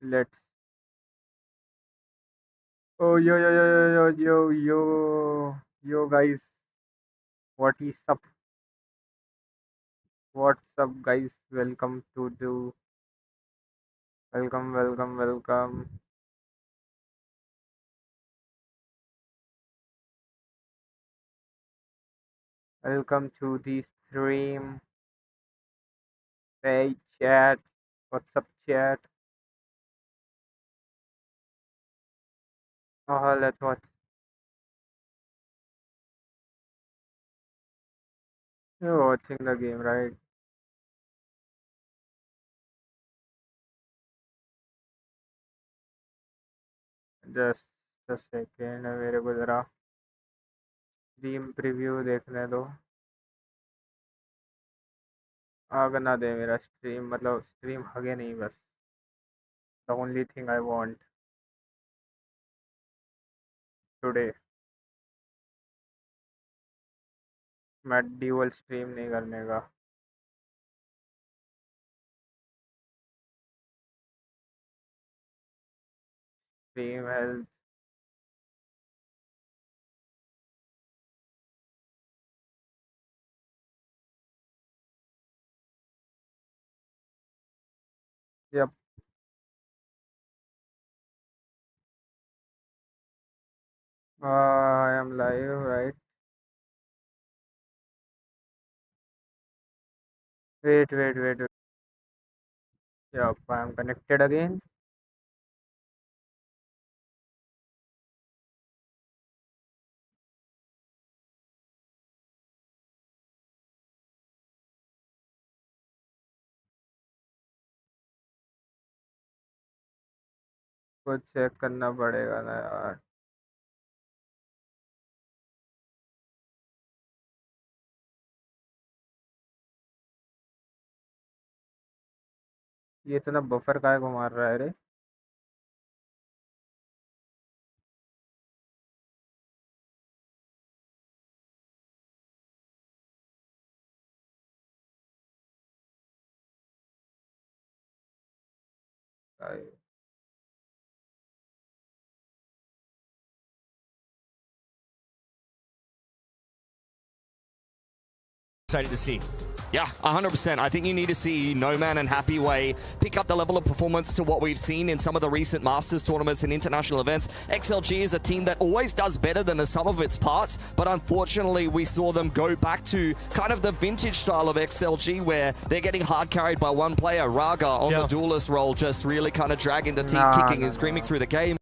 Let's. Oh, yo, yo, yo, yo, yo, yo, yo, guys. What is up? What's up, guys? Welcome to the. Welcome, welcome, welcome. Welcome to the stream. Hey, chat. What's up, chat? Oh, let's watch. You're watching the game, right? Just a second. मेरे को जरा stream preview देखने दो. आग ना दे मेरा stream मतलब stream हगे नहीं बस. The only thing I want today. मैं ड्यूअल स्ट्रीम नहीं करने का. Stream health. Yep. I am live, right? Wait, wait, wait, wait. Yep, I am connected again. कुछ चेक करना पड़ेगा ना यार. ये इतना बफर काहे को मार रहा है रे. Excited to see. Yeah, 100%. I think you need to see No Man and Happy Way pick up the level of performance to what we've seen in some of the recent Masters tournaments and international events. XLG is a team that always does better than the sum of its parts, but unfortunately we saw them go back to kind of the vintage style of XLG where they're getting hard carried by one player, Raga, on the duelist role, just really kind of dragging the team, kicking and screaming through the game.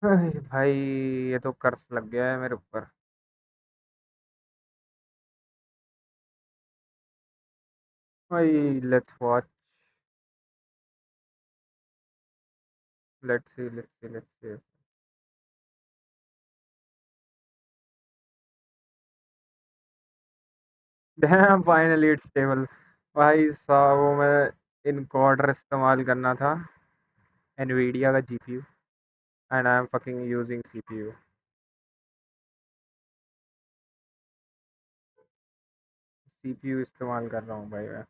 भाई ये तो कर्स लग गया है मेरे ऊपर. भाई let's watch. Let's see, let's see, let's see. Damn, finally it's stable. भाई साहब वो मैं इनकॉर्डर इस्तेमाल करना था NVIDIA का GPU and I am fucking using CPU. CPU इस्तेमाल कर रहा हूँ भाई मैं.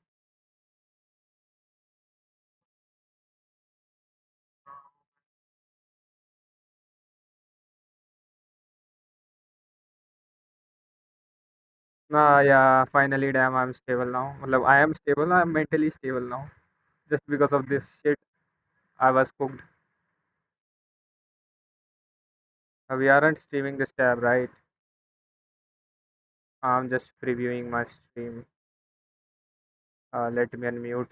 Yeah, finally damn I'm stable now. मतलब I am stable, I am mentally stable now. Just because of this shit, I was cooked. We aren't streaming this tab, right? I'm just previewing my stream. Let me unmute.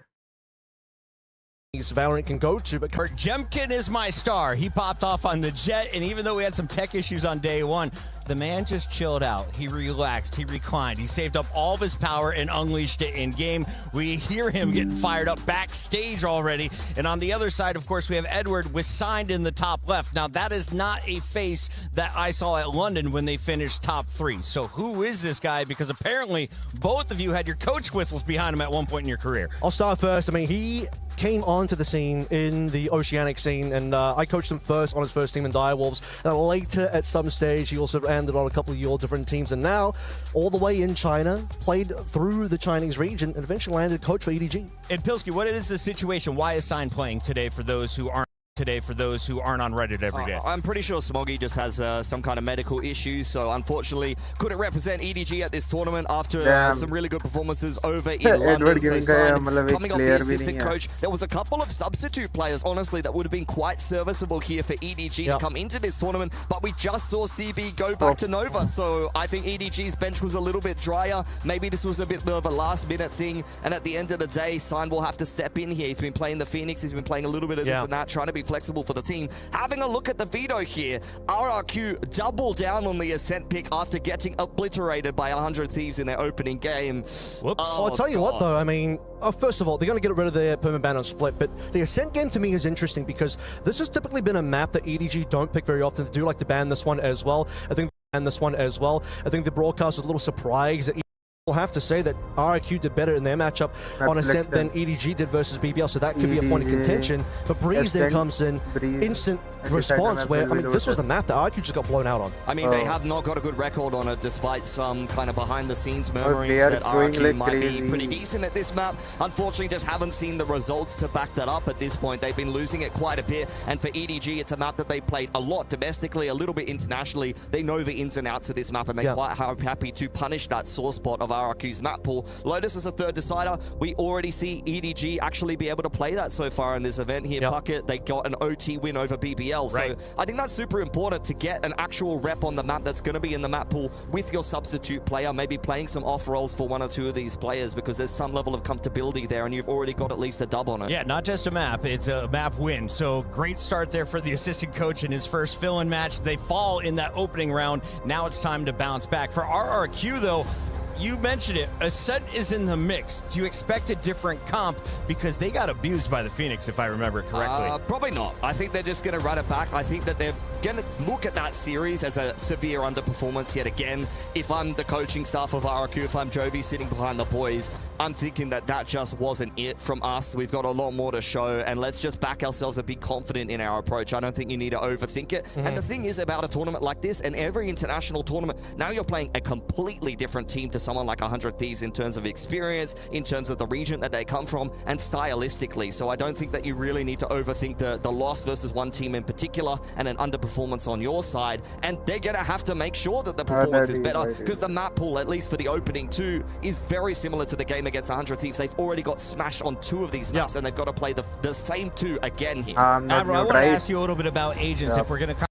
Valorant can go to, but Kurt Jemkin is my star. He popped off on the jet, and even though we had some tech issues on day one, the man just chilled out. He relaxed, he reclined, he saved up all of his power and unleashed it in game. We hear him getting fired up backstage already. And on the other side, of course, we have Edward was signed in the top left. Now, that is not a face that I saw at London when they finished top 3. So who is this guy? Because apparently both of you had your coach whistles behind him at one point in your career. I'll start first. I mean, he came onto the scene in the Oceanic scene, and I coached him first on his first team in Direwolves. And later, at some stage, he also landed on a couple of your different teams, and now all the way in China, played through the Chinese region, and eventually landed coach for EDG. And Pilsky, what is the situation? Why is Sign playing today for those who aren't on Reddit every day? I'm pretty sure Smoggy just has some kind of medical issue, so unfortunately couldn't represent EDG at this tournament after some really good performances over in London. So Sign, coming off the assistant coach, there was a couple of substitute players, honestly, that would have been quite serviceable here for EDG to come into this tournament, but we just saw CB go back to Nova, so I think EDG's bench was a little bit drier. Maybe this was a bit of a last-minute thing, and at the end of the day, Sign will have to step in here. He's been playing the Phoenix, he's been playing a little bit of this and that, trying to be flexible for the team. Having a look at the veto here, RRQ double down on the Ascent pick after getting obliterated by 100 Thieves in their opening game. Whoops. Oh, I'll tell you what, though, I mean, first of all, they're going to get rid of their permanent ban on Split, but the Ascent game to me is interesting because this has typically been a map that EDG don't pick very often. They do like to ban this one as well. I think they ban this one as well. I think the broadcast was a little surprised that we'll have to say that RRQ did better in their matchup on Ascent than EDG did versus BBL, so that could be a point of contention. But Breeze then comes in, instant response where, I mean, this was the map that RRQ just got blown out on. I mean, they have not got a good record on it, despite some kind of behind-the-scenes murmurings that RRQ might be pretty decent at this map. Unfortunately, just haven't seen the results to back that up at this point. They've been losing it quite a bit, and for EDG, it's a map that they played a lot domestically, a little bit internationally. They know the ins and outs of this map, and they're quite happy to punish that sore spot of RRQ's map pool. Lotus is a third decider. We already see EDG actually be able to play that so far in this event here. Puckett, they got an OT win over BBL. So I think that's super important to get an actual rep on the map that's going to be in the map pool with your substitute player, maybe playing some off roles for one or two of these players because there's some level of comfortability there and you've already got at least a dub on it. Yeah, not just a map, it's a map win. So great start there for the assistant coach in his first fill-in match. They fall in that opening round. Now it's time to bounce back. For RRQ though, you mentioned it, Ascent is in the mix. Do you expect a different comp? Because they got abused by the Phoenix, if I remember correctly. Probably not. I think they're just going to run it back. I think that they're going to look at that series as a severe underperformance yet again. If I'm the coaching staff of RRQ, if I'm Jovi sitting behind the boys, I'm thinking that that just wasn't it from us. We've got a lot more to show, and let's just back ourselves and be confident in our approach. I don't think you need to overthink it. And the thing is about a tournament like this, and every international tournament, now you're playing a completely different team to someone like 100 Thieves in terms of experience, in terms of the region that they come from, and stylistically. So I don't think that you really need to overthink the loss versus one team in particular and an underperformance on your side. And they're going to have to make sure that the performance is better because the map pool, at least for the opening two, is very similar to the game against 100 Thieves. They've already got smashed on two of these maps and they've got to play the same two again here. Avro, I want to ask you a little bit about agents if we're going to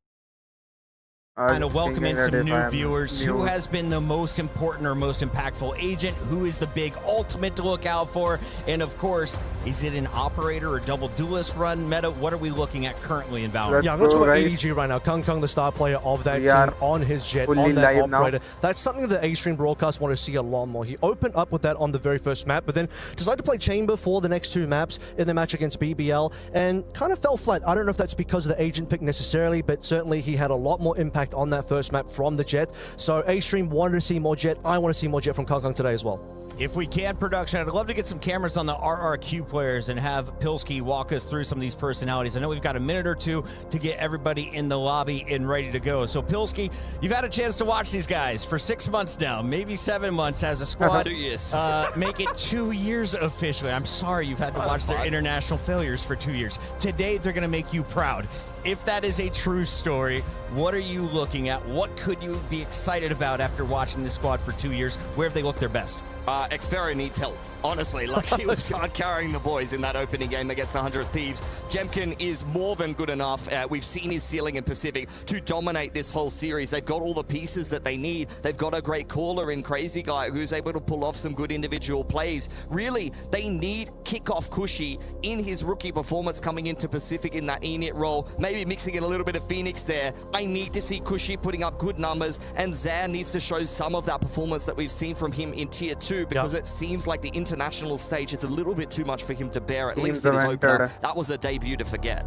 kind of welcome in some new viewers. Who has been the most important or most impactful agent? Who is the big ultimate to look out for? And of course, is it an operator or double duelist run meta? What are we looking at currently in Valorant? Yeah, I'm going to talk about EDG right now. Kung, the star player of that team, on his jet, on that operator. Now. That's something that A-Stream Broadcast want to see a lot more. He opened up with that on the very first map, but then decided to play Chamber for the next two maps in the match against BBL, and kind of fell flat. I don't know if that's because of the agent pick necessarily, but certainly he had a lot more impact on that first map from the Jet. So A-Stream wanted to see more Jet. I want to see more Jet from Kung today as well. If we can, production, I'd love to get some cameras on the RRQ players and have Pilsky walk us through some of these personalities. I know we've got a minute or two to get everybody in the lobby and ready to go. So Pilsky, you've had a chance to watch these guys for 6 months now, maybe 7 months as a squad. 2 years. Make it 2 years officially. I'm sorry you've had to watch their international failures for 2 years. Today, they're going to make you proud. If that is a true story, what are you looking at? What could you be excited about after watching this squad for 2 years? Where have they looked their best? Xferro needs help. Honestly, like he was hard carrying the boys in that opening game against 100 Thieves. Jemkin is more than good enough. We've seen his ceiling in Pacific to dominate this whole series. They've got all the pieces that they need. They've got a great caller in Crazy Guy who's able to pull off some good individual plays. Really, they need kickoff Cushy in his rookie performance coming into Pacific in that ENIT role. Maybe mixing in a little bit of Phoenix there. I need to see Cushy putting up good numbers, and Zan needs to show some of that performance that we've seen from him in Tier 2 because it seems like the international stage is a little bit too much for him to bear, at least in his opener. That was a debut to forget.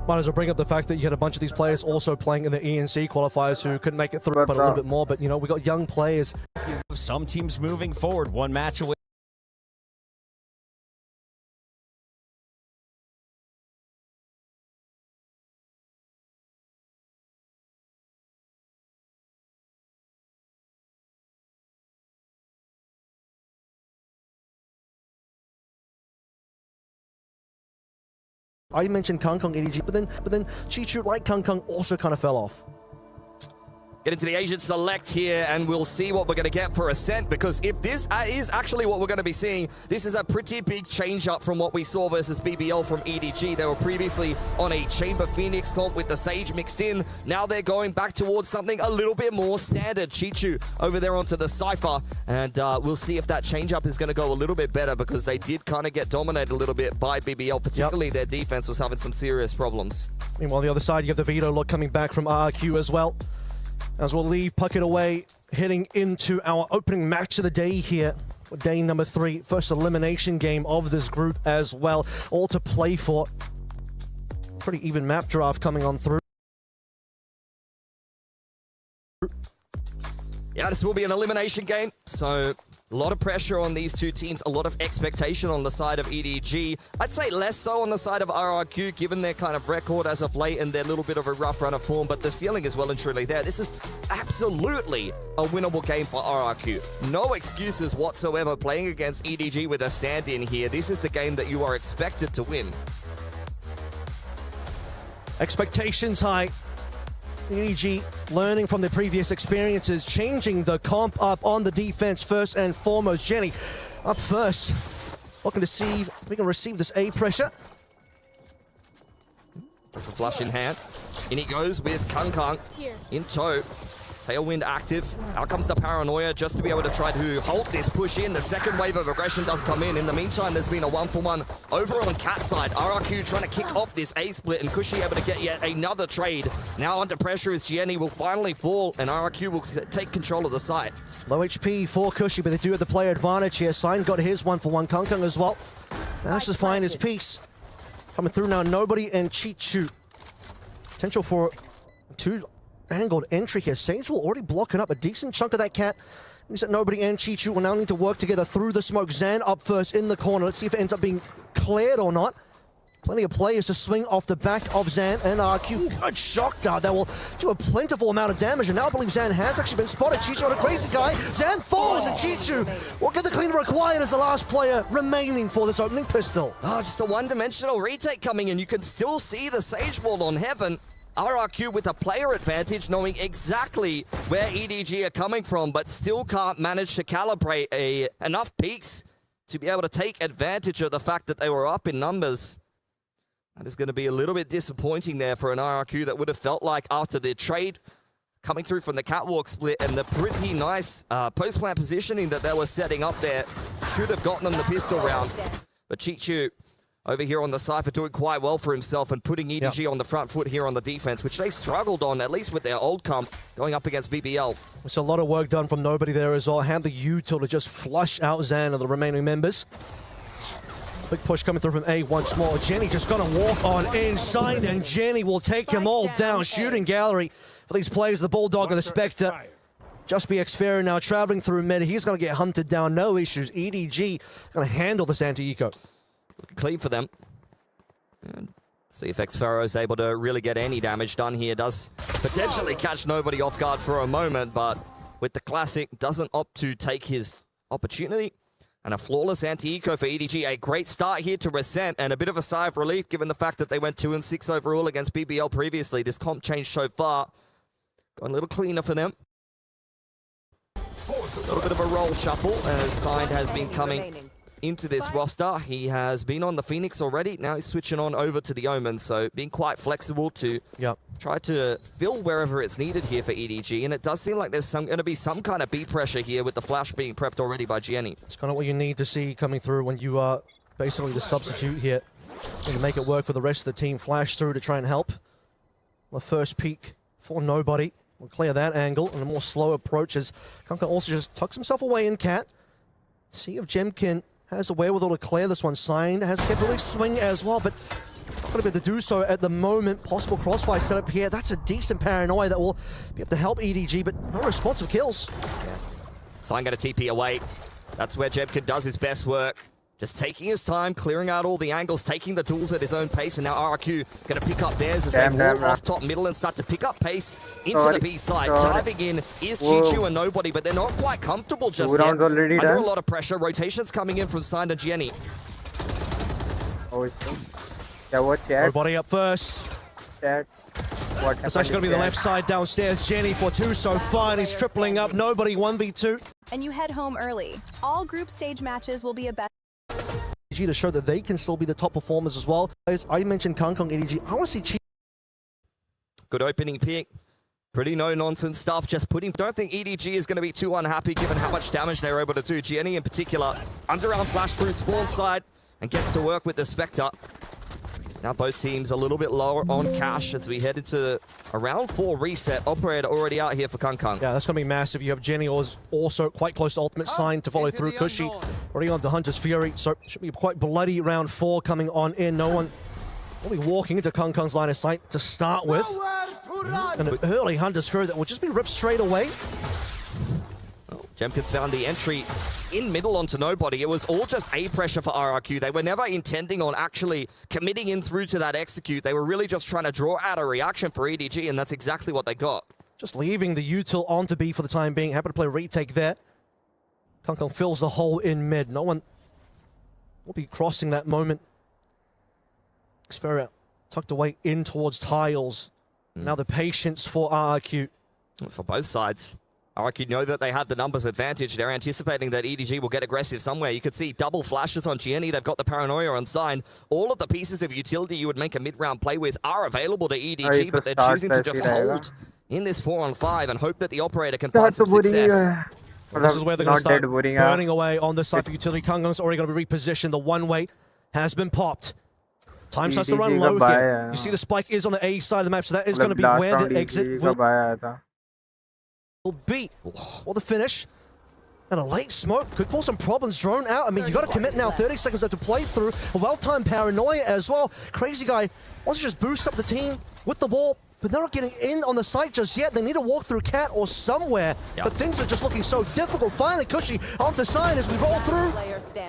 Might as well bring up the fact that you had a bunch of these players also playing in the ENC qualifiers who couldn't make it through, but a little bit more. But, you know, we got young players. Some teams moving forward, one match away. I mentioned Kung Kung EDG, but then Chichu, like Kung Kung, also kind of fell off. Get into the Asian select here, and we'll see what we're going to get for Ascent, because if this is actually what we're going to be seeing, this is a pretty big change up from what we saw versus BBL from EDG. They were previously on a Chamber Phoenix comp with the Sage mixed in. Now they're going back towards something a little bit more standard. Chichu over there onto the Cypher, and we'll see if that change up is going to go a little bit better, because they did kind of get dominated a little bit by BBL, particularly their defense was having some serious problems. Meanwhile, on the other side, you have the Veto look coming back from RRQ as well. As we'll leave Puckett away, heading into our opening match of the day here. Day number 3, first elimination game of this group as well. All to play for. Pretty even map draft coming on through. Yeah, this will be an elimination game, so a lot of pressure on these two teams, a lot of expectation on the side of EDG. I'd say less so on the side of RRQ, given their kind of record as of late and their little bit of a rough run of form, but the ceiling is well and truly there. This is absolutely a winnable game for RRQ. No excuses whatsoever playing against EDG with a stand-in here. This is the game that you are expected to win. Expectations high. EDG learning from their previous experiences, changing the comp up on the defense first and foremost. Jenny up first, looking to see if we can receive this A pressure. There's a flush in hand. In he goes with Kung Kung in tow. Tailwind active. Out comes the Paranoia just to be able to try to hold this push in. The second wave of aggression does come in. In the meantime, there's been a 1-for-1 over on Cat side. RRQ trying to kick off this A split, and Cushy able to get yet another trade. Now under pressure as Gianni will finally fall, and RRQ will take control of the site. Low HP for Cushy, but they do have the player advantage here. Sign got his 1-for-1. Kung Kung as well. Managed to find his piece. Coming through now, Nobody and Chichu. Potential for 2 angled entry here. Sage will already blocking up a decent chunk of that Cat. Means that Nobody and Chichu will now need to work together through the smoke. Zan up first in the corner. Let's see if it ends up being cleared or not. Plenty of players to swing off the back of Zan and RQ. Good shock dart that will do a plentiful amount of damage. And now I believe Zan has actually been spotted. Chichu on a crazy guy. Zan falls and Chichu will get the clean required as the last player remaining for this opening pistol. Oh, just a one-dimensional retake coming in. You can still see the Sage wall on Heaven. RRQ with a player advantage, knowing exactly where EDG are coming from, but still can't manage to calibrate enough peaks to be able to take advantage of the fact that they were up in numbers. That is going to be a little bit disappointing there for an RRQ that would have felt like after the trade coming through from the catwalk split and the pretty nice post-plant positioning that they were setting up there should have gotten them the pistol round. But Chichu over here on the Cypher doing quite well for himself and putting EDG on the front foot here on the defense, which they struggled on, at least with their old comp, going up against BBL. It's a lot of work done from Nobody there as well. Had the util to just flush out Zan and the remaining members. Big push coming through from A once more. Jenny just gonna walk on inside, and Jenny will take them all down. Shooting gallery for these players, the Bulldog and the Spectre. Just be Xferin now traveling through mid. He's gonna get hunted down, no issues. EDG gonna handle this anti-eco. Looking clean for them. And see if Xferro is able to really get any damage done here. Does potentially catch Nobody off guard for a moment, but with the classic, doesn't opt to take his opportunity. And a flawless anti-eco for EDG. A great start here to Resent, and a bit of a sigh of relief given the fact that they went 2-6 overall against BBL previously. This comp change so far. Got a little cleaner for them. A little bit of a roll shuffle as Signed has been coming into this roster. He has been on the Phoenix already. Now he's switching on over to the Omen, so being quite flexible to try to fill wherever it's needed here for EDG. And it does seem like there's going to be some kind of B pressure here with the flash being prepped already by Gianni. It's kind of what you need to see coming through when you are basically the substitute here. And make it work for the rest of the team. Flash through to try and help. The first peek for Nobody. We'll clear that angle and a more slow approach as Kunka also just tucks himself away in Cat. See if Jemkin has a wherewithal to clear this one. Signed, has the capability to swing as well, but not going to be able to do so at the moment. Possible crossfire setup here. That's a decent paranoia that will be able to help EDG, but no responsive kills. Sign going to TP away. That's where Jemkin does his best work. Just taking his time, clearing out all the angles, taking the duels at his own pace, and now RRQ going to pick up theirs as they move off top middle and start to pick up pace into the B side. Diving in is Chichu and Nobody, but they're not quite comfortable just yet. Under a lot of pressure. Rotations coming in from Signed and Gianni. क्या वो chat? Nobody up first. Chat. What It's actually going to be the left side downstairs. Jenny for 2 so far, and he's tripling up. Nobody 1v2. And you head home early. All group stage matches will be a best. EDG to show that they can still be the top performers as well. As I mentioned Kong EDG, I want to see Chi. Good opening pick. Pretty no-nonsense stuff. Just putting... Don't think EDG is going to be too unhappy given how much damage they were able to do. Jenny in particular, underarm flash through spawn side and gets to work with the Spectre. Now both teams a little bit lower on cash as we head into a round 4 reset. Operator already out here for Kung. Yeah, that's going to be massive. You have Jenny also quite close to ultimate sign to follow through. Cushy already on the Hunter's Fury, so should be quite bloody round 4 coming on in. No one will be walking into Kung's line of sight to start with. And an early Hunter's Fury that will just be ripped straight away. Jemkins found the entry in middle onto nobody. It was all just A pressure for RRQ. They were never intending on actually committing in through to that execute. They were really just trying to draw out a reaction for EDG, and that's exactly what they got. Just leaving the util on to B for the time being. Happy to play retake there. Kung fills the hole in mid. No one will be crossing that moment. Xferia tucked away in towards tiles. Now the patience for RRQ. For both sides. RRQ know that they have the numbers advantage. They're anticipating that EDG will get aggressive somewhere. You could see double flashes on Gianni. They've got the Paranoia on Sign. All of the pieces of utility you would make a mid-round play with are available to EDG, but they're choosing to just hold in this 4-on-5 and hope that the Operator can find some success. Well, this is where they're going to start burning away on the side for utility. Kung's already going to be repositioned. The one-way has been popped. Time starts to run low here. You see the spike is on the A side of the map, so that is going to be where the exit will be. Or the finish. And a late smoke could pull some problems. Drone out. I mean, you got to commit now. 30 seconds left to play through. A well-timed Paranoia as well. Crazy Guy wants to just boost up the team with the wall, but they're not getting in on the site just yet. They need to walk through Cat or somewhere. But things are just looking so difficult. Finally, Cushy onto Sign as we roll through.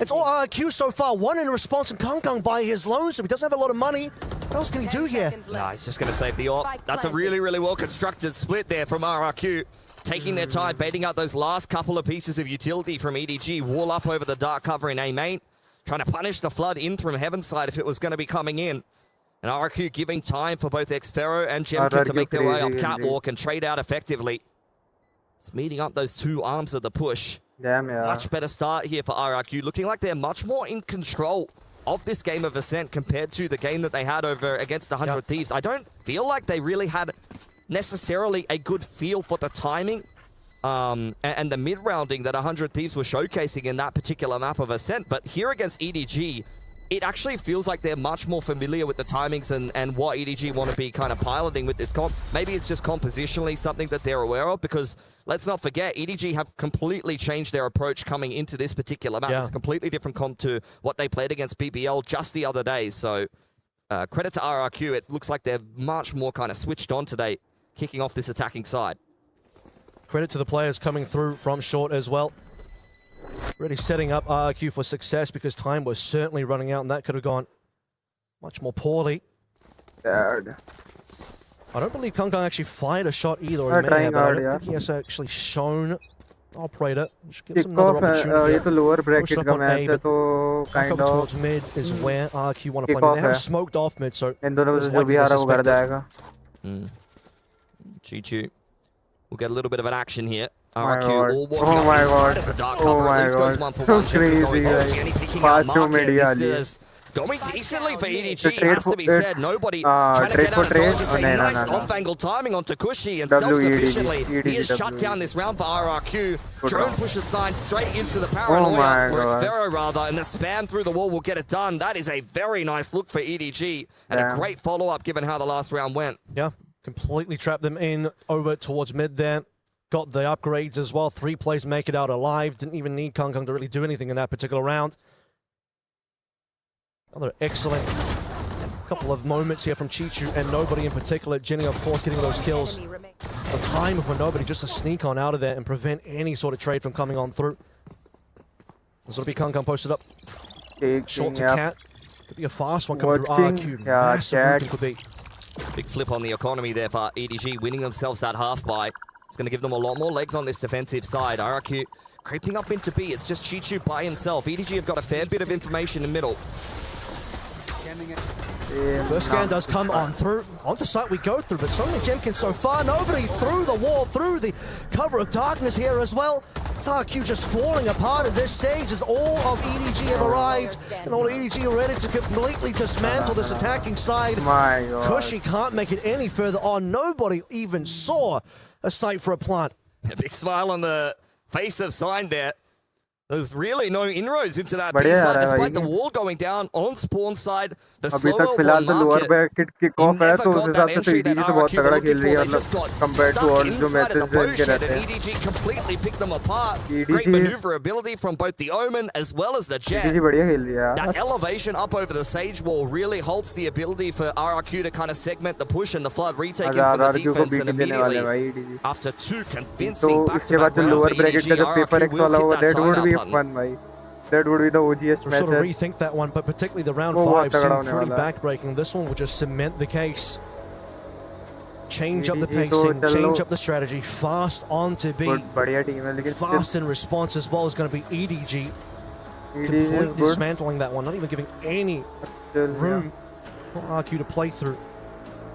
It's all RRQ so far. One in response, and Kung by his lonesome. He doesn't have a lot of money. What else can he do here? Nah, he's just going to save the AWP. That's a really, really well-constructed split there from RRQ. Taking their time, baiting out those last couple of pieces of utility from EDG. Wall up over the dark cover in A main. Trying to punish the flood in from Heaven side if it was going to be coming in. And RRQ giving time for both Xfero and Jemkin to make their way up catwalk and trade out effectively. It's meeting up those two arms of the push. Much better start here for RRQ. Looking like they're much more in control of this game of Ascent compared to the game that they had over against the 100 Thieves. I don't feel like they really had necessarily a good feel for the timing and the mid-rounding that 100 Thieves were showcasing in that particular map of Ascent. But here against EDG, it actually feels like they're much more familiar with the timings and what EDG want to be kind of piloting with this comp. Maybe it's just compositionally something that they're aware of, because let's not forget, EDG have completely changed their approach coming into this particular map. It's a completely different comp to what they played against BBL just the other day. So credit to RRQ. It looks like they're much more kind of switched on today, kicking off this attacking side. Credit to the players coming through from short as well. Really setting up RRQ for success, because time was certainly running out and that could have gone much more poorly. I don't believe Kung actually fired a shot either. Or may have, but I don't think he has actually shown Operator. Which gives him another opportunity. Push up on A, but back up towards mid is where RRQ want to play. They have smoked off mid, so it's likely to suspect it. Chichu. We'll get a little bit of an action here. RRQ all walking up inside of the dark cover. At least goes 1 for 1. Jenny picking out market. This is going decently for EDG, has to be said. Nobody trying to get out of dodge. It's a nice off-angle timing onto Cushy, and self-sufficiently, he has shut down this round for RRQ. Drone pushes Sign straight into the Paranoia, or Xfero rather, and the spam through the wall will get it done. That is a very nice look for EDG, and a great follow-up given how the last round went. Yeah, completely trapped them in over towards mid there. Got the upgrades as well. 3 plays make it out alive. Didn't even need Kung to really do anything in that particular round. Another excellent couple of moments here from Chichu and nobody in particular. Jenny, of course, getting those kills. The time for nobody just to sneak on out of there and prevent any sort of trade from coming on through. This will be Kung posted up. Short to Cat. Could be a fast one coming through RRQ. Massive grouping could be. Big flip on the economy there for EDG, winning themselves that half buy. It's going to give them a lot more legs on this defensive side. RRQ creeping up into B. It's just Chichu by himself. EDG have got a fair bit of information in middle. First scan does come on through. Onto site we go through, but only Jemkin so far. Nobody through the wall, through the cover of darkness here as well. It's RRQ just falling apart at this stage as all of EDG have arrived. And all EDG are ready to completely dismantle this attacking side. My God. Cushy can't make it any further on. Nobody even saw a site for a plant. A big smile on the face of Sign there. There's really no inroads into that B बढ़िया side, आ रहा है despite the भाई। wall going down on spawn side. The अभी slower तक फिलहाल one तो lower market bracket kick off है never तो उस got हिसाब that से तो entry that EDG तो बहुत RRQ were तगड़ा खेल looking रही for. है They just got compare to stuck और जो inside of मैचेस the जो इनके potion, रहते and हैं EDG completely picked them apart. EDG Great maneuverability from both the Omen as well as the Jet. EDG बढ़िया खेल रही है यार That elevation up over the Sage wall really halts the ability for RRQ to kind of segment the push and the flood retake in from the RRQ को defense, and beat देने वाले immediately हैं भाई EDG after two तो convincing इसके back-to-back बाद जो rounds lower for bracket का EDG, जो पेपर RRQ एक्स will वाला hit होगा that that would timeout be button. fun भाई that would be the OGS So sort of match rethink that one, but particularly the round वो बहुत 5 तगड़ा seemed होने pretty वाला है backbreaking. This one will just cement the case. Change up the EDG तो pacing, चलो change up the strategy. Fast on to B. Good बढ़िया team है लेकिन Fast in response as well is going to be EDG. EDG Completely is good dismantling that one, not even giving any room for RQ to play through.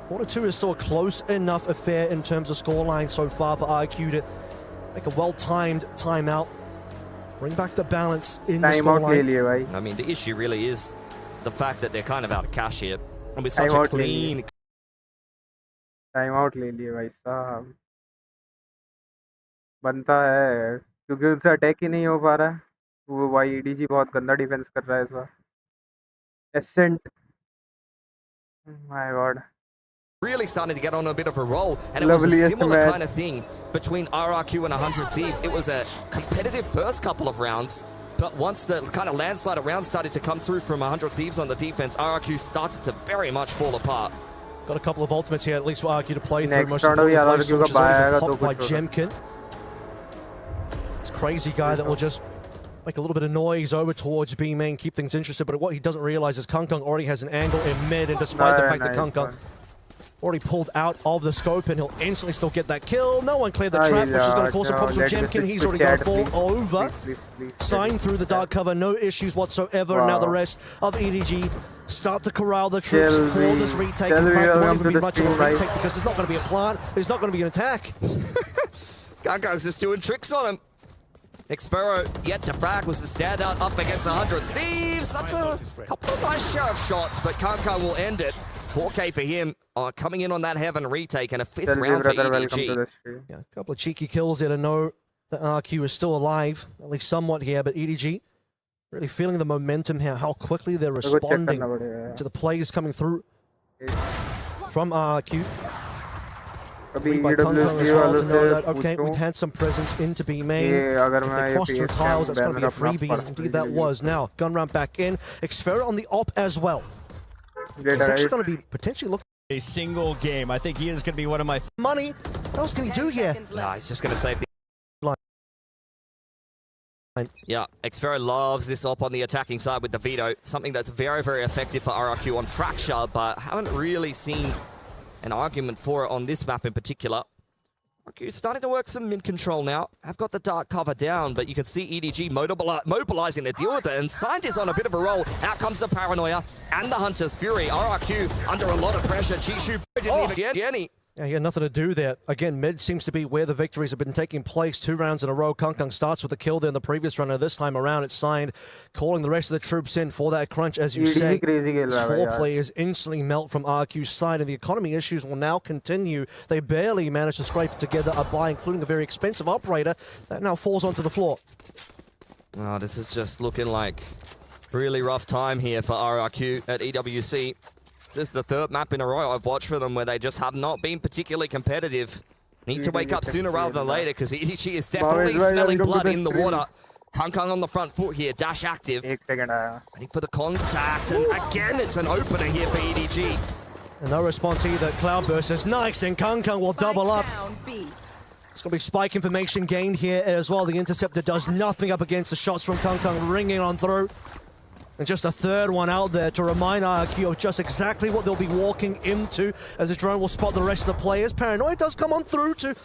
4-2 is still a close enough affair in terms of scoreline so far for RQ to make a well-timed timeout. Bring back the balance in the time out ले scoreline. लिए भाई I mean, the issue really is the fact that they're kind of out of cash here. And with such Time a out ले clean time out ले लिए भाई साहब बनता है क्योंकि उनसे अटैक ही नहीं हो पा रहा है वो भाई EDG बहुत गंदा डिफेंस कर रहा है इस बार Ascent my god really starting to get on a bit of a roll, and it was a Loveliest similar match. kind of thing between RRQ and 100 Thieves. It was a competitive first couple of rounds, but once the kind of landslide of rounds started to come through from 100 Thieves on the defense, RRQ started to very much fall apart. Got a couple of ultimates here, at least for RQ to play through. Next Most round of importantly, RRQ Blaze का Soldiers आएगा already तो popped by कुछ होगा। Jemkin. It's a crazy guy that will just make a little bit of noise over towards B main, keep things interested, but what he doesn't realize is Kung Kung already has an angle in mid, and despite the fact that Kung Kung already pulled out of the scope, and he'll instantly still get that kill. No one cleared the trap, which is going to cause some problems with Jemkin. He's already going to fall over. Sign through the dark cover, no issues whatsoever. And now the rest of EDG start to corral the troops for this retake. In fact, it won't even be much of a retake because there's not going to be a plant, there's not going to be an attack. Gungung's just doing tricks on him. Xfero yet to frag was the standout up against 100 Thieves. That's a couple of nice sheriff shots, but Kung will end it. 4K for him, coming in on that Heaven retake and a 5th round for EDG. Yeah, a couple of cheeky kills there to know that RQ is still alive, at least somewhat here, but EDG really feeling the momentum here, how quickly they're responding to the plays coming through from RQ. By Kung Kung as well to know that, okay, we've had some presence into B main. If they cross through tiles, that's going to be a freebie. Indeed, that was. Now, gun round back in. Xfero on the op as well. He's actually going to be potentially looking A single game. I think he is going to be one of my money. What else can he do here? Nah, he's just going to save the... Line. Yeah, Xfero loves this op on the attacking side with the veto. Something that's very, very effective for RRQ on Fracture, but haven't really seen an argument for it on this map in particular. RRQ starting to work some mid-control now. Have got the dark cover down, but you can see EDG mobilizing to deal with it, and Scientist on a bit of a roll. Out comes the Paranoia and the Hunter's Fury. RRQ under a lot of pressure. Chishu didn't even get Jenny. Yeah, he had nothing to do there. Again, mid seems to be where the victories have been taking place. 2 rounds in a row. Kung Kung starts with the kill there in the previous round. This time around, it's Signed, calling the rest of the troops in for that crunch, as you say. These 4 players instantly melt from RQ's side, and the economy issues will now continue. They barely managed to scrape together a buy, including a very expensive operator that now falls onto the floor. Oh, this is just looking like really rough time here for RRQ at EWC. This is the 3rd map in a row I've watched for them where they just have not been particularly competitive. Need to wake up sooner rather than later because EDG is definitely smelling blood in the water. Kung Kung on the front foot here, dash active. Waiting for the contact, and again it's an opener here for EDG. And no response either. Cloudburst is nice, and Kung Kung will double up. It's going to be spike information gained here as well. The Interceptor does nothing up against the shots from Kung Kung ringing on through. And just a 3rd one out there to remind RRQ of just exactly what they'll be walking into as the drone will spot the rest of the players. Paranoia does come on through to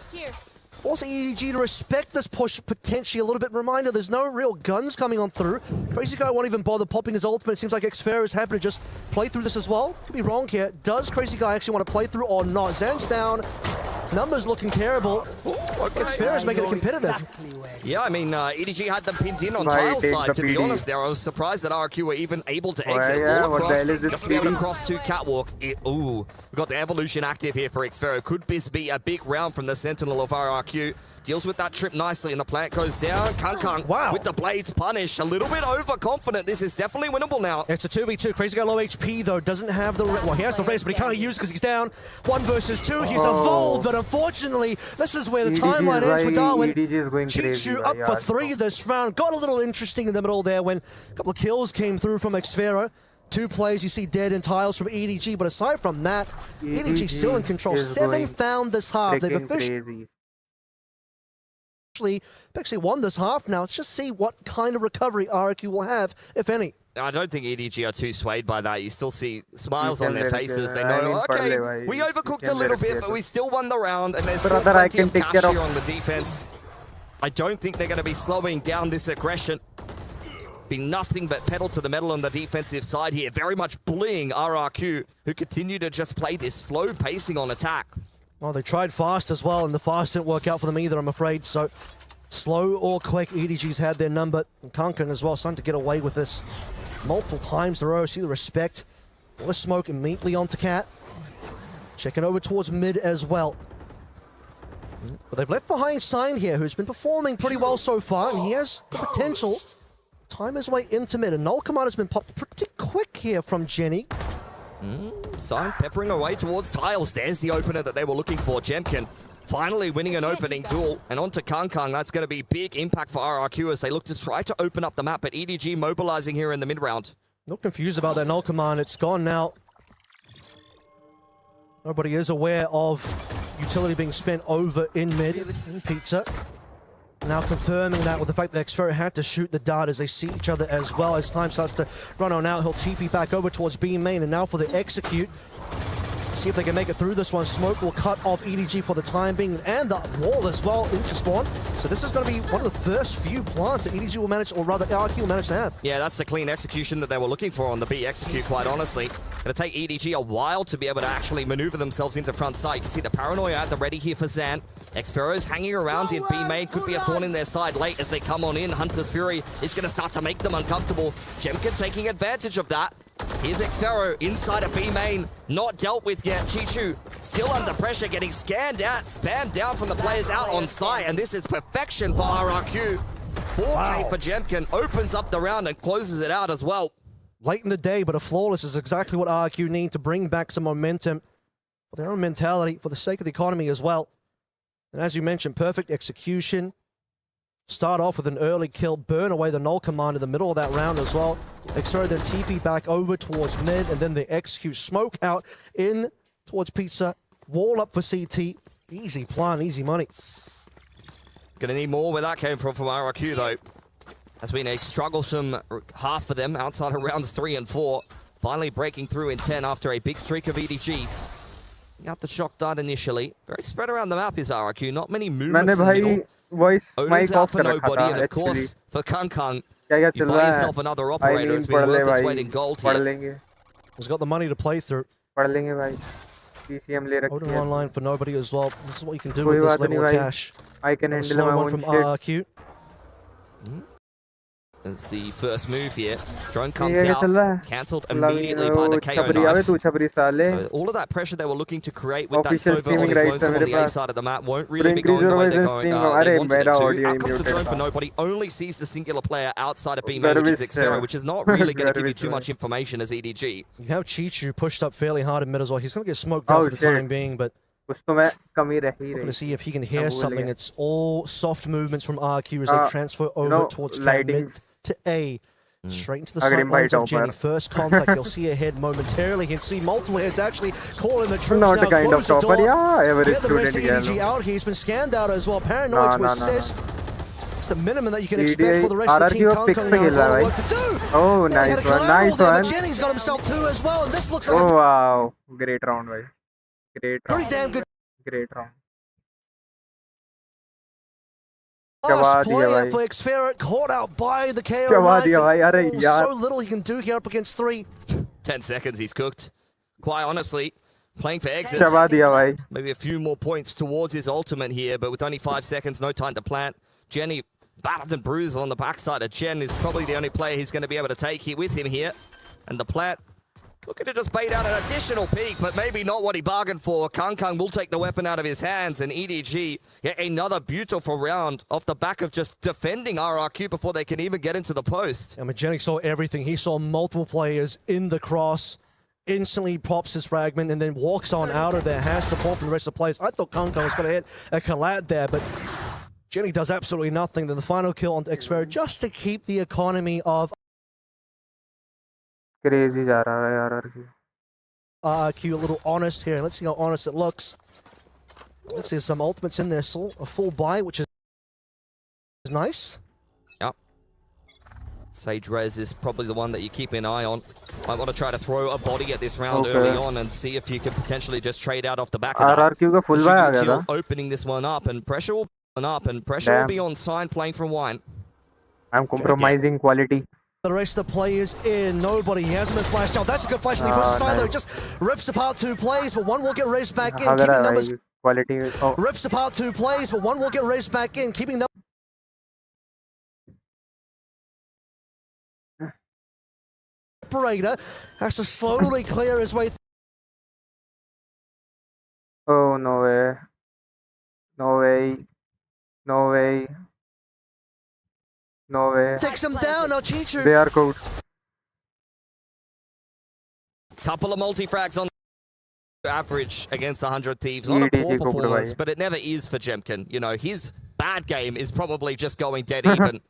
Forcing EDG to respect this push potentially a little bit. Reminder, there's no real guns coming on through. Crazy Guy won't even bother popping his ultimate. It seems like Xfero is happy to just play through this as well. Could be wrong here. Does Crazy Guy actually want to play through or not? Zan's down. Numbers looking terrible. Xfero's making it competitive. Yeah, I mean, EDG had them pinned in on Tile's side, to be honest there. I was surprised that RRQ were even able to exit all across, just to be able to cross to Catwalk. Ooh, we've got the Evolution active here for Xfero. Could this be a big round from the Sentinel of RRQ? Deals with that trip nicely, and the plant goes down. Kung with the blades punished. A little bit overconfident. This is definitely winnable now. It's a 2v2. Crazy Guy low HP, though. Doesn't have the... Well, he has the race, but he can't use because he's down. 1 versus 2. He's evolved, but unfortunately, this is where the timeline ends for Darwin. Chichu up for 3 this round. Got a little interesting in the middle there when a couple of kills came through from Xfero. 2 players you see dead in Tiles from EDG, but aside from that, EDG still in control. 7th down this half. They've officially won this half now. Let's just see what kind of recovery RRQ will have, if any. I don't think EDG are too swayed by that. You still see smiles on their faces. They know, okay, we overcooked a little bit, but we still won the round, and there's still plenty of cash here on the defense. I don't think they're going to be slowing down this aggression. Be nothing but pedal to the metal on the defensive side here. Very much bullying RRQ, who continue to just play this slow pacing on attack. Well, they tried fast as well, and the fast didn't work out for them either, I'm afraid. So, slow or quick, EDG's had their number. And Kankan as well, starting to get away with this multiple times in a row. See the respect. All the smoke immediately onto Cat. Checking over towards mid as well. But they've left behind Sign here, who's been performing pretty well so far, and he has the potential to time his way into mid. And Null Command has been popped pretty quick here from Jenny. Sign peppering away towards Tiles. There's the opener that they were looking for. Jemkin finally winning an opening duel. And on to Kung. That's going to be big impact for RRQ as they look to try to open up the map. But EDG mobilizing here in the mid-round. Not confused about that Null Command. It's gone now. Nobody is aware of utility being spent over in mid in Pizza. Now confirming that with the fact that Xfero had to shoot the dart as they see each other as well. As time starts to run on out, he'll TP back over towards B main, and now for the execute. See if they can make it through this one. Smoke will cut off EDG for the time being, and the wall as well into spawn. So this is going to be one of the first few plants that EDG will manage, or rather RRQ will manage to have. Yeah, that's the clean execution that they were looking for on the B execute, quite honestly. Going to take EDG a while to be able to actually maneuver themselves into front side. You can see the paranoia at the ready here for Zan. Xfero's hanging around in B main. Could be a thorn in their side late as they come on in. Hunter's Fury is going to start to make them uncomfortable. Jemkin taking advantage of that. Here's Xfero inside a B main, not dealt with yet. Chichu still under pressure, getting scanned out, spammed down from the players out on site, and this is perfection for RRQ. 4K for Jemkin, opens up the round and closes it out as well. Late in the day, but a flawless is exactly what RRQ need to bring back some momentum for their own mentality, for the sake of the economy as well. And as you mentioned, perfect execution. Start off with an early kill, burn away the Null Command in the middle of that round as well. Xfero then TP back over towards mid, and then they execute smoke out in towards Pizza. Wall up for CT. Easy plan, easy money. Gonna need more where that came from RRQ though. Has been a strugglesome half for them outside of rounds 3 and 4. Finally breaking through in 10 after a big streak of EDGs. Got the shock dart initially. Very spread around the map is RRQ. Not many movements in the middle. Odin's out for nobody, and of course, for Kung, you buy yourself another operator. It's been worth its weight in gold here. He's got the money to play through. Odin online for nobody as well. This is what you can do with this level of cash. I can handle slow my one own from shit. RRQ. It's the first move here. Drone comes out, cancelled immediately by the KO knife. So all of that pressure they were looking to create with that Sova on his lonesome on the A side of the map won't really be going the way they wanted it to. Out comes the drone for nobody, only sees the singular player outside of B main, which is Xfero, which is not really going to give you too much information as EDG. You have Chichu pushed up fairly hard in mid as well. He's going to get smoked out for the time being, but we're going to see if he can hear something. It's all soft movements from RQ as they transfer over towards mid to A. Straight into the sight lines of Jenny. First contact, you'll see a head momentarily. You can see multiple heads actually calling the troops now. Close the door. Get the rest of EDG out here. He's been scanned out as well. Paranoid to assist. It's the minimum that you can expect for the rest of the team. Kankan now has a lot of work to do. Oh, nice one, nice one. Jenny's got himself 2 as well, and this looks like oh, wow. Great round, guys. Great round. pretty damn good. Great round. चबा Nice दिया play भाई for Xferret, caught out by the KO चबा knife. दिया भाई अरे यार So little he can do here up against 3. 10 seconds, he's cooked. Quite honestly, playing for exits. चबा दिया भाई Maybe a few more points towards his ultimate here, but with only 5 seconds, no time to plant. Jenny, battered and bruised on the backside of Jen, is probably the only player he's going to be able to take with him here. And the plant, looking to just bait out an additional peak, but maybe not what he bargained for. Kang will take the weapon out of his hands, and EDG, yet another beautiful round off the back of just defending RRQ before they can even get into the post. I mean, Jennings saw everything. He saw multiple players in the cross, instantly pops his fragment, and then walks on out of there, has support from the rest of the players. I thought Kang was going to hit a collat there, but Jenny does absolutely nothing. Then the final kill on Xferret just to keep the economy of crazy जा रहा है RRQ RRQ a little honest here. Let's see how honest it looks. Looks there's some ultimates in there, so a full buy, which is nice. Yep. Sage Rez is probably the one that you keep an eye on. Might want to try to throw a body at this round early on and see if you can potentially just trade out off the back of that. RRQ का full buy आ गया था Opening this one up, and pressure will be up, and pressure will be on Sign playing from Wine. I'm compromising quality The rest of the players in, nobody. He hasn't been flashed out. That's a good flash, and he puts aside though. Just rips apart 2 plays, but one will get raised back in, keeping numbers. quality oh. Rips apart 2 plays, but one will get raised back in, keeping them. Operator has to slowly clear his way. Oh no way no way no way no way Takes him down now. Chichu. they are cooked Couple of multi-frags on average against 100 Thieves. Not a EDG poor cooked performance, भाई but it never is for Jemkin. You know, his bad game is probably just going dead even.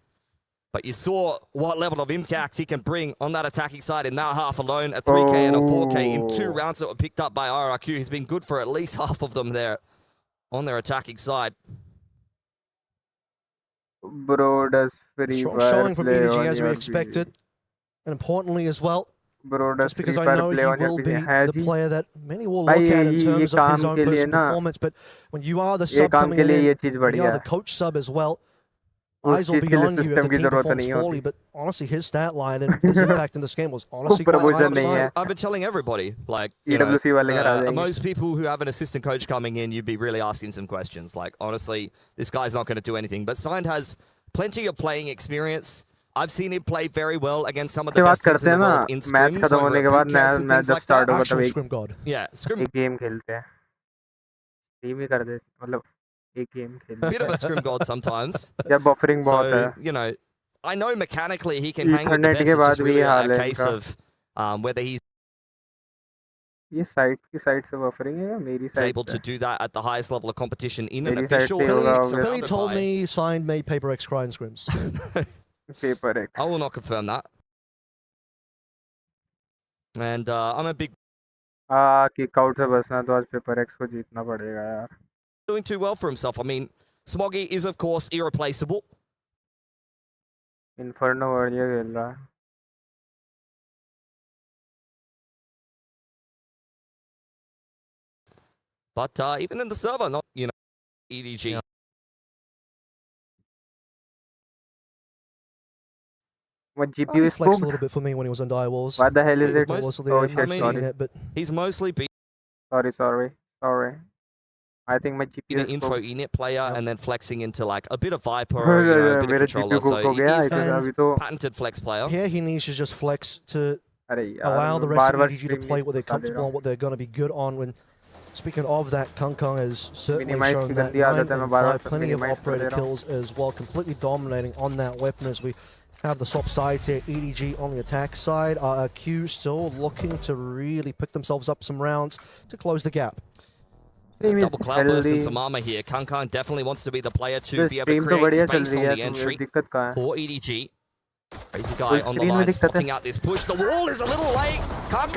But you saw what level of impact he can bring on that attacking side in that half alone. A 3K and a 4K in 2 rounds that were picked up by RRQ. He's been good for at least half of them there on their attacking side. bro does free Strong fire showing from play EDG on as we your expected. And importantly as well, bro does just because free I fire know he play on your will be है the ji player that many will भाई look at in ये terms of his काम own के लिए personal ना performance, but when you are the ये sub काम coming के लिए in, ये चीज when you बढ़िया are the है coach sub as well, उस eyes will चीज be के लिए on you if system the की team जरूरत performs नहीं poorly, होती but honestly his stat line and his impact in this game was honestly quite high promotion on the नहीं side. है I've been telling everybody, like, you know, EWC वाले घर आ जाएंगे most people who have an assistant coach coming in, you'd be really asking some questions. Like, honestly, this guy's not going to do anything. But Signed has plenty of playing experience. I've seen him play very well against some of the best teams in the world in match scrims, खत्म over होने at के बाद boot camps and match things जब like start that. होगा Actual तब एक scrim god. Yeah, scrim, game खेलते हैं टीम ही कर दे मतलब एक गेम खेलते bit of a scrim god sometimes. हैं जब बफरिंग बहुत है So, you know, I know mechanically he can hang with the Ethernet best. के It's बाद just भी really हाल a है case इनका of whether he's ये साइड की साइड से बफरिंग है या मेरी साइड able से to do that at the highest level of competition in an मेरी साइड official से होगा league. obviously Billy surrounded told by- me Signed made Paper X cry in scrims. Paper x I will not confirm that. And I'm a big kick out से बचना तो आज paper x को जीतना पड़ेगा यार doing too well for himself. I mean, Smoggy is of course irreplaceable. Inferno बढ़िया खेल रहा है But even in the server, not, you know, EDG. Yeah. what He GPU is flexed a cooked little bit for me when he was on Dire Walls. what the hell is He's it most- Also oh there, shit I mean, sorry it, but He's mostly been sorry I think my GPU an is info cooked unit player and then flexing into like a bit of Viper, yeah, you know, yeah, a bit of मेरा controller. GPU cook So हो गया he's इसे and- अभी तो a patented flex player. here he needs to just flex to अरे allow यार the rest of बार-बार EDG to stream play में what they're घुसा दे comfortable रहा on, what they're going to be good on. When speaking of that, Kang has certainly Minimize shown की that गंदी 9 आदत है, मैं and बार-बार 5, plenty of minimize कर operator दे रहा हूँ। kills as well, completely dominating on that weapon as we have the swap sides here. EDG on the attack side, RRQ still looking to really pick themselves up some rounds to close the gap. Stream is Double cloudburst and healthy. some armor here. Kang definitely wants to be the player to तो be able to stream तो create बढ़िया चल space रही on है the तो entry दिक्कत कहाँ है for EDG. Crazy guy Full on the screen में line, दिक्कत है spotting out this push. The wall is a little late.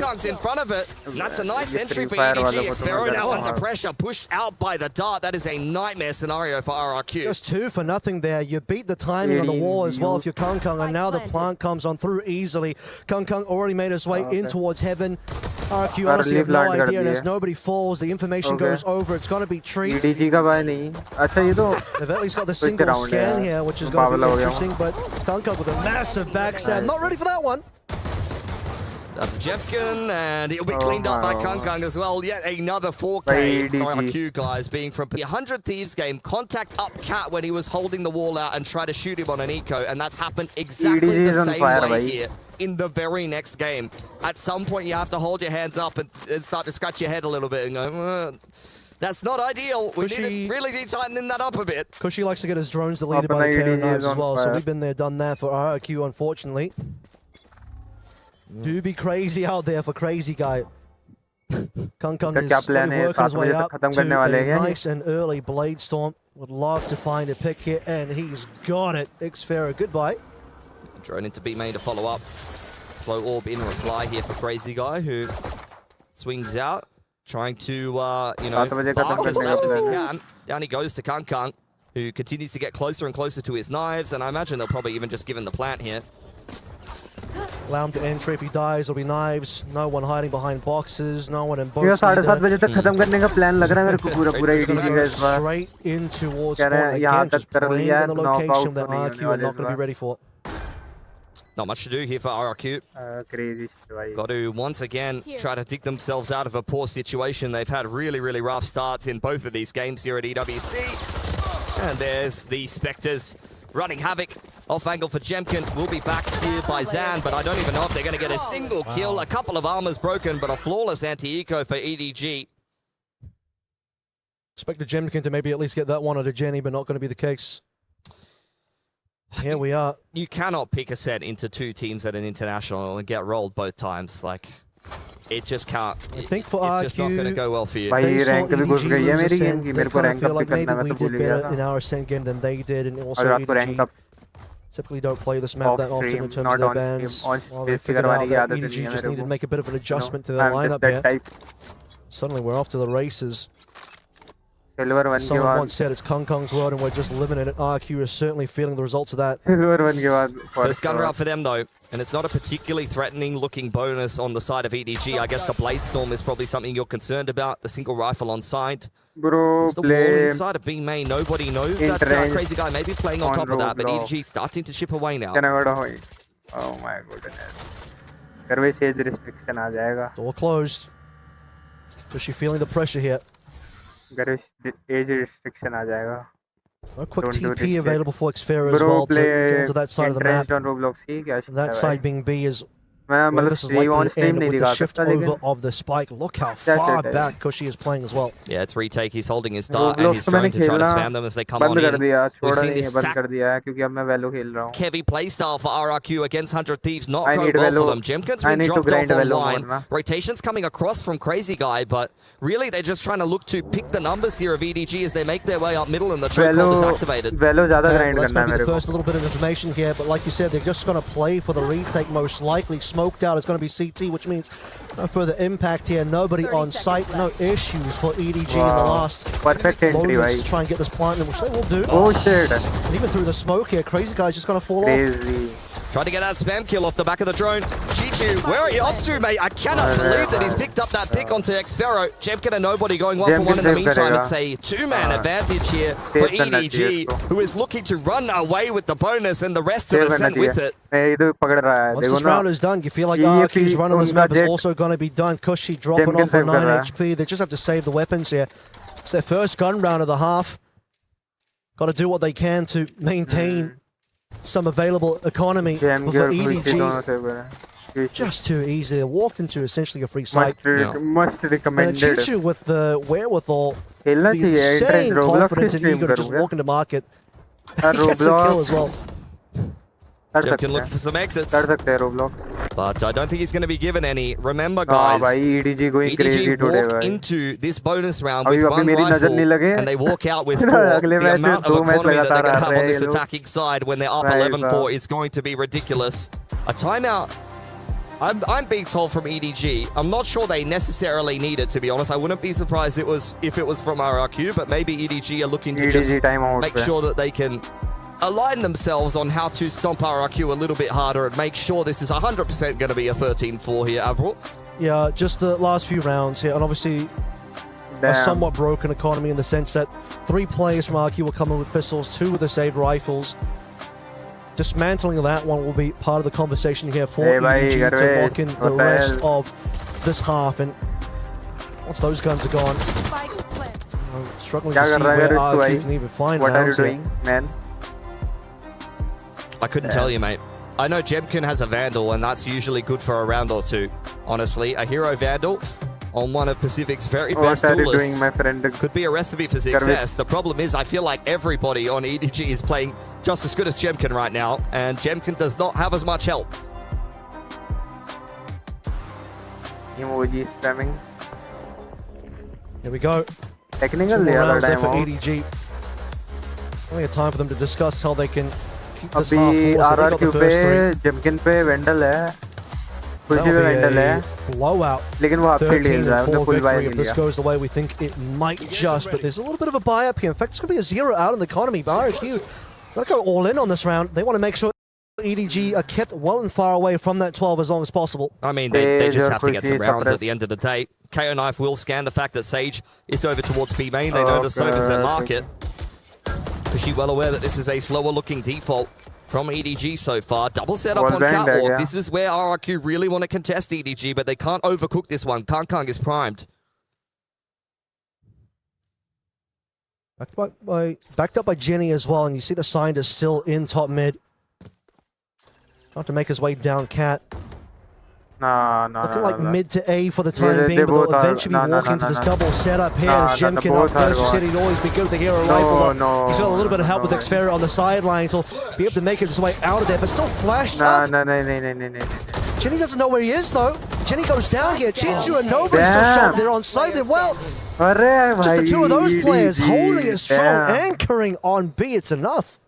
Kang's in front of it. And that's a nice ये entry Free for Fire EDG. वालों को तो Xfero मैं now कहता under हूँ pressure, pushed out by the dart. That is a nightmare scenario for RRQ. Just 2 for nothing there. You beat the timing on the wall as well if you're Kang, and now the plant comes on through easily. Kang already made his way in towards heaven. RRQ honestly have no plant कर idea, and दिए। as nobody falls, the information Okay. goes over. It's going to be Tree. EDG का भाई नहीं। अच्छा ये तो They've at least got the Quick single round, scan yeah. here, which is going to Pavel be हो गया interesting, but KCorp with a massive backstab. Not ready for that one. Jemkin, and it'll be cleaned up by KCorp as well. Yet another 4K By EDG. RRQ guys being from the 100 Thieves game. Contact up Cat when he was holding the wall out and tried to shoot him on an eco, and that's happened exactly EDG the is on same fire, way bhai. here in the very next game. At some point, you have to hold your hands up and start to scratch your head a little bit and go, that's not ideal. We really need to tighten that up a bit. Kushi likes to get his drones deleted by the KO knives as well, so we've been there, done that for RRQ, unfortunately. Do be crazy out there for Crazy Guy. KCorp is really working his way up to a nice and early Blade Storm. Would love to find a pick here, and he's got it. Xfero, goodbye. Drone into B main to follow up. Slow orb in reply here for Crazy Guy, who swings out, trying to, you know, bark as loud as he can. Down he goes to KCorp, who continues to get closer and closer to his knives, and I imagine they'll probably even just give him the plant here. Allow him to enter. If he dies, there'll be knives. No one hiding behind boxes. No one in boats. ये 7:30 बजे तक खत्म करने का plan लग रहा है मेरे को पूरा EDG का इस बार। straight in towards कह रहे spawn हैं यहाँ again, तक just कर playing लिया in the knockout location तो that नहीं होने RRQ are वाले not इस going to be bar. ready for. Not much to do here for RRQ. Crazy shit भाई। Got to once again try to dig themselves out of a poor situation. They've had really, really rough starts in both of these games here at EWC. And there's the Spectres running havoc. Off angle for Jemkin, will be backed here by Zan, but I don't even know if they're going to get a single kill. A couple of armors broken, but a flawless anti-eco for EDG. Expected Jemkin to maybe at least get that one out of Jenny, but not going to be the case. Here we are. You cannot pick a set into two teams at an international and get rolled both times. Like, it just can't. I think for it's just not RRQ, going to go well for you. भाई rank भी घुस गई है मेरी game Ascent, की they मेरे को kind of rank feel up like करना maybe मैं we तो भूल did ही गया better in था। our Ascent game than they did, and also और रात को rank EDG up typically don't play this map that often in stream, terms not of their on bans. stream, on Well, they space figured करवाने out की that आदत नहीं EDG है just मेरे needed to को। make a bit of an adjustment to their I'm just lineup that here. type। Suddenly we're off to the races. Silver 1 के Someone बाद once said it's KCorp's world and we're just living in it. RRQ is certainly feeling the results of that. Silver 1 के बाद First gun route for them, though. And it's not a particularly threatening looking bonus on the side of EDG. I guess the Blade Storm is probably something you're concerned about. The single rifle on side. Bro, It's the wall play inside of B main. Nobody knows that Interrange Crazy Guy may be playing on top of that, but Roblox. EDG starting to chip away now. क्या ना बड़ा होई। Oh my goodness। करवे से as restriction आ जाएगा। Door closed. Was she feeling the pressure here? करवे as restriction आ जाएगा। A quick Don't do TP this available for Xfero as Bro, well to play get onto that side of the map. entrenched on Roblox ही क्या And that side being B is मैं where मतलब this is stream on likely to stream end नहीं with the दिखा shift सकता over लेकिन of the spike. Look how क्या far कहते हैं? back Kushi is playing as well. Yeah, it's retake. He's holding his dart and Roblox he's तो मैंने trying to try to खेलना spam them as they come बंद on कर in. दिया We've छोड़ा seen नहीं this है बंद कर दिया है क्योंकि अब मैं वैलो खेल रहा हूँ। heavy playstyle for RRQ against 100 Thieves not I go need well Velo. for them. Jemkin's I been need to dropped grind off Velo online. more, na. Rotation's coming across from Crazy Guy, but really they're just trying to look to pick the numbers here of EDG as they make their way up middle and the chokehold is activated. वैलो ज़्यादा Okay, grind well, that's करना है maybe मेरे the को। first little bit of information here, but like you said, they're just going to play for the retake most likely. Smoked out is going to be CT, which means no further impact here. Nobody on site, no issues for EDG in the last Perfect entry moments भाई। to try and get this plant in, which they will do. Oh shit। And even through the smoke here, Crazy Guy's just going to fall off. Crazy। Trying to get that spam kill off the back of the drone. Chichu, where are you off to, mate? I cannot believe that he's picked up that pick onto Xfero. Jemkin and nobody going 1-for-1 in the meantime. It's a two-man advantage here for EDG, who is looking to run away with the bonus and the rest of us sent with it. ये तो पकड़ रहा है। Once देखो this ना। round is done, you feel like ये RQ's run on this उनका map is jet- also going to be done. Kushi dropping Jemkin off for save कर 9 रहा है। HP. They just have to save the weapons here. It's their first gun round of the half. Got to do what they can to maintain some available economy for Jam gear दोनों EDG. से बड़ा। Just too easy. They walked into essentially a free site. Must And recommended। Chichu with the wherewithal, खेलना the चाहिए। insane Roblox confidence की and stream ego to just करूँगा। walk into market. यार He gets a kill as well. कर सकते Jemkin looking for some exits, कर सकते हैं Roblox। but I don't think he's going to be given any. Remember, हाँ guys, भाई EDG going crazy EDG today walk भाई। into this bonus round अभी with अभी one मेरी नजर rifle, नहीं लगे। and they walk out with 4. अगले The मैच amount दो of match economy that they're लगातार going to आ have रहे on हैं this ये लोग। attacking side when they're up Right, 11-4 is going to be ridiculous. A timeout. I'm being told from EDG. I'm not sure they necessarily need it, to be honest. I wouldn't be surprised if it was from RRQ, but maybe EDG are looking to EDG just timeout make पे। sure that they can align themselves on how to stomp RRQ a little bit harder and make sure this is 100% going to be a 13-4 here, Avril. Yeah, just the last few rounds here, and obviously a somewhat broken economy in the sense that 3 players from RRQ will come in with pistols, 2 with the saved rifles. Dismantling that one will be part of the conversation here for EDG to lock in the rest of this half, and once those guns are gone, I'm struggling to see where RRQ can even find rounds here. Man? I couldn't tell you, mate. I know Jemkin has a Vandal, and that's usually good for a round or two. Honestly, a hero Vandal on one of Pacific's very best duelists my friend? could be a recipe for success. The problem is, I feel like everybody on EDG is playing just as good as Jemkin right now, and Jemkin does not have as much help. Emoji spamming. Here we go. Technical 2 more layer rounds there for time EDG. Only a time for them to discuss how they can keep this half अभी forward. So they got the RRQ first 3. पे जमकिन पे वेंडल है, खुशी पे वेंडल है, blowout. लेकिन वो आपसे 13 ढील रहा है, and उसने 4 फुल बाय victory. नहीं If this लिया. goes the way we think it might just, but there's a little bit of a buy up here. In fact, it's going to be a 0 out in the economy. But RRQ, they'll go all in on this round. They want to make sure EDG are kept well and far away from that 12 as long as possible. I mean, they just have to get some rounds at the end of the day. KO Knife will scan the fact that Sage is over towards B main. They know the service their market. Is she well aware that this is a slower looking default from EDG so far? Double setup on Catwalk. This is where RRQ really want to contest EDG, but they can't overcook this one. Kang is primed. Backed up by Jenny as well, and you see the sign is still in top mid. Trying to make his way down Cat. Looking like mid to A for the time being, but they'll eventually be walking into this double setup here. As Jemkin up first, you said he'd always be good with the hero rifle. He's got a little bit of help with Xfera on the sidelines. He'll be able to make his way out of there, but still flashed up. Jenny doesn't know where he is, though. Jenny goes down here. Chinchu and Nobody's still shot there on site as well. Just the 2 of those players holding it strong, anchoring on B. It's enough.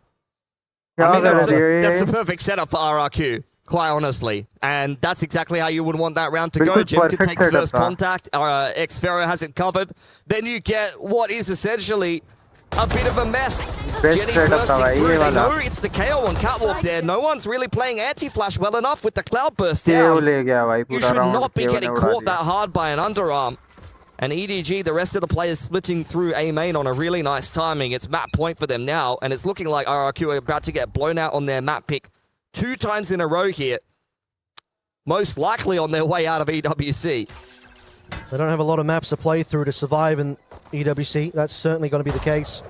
I mean, that's the perfect setup for RRQ. Quite honestly, and that's exactly how you would want that round to go. Jemkin takes first contact, Xfera has it covered. Then you get what is essentially a bit of a mess. Jenny bursting through. They know it's the KO on Catwalk there. No one's really playing anti-flash well enough with the cloud burst down. You should not be getting caught that hard by an underarm. And EDG, the rest of the players splitting through A main on a really nice timing. It's map point for them now, and it's looking like RRQ are about to get blown out on their map pick 2 times in a row here. Most likely on their way out of EWC. They don't have a lot of maps to play through to survive in EWC. That's certainly going to be the case.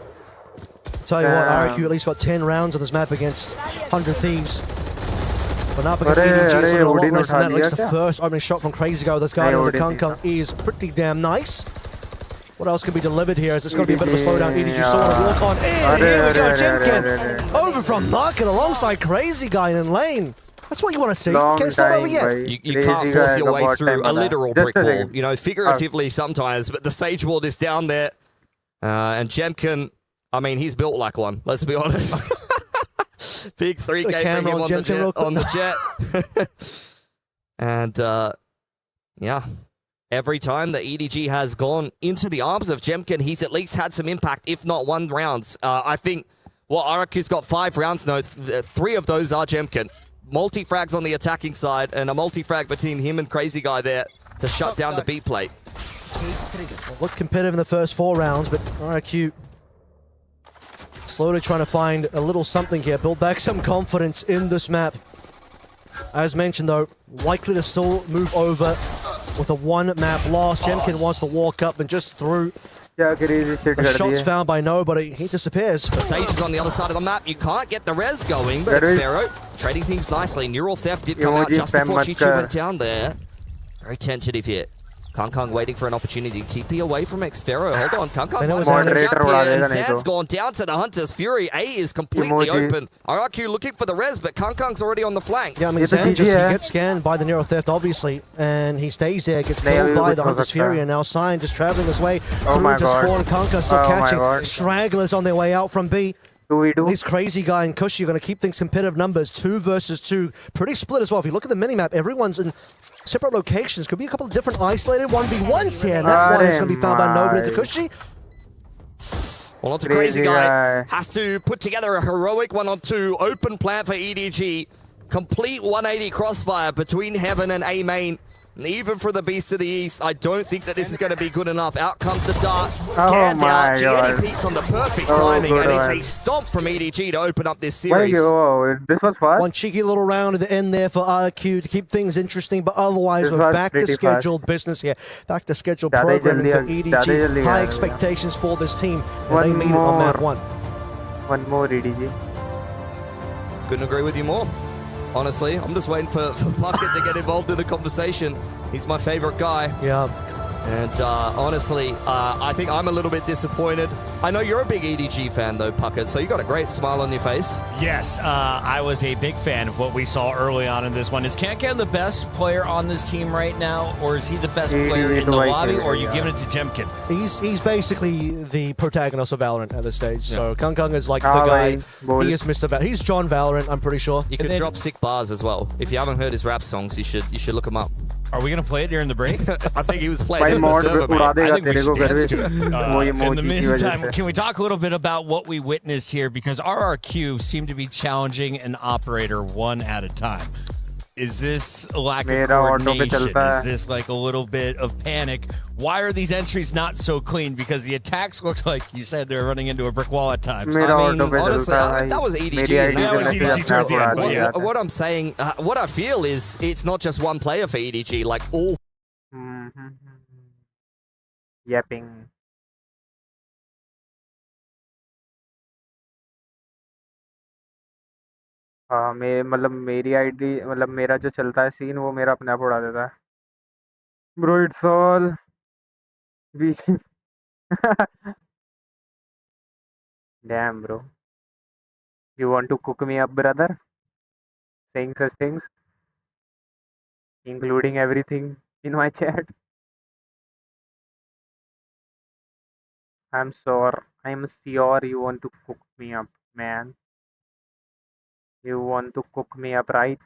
Tell you what, RRQ at least got 10 rounds on this map against 100 Thieves. But up against EDG, it's a lot less than that. At least the first opening shot from Crazy Guy with this guy on the Kang is pretty damn nice. What else can be delivered here? As it's going to be a bit of a slowdown. EDG saw it walk on in. Here we go, Jemkin over from Market alongside Crazy Guy in lane. That's what you want to see. Okay, it's not over yet. You can't force your way through a literal brick wall. You know, figuratively sometimes, but the Sage wall is down there. And Jemkin, I mean, he's built like one. Let's be honest. Big 3K for him on the jet. And, yeah. Every time that EDG has gone into the arms of Jemkin, he's at least had some impact, if not 1 rounds. I think, well, RRQ's got 5 rounds now. 3 of those are Jemkin. Multi-frags on the attacking side, and a multi-frag between him and Crazy Guy there to shut down the B plate. Looked competitive in the first 4 rounds, but RRQ slowly trying to find a little something here, build back some confidence in this map. As mentioned, though, likely to still move over with a 1-map loss. Jemkin wants to walk up and just through. The shot's found by nobody. He disappears. The Sage is on the other side of the map. You can't get the res going, but it's Pharaoh trading things nicely. Neural Theft did come out just before Chichu went down there. Very tentative here. Kang waiting for an opportunity. TP away from Xfero. Hold on. Kang and Zand's gone down to the Hunter's Fury. A is completely open. RRQ looking for the res, but Kang's already on the flank. Yeah, I mean, Zand just gets scanned by the Neural Theft, obviously, and he stays there, gets killed by the Hunter's Fury, and now Sign just traveling his way through to spawn. Kang still catching stragglers on their way out from B. These Crazy Guy and Cushy are going to keep things competitive numbers. 2 versus 2. Pretty split as well. If you look at the minimap, everyone's in separate locations. Could be a couple of different isolated 1v1s here, and that one is going to be found by nobody to Cushy. Well, not a Crazy crazy guy. guy. Has to put together a heroic 1-on-2 open plant for EDG. Complete 180 crossfire between Heaven and A main. Even for the Beast of the East, I don't think that this is going to be good enough. Out comes the dart, scanned my out. God. GNE peaks on the perfect Oh, timing, good and it's one. a stomp from EDG to open up this Wait, series. oh, this was fast. One cheeky little round at the end there for RRQ to keep things interesting, but otherwise This we're was back to pretty scheduled business here. Back to scheduled Zyada hi programming for jaldi- zyada hi jaldi EDG. High aa expectations for this team, and One they made it on map more. 1. One more EDG. Couldn't agree with you more. Honestly, I'm just waiting for Bucket to get involved in the conversation. He's my favorite guy. Yeah. And honestly, I think I'm a little bit disappointed. I know you're a big EDG fan though, Puckett, so you got a great smile on your face. Yes, I was a big fan of what we saw early on in this one. Is Kankan the best player on this team right now, or is he the best player in the lobby, or are you giving it to Jemkin? He's basically the protagonist of Valorant at this stage. So Kung Kung is like the Ah, guy. bhai, He is Mr. He's John Valorant, I'm pretty sure. He could drop sick bars as well. If you haven't heard his rap songs, you should look him up. Are we going to play it during the break? I think he was playing भाई in the mod server, उड़ा mate. I देगा think we तेरे को should घर dance to में it. वो In the emoji की वजह meantime, से can we talk a little bit about what we witnessed here? Because RRQ seemed to be challenging an operator one at a time. Is this a lack of मेरा auto पे coordination? चलता है. Is this like a little bit of panic? Why are these entries not so clean? Because the attacks looked like you said they're running into a brick wall at times. मेरा I mean, auto पे honestly, चलता है भाई that was EDG, मेरी isn't ID it? That was से EDG message towards the अपना end, उड़ा but दिया yeah. था. What I'm saying, what I feel is it's not just one player for EDG. Like all Yapping. हाँ मतलब मेरी ID मतलब मेरा जो चलता है सीन वो मेरा अपने आप उड़ा देता है bro it's all beach damn bro you want to cook me up brother saying such things including everything in my chat I'm sure you want to cook me up man you want to cook me up right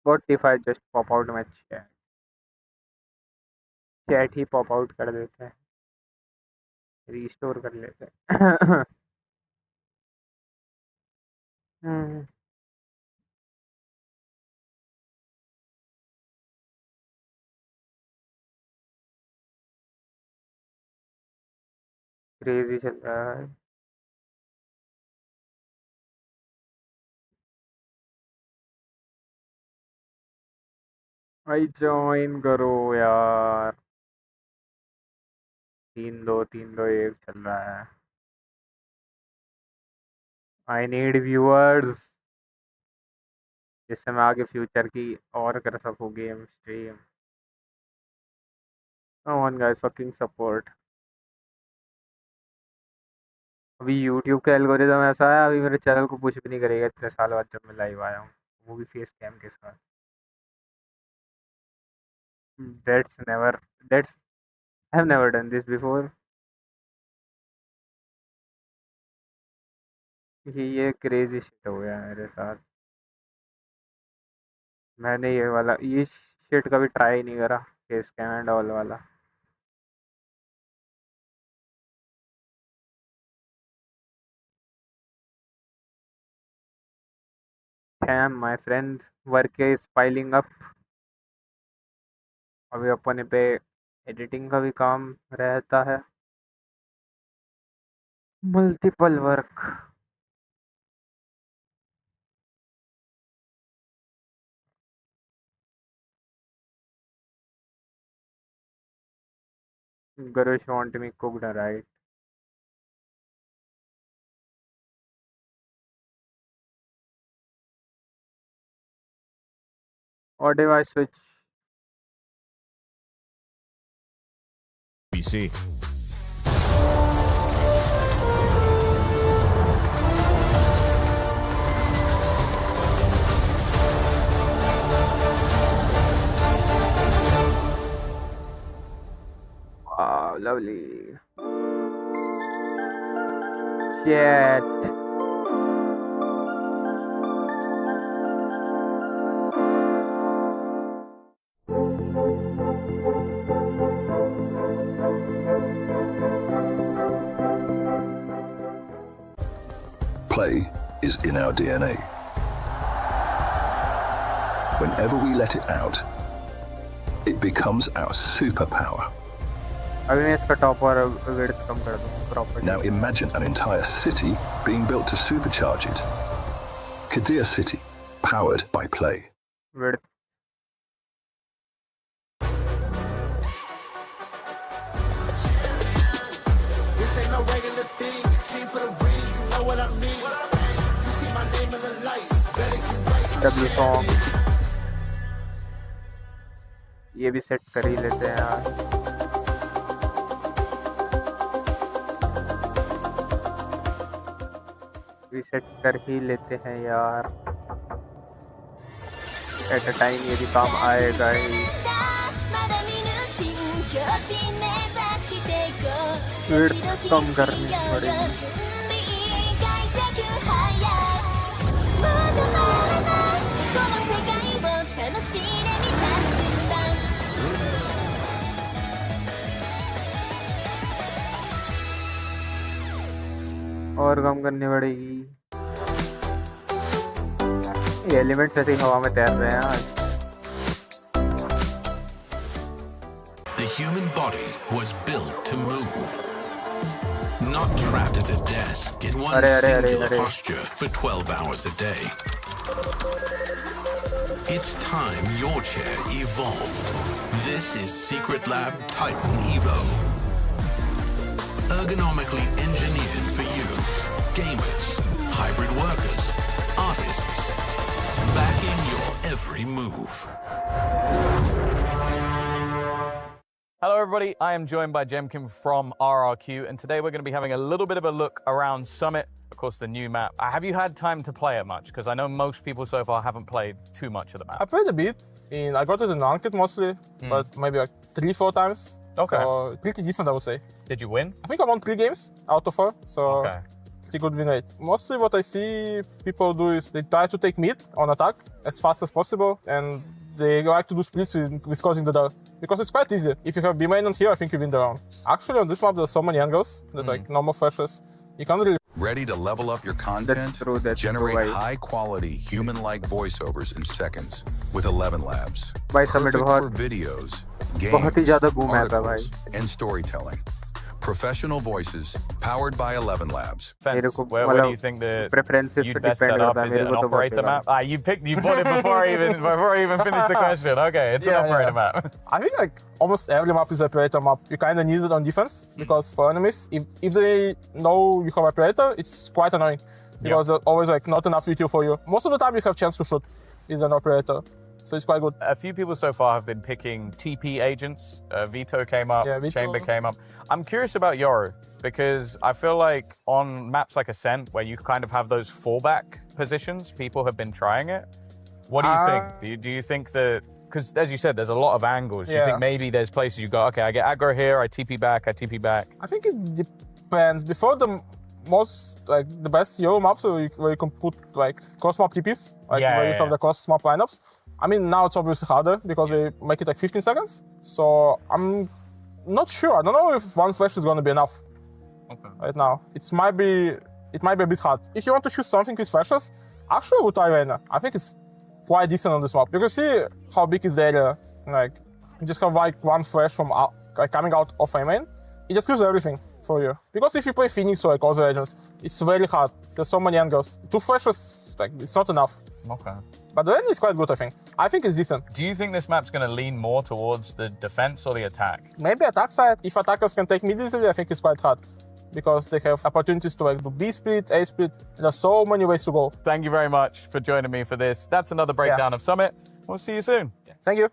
what if I just pop out my chat he pop out कर देते हैं restore कर लेते हैं crazy चल रहा है भाई ज्वाइन करो यार 3-2 3-2 1 चल रहा है आई नीड व्यूअर्स जिससे मैं आगे फ्यूचर की और कर सकूँ game stream on guys fucking support अभी यूट्यूब का एल्गोरिदम ऐसा है अभी मेरे चैनल को पुश भी नहीं करेगा इतने साल बाद जब मैं लाइव आया हूँ वो भी फेस कैम के साथ that's never that's I have never done this before ये क्रेजी शिट हो गया मेरे साथ मैंने ये शिट कभी ट्राई नहीं करा फेस कैम एंड ऑल वाला Damn, my friend, work is piling up. अभी अपने पे एडिटिंग का भी काम रहता है multiple work Gurush want me cooked right. Or do I switch? BC. Wow, lovely. Shit. Play is in our DNA. Whenever we let it out, it becomes our superpower. अभी मैं इसका टॉप और width कम कर दूँ property. Now imagine an entire city being built to supercharge it. Kadir City, powered by Play. Width. This ain't no regular thing. Came for the ring, you know what I mean. You see my name in the lights. Better get right. W song. ये भी set कर ही लेते हैं यार. भी set कर ही लेते हैं यार. एट अ टाइम ये भी काम आएगा ही. विड्थ कम करनी पड़ेगी. और कम करनी पड़ेगी. ये एलिमेंट्स ऐसे ही हवा में तैर रहे हैं आज. The human body was built to move, not trapped at a desk in one singular posture for 12 hours a day. It's time your chair evolved. This is Secret Lab Titan Evo. Ergonomically engineered for you, gamers, hybrid workers, artists, backing your every move. Hello everybody, I am joined by Jemkin from RRQ, and today we're going to be having a little bit of a look around Summit, of course the new map. Have you had time to play it much? Because I know most people so far haven't played too much of the map. I played a bit, and I got it in ranked mostly, but maybe like 3-4 times. Okay. So pretty decent, I would say. Did you win? I think I won 3 games out of 4, so pretty good win rate. Mostly what I see people do is they try to take mid on attack as fast as possible, and they like to do splits with causing the door. Because it's quite easy. If you have B main on here, I think you win the round. Actually, on this map, there's so many angles that like normal flashes, you can't really. Ready to level up your content? Generate high-quality, human-like voiceovers in seconds with 11 Labs. Perfect for videos, games, articles, and storytelling. Professional voices powered by 11 Labs. Where do you think you'd best set up? Is it an operator map? You bought it before I even finished the question. Okay, it's an operator map. I think like almost every map is an operator map. You kind of need it on defense because for enemies, if they know you have operator, it's quite annoying because there's always like not enough util for you. Most of the time you have chance to shoot with an operator. So it's quite good. A few people so far have been picking TP agents. Vito came up, Chamber came up. I'm curious about Yoru because I feel like on maps like Ascent, where you kind of have those fallback positions, people have been trying it. What do you think? Do you think that, because as you said, there's a lot of angles. Do you think maybe there's places you go, okay, I get aggro here, I TP back, I TP back? I think it depends. Before the best Yoru maps where you can put like cross map TPs, where you have the cross map lineups. I mean, now it's obviously harder because they make it like 15 seconds. So I'm not sure. I don't know if one flash is going to be enough right now. It might be a bit hard. If you want to choose something with flashes, actually with Arena, I think it's quite decent on this map. You can see how big is the area. Like, you just have like one flash from coming out of a main. It just kills everything for you. Because if you play Phoenix or like other agents, it's very hard. There's so many angles. 2 flashes, like, it's not enough. Okay. But the end is quite good, I think. I think it's decent. Do you think this map's going to lean more towards the defense or the attack? Maybe attack side. If attackers can take mid easily, I think it's quite hard. Because they have opportunities to like do B split, A split. There's so many ways to go. Thank you very much for joining me for this. That's another breakdown of Summit. We'll see you soon. Thank you.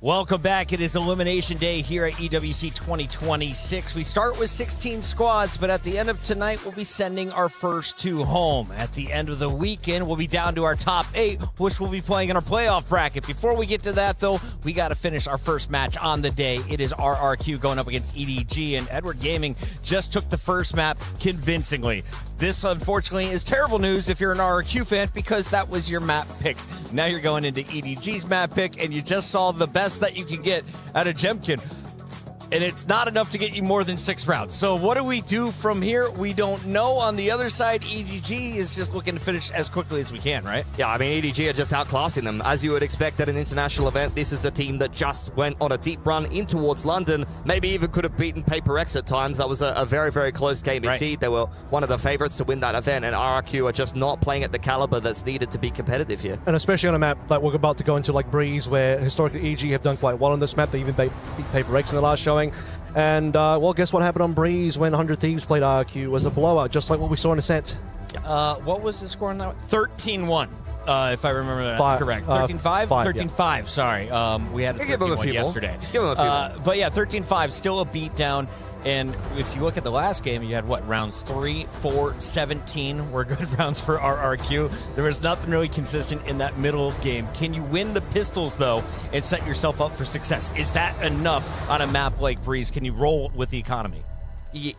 Welcome back. It is Elimination Day here at EWC 2026. We start with 16 squads, but at the end of tonight, we'll be sending our first 2 home. At the end of the weekend, we'll be down to our top 8, which we'll be playing in our playoff bracket. Before we get to that, though, we got to finish our first match on the day. It is RRQ going up against EDG, and Edward Gaming just took the first map convincingly. This, unfortunately, is terrible news if you're an RRQ fan because that was your map pick. Now you're going into EDG's map pick, and you just saw the best that you can get out of Jemkin. And it's not enough to get you more than 6 rounds. So what do we do from here? We don't know. On the other side, EDG is just looking to finish as quickly as we can, right? Yeah, I mean, EDG are just outclassing them. As you would expect at an international event, this is the team that just went on a deep run in towards London. Maybe even could have beaten PRX at times. That was a very, very close game indeed. They were one of the favorites to win that event, and RRQ are just not playing at the caliber that's needed to be competitive here. And especially on a map like we're about to go into, like Breeze, where historically EDG have done quite well on this map. They even beat PRX in the last showing. And, well, guess what happened on Breeze when 100 Thieves played RRQ? Was a blowout, just like what we saw in Ascent. What was the score on that? 13-1. If I remember that correct. 13-5? 13-5, sorry. We had a 13-1 yesterday. Give him a few. But yeah, 13-5, still a beatdown. And if you look at the last game, you had what? Rounds 3, 4, 17 were good rounds for RRQ. There was nothing really consistent in that middle game. Can you win the pistols, though, and set yourself up for success? Is that enough on a map like Breeze? Can you roll with the economy?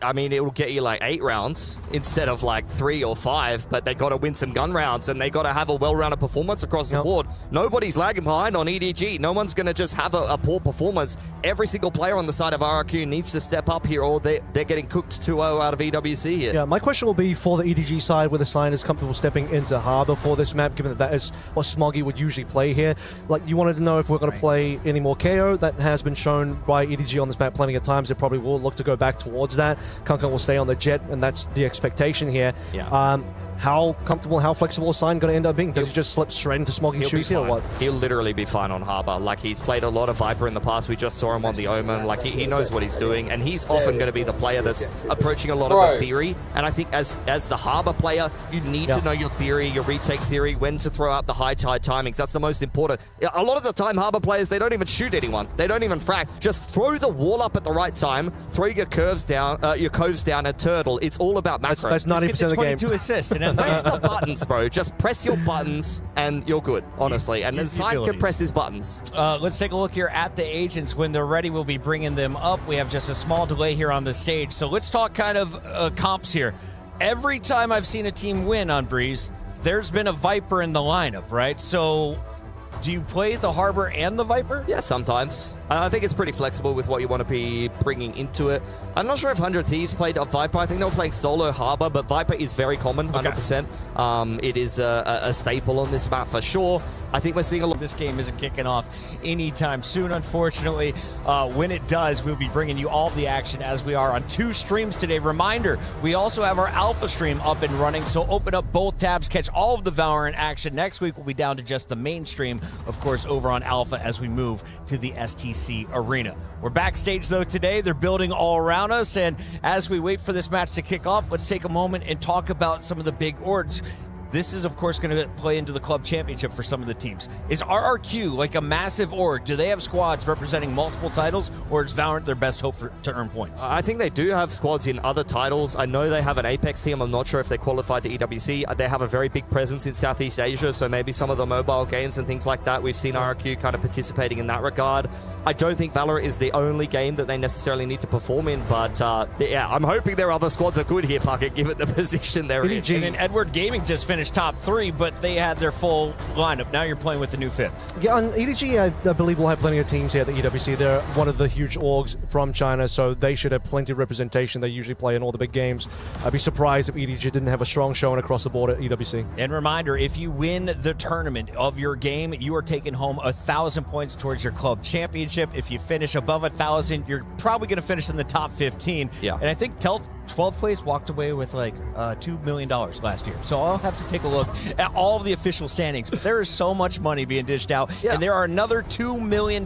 I mean, it will get you like 8 rounds instead of like 3 or 5, but they got to win some gun rounds and they got to have a well-rounded performance across the board. Nobody's lagging behind on EDG. No one's going to just have a poor performance. Every single player on the side of RRQ needs to step up here, or they're getting cooked 2-0 out of EWC here. Yeah, my question will be for the EDG side, whether Sign is comfortable stepping into Harbor for this map, given that is what Smoggy would usually play here. Like, you wanted to know if we're going to play any more KO. That has been shown by EDG on this map plenty of times. They probably will look to go back towards that. Kunkan will stay on the jet, and that's the expectation here. Yeah. How comfortable, how flexible is Sign going to end up being? Does he just slip straight into Smoggy's shoes here or what? He'll literally be fine on Harbor. Like, he's played a lot of Viper in the past. We just saw him on the Omen. Like, he knows what he's doing, and he's often going to be the player that's approaching a lot of the theory. And I think as the Harbor player, you need to know your theory, your retake theory, when to throw out the high tide timings. That's the most important. A lot of the time, Harbor players, they don't even shoot anyone. They don't even frag. Just throw the wall up at the right time, throw your coves down, and turtle. It's all about macro. That's 90% of the game. 22 assists. And press the buttons, bro. Just press your buttons, and you're good, honestly. And then Sign can press his buttons. Let's take a look here at the agents. When they're ready, we'll be bringing them up. We have just a small delay here on the stage. So let's talk kind of comps here. Every time I've seen a team win on Breeze, there's been a Viper in the lineup, right? So do you play the Harbor and the Viper? Yeah, sometimes. I think it's pretty flexible with what you want to be bringing into it. I'm not sure if 100 Thieves played a Viper. I think they were playing solo Harbor, but Viper is very common, 100%. It is a staple on this map for sure. I think we're seeing a lot. This game isn't kicking off anytime soon, unfortunately. When it does, we'll be bringing you all the action as we are on 2 streams today. Reminder, we also have our Alpha stream up and running, so open up both tabs, catch all of the Valorant action. Next week, we'll be down to just the main stream, of course, over on Alpha as we move to the STC arena. We're backstage, though, today. They're building all around us, and as we wait for this match to kick off, let's take a moment and talk about some of the big orgs. This is, of course, going to play into the club championship for some of the teams. Is RRQ like a massive org? Do they have squads representing multiple titles, or is Valorant their best hope to earn points? I think they do have squads in other titles. I know they have an Apex team. I'm not sure if they qualified to EWC. They have a very big presence in Southeast Asia, so maybe some of the mobile games and things like that. We've seen RRQ kind of participating in that regard. I don't think Valorant is the only game that they necessarily need to perform in, but yeah, I'm hoping their other squads are good here, Puckett, given the position they're in. And then Edward Gaming just finished top 3, but they had their full lineup. Now you're playing with the new 5th. Yeah, on EDG, I believe we'll have plenty of teams here at the EWC. They're one of the huge orgs from China, so they should have plenty of representation. They usually play in all the big games. I'd be surprised if EDG didn't have a strong showing across the board at EWC. And reminder, if you win the tournament of your game, you are taking home 1,000 points towards your club championship. If you finish above 1,000, you're probably going to finish in the top 15. Yeah. And I think 12th place walked away with like $2 million last year. So I'll have to take a look at all of the official standings. But there is so much money being dished out. Yeah. And there are another $2 million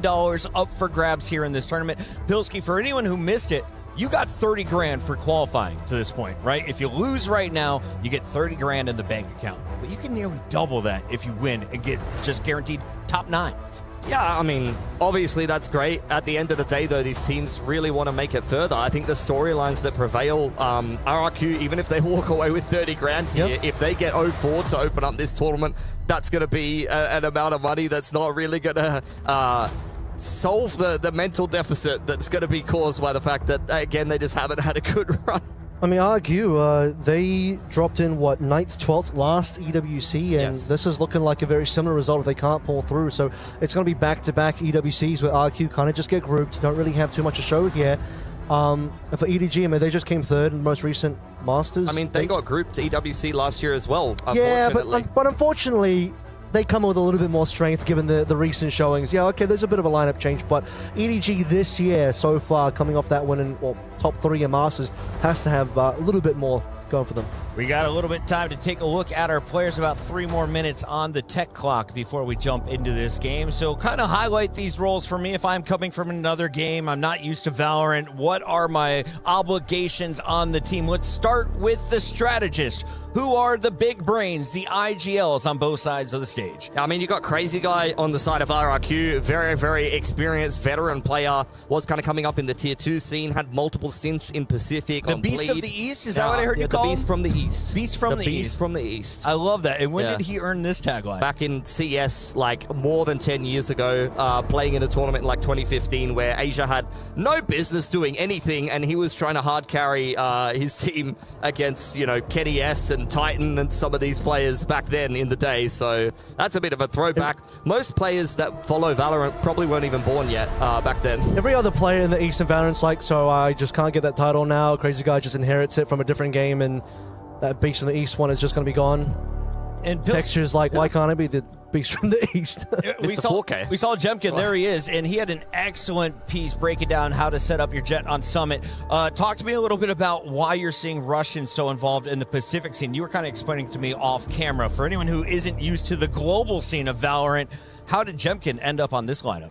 up for grabs here in this tournament. Pilsky, for anyone who missed it, you got 30 grand for qualifying to this point, right? If you lose right now, you get 30 grand in the bank account. But you can nearly double that if you win and get just guaranteed top 9. Yeah, I mean, obviously that's great. At the end of the day, though, these teams really want to make it further. I think the storylines that prevail, RRQ, even if they walk away with 30 grand here, if they get 0-4 to open up this tournament, that's going to be an amount of money that's not really going to solve the mental deficit that's going to be caused by the fact that, again, they just haven't had a good run. I mean, RRQ, they dropped in, 9th, 12th last EWC, and this is looking like a very similar result if they can't pull through. So it's going to be back-to-back EWCs where RRQ kind of just get grouped, don't really have too much to show here. And for EDG, I mean, they just came third in the most recent Masters. I mean, they got grouped to EWC last year as well, yeah, unfortunately. but unfortunately, they come with a little bit more strength given the recent showings. Yeah, okay, there's a bit of a lineup change, but EDG this year so far, coming off that win in top 3 in Masters, has to have a little bit more going for them. We got a little bit of time to take a look at our players, about 3 more minutes on the tech clock before we jump into this game. So kind of highlight these roles for me. If I'm coming from another game, I'm not used to Valorant, what are my obligations on the team? Let's start with the strategist. Who are the big brains, the IGLs on both sides of the stage? I mean, you got Crazy Guy on the side of RRQ, very, very experienced veteran player, was kind of coming up in the tier 2 scene, had multiple stints in Pacific. The Beast of the East, is that what I heard you call him? The Beast from the East. Beast from the East. Beast from the East. I love that. And when did he earn this tagline? Back in CS, like more than 10 years ago, playing in a tournament in like 2015 where Asia had no business doing anything, and he was trying to hard carry his team against, you know, Kenny S and Titan and some of these players back then in the day. So that's a bit of a throwback. Most players that follow Valorant probably weren't even born yet back then. Every other player in the East in Valorant's like, so I just can't get that title now. Crazy Guy just inherits it from a different game, and that Beast from the East one is just going to be gone. And Texture's like, why can't I be the Beast from the East? we saw Jemkin, there he is, and he had an excellent piece breaking down how to set up your jet on Summit. Talk to me a little bit about why you're seeing Russians so involved in the Pacific scene. You were kind of explaining to me off camera. For anyone who isn't used to the global scene of Valorant, how did Jemkin end up on this lineup?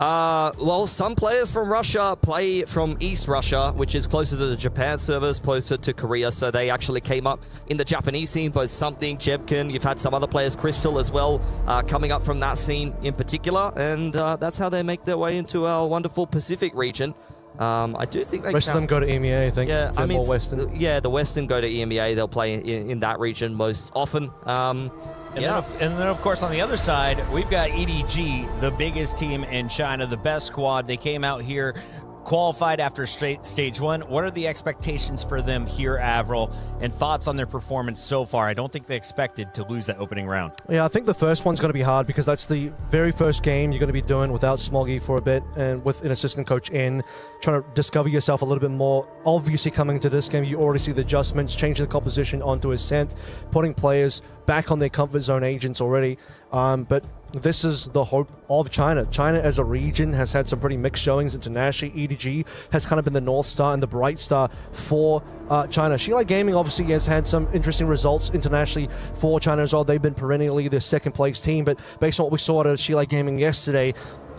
Well, some players from Russia play from East Russia, which is closer to the Japan servers, closer to Korea, so they actually came up in the Japanese scene, both Something, Jemkin. You've had some other players, Crystal as well, coming up from that scene in particular, and that's how they make their way into our wonderful Pacific region. I do think they most of them go to EMEA, I think. Yeah, I mean, more Western. Yeah, the Western go to EMEA. They'll play in that region most often. And then, of course, on the other side, we've got EDG, the biggest team in China, the best squad. They came out here, qualified after stage 1. What are the expectations for them here, Avril, and thoughts on their performance so far? I don't think they expected to lose that opening round. Yeah, I think the first one's going to be hard because that's the very first game you're going to be doing without Smoggy for a bit and with an assistant coach in, trying to discover yourself a little bit more. Obviously, coming into this game, you already see the adjustments, changing the composition onto Ascent, putting players back on their comfort zone agents already. But this is the hope of China. China as a region has had some pretty mixed showings internationally. EDG has kind of been the North Star and the bright star for China. Shilai Gaming obviously has had some interesting results internationally for China as well. They've been perennially the second place team, but based on what we saw at Shilai Gaming yesterday,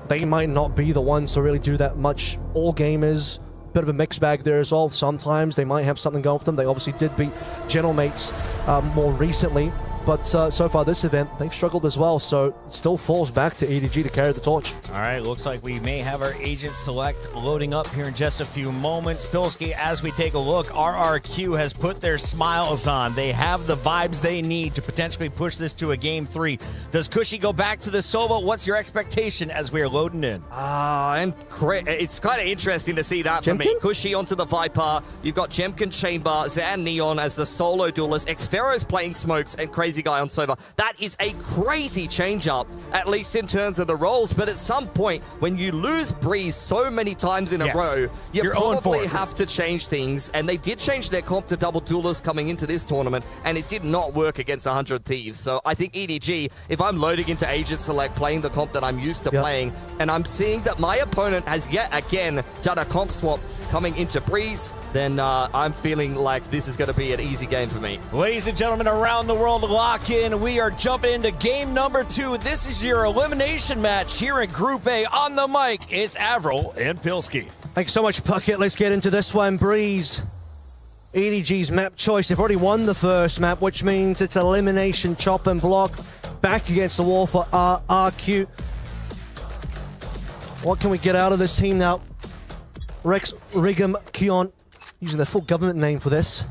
they might not be the ones to really do that much. All gamers, bit of a mixed bag there as well. Sometimes they might have something going for them. They obviously did beat General Mates more recently. But so far this event, they've struggled as well, so it still falls back to EDG to carry the torch. All right, looks like we may have our agent select loading up here in just a few moments. Pilsky, as we take a look, RRQ has put their smiles on. They have the vibes they need to potentially push this to a Game 3. Does Cushy go back to the solo? What's your expectation as we are loading in? It's kind of interesting to see that for me. Cushy onto the Viper. You've got Jemkin Chamber, Zan Neon as the solo duelist. Xfero's playing Smokes and Crazy Guy on Sova. That is a crazy change-up, at least in terms of the roles. But at some point, when you lose Breeze so many times in a row, you probably have to change things. And they did change their comp to double duelist coming into this tournament, and it did not work against 100 Thieves. So I think EDG, if I'm loading into Agent Select, playing the comp that I'm used to playing, and I'm seeing that my opponent has yet again done a comp swap coming into Breeze, then I'm feeling like this is going to be an easy game for me. Ladies and gentlemen, around the world, lock in. We are jumping into game number 2. This is your elimination match here in Group A. On the mic, it's Avril and Pilsky. Thanks so much, Puckett. Let's get into this one. Breeze, EDG's map choice. They've already won the first map, which means it's elimination chop and block. Back against the wall for RRQ. What can we get out of this team now? Rex, Rigum, Keon, using their full government name for this.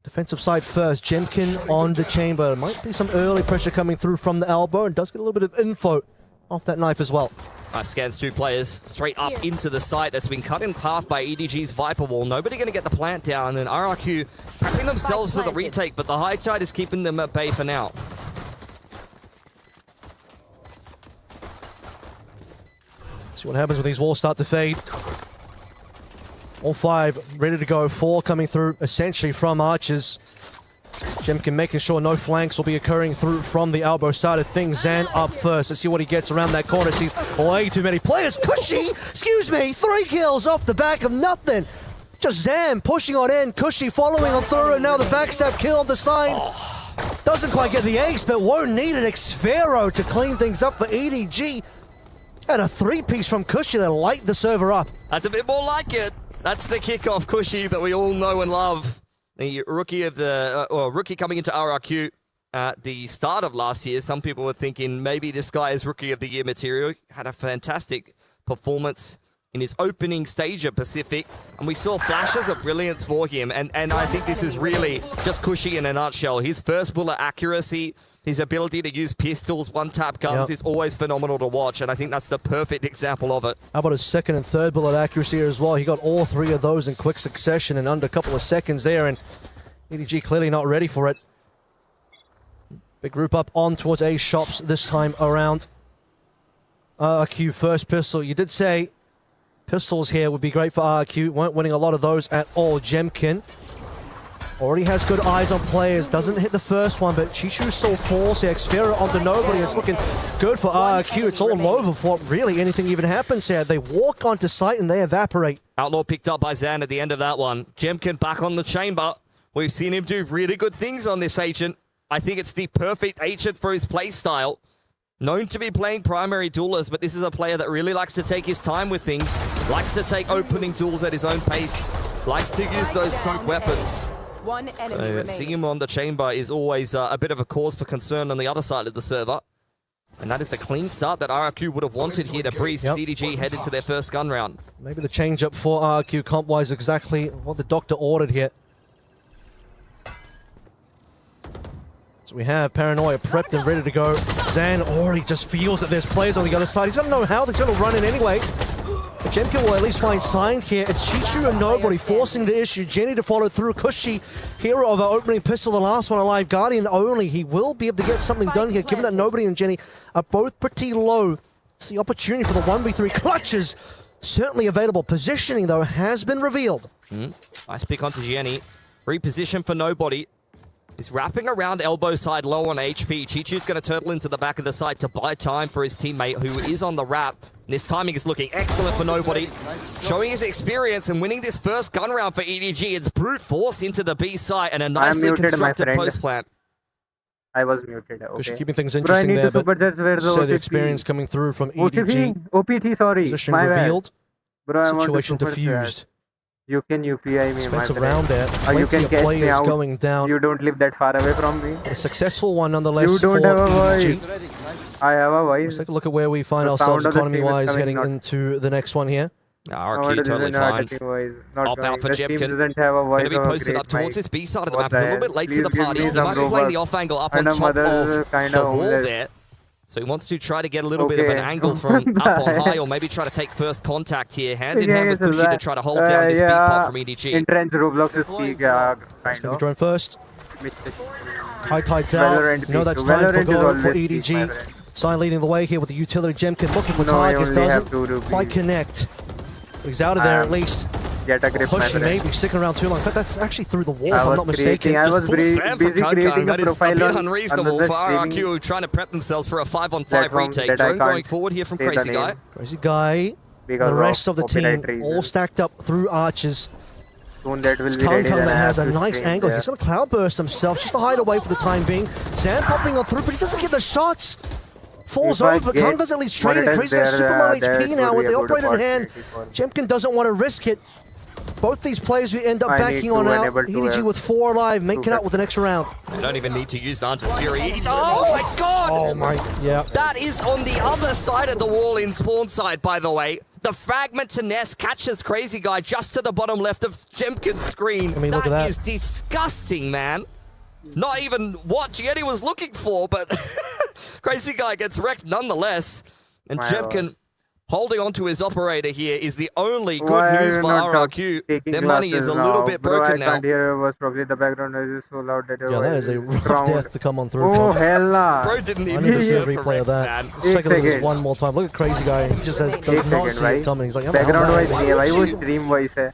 Defensive side first, Jemkin on the chamber. Might be some early pressure coming through from the elbow, and does get a little bit of info off that knife as well. Scans 2 players straight up into the site that's been cut in half by EDG's Viper Wall. Nobody going to get the plant down, and RRQ prepping themselves for the retake, but the high tide is keeping them at bay for now. See what happens when these walls start to fade. All 5 ready to go. 4 coming through essentially from archers. Jemkin making sure no flanks will be occurring through from the elbow side of things. Zan up first. Let's see what he gets around that corner. Sees way too many players. Cushy, excuse me, 3 kills off the back of nothing. Just Zan pushing on in. Cushy following on through, and now the backstab kill on the side. Doesn't quite get the ace, but won't need an Xfero to clean things up for EDG. And a 3-piece from Cushy to light the server up. That's a bit more like it. That's the kickoff Cushy that we all know and love. The rookie of the rookie coming into RRQ at the start of last year. Some people were thinking maybe this guy is rookie of the year material. Had a fantastic performance in his opening stage of Pacific, and we saw flashes of brilliance for him. And I think this is really just Cushy in a nutshell. His first bullet accuracy, his ability to use pistols, one-tap guns is always phenomenal to watch, and I think that's the perfect example of it. How about his second and third bullet accuracy as well? He got all 3 of those in quick succession in under a couple of seconds there, and EDG clearly not ready for it. Big group up on towards A shops this time around. RRQ first pistol. You did say pistols here would be great for RRQ. Weren't winning a lot of those at all. Jemkin already has good eyes on players. Doesn't hit the first one, but Chichu still falls. The Xfero onto nobody. It's looking good for RRQ. It's all low before really anything even happens here. They walk onto site and they evaporate. Outlaw picked up by Zan at the end of that one. Jemkin back on the chamber. We've seen him do really good things on this agent. I think it's the perfect agent for his play style. Known to be playing primary duelers, but this is a player that really likes to take his time with things. Likes to take opening duels at his own pace. Likes to use those scope weapons. One enemy remaining. Seeing him on the chamber is always a bit of a cause for concern on the other side of the server. And that is the clean start that RRQ would have wanted here to breeze CDG head into their first gun round. Maybe the change-up for RRQ comp-wise exactly what the doctor ordered here. So we have Paranoia prepped and ready to go. Zan already just feels that there's players on the other side. He's going to know how. He's going to run in anyway. But Jemkin will at least find sign here. It's Chichu and nobody forcing the issue. Jenny to follow through. Cushy, hero of our opening pistol, the last one alive. Guardian only. He will be able to get something done here, given that nobody and Jenny are both pretty low. It's the opportunity for the 1v3 clutches. Certainly available. Positioning, though, has been revealed. Nice pick onto Jenny. Reposition for nobody. He's wrapping around elbow side low on HP. Chichu's going to turtle into the back of the site to buy time for his teammate who is on the wrap. This timing is looking excellent for nobody. Showing his experience and winning this first gun round for EDG. It's brute force into the B site and a nicely constructed post plant. I was muted. Okay. Just keeping things interesting there, but so the experience coming through from EDG. OPT, sorry. Position my revealed. Bro, situation diffused. You can UPI me, Spence around there. You can catch me out. Going down. You don't live that far away from me. A successful one nonetheless. You don't have a voice. I have a voice. Let's take a look at where we find ourselves economy-wise heading into the next one here. RRQ totally fine. Up out for Jemkin. Going to be posted up towards this B side of the map. It's a little bit late to the party. He might be playing the off angle up on top of the wall there. So he wants to try to get a little bit of an angle from up on high, or maybe try to take first contact here, hand in hand with Cushy to try to hold down this B-pop from EDG. Entrench Roblox is peak, kind of. Drone first. High tides out. You know that's time for goal for EDG. Sign leading the way here with the utility. Jemkin looking for targets, doesn't quite connect. He's out of there at least. Get a grip. Push maybe sticking around too long, but that's actually through the wall, if I'm not mistaken. I was busy creating that a is a profile bit on unreasonable for RRQ, trying to prep themselves for a 5-on-5 retake. Drone going forward here from Crazy Guy. Crazy Guy. The rest of the team all stacked up through arches. Kankan has a nice angle. He's going to cloudburst himself just to hide away for the time being. Zan popping on through, but he doesn't get the shots. Falls over, but Kankan's at least trading. Crazy Guy's super low HP now with the operator in hand. Jemkin doesn't want to risk it. Both these players who end up backing on out. EDG with 4 alive, making out with the next round. You don't even need to use the Anti-Siri. Oh my god! Oh my, yeah. That is on the other side of the wall in spawn side, by the way. The fragment to Nest catches Crazy Guy just to the bottom left of Jemkin's screen. I mean, look at that. Is disgusting, man. Not even what Jenny was looking for, but Crazy Guy gets wrecked nonetheless. And Jemkin holding on to his operator here is the only good news for RRQ. Their money is a little bit broken now. I can't hear. Was probably the background noise is so loud that that is a rough death to come on through. Oh, hell nah. Bro didn't I even need to see a replay of that. Let's check it out one more time. Look at Crazy Guy. He just does not see it coming. He's like, background voice नहीं है भाई, वो stream voice है.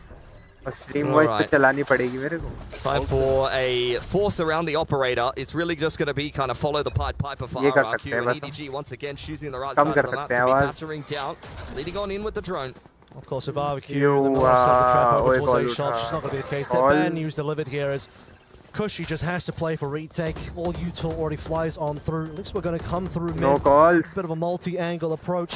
Stream voice तो चलानी पड़ेगी मेरे को. Time for a force around the operator. It's really just going to be kind of follow the Pied Piper for RRQ. And EDG once again choosing the right side of the map to be battering down, leading on in with the drone. Of course, if RRQ and the north side of the trap over towards A shots, it's not going to be the case. The bad news delivered here is Cushy just has to play for retake. All util already flies on through. Looks we're going to come through mid. No calls. Bit of a multi-angle approach.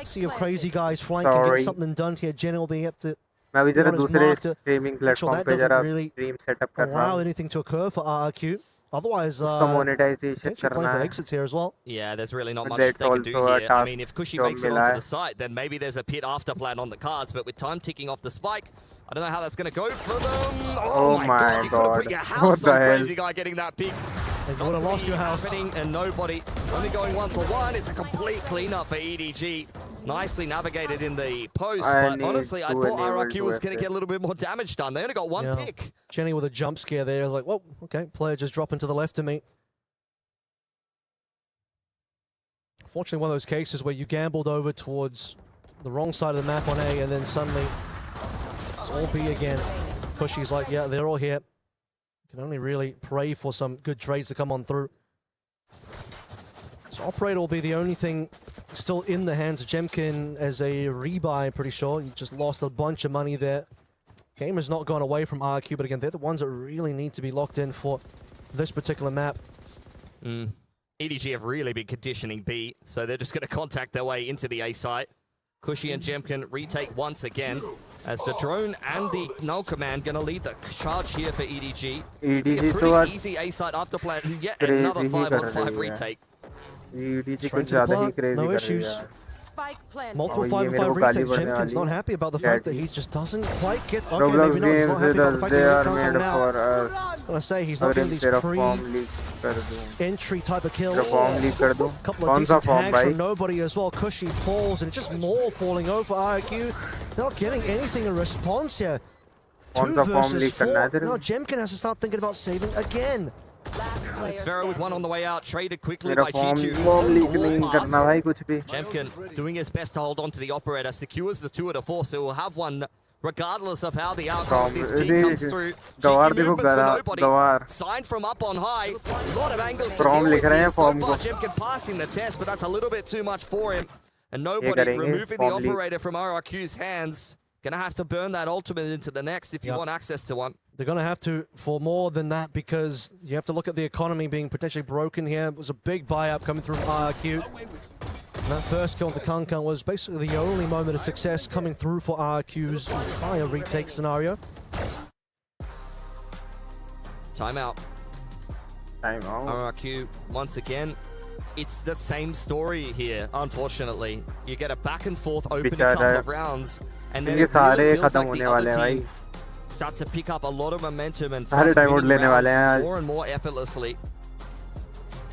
See if Crazy Guys flank and get something done here. Jenny will be able to. मैं अभी जरा दूसरे streaming platform पे जरा stream setup कर रहा हूं. Allow anything to occur for RRQ. Otherwise, monetization playing for exits here as well. Yeah, there's really not much they can do here. I mean, if Cushy makes it onto the site, then maybe there's a pit after plan on the cards. But with time ticking off the spike, I don't know how that's going to go for them. Oh my god, you could have put your house on Crazy Guy getting that pick. You would have lost your house. And nobody only going 1-for-1. It's a complete cleanup for EDG. Nicely navigated in the post, but honestly, I thought RRQ was going to get a little bit more damage done. They only got one pick. Jenny with a jump scare there. I was like, whoa, okay, player just dropping to the left of me. Fortunately, one of those cases where you gambled over towards the wrong side of the map on A, and then suddenly it's all B again. Cushy's like, yeah, they're all here. You can only really pray for some good trades to come on through. So Operator will be the only thing still in the hands of Jemkin as a rebuy, I'm pretty sure. He just lost a bunch of money there. Game has not gone away from RRQ, but again, they're the ones that really need to be locked in for this particular map. EDG have really been conditioning B, so they're just going to contact their way into the A site. Cushy and Jemkin retake once again, as the drone and the null command going to lead the charge here for EDG. Should be a pretty easy A site after plan, yet another 5-on-5 retake. No issues. Multiple 5-on-5 retakes. Jemkin's not happy about the fact that he just doesn't quite get. Okay, maybe not. He's not happy about the fact that he can't come now. I was gonna say he's not doing these pre-entry type of kills. Couple of decent tags from nobody as well. Cushy falls and just more falling over RRQ. Not getting anything in response here. 2 versus 4. Now Jemkin has to start thinking about saving again. It's Vera with one on the way out, traded quickly by Chichu, who's on the wall path. Jemkin doing his best to hold on to the operator, secures the 2 at a 4, so we'll have one regardless of how the outcome of this peak comes through. Cheeky movements for nobody, signed from up on high, a lot of angles to deal with here. So far Jemkin passing the test, but that's a little bit too much for him. And nobody removing the operator from RRQ's hands. Gonna have to burn that ultimate into the next if you want access to one. They're going to have to for more than that, because you have to look at the economy being potentially broken here. It was a big buy-up coming through RRQ. And that first kill into Kankan was basically the only moment of success coming through for RRQ's entire retake scenario. Timeout. RRQ, once again, it's the same story here, unfortunately. You get a back and forth open a couple of rounds, and then it really feels like the other team starts to pick up a lot of momentum and starts winning rounds more and more effortlessly.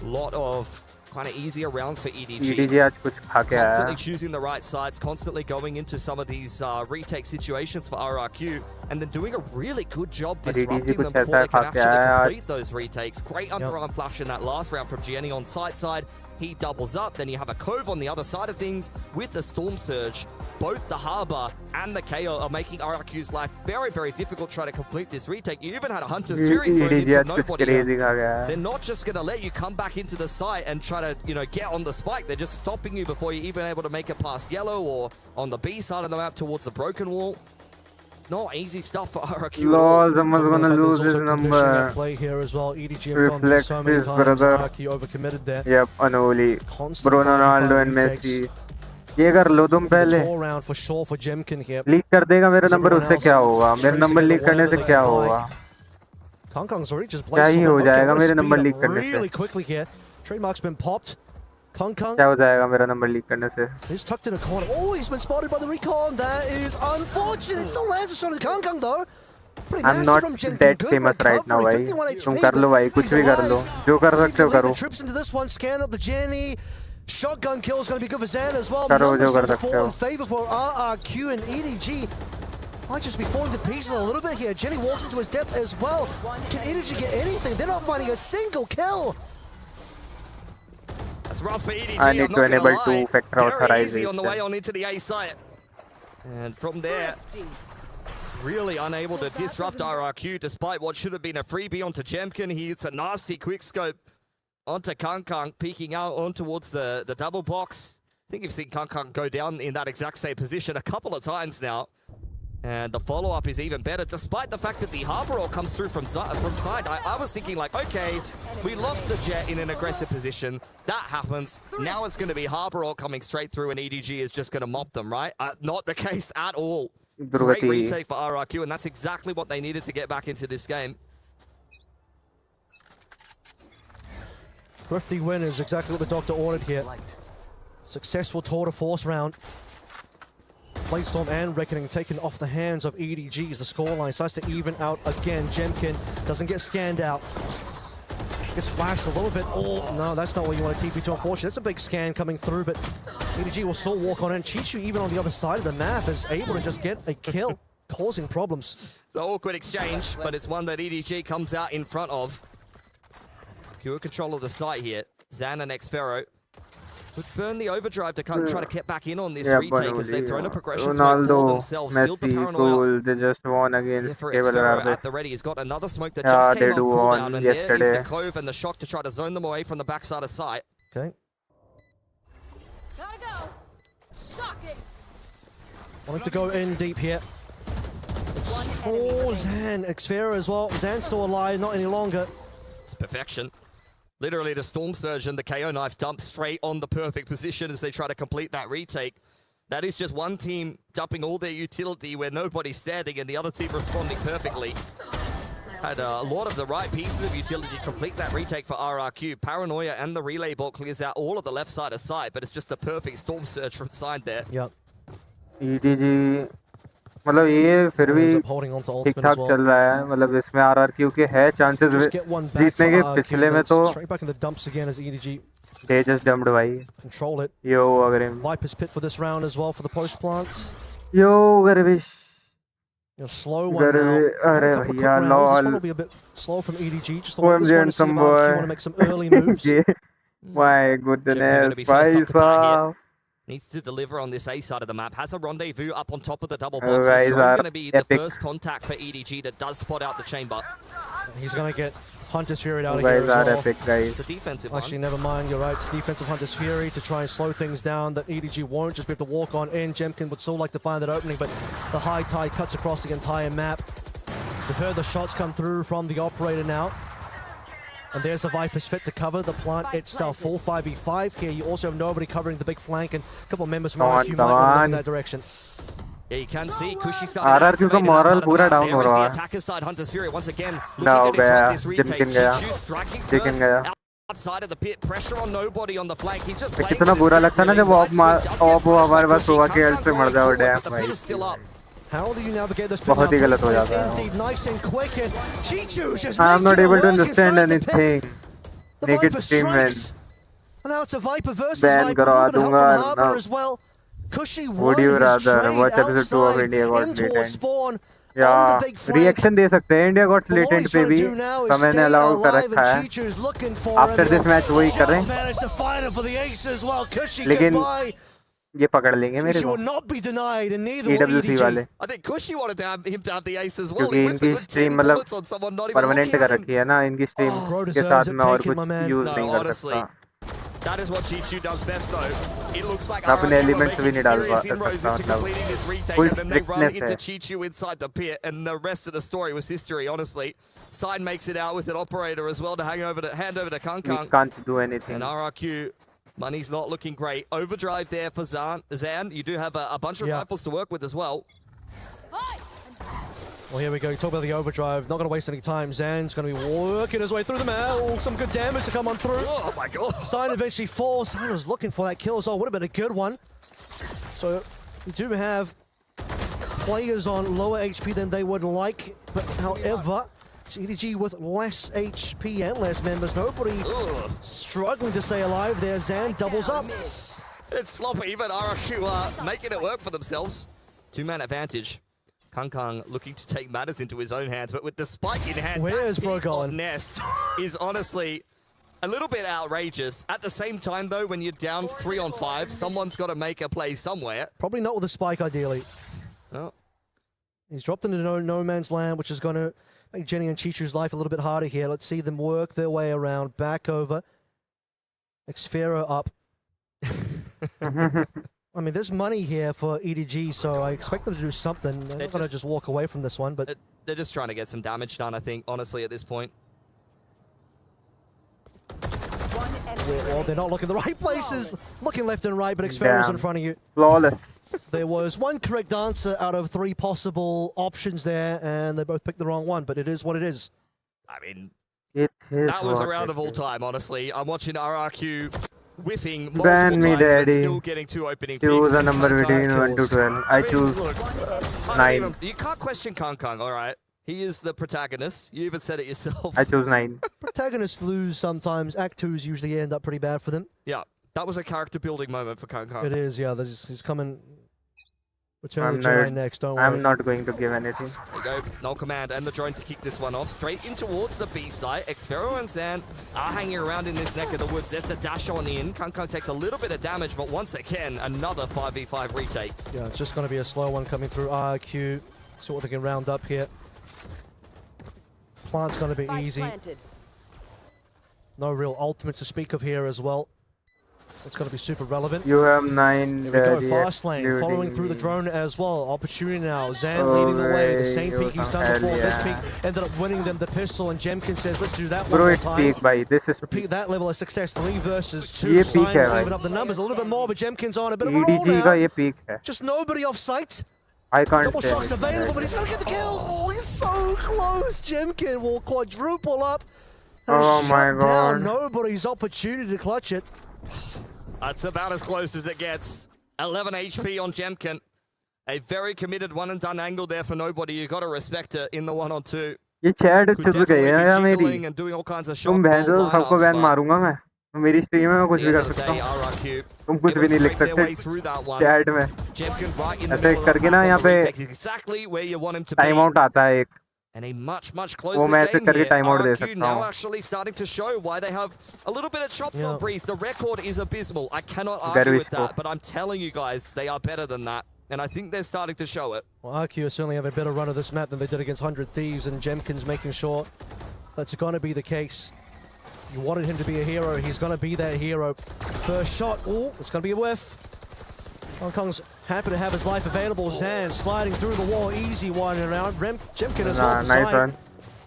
A lot of kind of easier rounds for EDG. Constantly choosing the right sides, constantly going into some of these retake situations for RRQ, and then doing a really good job disrupting them before they can actually complete those retakes. Great underarm flash in that last round from Gianni on side. He doubles up, then you have a Cove on the other side of things with the Storm Surge. Both the Harbor and the KO are making RRQ's life very, very difficult trying to complete this retake. You even had a Hunter's Fury thrown in from nobody. They're not just going to let you come back into the site and try to, get on the spike. They're just stopping you before you're even able to make it past yellow or on the B side of the map towards the broken wall. Not easy stuff for RRQ. Someone's gonna lose his number. Play here as well. EDG have gone through so many times. RRQ overcommitted there. Yep, Anoli. Bruno Ronaldo and Messi. ये कर लो तुम पहले। Leak कर देगा मेरा number, उससे क्या होगा? मेरा नंबर लीक करने से क्या होगा? क्या ही हो जाएगा मेरे नंबर लीक करने से? क्या हो जाएगा मेरा नंबर लीक करने से? He's tucked in a corner. Oh, he's been spotted by the recon. That is unfortunate. Still lands a shot at Kang though. I'm not that famous right now, भाई. तुम कर लो भाई, कुछ भी कर लो. जो कर सकते हो करो. Trips into this one, scan up the Jenny. Shotgun kill is going to be good for Zan as well. करो जो कर Numbers सकते fall हो. in favor for RRQ and EDG. Might just be falling to pieces a little bit here. Jenny walks into his depth as well. Can EDG get anything? They're not finding a single kill. That's rough for EDG. I need to enable two-factor authorization. Very easy on the way on into the A site. And from there, it's really unable to disrupt RRQ despite what should have been a freebie onto Jemkin. He hits a nasty quick scope onto Kang, peeking out on towards the double box. I think you've seen Kang go down in that exact same position a couple of times now. And the follow-up is even better, despite the fact that the Harbor All comes through from side. I was thinking like, okay, we lost the Jet in an aggressive position. That happens. Now it's going to be Harbor All coming straight through and EDG is just going to mop them, right? Not the case at all. Great retake for RRQ, and that's exactly what they needed to get back into this game. Thrifty win is exactly what the doctor ordered here. Successful tour de force round. Bladestorm and Reckoning taken off the hands of EDG as the scoreline starts to even out again. Jemkin doesn't get scanned out. Gets flashed a little bit. Oh, no, that's not what you want to TP to, unfortunately. That's a big scan coming through, but EDG will still walk on in. Chichu, even on the other side of the map, is able to just get a kill, causing problems. It's an awkward exchange, but it's one that EDG comes out in front of. Secure control of the site here. Zan and Xfero would burn the overdrive to try to get back in on this retake as they've thrown a progression smoke for themselves. Still the paranoia. They just won against Xfero at the ready. He's got another smoke that just came on cooldown, and there is the Cove and the Shock to try to zone them away from the backside of site. Okay. Gotta go. Shocking. Wanting to go in deep here. Oh, Zan, Xfero as well. Zan's still alive, not any longer. It's perfection. Literally the Storm Surge and the KO Knife dump straight on the perfect position as they try to complete that retake. That is just one team dumping all their utility where nobody's standing and the other team responding perfectly. Had a lot of the right pieces of utility to complete that retake for RRQ. Paranoia and the relay ball clears out all of the left side of site, but it's just a perfect Storm Surge from side there. Yep. EDG मतलब ये फिर भी ठीक ठाक चल रहा है मतलब इसमें RRQ के है चांसेस जीतने के पिछले में तो they just dumped भाई control it yo Agrim Viper's pit for this round as well for the post plants yo Garvish slow one now अरे भैया lol this one will be a bit slow from EDG just the way this one to see if RRQ want to make some early moves my goodness भाई साहब Needs to deliver on this A side of the map. Has a rendezvous up on top of the double box. It's going to be the first contact for EDG that does spot out the chamber. He's going to get Hunter's Fury out of here as well. Epic, guys. It's a defensive one. Actually, never mind. You're right. It's defensive Hunter's Fury to try and slow things down. That EDG won't just be able to walk on in. Jemkin would still like to find that opening, but the high tide cuts across the entire map. We've heard the shots come through from the operator now. And there's the Viper's fit to cover the plant itself. Full 5v5 here. You also have nobody covering the big flank, and a couple of members from RRQ might want to look in that direction. Yeah, you can see Kushi started RRQ का moral पूरा down हो रहा है. Attacker side Hunter's Fury once again looking to disrupt this retake. Chichu striking first outside of the pit. Pressure on nobody on the flank. He's just playing. कितना बुरा लगता है ना जब वो हमारे पास होगा कि एल्स पे मर जाओ डैम भाई. The pit is still up. How do you navigate this? बहुत ही गलत हो जाता है. Indeed, nice and quick, and Chichu's just I'm not able to understand anything. Naked stream man. And now it's a Viper versus Viper. A little bit of help from Harbour as well. Cushy would you rather watch episode 2 of India Got Latent? Yeah, reaction दे सकते हैं India Got Latent पे भी समय ने allow कर रखा है. After this match वही करें. लेकिन ये पकड़ लेंगे मेरे को. EWC वाले. I think Cushy wanted him to have the ace as well. क्योंकि इनकी स्ट्रीम मतलब परमानेंट कर रखी है ना इनकी स्ट्रीम के साथ मैं और कुछ यूज नहीं कर सकता. That is what Chichu does best though. It looks like अपने RRQ एलिमेंट्स भी नहीं डाल सकता. Full strictness into Chichu inside the pit, and the rest of the story was history. Honestly, Side makes it out with an operator as well to hand over to Kang. We can't do anything. And RRQ Money's not looking great. Overdrive there for Zan. You do have a bunch of rifles to work with as well. Well, here we go. Talk about the overdrive. Not going to waste any time. Zan's going to be working his way through the map. Oh, some good damage to come on through. Oh, my God. Sign eventually falls. Sign was looking for that kill as well. Would have been a good one. So, we do have players on lower HP than they would like. But, however, it's EDG with less HP and less members. Nobody struggling to stay alive there. Zan doubles up. It's sloppy, but RRQ making it work for themselves. 2-man advantage. Kang looking to take matters into his own hands, but with the spike in hand, where's bro going? Nest is honestly a little bit outrageous. At the same time, though, when you're down 3 on 5, someone's got to make a play somewhere. Probably not with a spike, ideally. Oh. He's dropped into no man's land, which is going to make Jenny and Chichu's life a little bit harder here. Let's see them work their way around, back over. Xfero up. I mean, there's money here for EDG, so I expect them to do something. They're not going to just walk away from this one, but... They're just trying to get some damage done, I think, honestly, at this point. Well, they're not looking the right places. Looking left and right, but Xfero's in front of you. Flawless. There was one correct answer out of 3 possible options there, and they both picked the wrong one, but it is what it is. I mean, that was a round of all time, honestly. I'm watching RRQ whiffing Ban multiple me, times, but daddy. still getting 2 opening Choose picks. a number between 1 to 12. I choose 9. You can't question Kang, all right? He is the protagonist. You even said it yourself. I choose 9. Protagonists lose sometimes. Act 2s usually end up pretty bad for them. Yeah, that was a character building moment for Kang. It is, yeah. He's coming... Return the drone next, don't worry. I'm not going to give anything. There you go, null command and the drone to kick this one off. Straight in towards the B site. Xfero and Zan are hanging around in this neck of the woods. There's the dash on in. Kang takes a little bit of damage, but once again, another 5v5 retake. Yeah, it's just going to be a slow one coming through RRQ. See what they can round up here. Plant's going to be easy. No real ultimate to speak of here as well. It's going to be super relevant. You have 9. Here we go, fast lane, following through the drone as well. Opportunity now. Zan leading the way. The same peak he's done before. This peak ended up winning them the pistol, and Jemkin says, let's do that one more time. Peak, bhai. This is repeat that level of success. 3 versus 2. Sign even up the numbers a little bit more, but Jemkin's on a bit of a roll now. Just nobody off site. I can't. Double shots available, but he's going to get the kill. Oh, he's so close. Jemkin will quadruple up. Oh my god. Nobody's opportunity to clutch it. That's about as close as it gets. 11 HP on Jemkin. A very committed one and done angle there for nobody. You got to respect it in the 1-on-2. ये chat चुप गई है यार मेरी. तुम भैंसो सबको ban मारूंगा मैं. मेरी स्ट्रीम में मैं कुछ भी कर सकता हूँ. तुम कुछ भी नहीं लिख सकते चैट में. ऐसे करके ना यहाँ पे टाइम आउट आता है एक. And a much closer game here. RRQ now actually starting to show why they have a little bit of chops on Breeze. The record is abysmal. I cannot argue with that, but I'm telling you guys, they are better than that. And I think they're starting to show it. Well, RRQ certainly have a better run of this map than they did against 100 Thieves, and Jemkin's making sure that's going to be the case. You wanted him to be a hero. He's going to be that hero. First shot. Oh, it's going to be a whiff. Hong Kong's happy to have his life available. Zan sliding through the wall. Easy one around. Jemkin as well. Nice run.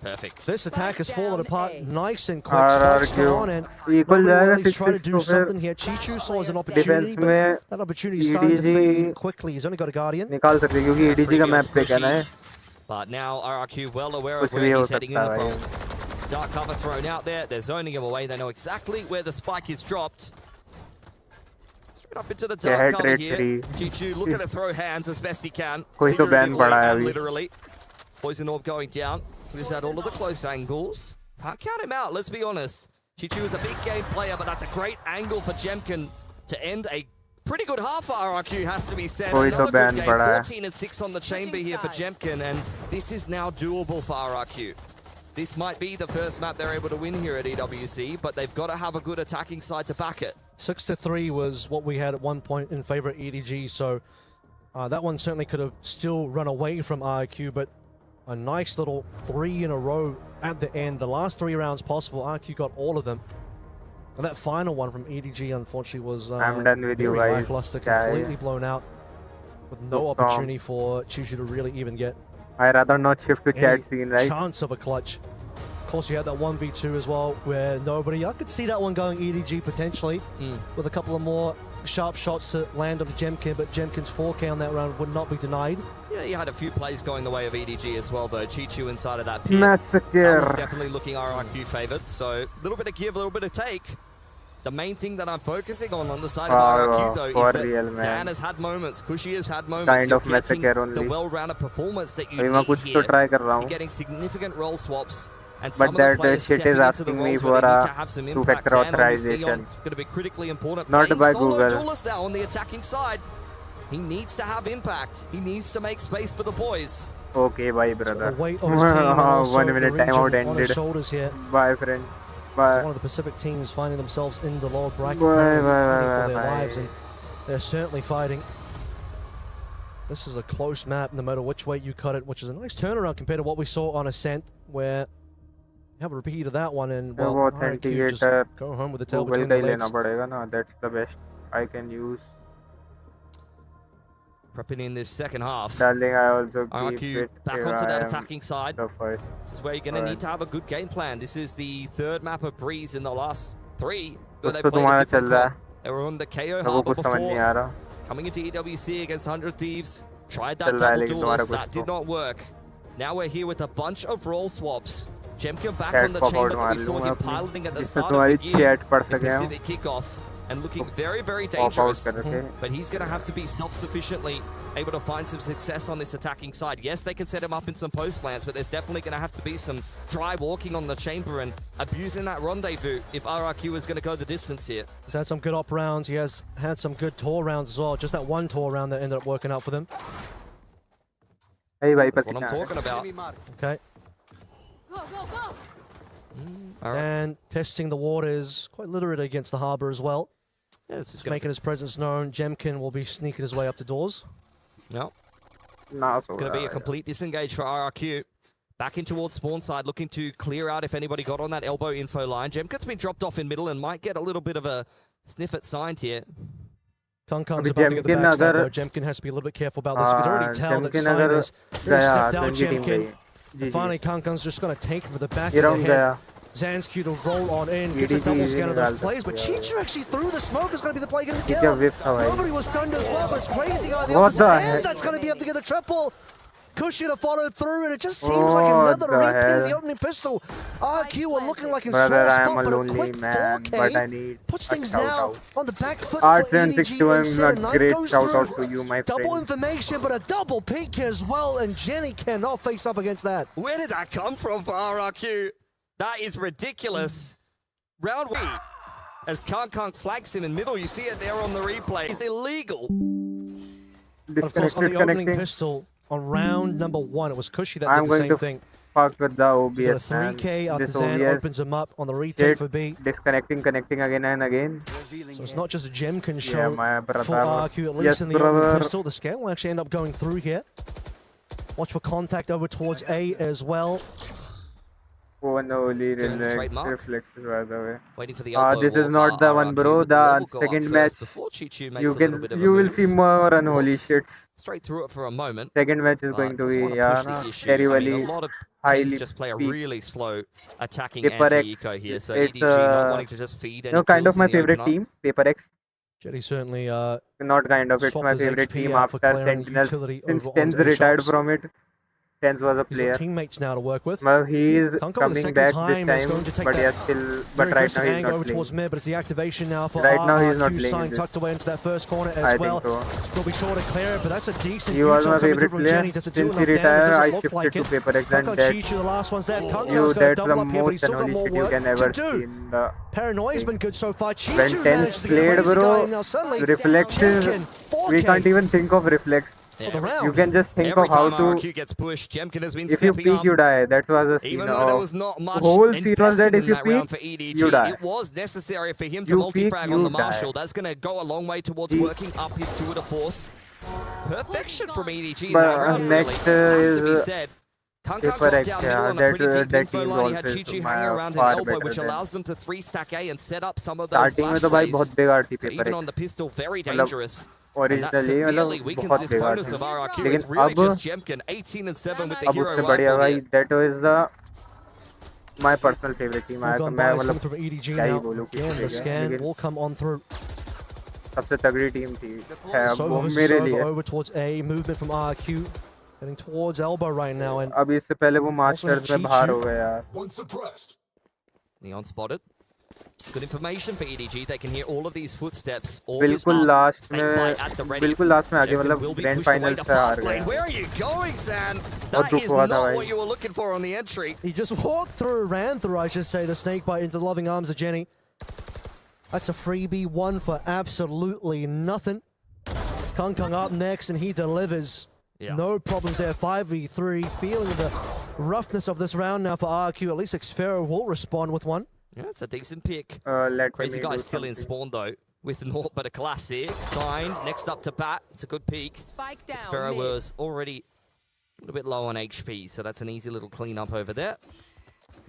Perfect. This attack has fallen apart nice and quick. Strikes on and he's trying to do something here. Chichu saw as an opportunity, but that opportunity is starting to fade quickly. He's only got a Guardian. निकाल सकते क्योंकि EDG का map पे कहना है. But now RRQ well aware of where he's heading in the phone. Dark cover thrown out there. They're zoning him away. They know exactly where the spike is dropped. Straight up into the dark cover here. Chichu looking to throw hands as best he can. Literally. Poison orb going down. Clears out all of the close angles. Can't count him out, let's be honest. Chichu is a big game player, but that's a great angle for Jemkin to end a pretty good half for RRQ, has to be said. Another good game, 14 and 6 on the chamber here for Jemkin, and this is now doable for RRQ. This might be the first map they're able to win here at EWC, but they've got to have a good attacking side to back it. 6-3 was what we had at one point in favor of EDG, so that one certainly could have still run away from RRQ, but a nice little 3 in a row at the end. The last 3 rounds possible, RRQ got all of them. And that final one from EDG, unfortunately, was I'm done with you guys. lackluster, completely blown out, with no opportunity for Chichu to really even get I rather not shift to chat scene, right? Chance of a clutch. Of course, you had that 1v2 as well, where nobody... I could see that one going EDG potentially, with a couple of more sharp shots to land on Jemkin, but Jemkin's 4K on that round would not be denied. Yeah, you had a few plays going the way of EDG as well, though. Chichu inside of that pit. Massacre. That was definitely looking RRQ favored, so a little bit of give, a little bit of take. The main thing that I'm focusing on the side of RRQ, though, is that Zan has had moments, Kushi has had moments. Kind of massacre only. The well-rounded performance that you need here. You're getting significant role swaps. And but that shit is asking me for a two-factor authorization. Going to be critically important. Not by Google. Duelist now on the attacking side. He needs to have impact. He needs to make space for the boys. Okay, bye, brother. Weight on his team and 1 minute timeout ended. On his shoulders here. Bye, friend. Bye. One of the Pacific teams finding themselves in the lower bracket bye, for bye, their lives, and they're certainly fighting. This is a close map, no matter which way you cut it, which is a nice turnaround compared to what we saw on Ascent, where you have a repeat of that one, and well, RRQ just go home with the tail between their legs. That's the best I can use. Prepping in this second half. Darling, I also RRQ back onto that attacking side. This is where you're going to need to have a good game plan. This is the third map of Breeze in the last 3. Where they played a different club. They were on the KO Harbor before. Coming into EWC against 100 Thieves. Tried that double duelist. That did not work. Now we're here with a bunch of role swaps. Jemkin back on the chamber that we saw him piloting at the start of the year in Pacific Kickoff. And looking very, very dangerous. But he's going to have to be self-sufficiently able to find some success on this attacking side. Yes, they can set him up in some post plans, but there's definitely going to have to be some dry walking on the chamber and abusing that rendezvous if RRQ is going to go the distance here. He's had some good op rounds. He has had some good tour rounds as well. Just that one tour round that ended up working out for them. That's what I'm talking about. Okay. Go, go, go! And testing the waters, quite literate against the harbor as well. Yeah, just making his presence known. Jemkin will be sneaking his way up the doors. No. It's going to be a complete disengage for RRQ. Back in towards spawn side, looking to clear out if anybody got on that elbow info line. Jemkin's been dropped off in middle and might get a little bit of a sniff at signed here. Kankan's about to get the backstab though. Jemkin has to be a little bit careful about this. You can already tell that Sign is very sniffed out Jemkin. And finally, Kankan's just going to take him for the back of the head. Zansky to roll on in, gets a double scan of those plays, but Chichu actually through the smoke is going to be the play getting the kill. Nobody was stunned as well, but it's crazy on the opposite end that's going to be able to get the triple. Kushi to follow through, and it just seems like another repeat of the opening pistol. RQ are looking like in sore spot, but a quick 4K puts things now on the back foot for EDG. Insane knife goes through. Double information, but a double peek as well, and Jenny cannot face up against that. Where did that come from for RRQ? That is ridiculous. Round 1. As Kankan flags him in middle, you see it there on the replay. It's illegal. Of course, on the opening pistol, on round number 1, it was Kushi that did the same thing. Fuck with the OBS. You got a 3K after Zan opens him up on the retake for B. Disconnecting, connecting again and again. So it's not just a Jemkin show for RQ, at least in the opening pistol. The scan will actually end up going through here. Watch for contact over towards A as well. Oh no, reflexes by the way. Waiting for the elbow this is not the one, bro. The second match, you will see more unholy shits. Straight through it for a moment. Second match is going to be terribly a lot of highly teams just play a really slow attacking anti-eco here, so EDG not wanting to just feed any kind of kills my in the favorite opener. team, PRX. Jetty certainly not kind of, it's my favorite team after Sentinels. Since Tens retired from it. Tens was a player. Teammates now to work with. Well, he is coming back this time, but he is still. But right now he's not over towards playing. mid, but it's the activation now for right now he's not RRQ. Sign tucked away into that first corner as well. He'll be sure to clear it, but that's a decent. He was my favorite player. Since he retired, I shifted to PRX and Chichu, the last one's there. You, that's the most annoying shit you can ever see in the Paranoia's been good so far. when Chichu Tens played, bro, reflexes, we can't even think of reflex. Yeah, you can just think of how to. RRQ gets pushed, Jemkin has been if you peek, you die. That was a scene. Even though there was not much whole scene was that if you peek, for EDG, you die. it was necessary for him to multi-frag on the Marshall. That's going to go a long way towards working up his tour de force. Perfection from EDG in that round, next really. Has to be said. Kankan got PRX, down middle on a pretty deep info line. He had also Chichi hanging around an elbow, which allows them to 3-stack A and set up some of those starting flash में तो भाई plays. बहुत बेकार थी So even on the pistol, very dangerous. Originally Severely weakens this bonus of RRQ. It's really just Jemkin, 18 and 7 with the hero बढ़िया भाई, that was the my personal favorite team. मैं coming from EDG क्या ही now. बोलूं Again, the scan will come on through. सबसे तगड़ी team थी है वो Sova मेरे लिए over towards A, movement from RRQ, heading towards elbow right now. And अभी इससे पहले वो मास्टर्स में बाहर हो गए यार. Neon spotted. Good information for EDG. They can hear all of these footsteps. बिल्कुल लास्ट में आगे मतलब ग्रैंड फाइनल से हार गए. Where are you going, Zan? That is not what you were looking for on the entry. He just walked through, ran through, I should say, the snake bite into the loving arms of Jenny. That's a freebie, one for absolutely nothing. Kung up next, and he delivers. Yeah. No problems there. 5v3, feeling the roughness of this round now for RRQ. At least Xfero will respond with one. Yeah, it's a decent pick. Crazy me Guy's do still in spawn though, with naught but a classic. Signed, next up to bat. It's a good peek. Spike down. Xfero was already a little bit low on HP, so that's an easy little cleanup over there.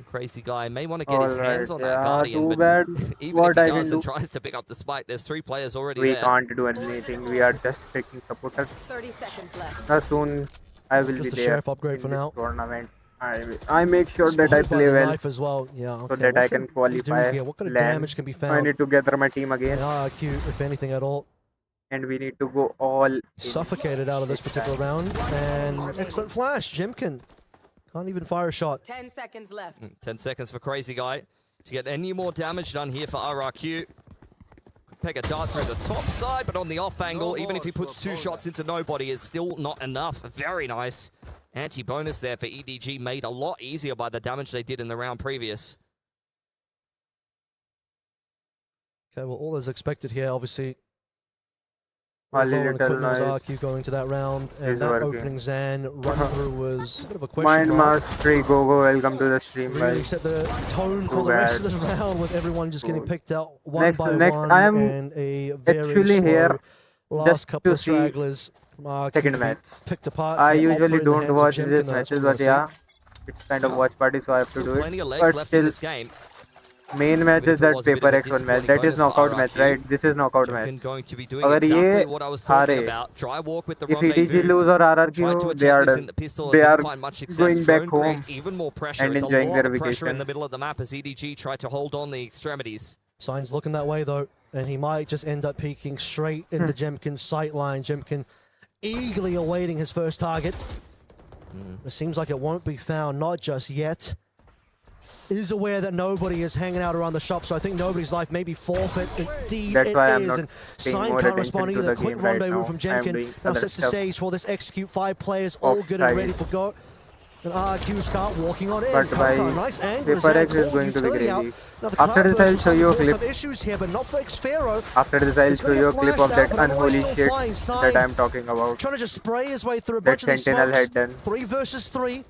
Crazy Guy may want to get his hands on that Guardian, but even if he does and tries to pick up the spike, there's 3 players already we there. can't do anything. We are just taking supporters. 30 seconds left. Soon I will Just be a there sheriff upgrade for in this now. tournament. I make sure that I play well As well. Yeah, okay. so that I can qualify. What kind of land. damage can be found? I need to gather my team again. RRQ, if anything at all. And we need to go all suffocated out of this particular round. And excellent flash, Jimkin. Can't even fire a shot. 10 seconds left. 10 seconds for Crazy Guy to get any more damage done here for RRQ. Could peg a dart through the top side, but on the off angle, even if he puts 2 shots into nobody, it's still not enough. Very nice. Anti-bonus there for EDG, made a lot easier by the damage they did in the round previous. Okay, well, all is expected here, obviously. Little nice. RRQ going to that round, and that opening Zan run through was a bit of a question Mind mark. Mastery, go, welcome to the stream, Really guys. set the tone for the rest of this round with everyone just getting picked out one by one, I am and a very actually slow here last couple to of see stragglers from RRQ second match. picked apart. I They usually operate in the don't hands of watch Jimkin, these that's matches, what but I yeah, see. it's kind of watch party, so I have to do Plenty it. of legs But left in still, this game. main match is that Paper X one match. That is knockout match, right? This is knockout match. Going to be doing अगर exactly ये what I was talking हारे, about. Dry walk with the if EDG rendezvous. lose or Tried to RRQ, attack they are this done. in the pistol. They Didn't are find much success. going back Drone home creates even more pressure. and It's a enjoying lot their of pressure in vacation. the middle of the map as EDG tried to hold on the extremities. Signs looking that way though, and he might just end up peeking straight into Jemkin's sight line. Jemkin eagerly awaiting his first target. It seems like it won't be found, not just yet. Is aware that nobody is hanging out around the shop, so I think nobody's life may be forfeit. Indeed, That's why I'm it is. not And paying Sign more can't respond attention to either. the Quick game right rendezvous now. from I'm Jemkin doing now other sets the stuff. stage for this execute. 5 players all good and ready for go. And RRQ start walking on in. But by Nice angle. Paper X is Call going to be utility out. crazy. Now the After this, I'll show you a some clip. issues here, but not for Xfero. After this, I'll He's show gonna you a get clip of flashed that out, but otherwise unholy still shit fine. that I'm talking about. Trying to just spray his way through a That bunch of these Sentinel smokes. head done. 3 versus 3.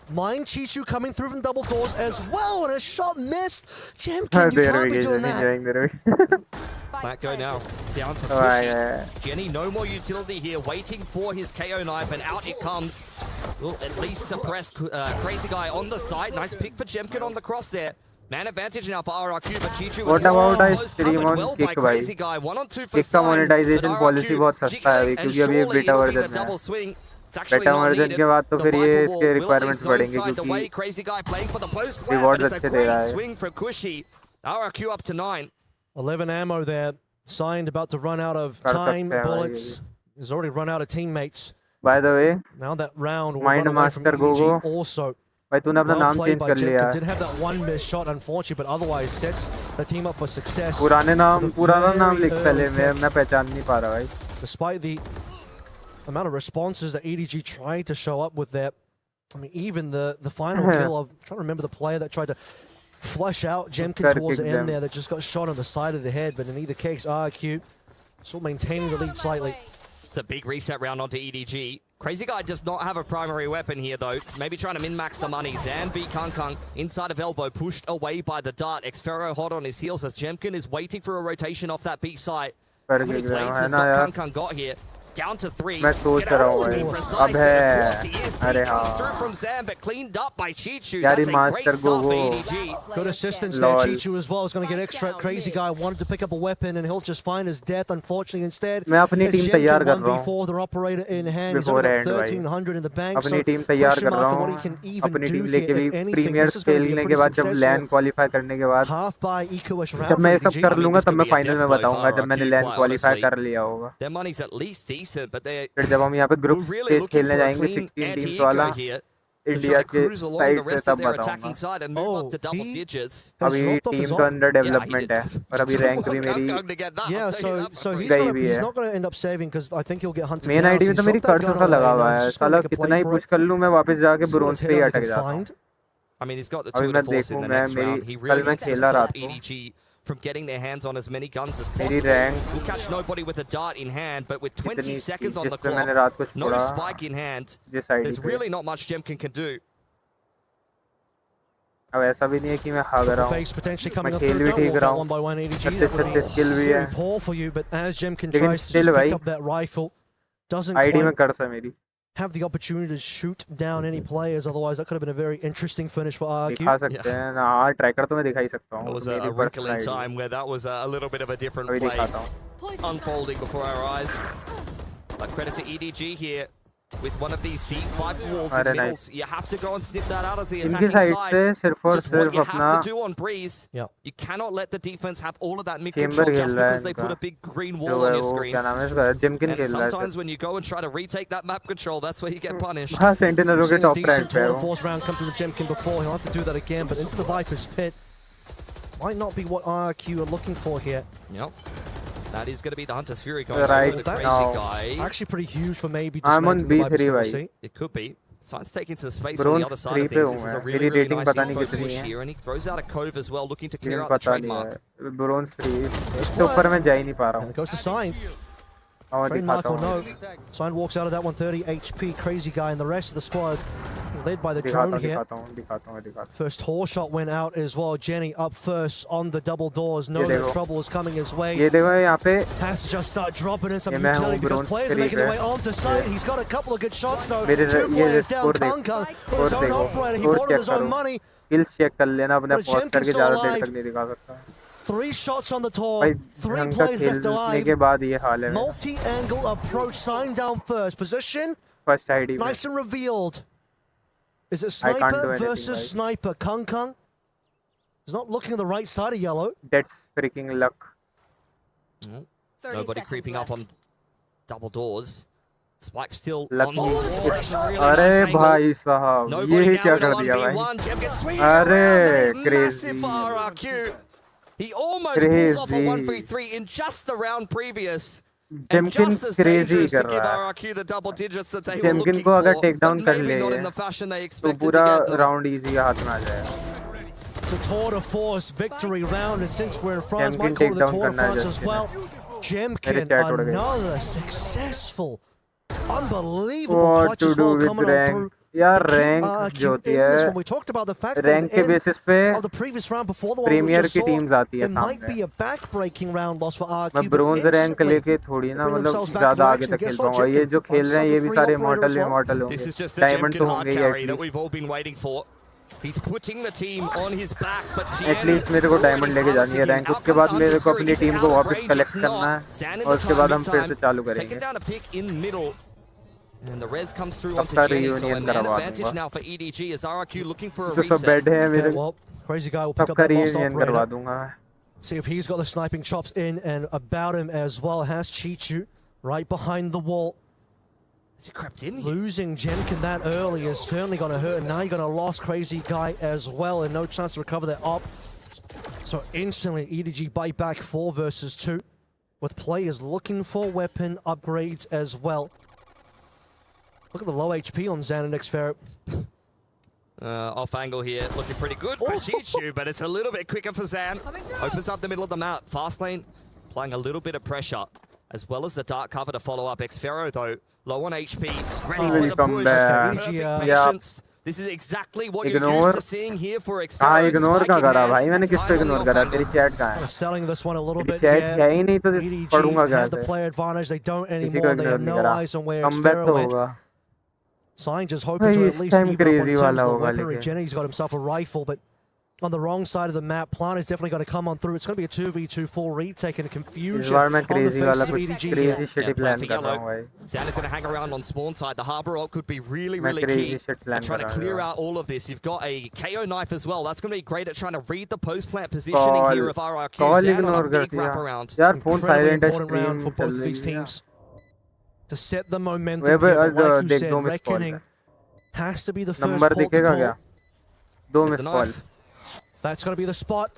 Mind Chichu coming through from double doors as well, and a shot missed. Jemkin, you can't be doing that. Enjoying their Back go now. Down for Oh, Pushy. yeah. Jenny, no more utility here. Waiting for his KO knife, and out it comes. Will at least suppress Crazy Guy on the side. Nice pick for Jemkin on the cross there. Man advantage now for RRQ, but Chichu What was about I close, stream covered on well by Kick Crazy भाई? Guy. 1-on-2 for Kick का Sign, monetization but policy RRQ बहुत सस्ता है jiggling, and क्योंकि अभी ये surely beta it'll be version the में double है. swing. It's actually Beta not version needed. के बाद तो The फिर ये Viper इसके Wall will at requirements least बढ़ेंगे onside the क्योंकि way. Crazy Guy playing for the post flat, rewards but it's a अच्छे दे great रहा है. swing for Cushy. RRQ up to 9. 11 ammo there. Signed about to run out of कर time. सकते हैं Bullets. He's already run out of teammates. By the way, Now that round will Mind run away from Master EDG Gogo. also. भाई तूने अपना Well नाम played change by कर लिया. Jemkin. Did have that one missed shot, unfortunately, but otherwise sets the team up for success. पुराने नाम With a पुराना नाम very लिख पहले early मैं पहचान नहीं पा रहा भाई. Despite the amount of responses that EDG tried to show up with that, I mean, even the final kill of, I'm trying to remember the player that tried to flush out Jemkin towards the kick end them. there that just got shot on the side of the head, but in either case, RRQ still maintaining the lead slightly. It's a big reset round onto EDG. Crazy Guy does not have a primary weapon here, though. Maybe trying to min-max the money. Zan v Kung inside of elbow, pushed away by the dart. Xfero hot on his heels as Jemkin is waiting for a rotation off that B site. How many blades has Kung got here? Down to 3. मैं सोच रहा हूँ भाई अब है अरे हाँ यार master go good assistance there. Chichu as well is going to get extra. Crazy guy wanted to pick up a weapon and he'll just find his death unfortunately instead. मैं अपनी टीम तैयार कर रहा हूँ their operator in hand. He's got 1300 in the bank. अपनी team तैयार कर रहा हूँ अपनी टीम लेके भी प्रीमियर खेलने के बाद जब लैन क्वालिफाई करने के बाद जब मैं ये सब कर लूंगा तब मैं फाइनल में बताऊंगा जब मैंने लैन क्वालिफाई कर लिया होगा फिर जब हम यहाँ पे ग्रुप स्टेज खेलने जाएंगे 16 टीम्स वाला इंडिया के साइड से तब बताऊंगा अभी टीम तो अंडर डेवलपमेंट है और अभी रैंक भी मेरी गई भी है मेन आईडी में तो मेरी कर्ज सा लगा हुआ है साला कितना ही पुश कर लूं मैं वापस जाके ब्रोंज पे ही अटक जाता हूं अभी मैं देखूं मैं मेरी कल मैं खेला रात को from getting their hands on as many guns as मेरी possible. Rank We'll catch nobody with a dart in hand, but with 20 seconds on the clock, no spike in hand, there's really not much Jemkin can do. अब ऐसा भी नहीं है कि मैं हार रहा हूँ मैं खेल भी ठीक रहा हूँ 36 किल भी है लेकिन स्टिल भाई आईडी में कर्स है मेरी have the opportunity to shoot down any players, otherwise that could have been a very interesting finish for RRQ. दिखा सकते हैं हाँ ट्रैकर तो मैं दिखा ही सकता हूँ It was a wrinkle in time where that was a little bit of a different play unfolding before our eyes. But credit to EDG here with one of these deep 5 walls in the middles. You have to go and snip that out as the attacking side. सिर्फ और Just what सिर्फ you have अपना to do on Breeze. You cannot let the defense have all of that mid control just because they put a big green wall on your screen. And sometimes when you go and try to retake that map control, that's where you get punished. हाँ sentinel के top rank पे The force round come to Jemkin before. He'll have to do that again, but into the Viper's pit might not be what RRQ are looking for here. Yep. That is going to be the Hunter's Fury going right over the crazy guy. Actually pretty huge for maybe I'm on B3 bhai. It could be. Science taking some space on the other side of things. This is a really, really nice info push here, and he throws out a cove as well, looking to clear out the trademark. Bronze 3 इसके ऊपर मैं जा ही नहीं पा रहा हूँ. Goes to Sign. Trademark will know. Sign walks out of that 130 HP. Crazy guy, and the rest of the squad led by the drone here. First horse shot went out as well. Jenny up first on the double doors. No trouble is coming his way. ये देखो यहाँ पे has to just start dropping in some utility because players are making their way onto site. He's got a couple of good shots though. 2 players down. Kung his own operator. He bought his own money. Kills check कर लेना अपने pause करके ज़्यादा देर तक नहीं दिखा सकता. 3 shots on the tour. 3 players left alive. के बाद ये हाल है. Multi-angle approach. Sign down first. Position. First ID. Nice and revealed. Is it Sniper versus Sniper? Kung is not looking at the right side of yellow. That's freaking luck. Nobody creeping up on double doors. Spike still lucky. On the अरे भाई साहब ये क्या कर दिया भाई? अरे crazy. He almost pulls off a 1v3 in just the round previous. Jemkin crazy कर रहा है. Jemkin को अगर टेक डाउन कर ले तो पूरा राउंड इजी हाथ में आ जाएगा. It's a tour de force victory round, and since we're in France, might call it the Tour de France as well. Jemkin, another successful, unbelievable clutch as well coming on through. यार rank जो होती है rank के basis पे premiere की teams आती है सामने. मैं ब्रोंज रैंक लेके थोड़ी ना मतलब ज़्यादा आगे तक खेल पाऊंगा. ये जो खेल रहे हैं ये भी सारे इमॉर्टल होंगे. डायमंड तो होंगे ही He's putting the team on his back, but at least मेरे को डायमंड लेके जानी है रैंक. उसके बाद मेरे को अपनी टीम को वापस कलेक्ट करना है और उसके बाद हम फिर से चालू करेंगे. And the res comes through onto Jenny, so a man advantage now for EDG as RRQ looking for a reset. Well, crazy guy will pick up that lost operator. See if he's got the sniping chops in and about him as well. Has Chichu right behind the wall. Has he crept in here? Losing Jemkin that early is certainly going to hurt. And now you're going to lose Crazy Guy as well, and no chance to recover that op. So instantly, EDG bite back 4 versus 2, with players looking for weapon upgrades as well. Look at the low HP on Zan and Xferro. Off angle here, looking pretty good for Chichu, but it's a little bit quicker for Zan. Opens up the middle of the map. Fast lane, applying a little bit of pressure, as well as the dark cover to follow up. Xferro, though, low on HP, ready for the push. Perfect patience. This is exactly what you're used to seeing here for Xferos. हाँ ignore का करा भाई मैंने किस पे ignore करा तेरी chat कहाँ है selling this one a little bit. Chat है ही नहीं तो पढ़ूंगा EDG क्या had the player advantage. They don't किसी को anymore. They इग्नोर have नहीं no करा eyes on where कमबैक तो Xferos went. होगा Sign just hoping to भाई at इस least time even up on crazy terms वाला of the होगा weaponry. लेकिन Jenny's got himself a rifle, but on the wrong side of the map, Plant is definitely going to come on through. It's going to be a 2v2 full retake and confusion इस बार मैं on the crazy face वाला of कुछ EDG. Crazy shit plan कर रहा हूँ भाई Zan is going to hang around on spawn side. The Harbor ult could be really, मैं really crazy key shit plan at कर trying to रहा clear हूँ out all of this. You've got a KO knife as well. That's going to be great at trying to read the post-plant positioning here of RRQ. Call Zan on a ignore कर big दिया wraparound. यार phone Incredibly silent है important round for stream both चल of these रही है teams to set the momentum web here. But like you देख said, दो miss call reckoning has to be the first number port to दिखेगा call. क्या दो There's miss the call knife. That's going to be the spot.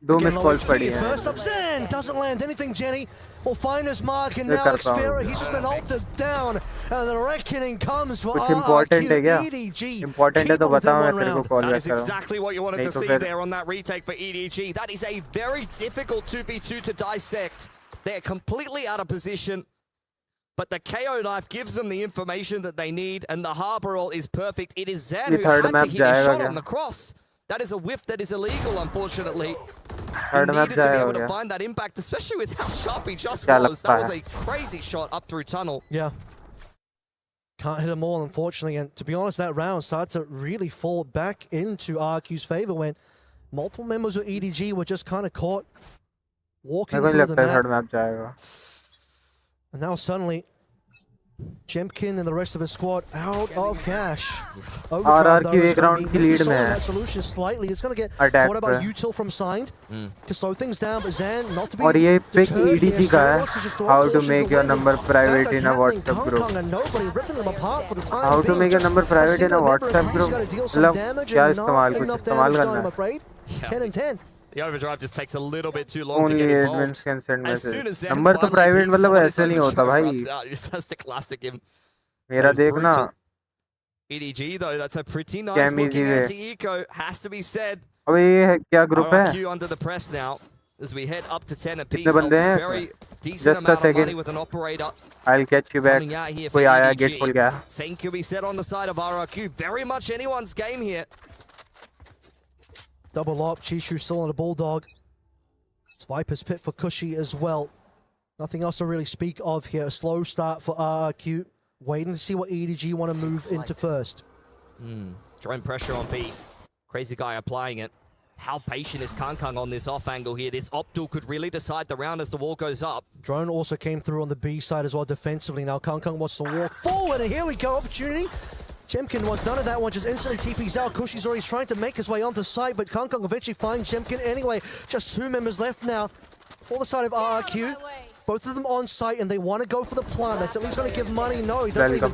दो Again, miss low call HP. पड़ी है First up, Zen doesn't land anything. Jenny will find his mark, and मैं now करता हूँ Xferos, he's just been ulted down, and the reckoning comes for कुछ important है क्या RRQ. EDG. Important है तो Keep बता within मैं one तेरे को round. Call That back is करूँ exactly what you wanted नहीं to तो see फिर there on that retake for EDG. That is a very difficult 2v2 to dissect. They're completely out of position, but the KO knife gives them the information that they need, and the Harbor ult is perfect. It is Zan ये who third had to map hit his जाएगा shot क्या on the cross. That is a whiff that is illegal, unfortunately. He third map needed to be जाएगा able to क्या find that impact, especially with how sharp he just क्या was. लगता That was है a crazy shot up through tunnel. Yeah. Can't hit them all, unfortunately. And to be honest, that round started to really fall back into RQ's favor when multiple members of EDG were just kind of caught walking मेरे को नहीं through the लगता है map. Third map जाएगा And now suddenly, Jemkin and the rest of his squad out of cash. RRQ एक round की lead में है that solution slightly. It's going to get Attack what about पे util from Signed to slow things down, but Zan not to be और ये pick deterred EDG here. का So है wants to just throw how up to caution make to your win. number private That's in a happening. WhatsApp group Kong and nobody ripping them apart for the time how to being. make your Just number a private in a single member WhatsApp who's group gotta deal some मतलब damage क्या and not इस्तेमाल कुछ enough इस्तेमाल damage done, करना I'm afraid. 10 and 10. The overdrive just takes a little bit too long to only get admins involved. can send As soon message as Zan number तो finally private peeks, मतलब someone is ऐसे नहीं होता overdrive भाई runs out. Just has to classic him. मेरा That is देखना brutal. EDG though, that's a pretty nice Scam looking easy anti-eco, has to be said. अबे ये क्या ग्रुप है RRQ under the press now as we head up to 10 apiece. कितने A बंदे हैं very decent just a amount of money second with an operator I'll catch you back coming out here for कोई आया EDG. Gate खुल गया Same could be said on the side of RRQ. Very much anyone's game here. Double up, Chishu still on a Bulldog. It's Viper's Pit for Cushy as well. Nothing else to really speak of here. A slow start for RRQ. Waiting to see what EDG want to move into first. Drone pressure on B. Crazy guy applying it. How patient is Kankang on this off angle here? This Optal could really decide the round as the wall goes up. Drone also came through on the B side as well defensively. Now Kankang wants to walk forward, and here we go. Opportunity. Jemkin wants none of that one, just instantly TPs out. Kushi's already trying to make his way onto site, but Kankang eventually finds Jemkin anyway. Just 2 members left now for the side of RRQ. Both of them on site, and they want to go for the plant. That's at least going to give money. No, he doesn't even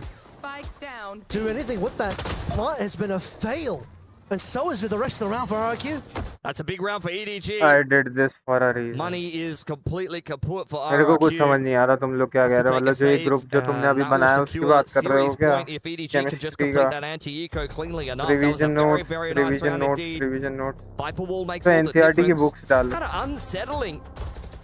do anything with that. Plant has been a fail, and so is with the rest of the round for RRQ. That's a big round for EDG. I did this for a reason Money is completely kaput for मेरे को कुछ RRQ. समझ नहीं आ रहा तुम लोग क्या कह रहे हो मतलब जो ये ग्रुप जो तुमने अभी बनाया उसकी बात कर रहे हो क्या If EDG can just chemistry complete का that anti-eco cleanly enough, that was a revision very, note very nice round indeed. Revision note Viper wall makes तो all the एनसीईआरटी की difference. बुक्स डाल It's kind of unsettling.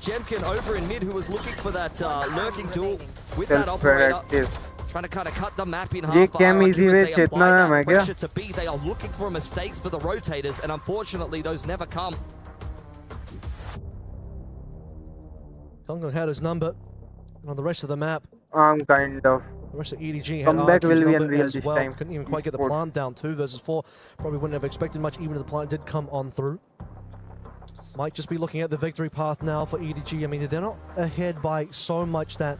Jemkin over in mid who was looking for that lurking duel with that operator. Trying to kind of cut the map in half. ये कैम RRQ easy as way they चेतना apply है that मैं क्या pressure to B. They are looking for mistakes for the rotators, and unfortunately those never come. Kankang had his number, and on the rest of the map, kind of the rest of EDG had comeback RRQ's will be number unreal as this well. time. Couldn't even quite get the plant down. 2 versus 4. Probably wouldn't have expected much, even if the plant did come on through. Might just be looking at the victory path now for EDG. I mean, they're not ahead by so much that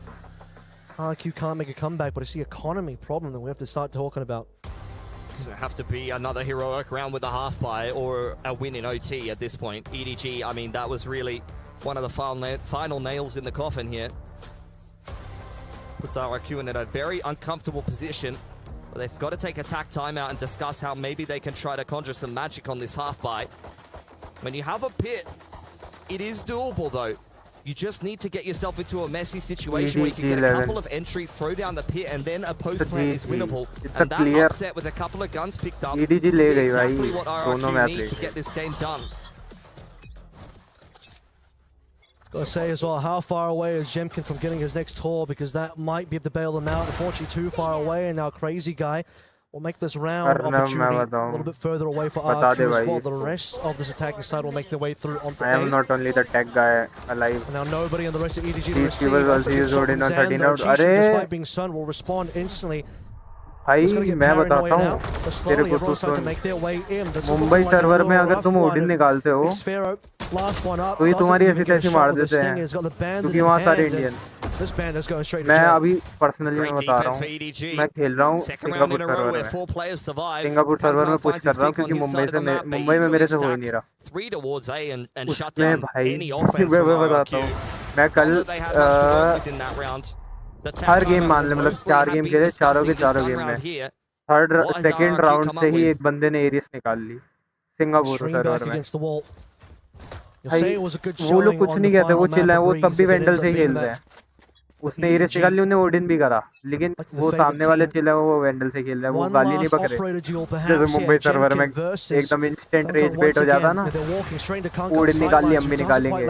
RRQ can't make a comeback, but it's the economy problem that we have to start talking about. It's going to have to be another heroic round with a half buy or a win in OT at this point. EDG, I mean, that was really one of the final nails in the coffin here. Puts RRQ in a very uncomfortable position. But they've got to take attack timeout and discuss how maybe they can try to conjure some magic on this half buy. When you have a pit, it is doable though. You just need to get yourself into a messy situation where you can get a couple of entries, throw down the pit, and then a post plant is winnable. And that upset with a couple of guns picked up is exactly what RRQ need to get this game done. Gotta say as well, how far away is Jemkin from getting his next tour, because that might be able to bail him out. Unfortunately, too far away, and now Crazy Guy will make this round opportunity a little bit further away for RRQ as well. The rest of this attacking side will make their way through onto I am not only the tech guy alive. Now nobody on the rest of EDG will These people also use Odin on 13 out. despite being son, will respond instantly. भाई मैं बताता हूँ तेरे को तो सुन Mumbai server में अगर तुम ओडिन निकालते हो तो ये तुम्हारी ऐसी तैसी मार देते हैं क्योंकि वहाँ सारे इंडियन मैं अभी पर्सनली मैं बता रहा हूँ मैं खेल रहा हूँ सिंगापुर सर्वर में पुश कर रहा हूँ क्योंकि मुंबई में मेरे से हो ही नहीं रहा उसमें भाई मैं बताता हूँ मैं कल हर गेम मान ले मतलब 4 गेम खेले चारों के चारों गेम में सेकंड राउंड से ही एक बंदे ने एरियस निकाल ली सिंगापुर सर्वर में भाई वो लोग कुछ नहीं कहते वो चिल्ला है वो तब भी वेंडल से खेल रहे हैं उसने एरियस निकाल ली उन्हें ओडिन भी करा लेकिन वो सामने वाले चिल्ला है वो वेंडल से खेल रहे हैं वो गाली नहीं पकड़े जैसे मुंबई सर्वर में एकदम इंस्टेंट रेज बेट हो जाता ना ओडिन निकाल ली हम भी निकालेंगे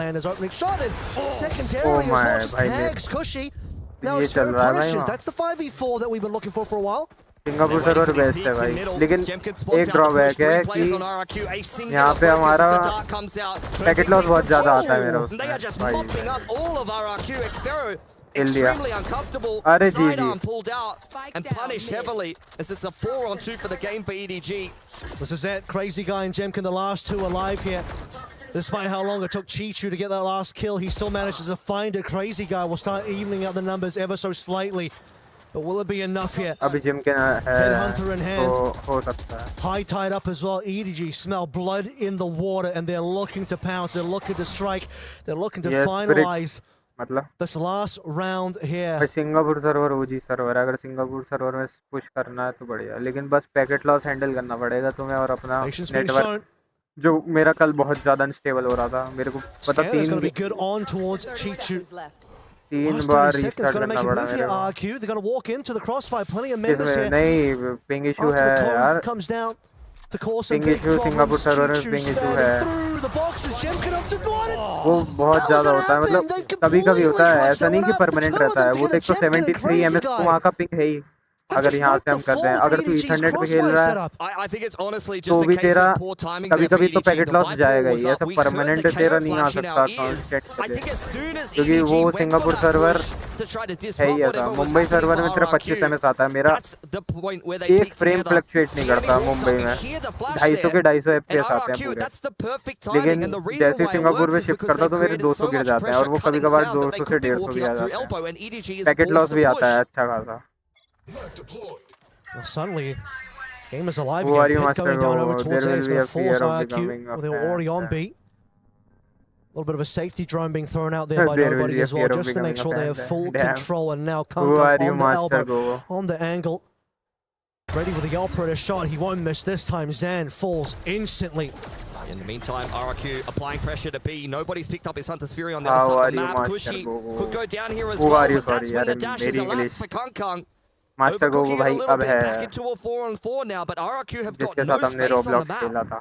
ओ माय भाई Now it's third punishes. That's the 5v4 that we've been looking for a while. Singapore server best है भाई लेकिन एक ड्रॉबैक है कि यहाँ पे हमारा पैकेट लॉस बहुत ज्यादा आता है मेरा खेल दिया अरे जी This is it. Crazy Guy and Jemkin, the last two alive here. Despite how long it took Chichu to get that last kill, he still manages to find it. Crazy Guy will start evening out the numbers ever so slightly. But will it be enough here? अभी Jemkin है Headhunter in hand. हो सकता है. High tied up as well. EDG smell blood in the water and they're looking to pounce. They're looking to strike. They're looking to finalize मतलब this last round here. Singapore server OG server अगर Singapore server में push करना है तो बढ़िया लेकिन बस packet loss handle करना पड़ेगा तुम्हें और अपना नेटवर्क जो मेरा कल बहुत ज्यादा अनस्टेबल हो रहा था मेरे को पता 3 बार रीस्टार्ट करना पड़ा मेरे को नहीं पिंग इशू है यार पिंग इशू सिंगापुर सर्वर में पिंग इशू है वो बहुत ज्यादा होता है मतलब कभी कभी होता है ऐसा नहीं कि परमानेंट रहता है वो तो 173 ms वहाँ का पिंग है ही अगर यहाँ से हम कर रहे हैं अगर तू ईथरनेट पे खेल रहा है तो भी तेरा कभी कभी तो पैकेट लॉस जाएगा ही ऐसा परमानेंट तेरा नहीं आ सकता क्योंकि वो सिंगापुर सर्वर है ही ऐसा मुंबई सर्वर में सिर्फ 25 ms आता है मेरा एक फ्रेम फ्लक्चुएट नहीं करता मुंबई में 250 के 250 fps आते हैं पूरे लेकिन जैसे सिंगापुर में शिफ्ट करता तो मेरे 200 गिर जाते हैं और वो कभी कभार 200 से 150 भी आ जाता है पैकेट लॉस भी आता है अच्छा खासा Well, suddenly, game is alive again. Pit going down over towards A is going to force RRQ. Well, they were already on beat. A little bit of a safety drone being thrown out there by nobody as well, just to make sure they have full control. And now Kung on the elbow, on the angle. Ready with the operator shot. He won't miss this time. Zan falls instantly. In the meantime, RRQ applying pressure to B. Nobody's picked up his Hunter's Fury on the other side of the map. Kushi could go down here as well, but that's when the dash is elapsed for Kung Kung. Master को वो भाई अब है जिसके साथ हमने Roblox खेला था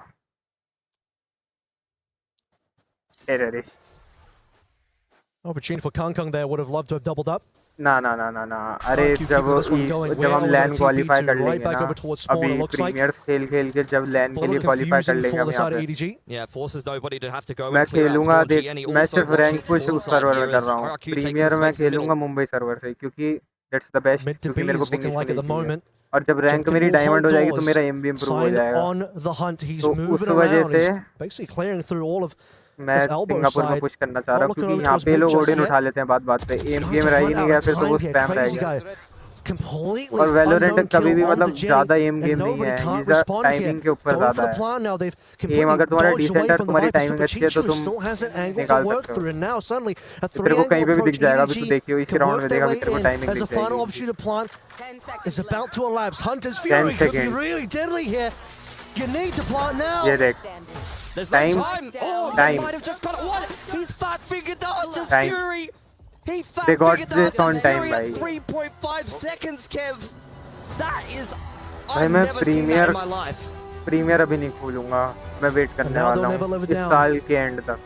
terrorist Opportunity for Kung Kung there would have loved to have doubled up. ना अरे जब हम लैन क्वालीफाई कर लेंगे ना अभी प्रीमियर्स खेल के जब लैन के लिए क्वालीफाई कर लेंगे हम यहाँ पे मैं खेलूंगा मैं सिर्फ रैंक पुश उस सर्वर में कर रहा हूँ प्रीमियर में खेलूंगा मुंबई सर्वर से क्योंकि That's the best क्योंकि मेरे को पिंग like और जब रैंक मेरी डायमंड हो जाएगी तो मेरा एम भी इंप्रूव हो जाएगा तो उस वजह से मैं सिंगापुर में पुश करना चाह रहा हूँ क्योंकि यहाँ पे लोग ओडिन उठा लेते हैं बात पे एम गेम रह ही नहीं गया फिर तो वो स्पैम रह गया और वैलोरेंट कभी भी मतलब ज्यादा एम गेम नहीं है टाइमिंग के ऊपर ज्यादा है एम अगर तुम्हारा डिसेंट है तुम्हारी टाइमिंग अच्छी है तो तुम निकाल सकते हो तेरे को कहीं पे भी दिख जाएगा अभी तू देखियो इस राउंड में देखा तेरे को टाइमिंग दिख जाएगी ये देख time They got this on time, भाई. 3.5 seconds, Kev. That is भाई मैं प्रीमियर अभी नहीं खोलूंगा मैं वेट करने वाला हूँ इस साल के एंड तक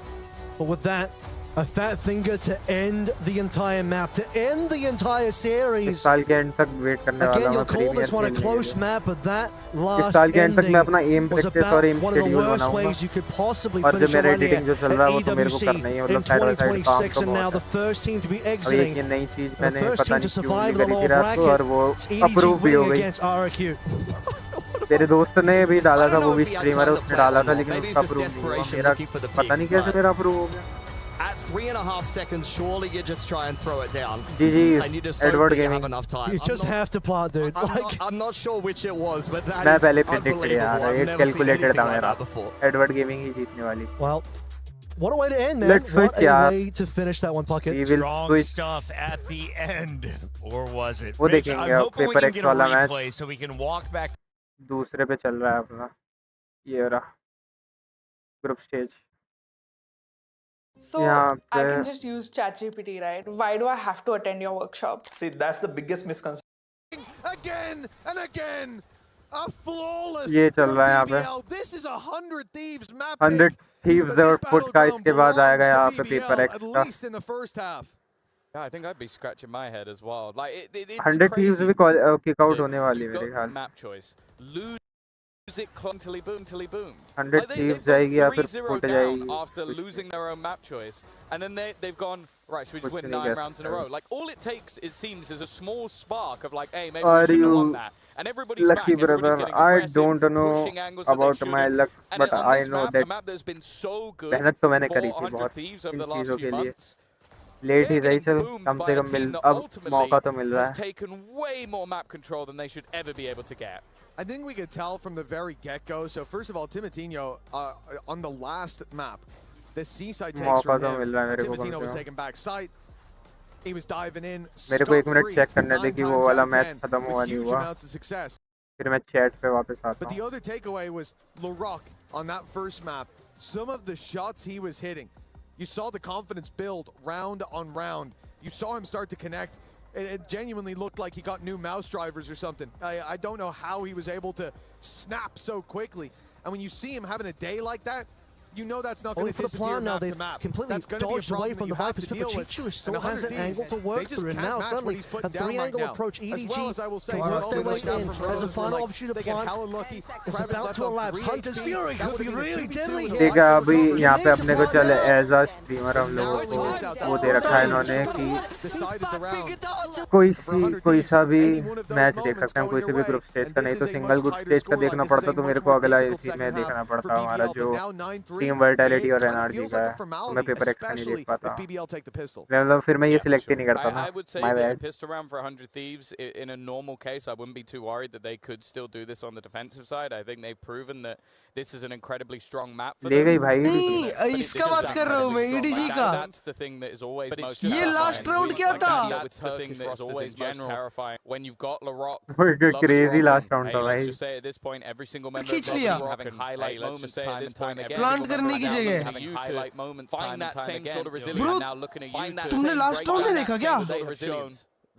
But with that, A fat finger to end the entire map, to end the entire series. साल के end तक wait करने वाला Again, हूँ you'll call this one a close map, but that last साल के end तक मैं अपना ending aim was practice और about aim one of the schedule worst बनाऊंगा ways you could possibly और जो finish a मेरा run here editing जो चल रहा है वो at तो मेरे को EWC करना ही है in मतलब side by side काम 2026, तो and now बहुत the first team to be है अब exiting. एक ये नई चीज The मैंने first पता team to नहीं क्यों survive नहीं the करी थी lower रात को और bracket. वो It's EDG approve भी हो winning गई against RRQ. तेरे दोस्त ने भी डाला था वो भी if he had स्ट्रीमर है time to उसने play डाला or था not. लेकिन Maybe उसका it's just approve नहीं हुआ desperation मेरा looking for the पता नहीं picks, कैसे but मेरा approve हो गया at 3.5 seconds, surely you just try and throw it down. GG And you just hope Edward that you Gaming have enough time. You just have to plant, dude. I'm not sure which it was, but that मैं is पहले predict किया unbelievable. यार I've ये never seen calculated anything था like मेरा that before. Edward Gaming ही जीतने वाली Well, what a way to end, man. Let's switch, What a यार way to finish that one, Puckett. We will Strong switch stuff at the end. Or was it? वो Rich, देखेंगे I'm अब hoping we paper can x get a वाला match replay so we can walk back. दूसरे पे चल रहा है अपना ये रहा ग्रुप स्टेज So यहाँ I पे can just use ChatGPT, right? Why do I have to attend your workshop? See, that's the biggest misconception. Again and again. A flawless ये चल from रहा है यहाँ पे BBL. This is 100 Thieves map 100 pick, Thieves but और this foot का battleground इसके बाद आएगा belongs यहाँ to पे BBL, पेपर at एक्स का least in the first half. Yeah, I think I'd be scratching my head as well. Like it's 100 Thieves crazy. भी kick out होने वाली है You've मेरे got ख्याल map choice. Lose it till he boomed. 100 Thieves जाएगी या फिर 3-0 foot down जाएगी after losing their own map choice, and then they've gone right. Should we just कुछ win नहीं 9 कह rounds in a सकते row? Like all it takes, it seems, is a small spark of like, hey, maybe we Are shouldn't have you won that. And everybody's lucky back. Everybody's brother getting I aggressive, don't know pushing angles that they about my shouldn't. luck And but on I this know map, that a map that's been so good मेहनत तो मैंने for करी थी 100 बहुत Thieves in over the last चीज़ों few के लिए months. Late ही They're सही getting चल boomed कम by से a come team mill that अब ultimately मौका तो मिल रहा has है taken way more map control than they should ever be able to get. I think we could tell from the very get-go. So first of all, Timotinho on the last map, the seaside takes मौका from तो him. मिल रहा है मेरे को कम Timotinho से was come taken back sight. He was diving in. मेरे को 1 minute scot-free, check करने दे 9 कि वो times वाला out of मैच 10 खत्म हुआ with नहीं huge हुआ amounts of success. फिर मैं चैट पे वापस आता But the हूँ other takeaway was LaRock on that first map. Some of the shots he was hitting, you saw the confidence build round on round. You saw him start to connect. It genuinely looked like he got new mouse drivers or something. I don't know how he was able to snap so quickly. And when you see him having a day like that, you know that's not going Only to for the disappear plan now, map they've to map. completely That's going to be a dodged away problem from that the you have Vipers, to but deal with. Pachichu still And has 100 an angle Thieves, to work they just through, and can't now match what suddenly he's a putting down right three-angle now. approach. As well as I will say, can some work their way moments like in that from as a Rose were final like, option to they get plant. hella lucky. It's Kravitz about left to on elapse. 3 Hunter's HP. Fury That could would be have been a really 2v2 deadly with a here. ठीक है life अभी recovery. यहाँ पे Need to अपने को pass चल it out. As a streamer हम Now लोगों when you miss out को that वो दे first रखा है round, इन्होंने just कि decided the round. कोई सा भी मैच देख सकते हैं कोई से भी ग्रुप स्टेज का नहीं तो सिंगल ग्रुप स्टेज का देखना पड़ता तो मेरे को अगला इसी में देखना पड़ता हमारा जो टीम वर्टिलिटी और एनआरजी का है तो मैं पेपर एक्स का नहीं देख पाता मतलब फिर मैं ये सिलेक्ट ही नहीं करता था I would say my that a bad pistol round for 100 Thieves, in a normal case, I wouldn't be too worried that they could still do this on the defensive side. I think they've proven that this is an incredibly strong map for ले them. गई भाई नहीं, इसका बात कर रहा हूँ मैं EDG का। That's the thing that is always most ये last round क्या था? That's the thing that is always most terrifying. When you've got LaRock, crazy last round था let's भाई just say at this point, every single member खींच of the लिया। team having highlight moments time and time again. Plant करने की जगह। Having highlight moments time and time again. Bruce, Now looking at you to तुमने last round में देखा क्या?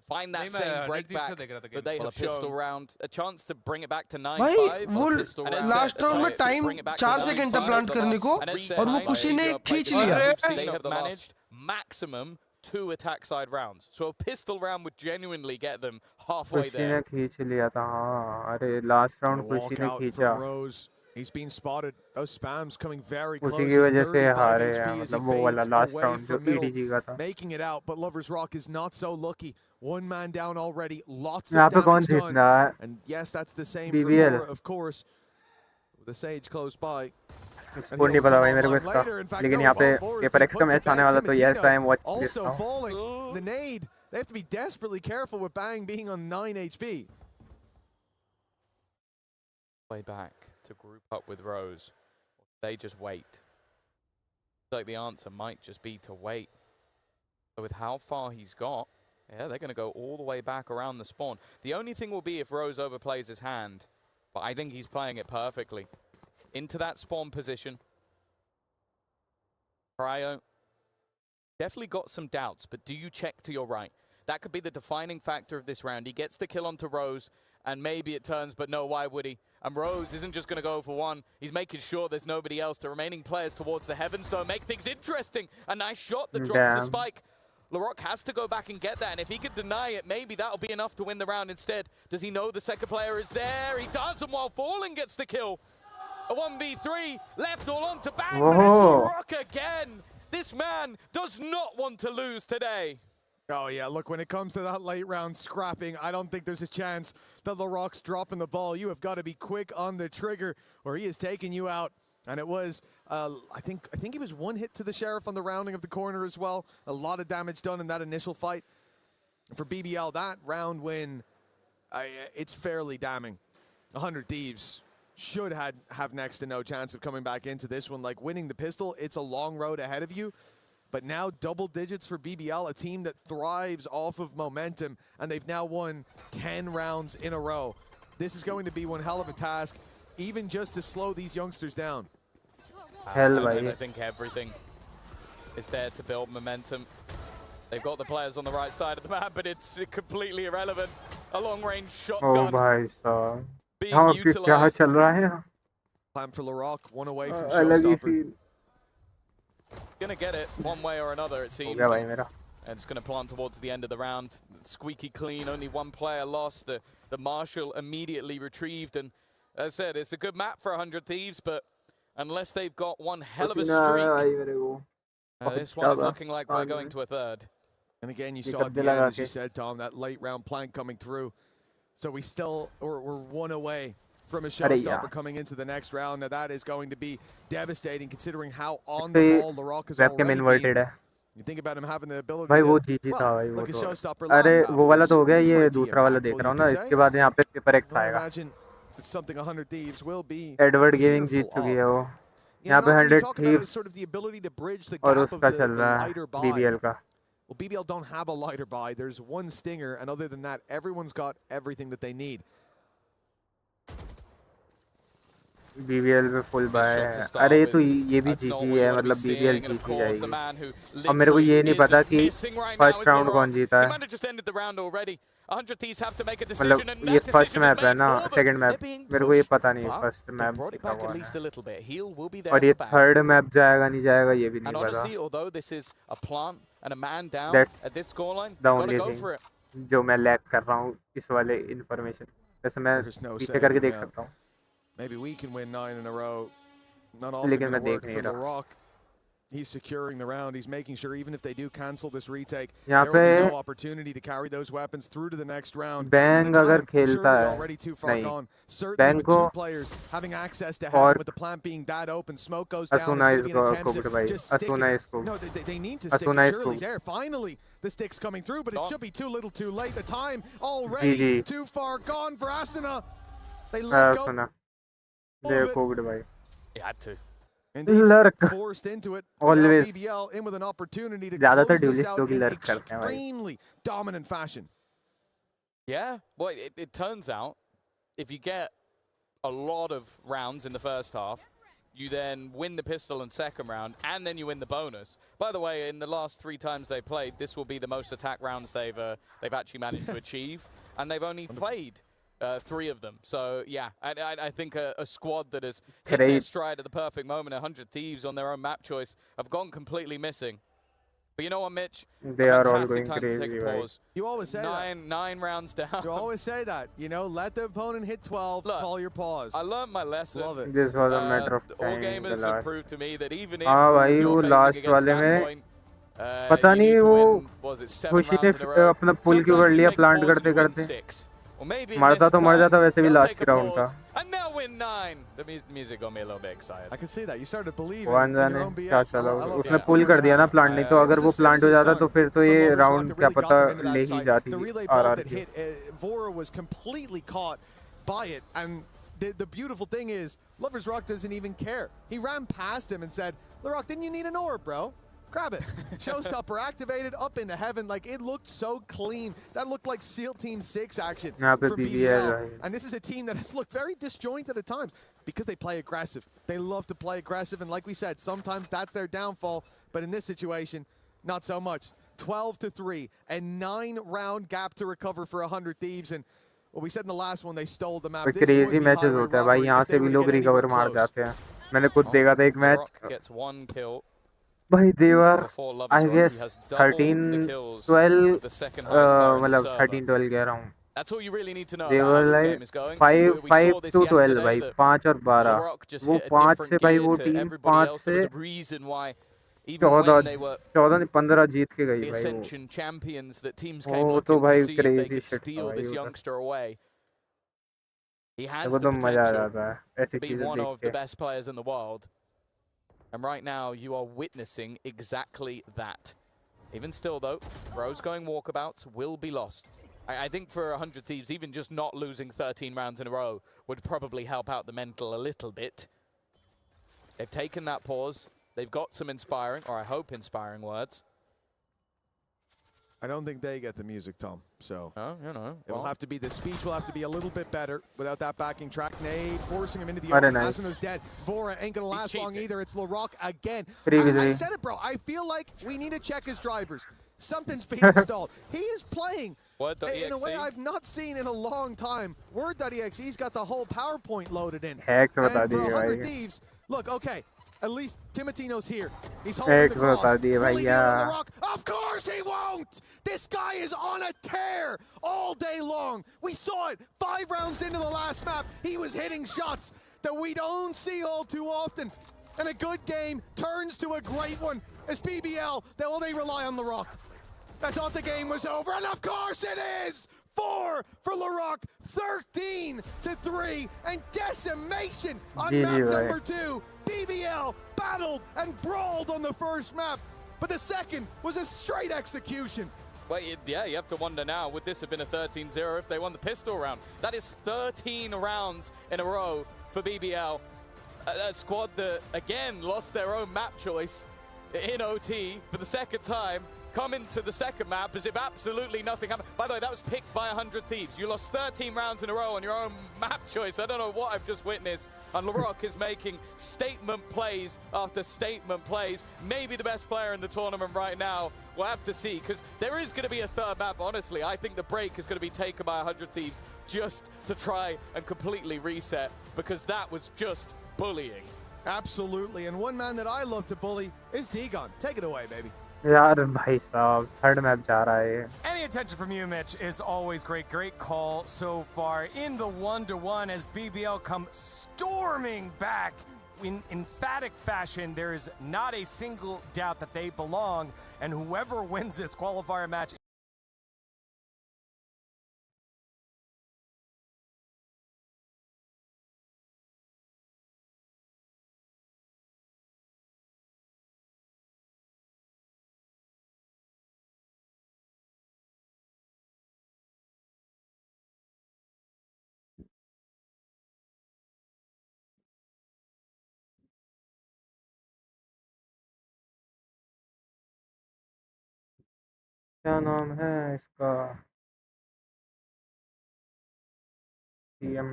find that same break back that they have pistol round, a chance to bring it back to 9-5. भाई वो pistol round. Last round में time 4 second था plant करने को और वो खुशी ने खींच लिया। They have managed maximum 2 attack side rounds. So a pistol round would genuinely get them halfway खुशी there. ने खींच लिया था हाँ अरे लास्ट राउंड खुशी ने खींचा He's been spotted. Those spams coming very close. उसी की वजह से 35 हारे HP हैं as he मतलब वो वाला fades लास्ट away राउंड जो from middle, EDG का था making it out. But Lover's Rock is not so lucky. One man down already. Lots यहाँ of पे कौन damage done. जीतना है And yes, that's the same for BBL Laura, of course. The Sage close by. Score नहीं पता भाई मेरे को इसका लेकिन यहाँ पे पेपर एक्स का मैच आने वाला तो yes I am watching this Also falling. The nade. They have to be desperately careful with Bang being on 9 HP. Way back to group up with Rose. They just wait. Like the answer might just be to wait. But with how far he's got, yeah, they're going to go all the way back around the spawn. The only thing will be if Rose overplays his hand, but I think he's playing it perfectly. Into that spawn position. Cryo. Definitely got some doubts, but do you check to your right? That could be the defining factor of this round. He gets the kill onto Rose, and maybe it turns, but no, why would he? And Rose isn't just going to go for one. He's making sure there's nobody else. The remaining players towards the heavens, though, make things interesting. A nice shot that drops the spike. LaRock has to go back and get that, and if he could deny it, maybe that'll be enough to win the round instead. Does he know the second player is there? He does, and while falling gets the kill. A 1v3, left all on to bang, but it's LaRock again. This man does not want to lose today. Oh, yeah, look, when it comes to that late round scrapping, I don't think there's a chance that LaRock's dropping the ball. You have got to be quick on the trigger, or he is taking you out. And it was, I think he was one hit to the Sheriff on the rounding of the corner as well. A lot of damage done in that initial fight. For BBL, that round win, it's fairly damning. 100 Thieves should have next to no chance of coming back into this one. Like, winning the pistol, it's a long road ahead of you. But now double digits for BBL, a team that thrives off of momentum, and they've now won 10 rounds in a row. This is going to be one hell of a task, even just to slow these youngsters down. And I think everything is there to build momentum. They've got the players on the right side of the map, but it's completely irrelevant. A long-range shotgun being utilized. Time for LaRock, one away from Showstopper. Gonna get it one way or another, it seems. And it's gonna plant towards the end of the round. Squeaky clean, only one player lost. The Marshal immediately retrieved, and as I said, it's a good map for 100 Thieves, but unless they've got one hell of a streak, this one is looking like we're going to a third. And again, you saw at the end, as you said, Tom, that late round plank coming through. So we're one away from a showstopper coming into the next round. Now that is going to be devastating considering how on the ball LaRock is already been. You think about him having the ability भाई to, वो GG था भाई look at वो showstopper तो अरे last वो वाला तो हो गया ये pretty दूसरा वाला देख impactful, रहा हूँ you ना could say. इसके बाद यहाँ पे PRX I आएगा imagine it's something 100 Thieves will be Edward gaming Jeet fearful चुकी of. है वो Yeah, यहाँ पे and often you 100 talk about it as Thieves sort of the ability to bridge the और gap of उसका the चल रहा है lighter buy. BBL का Well, BBL don't have a lighter buy. There's one stinger, and other than that, everyone's got everything that they need. BBL में full bye है अरे तो ये भी जीती है मतलब BBL जीती जाएगी अब मेरे को ये नहीं पता कि फर्स्ट राउंड कौन जीता है मतलब ये फर्स्ट मैप है ना सेकंड मैप मेरे को ये पता नहीं फर्स्ट मैप और ये थर्ड मैप जाएगा नहीं जाएगा ये भी नहीं पता दैट्स द ओनली थिंग जो मैं लैक कर रहा हूँ इस वाले इन्फॉर्मेशन वैसे मैं पीछे करके देख सकता हूँ Maybe we can win 9 in a row. Not often going to work for LaRock. He's securing the round. He's making sure even if they do cancel this retake, there will be no opportunity to carry those weapons through to the next round. Bang अगर खेलता है already too far gone. Certainly with two players having access to heaven, with the plant being that open, smoke goes down. It's going to be an attempt to just stick it. No, they need to stick it surely there. Finally, the stick's coming through, but it should be too little too late. The time already too far gone for Asuna. They let go. They're cooked by. He had to. Indeed, forced into it. Always. BBL in with an opportunity to close this out in extremely dominant fashion. Yeah, well, it turns out if you get a lot of rounds in the first half, you then win the pistol in second round, and then you win the bonus. By the way, in the last 3 times they played, this will be the most attack rounds they've actually managed to achieve, and they've only played 3 of them. So, yeah, I think a squad that has hit their stride at the perfect moment, 100 Thieves on their own map choice, have gone completely missing. But you know what, Mitch? They are all going crazy, right? You always say nine rounds down. You always say that. You know, let the opponent hit 12, call your pause. I learned my lesson. Love it. This was a matter of time. All gamers have proved to me that even if भाई वो last वाले में पता नहीं वो खुशी ने अपना पुल क्यों कर लिया प्लांट करते करते मरता तो मर जाता वैसे भी लास्ट राउंड था And now win 9. The music got me a little bit excited. I can see that. You started believing in your own BS. क्या चला उसने पुल कर दिया ना प्लांट नहीं तो अगर वो प्लांट हो जाता तो फिर तो ये राउंड क्या पता ले ही जाती RRQ. Vora was completely caught by it, and the beautiful thing is Lover's Rock doesn't even care. He ran past him and said, "LaRock, didn't you need an orb, bro? Grab it." Showstopper activated up into heaven. Like, it looked so clean. That looked like SEAL Team 6 action from BBL. And this is a team that has looked very disjointed at times because they play aggressive. They love to play aggressive. And like we said, sometimes that's their downfall. But in this situation, not so much. 12-3, a 9-round gap to recover for 100 Thieves. And Well, we said in the last one they stole the map. भाई This would crazy be matches highway होता है भाई, robbery यहाँ if से they भी were to लोग get recover anywhere मार close. जाते हैं। मैंने खुद देखा था एक मैच Gets one kill भाई, देवर before Love I as well. Guess He has doubled the 13 kills 12 with the second highest player in the मतलब server. 13 12 कह रहा हूँ। That's all you really need to know They about were how this like game is going. 5 We 5 saw this to 12 yesterday भाई, that 5 और 12 LaRock just वो hit a 5 different से भाई gear वो to टीम everybody 5 else. से There was a reason why even 14 when they were 14 नहीं 15 जीत के गई the भाई वो। Ascension champions that teams वो came तो looking to भाई see if they crazy could shit था steal भाई this उधर। youngster away. He मेरे has को the तो मजा आ potential जाता है ऐसी to be चीजें one देख of के। the best players in the world. And right now, you are witnessing exactly that. Even still, though, Rose going walkabouts will be lost. I think for 100 Thieves, even just not losing 13 rounds in a row would probably help out the mental a little bit. They've taken that pause. They've got some inspiring, or I hope inspiring words. I don't think they get the music, Tom. So, you know, it'll have to be, the speech will have to be a little bit better without that backing track. Nade forcing him into the open. Nice. Asino's dead. Vora ain't gonna last long either. It's LaRock again. 3v3. I said it, bro. I feel like we need to check his drivers. Something's being installed. He is playing in a way I've not seen in a long time. Word.exe's got the whole PowerPoint loaded in. Hacks And बता for दिए 100 भाई। Thieves, look, okay. At least Timotino's here. He's holding the cross. बता दिए Will he deal भैया। with the rock? Of course he won't! This guy is on a tear all day long. We saw it 5 rounds into the last map. He was hitting shots that we don't see all too often. And a good game turns to a great one as BBL, they rely on the rock. I thought the game was over, and of course it is! 4 for LaRock, 13 to 3, and decimation on GG, map bhai. number 2. BBL battled and brawled on the first map, but the second was a straight execution. Well, yeah, you have to wonder now, would this have been a 13-0 if they won the pistol round? That is 13 rounds in a row for BBL. A squad that, again, lost their own map choice in OT for the second time. Come into the second map as if absolutely nothing happened. By the way, that was picked by 100 Thieves. You lost 13 rounds in a row on your own map choice. I don't know what I've just witnessed. And LaRock is making statement plays after statement plays. Maybe the best player in the tournament right now. We'll have to see, because there is going to be a third map. Honestly, I think the break is going to be taken by 100 Thieves just to try and completely reset, because that was just bullying. Absolutely, and one man that I love to bully is Degon. Take it away, baby. यार भाई साहब third map जा रहा है। Any attention from you, Mitch, is always great. Great call so far in the 1-1 as BBL come storming back in emphatic fashion. There is not a single doubt that they belong, and whoever wins this qualifier match क्या नाम है इसका? CM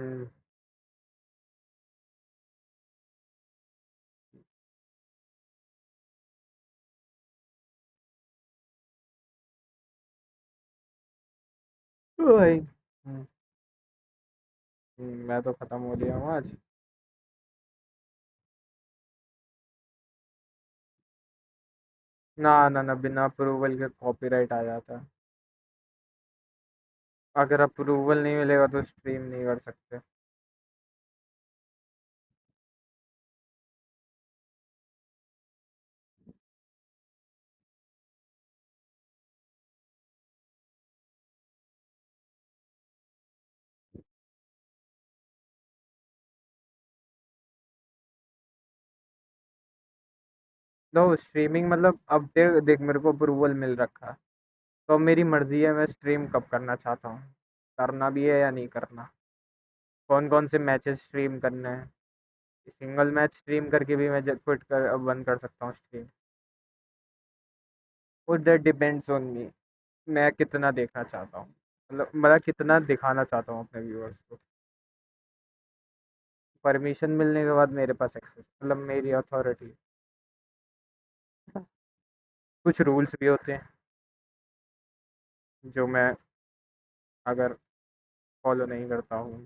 भाई। मैं तो खत्म हो लिया हूँ आज। ना ना ना, बिना अप्रूवल के कॉपीराइट आ जाता है। अगर अप्रूवल नहीं मिलेगा तो स्ट्रीम नहीं कर सकते। नो स्ट्रीमिंग मतलब अब देख देख मेरे को अप्रूवल मिल रखा है, तो अब मेरी मर्जी है मैं स्ट्रीम कब करना चाहता हूँ, करना भी है या नहीं करना, कौन कौन से मैचेस स्ट्रीम करने हैं। सिंगल मैच स्ट्रीम करके भी मैं क्विट कर अब बंद कर सकता हूँ स्ट्रीम। और दैट डिपेंड्स ऑन मी, मैं कितना देखना चाहता हूँ, मतलब कितना दिखाना चाहता हूँ अपने व्यूअर्स को। परमिशन मिलने के बाद मेरे पास एक्सेस, मतलब मेरी अथॉरिटी। कुछ रूल्स भी होते हैं जो मैं अगर फॉलो नहीं करता हूँ,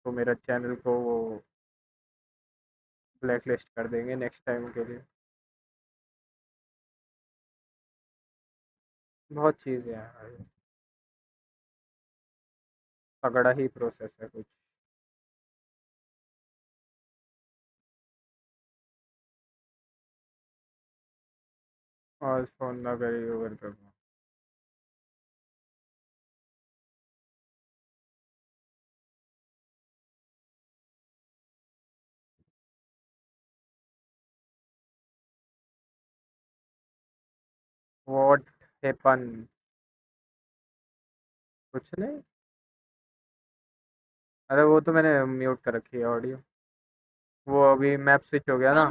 तो मेरा चैनल को वो ब्लैक लिस्ट कर देंगे नेक्स्ट टाइम के लिए। बहुत चीज़ें हैं भाई, तगड़ा ही प्रोसेस है कुछ। आज फोन ना करिए ओवर कर दूँ। What happened? कुछ नहीं। अरे वो तो मैंने म्यूट कर रखी है ऑडियो। वो अभी मैप स्विच हो गया ना,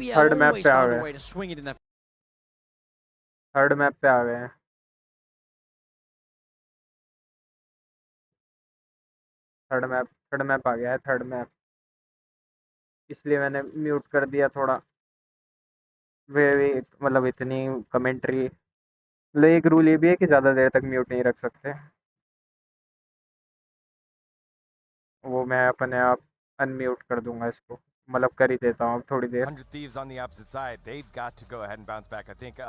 थर्ड मैप पे आ गए, थर्ड मैप पे आ गए हैं। थर्ड मैप आ गया है, थर्ड मैप, इसलिए मैंने म्यूट कर दिया थोड़ा। वे मतलब इतनी कमेंट्री, मतलब एक रूल ये भी है कि ज़्यादा देर तक म्यूट नहीं रख सकते, वो मैं अपने आप अनम्यूट कर दूंगा इसको, मतलब कर ही देता हूँ अब थोड़ी देर। 100 Thieves on the opposite side, they've got to go ahead and bounce back. I think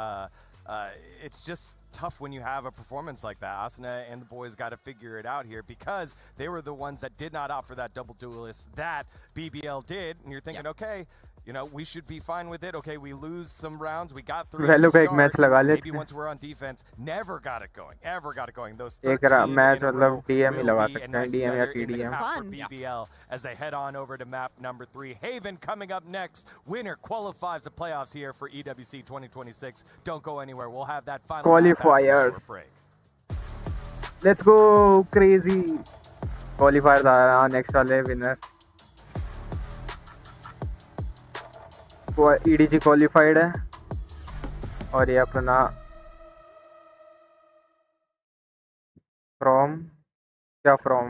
it's just tough when you have a performance like that. Asuna and the boys got to figure it out here because they were the ones that did not opt for that double duelist that BBL did. And you're thinking, okay, you know, we should be fine with it. Okay, we lose some rounds. We got through at the start. Maybe once we're on defense, never got it going. Ever got it going. Those 13 match in a मतलब row DM ही लगा will be a सकते हैं, nice DM या feather in the TDM। cap for BBL as they head on over to map number 3. Haven coming up next. Winner qualifies the playoffs here for EWC 2026. Don't go anywhere. We'll have that final Qualifiers. short break. Let's go crazy. Qualifiers आ रहा है next वाले winner. EDG qualified है और ये अपना from क्या from.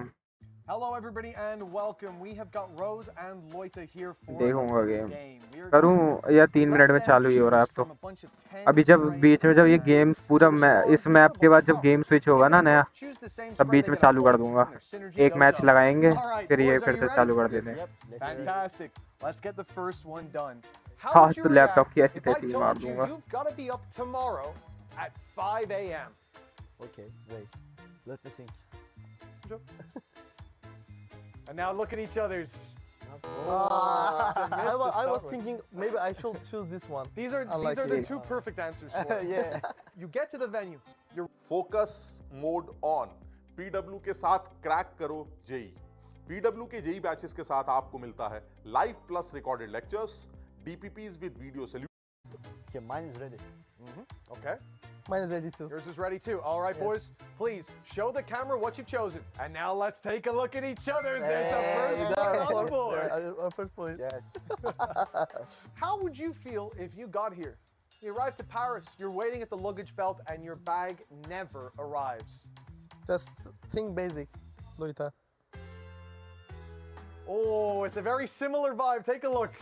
Hello everybody and welcome. We have got Rose and Loita here for देखूंगा the game game. करूँ या 3 मिनट में चालू ही हो रहा है अब तो। अभी जब बीच में जब ये गेम पूरा इस मैप के बाद जब गेम स्विच होगा ना नया, तब बीच में चालू कर दूंगा, एक मैच लगाएंगे फिर ये फिर से चालू कर देते हैं। Fantastic. Let's get the first one done. हाँ तो लैपटॉप की ऐसी तैसी मार दूंगा। You've got to be up tomorrow at 5 a.m. Okay, wait. Let me think. And now look at each other's. I was thinking maybe I should choose this one. These are the two perfect answers for it. Yeah. You get to the venue. You're focus mode on. PW के साथ crack करो JEE. PW के JEE batches के साथ आपको मिलता है live plus recorded lectures, DPPs with video solution. Okay, mine is ready. Okay. Mine is ready too. Yours is ready too. All right, boys. Please show the camera what you've chosen. And now let's take a look at each other's. There's a first point on the board. First point. Yeah. How would you feel if you got here? You arrived to Paris, you're waiting at the luggage belt, and your bag never arrives. Just think basic, Loita. Oh, it's a very similar vibe. Take a look.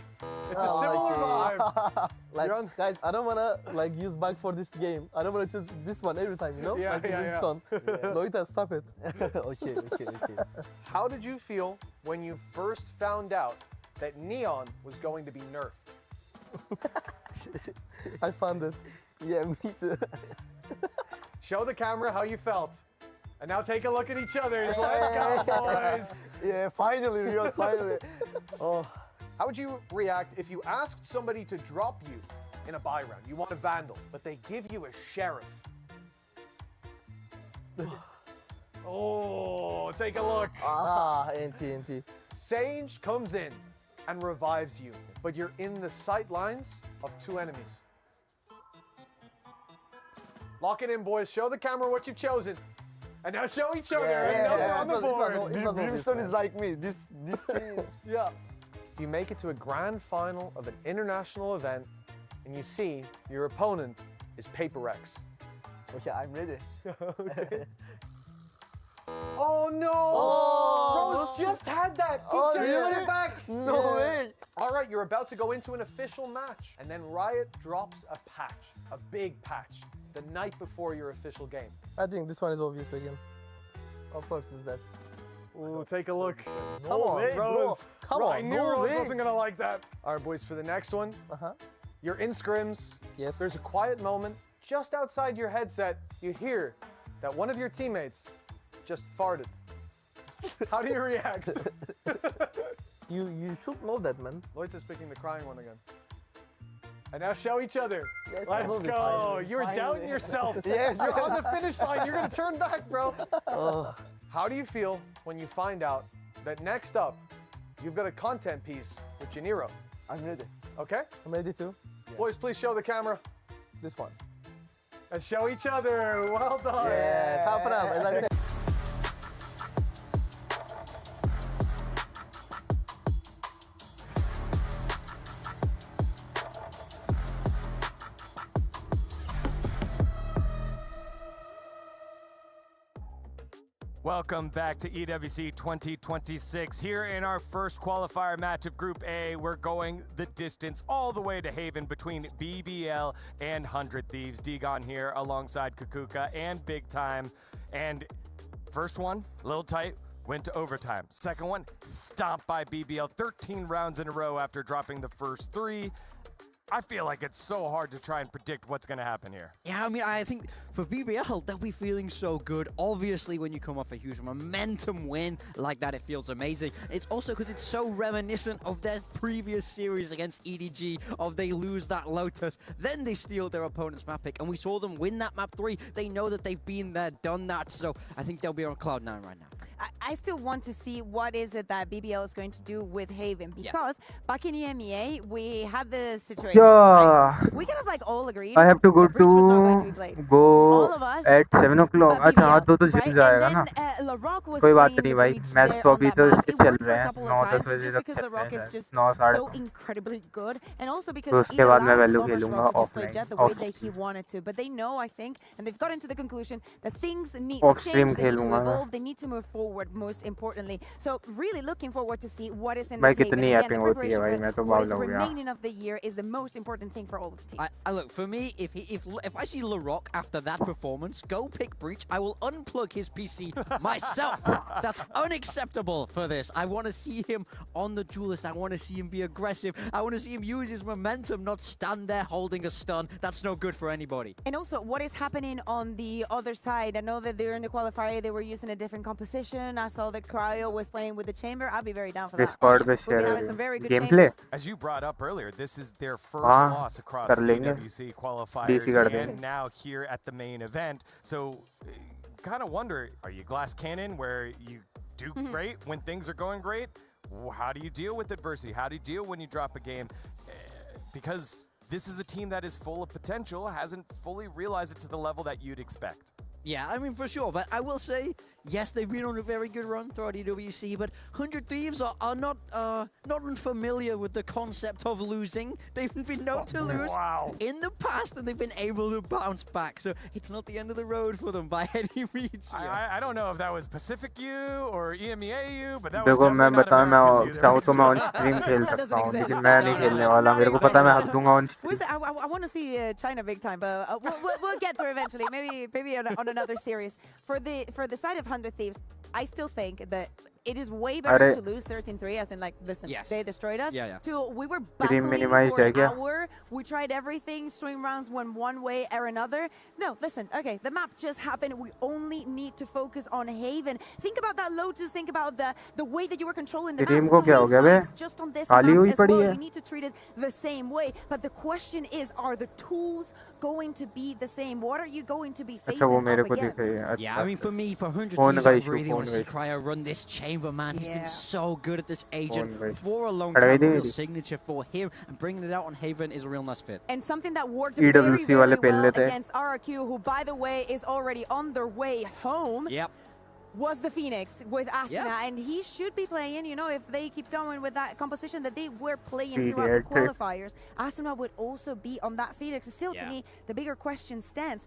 It's a similar vibe. Like, guys, I don't wanna like use bag for this game. I don't wanna choose this one every time, you know? Yeah, like yeah. Loita, stop it. Okay. How did you feel when you first found out that Neon was going to be nerfed? I found it. Yeah, me too. Show the camera how you felt. And now take a look at each other. Let's go, boys. Yeah, finally, Neon, finally. Oh. How would you react if you asked somebody to drop you in a buy round? You want a Vandal, but they give you a Sheriff. Oh, take a look. NT. Sage comes in and revives you, but you're in the sight lines of 2 enemies. Lock it in, boys. Show the camera what you've chosen. And now show each other. Another on the board. Brimstone is like me. This thing. Yeah. If you make it to a grand final of an international event and you see your opponent is PRX. Okay, I'm ready. Okay. Oh no! Rose just had that! He just put it back! No way! Alright, you're about to go into an official match. And then Riot drops a patch. A big patch. The night before your official game. I think this one is obvious again. Of course, it's that. Ooh, take a look. Come on, bro. Come on, I knew no Rose way. wasn't gonna like that. All right, boys, for the next one. You're in scrims. Yes. There's a quiet moment. Just outside your headset, you hear that one of your teammates just farted. How do you react? You should know that, man. Lloyd is picking the crying one again. And now show each other. Yes, Let's absolutely. go. Finally. You were Finally. doubting yourself. Yes. You're on the finish line. You're going to turn back, bro. How do you feel when you find out that next up, you've got a content piece with Janiro? I'm ready. Okay? I'm ready too. Boys, please show the camera. This one. And show each other. Well done. Yes, half an hour, as I said. Welcome back to EWC 2026. Here in our first qualifier match of Group A, we're going the distance all the way to Haven between BBL and 100 Thieves. Degon here alongside Kukuka and Big Time. And first one, a little tight, went to overtime. Second one, stomped by BBL 13 rounds in a row after dropping the first 3. I feel like it's so hard to try and predict what's going to happen here. Yeah, I mean, I think for BBL, they'll be feeling so good. Obviously, when you come off a huge momentum win like that, it feels amazing. It's also because it's so reminiscent of their previous series against EDG, of they lose that Lotus, then they steal their opponent's map pick, and we saw them win that map 3. They know that they've been there, done that, so I think they'll be on Cloud9 right now. I still want to see what is it that BBL is going to do with Haven, because back in EMEA, we had the situation. Right? We kind of like all agreed I have to go that Breach was not going to be played. All of us, at 7 o'clock. अच्छा हाँ तो gym जाएगा ना. LaRock was कोई बात playing नहीं the भाई. Breach match there तो on अभी that तो map. इसके It चल worked for रहे a हैं. couple 9 of 10 times, बजे just तक because चलते LaRock हैं. is just 9 साढ़े so 9. incredibly good, and also because तो उसके बाद मैं it वैल्यू allowed खेलूंगा LaRock to just play offline. Jet the way that he wanted to. But they know, I think, and they've gotten to the conclusion that things need to Off stream change, they need to खेलूंगा मैं. evolve, they need to move forward, most importantly. So really looking forward to see what is in भाई this Haven. कितनी Again, the ऐपिंग होती है preparation भाई. for मैं तो what बावला is हो गया. remaining of the year is the most important thing for all of the teams. I look, for me, if I see LaRock after that performance go pick Breach, I will unplug his PC myself. That's unacceptable for this. I want to see him on the duelist. I want to see him be aggressive. I want to see him use his momentum, not stand there holding a stun. That's no good for anybody. And also, what is happening on the other side? I know that they're in the qualifier, they were using a different composition. I saw that Cryo was playing with the chamber. I'd be very down for that. Discord पे We'll be share having some very good gameplay. chambers. As you brought up earlier, this is their first हाँ, loss across कर लेंगे. EWC DC कर qualifiers देंगे. and now here at the main event. So kind of wonder, are you glass cannon where you do great when things are going great? How do you deal with adversity? How do you deal when you drop a game? Because this is a team that is full of potential, hasn't fully realized it to the level that you'd expect. Yeah, I mean, for sure. But I will say, yes, they've been on a very good run throughout EWC, but 100 Thieves are not unfamiliar with the concept of losing. They've been known to lose in the past, and they've been able to bounce back. So it's not the end of the road for them by any means. I don't know if that was Pacific U or EMEA U, but that was देखो मैं definitely not बताऊं मैं America's U. चाहूँ तो मैं on stream खेल सकता हूँ लेकिन मैं नहीं खेलने वाला मेरे को पता है मैं हक दूंगा on Where's the, I want to see China big time, but we'll get there eventually. Maybe on another series. For the side of 100 Thieves, I still think that it is way better to lose 13-3, as in like, listen, they destroyed us. To we were battling for an hour. We tried everything. Swing rounds went one way or another. No, listen. Okay, the map just happened. We only need to focus on Haven. Think about that Lotus. Think about the way that you were controlling the map. Just on this map as well. You need to treat it the same way. But the question is, are the tools going to be the same? What are you going to be facing up against? Yeah, I mean, for me, for 100 Thieves, I really want to see Cryo run this chamber, man. He's been so good at this agent for a long time. A real signature for him, and bringing it out on Haven is a real nice fit. And something that worked very, very well against RRQ, who, by the way, is already on their way home. Was the Phoenix with Asuna, and he should be playing, you know, if they keep going with that composition that they were playing throughout the qualifiers. Asuna would also be on that Phoenix. Still, to me, the bigger question stands.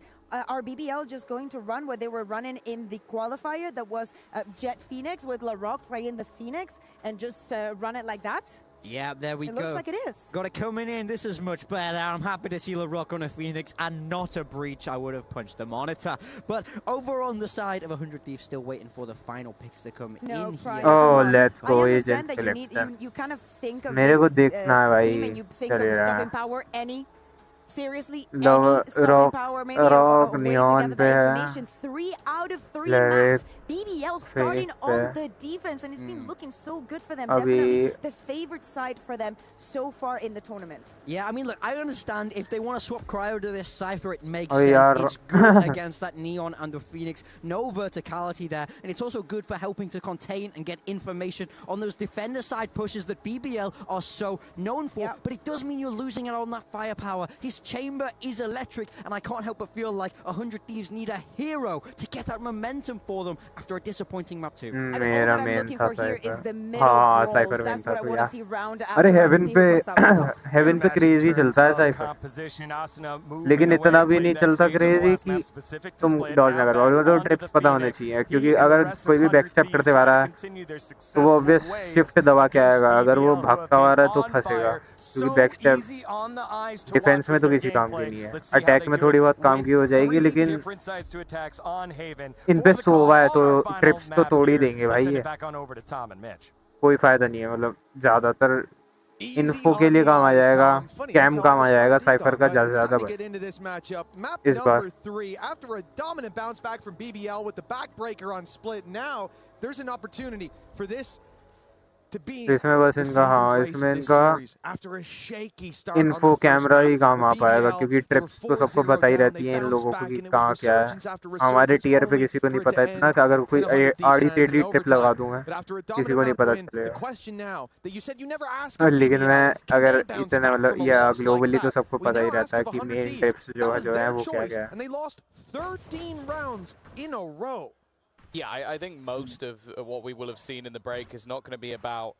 Are BBL just going to run what they were running in the qualifier, that was Jet Phoenix with LaRock playing the Phoenix, and just run it like that? Yeah, there we It go. looks like it is. Got it coming in. This is much better. I'm happy to see LaRock on a Phoenix and not a breach. I would have punched the monitor. But over on the side of 100 Thieves, still waiting for the final picks to come in here. Oh, let's I go understand agent that you need selection. you kind of think of मेरे को this देखना है भाई team and you think of चलेगा stopping power any. Seriously, Love, any stopping rock, power, maybe a rock way to neon gather पे that है information. 3 out of 3 Lyric, maps. BBL starting Phoenix on पे the defense, and it's been looking so good for them. अभी Definitely the favored side for them so far in the tournament. Yeah, I mean, look, I understand if they want to swap Cryo to this Cypher, it makes Oh, sense. yaar. It's good against that Neon and the Phoenix. No verticality there, and it's also good for helping to contain and get information on those defender side pushes that BBL are so known for, but it does mean you're losing out on that firepower. His chamber is electric, and I can't help but feel like 100 Thieves need a hero to get that momentum for them after a disappointing map 2. I mean, all that I'm looking for here is the middle हाँ brawls. Cipher That's में what I था want तो to see round यार after अरे round, heaven see पे who comes out on top. Heaven पे crazy चलता है साइफर लेकिन इतना भी नहीं चलता क्रेजी कि तुम डॉज ना कर पाओ तो ट्रिप्स पता होने चाहिए क्योंकि अगर कोई भी बैक स्टेप करते आ रहा है तो वो ऑब्वियस शिफ्ट दबा के आएगा अगर वो भागता आ रहा है तो फंसेगा क्योंकि बैक स्टेप डिफेंस में तो किसी काम की नहीं है अटैक में थोड़ी बहुत काम की हो जाएगी लेकिन इन पे सोवा है तो ट्रिप्स तो तोड़ ही देंगे भाई ये कोई फायदा नहीं है मतलब ज्यादातर इन्फो के लिए काम आ जाएगा कैम काम आ जाएगा साइफर का ज्यादा से ज्यादा इस बार After a dominant bounce back from BBL with the backbreaker on split, now there's an opportunity for this to be इसमें बस इनका हाँ इसमें इनका after a shaky start info camera ही काम आ पाएगा क्योंकि ट्रिप्स तो सबको पता ही रहती है इन लोगों को कि कहाँ क्या है हमारे टीयर पे किसी को नहीं पता इतना कि अगर कोई आड़ी टेढ़ी ट्रिप लगा दूंगा किसी को नहीं पता चलेगा लेकिन मैं अगर इतने मतलब या ग्लोबली तो सबको पता ही रहता है कि मेन ट्रिप्स जो है वो क्या क्या and they lost 13 rounds in a row. Yeah, I think most of what we will have seen in the break is not going to be about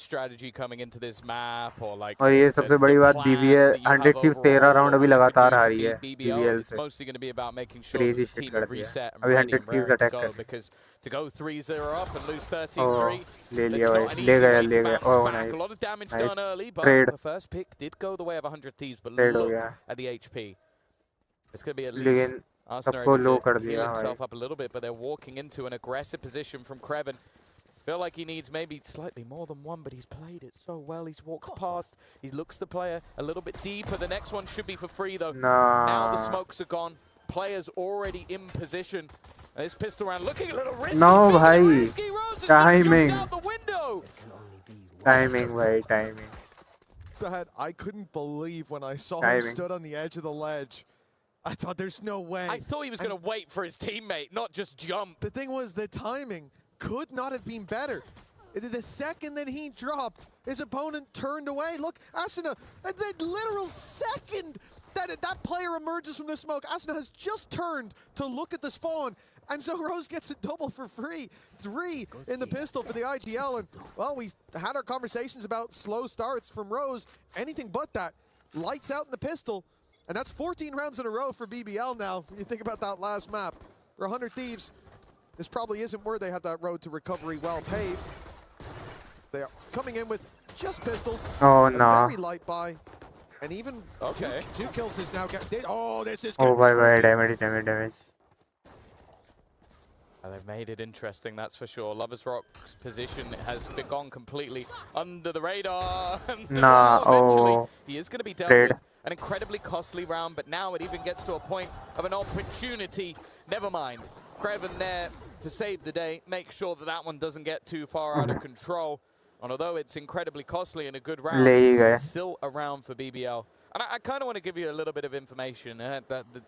strategy coming into this map or like. और ये सबसे बड़ी बात BBL 100 Thieves 13 round अभी लगातार आ रही है BBL It's mostly going to be about making sure crazy that the team shit are कर दिया reset and अभी ready 100 and Thieves raring to attack go कर because to go 3-0 up and lose 13-3, ले that's लिया not भाई an ले easy गया way ले to गया bounce oh back. Nice A lot of damage done early, but trade the first pick did go the way of 100 Thieves. But trade हो look गया at the HP. It's going to be at least लेकिन Arsenal सबको लो able कर to heal दिया भाई himself up a little bit, but they're walking into an aggressive position from Kreven. Feel like he needs maybe slightly more than one, but he's played it so well. He's walked past. He looks the player a little bit deeper. The next one should be for free, though. Now the smokes are gone. Players already in position. And this pistol round looking a little risky. No, bhai. Risky. Rose has just Timing. jumped out the window. Timing, bhai, timing. That I couldn't believe when I saw Timing. him stood on the edge of the ledge. I thought there's no way. I thought he was going to wait for his teammate, not just jump. The thing was, the timing could not have been better. The second that he dropped, his opponent turned away. Look, Asuna, the literal second that player emerges from the smoke, Asuna has just turned to look at the spawn. And so Rose gets a double for free. 3 in the pistol for the IGL. And, well, we had our conversations about slow starts from Rose. Anything but that. Lights out in the pistol. And that's 14 rounds in a row for BBL now, when you think about that last map. For 100 Thieves, this probably isn't where they have that road to recovery well paved. They are coming in with just pistols. Oh, a no. very light buy. And even two kills is now getting... Oh, this is... Oh, bye, damage. They've made it interesting, that's for sure. Lovers Rock's position has been gone completely under the radar. Nah, eventually, he is going to be dealt with. An incredibly costly round, but now it even gets to a point of an opportunity. Never mind. Kreven there to save the day, make sure that that one doesn't get too far out of control. And although it's incredibly costly and a good round, it's still a round for BBL. And I kind of want to give you a little bit of information.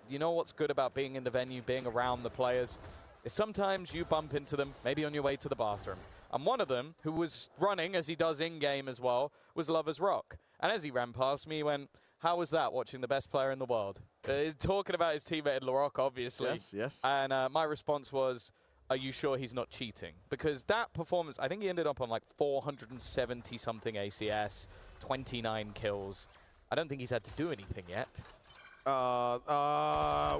You know what's good about being in the venue, being around the players, is sometimes you bump into them, maybe on your way to the bathroom. And one of them, who was running, as he does in-game as well, was Lovers Rock. And as he ran past me, he went, how was that, watching the best player in the world? Talking about his teammate LaRock, obviously. Yes. And my response was, are you sure he's not cheating? Because that performance, I think he ended up on like 470-something ACS, 29 kills. I don't think he's had to do anything yet. That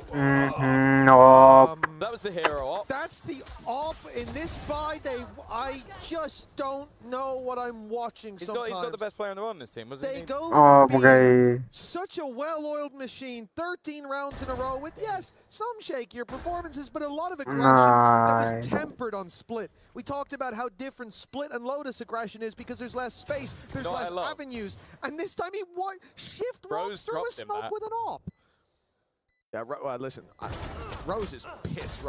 was the hero op. That's the op in this buy. I just don't know what I'm watching sometimes. He's got the best player in the world in this team, wasn't he? They go from being such a well-oiled machine, 13 rounds in a row with, yes, some shakier performances, but a lot of aggression that was tempered on Split. We talked about how different Split and Lotus aggression is because there's less space, there's less avenues, and this time he shift walks through a smoke with an op. Yeah, listen, Rose is pissed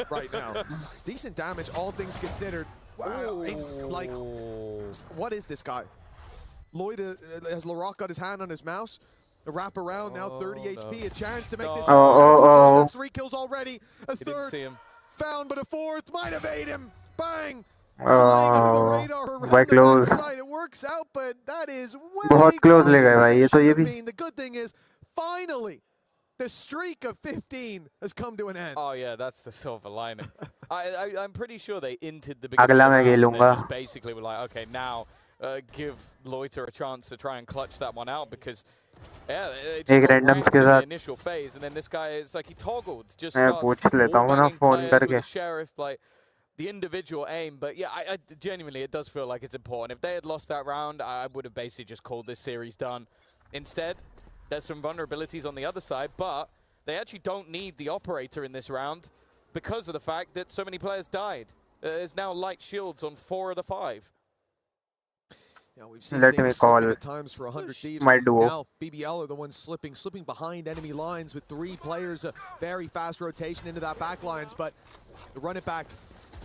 right now. Decent damage, all things considered. Wow, it's like, what is this guy? Lloyd, has Laroc got his hand on his mouse? A wrap around, now 30 HP, a chance to make this. That's 3 kills already. A third found, but a fourth might evade him. Bang! Flying under the radar around the backside. It works out, but that is way close to what it should have been. The good thing is, finally, the streak of 15 has come to an end. Oh yeah, that's the silver lining. I'm pretty sure they inted the beginning of the round, and they just basically were like, okay, now give Loiter a chance to try and clutch that one out because, yeah, they just got ranked in the initial phase, and then this guy, it's like he toggled, just starts wallbanging players with the Sheriff, like the individual aim. But yeah, I genuinely, it does feel like it's important. If they had lost that round, I would have basically just called this series done. Instead, there's some vulnerabilities on the other side, but they actually don't need the operator in this round because of the fact that so many players died. There's now light shields on 4 of the 5. Yeah, we've seen things slipping at times for 100 Thieves. Now, BBL are the ones slipping behind enemy lines with 3 players. A very fast rotation into that back lines, but the run it back,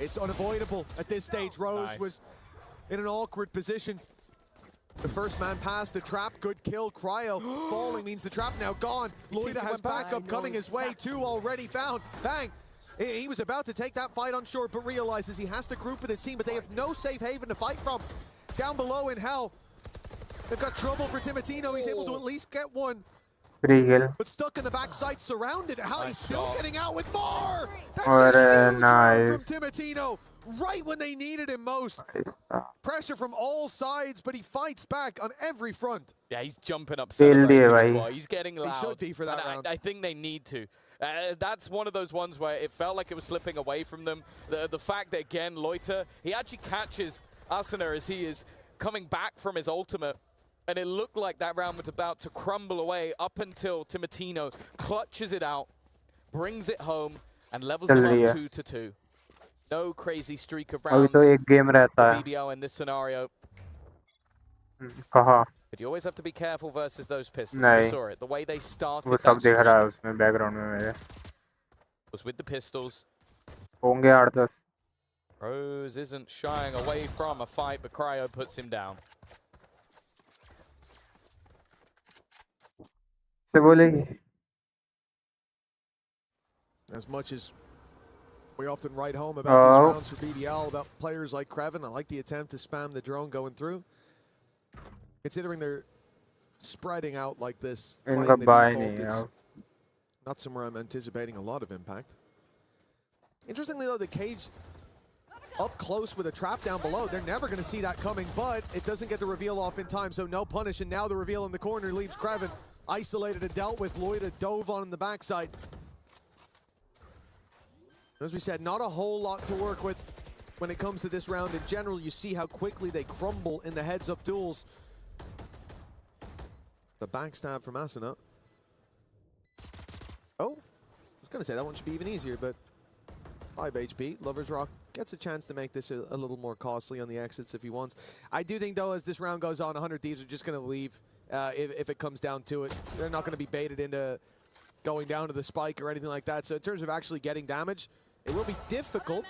it's unavoidable at this stage. Rose was in an awkward position. The first man past the trap, good kill. Cryo falling means the trap now gone. Loida has backup coming his way, 2 already found. Bang! He was about to take that fight on short, but realizes he has to group with his team, but they have no safe haven to fight from. Down below in hell, they've got trouble for Timotino. He's able to at least get one. But stuck in the backside, surrounded. How he's still getting out with more! That's a huge round from Timotino. Right when they needed him most. Pressure from all sides, but he fights back on every front. Yeah, he's jumping up celebrating as well. He's getting loud. He should be for that round. I think they need to. That's one of those ones where it felt like it was slipping away from them. The fact that, again, Loiter, he actually catches Asuna as he is coming back from his ultimate. And it looked like that round was about to crumble away up until Timotino clutches it out, brings it home, and levels them up 2-2. No crazy streak of rounds for BBL in this scenario. But you always have to be careful versus those pistols. We saw it. The way they started that streak was with the pistols. Rose isn't shying away from a fight, but Cryo puts him down. As much as we often write home about these rounds for BDL, about players like Kreven, I like the attempt to spam the drone going through. Considering they're spreading out like this, playing the default, it's not somewhere I'm anticipating a lot of impact. Interestingly though, the cage up close with a trap down below, they're never going to see that coming, but it doesn't get the reveal off in time, so no punish, and now the reveal in the corner leaves Kreven isolated and dealt with. Loida dove on the backside. As we said, not a whole lot to work with when it comes to this round. In general, you see how quickly they crumble in the heads-up duels. The backstab from Asuna. Oh, I was going to say that one should be even easier, but 5 HP. Lover's Rock gets a chance to make this a little more costly on the exits if he wants. I do think, though, as this round goes on, 100 Thieves are just going to leave if it comes down to it. They're not going to be baited into going down to the spike or anything like that. So in terms of actually getting damage, it will be difficult.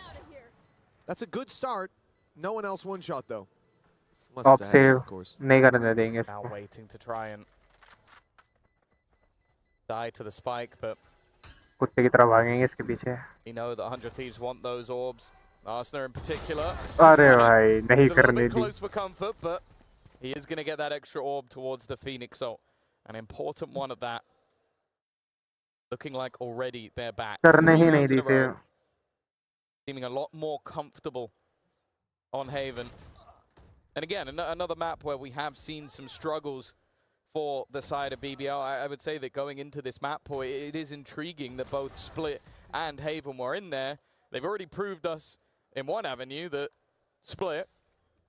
That's a good start. No one else one-shot, though. Unless it's a headshot, of course. Now waiting to try and die to the spike, but you know that 100 Thieves want those orbs. Arsner in particular. He's a little bit close for comfort, but he is going to get that extra orb towards the Phoenix ult. An important one at that. Looking like already they're back. 3 rounds in a row. Seeming a lot more comfortable on Haven. And again, another map where we have seen some struggles for the side of BBL. I would say that going into this map point, it is intriguing that both Split and Haven were in there. They've already proved us in one avenue that Split,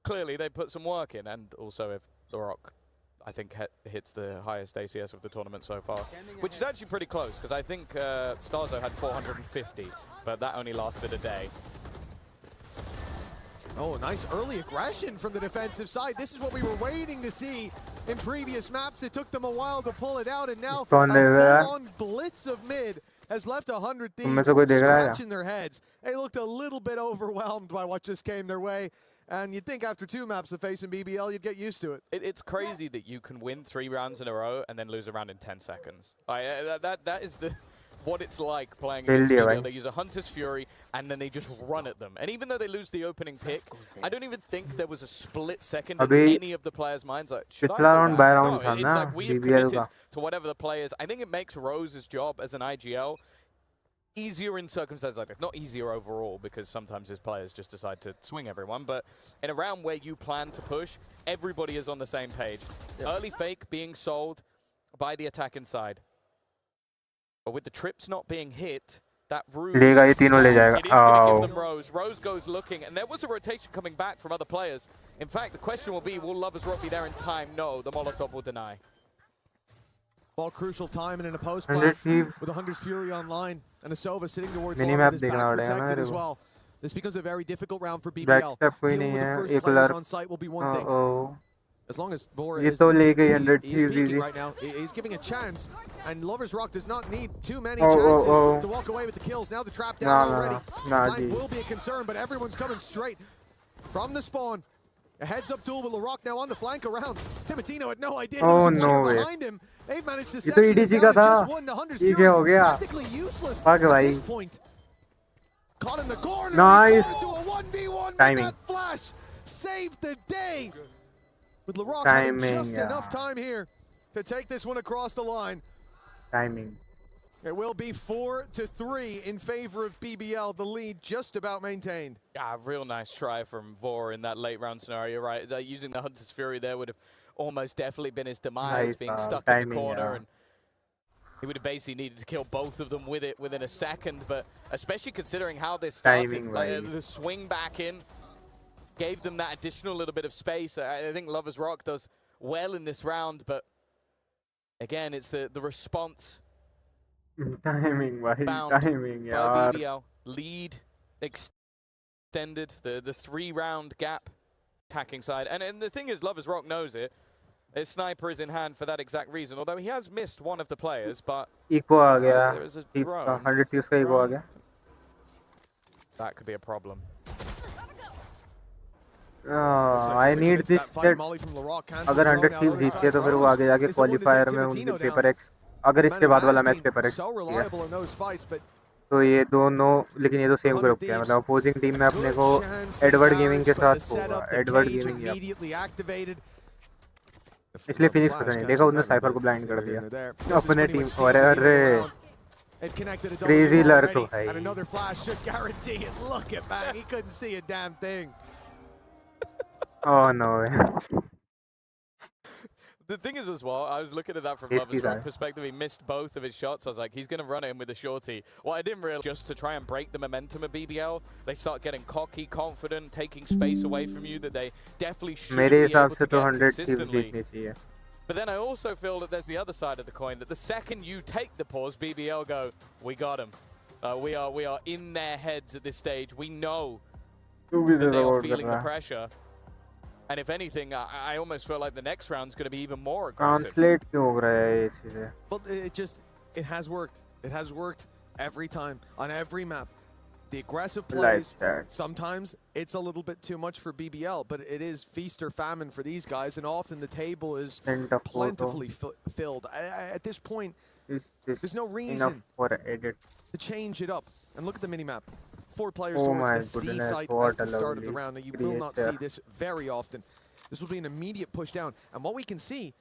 clearly they put some work in, and also if The Rock, I think, hits the highest ACS of the tournament so far, which is actually pretty close, because I think Starzo had 450, but that only lasted a day. Oh, nice early aggression from the defensive side. This is what we were waiting to see in previous maps. It took them a while to pull it out, and now a full-on blitz of mid has left 100 Thieves scratching their heads. They looked a little bit overwhelmed by what just came their way, and you'd think after 2 maps of facing BBL, you'd get used to it. It's crazy that you can win 3 rounds in a row and then lose a round in 10 seconds. That is what it's like playing against BBL. They use a Hunter's Fury, and then they just run at them. And even though they lose the opening pick, I don't even think there was a split second in any of the players' minds. Like, should I fall down? No, it's like we have committed to whatever the play is. I think it makes Rose's job as an IGL easier in circumstances like that. Not easier overall, because sometimes his players just decide to swing everyone, but in a round where you plan to push, everybody is on the same page. Early fake being sold by the attack inside. But with the trips not being hit, that Ruse, it is going to give them Rose. Rose goes looking, and there was a rotation coming back from other players. In fact, the question will be, will Lovers Rock be there in time? No, the Molotov will deny. All crucial time and in a post play with a Hunter's Fury online, and a Sova sitting towards long with his back protected as well. This becomes a very difficult round for BBL. Dealing with the first players on site will be one thing. As long as Vora is peeking right now, he's giving a chance, and Lovers Rock does not need too many chances to walk away with the kills. Now the trap down already. Flank will be a concern, but everyone's coming straight from the spawn. A heads-up duel with LaRock now on the flank around. Timotino had no idea there was a player behind him. They've managed to section this down in just one. The Hunter's Fury practically useless at this point. Caught in the corner. Nice. He's going to a 1v1 with that flash. Saved the day. With LaRock having just enough time here to take this one across the line. Timing. It will be 4-3 in favor of BBL. The lead just about maintained. Yeah, real nice try from Vora in that late round scenario, right? Using the Hunter's Fury there would have almost definitely been his demise, being stuck in the corner. And he would have basically needed to kill both of them with it within a second. But especially considering how this started, the swing back in gave them that additional little bit of space. I think Lovers Rock does well in this round, but again, it's the response. Timing, by BBL. Lead extended, the 3-round gap attacking side. And the thing is, Lovers Rock knows it. His sniper is in hand for that exact reason, although he has missed one of the players, but there is a drone. 100 Thieves का eco आ गया. That could be a problem. I need this set. अगर 100 Thieves जीतते तो फिर वो आगे जाके qualifier में उनके पेपर एक्स, अगर इसके बाद वाला मैच पेपर एक्स, तो ये दोनों, लेकिन ये तो सेम ग्रुप के हैं, मतलब अपोजिंग टीम में अपने को एडवर्ड गेमिंग के साथ होगा. एडवर्ड गेमिंग इसलिए फिनिक्स पता नहीं देखा, उसने साइफर को ब्लाइंड कर दिया अपने टीम को. अरे क्रेजी लर्क भाई. Oh no. The thing is as well, I was looking at that from Lovers Rock perspective. He missed both of his shots. I was like, he's going to run in with a shorty. What I didn't realize, just to try and break the momentum of BBL, they start getting cocky, confident, taking space away from you that they definitely should be able to get consistently. But then I also feel that there's the other side of the coin, that the second you take the pause, BBL go, we got him. We are in their heads at this stage. We know that they are feeling the pressure. And if anything, I almost feel like the next round's going to be even more aggressive. Well, it has worked. It has worked every time, on every map. The aggressive plays, sometimes it's a little bit too much for BBL, but it is feast or famine for these guys, and often the table is plentifully filled. At this point, there's no reason to change it up. And look at the mini-map. 4 players towards the C site at the start of the round. Now, you will not see this very often. This will be an immediate push down. And what we can see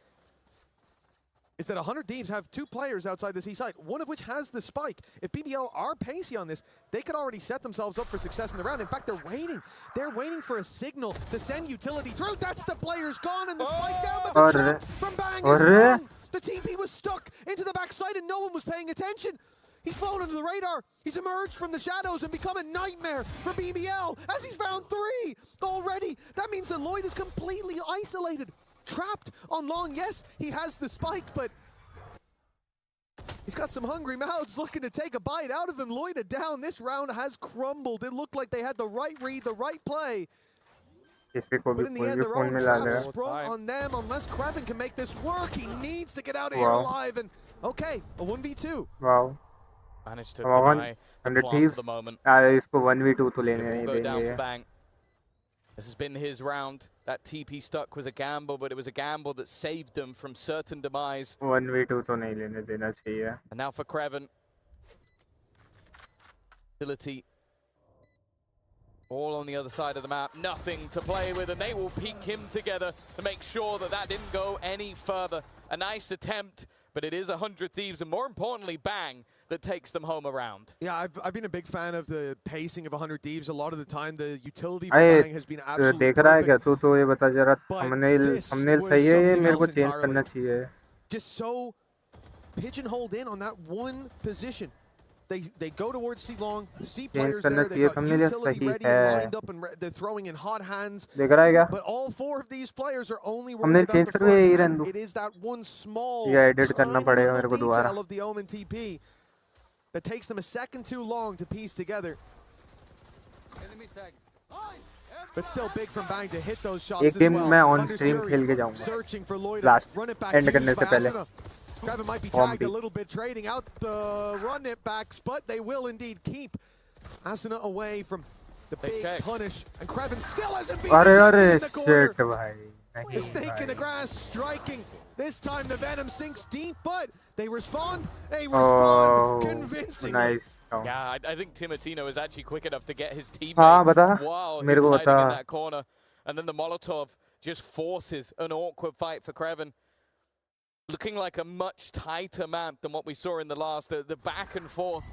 is that 100 Thieves have 2 players outside the C site, one of which has the spike. If BBL are pacey on this, they could already set themselves up for success in the round. In fact, they're waiting. They're waiting for a signal to send utility through. That's the player's gone and the spike down, but the trap from Bang is done. The TP was stuck into the backside and no one was paying attention. He's flown under the radar. He's emerged from the shadows and become a nightmare for BBL as he's found 3 already. That means that Lloyd is completely isolated. Trapped on long. Yes, he has the spike, but he's got some hungry mouths looking to take a bite out of him. Lloyd down. This round has crumbled. It looked like they had the right read, the right play. But in the end, their own trap sprung on them. Unless Kraven can make this work, he needs to get out of here alive. And okay, a 1v2. Wow. Managed to deny the plant for the moment. इसको 1v2 तो लेने नहीं Go down for देंगे. Bang. This has been his round. That TP stuck was a gamble, but it was a gamble that saved them from certain demise. 1v2 तो नहीं लेने देना चाहिए. And now for Kraven. Ability. All on the other side of the map. Nothing to play with, and they will peek him together to make sure that that didn't go any further. A nice attempt, but it is 100 Thieves, and more importantly, Bang, that takes them home around. Yeah, I've been a big fan of the pacing of 100 Thieves. A lot of the time, the utility for Bang has been absolutely देख रहा है क्या perfect. तू ये बता जरा thumbnail सही है ये मेरे को change करना चाहिए. Just so pigeonholed in on that one position. They go towards C long, C players there, they've got utility ready and lined up, and they're throwing in hot hands. But all 4 of these players are only worried about the front, and it is that one small tiny little detail of the Omen TP that takes them a second too long to piece together. But still big from Bang to hit those shots as well. मैं on stream खेल के जाऊंगा. Searching for Lloyd, Last run it back end करने से पहले. Kraven might be tagged a little bit, trading out the run it backs, but they will indeed keep Asuna away from the big punish. And Kraven still hasn't been detected in the corner. The snake in the grass striking. This time the venom sinks deep, but they respond. They respond convincingly. Nice. Yeah, I think Timotino is actually quick enough to get his teammate while he's मेरे को hiding बता. in that corner. And then the Molotov just forces an awkward fight for Kraven. Looking like a much tighter map than what we saw in the last. The back and forth,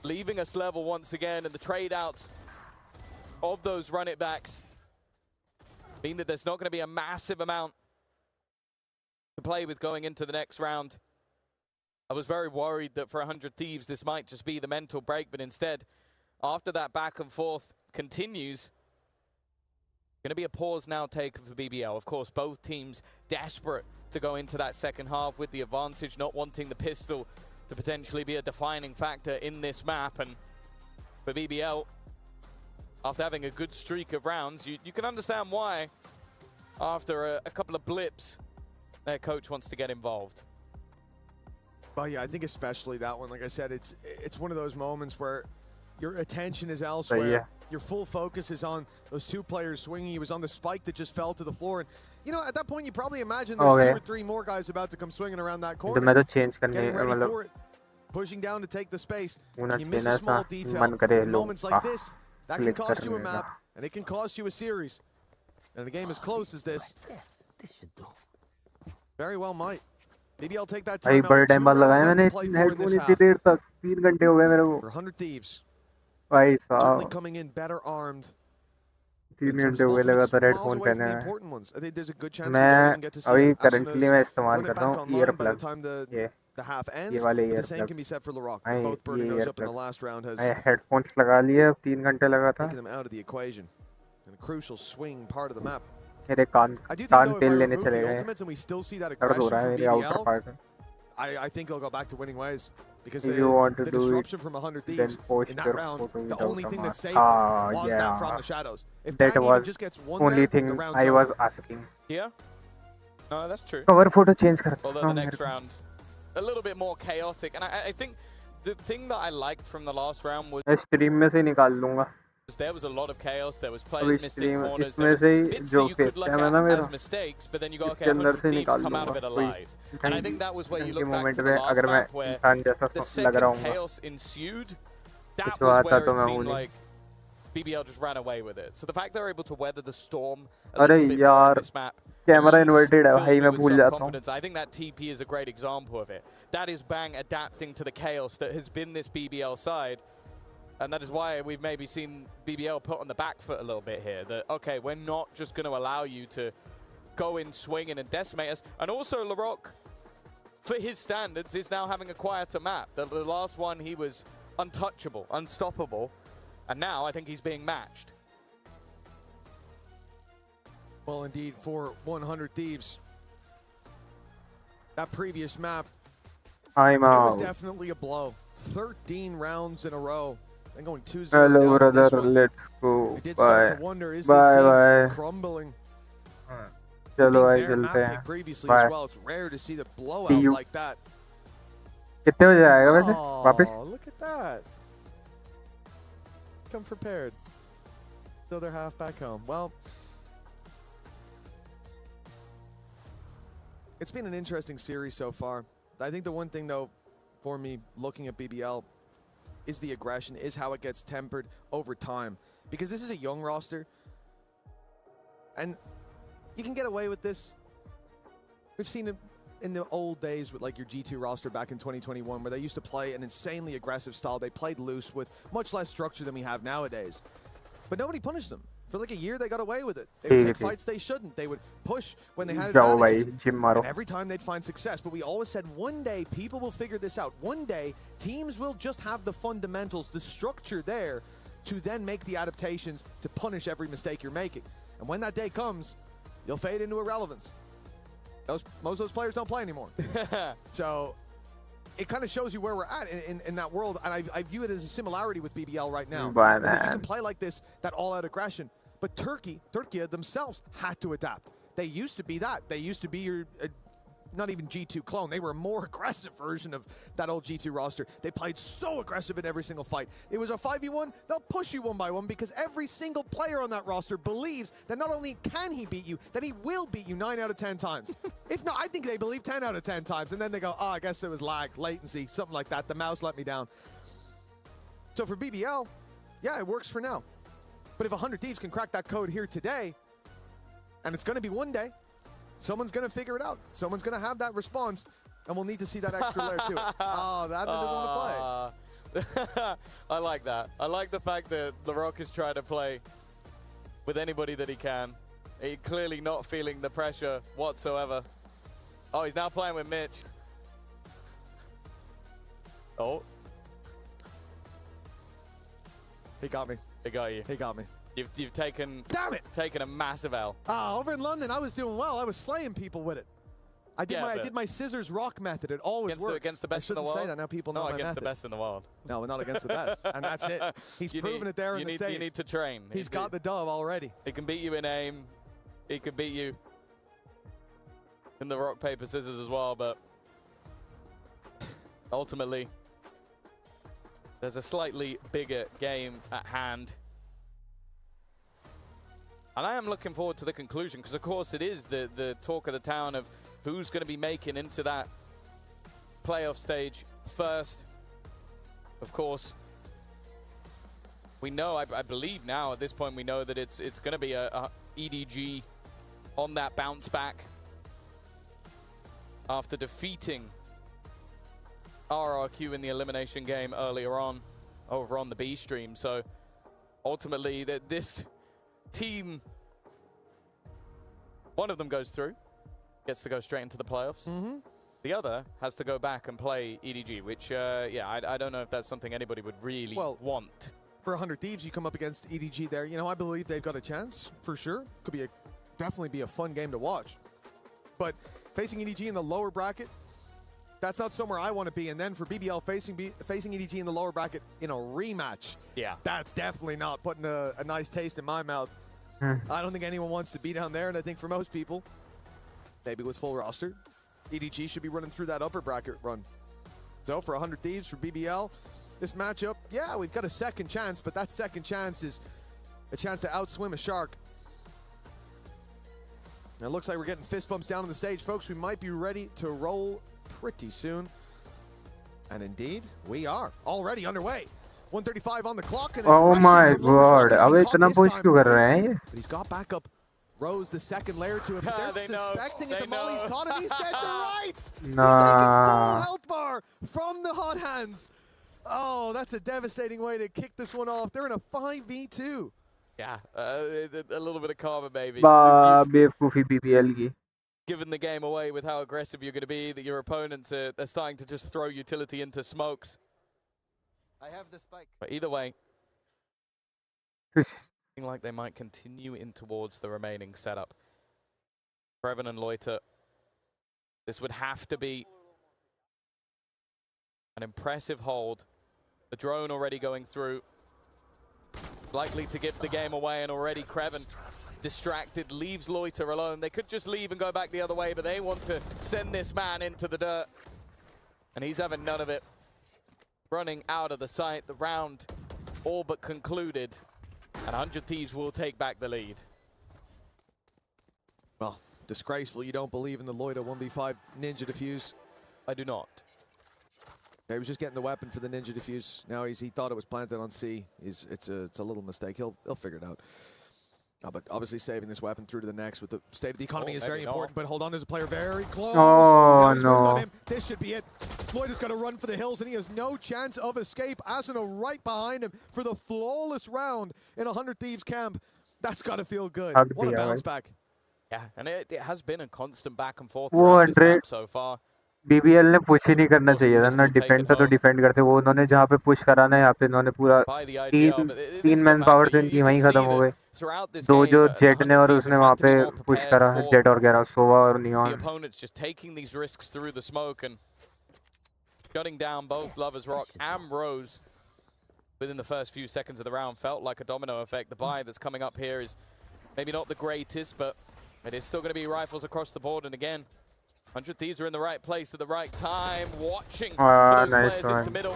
leaving us level once again, and the trade-outs of those run-it-backs mean that there's not going to be a massive amount to play with going into the next round. I was very worried that for 100 Thieves, this might just be the mental break, but instead, after that back and forth continues, going to be a pause now taken for BBL. Of course, both teams desperate to go into that second half with the advantage, not wanting the pistol to potentially be a defining factor in this map. And for BBL, after having a good streak of rounds, you can understand why, after a couple of blips, their coach wants to get involved. Well, yeah, I think especially that one. Like I said, it's one of those moments where your attention is elsewhere. Your full focus is on those 2 players swinging. He was on the spike that just fell to the floor. And, you know, at that point, you probably imagine there's 2 or 3 more guys about to come swinging around that corner. Getting ready for it. Pushing down to take the space. You miss a small detail. In moments like this, that can cost you a map, and it can cost you a series. And a game as close as this very well might. Maybe I'll take that time out. 2 rounds left to play for in this half. 3 घंटे हो गए मेरे को. 100 Thieves. भाई Certainly साहब. coming in better armed. 3 घंटे हो गए लगातार हेडफोन पहने हैं. मैं अभी करंटली मैं इस्तेमाल कर रहा हूँ ईयर प्लग. ये वाले ईयर प्लग. ये ईयर प्लग. मैं हेडफोन्स लगा लिए अब 3 घंटे लगा था. And a crucial swing part of the map. मेरे कान तेल लेने चले गए. दर्द हो रहा है मेरे आउटर पार्ट में. I think they'll go back to winning ways. Because if you want to the do disruption it, from 100 Thieves in that round, the only thing that saved them was that from the shadows. If that was just gets one only there, thing the round's I over. was asking. Yeah, no, that's true. Cover photo change करता Although the next round, a little bit more chaotic, and I think the thing that I liked from the last round was stream में से निकाल लूँगा. there was a lot of chaos. There was players missing corners. There was bits that you could look at as mistakes, but then you go, okay, 100 Thieves come out of it alive. And I think that was where you look back to the last map where the second chaos ensued. That was where it seemed like BBL just ran away with it. So the fact they're able to weather the storm a little bit more on this map camera inverted है भाई, मैं भूल जाता हूँ. I think that TP is a great example of it. That is Bang adapting to the chaos that has been this BBL side. And that is why we've maybe seen BBL put on the back foot a little bit here. That, okay, we're not just going to allow you to go in swinging and decimate us. And also, LaRock, for his standards, is now having a quieter map. The last one, he was untouchable, unstoppable. And now I think he's being matched. Well, indeed, for 100 Thieves. That previous map, I'm it out. was definitely a blow. 13 rounds in a row. And going 2-0 Hello, down brother. this one. Let's go. I did Bye. start to wonder, is this team crumbling? चलो भाई Their चलते map हैं. pick previously Bye. as well. It's rare to see the See blowout you. like that. कितने बजे आएगा वैसे वापस? Oh, look at that. Come prepared. Still their half back home. Well, it's been an interesting series so far. I think the one thing, though, for me, looking at BBL, is the aggression, is how it gets tempered over time. Because this is a young roster, and you can get away with this. We've seen it in the old days with like your G2 roster back in 2021, where they used to play an insanely aggressive style. They played loose with much less structure than we have nowadays. But nobody punished them. For like a year, they got away with it. They would take fights they shouldn't. They would push when they had advantages. And every time they'd find success. But we always said one day people will figure this out. One day teams will just have the fundamentals, the structure there to then make the adaptations to punish every mistake you're making. And when that day comes, you'll fade into irrelevance. Most of those players don't play anymore. So it kind of shows you where we're at in that world. And I view it as a similarity with BBL right now. Bye, I think you man. can play like this, that all-out aggression. But Turkey themselves had to adapt. They used to be that. They used to be your, not even G2 clone. They were a more aggressive version of that old G2 roster. They played so aggressive in every single fight. It was a 5v1, they'll push you one by one because every single player on that roster believes that not only can he beat you, that he will beat you 9 out of 10 times. If not, I think they believe 10 out of 10 times. And then they go, oh, I guess it was lag, latency, something like that. The mouse let me down. So for BBL, yeah, it works for now. But if 100 Thieves can crack that code here today, and it's going to be one day, someone's going to figure it out. Someone's going to have that response, and we'll need to see that extra layer too. Oh, that one doesn't want to play. I like that. I like the fact that LaRock is trying to play with anybody that he can. He's clearly not feeling the pressure whatsoever. Oh, he's now playing with Mitch. Oh. He got me. He got you. He got me. You've taken... Damn it! Taken a massive L. Over in London, I was doing well. I was slaying people with it. I did my scissors rock method. It always works. Against the best in the I world? shouldn't say that. Now people know my against method. the best in the world. No, not against the best. And that's it. He's proven it there in the stage. You need to train. He's got the dub already. He can beat you in aim. He can beat you in the rock, paper, scissors as well, but ultimately, there's a slightly bigger game at hand. And I am looking forward to the conclusion, because of course it is the talk of the town of who's going to be making into that playoff stage first. Of course, we know, I believe now at this point, we know that it's going to be a EDG on that bounce back after defeating RRQ in the elimination game earlier on over on the B stream. So ultimately, this team, one of them goes through, gets to go straight into the playoffs. The other has to go back and play EDG, which, yeah, I don't know if that's something anybody would really want. For 100 Thieves, you come up against EDG there. You know, I believe they've got a chance, for sure. Could be definitely be a fun game to watch. But facing EDG in the lower bracket, that's not somewhere I want to be. And then for BBL facing EDG in the lower bracket in a rematch, yeah, that's definitely not putting a nice taste in my mouth. I don't think anyone wants to be down there, and I think for most people, maybe with full roster, EDG should be running through that upper bracket run. So for 100 Thieves, for BBL, this matchup, yeah, we've got a second chance, but that second chance is a chance to outswim a shark. And it looks like we're getting fist bumps down on the stage. Folks, we might be ready to roll pretty soon. And indeed, we are already underway. 1:35 on the clock. And oh my god, अब इतना push क्यों कर रहे हैं ये? But he's got backup Rose, the second layer to him. They're suspecting it. The Molly's caught him. He's dead to rights. Nah. He's taking full health bar from the hot hands. Oh, that's a devastating way to kick this one off. They're in a 5v2. Yeah, a little bit of karma, maybe. बेवकूफी BBL की. Given the game away with how aggressive you're going to be, that your opponents are starting to just throw utility into smokes. I have the spike. But either way, looking like they might continue in towards the remaining setup. Prevan and Loiter. This would have to be an impressive hold. The drone already going through. Likely to give the game away, and already Prevan distracted, leaves Loiter alone. They could just leave and go back the other way, but they want to send this man into the dirt. And he's having none of it. Running out of the site, the round all but concluded. And 100 Thieves will take back the lead. Well, disgraceful you don't believe in the Loiter 1v5 Ninja Defuse. I do not. He was just getting the weapon for the Ninja Defuse. Now he thought it was planted on C. It's a little mistake. He'll figure it out. But obviously saving this weapon through to the next with the state of the economy is very important. But hold on, there's a player very close. Oh, no. This should be it. Lloyd has got to run for the hills, and he has no chance of escape. Asuna right behind him for the flawless round in 100 Thieves camp. That's got to feel good. What a bounce back. Yeah, and it has been a constant back and forth throughout this map so far. BBL ने push ही नहीं करना चाहिए था ना, defend था तो defend करते। वो उन्होंने जहाँ पे पुश करा ना, यहाँ पे उन्होंने पूरा तीन मैन पावर तो इनकी वहीं खत्म हो गए। दो जो जेट ने और उसने वहाँ पे पुश करा, जेट और गैरा, सोवा और neon. The opponents just taking these risks through the smoke and shutting down both Lovers Rock and Rose within the first few seconds of the round. Felt like a domino effect. The buy that's coming up here is maybe not the greatest, but it is still going to be rifles across the board. And again, 100 Thieves are in the right place at the right time, watching for those players into middle.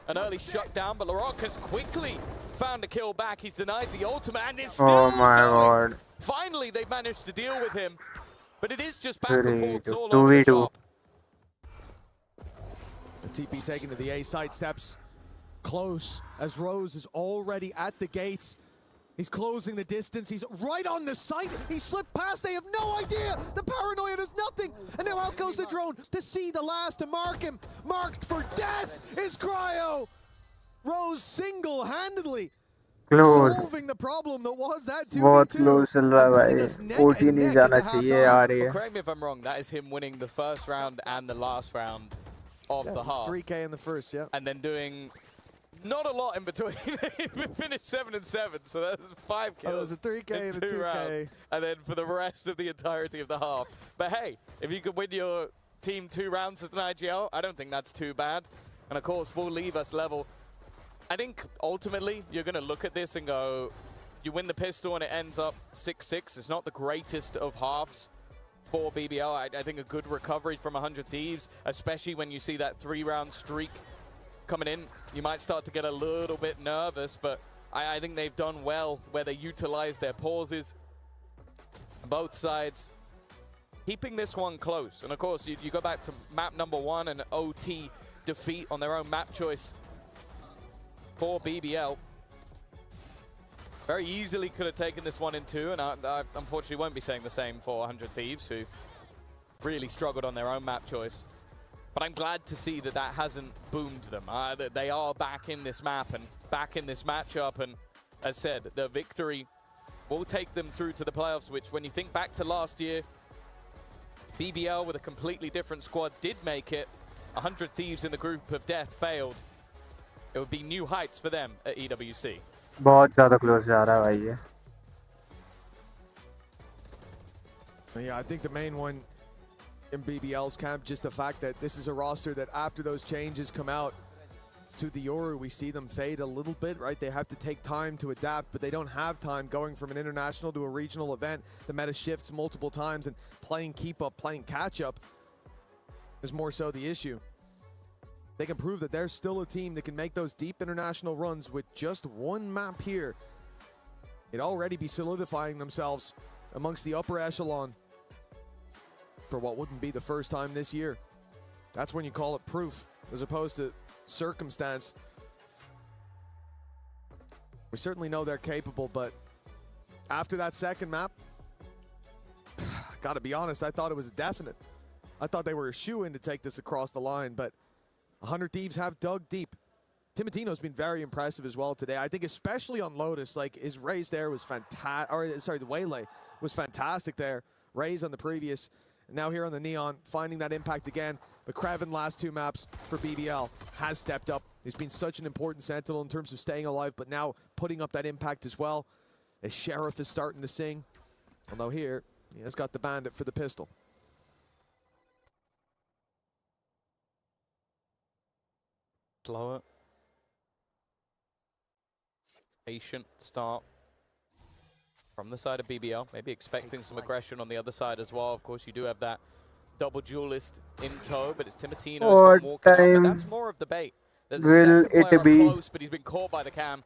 An early shutdown, but Larocque has quickly found a kill back. He's denied the ultimate, and it's still going. Finally, they've managed to deal with him, but it is just back and forth all over the shop. The TP taken to the A site, steps close as Rose is already at the gates. He's closing the distance. He's right on the site. He slipped past. They have no idea. The paranoia does nothing. And now out goes the drone to see the last, to mark him. Marked for death is Cryo. Rose single-handedly solving the problem that was that 2v2. बहुत close चल रहा है भाई. OT नहीं जाना चाहिए यार. Correct me if I'm wrong. That is him winning the first round and the last round of the half. 3K in the first, yeah. And then doing not a lot in between. We finished 7-7, so that's 5 kills. Oh, it was a 3K and a 2K. Rounds, and then for the rest of the entirety of the half. But hey, if you could win your team 2 rounds as an IGL, I don't think that's too bad. And of course, will leave us level. I think ultimately you're going to look at this and go, you win the pistol and it ends up 6-6. It's not the greatest of halves for BBL. I think a good recovery from 100 Thieves, especially when you see that 3-round streak coming in. You might start to get a little bit nervous, but I think they've done well where they utilize their pauses. Both sides keeping this one close. And of course, you go back to map number 1 and OT defeat on their own map choice for BBL. Very easily could have taken this one in 2, and I unfortunately won't be saying the same for 100 Thieves, who really struggled on their own map choice. But I'm glad to see that that hasn't boomed them. That they are back in this map and back in this matchup. And as said, the victory will take them through to the playoffs, which when you think back to last year, BBL with a completely different squad did make it. 100 Thieves in the group of death failed. It would be new heights for them at EWC. बहुत ज़्यादा close जा रहा है भाई ये. Yeah, I think the main one in BBL's camp, just the fact that this is a roster that after those changes come out to the Yoru, we see them fade a little bit, right? They have to take time to adapt, but they don't have time going from an international to a regional event. The meta shifts multiple times, and playing keep up, playing catch up is more so the issue. They can prove that they're still a team that can make those deep international runs with just one map here. It'd already be solidifying themselves amongst the upper echelon for what wouldn't be the first time this year. That's when you call it proof as opposed to circumstance. We certainly know they're capable, but after that second map, Gotta be honest, I thought it was a definite. I thought they were a shoo-in to take this across the line, but 100 Thieves have dug deep. Timotino's been very impressive as well today. I think especially on Lotus, like his raise there was fantastic, or sorry, the Waylay was fantastic there. Raise on the previous, and now here on the Neon, finding that impact again. But Kraven last 2 maps for BBL has stepped up. He's been such an important sentinel in terms of staying alive, but now putting up that impact as well. As Sheriff is starting to sing, although here, he has got the Bandit for the pistol. Slower. Patient start from the side of BBL. Maybe expecting some aggression on the other side as well. Of course, you do have that double duelist in tow, but it's Timotino who's got more come up, but that's more of the bait. There's a second player up close, but he's been caught by the cam.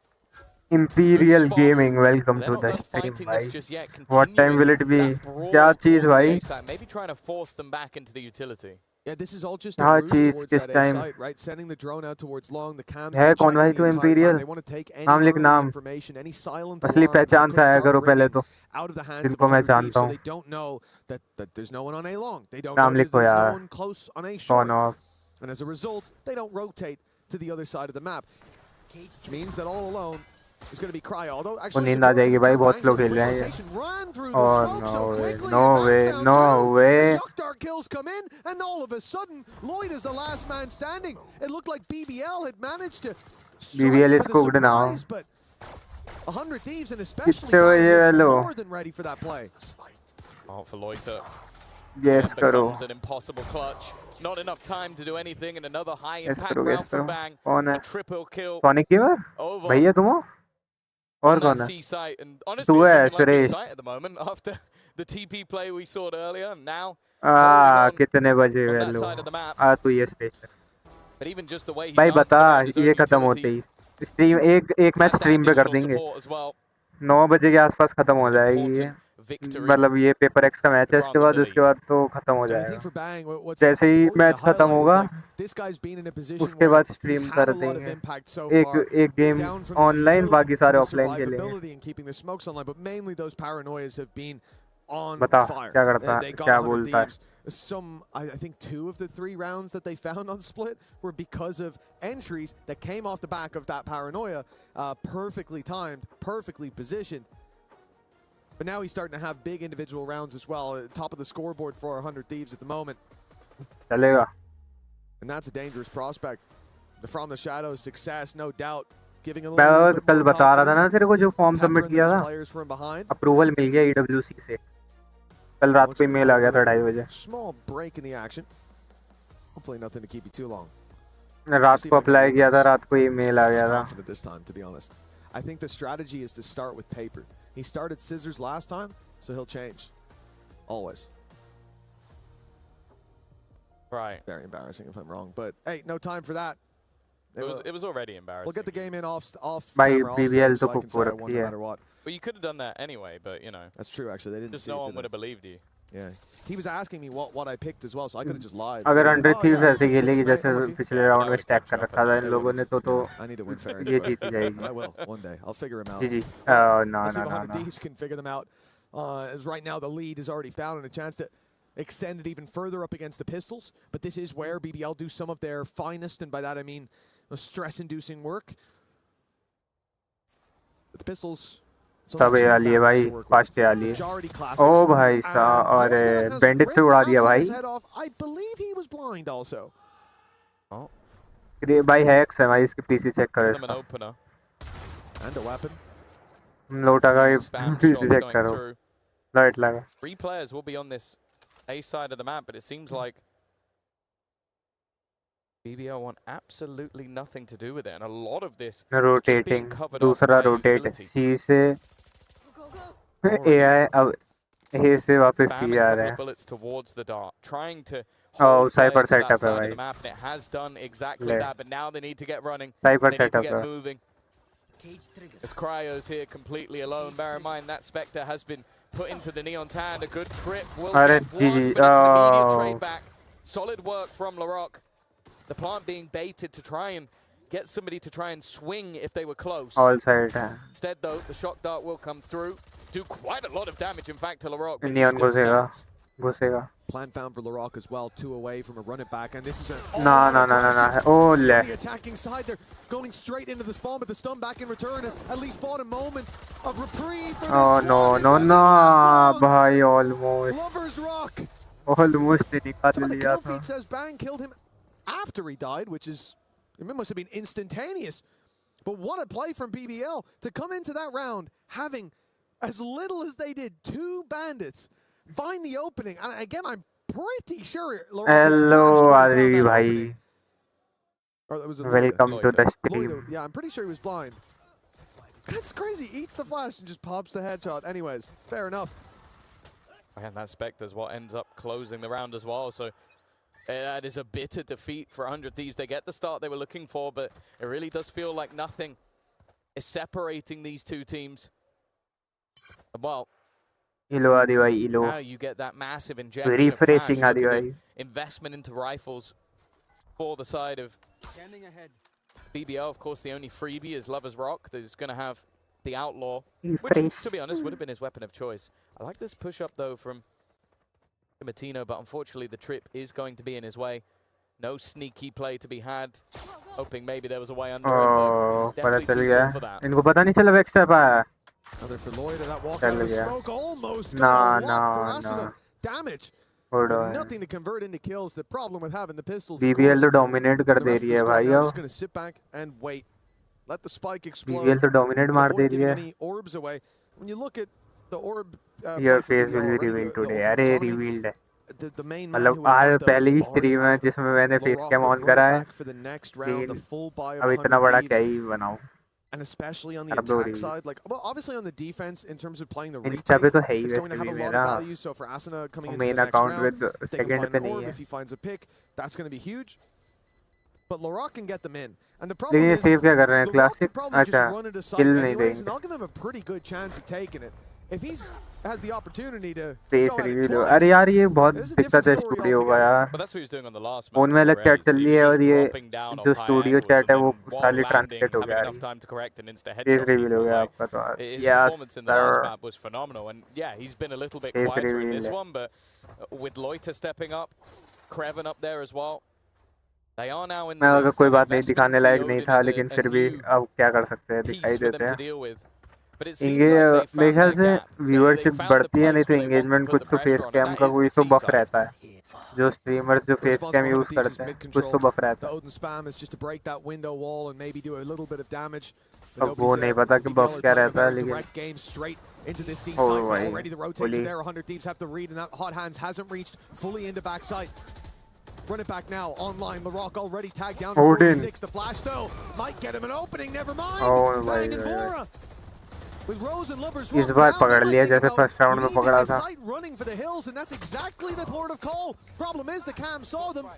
Imperial Gaming, welcome to the stream, bhai. What time will it be? क्या चीज भाई? Maybe trying to force them back into the utility. Yeah, this is all just a move towards that A site, right? Sending the drone out towards long, the cams. है कौन भाई तू Imperial? They want to take any नाम लिख नाम. information, any silent असली पहचान से आया करो पहले तो. out of the hands जिनको मैं of thieves, जानता so हूँ. they don't know that there's no one on A long. They don't नाम know लिखो there's no यार. one close on A कौन short. हो? And as a result, they don't rotate to the other side of the map, which means that all alone is going to be Cryo. Although वो actually, नींद आ जाएगी भाई, बहुत slow खेल रहे हैं ये. Oh no way, no way. Shock dart kills come in, and all of a sudden, Lloyd is the last man standing. It looked like BBL had managed to BBL is cooked now. surprise, but 100 Thieves and especially Valorant were more than ready for that play. Oh, for Lloyd to Yes करो. becomes an impossible clutch. Not enough time to do anything, and another high Yes impact करो, yes round from करो. Bang. कौन है? A triple kill. Sonic Gamer? Over. भैया तुम हो? और on कौन that है? C site, and honestly, तू it's है looking like a Suresh. site at the moment after the TP play we saw earlier. Now, कितने बजे on that वेलो? side of the map. तू ये station. But even just the way he भाई danced बता around his own ये खत्म utility, होते ही. स्ट्रीम एक मैच स्ट्रीम पे कर देंगे. 9 बजे के आसपास खत्म हो जाएगी ये. मतलब ये पेपर एक्स का मैच है, इसके बाद तो खत्म हो जाएगा. जैसे ही मैच खत्म होगा उसके बाद स्ट्रीम कर देंगे. एक गेम ऑनलाइन, बाकी सारे ऑफलाइन खेलेंगे. बता क्या करता है, क्या बोलता है. I think 2 of the 3 rounds that they found on Split were because of entries that came off the back of that paranoia, perfectly timed, perfectly positioned. But now he's starting to have big individual rounds as well, top of the scoreboard for 100 Thieves at the moment. चलेगा. And that's a dangerous prospect. The From the Shadows success, no doubt, giving a मैं little bit कल more बता रहा था ना confidence. तेरे को, जो फॉर्म सबमिट किया था, Players from behind. अप्रूवल मिल गया EWC से. कल रात को ईमेल आ गया था 2:30 बजे. Small break in the action. Hopefully nothing to keep you too long. रात को अप्लाई किया था, रात को ईमेल आ गया था. Confident this time, to be honest. I think the strategy is to start with paper. He started scissors last time, so he'll change. Always. Right. Very embarrassing if I'm wrong, but hey, no time for that. It was already embarrassing. We'll get the game in off By camera, off BBL stage, so तो I can say I खूब won no matter what. But you could have done that anyway, but you know. That's true, actually. They didn't Just see no it, one did would have they? believed you. Yeah. He was asking me what I picked as well, so I could have just lied. अगर 100 Thieves yeah, ऐसे खेलेगी scissors, जैसे mate, पिछले round में stack कर रखा था इन लोगों ने, तो I need to win fair. ये जीत जाएगी. I will one day. I'll figure him out. GG. No. Let's see if 100 Thieves can figure them out. As right now the lead is already found and a chance to extend it even further up against the Pistols. But this is where BBL do some of their finest, and by that I mean stress-inducing work. But the Pistols. सब ये आली है भाई, fast आली है. ओ भाई साहब, और बैंडिट से उड़ा दिया भाई. I believe he was blind also. Oh. ये भाई हैक्स है भाई, इसके पीसी चेक करो इसका. And a weapon. लोटा का पीसी चेक करो. लाइट लगा. 3 players will be on this A side of the map, but it seems like BBL want absolutely nothing to do with it, and a lot of this rotating. दूसरा rotate C से AI अब A से वापस C आ रहा है. bullets towards the dart, trying to Oh, cypher setup है भाई. the map, and it has done exactly that, but now they need to get running. Cypher they need to setup get है. moving. As Cryo's here completely alone. Bear in mind that Spectre has been put into the Neon's hand. A good trip will get one, but it's an immediate trade back. Solid work from Larocque. The plant being baited to try and get somebody to try and swing if they were close. All side. Instead though, the shock dart will come through. Do quite a lot of damage in fact to Larocque. Neon घुसेगा. घुसेगा. Plan found for LaRock as well, 2 away from a run it back, and this is a No. Oh, le. the attacking side. They're going straight into the spawn, but the stun back in return has at least bought a moment of reprieve for Oh this no. भाई almost. Lover's Rock. Almost निकाल The लिया kill था. feed says Bang killed him after he died, which is, it must have been instantaneous. But what a play from BBL to come into that round having as little as they did, 2 bandits find the opening. And again, I'm pretty sure LaRock Hello, Adi bhai. Welcome to the stream. Yeah, I'm pretty sure he was blind. That's crazy. Eats the flash and just pops the headshot. Anyways, fair enough. And that Spectre's what ends up closing the round as well. So that is a bitter defeat for 100 Thieves. They get the start they were looking for, but it really does feel like nothing is separating these two teams. Well, now you get that massive injection of cash. Look at the investment into rifles for the side of BBL. Of course, the only freebie is Lover's Rock. There's going to have the Outlaw, which, to be honest, would have been his weapon of choice. I like this push-up, though, from Martino, but unfortunately the trip is going to be in his way. No sneaky play to be had. Hoping maybe there was a way under him, but he's definitely too tall for that. इनको पता नहीं चला back step आया. Another for Lloyd, and that walk out of the smoke almost No. damage. Hold on. Nothing to convert into kills. The problem with having the pistols. BBL तो dominate कर दे रही है भाई. I'm just going to sit back and wait. Let the spike explode. BBL तो dominate मार दे रही है. Any orbs away. When you look at the orb. Your face will be revealed today. अरे revealed है. मतलब आज पहली स्ट्रीम है जिसमें मैंने फेस कैम ऑन करा है. अब इतना बड़ा क्या ही बनाऊं. And especially on the attack side, like, well, obviously on the defense, in terms of playing the retake, it's going to have a lot of value. So for Asuna coming into the next round, if they can find an orb, if he finds a pick, that's going to be huge. But LaRock can get them in. And the problem is, LaRock could probably just run it aside anyways, and I'll give him a pretty good chance of taking it. If he's has the opportunity to go at it twice, अरे यार ये बहुत दिक्कत है studio का यार. Phone में अलग चैट चल रही है और ये जो स्टूडियो चैट है वो सारी ट्रांसलेट हो गया है. फेस रिवील हो गया आपका तो. Yes, sir. Was phenomenal, and yeah, he's been a little bit quieter in this one, but with Loiter stepping up, Kreven up there as well, they are now in. मैं अगर कोई बात नहीं दिखाने लायक नहीं था, लेकिन फिर भी अब क्या कर सकते हैं, दिखाई देते हैं. मेरे ख्याल से व्यूअरशिप बढ़ती है, नहीं तो एंगेजमेंट कुछ तो फेस कैम का कोई तो बफ रहता है. जो स्ट्रीमर्स जो फेस कैम यूज करते हैं कुछ तो बफ रहता है. अब वो नहीं पता कि बफ क्या रहता है, लेकिन Run it back now, online, LaRock already tagged down. Odin. The flash though might get him an opening, never mind. Oh my God. With Rose and Lovers इस बार पकड़ लिया जैसे फर्स्ट राउंड में पकड़ा था. Running for the hills, and that's exactly the port of call. Problem is the cam saw them,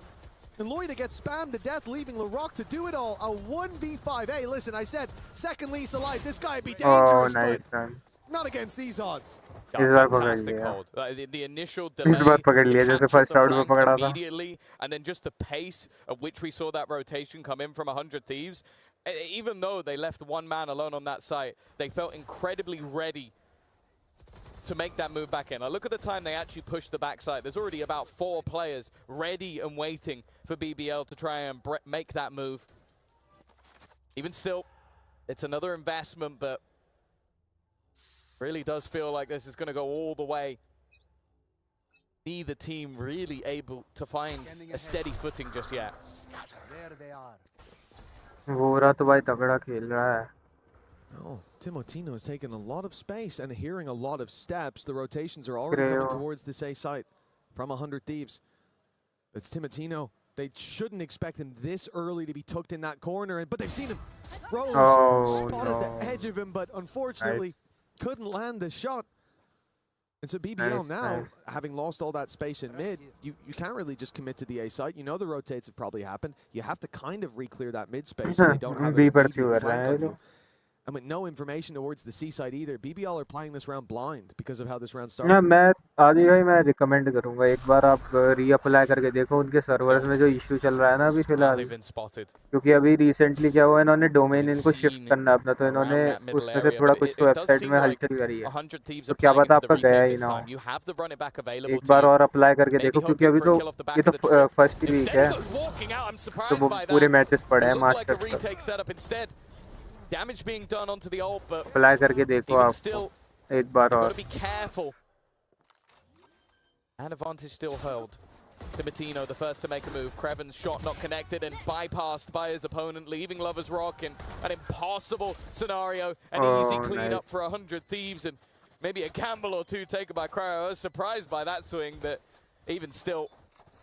and Loida gets spammed to death, leaving LaRock to do it all. A 1v5. Hey, listen, I said second lease of life. This guy would be dangerous, but not against these odds. इस बार पकड़ लिया. The initial इस बार पकड़ लिया जैसे first round में पकड़ा था. Immediately, and then just the pace at which we saw that rotation come in from 100 Thieves. Even though they left one man alone on that site, they felt incredibly ready to make that move back in. Now look at the time they actually pushed the backside. There's already about 4 players ready and waiting for BBL to try and make that move. Even still, it's another investment, but really does feel like this is going to go all the way. Neither team really able to find a steady footing just yet. There they are. वो तो भाई तगड़ा खेल रहा है. Oh, Timotino has taken a lot of space and hearing a lot of steps. The rotations are already coming towards this A site from 100 Thieves. It's Timotino. They shouldn't expect him this early to be tucked in that corner, but they've seen him. Rose spotted the edge of him, but unfortunately couldn't land the shot. And so BBL now, having lost all that space in mid, you can't really just commit to the A site. You know the rotates have probably happened. You have to kind of re-clear that mid space so they don't have a flank on you. and with no information towards the C side either, BBL are playing this round blind because of how this round ना started. मैं आदि भाई मैं recommend करूंगा एक बार आप reapply करके देखो उनके सर्वर्स में जो इशू चल रहा है ना अभी फिलहाल they've been spotted. क्योंकि अभी रिसेंटली क्या हुआ इन्होंने डोमेन इनको शिफ्ट करना है अपना तो इन्होंने around that middle उसमें से area, थोड़ा but कुछ it तो does वेबसाइट seem में like हलचल करी है 100 Thieves तो are क्या playing पता into the आपका गया retake ही this ना हो time. You have the run it back available एक to बार you. और अप्लाई करके Maybe देखो क्योंकि hoping अभी for a तो kill off the ये back of the तो trip. फर्स्ट वीक Instead, है he goes walking out. I'm तो surprised वो by पूरे that. मैचेस पड़े It हैं looked like a masters retake setup instead. Damage being done onto the ult, but apply करके देखो even आप still, एक बार you've got और to be careful. And advantage still held. Timotino, the first to make a move. Creven's shot not connected and bypassed by his opponent, leaving Lovers Rock in an impossible scenario. An easy cleanup for 100 Thieves and maybe a gamble or two taken by Cryo. I was surprised by that swing, but even still,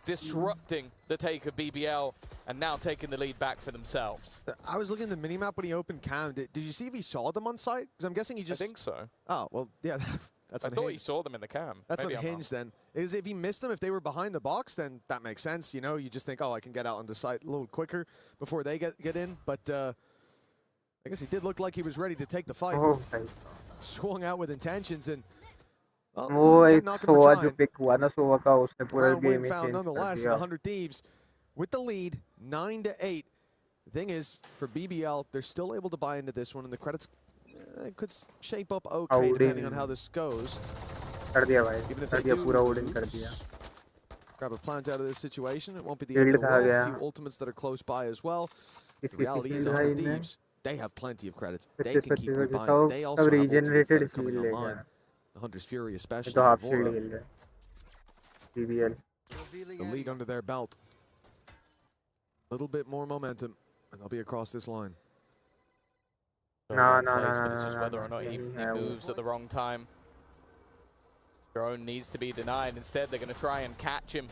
disrupting the take of BBL and now taking the lead back for themselves. I was looking at the minimap when he opened cam. Did you see if he saw them on site? Because I'm guessing he just... I think so. Oh, well, yeah, that's I unhinged. thought he saw them in the cam. That's Maybe I'm wrong. unhinged then. Is if he missed them, if they were behind the box, then that makes sense. You know, you just think, oh, I can get out on the site a little quicker before they get in. But I guess he did look like he was ready to take the fight. Oh, Swung out with intentions and... Well, वो did एक knock him for Sova trying. जो pick हुआ ना Sova का उसने पूरा Round game win ही found change कर nonetheless. दिया 100 Thieves with the lead, 9-8. The thing is, for BBL, they're still able to buy into this one, and the credits could shape up okay depending on how this goes. कर दिया भाई Even if कर they दिया do पूरा ओडिंग कर दिया grab a plant out of this situation, it won't be the end of the Shield world. खा A few गया ultimates that are close by as well. The किसकी reality is, shield 100 भाई ने Thieves, they have plenty of credits. They 25 can keep 25 rebuying. They also have ultimates that regenerated are coming shield ले online. गया The Hunter's Fury, ये especially तो for half shield Voro. खेल रहा है BBL The lead under their belt. A little bit more momentum, and they'll be across this line. No, But it's just whether or not he moves at the wrong time. Drone needs to be denied. Instead, they're going to try and catch him.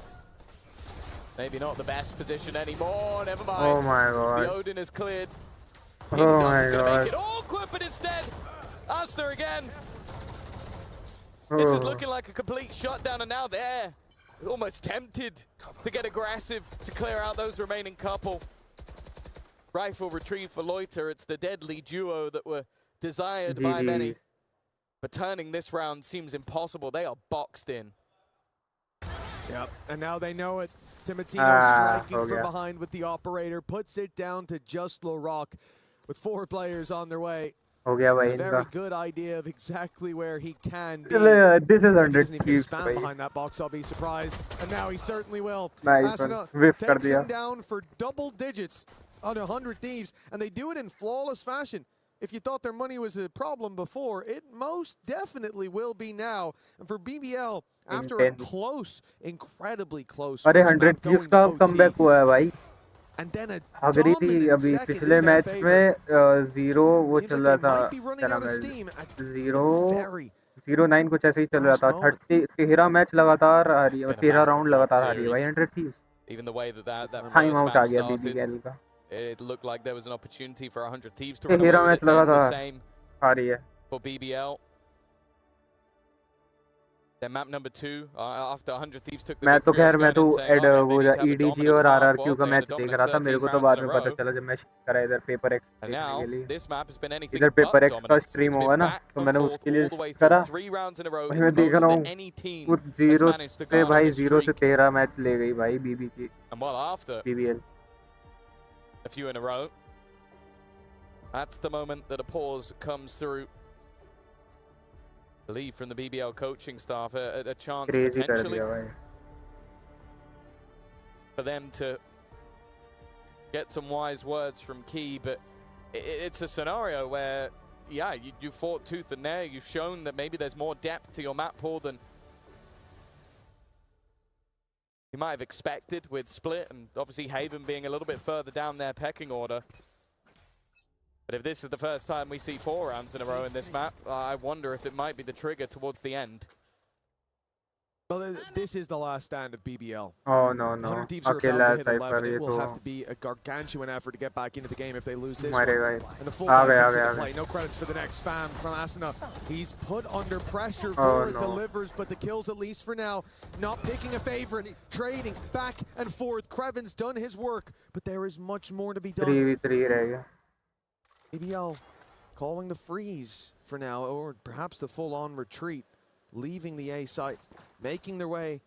Maybe not the best position anymore. Never mind. Oh my god. The Odin is cleared. Oh my He's going to make god. it awkward, but instead, Asta again. This is looking like a complete shutdown, and now they're almost tempted to get aggressive to clear out those remaining couple. Rifle retrieve for Loiter. It's the deadly duo that were desired by many. But turning this round seems impossible. They are boxed in. Yep, and now they know it. Timotino striking from behind with the operator, puts it down to just Lorock with 4 players on their way. हो गया भाई A very इनका good idea of exactly where he can be. This is 100 Doesn't even Thieves expand भाई behind that box, I'll be surprised. And now he certainly will. Nice one. Asuna Whiff कर takes दिया him down for double digits on 100 Thieves, and they do it in flawless fashion. If you thought their money was a problem before, it most definitely will be now. And for BBL, after a close, incredibly close अरे first 100 map going Thieves का OT, comeback हुआ है भाई and then a Agri dominant अभी second पिछले in their match favor. में zero वो Seems चल like रहा they था might be running क्या out नाम of है steam at जीरो very 09 कुछ ऐसे ही चल रहा था 13 मैच लगातार आ रही है 13 राउंड लगातार आ रही है भाई 100 Thieves Even the way that time first out आ map गया started, BBL का it looked like there was an opportunity for 100 Thieves to run away 13 with match it. And the लगातार same आ रही है for BBL. Then map number 2, after 100 Thieves took the मैं तो victory, I was खैर मैं going तो in saying, all right, वो they need to have a EDG dominant और half. RRQ Well, का they had मैच a देख dominant रहा था मेरे 13 को तो rounds बाद in a में पता row. चला जब मैं शिफ्ट करा इधर पेपर एक्स And देखने now के लिए this map has been anything इधर but पेपर एक्स का dominance. स्ट्रीम It's होगा been ना back तो and मैंने forth उसके लिए all the way शिफ्ट करा through. 3 rounds in a row वही is मैं the देख most रहा that हूँ any team वो has 0 managed to से garner भाई this 0 से streak. 13 मैच ले गई भाई बीबी की And well after BBL a few in a row, that's the moment that a pause comes through. Believe from the BBL coaching staff a chance crazy कर potentially दिया भाई for them to get some wise words from Key, but it's a scenario where, yeah, you fought tooth and nail. You've shown that maybe there's more depth to your map pool than you might have expected with Split, and obviously Haven being a little bit further down their pecking order. But if this is the first time we see 4 rounds in a row in this map, I wonder if it might be the trigger towards the end. Well, this is the last stand of BBL. Oh no 100 Thieves are about अकेला to hit cipher 11. ये It will तो have to be a gargantuan effort to get back into the game if they lose this one. मरेगा ही And the full uh back गया comes आ into गया play. No credits for the next spam from Asuna. He's put under pressure. Oh, Vora no. delivers, but the kills at least for now. Not picking a favorite. Trading back and forth. Creven's done his work, but there is much more to be done. 3v3 रह गया BBL calling the freeze for now, or perhaps the full-on retreat, leaving the A site, making their way.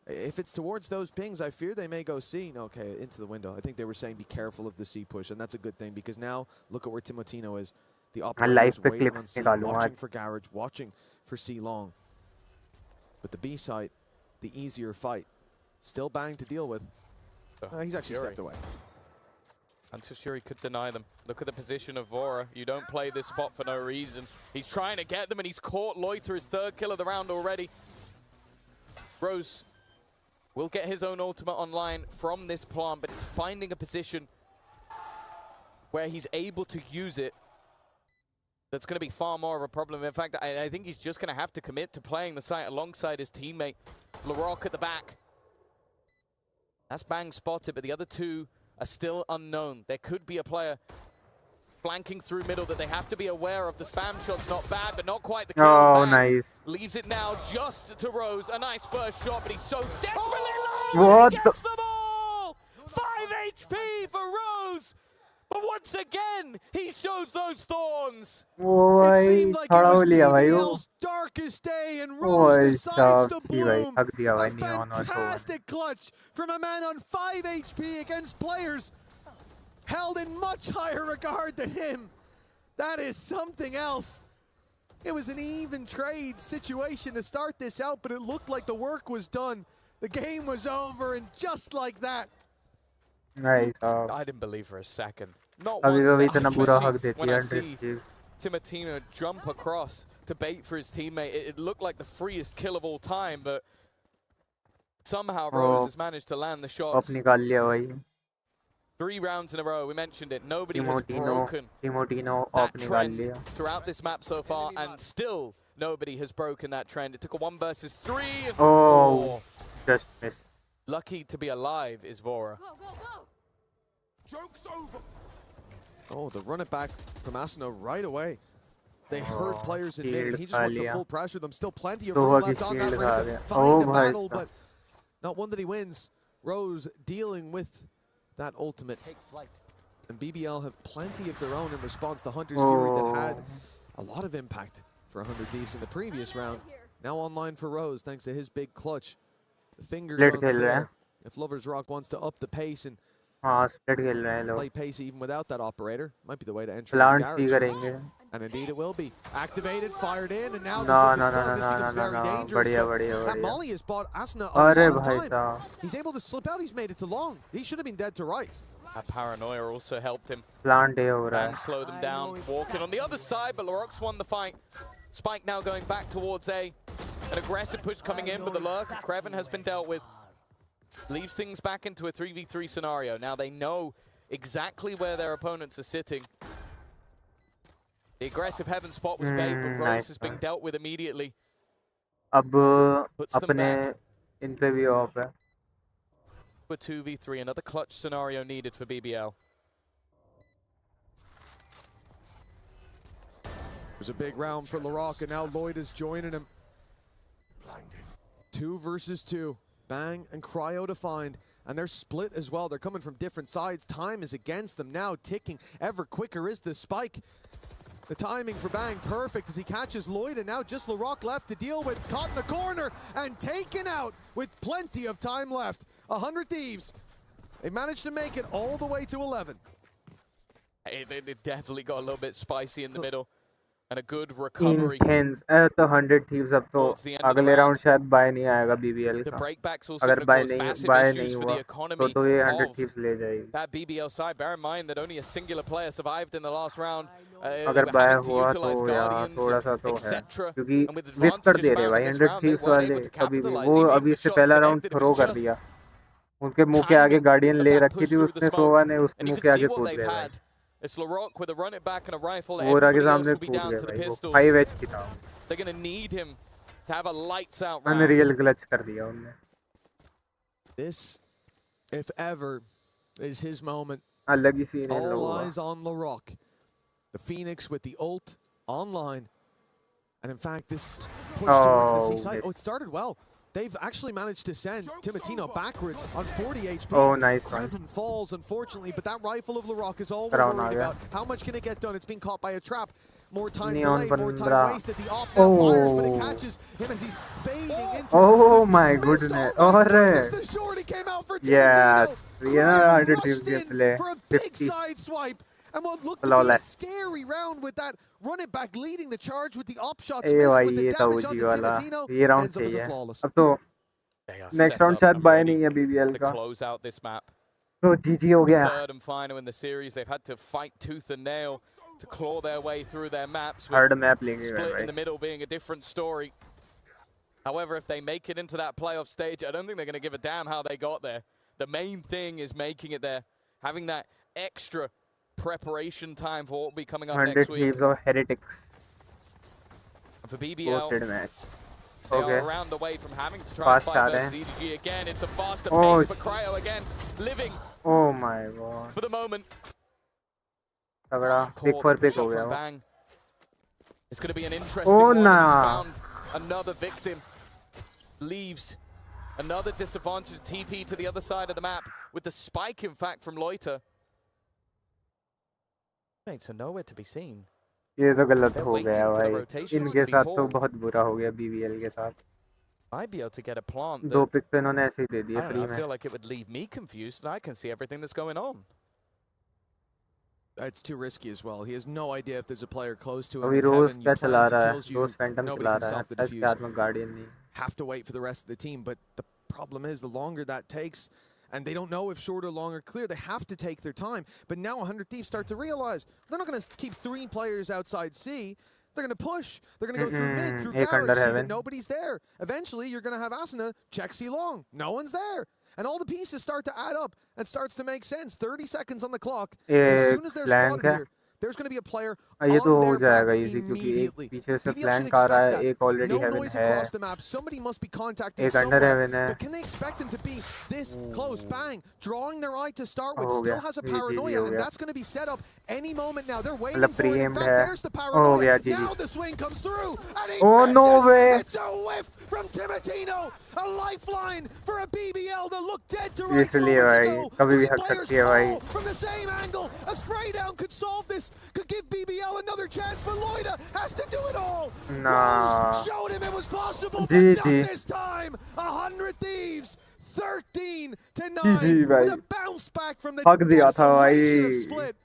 If it's towards those pings, I fear they may go C. Okay, into the window. I think they were saying be careful of the C push, and that's a good thing because now look at where Timotino is. The operator's waiting on C, watching for Garage, watching for C long. But the B site, the easier fight. Still Bang to deal with. He's actually stepped away. Antisturi could deny them. Look at the position of Vora. You don't play this spot for no reason. He's trying to get them, and he's caught Loiter, his third kill of the round already. Rose will get his own ultimate online from this plant, but it's finding a position where he's able to use it that's going to be far more of a problem. In fact, I think he's just going to have to commit to playing the site alongside his teammate. Larocque at the back. That's Bang spotted, but the other two are still unknown. There could be a player flanking through middle that they have to be aware of. The spam shot's not bad, but not quite the kill. Oh, nice. Leaves it now just to Rose. A nice first shot, but he's so desperately low. What? He gets them all! 5 HP for Rose! But once again, he shows those thorns. It seemed like it was BBL's darkest day, and Rose decides to bloom. A fantastic clutch from a man on 5 HP against players held in much higher regard than him. That is something else. It was an even trade situation to start this out, but it looked like the work was done. The game was over, and just like that. Nice. I didn't believe for a second. Not one second. When I see Timotino jump across to bait for his teammate, it looked like the freest kill of all time, but somehow Rose has managed to land the shots. 3 rounds in a row, we mentioned it. Nobody has broken that trend throughout this map so far, and still nobody has broken that trend. It took a 1 versus 3. Oh, just missed. Lucky to be alive is Vora. Joke's over. Oh, the run it back from Asano right away. They heard players in mid, and he just wants to full pressure them. Still plenty of room left on that ring. Fighting the battle, but not one that he wins. Rose dealing with that ultimate. Take flight. And BBL have plenty of their own in response to Hunter's Fury that had a lot of impact for 100 Thieves in the previous round. Now online for Rose thanks to his big clutch. The finger guns there. If Lover's Rock wants to up the pace and play pace even without that operator, might be the way to enter the garage. And indeed it will be. Activated, fired in, and now this becomes very dangerous. That Molly has bought Asna a lot of time. He's able to slip out, he's made it to long. He should have been dead to rights. That paranoia also helped him. And And slow them down. Walking on the other side, but Larocque's won the fight. Spike now going back towards A. An aggressive push coming in, but the lurk of Kreven has been dealt with. Leaves things back into a 3v3 scenario. Now they know exactly where their opponents are sitting. The aggressive heaven spot was bait, but Rose has been dealt with immediately. Puts them back. For 2v3, another clutch scenario needed for BBL. It was a big round for Larocque, and now Lloyd is joining him. 2 versus 2. Bang and Cryo to find, and they're split as well. They're coming from different sides. Time is against them now, ticking ever quicker is the spike. The timing for Bang perfect as he catches Lloyd, and now just Larocque left to deal with. Caught in the corner and taken out with plenty of time left. 100 Thieves. They managed to make it all the way to 11. Hey, they definitely got a little bit spicy in the middle. And a good recovery. Intense. तो 100 Thieves अब तो अगले round शायद bye नहीं आएगा BBL का. अगर bye नहीं हुआ तो ये 100 Thieves ले जाएगी. That BBL side, bear in mind that only a singular player survived in the last round. अगर बाय हुआ तो यार थोड़ा सा तो है क्योंकि विथ कर दे रहे भाई 100 Thieves वाले कभी भी वो अभी इससे पहला राउंड थ्रो कर दिया. उनके मुंह के आगे गार्डियन ले रखी थी उसने सोवा ने उसके मुंह के आगे कूद दिया. It's Larocque with a run it back and a rifle. Everybody else will be down to the pistols. They're going to need him to have a lights out round. Unreal clutch कर दिया उन्होंने. This, if ever, is his moment. अलग ही scene है All eyes on Larocque. The Phoenix with the ult online. And in fact, this push towards the C side. Oh, it started well. they've actually managed to send Timotino backwards on 40 HP. Oh, nice one. Revan falls, unfortunately, but that rifle of LaRock is all we're worried about. How much can it get done? It's been caught by a trap. More time delayed, more time wasted. The op now fires, but it catches him as he's fading into. Oh my goodness! The shorty came out for Yes, yeah, rushed in for a big side swipe. And what looked to be a scary round with that run it back leading the charge with the op shots missed with the damage onto Timotino. ये round ends up as a चाहिए. flawless. अब तो next round शायद bye नहीं है BBL to का. close out this map. तो GG हो गया. Third and final in the series, they've had to fight tooth and nail to claw their way through their maps. Third map लेंगे Split in the middle being a different story. However, if they make it into that playoff stage, I don't think they're going to give a damn how they got there. The main thing is making it there, having that extra preparation time for what will be coming up next week. 100 of heretics. And for BBL, match. they are a round away from having to try and fight versus EDG again. It's a faster pace, but Cryo again living. Oh my god. For the moment. तगड़ा pick for pick हो गया वो. It's going to be an interesting one. He's found another victim. Leaves another disadvantage TP to the other side of the map with the spike, in fact, from Loiter. Mates are nowhere to be seen. ये तो गलत हो गया भाई. इनके साथ तो बहुत बुरा हो गया BBL के साथ. Might be able to get a plant. दो pick तो इन्होंने ऐसे ही दे दिए free में. I feel like it would leave me confused, and I can see everything that's going on. It's too risky as well. He has no idea if there's a player close to him. अभी रोज क्या चला रहा है? रोज Phantom चला रहा है. ऐसे आत्मा Guardian नहीं. Have to wait for the rest of the team, but the problem is the longer that takes, and they don't know if short or long or clear, they have to take their time. But now 100 Thieves start to realize they're not going to keep 3 players outside C. They're going to push. They're going to go through mid, through garage, see that nobody's there. Eventually, you're going to have Asuna check C long. No one's there. And all the pieces start to add up and starts to make sense. 30 seconds on the clock. As soon as they're spotted here, there's going to be a player on their back immediately. पीछे से flank आ रहा है. एक already heaven है. Somebody must be contacting someone. But can they expect them to be this close? Bang! Drawing their eye to start with. Still has a paranoia, and that's going to be set up any moment now. They're waiting for it. In fact, there's the paranoia. Now the swing comes through, and he misses. No way! It's a whiff from Timotino. A lifeline for a BBL that looked dead to rights moments ago. 3 players fall from the same angle. A spray down could solve this. Could give BBL another chance, but Loida has to do it all. Rose showed him it was possible, but not this time. 100 Thieves, 13-9, with a bounce back from the desolation of split.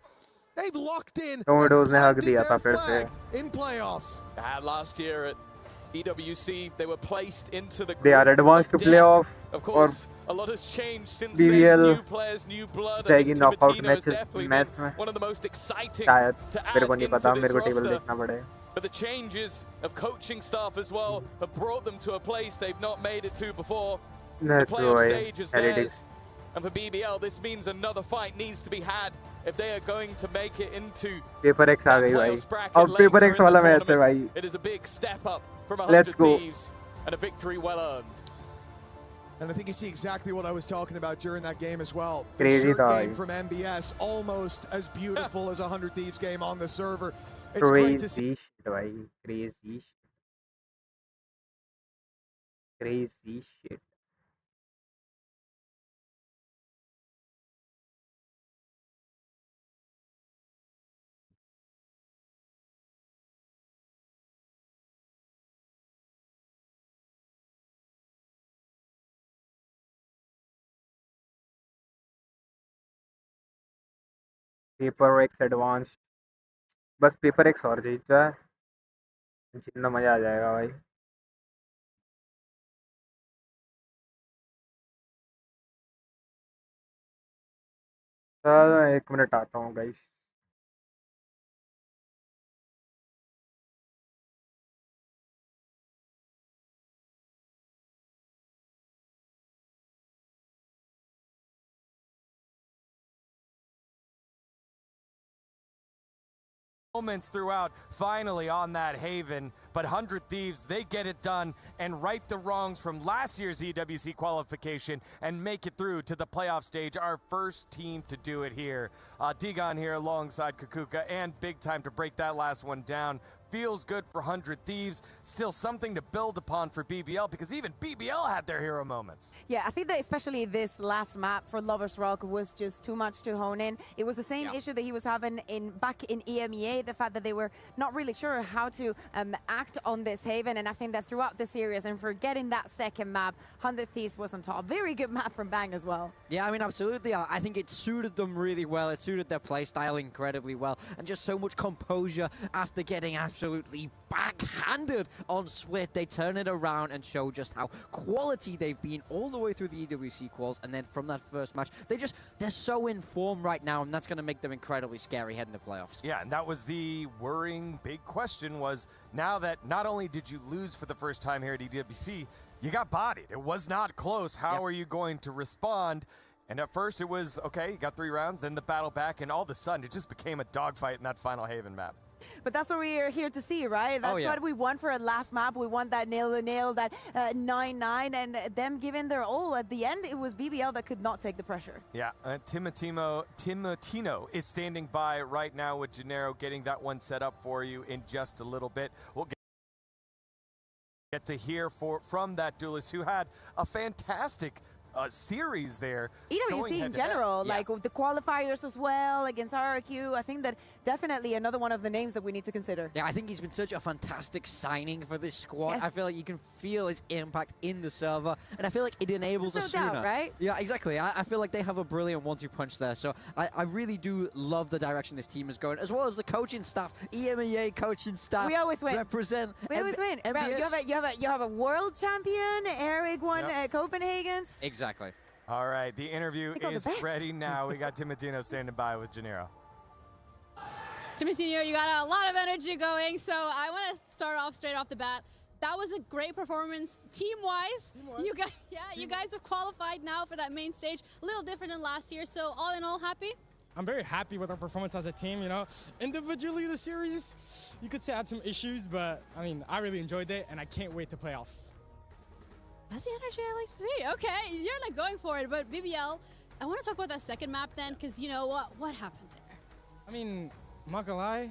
They've locked in their flag in playoffs. Last year at EWC, they were placed into the group. They are advanced to playoff. Of course, a lot has changed since BBL then. New players, new blood. I think Timotino is definitely been one of the most exciting to add into this roster. But the changes of coaching staff as well have brought them to a place they've not made it to before. The playoff stage is theirs. And for BBL, this means another fight needs to be had if they are going to make it into PRX आ गई भाई. अब PRX वाला match है भाई. It is a big step up from 100 Thieves and a victory well earned. And I think you see exactly what I was talking about during that game as well. Crazy the game from MBS, almost as beautiful as a 100 Thieves game on the server. It's crazy great to see. Crazy shit. PRX advanced. बस PRX और जीत जाए, जितना मजा आ जाएगा भाई. चलो 1 minute आता हूँ guys. Moments throughout, finally on that haven, but 100 Thieves, they get it done and right the wrongs from last year's EWC qualification and make it through to the playoff stage. Our first team to do it here. Digon here alongside Kukuka, and big time to break that last one down. feels good for 100 Thieves. Still something to build upon for BBL, because even BBL had their hero moments. Yeah, I think that especially this last map for Lovers Rock was just too much to hone in. It was the same issue that he was having back in EMEA, the fact that they were not really sure how to act on this Haven, and I think that throughout the series and for getting that second map, 100 Thieves was on top. Very good map from Bang as well. Yeah, I mean, absolutely. I think it suited them really well. It suited their playstyle incredibly well, and just so much composure after getting absolutely backhanded on Split. They turn it around and show just how quality they've been all the way through the EWC quals, and then from that first match, they're so in form right now, and that's going to make them incredibly scary heading to playoffs. Yeah, and that was the worrying big question, was now that not only did you lose for the first time here at EWC, you got bodied. It was not close. How are you going to respond? And at first it was, okay, you got 3 rounds, then the battle back, and all of a sudden it just became a dogfight in that final Haven map. But that's what we are here to see, right? That's what we want for a last map. We want that nail-to-nail, that 9-9, and them giving their all. At the end, it was BBL that could not take the pressure. Yeah, Timotino is standing by right now with Gennaro, getting that one set up for you in just a little bit. We'll get to hear from that duelist who had a fantastic series there. EWC in general, like with the qualifiers as well against RRQ, I think that definitely another one of the names that we need to consider. Yeah, I think he's been such a fantastic signing for this squad. I feel like you can feel his impact in the server, and I feel like it enables us sooner. Doubt, right? Yeah, exactly. I feel like they have a brilliant 1-2 punch there, so I really do love the direction this team is going, as well as the coaching staff, EMEA coaching staff. We always win. Represent. We always win. You have a world champion. Eric won Copenhagen's. Exactly. All right, the interview is ready now. We got Timotino standing by with Gennaro. Timotino, you got a lot of energy going, so I want to start off straight off the bat. That was a great performance team-wise. You guys, you guys have qualified now for that main stage. A little different than last year, so all in all, happy? I'm very happy with our performance as a team, you know. Individually, the series, you could say had some issues, but I mean, I really enjoyed it, and I can't wait to playoffs. That's the energy I like to see. Okay, you're like going for it, but BBL, I want to talk about that second map then, because you know what happened there? I mean, I'm not gonna lie,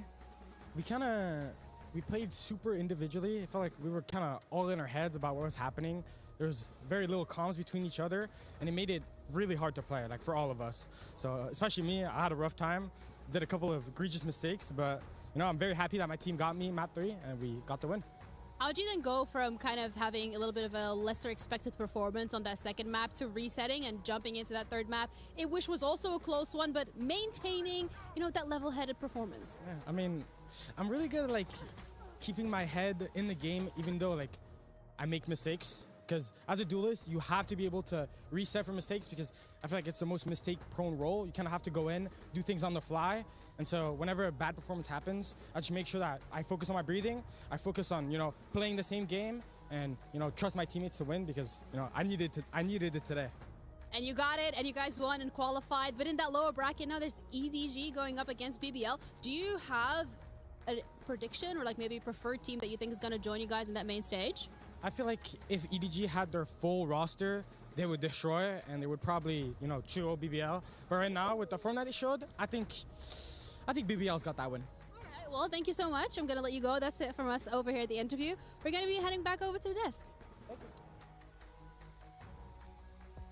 we played super individually. I felt like we were kind of all in our heads about what was happening. There was very little comms between each other, and it made it really hard to play, like for all of us. So especially me, I had a rough time, did a couple of egregious mistakes, but you know, I'm very happy that my team got me map 3, and we got the win. How'd you then go from kind of having a little bit of a lesser expected performance on that second map to resetting and jumping into that third map, which was also a close one, but maintaining, you know, that level-headed performance? Yeah, I mean, I'm really good at like keeping my head in the game, even though like I make mistakes. Because as a duelist, you have to be able to reset for mistakes, because I feel like it's the most mistake-prone role. You kind of have to go in, do things on the fly. And so whenever a bad performance happens, I just make sure that I focus on my breathing. I focus on, you know, playing the same game and, you know, trust my teammates to win, because, you know, I needed it today. And you got it, and you guys won and qualified. But in that lower bracket now, there's EDG going up against BBL. Do you have a prediction or like maybe a preferred team that you think is going to join you guys in that main stage? I feel like if EDG had their full roster, they would destroy it, and they would probably, you know, 2-0 BBL. But right now, with the form that they showed, I think BBL's got that win. All right, well, thank you so much. I'm going to let you go. That's it from us over here at the interview. We're going to be heading back over to the desk.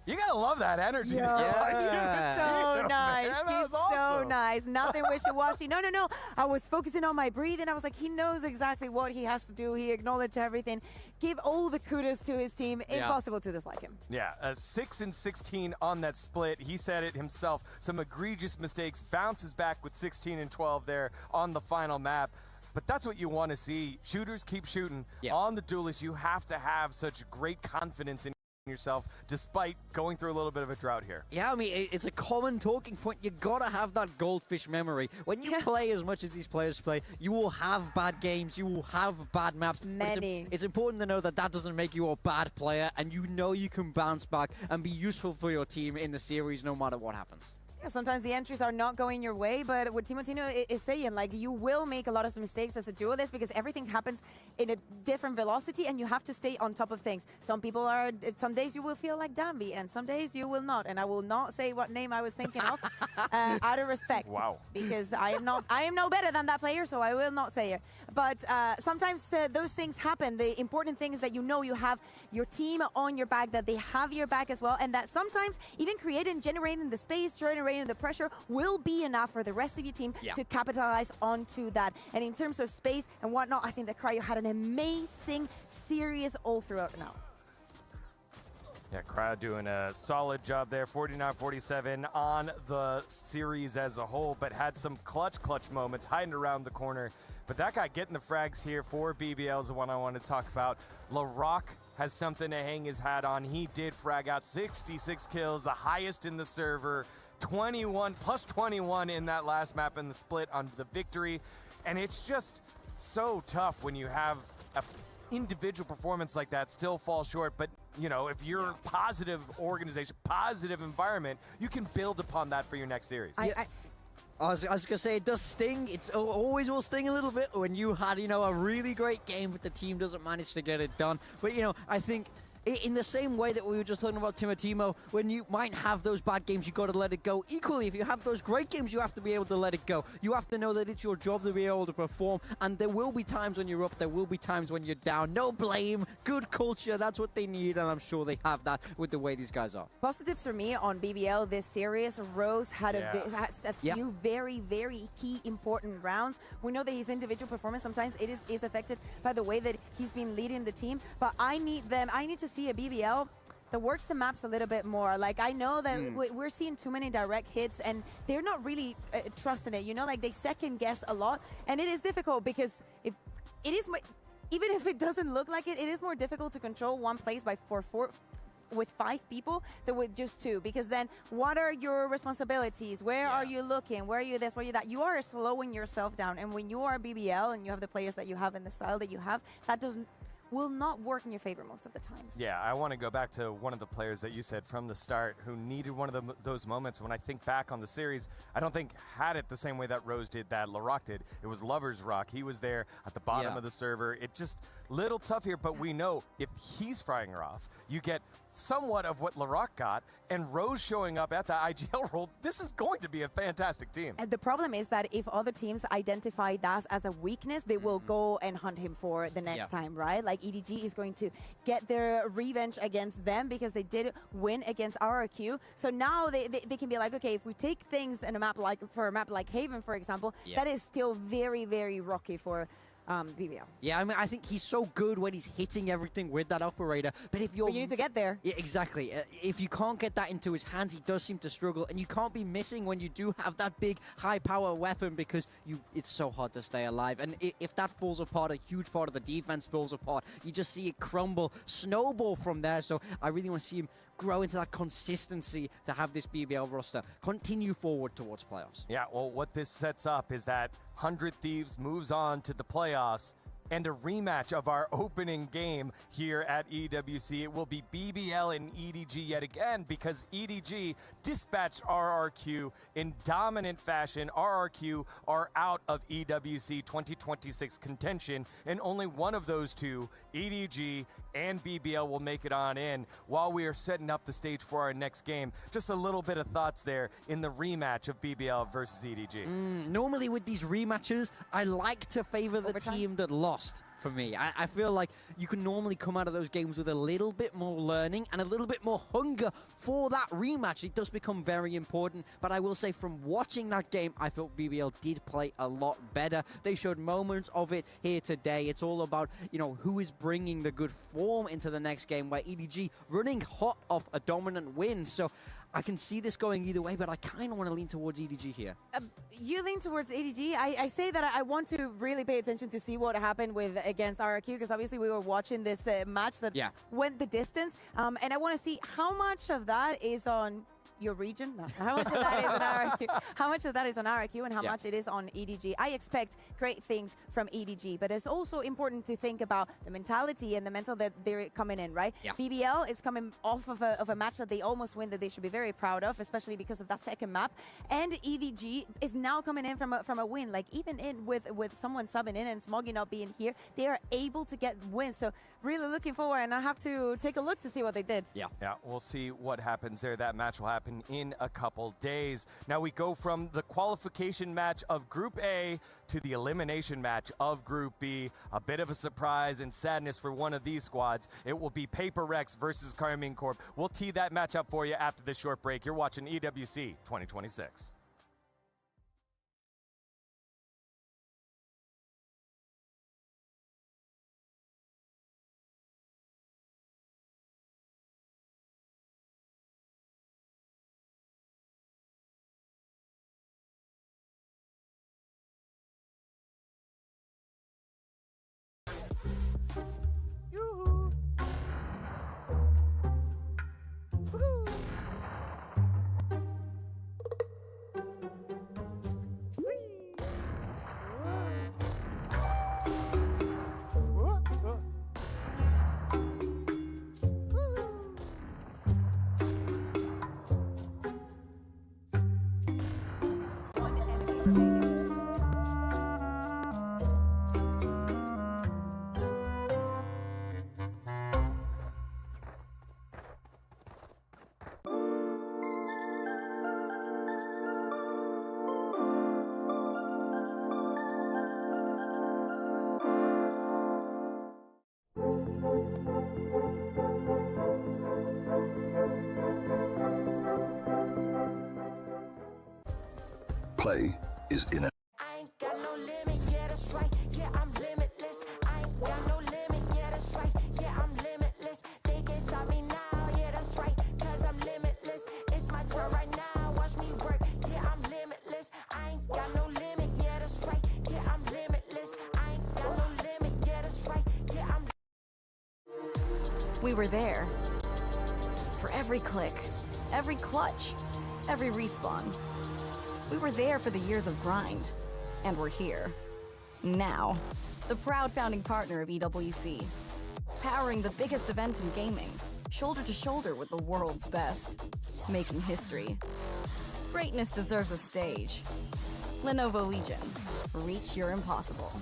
You gotta love that energy. Yeah. So nice. He's so nice. Nothing wishy-washy. No. I was focusing on my breathing. I was like, he knows exactly what he has to do. He acknowledged everything. Give all the kudos to his team. Impossible to dislike him. Yeah, 6-16 on that split. He said it himself. Some egregious mistakes. Bounces back with 16-12 there on the final map. But that's what you want to see. Shooters keep shooting. On the duelist, you have to have such great confidence in yourself despite going through a little bit of a drought here. Yeah, I mean, it's a common talking point. You gotta have that goldfish memory. When you play as much as these players play, you will have bad games, you will have bad maps. Many. It's important to know that that doesn't make you a bad player, and you know you can bounce back and be useful for your team in the series no matter what happens. Yeah, sometimes the entries are not going your way, but what Timotino is saying, like, you will make a lot of mistakes as a duelist because everything happens in a different velocity and you have to stay on top of things. Some days you will feel like Dambi and some days you will not. And I will not say what name I was thinking of out of respect. Wow. Because I am no better than that player, so I will not say it. But sometimes those things happen. The important thing is that you know you have your team on your back, that they have your back as well, and that sometimes even creating, generating the space, generating the pressure will be enough for the rest of your team to capitalize onto that. And in terms of space and whatnot, I think that Cryo had an amazing series all throughout now. Yeah, Cryo doing a solid job there, 49-47 on the series as a whole, but had some clutch moments hiding around the corner. But that guy getting the frags here for BBL is the one I want to talk about. LaRock has something to hang his hat on. He did frag out 66 kills, the highest in the server, 21 plus 21 in that last map in the split on the victory. And it's just so tough when you have a individual performance like that still fall short, but you know, if you're positive organization, positive environment, you can build upon that for your next series. I was gonna say, it does sting. It always will sting a little bit when you had, you know, a really great game, but the team doesn't manage to get it done. But you know, I think in the same way that we were just talking about Timotimo, when you might have those bad games, you got to let it go. Equally, if you have those great games, you have to be able to let it go. You have to know that it's your job to be able to perform, and there will be times when you're up, there will be times when you're down. No blame, good culture, that's what they need, and I'm sure they have that with the way these guys are. Positives for me on BBL this series, Rose had a few very, very key important rounds. We know that his individual performance sometimes it is affected by the way that he's been leading the team, but I need to see a BBL that works the maps a little bit more. Like, I know that we're seeing too many direct hits and they're not really trusting it, you know, like they second guess a lot, and it is difficult because if it is, even if it doesn't look like it, it is more difficult to control one place with 5 people than with just 2, because then what are your responsibilities? Where are you looking? Where are you this? Where are you that? You are slowing yourself down, and when you are BBL and you have the players that you have and the style that you have, that will not work in your favor most of the times. Yeah, I want to go back to one of the players that you said from the start who needed one of those moments. When I think back on the series, I don't think had it the same way that Rose did, that LaRock did. It was Lover's Rock. He was there at the bottom of the server. It just little tough here, but we know if he's frying her off, you get somewhat of what LaRock got, and Rose showing up at the IGL role, this is going to be a fantastic team. And the problem is that if other teams identify that as a weakness, they will go and hunt him for the next time, right? Like EDG is going to get their revenge against them because they did win against RRQ. So now they can be like, okay, if we take things in a map like Haven, for example, that is still very, very rocky for BBL. Yeah, I mean, I think he's so good when he's hitting everything with that operator, but if you're... But you need to get there. Yeah, exactly. If you can't get that into his hands, he does seem to struggle, and you can't be missing when you do have that big, high-power weapon because it's so hard to stay alive. And if that falls apart, a huge part of the defense falls apart. You just see it crumble, snowball from there, so I really want to see him grow into that consistency to have this BBL roster continue forward towards playoffs. Yeah, well, what this sets up is that 100 Thieves moves on to the playoffs and a rematch of our opening game here at EWC. It will be BBL and EDG yet again because EDG dispatched RRQ in dominant fashion. RRQ are out of EWC 2026 contention, and only one of those two, EDG and BBL, will make it on in while we are setting up the stage for our next game. Just a little bit of thoughts there in the rematch of BBL versus EDG. Normally with these rematches, I like to favor the team that lost. For me, I feel like you can normally come out of those games with a little bit more learning and a little bit more hunger for that rematch. It does become very important, but I will say from watching that game, I felt BBL did play a lot better. They showed moments of it here today. It's all about, you know, who is bringing the good form into the next game, where EDG running hot off a dominant win. So I can see this going either way, but I kind of want to lean towards EDG here. You lean towards EDG. I say that I want to really pay attention to see what happened against RRQ, because obviously we were watching this match that went the distance, and I want to see how much of that is on your region? No. How much of that is on RRQ? How much of that is on RRQ and how much it is on EDG? I expect great things from EDG, but it's also important to think about the mentality and the mental that they're coming in, right? Yeah. BBL is coming off of a match that they almost win, that they should be very proud of, especially because of that second map. And EDG is now coming in from a win. Like, even in with someone subbing in and Smoggy not being here, they are able to get wins. So really looking forward, and I have to take a look to see what they did. Yeah, we'll see what happens there. That match will happen in a couple days. Now we go from the qualification match of Group A to the elimination match of Group B. A bit of a surprise and sadness for one of these squads. It will be PRX versus Gaming Corp. We'll tee that match up for you after this short break. You're watching EWC 2026. Play is in it. I ain't got no limit, yeah, that's right. Yeah, I'm limitless. I ain't got no limit, yeah, that's right. Yeah, I'm limitless. They can stop me now, yeah, that's right. Cause I'm limitless. It's my turn right now, watch me work. Yeah, I'm limitless. I ain't got no limit, yeah, that's right. Yeah, I'm limitless. I ain't got no limit, yeah, that's right. Yeah, I'm. We were there. For every click, every clutch, every respawn. We were there for the years of grind, and we're here. Now, the proud founding partner of EWC, powering the biggest event in gaming, shoulder to shoulder with the world's best, making history. Greatness deserves a stage. Lenovo Legion, reach your impossible.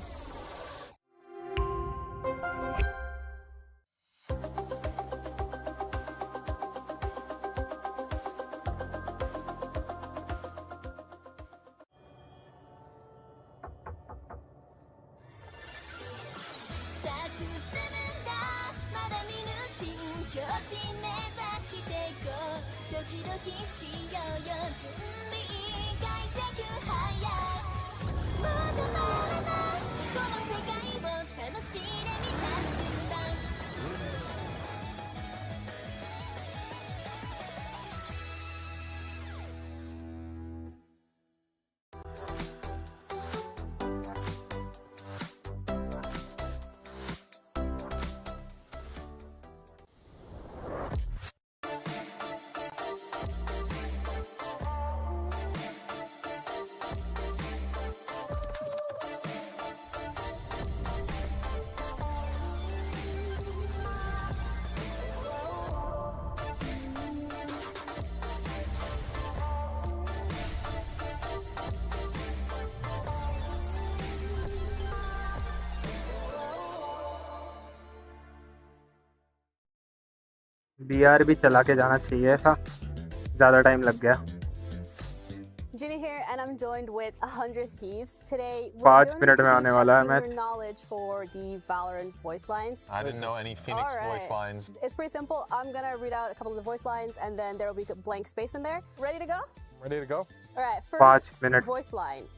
BR भी चला के जाना चाहिए था, ज़्यादा time लग गया। Ginny here, and I'm joined with 100 Thieves. Today, we're 5 going minute to में be आने वाला है testing match. your knowledge for the Valorant voice lines. I didn't know any Phoenix voice lines. It's pretty simple. I'm gonna read out a couple of the voice lines, and then there will be blank space in there. Ready to go? Ready to go? All right. 5 First minute voice line.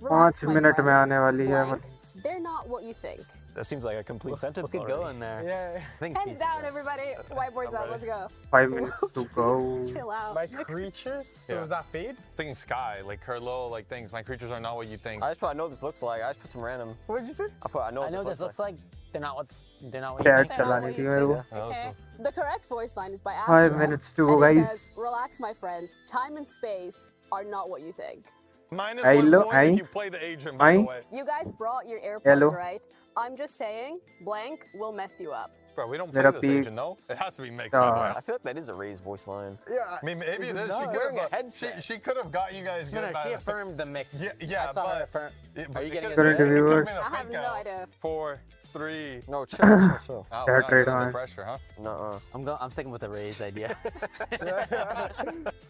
5 minute में आने वाली है। They're not not what you think. That seems like a complete sentence. Look at go in there. Yeah. Hands down, everybody. Whiteboards up. Let's go. 5 minutes to go. Chill out. My creatures? So is that fade? Thinking sky, like her little like things. My creatures are not what you think. I just put, I know what this looks like. I just put some random. What did you say? I know what this looks like. They're not what you Chat think. चलानी थी मेरे को. Okay. The correct voice line is by 5 Astra. minutes to go, and it guys. says, relax, my friends. Time and space are not what you think. Minus I 1 lo- point I- if you play the Agrim, by the way. You guys brought your AirPods, Hello. right? I'm just saying, blank will mess you up. Bro, we don't play Mera this peak. Agrim, no? It has to be mixed, by the way. I feel like that is a raised voice line. Yeah, I mean, maybe it is. She could wearing a have headset. She could have got you guys good. No, she affirmed the mix. Yeah, I saw her but affirm. Are you getting Current viewers. I have no idea. 4, 3. No, chill. Oh, Chat we're not rate doing the on. pressure, huh? No, I'm sticking with the raised idea.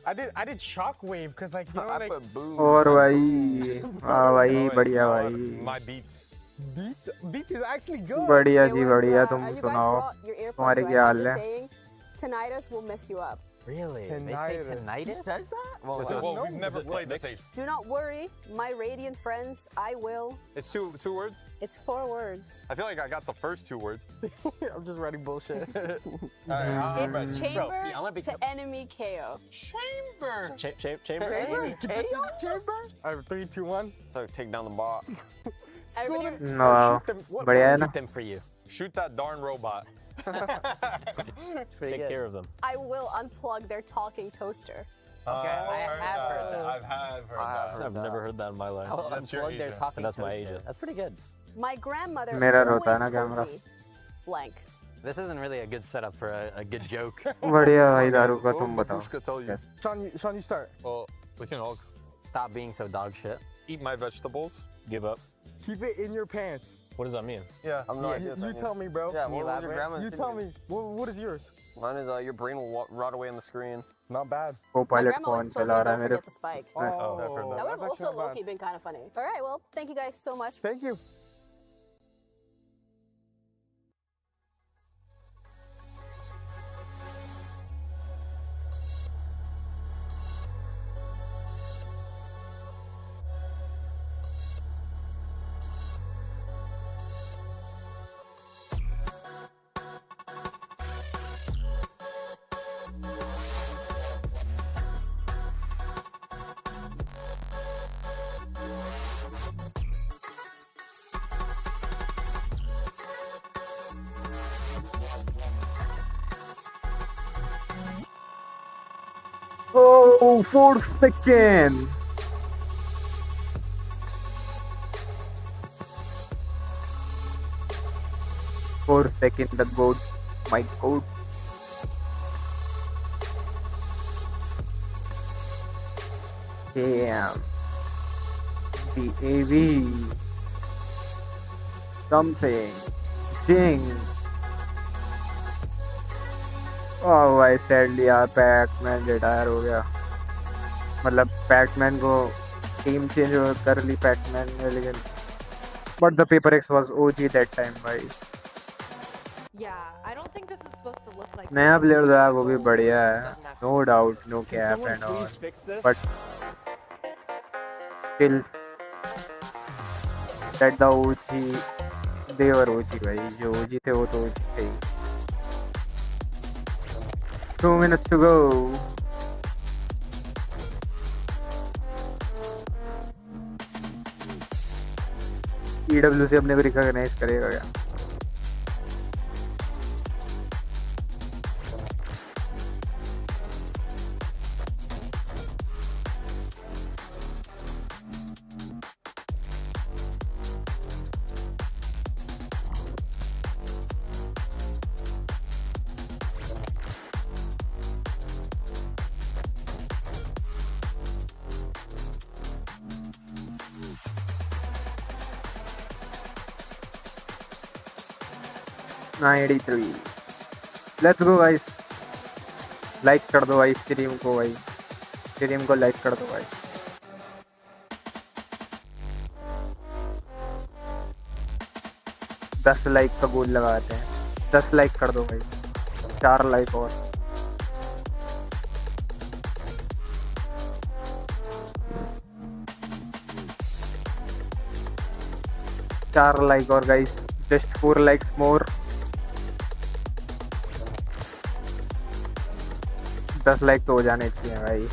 I did shockwave because like you know I like put boom. और भाई भाई बढ़िया भाई. My beats. beats is actually good. बढ़िया It ji was, बढ़िया. तुम you guys सुनाओ. brought your AirPods, तुम्हारे right? क्या I'm हाल just है? saying, tinnitus will mess you up. Really? They say tinnitus? He says that? Well, we've never played this Agrim. Do not worry, my radiant friends, I will. It's two words? It's 4 words. I feel like I got the first 2 words. I'm just writing bullshit. It's chamber I'm gonna be to enemy KO. Chamber! Chamber? Enemy KO? I have 3, 2, 1. So take down the boss. Everybody- No, बढ़िया है ना. Shoot them for you. Shoot that darn robot. Take care of them. I will unplug their talking toaster. Okay, I have heard that. I've heard that. I've never heard that in my life. Oh, That's your Unplug their Asia. talking That's my Asia. That's pretty good. My grandmother Mirror always होता है ना told camera. me, blank. This isn't really a good setup for a good joke. बढ़िया भाई दारू का तुम बताओ. Who's gonna tell you? Sean, you start. Well, we can all Stop being so dog shit. eat my vegetables. Give up. Keep it in your pants. What does that mean? Yeah. I'm not. You tell me, bro. Yeah, what was your grandma's You tell me. What is yours? Mine is your brain will rot away on the screen. Not bad. My Co-pilot grandma कौन always told me चला रहा है don't मेरे? forget the spike. Oh, I've heard That would have that's also not bad. low-key been kind of funny. All right, well, thank you guys so much. Thank you. Oh, 4 seconds. The goat. My goat. Damn. The AV. Something. Ding. Oh भाई sadly यार Pac-Man retire हो गया. मतलब Pac-Man को team change कर ली Pac-Man ने, लेकिन but the PRX was OG that time भाई. Yeah, I don't think this is supposed to look like नया this. प्लेयर जो है वो भी बढ़िया है, no doubt, no cap and all, but still that the OG, they were OG भाई. जो OG थे वो तो OG थे ही. 2 minutes to go. EWC अपने को रिकॉग्नाइज करेगा क्या? Let's go guys. लाइक कर दो भाई स्ट्रीम को, भाई स्ट्रीम को लाइक कर दो भाई. दस लाइक का गोल लगाते हैं. 10 लाइक कर दो भाई. 4 लाइक और. 4 लाइक और गाइस, जस्ट 4 लाइक्स मोर। 10 लाइक तो हो जाने चाहिए भाई।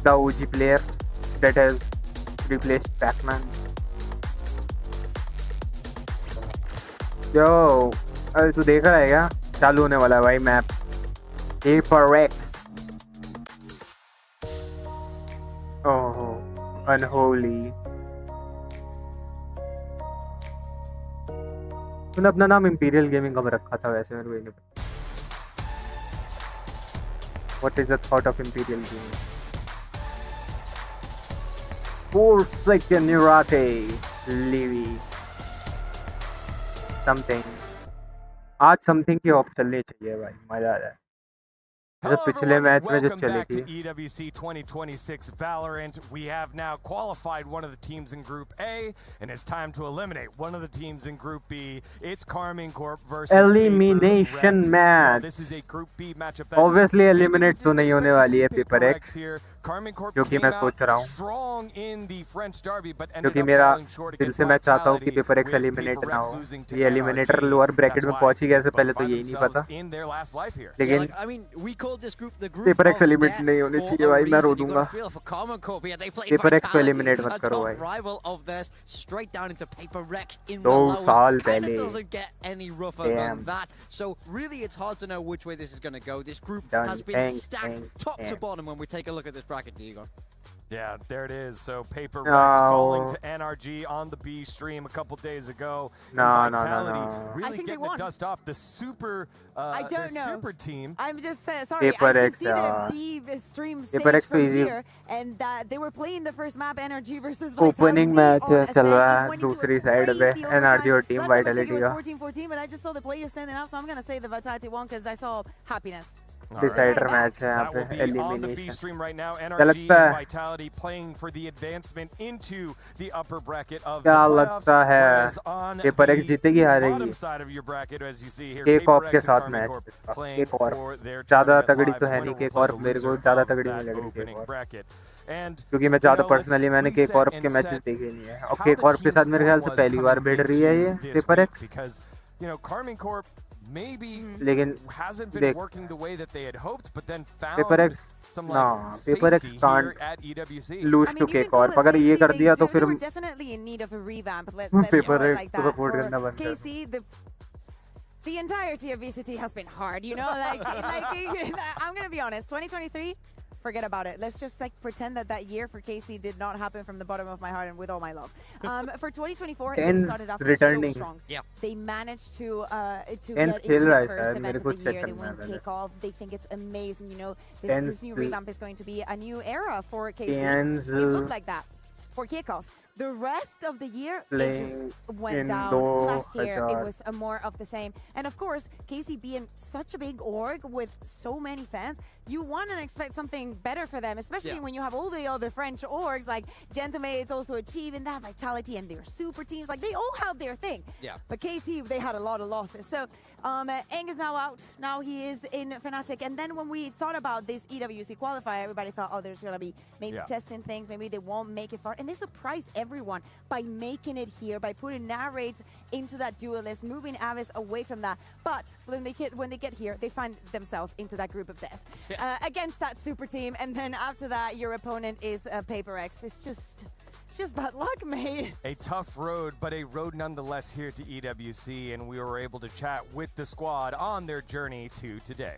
The OG player that has replaced Pac-Man. Yo, अरे तू देख रहा है क्या? चालू होने वाला है भाई मैप। PRX। ओह, unholy। तूने अपना नाम इंपीरियल गेमिंग कब रखा था वैसे? मेरे को नहीं पता। What is the thought of imperial gaming? 4 second Nirate Livy something। आज समथिंग की ऑफ चलनी चाहिए भाई, मजा आ जाए। Hello पिछले everyone, मैच में जो welcome चली back to थी। EWC 2026 Valorant. We have now qualified one of the teams in Group A, and it's time to eliminate one of the teams in Group B. It's KCorp versus Elimination PRX. match। Now, this is a Group B matchup that Obviously eliminate तो नहीं होने वाली है PRX, KCorp जो कि मैं सोच रहा हूँ, strong in the French derby, but ended क्योंकि up मेरा falling short दिल against से मैं चाहता हूँ कि Vitality, PRX with एलिमिनेट ना PRX हो। losing to ये eliminator RRQ. Lower bracket That's में why पहुंची कैसे both पहले तो find यही नहीं themselves पता। in their last life here. लेकिन Like, I mean, we called this group the group PRX of eliminate death नहीं होनी for चाहिए a भाई, मैं रो reason. You दूंगा। got to feel for KCorp. Yeah, they played PRX को Vitality, eliminate a मत करो tough भाई। rival of theirs, straight down into PRX in 2 the lowest. साल And it पहले। doesn't get any rougher than that. So really, it's hard to know which way this is going to go. This group Done. has been Thanks, stacked thanks, top to thanks. bottom when we take a look at this bracket, Diego. Yeah, there it is. So PRX No. falling to NRG on the B stream a couple days ago. No, and no, no, Vitality no. I really think they getting the won. dust off the super I don't their know. super team. I'm just sorry. I PRX, can see the B stream stage PRX from easy। here, and they were playing the first map, NRG versus opening Vitality match on चल Ascent. रहा It है went into दूसरी a side पे, crazy NRG और overtime. Team Last time I checked, it Vitality was का 14-14, but I just saw the players standing up, so I'm gonna say the Vitality won because I saw happiness. Decider match है यहाँ That पे, will be on the B elimination. stream right now. क्या NRG लगता and है? Vitality playing for the advancement into the upper bracket of the क्या playoffs. लगता है? Whereas on PRX जीतेगी the हारेगी? bottom side of your bracket, as you see here, KCorp के PRX साथ and match KCorp इसका। playing KCorp for their ज़्यादा tournament तगड़ी lives. तो है Winner नहीं will play KCorp, the मेरे को loser ज़्यादा of तगड़ी that नहीं लग रही opening KCorp, bracket. And क्योंकि मैं ज़्यादा you know, let's पर्सनली मैंने reset KCorp के and मैचेस set देखे नहीं है, और how the KCorp के team's साथ मेरे ख्याल form से was पहली बार coming भिड़ रही है ये into this PRX। week, because you know KCorp maybe लेकिन hasn't been देख, working the way that they had hoped, but then found PRX some ना, like PRX safety can't here at EWC. lose to KCorp। अगर ये कर दिया तो They फिर were definitely in need of a revamp. Let's call it PRX like को that. Support For करना बंद कर। KC, the entirety of VCT has been hard, you know? I'm gonna be honest, 2023, forget about it. Let's just like pretend that year for KC did not happen from the bottom of my heart and with all my love. For 2024, they started off so strong. Yeah. They managed to get खेल into रहा the है first शायद, event मेरे of को the check year. They करना है win पहले। kickoff. They think it's amazing, you know? This new revamp is going to be a new era for KC. It looked like that for kickoff. The rest of the year, it just went down. Last year, it was more of the same. And of course, KC being such a big org with so many fans, you want to expect something better for them, especially when you have all the other French orgs, like Gentlemate also achieving that vitality and their super teams. Like, they all have their thing. Yeah. But KC, they had a lot of losses. So, Eng is now out. Now he is in Fnatic. And then when we thought about this EWC qualifier, everybody thought, oh, there's going to be maybe testing things. Maybe they won't make it far. And they surprised everyone by making it here, by putting narrates into that duelist, moving Avis away from that. But when they get here, they find themselves into that group of death against that super team. And then after that, your opponent is PRX. It's just bad luck, mate. A tough road, but a road nonetheless here to EWC, and we were able to chat with the squad on their journey to today.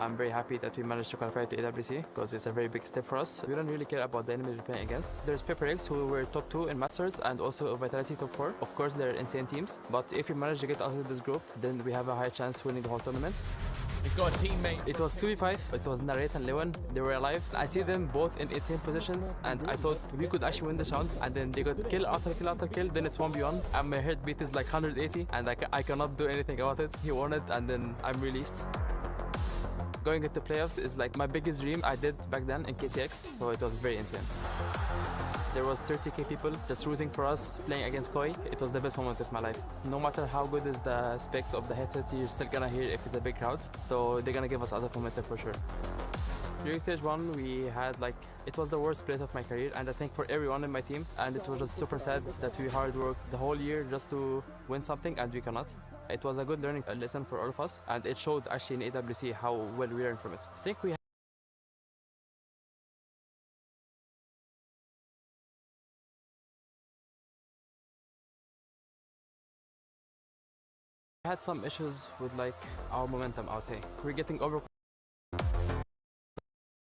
I'm very happy that we managed to qualify to EWC because it's a very big step for us. We don't really care about the enemies we're playing against. There's PRX who were top 2 in Masters and also Vitality top 4. Of course, they're insane teams, but if we manage to get out of this group, then we have a high chance winning the whole tournament. He's got a teammate. It was 2v5. It was Narrate and Lewan. They were alive. I see them both in insane positions, and I thought we could actually win this round. And then they got kill after kill after kill. Then it's 1v1. And my heartbeat is like 180, and I cannot do anything about it. He won it, and then I'm relieved. Going into playoffs is like my biggest dream I did back then in KCX, so it was very insane. there was 30K people just rooting for us playing against Koi. It was the best moment of my life. No matter how good is the specs of the headset, you're still gonna hear if it's a big crowd. So they're gonna give us other momentum for sure. During stage 1, we had it was the worst split of my career, and I think for everyone in my team, and it was just super sad that we hard worked the whole year just to win something and we cannot. It was a good learning lesson for all of us, and it showed actually in EWC how well we learned from it. I think we had some issues with our momentum, I would say. We're getting over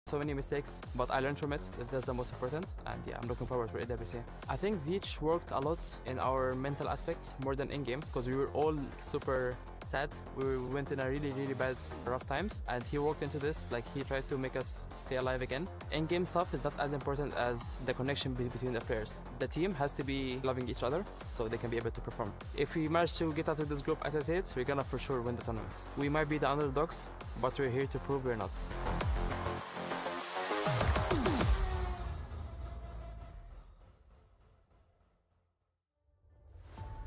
so many mistakes, but I learned from it. That's the most important, and yeah, I'm looking forward for EWC. I think Zeech worked a lot in our mental aspect more than in-game, because we were all super sad. We went in a really bad, rough times, and he worked into this. He tried to make us stay alive again. In-game stuff is not as important as the connection between the players. The team has to be loving each other so they can be able to perform. If we manage to get out of this group, as I said, we're gonna for sure win the tournament. We might be the underdogs, but we're here to prove we're not.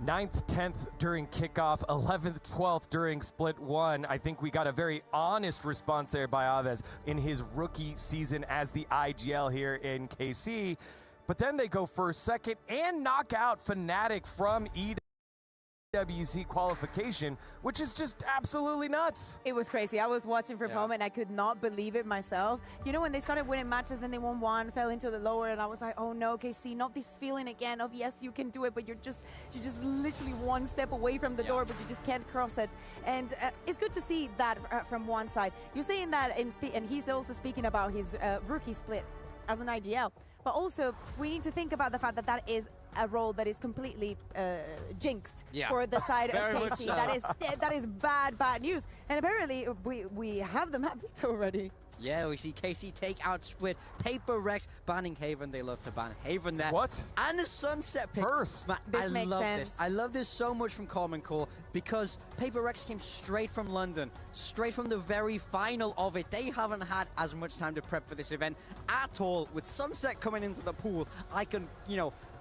9th, 10th during kickoff, 11th, 12th during split 1. I think we got a very honest response there by Aves in his rookie season as the IGL here in KC. But then they go first, second, and knock out Fnatic from EWC qualification, which is just absolutely nuts. It was crazy. I was watching for a moment. I could not believe it myself. You know, when they started winning matches and they won one, fell into the lower, and I was like, oh no, KC, not this feeling again of yes, you can do it, but you're just literally one step away from the door, but you just can't cross it. And it's good to see that from one side. You're saying that, and he's also speaking about his rookie split as an IGL. But also, we need to think about the fact that that is a role that is completely jinxed for the side of KC. So. That is bad news. And apparently, we have the map beat already. Yeah, we see KC take out Split, PRX banning Haven. They love to ban Haven there. What? And a Sunset pick. First. Man, this I makes love sense. this. I love this so much from Common Core because PRX came straight from London, straight from the very final of it. They haven't had as much time to prep for this event at all. With Sunset coming into the pool, I can,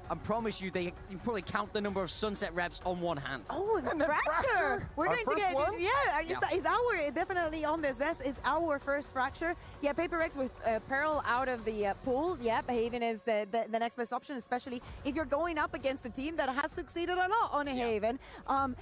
I promise you, you can probably count the number of Sunset reps on one hand. Oh, and Fracture! We're going to get one? Is our definitely on this. This is our first Fracture. Yeah, PRX with Pearl out of the pool. Yeah, Haven is the next best option, especially if you're going up against a team that has succeeded a lot on Haven. And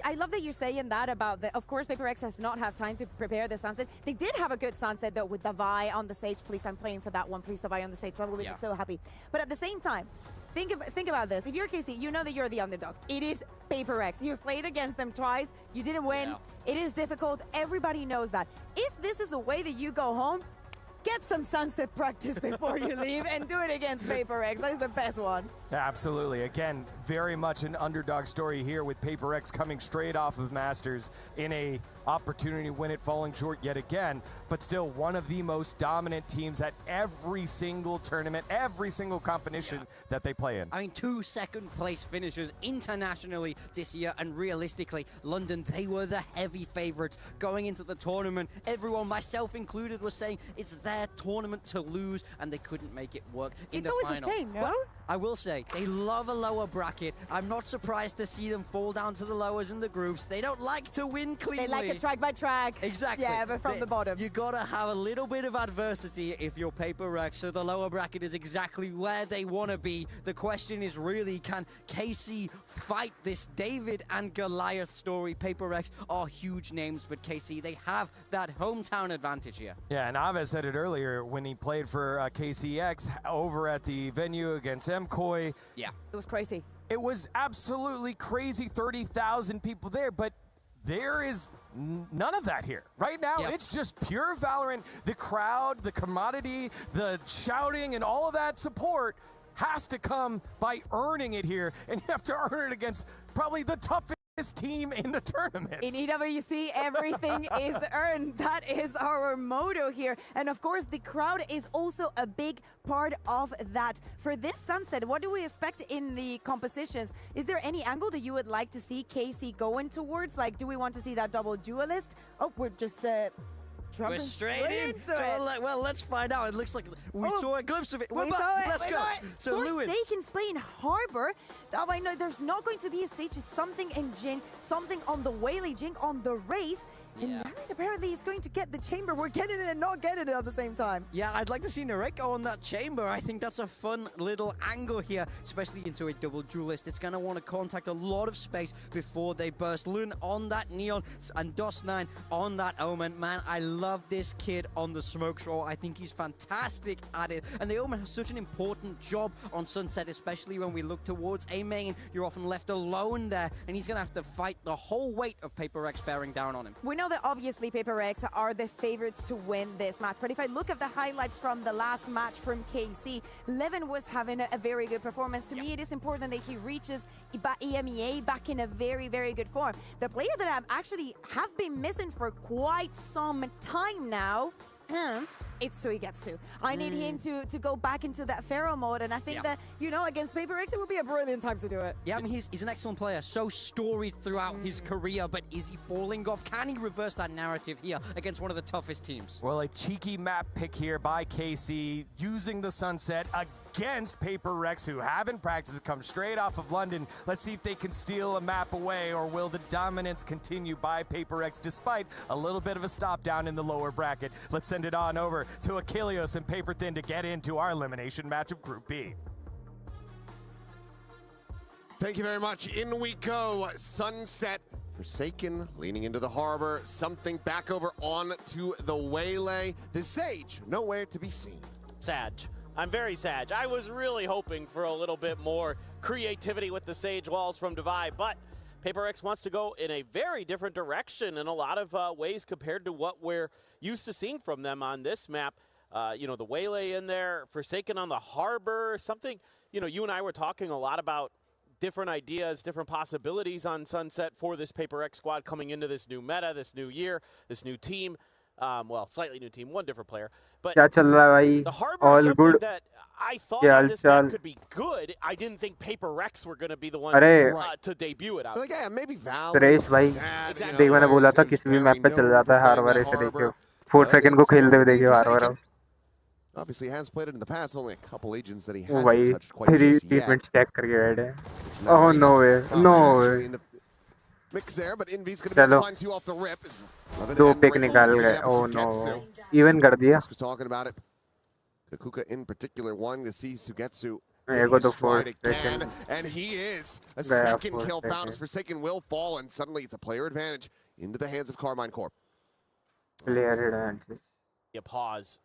I love that you're saying that about of course, PRX does not have time to prepare the Sunset. They did have a good Sunset though with the Vi on the Sage. Please, I'm playing for that one. Please, the Vi on the Sage. That will make me so happy. But at the same time, think about this. If you're KC, you know that you're the underdog. It is PRX. You've played against them twice. You didn't win. Yeah. It is difficult. Everybody knows that. If this is the way that you go home, get some Sunset practice before you leave and do it against PRX. That is the best one. Yeah, absolutely. Again, very much an underdog story here with PRX coming straight off of Masters in a opportunity to win it, falling short yet again, but still one of the most dominant teams at every single tournament, every single competition that they play in. I mean, 2 second-place finishers internationally this year, and realistically, London, they were the heavy favorites going into the tournament. Everyone, myself included, was saying it's their tournament to lose, and they couldn't make it work in the final. It's always the same, no? Well, I will say, they love a lower bracket. I'm not surprised to see them fall down to the lowers in the groups. They don't like to win cleanly. They like it track by track. Exactly. Yeah, but from the bottom. You gotta have a little bit of adversity if you're PRX, so the lower bracket is exactly where they want to be. The question is really, can KC fight this David and Goliath story? PRX are huge names, but KC, they have that hometown advantage here. Yeah, and Aves said it earlier when he played for KCX over at the venue against MKOI. Yeah. It was crazy. It was absolutely crazy, 30,000 people there, but there is none of that here. Right now, it's just pure Valorant. The crowd, the commodity, the shouting, and all of that support has to come by earning it here, and you have to earn it against probably the toughest team in the tournament. In EWC, everything is earned. That is our motto here. And of course, the crowd is also a big part of that. For this Sunset, what do we expect in the compositions? Is there any angle that you would like to see KC going towards? Like, do we want to see that double duelist? Oh, we're just Jumping We're straight in. into it. Well, let's find out. It looks like we saw a glimpse of it. We back. saw it. Let's we go. saw it. So, Lewin. Forsaken's playing Harbor. Now I know there's not going to be a stage. It's something in Jin, something on the Waylay, Jin on the race. And Narrate apparently is going to get the chamber. We're getting it and not getting it at the same time. Yeah, I'd like to see Narek go on that chamber. I think that's a fun little angle here, especially into a double duelist. It's going to want to contact a lot of space before they burst. Lun on that Neon and Dust9 on that Omen. Man, I love this kid on the smoke show. I think he's fantastic at it. And the Omen has such an important job on Sunset, especially when we look towards A main. You're often left alone there, and he's going to have to fight the whole weight of PRX bearing down on him. We know that obviously PRX are the favorites to win this match, but if I look at the highlights from the last match from KC, Levin was having a very good performance. To me, it is important that he reaches EMEA back in a very, very good form. The player that I actually have been missing for quite some time now, it's Suigetsu. I need him to go back into that Pharaoh mode, and I think that, you know, against PRX, it would be a brilliant time to do it. Yeah, I mean, he's an excellent player, so storied throughout his career, but is he falling off? Can he reverse that narrative here against one of the toughest teams? Well, a cheeky map pick here by KC, using the Sunset against PRX, who haven't practiced, come straight off of London. Let's see if they can steal a map away, or will the dominance continue by PRX despite a little bit of a stop down in the lower bracket. Let's send it on over to Achilles and Paper Thin to get into our elimination match of Group B. Thank you very much. In we go. Sunset, Forsaken, leaning into the harbor. Something back over on to the Waylay. The Sage, nowhere to be seen. Sag. I'm very sad. I was really hoping for a little bit more creativity with the Sage Walls from Divide, but PRX wants to go in a very different direction in a lot of ways compared to what we're used to seeing from them on this map. You know, the Waylay in there, Forsaken on the harbor, something, you know, you and I were talking a lot about different ideas, different possibilities on Sunset for this PRX squad coming into this new meta, this new year, this new team. Well, slightly new team, one different player. But the harbor is something that I thought on this map could be good. I didn't think PRX were going to be the ones to debut it out. Like, yeah, maybe Suresh भाई देख मैंने बोला था किसी भी map पे चल जाता है हर बार ऐसे देखियो 4 सेकंड को खेलते हुए देखियो हर बार Obviously has played it in the past, only a couple agents that he hasn't touched quite just yet. Treatment check करके बैठे Oh no way, no way. Mix there, but Envy's going to be able to find 2 off the rip. दो pick निकाल गए Oh no, even कर दिया. was talking about it. Kakuka in particular wanting to see Sugetsu. Yeah, go to He's tried 4th again, second. and he is. A Yeah, second 4th kill found second. as Forsaken will fall, and suddenly it's a player advantage into the hands of Carmine Corp. Player advantage. A pause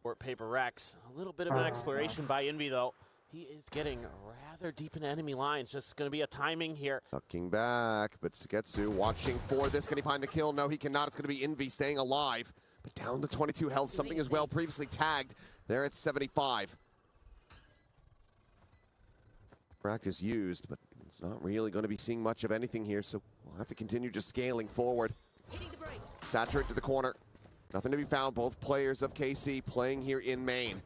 for PRX. A little bit of an exploration by Envy, though. He is getting rather deep into enemy lines. Just going to be a timing here. Tucking back, but Sugetsu watching for this. Can he find the kill? No, he cannot. It's going to be Envy staying alive, but down to 22 health. Something as well previously tagged. There at 75. Practice used, but it's not really going to be seeing much of anything here, so we'll have to continue just scaling forward. Saturate to the corner. Nothing to be found. Both players of KC playing here in main.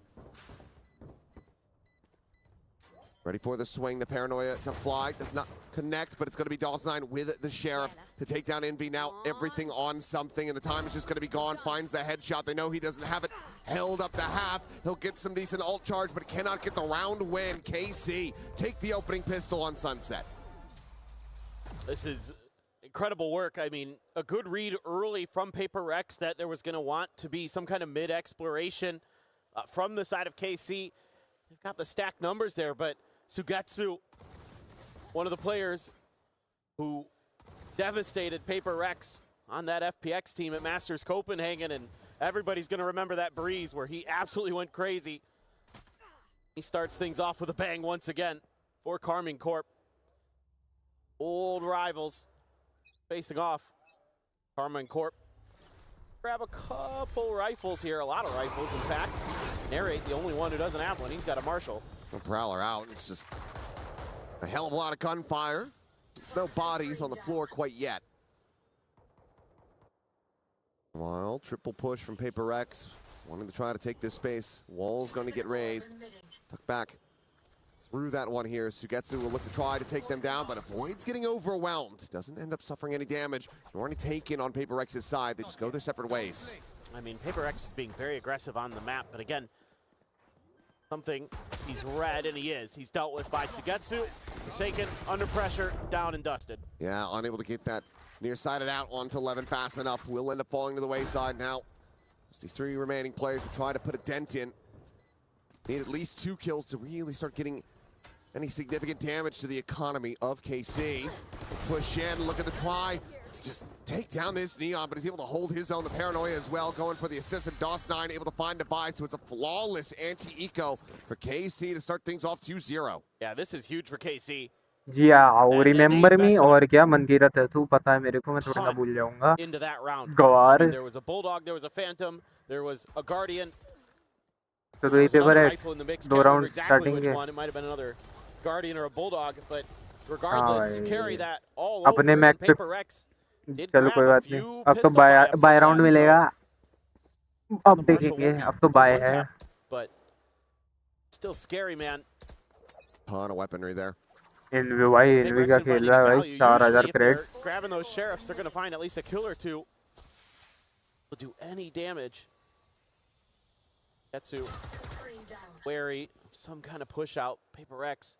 Ready for the swing, the paranoia to fly, does not connect, but it's going to be Dawes9 with the Sheriff to take down Envy. Now everything on something, and the time is just going to be gone. Finds the headshot. They know he doesn't have it. Held up to half. He'll get some decent ult charge, but cannot get the round win. KC take the opening pistol on Sunset. This is incredible work. I mean, a good read early from PRX that there was going to want to be some kind of mid-exploration from the side of KC. They've got the stacked numbers there, but Sugetsu, one of the players who devastated PRX on that FPX team at Masters Copenhagen, and everybody's going to remember that breeze where he absolutely went crazy. He starts things off with a bang once again for Carmine Corp. Old rivals facing off. Carmine Corp grab a couple rifles here, a lot of rifles in fact. Narrate, the only one who doesn't have one, he's got a Marshall. The Prowler out, it's just a hell of a lot of gunfire. No bodies on the floor quite yet. Well, triple push from PRX, wanting to try to take this space. Wall's going to get raised. Tuck back. through that one here. Sugetsu will look to try to take them down, but avoids getting overwhelmed. Doesn't end up suffering any damage. They're already taken on Paper X's side. They just go their separate ways. I mean, Paper X is being very aggressive on the map, but again, something he's read, and he is. He's dealt with by Sugetsu. Forsaken, under pressure, down and dusted. Yeah, unable to get that nearsighted out onto 11 fast enough. Will end up falling to the wayside now. Just these 3 remaining players to try to put a dent in. Need at least 2 kills to really start getting any significant damage to the economy of KC. Push in, look at the try. Let's just take down this Neon, but he's able to hold his own. The Paranoia as well, going for the assist. And DOS9 able to find Device, so it's a flawless anti-eco for KC to start things off 2-0. Yeah, this is huge for KC. जी हाँ, remember me और क्या मंदिरत है तू पता है मेरे को मैं थोड़ा ना भूल जाऊँगा. Into that round. गवार. I mean, there was a Bulldog, there was a Phantom, there was a Guardian. तो ये पेपर है. Rifle in the mix. 2 rounds exactly starting which है. one. It might have been another Guardian or a Bulldog, but regardless, you carry that all अपने over. Match पे Paper X did चलो grab कोई a बात few नहीं. अब तो pistol buy buy-ups buy in round that, मिलेगा. अब the देखेंगे. Marshall अब तो बाय won't be है. one tap, but still scary, man. Ton of weaponry there. Env भाई इनवी का खेल रहा है भाई. 4000 credit. Grabbing those sheriffs, they're going to find at least a kill or two. Will do any damage. Getsu wary of some kind of push out. Paper X,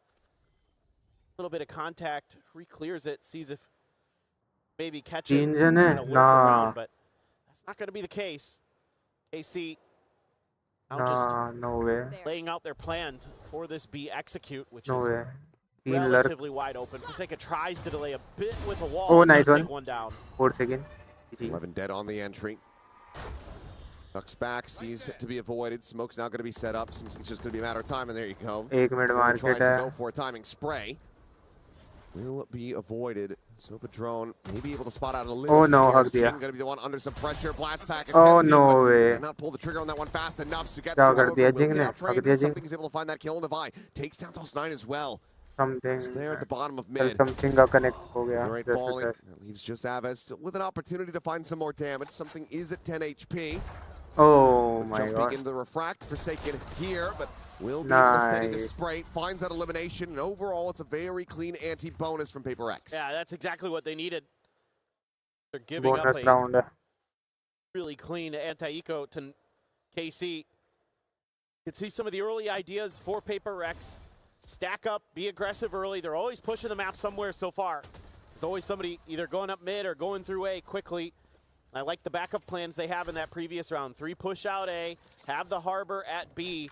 a little bit of contact, re-clears it, sees if maybe catch it, trying to work around, but that's not going to be the case. KC now just no way. laying out their plans for this B execute, which No is way. relatively wide open. Forsaken tries to delay a bit with a wall. Oh, and nice does one. take one down. 4 seconds. 11 dead on the entry. Ducks back, sees to be avoided. Smoke's now going to be set up. Seems like it's just going to be a matter of time, and there you go. 1 minute market Tries to है. go for a timing spray. Will be avoided. Sova drone may be able to spot out a little. Oh no, hug Going दिया. to be the one under some pressure. Blast pack. Oh attempted, no but way. did not pull the trigger on that one fast enough. So gets क्या कर दिया will Jing get ने? outtrained, हग दिया जिंग. something is able to find that kill on Devi. Takes down DOS9 as well. Something. Just there at the bottom of mid. Something का connect हो गया. All right, falling. That leaves just Aves still with an opportunity to find some more damage. Something is at 10 HP. Oh my Jumping god. into the refract, Forsaken here, but will be able to steady the spray. Finds that elimination, and overall, it's a very clean anti-bonus from Paper X. Yeah, that's exactly what they needed. They're giving Bonus up round. a really clean anti-eco to KC. You can see some of the early ideas for Paper X. Stack up, be aggressive early. They're always pushing the map somewhere so far. There's always somebody either going up mid or going through A quickly. I like the backup plans they have in that previous round. 3 push out A, have the harbor at B,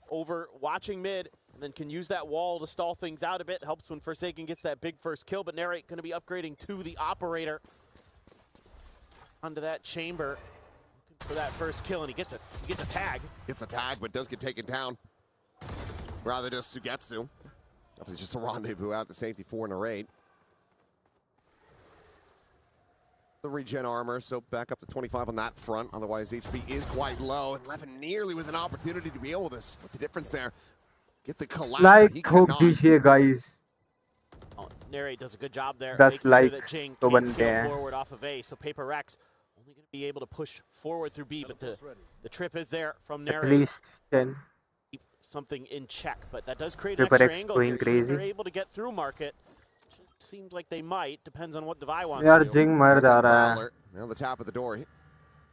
over watching mid, and then can use that wall to stall things out a bit. Helps when Forsaken gets that big first kill, but Narrate going to be upgrading to the operator. Onto that chamber, looking for that first kill, and he gets a tag. Gets a tag, but does get taken down. Rather just Sugetsu. Definitely just a rendezvous out to safety for Narrate. The regen armor, so back up to 25 on that front. Otherwise, HP is quite low. And Levin nearly with an opportunity to be able to split the difference there. Get the collapse. Like ठोक दीजिए guys. Oh, Narrate does a good job there. 10 making sure likes that Jing तो can't बनते scale हैं. forward off of A. So Paper X only going to be able to push forward through B, but the trip is there from At Narrate. least 10. Keep something in check, but that does create Paper an extra X angle going here. If crazy. they're able to get through market, which seems like they might. Depends on what Devi wants यार to do. जिंग मर जा रहा है. Prowler, now the top of the door.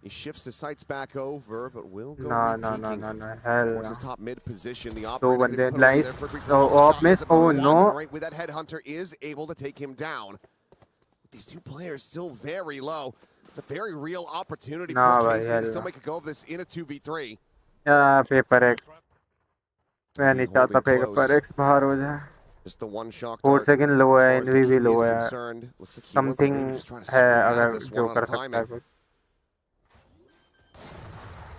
He shifts his sights back over, but will go No, hell towards his no. top mid position. The दो operator बंदे gonna put him over nice. there for a brief Oh, moment. off Shot miss. hits the Oh wall, no. Right with that headhunter is able to take him down. These two players still very low. It's a very real opportunity Nah, for bhai, KC hell to still no. make a go of this in a 2v3. Paper X. मैं नहीं चाहता Paper X बाहर हो जाए. Just the one shock 4 dart. second low As है, far as the NV भी keep low is है. concerned, looks like he wants to Something maybe just try to है swing out अगर of this जो one on कर a सकता है timing. कुछ.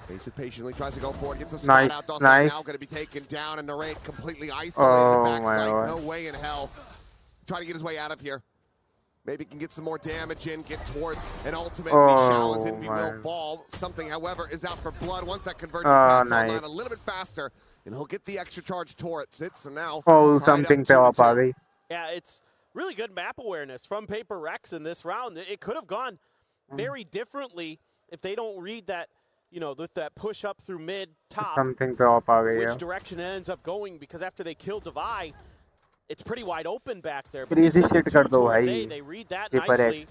Waits it patiently, tries to go for it, gets a spot Nice, out. DOS9 nice. now going to be taken down, and Narrate completely isolated Oh backside. my No god. way in hell. Trying to get his way out of here. Maybe can get some more damage in, get towards an ultimate. Oh Shallows Envy will my. fall. Something, however, is out for blood. Once that conversion Oh, path's nice. online a little bit faster, and he'll get the extra charge towards it. So now, Oh, tied something up पे आप आ 2-2. गई. Yeah, it's really good map awareness from Paper X in this round. It could have gone very differently if they don't read that you know, with that push up through mid, top, Something पे of आ गई which है. direction it ends up going, because after they kill Devi, it's pretty wide open back there. But Crazy they send shit the कर two दो towards भाई. A, they read that PRX. nicely.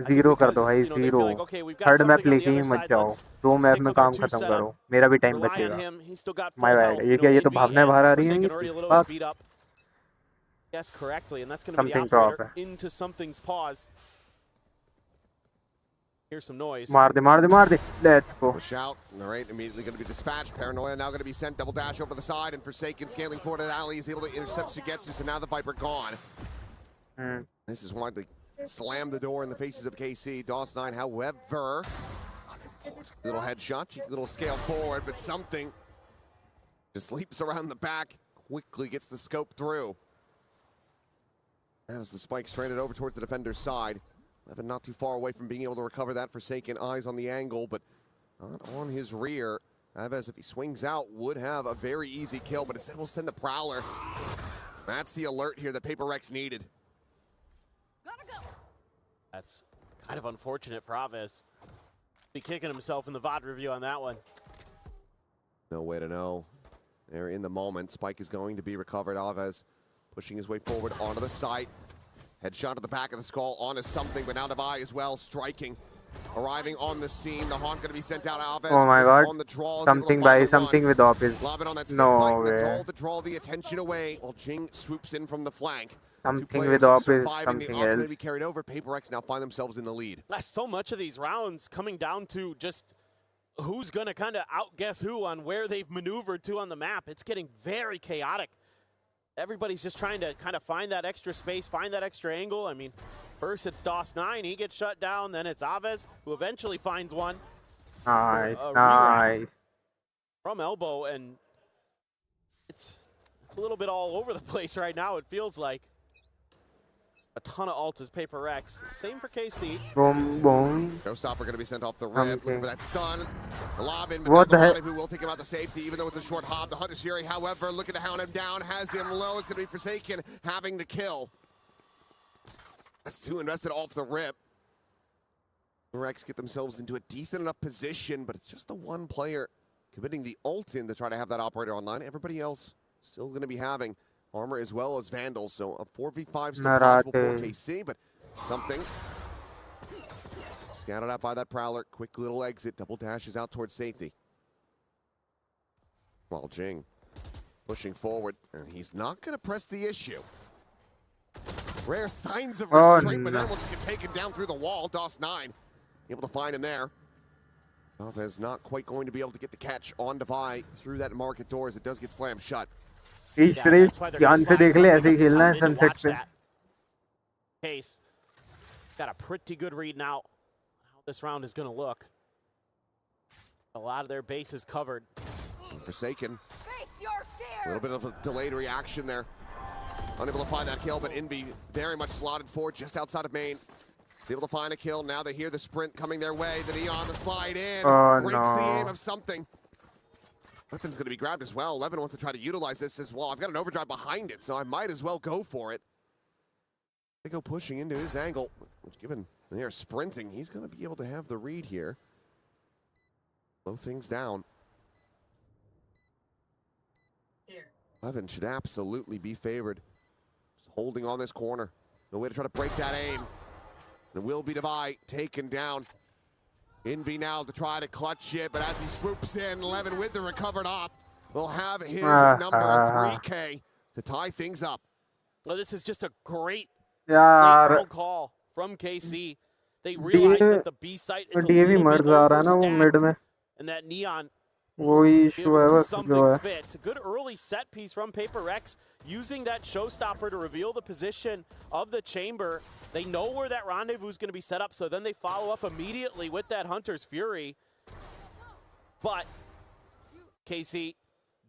Zero कर दो भाई, You know, they zero. feel like, okay, we've got Third something map on लेके the he other मत side. जाओ. Let's 2 map stick में with our काम two खत्म setup. करो. मेरा भी टाइम Rely on बचेगा. him. He's still got My full bad. health. ये You क्या know, ये तो Envy भावनाएं and बाहर आ रही हैं. Forsaken already a little bit Fuck. beat up. Guess correctly, and that's going to be the Something drop operator into something's paws. Here's some noise. मार दे, मार दे, मार दे. Let's go. Push out. All right, immediately going to be dispatched. Paranoia now going to be sent. Double dash over the side, and Forsaken scaling forward at alley is able to intercept Shigetsu, so now the Viper gone. This is widely slammed the door in the faces of KC. DOS9, however, little headshot, cheeky little scale forward, but something just leaps around the back, quickly gets the scope through. As the spike stranded over towards the defender's side. Levin not too far away from being able to recover that. Forsaken, eyes on the angle, but not on his rear. Aves, if he swings out, would have a very easy kill, but instead we'll send the Prowler. That's the alert here that PRX needed. That's kind of unfortunate for Aves. Be kicking himself in the VOD review on that one. No way to know. They're in the moment. Spike is going to be recovered. Aves pushing his way forward onto the site. Headshot to the back of the skull onto something, but now Devi as well, striking. Arriving on the scene, the Haunt going to be sent out. Aves Oh my god. on the draw. Something by something with office. Lob it on that No bite, and that's way. all to draw the attention away while Jing swoops in from the flank. Something with office, Surviving something the opportunity else. to be carried over. PRX now find themselves in the lead. So much of these rounds coming down to just who's going to kind of outguess who on where they've maneuvered to on the map. It's getting very chaotic. Everybody's just trying to kind of find that extra space, find that extra angle. I mean, first it's DOS9, he gets shut down. Then it's Aves, who eventually finds one. Nice, A nice. From elbow, and it's a little bit all over the place right now, it feels like. A ton of ults as PRX. Same for KC. Boom, boom. Showstopper going to be sent off the rip. Looking for that stun. The lob in, but What the heck? who will take him out the safety, even though it's a short hop. The Hunter's Fury, however, looking to hound him down, has him low. It's going to be Forsaken having the kill. That's 2 invested off the rip. PRX get themselves into a decent enough position, but it's just the one player committing the ult in to try to have that operator online. Everybody else still going to be having armor as well as Vandals, so a 4v5 still possible for KC, but something scattered out by that Prowler. Quick little exit, double dashes out towards safety. While Jing pushing forward, and he's not going to press the issue. Rare signs of restraint, but then we'll just get taken down through the wall. DOS9 able to find him there. Aves not quite going to be able to get the catch on Devi through that market door as it does get slammed shut. ध्यान से देख ले, ऐसे ही खेलना है sunset पे. Case got a pretty good read now how this round is going to look. A lot of their bases covered. Forsaken. A little bit of a delayed reaction there. Unable to find that kill, but Envy very much slotted forward just outside of main. Able to find a kill. Now they hear the sprint coming their way. The Neon, the slide in. Breaks the aim of something. Weapon's going to be grabbed as well. Levin wants to try to utilize this as well. I've got an overdrive behind it, so I might as well go for it. They go pushing into his angle, which given they're sprinting, he's going to be able to have the read here. Slow things down. Levin should absolutely be favored. Just holding on this corner. No way to try to break that aim. It will be Devi taken down. Envy now to try to clutch it, but as he swoops in, Levin with the recovered op will have his number 3K to tie things up. Well, this is just a great late call from KC. They realize that the B site is a little bit overstacked, and that Neon gives something fit. It's a good early set piece from PRX, using that showstopper to reveal the position of the chamber. They know where that rendezvous is going to be set up, so then they follow up immediately with that Hunter's Fury. But KC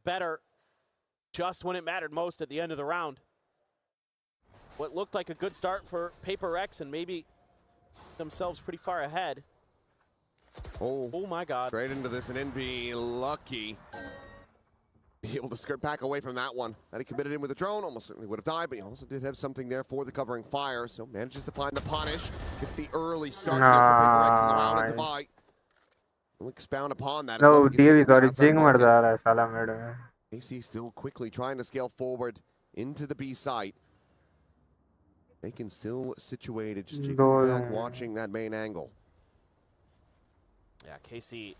better just when it mattered most at the end of the round. What looked like a good start for PRX and maybe themselves pretty far ahead. Oh my God. Straight into this, and Envy lucky. Be able to skirt back away from that one. Had he committed him with a drone, almost certainly would have died, but he also did have something there for the covering fire, so manages to find the punish. Get the early start here for PRX in the round, and Devi We'll expound upon that. No, DV sorry, Jing मर जा रहा है साला mid में. KC still quickly trying to scale forward into the B site. They can still situate it, just jiggling back, watching that main angle. Yeah, KC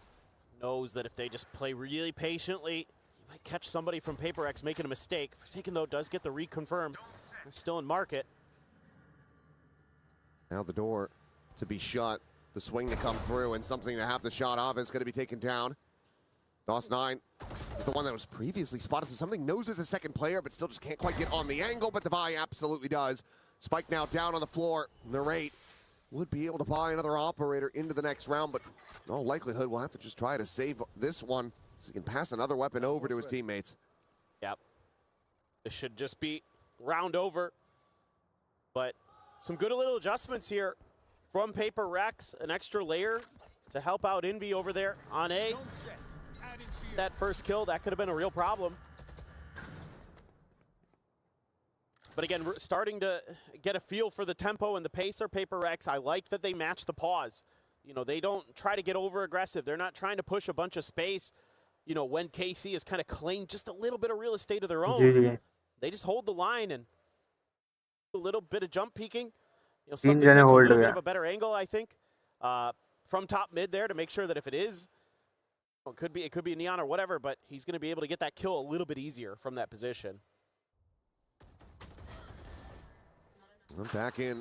knows that if they just play really patiently, you might catch somebody from PRX making a mistake. Forsaken, though, does get the reconfirmed. They're still in market. Now the door to be shut. The swing to come through, and something to have the shot off is going to be taken down. DOS9 is the one that was previously spotted, so something knows there's a second player, but still just can't quite get on the angle, but Devi absolutely does. Spike now down on the floor. Narrate would be able to buy another operator into the next round, but in all likelihood, we'll have to just try to save this one so he can pass another weapon over to his teammates. Yep. This should just be round over, but some good little adjustments here from PRX, an extra layer to help out Envy over there on A. That first kill, that could have been a real problem. But again, we're starting to get a feel for the tempo and the pace of PRX. I like that they match the pause. You know, they don't try to get over aggressive. They're not trying to push a bunch of space. You know, when KC has kind of claimed just a little bit of real estate of their own, they just hold the line and a little bit of jump peeking. You know, something takes a little bit of a better angle, I think, from top mid there to make sure that if it is, well, it could be a Neon or whatever, but he's going to be able to get that kill a little bit easier from that position. I'm back in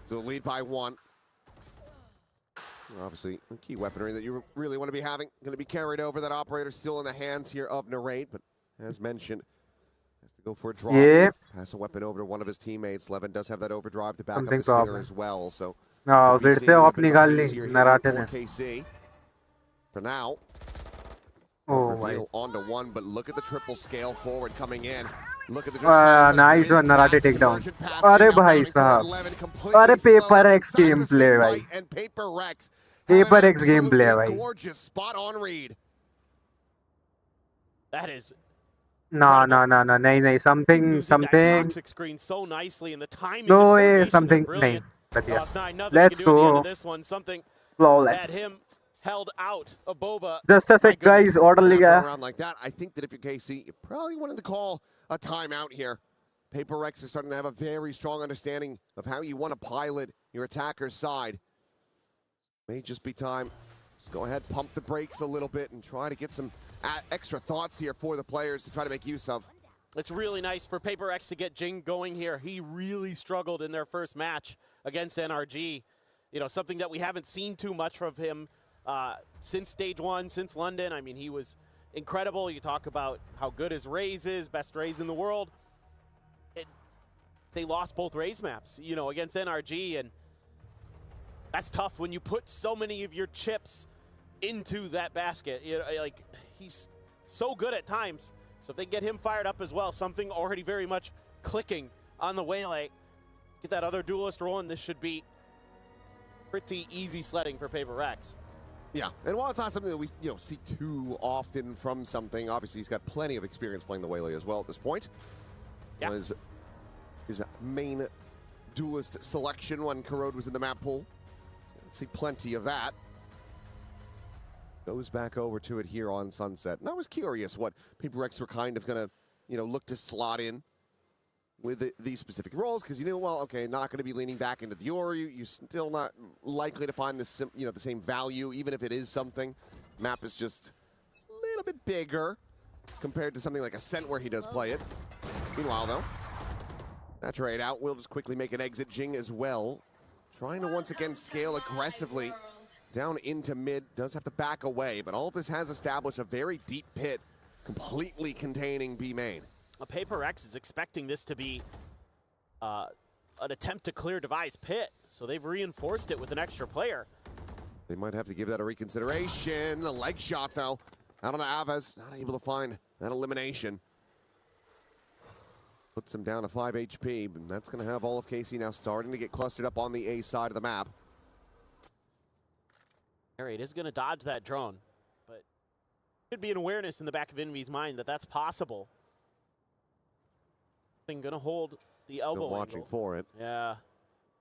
to the lead by 1. Obviously, the key weaponry that you really want to be having going to be carried over. That operator still in the hands here of Narrate, but as mentioned, has to go for a draw. Yep. Pass a weapon over to one of his teammates. Levin does have that overdrive to back up the Singer as well. So, no, फिर से of निकाल ली नराटे ने. KC for now. Oh my. Onto 1, but look at the triple scale forward coming in. Look at the nice one, Narate takedown. अरे भाई साहब, अरे PRX gameplay भाई. PRX gameplay भाई. Gorgeous spot on read. That is. No, नहीं, something. Toxic screen so nicely, and the timing. No way, something. नहीं. Let's go. This one, something flawless. that him held out of Boba. Just a sec, guys. Orderly around like that. I think that if you're KC, you probably wanted to call a timeout here. PRX is starting to have a very strong understanding of how you want to pilot your attacker's side. May just be time. Just go ahead, pump the brakes a little bit, and try to get some extra thoughts here for the players to try to make use of. It's really nice for PRX to get Jing going here. He really struggled in their first match against NRG. You know, something that we haven't seen too much from him since stage 1, since London. I mean, he was incredible. You talk about how good his Raze is, best Raze in the world. They lost both Raze maps, you know, against NRG, and that's tough when you put so many of your chips into that basket. You know, like, he's so good at times. So if they get him fired up as well, something already very much clicking on the Waylay, get that other duelist rolling, this should be pretty easy sledding for PRX. Yeah, and while it's not something that we see too often from something, obviously he's got plenty of experience playing the Waylay as well at this point. Yeah. Was his main duelist selection when Corrode was in the map pool. Let's see plenty of that. Goes back over to it here on Sunset. And I was curious what PRX were kind of going to, look to slot in with these specific roles, because well, okay, not going to be leaning back into the Yoru. You're still not likely to find the same value, even if it is something. Map is just a little bit bigger compared to something like Ascent where he does play it. Meanwhile, though, that trade out will just quickly make an exit. Jing as well, trying to once again scale aggressively down into mid. Does have to back away, but all of this has established a very deep pit, completely containing B main. PRX is expecting this to be an attempt to clear Devi's pit, so they've reinforced it with an extra player. They might have to give that a reconsideration. A leg shot, though, out on Aves, not able to find that elimination. Puts him down to 5 HP, and that's going to have all of KC now starting to get clustered up on the A side of the map. It is going to dodge that drone, but should be an awareness in the back of Envy's mind that that's possible. Going to hold the elbow. Still watching angle. for it. Yeah.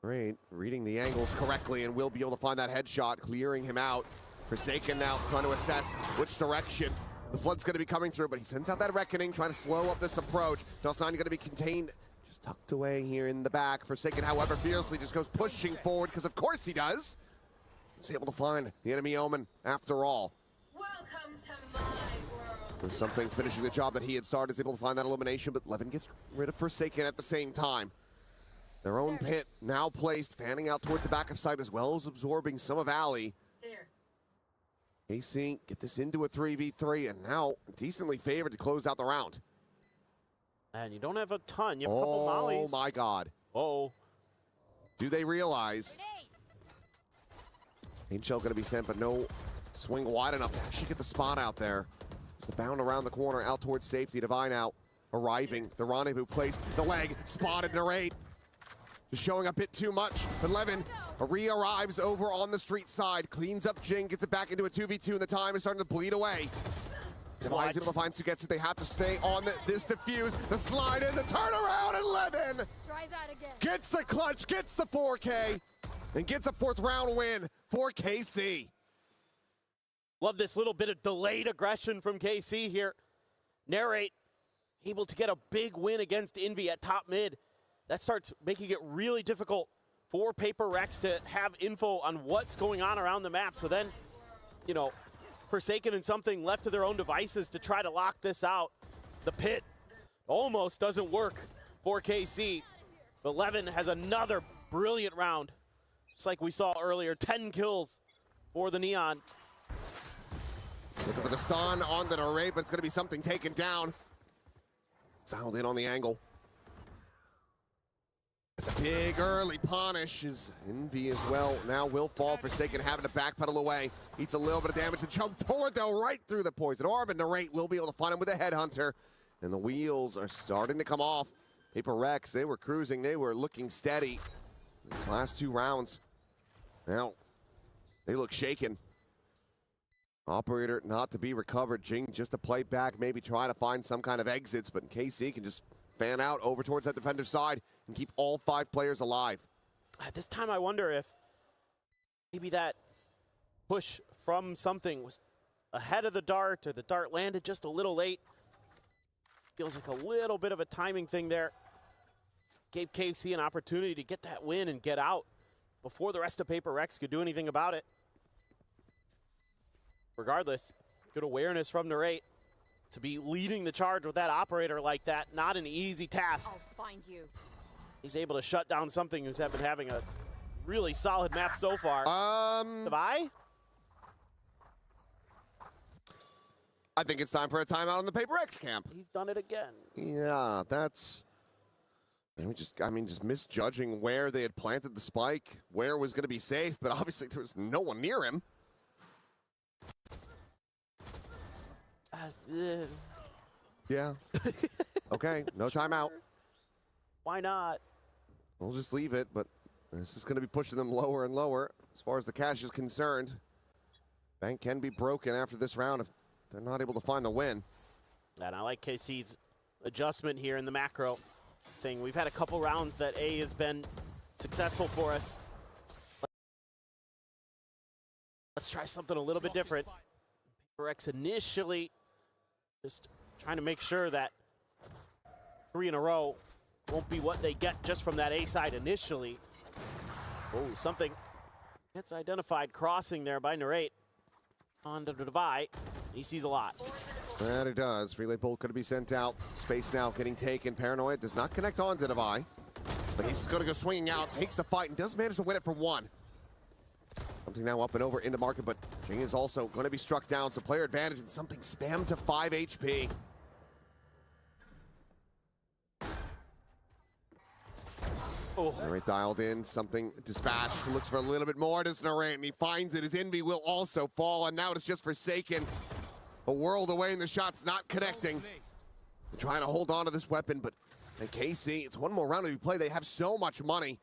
Great, reading the angles correctly, and will be able to find that headshot, clearing him out. Forsaken now trying to assess which direction the flood's going to be coming through, but he sends out that Reckoning, trying to slow up this approach. Dawson going to be contained, just tucked away here in the back. Forsaken, however, fiercely just goes pushing forward, because of course he does. He's able to find the enemy Omen after all. Welcome to my world. There's something finishing the job that he had started, is able to find that elimination, but Levin gets rid of Forsaken at the same time. Their own pit now placed, fanning out towards the back of site, as well as absorbing some of Alley. KC get this into a 3v3, and now decently favored to close out the round. And you don't have a ton. You have a couple mollies. Oh my god. Oh. Do they realize? Paint shell gonna be sent, but no swing wide enough to actually get the spot out there. Just a bound around the corner, out towards safety. Divine out, arriving. The rendezvous placed, the leg, spotted Narrate. Just showing a bit too much, but Levin re-arrives over on the street side, cleans up Jing, gets it back into a 2v2, and the time is starting to bleed away. Divine's able to find Sugetsu. They have to stay on this defuse, the slide in, the turnaround, and Levin gets the clutch, gets the 4K, and gets a 4th round win for KC. Love this little bit of delayed aggression from KC here. Narrate able to get a big win against Envy at top mid. That starts making it really difficult for PRX to have info on what's going on around the map. So then, you know, Forsaken and something left to their own devices to try to lock this out. The pit almost doesn't work for KC, but Levin has another brilliant round. Just like we saw earlier, 10 kills for the Neon. Looking for the stun on the array, but it's going to be something taken down. Dialed in on the angle. It's a big early punish. Is Envy as well now will fall. Forsaken having to backpedal away. Eats a little bit of damage to jump forward though, right through the poison orb, and Narrate will be able to find him with a headhunter. And the wheels are starting to come off. PRX, they were cruising, they were looking steady. These last 2 rounds. Now, they look shaken. Operator not to be recovered. Jing just to play back, maybe try to find some kind of exits, but KC can just fan out over towards that defender side and keep all 5 players alive. At this time, I wonder if maybe that push from something was ahead of the dart, or the dart landed just a little late. Feels like a little bit of a timing thing there. Gave KC an opportunity to get that win and get out before the rest of PRX could do anything about it. Regardless, good awareness from Narrate. To be leading the charge with that operator like that, not an easy task. I'll find you. He's able to shut down something who's been having a really solid map so far. Devi? I think it's time for a timeout on the PRX camp. He's done it again. Yeah, that's... I mean, just misjudging where they had planted the spike, where it was going to be safe, but obviously there was no one near him. Yeah. Okay, no timeout. Why not? We'll just leave it, but this is going to be pushing them lower and lower as far as the cash is concerned. Bank can be broken after this round if they're not able to find the win. And I like KC's adjustment here in the macro, saying we've had a couple rounds that A has been successful for us. Let's try something a little bit different. PRX initially just trying to make sure that 3 in a row won't be what they get just from that A side initially. Oh, something gets identified crossing there by Narrate onto the Devi. He sees a lot. That it does. Relay bolt could be sent out. Space now getting taken. Paranoid does not connect on to Devi, but he's going to go swinging out, takes the fight, and does manage to win it for 1. Something now up and over into market, but Jing is also going to be struck down, so player advantage and something spammed to 5 HP. Oh. Narrate dialed in, something dispatched, looks for a little bit more, does Narrate, and he finds it. His Envy will also fall, and now it's just Forsaken. A world away, and the shot's not connecting. They're trying to hold on to this weapon, but and KC, it's one more round to be played. They have so much money.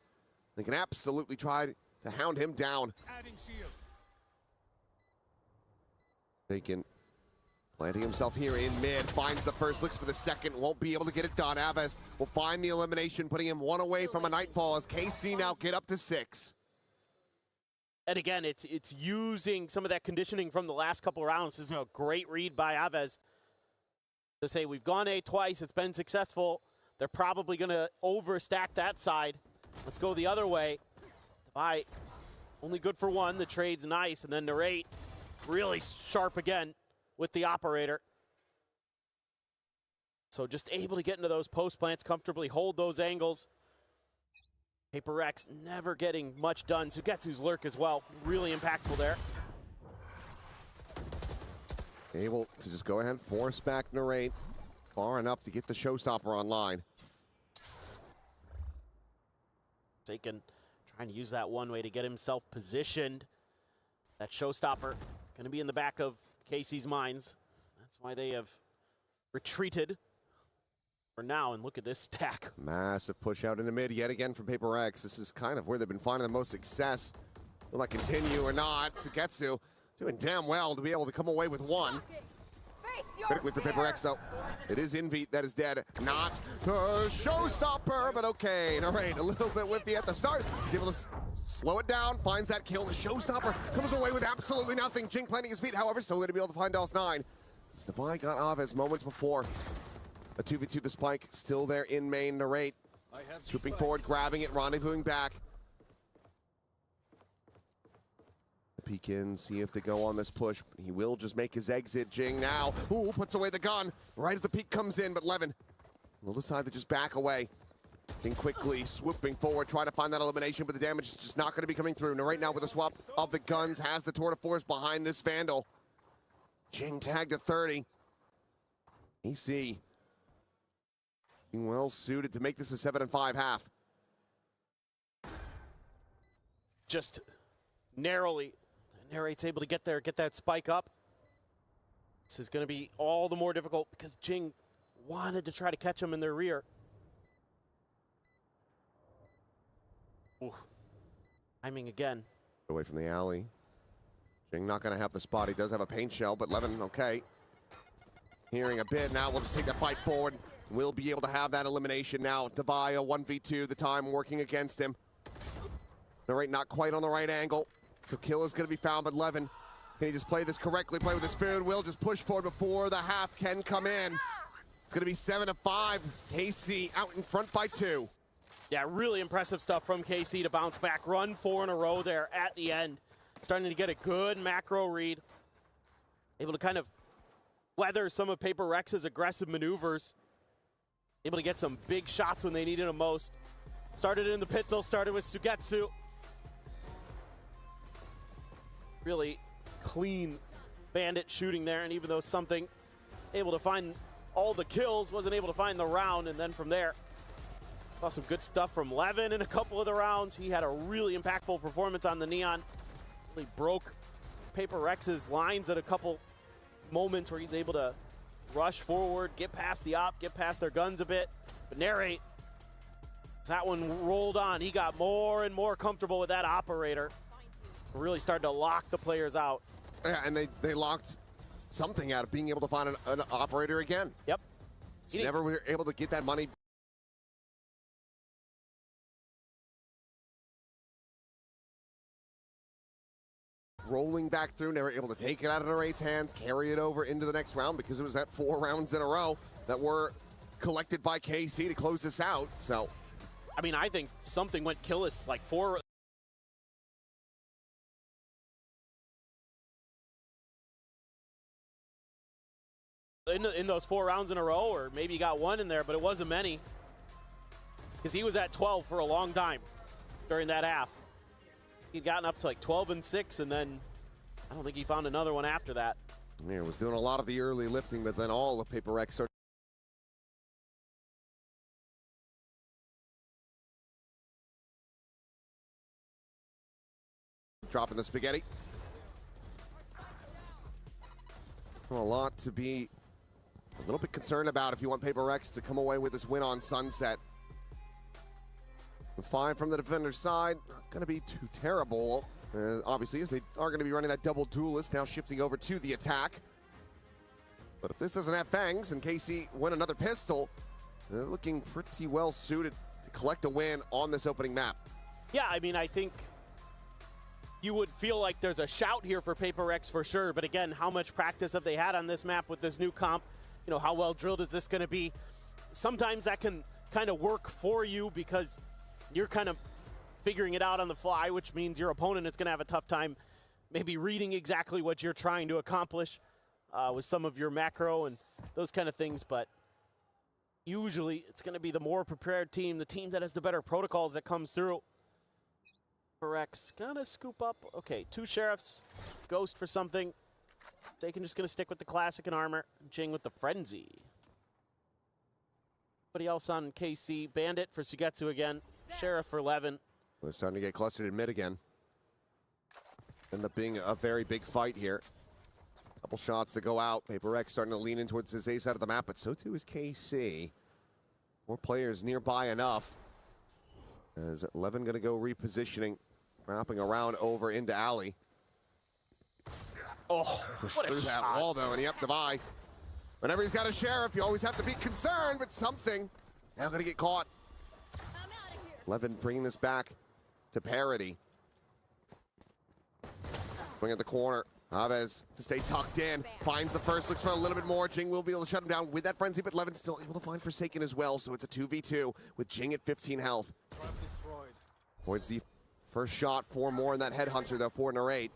They can absolutely try to hound him down. Taken, planting himself here in mid, finds the first, looks for the second, won't be able to get it done. Aves will find the elimination, putting him 1 away from a nightfall as KC now get up to 6. And again, it's using some of that conditioning from the last couple rounds. This is a great read by Aves to say we've gone A twice. It's been successful. They're probably going to overstack that side. Let's go the other way. Divide, only good for one. The trade's nice. And then Narrate, really sharp again with the operator. So just able to get into those post plants comfortably, hold those angles. PRX never getting much done. Sugetsu's lurk as well, really impactful there. Able to just go ahead and force back Narrate far enough to get the showstopper online. Trying to use that one way to get himself positioned. That showstopper going to be in the back of KC's minds. That's why they have retreated for now, and look at this stack. Massive push out in the mid yet again from PRX. This is kind of where they've been finding the most success. Will that continue or not? Sugetsu doing damn well to be able to come away with one. Critically for PRX, though. It is Envy that is dead. Not the showstopper, but okay. Narrate, a little bit whippy at the start. He's able to slow it down, finds that kill. The showstopper comes away with absolutely nothing. Jing planting his feet, however, still going to be able to find DOS9. Divine got Aves moments before. A 2v2 the spike, still there in main. Narrate, swooping forward, grabbing it, rendezvousing back. Peek in, see if they go on this push. He will just make his exit. Jing now, ooh, puts away the gun right as the peek comes in, but Levin will decide to just back away. Jing quickly swooping forward, trying to find that elimination, but the damage is just not going to be coming through. Now right now with a swap of the guns, has the tour de force behind this Vandal. Jing tagged to 30. AC being well suited to make this a 7-5 half. Just narrowly. Narrate's able to get there, get that spike up. This is going to be all the more difficult because Jing wanted to try to catch him in their rear. Oof. Timing again. Away from the alley. Jing not going to have the spot. He does have a paint shell, but Levin, okay. Hearing a bit now, we'll just take that fight forward. We'll be able to have that elimination now. Devaya 1v2, the time working against him. Narrate not quite on the right angle. So kill is going to be found, but Levin, can he just play this correctly, play with his food? Will just push forward before the half can come in. It's going to be 7-5. KC out in front by 2. Yeah, really impressive stuff from KC to bounce back. Run 4 in a row there at the end. Starting to get a good macro read. Able to kind of weather some of PRX's aggressive maneuvers. Able to get some big shots when they needed them most. Started in the Pitzel, started with Sugetsu. Really clean bandit shooting there, and even though something able to find all the kills, wasn't able to find the round, and then from there, saw some good stuff from Levin in a couple of the rounds. He had a really impactful performance on the Neon. Really broke PRX's lines at a couple moments where he's able to rush forward, get past the op, get past their guns a bit. But Narrate, that one rolled on. He got more and more comfortable with that operator. Really started to lock the players out. Yeah, and they locked something out of being able to find an operator again. Yep. Never were able to get that money. Rolling back through, never able to take it out of Narrate's hands, carry it over into the next round because it was that 4 rounds in a row that were collected by KC to close this out. So, I mean, I think something went killless like 4. In those 4 rounds in a row, or maybe he got 1 in there, but it wasn't many. Because he was at 12 for a long time during that half. He'd gotten up to like 12 and 6, and then I don't think he found another one after that. Yeah, was doing a lot of the early lifting, but then all of PRX started. Dropping the spaghetti. A lot to be a little bit concerned about if you want PRX to come away with this win on Sunset. 5 from the defender's side, not going to be too terrible, obviously, as they are going to be running that double duelist, now shifting over to the attack. But if this doesn't have fangs and KC win another pistol, they're looking pretty well suited to collect a win on this opening map. Yeah, I mean, I think you would feel like there's a shout here for PRX for sure. But again, how much practice have they had on this map with this new comp? You know, how well drilled is this going to be? Sometimes that can kind of work for you because you're kind of figuring it out on the fly, which means your opponent is going to have a tough time maybe reading exactly what you're trying to accomplish with some of your macro and those kind of things. But usually it's going to be the more prepared team, the team that has the better protocols that comes through. PRX gonna scoop up. Okay, 2 sheriffs. Ghost for something. Dakin just gonna stick with the classic and armor. Jing with the frenzy. Anybody else on KC? Bandit for Sugetsu again. Sheriff for 11. They're starting to get clustered in mid again. End up being a very big fight here. Couple shots to go out. PRX starting to lean in towards his A side of the map, but so too is KC. 4 players nearby enough. As 11 gonna go repositioning. Wrapping around over into Alley. Oh, Push what a through that shot. wall though, and yep, Divide. Whenever he's got a sheriff, you always have to be concerned with something. Now gonna get caught. 11 bringing this back to parity. Swing at the corner. Chavez to stay tucked in. Finds the first, looks for a little bit more. Jing will be able to shut him down with that frenzy, but Levin still able to find Forsaken as well, so it's a 2v2 with Jing at 15 health. Avoids the first shot, 4 more in that headhunter though, 4 and 8.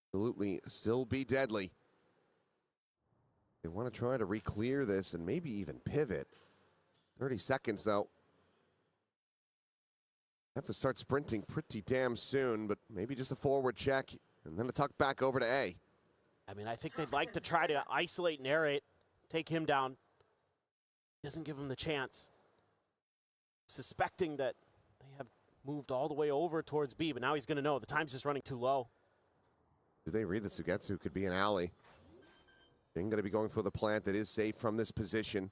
Absolutely still be deadly. They want to try to re-clear this and maybe even pivot. 30 seconds though. Have to start sprinting pretty damn soon, but maybe just a forward check and then a tuck back over to A. I mean, I think they'd like to try to isolate Narrate, take him down. Doesn't give him the chance. Suspecting that they have moved all the way over towards B, but now he's going to know the time's just running too low. Do they read the Sugetsu? Could be an alley. Jing going to be going for the plant that is safe from this position.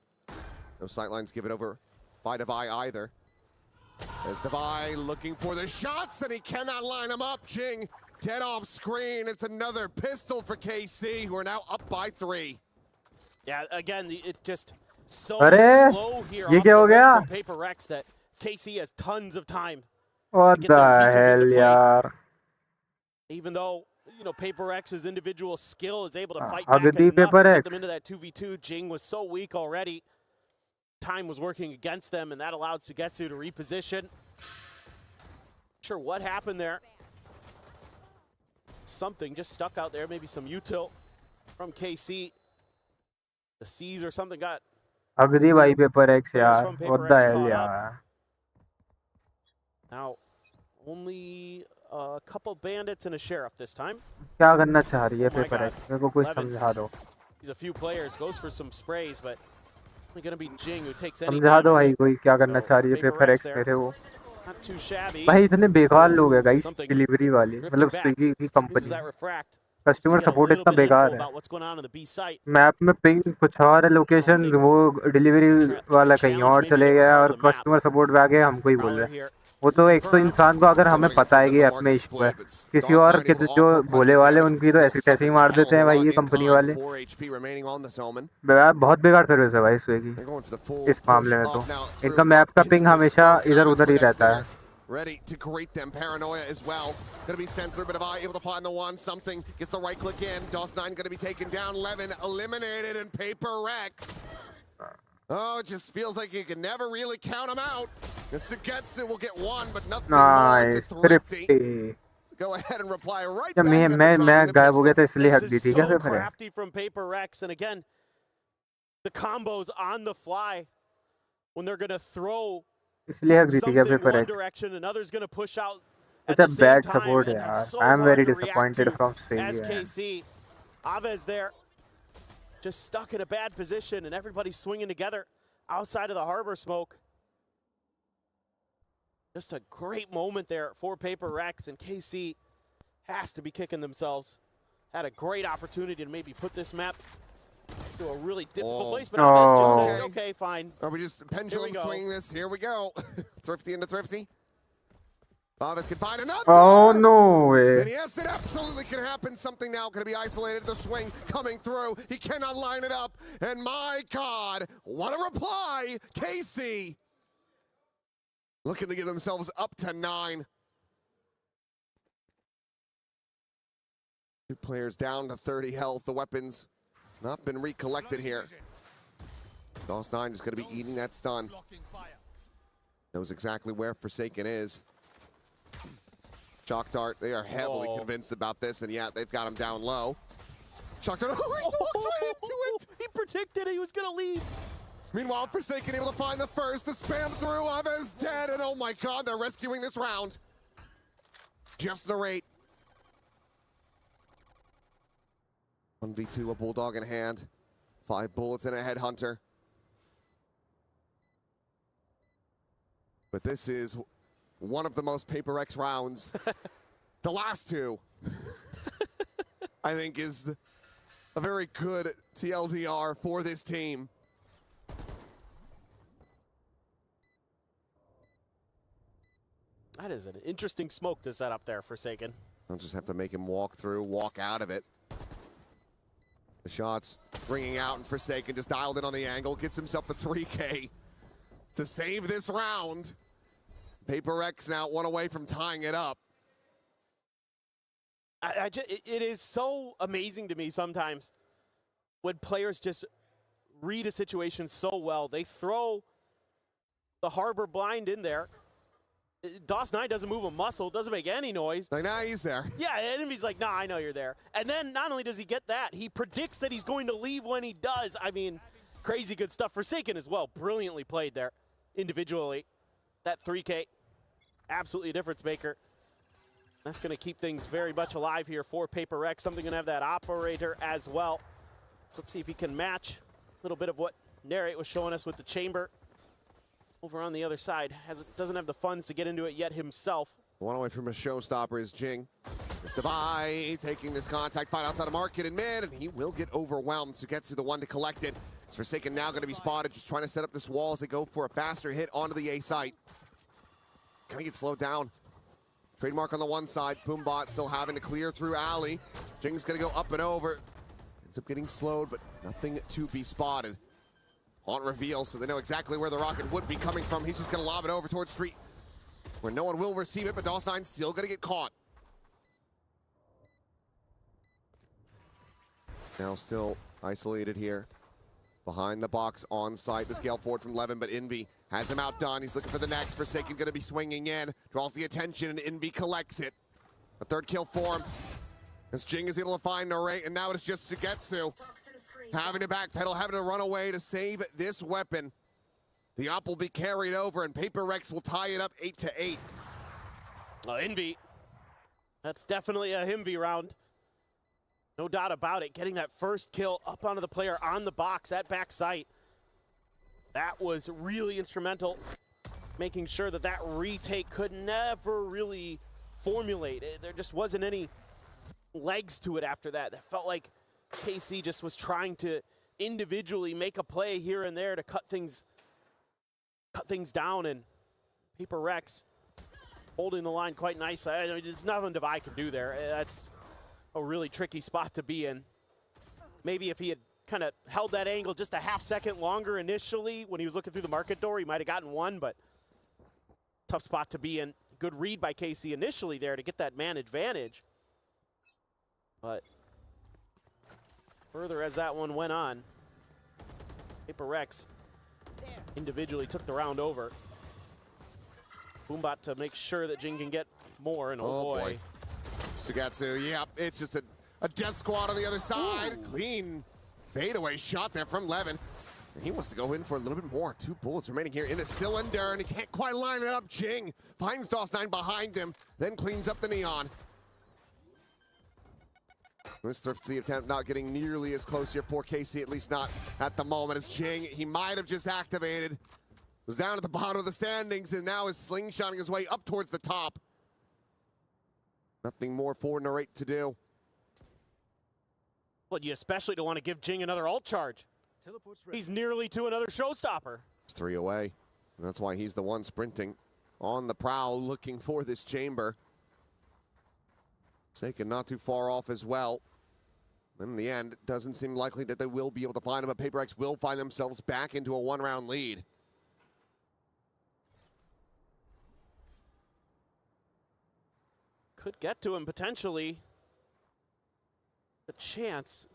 No sightlines given over by Devi either. As Devi looking for the shots, and he cannot line them up. Jing dead off screen. It's another pistol for KC, who are now up by 3. Yeah, again, it's just so Arre, slow here ye off kya ho the rip gaya? from PRX that KC has tons of time. What to get their pieces the hell, into place. yaar? Even though, you know, PRX's individual skill is able to fight How back did he enough to PRX? get them into that 2v2. Jing was so weak already. Time was working against them, and that allowed Sugetsu to reposition. Not sure what happened there. Something just stuck out there, maybe some util from KC. The C's or something got Agdi bhai PRX yaar. from What PRX the hell caught yaar? now only a couple bandits and a sheriff this time. क्या करना चाह रही है Oh my PRX? God. मेरे को कुछ 11. समझा दो. He's a few players, goes for some sprays, but it's only going to be Jing who takes any समझा दो भाई damage. कोई क्या करना चाह रही है PRX PRX there. मेरे वो. Not too shabby. भाई इतने बेकार लोग हैं गाइस Something डिलीवरी वाले drifting मतलब back. स्विगी की Uses company that refract. Customer Get a support little इतना bit info बेकार है about what's going on in the B site. Map में पिंग कुछ और है लोकेशन वो डिलीवरी वाला कहीं और चले गया और कस्टमर सपोर्ट पे आ गया हमको ही बोल रहा है वो तो एक तो इंसान को अगर हमें पता है कि ऐप में इशू है किसी और के जो भोले वाले उनकी तो ऐसी तैसी मार देते हैं भाई ये कंपनी वाले 4 HP remaining on this Omen. बहुत बेकार सर्विस है भाई स्विगी इस मामले में तो इनका मैप का पिंग हमेशा इधर उधर ही रहता है Ready to greet them. Paranoia as well. Gonna be sent through, but Devi able to find the one. Something gets the right click in. DOS9 gonna be taken down. Levin eliminated, and PRX. Oh, it just feels like you can never really count him out. And Sugetsu will get one, but nothing more. It's a thrifty. Go ahead and reply right क्या back. मैं गायब हो गया था इसलिए हक दी This थी is क्या so फिर crafty from PRX, and again, the combos on the fly when they're gonna throw इसलिए हक दी थी क्या something one PRX direction, another's gonna push out at It's a the same bad time, support and यार that's so I am hard very to react disappointed to from as Swiggy KC. Aves there, just stuck in a bad position, and everybody's swinging together outside of the harbor smoke. Just a great moment there for PRX, and KC has to be kicking themselves. Had a great opportunity to maybe put this map to a really difficult place, but Aves just says, okay, fine. Are we just pendulum swinging this? Here we go. Thrifty into Thrifty. Aves can find another. Oh no way And yes, it absolutely can happen. Something now going to be isolated. The swing coming through. He cannot line it up. And my God, what a reply. KC looking to get themselves up to 9. 2 players down to 30 health. The weapons not been recollected here. DOS9 is going to be eating that stun. Knows exactly where Forsaken is. Shock Dart, they are heavily convinced about this, and yeah, they've got him down low. Shock Dart, he walks right into it! He predicted he was going to leave. Meanwhile, Forsaken able to find the first, the spam through, Ava's dead, and oh my god, they're rescuing this round. Just narrate. 1v2, a Bulldog in hand. 5 bullets and a Headhunter. But this is one of the most PaperX rounds. The last 2, I think, is a very good TLDR for this team. That is an interesting smoke to set up there, Forsaken. I'll just have to make him walk through, walk out of it. The shots ringing out, and Forsaken just dialed in on the angle, gets himself the 3K to save this round. PaperX now 1 away from tying it up. It is so amazing to me sometimes when players just read a situation so well. They throw the Harbor blind in there. DOS9 doesn't move a muscle, doesn't make any noise. Like, nah, he's there. Yeah, enemy's like, nah, I know you're there. And then not only does he get that, he predicts that he's going to leave when he does. I mean, crazy good stuff. Forsaken as well, brilliantly played there individually. That 3K, absolutely a difference maker. That's going to keep things very much alive here for PaperX. Something going to have that operator as well. So let's see if he can match a little bit of what Narrate was showing us with the chamber. Over on the other side, doesn't have the funds to get into it yet himself. 1 away from a showstopper is Jing. Stavai taking this contact fight outside of market in mid, and he will get overwhelmed. So gets to the 1 to collect it. It's Forsaken now going to be spotted, just trying to set up this wall as they go for a faster hit onto the A site. Gonna get slowed down. Trademark on the 1 side. Boombot still having to clear through alley. Jing's gonna go up and over. Ends up getting slowed, but nothing to be spotted. On reveal, so they know exactly where the rocket would be coming from. He's just gonna lob it over towards street, where no one will receive it, but DOS9's still gonna get caught. Now still isolated here. Behind the box on site, the scale forward from Levin, but Envy has him outdone. He's looking for the next. Forsaken gonna be swinging in, draws the attention, and Envy collects it. A 3rd kill for him. As Jing is able to find Narrate, and now it's just Sugetsu having to backpedal, having to run away to save this weapon. The op will be carried over, and PaperX will tie it up 8-8. Envy, that's definitely a Envy round. No doubt about it. Getting that first kill up onto the player on the box at back site. That was really instrumental, making sure that that retake could never really formulate. There just wasn't any legs to it after that. It felt like KC just was trying to individually make a play here and there to cut things down, and PaperX holding the line quite nicely. I mean, there's nothing Devi can do there. That's a really tricky spot to be in. Maybe if he had kind of held that angle just a half second longer initially when he was looking through the market door, he might have gotten one, but tough spot to be in. Good read by KC initially there to get that man advantage. But further as that one went on, PaperX individually took the round over. Boombot to make sure that Jing can get more, and oh boy. Sugetsu, yep, it's just a death squad on the other side. Ooh. Clean fadeaway shot there from Levin. He wants to go in for a little bit more. 2 bullets remaining here in the cylinder, and he can't quite line it up. Jing finds DOS9 behind him, then cleans up the neon. This thrifty attempt not getting nearly as close here for KC, at least not at the moment, as Jing, he might have just activated, was down at the bottom of the standings, and now is slingshotting his way up towards the top. Nothing more for Narrate to do. Well, you especially don't want to give Jing another ult charge. He's nearly to another showstopper. It's 3 away. And that's why he's the one sprinting on the prowl, looking for this chamber. Taken not too far off as well. In the end, it doesn't seem likely that they will be able to find him, but PaperX will find themselves back into a 1-round lead. Could get to him potentially. a chance.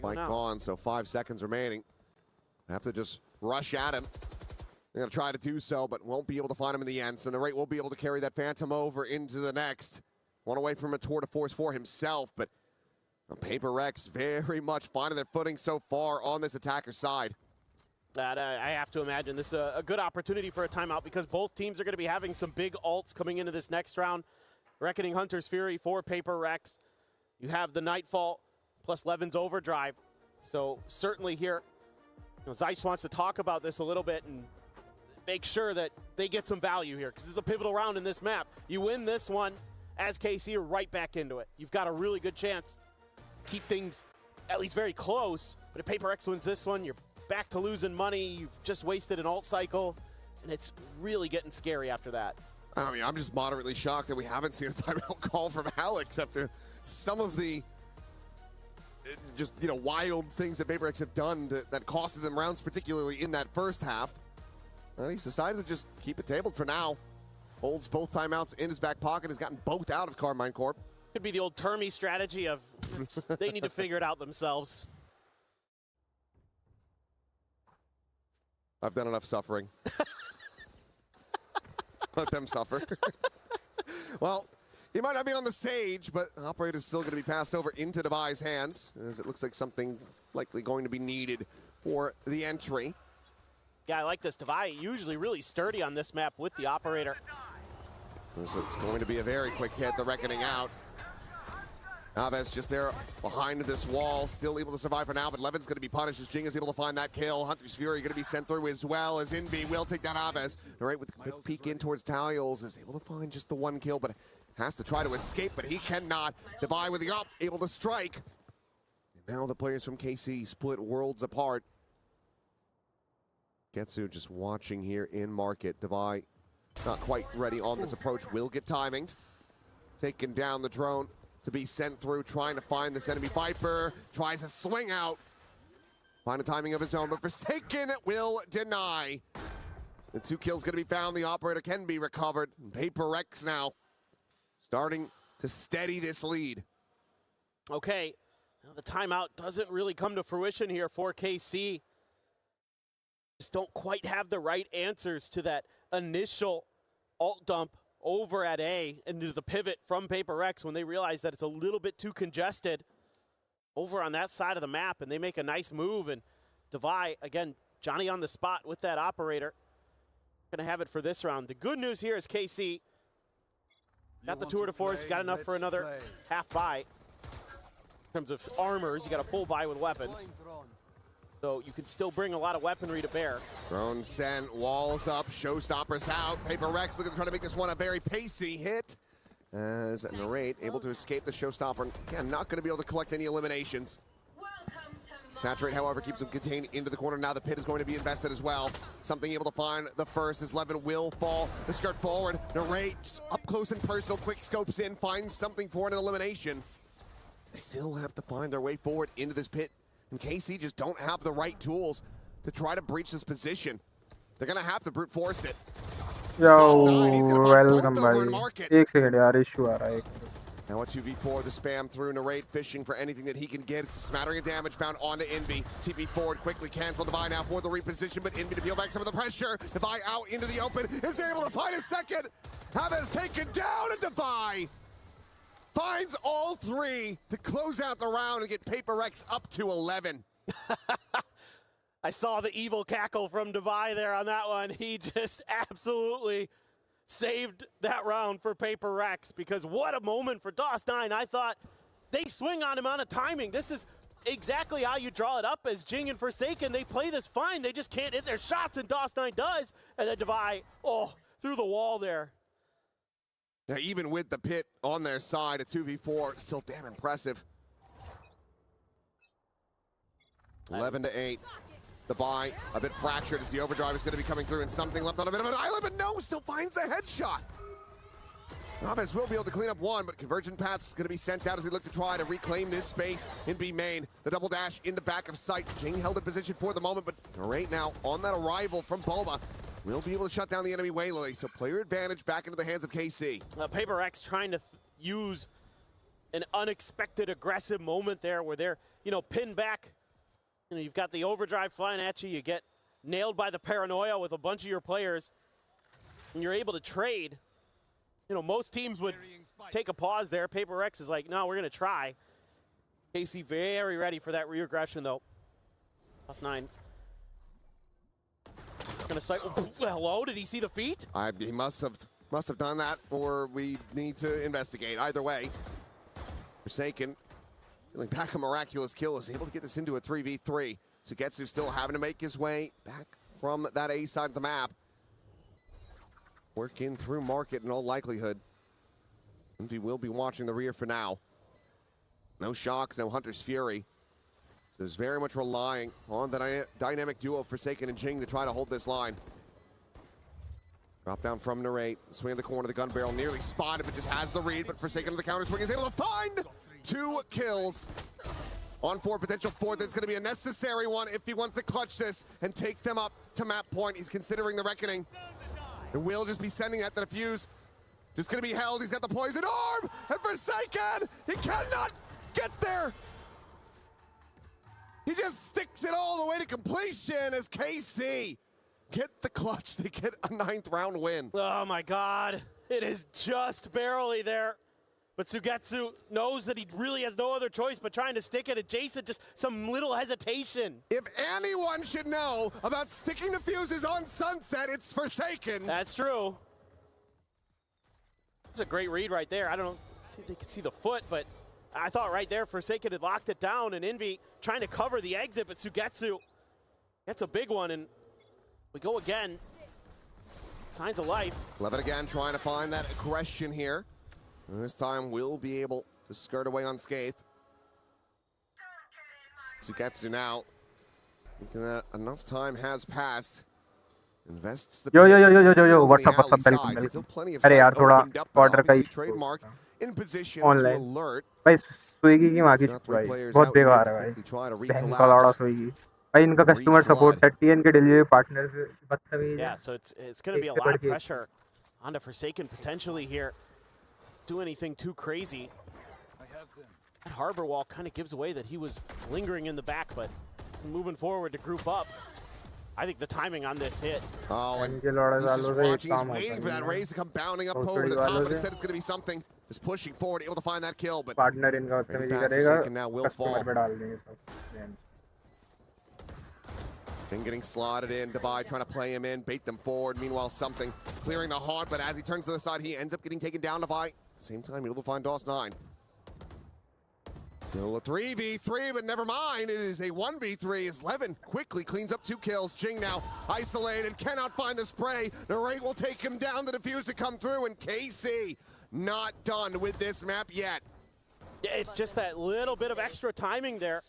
Like gone, so 5 seconds remaining. Have to just rush at him. They're going to try to do so, but won't be able to find him in the end. So Narrate will be able to carry that Phantom over into the next. One away from a tour de force for himself, but PRX very much finding their footing so far on this attacker side. I have to imagine this is a good opportunity for a timeout because both teams are going to be having some big ults coming into this next round. Reckoning Hunter's Fury for PRX. You have the Nightfall plus Levin's Overdrive. So certainly here, Zeich wants to talk about this a little bit and make sure that they get some value here because this is a pivotal round in this map. You win this one as KC, you're right back into it. You've got a really good chance to keep things at least very close. But if PRX wins this one, you're back to losing money. You've just wasted an ult cycle, and it's really getting scary after that. I mean, I'm just moderately shocked that we haven't seen a timeout call from Alex after some of the just, wild things that PRX have done that costed them rounds, particularly in that first half. And he's decided to just keep it tabled for now. Holds both timeouts in his back pocket, has gotten both out of Carmine Corp. Could be the old Termy strategy of they need to figure it out themselves. I've done enough suffering. Let them suffer. Well, he might not be on the Sage, but the operator's still going to be passed over into Devi's hands, as it looks like something likely going to be needed for the entry. Yeah, I like this. Devi usually really sturdy on this map with the operator. So it's going to be a very quick hit, the Reckoning out. Aves just there behind this wall, still able to survive for now, but Levin's going to be punished as Jing is able to find that kill. Hunter's Fury going to be sent through as well as Inby will take down Aves. All right, with a quick peek in towards Talios, is able to find just the one kill, but has to try to escape, but he cannot. Devi with the up, able to strike. And now the players from KC split worlds apart. Getsu just watching here in market. Devi not quite ready on this approach, will get timinged. Taking down the drone to be sent through, trying to find this enemy Viper. Tries to swing out. Find a timing of his own, but Forsaken will deny. The 2 kills going to be found. The operator can be recovered. PRX now starting to steady this lead. Okay, now the timeout doesn't really come to fruition here for KC. Just don't quite have the right answers to that initial ult dump over at A and to the pivot from PRX when they realize that it's a little bit too congested over on that side of the map, and they make a nice move. And Devi, again, Johnny on the spot with that operator. Gonna have it for this round. The good news here is KC got the tour de force, got enough for another half buy. In terms of armors, you got a full buy with weapons. So you can still bring a lot of weaponry to bear. Drone sent, walls up, showstoppers out. PRX looking to try to make this one a very pacey hit. As Narrate able to escape the showstopper. Again, not going to be able to collect any eliminations. Saturate, however, keeps him contained into the corner. Now the pit is going to be invested as well. Something able to find the first as Levin will fall. The skirt forward. Narrate up close and personal, quick scopes in, finds something for an elimination. They still have to find their way forward into this pit. And KC just don't have the right tools to try to breach this position. They're going to have to brute force it. Yo, welcome भाई. एक second यार, issue आ रहा है. Now a 2v4, the spam through Narrate, fishing for anything that he can get. It's a smattering of damage found onto Inby. TP forward, quickly canceled. Devi now for the reposition, but Inby to peel back some of the pressure. Devi out into the open, is able to find a second. Havas taken down, and Devi finds all 3 to close out the round and get PRX up to 11. I saw the evil cackle from Devi there on that one. He just absolutely saved that round for PRX, because what a moment for DOS9. I thought they swing on him on a timing. This is exactly how you draw it up as Jing and Forsaken. They play this fine. They just can't hit their shots, and DOS9 does. And then Devi, through the wall there. Now, even with the pit on their side, a 2v4, still damn impressive. 11-8. The buy, a bit fractured as the overdrive is going to be coming through, and something left on a bit of an island, but no, still finds the headshot. Aves will be able to clean up one, but Convergent Path's going to be sent out as they look to try to reclaim this space in B main. The double dash in the back of sight. Jing held in position for the moment, but right now on that arrival from Boma, will be able to shut down the enemy Waylily. So player advantage back into the hands of KC. PRX trying to use an unexpected aggressive moment there where they're, pinned back. You've got the overdrive flying at you. You get nailed by the paranoia with a bunch of your players, and you're able to trade. Most teams would take a pause there. PRX is like, no, we're going to try. KC very ready for that re-aggression, though. +9. Gonna cycle. Hello, did he see the feet? He must have done that, or we need to investigate. Either way, Forsaken, feeling back a miraculous kill, is able to get this into a 3v3. Sugetsu still having to make his way back from that A side of the map. Working through market in all likelihood. And we will be watching the rear for now. No shocks, no Hunter's Fury. So it's very much relying on the dynamic duo Forsaken and Jing to try to hold this line. Drop down from Narrate, swing in the corner, the gun barrel nearly spotted, but just has the read, but Forsaken to the counter swing is able to find 2 kills. On 4, potential 4th. It's going to be a necessary one if he wants to clutch this and take them up to map point. He's considering the reckoning. And will just be sending at the defuse. Just going to be held. He's got the poison orb. And Forsaken, he cannot get there. He just sticks it all the way to completion as KC get the clutch. They get a 9th round win. Oh my God. It is just barely there. But Sugetsu knows that he really has no other choice but trying to stick it adjacent, just some little hesitation. If anyone should know about sticking the fuses on Sunset, it's Forsaken. That's true. That's a great read right there. I don't know if they could see the foot, but I thought right there Forsaken had locked it down, and Envy trying to cover the exit, but Sugetsu, that's a big one, and we go again. Signs of life. Levin again trying to find that aggression here. And this time we'll be able to skirt away unscathed. Sugetsu now, thinking that enough time has passed. Invests the yo, what's up, Still plenty of sight opened up, but obviously trademark in position to alert. भाई Swiggy की माँ की भाई बहुत बेकार है भाई बहन का लौड़ा स्विगी भाई इनका कस्टमर सपोर्ट सेट है इनके डिलीवरी पार्टनर्स बदतमीज Yeah, so it's going to be a lot of pressure onto Forsaken potentially here. Do anything too crazy. That harbor wall kind of gives away that he was lingering in the back, but moving forward to group up. I think the timing on this hit. Oh, and he's just watching, he's waiting for that raise to come bounding up over the top, but instead it's going to be something. Just pushing forward, able to find that kill, but partner इनका Forsaken now will fall. Then getting slotted in, Dubai trying to play him in, bait them forward. Meanwhile, something clearing the haunt, but as he turns to the side, he ends up getting taken down. Dubai, at the same time, able to find DOS9. Still a 3v3, but never mind. It is a 1v3 as Levin quickly cleans up 2 kills. Jing now isolated, cannot find the spray. Narrate will take him down, the defuse to come through, and KC not done with this map yet. Yeah, it's just that little bit of extra timing there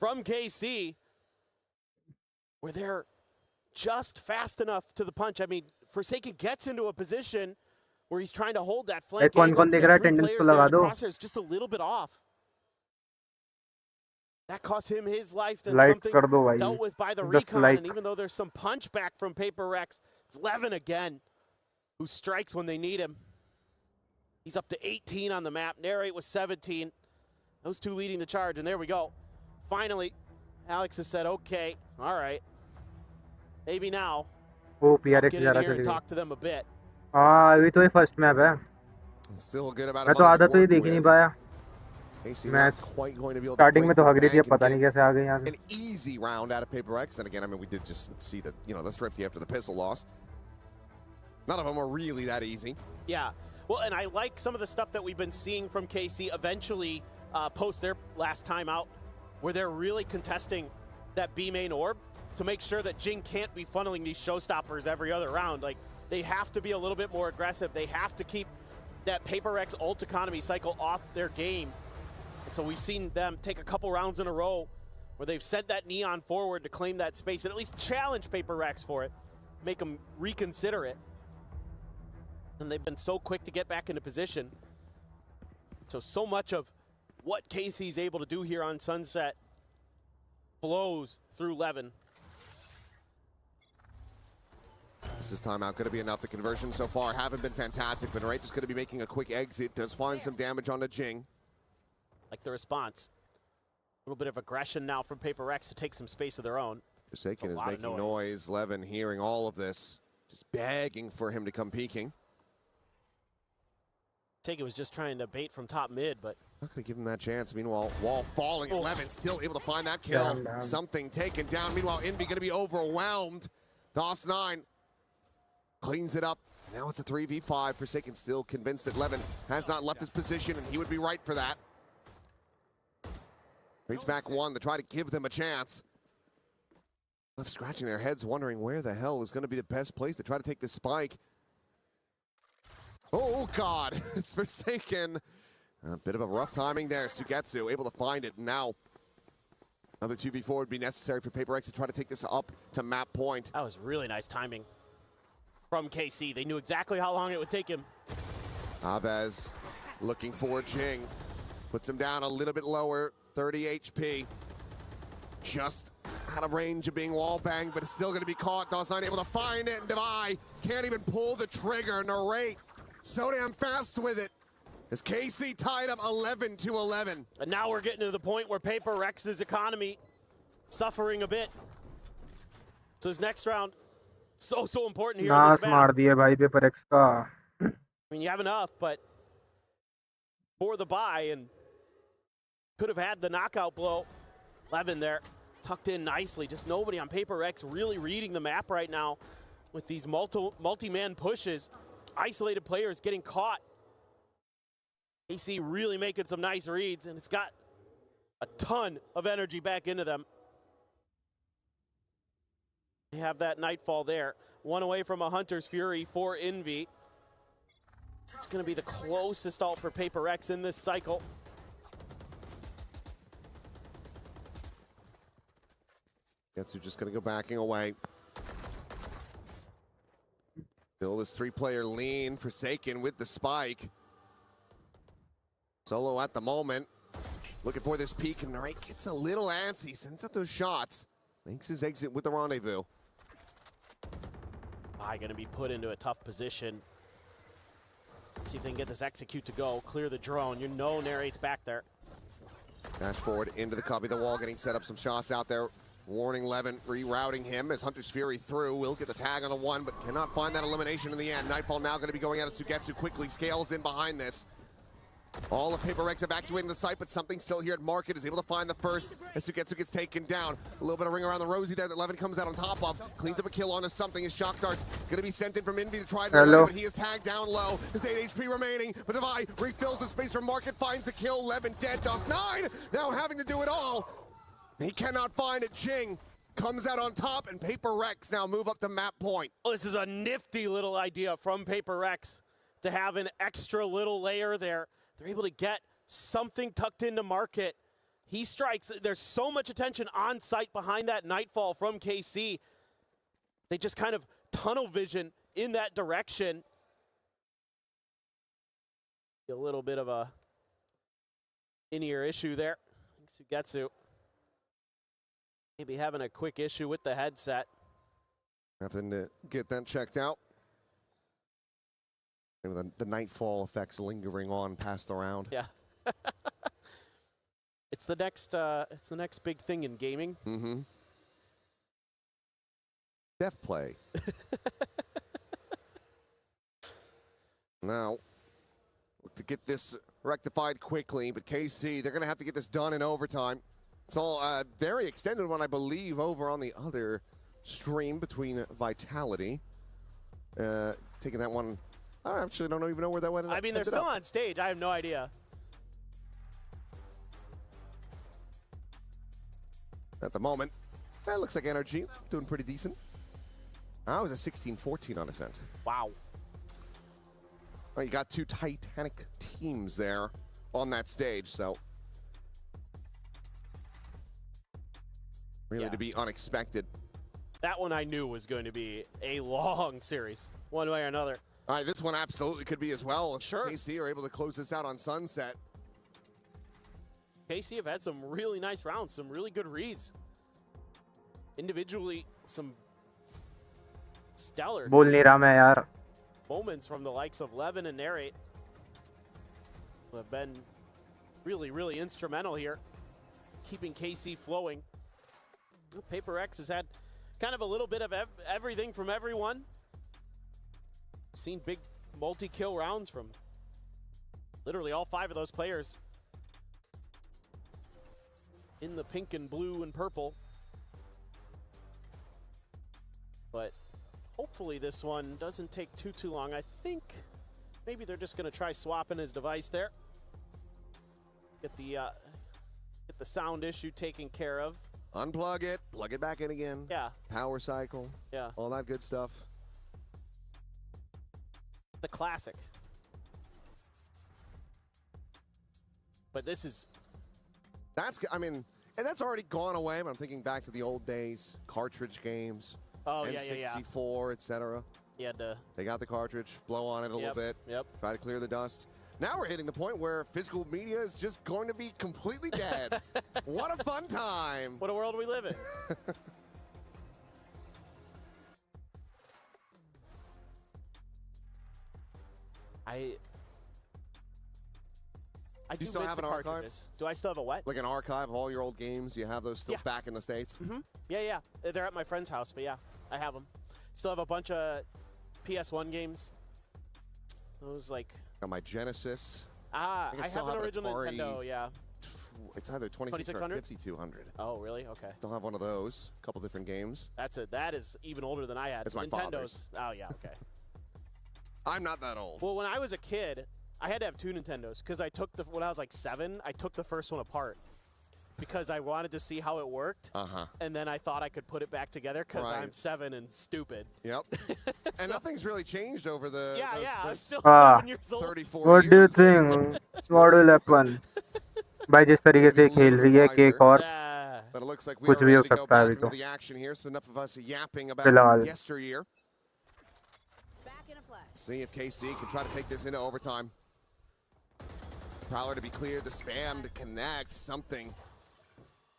from KC where they're just fast enough to the punch. I mean, Forsaken gets into a position where he's trying to hold that flank angle. Crosshairs just a little bit off. That cost him his life. That's something dealt with by the recon. And even though there's some punch back from PRX, it's Levin again who strikes when they need him. He's up to 18 on the map. Narrate was 17. Those two leading the charge, and there we go. Finally, Alex has said, okay, all right. Maybe now. वो PRX get in here and talk to them a bit. अभी तो ये first map है. Still good about मैं तो आधा तो ये देख ही नहीं पाया. Not quite going to be able starting to में तो हग रही थी, अब पता नहीं कैसे आ गई यहाँ से. An easy round out of PRX, and again, I mean, we did just see that, the thrifty after the pistol loss. None of them were really that easy. Yeah, well, and I like some of the stuff that we've been seeing from KC eventually post their last time out, where they're really contesting that B main orb to make sure that Jing can't be funneling these showstoppers every other round. Like, they have to be a little bit more aggressive. They have to keep that PRX ult economy cycle off their game. And so we've seen them take a couple rounds in a row where they've sent that neon forward to claim that space and at least challenge PRX for it, make them reconsider it. And they've been so quick to get back into position. So much of what KC's able to do here on Sunset flows through Levin. This is timeout going to be enough. The conversions so far haven't been fantastic, but Narrate just going to be making a quick exit. Does find some damage on the Jing. Like the response. A little bit of aggression now from PRX to take some space of their own. Forsaken is making noise. Levin hearing all of this, just begging for him to come peeking. Forsaken was just trying to bait from top mid, but not going to give him that chance. Meanwhile, wall falling, and Levin still able to find that kill. Something taken down. Meanwhile, Envy going to be overwhelmed. DOS9 cleans it up. Now it's a 3v5. Forsaken still convinced that Levin has not left his position, and he would be right for that. Reach back one to try to give them a chance. Left scratching their heads, wondering where the hell is going to be the best place to try to take this spike. Oh, God. It's Forsaken. A bit of a rough timing there. Sugetsu able to find it. Now, another 2v4 would be necessary for PRX to try to take this up to map point. that was really nice timing from KC. They knew exactly how long it would take him. Aves looking for Jing. Puts him down a little bit lower, 30 HP. Just out of range of being wall banged, but it's still going to be caught. DOS9 able to find it, and Devi can't even pull the trigger. Narrate so damn fast with it. As KC tied up 11-11. And now we're getting to the point where PRX's economy suffering a bit. So his next round, so important here on this map. मार दिया भाई PRX का. I mean, you have enough, but for the buy, and could have had the knockout blow. Levin there, tucked in nicely. Just nobody on PRX really reading the map right now with these multi-man pushes. Isolated players getting caught. AC really making some nice reads, and it's got a ton of energy back into them. They have that Nightfall there. One away from a Hunter's Fury for Envy. It's going to be the closest ult for PRX in this cycle. Getsu just going to go backing away. Still this three-player lean. Forsaken with the spike. Solo at the moment. Looking for this peek, and Narrate gets a little antsy, sends out those shots. Makes his exit with the rendezvous. Going to be put into a tough position. See if they can get this execute to go. Clear the drone. You know Narrate's back there. Dash forward into the cubby, the wall getting set up, some shots out there. Warning Levin, rerouting him as Hunter's Fury through. Will get the tag on a one, but cannot find that elimination in the end. Nightfall now going to be going out of Sugetsu quickly. Scales in behind this. All of PRX evacuating the site, but something still here at Market is able to find the first as Sugetsu gets taken down. A little bit of ring around the rosy there that Levin comes out on top of. Cleans up a kill onto something. His shock dart's going to be sent in from Envy to try to delay, but he is tagged down low. There's 8 HP remaining, but Devi refills the space from Market, finds the kill. Levin dead. DOS9 now having to do it all. He cannot find it. Jing comes out on top, and PRX now move up to map point. Oh, this is a nifty little idea from PRX to have an extra little layer there. They're able to get something tucked into Market. He strikes. There's so much attention on site behind that Nightfall from KC. They just kind of tunnel vision in that direction. A little bit of a in-ear issue there. Sugetsu maybe having a quick issue with the headset. Having to get that checked out. The Nightfall effects lingering on past the round. Yeah. It's the next big thing in gaming. Mm-hmm. Death play. Now, look to get this rectified quickly, but KC, they're going to have to get this done in overtime. It's all very extended one, I believe, over on the other stream between Vitality. Taking that one. I actually don't even know where that went. I mean, they're still on stage. I have no idea. At the moment, that looks like Energy doing pretty decent. I was a 16-14 on Ascent. Wow. Well, you got two Titanic teams there on that stage, so really to be unexpected. That one I knew was going to be a long series, one way or another. All right, this one absolutely could be as well. If KC are able to close this out on Sunset. KC have had some really nice rounds, some really good reads. Individually, some stellar बोल नहीं रहा मैं यार. moments from the likes of Levin and Narrate who have been really instrumental here, keeping KC flowing. PaperX has had kind of a little bit of everything from everyone. Seen big multi-kill rounds from literally all 5 of those players in the pink and blue and purple. But hopefully this one doesn't take too long. I think maybe they're just gonna try swapping his device there. Get the sound issue taken care of. Unplug it, plug it back in again. Yeah. Power cycle. Yeah. All that good stuff. The classic. But this is... I mean, and that's already gone away, but I'm thinking back to the old days, cartridge games. Oh, yeah. N64, etc. You had to... They got the cartridge, blow on it a little bit, try to clear the dust. Now we're hitting the point where physical media is just going to be completely dead. What a fun time. What a world we live in. I do you still miss have the an archive? cartridges. Do I still have a what? Like an archive of all your old games? You have those still back in the States? Mm-hmm. Yeah. They're at my friend's house, but yeah, I have them. Still have a bunch of PS1 games. Those like... Got my Genesis. I have an original Nintendo, yeah. It's either 2600 or 5200. Oh, really? Okay. Still have one of those. A couple different games. That is even older than I had. It's my father's. Oh, yeah, okay. I'm not that old. Well, when I was a kid, I had to have 2 Nintendos because when I was like 7, I took the first one apart because I wanted to see how it worked. And then I thought I could put it back together because I'm 7 and stupid. Yep. And nothing's really changed over the I'm still 7 years old. 34 What do you think? What will happen? भाई जिस तरीके से खेल रही है KCorp, But it looks like we कुछ are भी हो ready to go सकता है back अभी into तो the action here. So enough of us yapping about फिलहाल yesteryear. See if KC can try to take this into overtime. Prowler to be cleared, the spam to connect, something.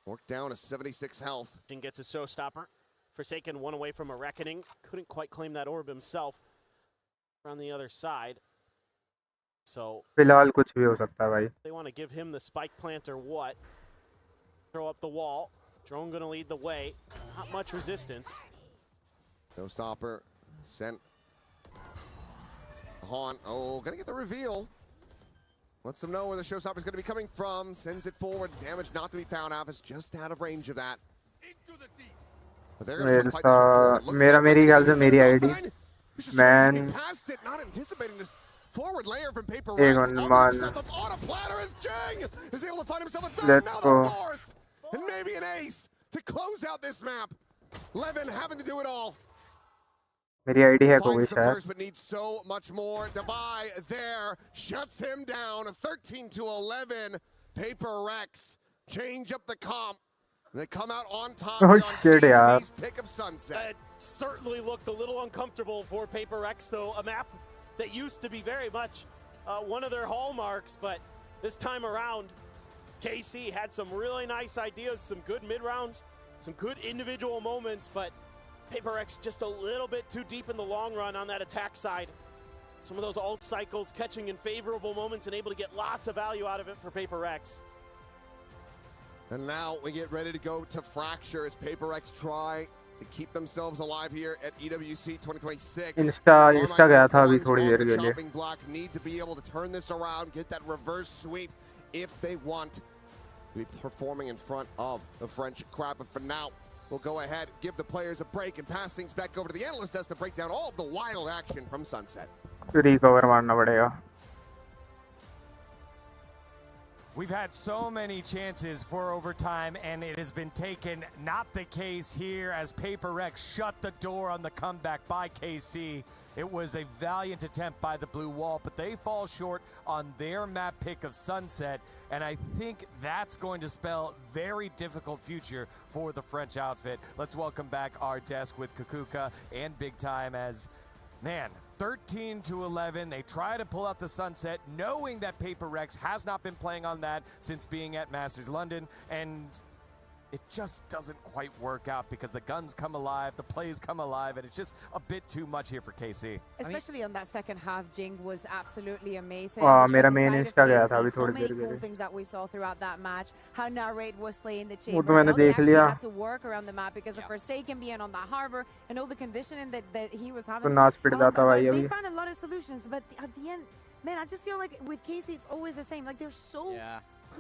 Work down to 76 health. And gets a showstopper. Forsaken one away from a reckoning. Couldn't quite claim that orb himself. On the other side. So फिलहाल कुछ भी हो सकता है भाई. They want to give him the spike plant or what? Throw up the wall. Drone gonna lead the way. Not much resistance. No stopper. Sent. Haunt. Oh, gonna get the reveal. Lets them know where the showstopper is gonna be coming from. Sends it forward. Damage not to be found. Alpha's just out of range of that. But they're gonna fight this one forward. मेरी ख्याल से मेरी ID man past it, not anticipating this forward layer from PaperX. On a platter as Jang is able to find himself a third, now the fourth, and maybe an ace to close out this map. Levin having to do it all. मेरी ID है कोई Finds the शायद. first, but needs so much more. Dubai there shuts him down. 13-11. PaperX change up the comp. They come out on top Oh on shit, yaar. KC's pick of Sunset. It certainly looked a little uncomfortable for PaperX, though. A map that used to be very much one of their hallmarks, but this time around, KC had some really nice ideas, some good mid-rounds, some good individual moments, but PaperX just a little bit too deep in the long run on that attack side. Some of those ult cycles catching in favorable moments and able to get lots of value out of it for PaperX. And now we get ready to go to Fracture as PaperX try to keep themselves alive here at EWC 2026. Insta गया था अभी थोड़ी देर के लिए. Chopping block need to be able to turn this around, get that reverse sweep if they want to be performing in front of the French crowd. But for now, we'll go ahead, give the players a break, and pass things back over to the analyst desk to break down all of the wild action from Sunset. Recover मारना पड़ेगा. We've had so many chances for overtime, and it has been taken. Not the case here as PaperX shut the door on the comeback by KC. It was a valiant attempt by the Blue Wall, but they fall short on their map pick of Sunset, and I think that's going to spell very difficult future for the French outfit. Let's welcome back our desk with Kukuka and Big Time as, man, 13-11, they try to pull out the Sunset, knowing that PaperX has not been playing on that since being at Masters London, and it just doesn't quite work out because the guns come alive, the plays come alive, and it's just a bit too much here for KC. Especially on that second half, Jing was absolutely amazing. मेरा main Insta गया था अभी so थोड़ी many देर के cool लिए. things that we saw throughout that match. How Narrate was playing the वो chamber. तो मैंने How they देख actually लिया. had to work around the map because of Forsaken being on that harbor and all the conditioning that he was तो having. नाच पिट जाता भाई They अभी. found a lot of solutions, but at the end, man, I just feel like with KC, it's always the same. Like they're so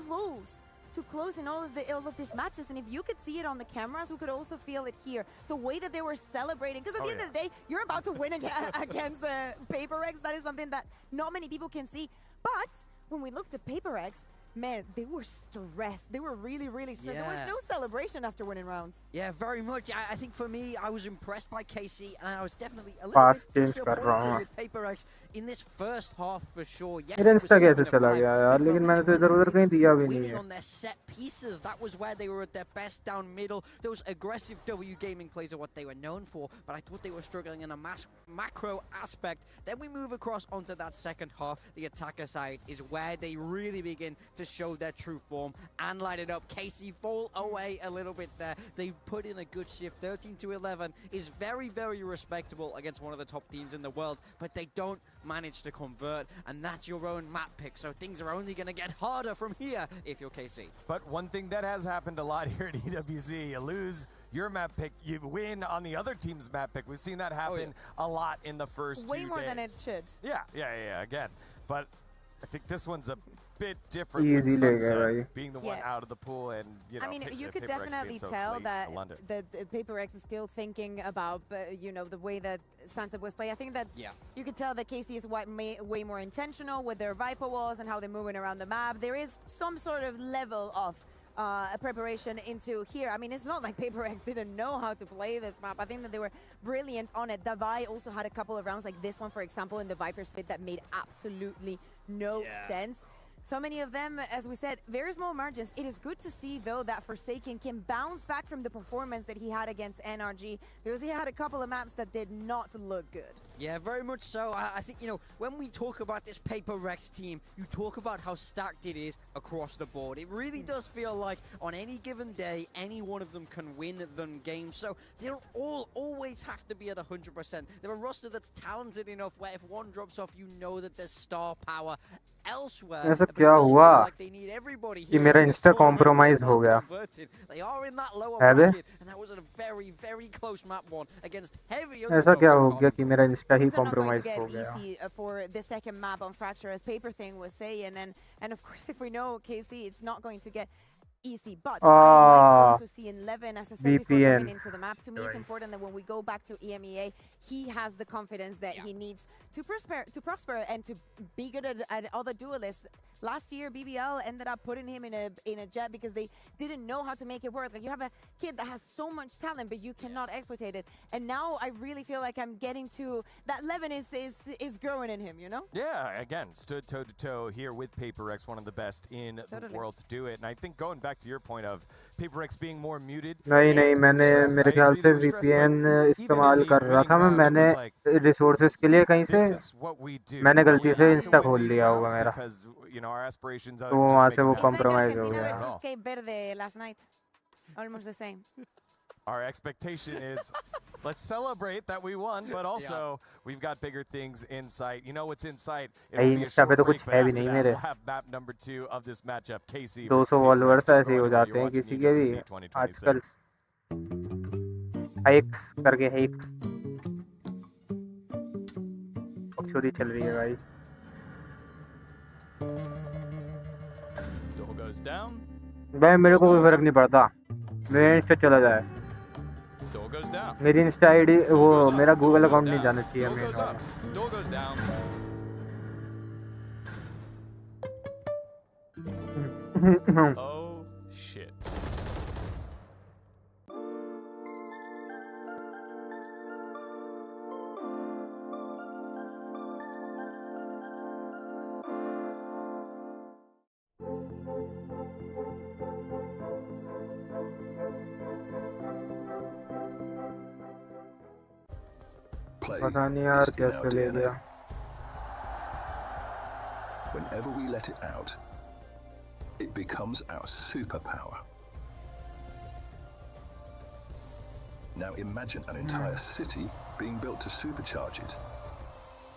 close to closing all of these matches, and if you could see it on the cameras, we could also feel it here. The way that they were celebrating, because at the end of the day, you're about to win against PRX. That is something that not many people can see. But when we looked at PRX, man, they were stressed. They were really, really stressed. There was no celebration after winning rounds. Yeah, very much. I think for me, I was impressed by KC, and I was definitely a little bit disappointed with PRX in this first half for sure. Yes, मेरा it was Insta कैसे 7-5. चला गया यार, लेकिन मैंने तो इधर-उधर कहीं दिया भी नहीं Winning है. on their set pieces, that was where they were at their best down middle. Those aggressive W gaming plays are what they were known for, but I thought they were struggling in a macro aspect. Then we move across onto that second half. The attacker side is where they really begin to show their true form and light it up. KC fall away a little bit there. They put in a good shift. 13-11 is very, very respectable against one of the top teams in the world, but they don't manage to convert, and that's your own map pick. So things are only going to get harder from here if you're KC. But one thing that has happened a lot here at EWC, you lose your map pick, you win on the other team's map pick. We've seen that happen a lot in the first 2 days. Way more than it should. Yeah, again. But I think this one's a bit different with Sunset being the one out of the pool, and you know. I mean, you could definitely tell that the PRX is still thinking about, you know, the way that Sunset was playing. I think that you could tell that KC is way more intentional with their Viper walls and how they're moving around the map. There is some sort of level of preparation into here. I mean, it's not like PRX didn't know how to play this map. I think that they were brilliant on it. Davai also had a couple of rounds like this one, for example, in the Viper split that made absolutely no sense. So many of them, as we said, very small margins. It is good to see, though, that Forsaken can bounce back from the performance that he had against NRG, because he had a couple of maps that did not look good. Yeah, very much so. I think, you know, when we talk about this PRX team, you talk about how stacked it is across the board. It really does feel like on any given day, any one of them can win them games. So they don't all always have to be at 100%. They're a roster that's talented enough where if one drops off, you know that there's star power elsewhere. ऐसा क्या हुआ कि मेरा Insta compromise हो गया? ऐसा क्या हो गया कि मेरा इंस्टा ही कॉम्प्रोमाइज हो गया? For the second map on Fracture, as Paper Thing was saying, and of course, if we know KC, it's not going to get easy, but I might also see in Levin, as I said before, coming into the map. To me, it's important that when we go back to EMEA, he has the confidence that he needs to prosper and to be good at other duelists. Last year, BBL ended up putting him in a jet because they didn't know how to make it work. Like, you have a kid that has so much talent, but you cannot exploit it. And now I really feel like I'm getting to that. Levin is growing in him, you know? Yeah, again, stood toe to toe here with PRX, one of the best in the world to do it. And I think going back to your point of PRX being more muted. नहीं मैंने मेरे ख्याल से VPN इस्तेमाल कर रहा था मैंने रिसोर्सेज के लिए कहीं से मैंने गलती से इंस्टा खोल लिया होगा मेरा तो वहाँ से वो कॉम्प्रोमाइज हो गया. Last night, almost the same. Our expectation is let's celebrate that we won, but also we've got bigger things in sight. You know what's in sight? It'll be a short break, but after that, we'll have map number 2 of this matchup. KC 200 followers ऐसे ही हो जाते हैं किसी के भी आजकल. Hikes करके hikes बकचोदी चल रही है भाई. भाई मेरे को कोई फर्क नहीं पड़ता, मेरा इंस्टा चला जाए. मेरी इंस्टा आईडी वो मेरा गूगल अकाउंट नहीं जाना चाहिए मेरे Oh shit. पता नहीं यार क्या चले गया. Whenever we let it out, it becomes our superpower. Now imagine an entire city being built to supercharge it.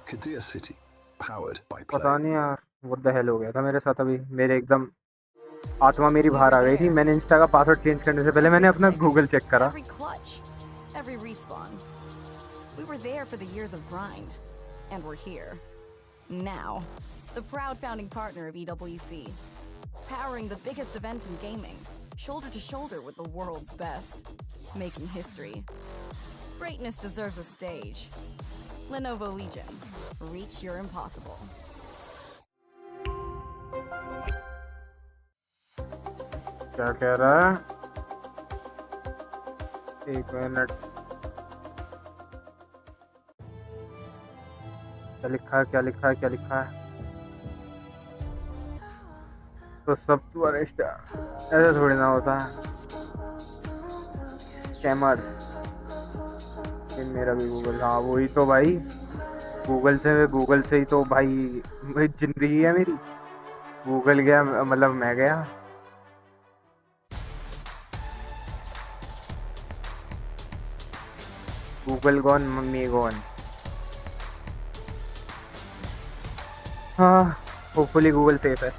Kadir City, powered by play. पता नहीं यार what the hell हो गया था मेरे साथ अभी मेरे एकदम आत्मा मेरी बाहर आ गई थी मैंने इंस्टा का पासवर्ड चेंज करने से पहले मैंने अपना गूगल चेक करा Every clutch, every respawn. We were there for the years of grind, and we're here. Now, the proud founding partner of EWC, powering the biggest event in gaming, shoulder to shoulder with the world's best, making history. Greatness deserves a stage. Lenovo Legion, reach your impossible. क्या कह रहा है एक minute क्या लिखा है तो सब तू अरेस्ट ऐसा थोड़ी ना होता है स्कैमर मेरा भी गूगल हाँ वही तो भाई गूगल से ही तो भाई जिंदगी है मेरी गूगल गया मतलब मैं गया गूगल गॉन मम्मी गॉन हाँ होपफुली गूगल सेफ है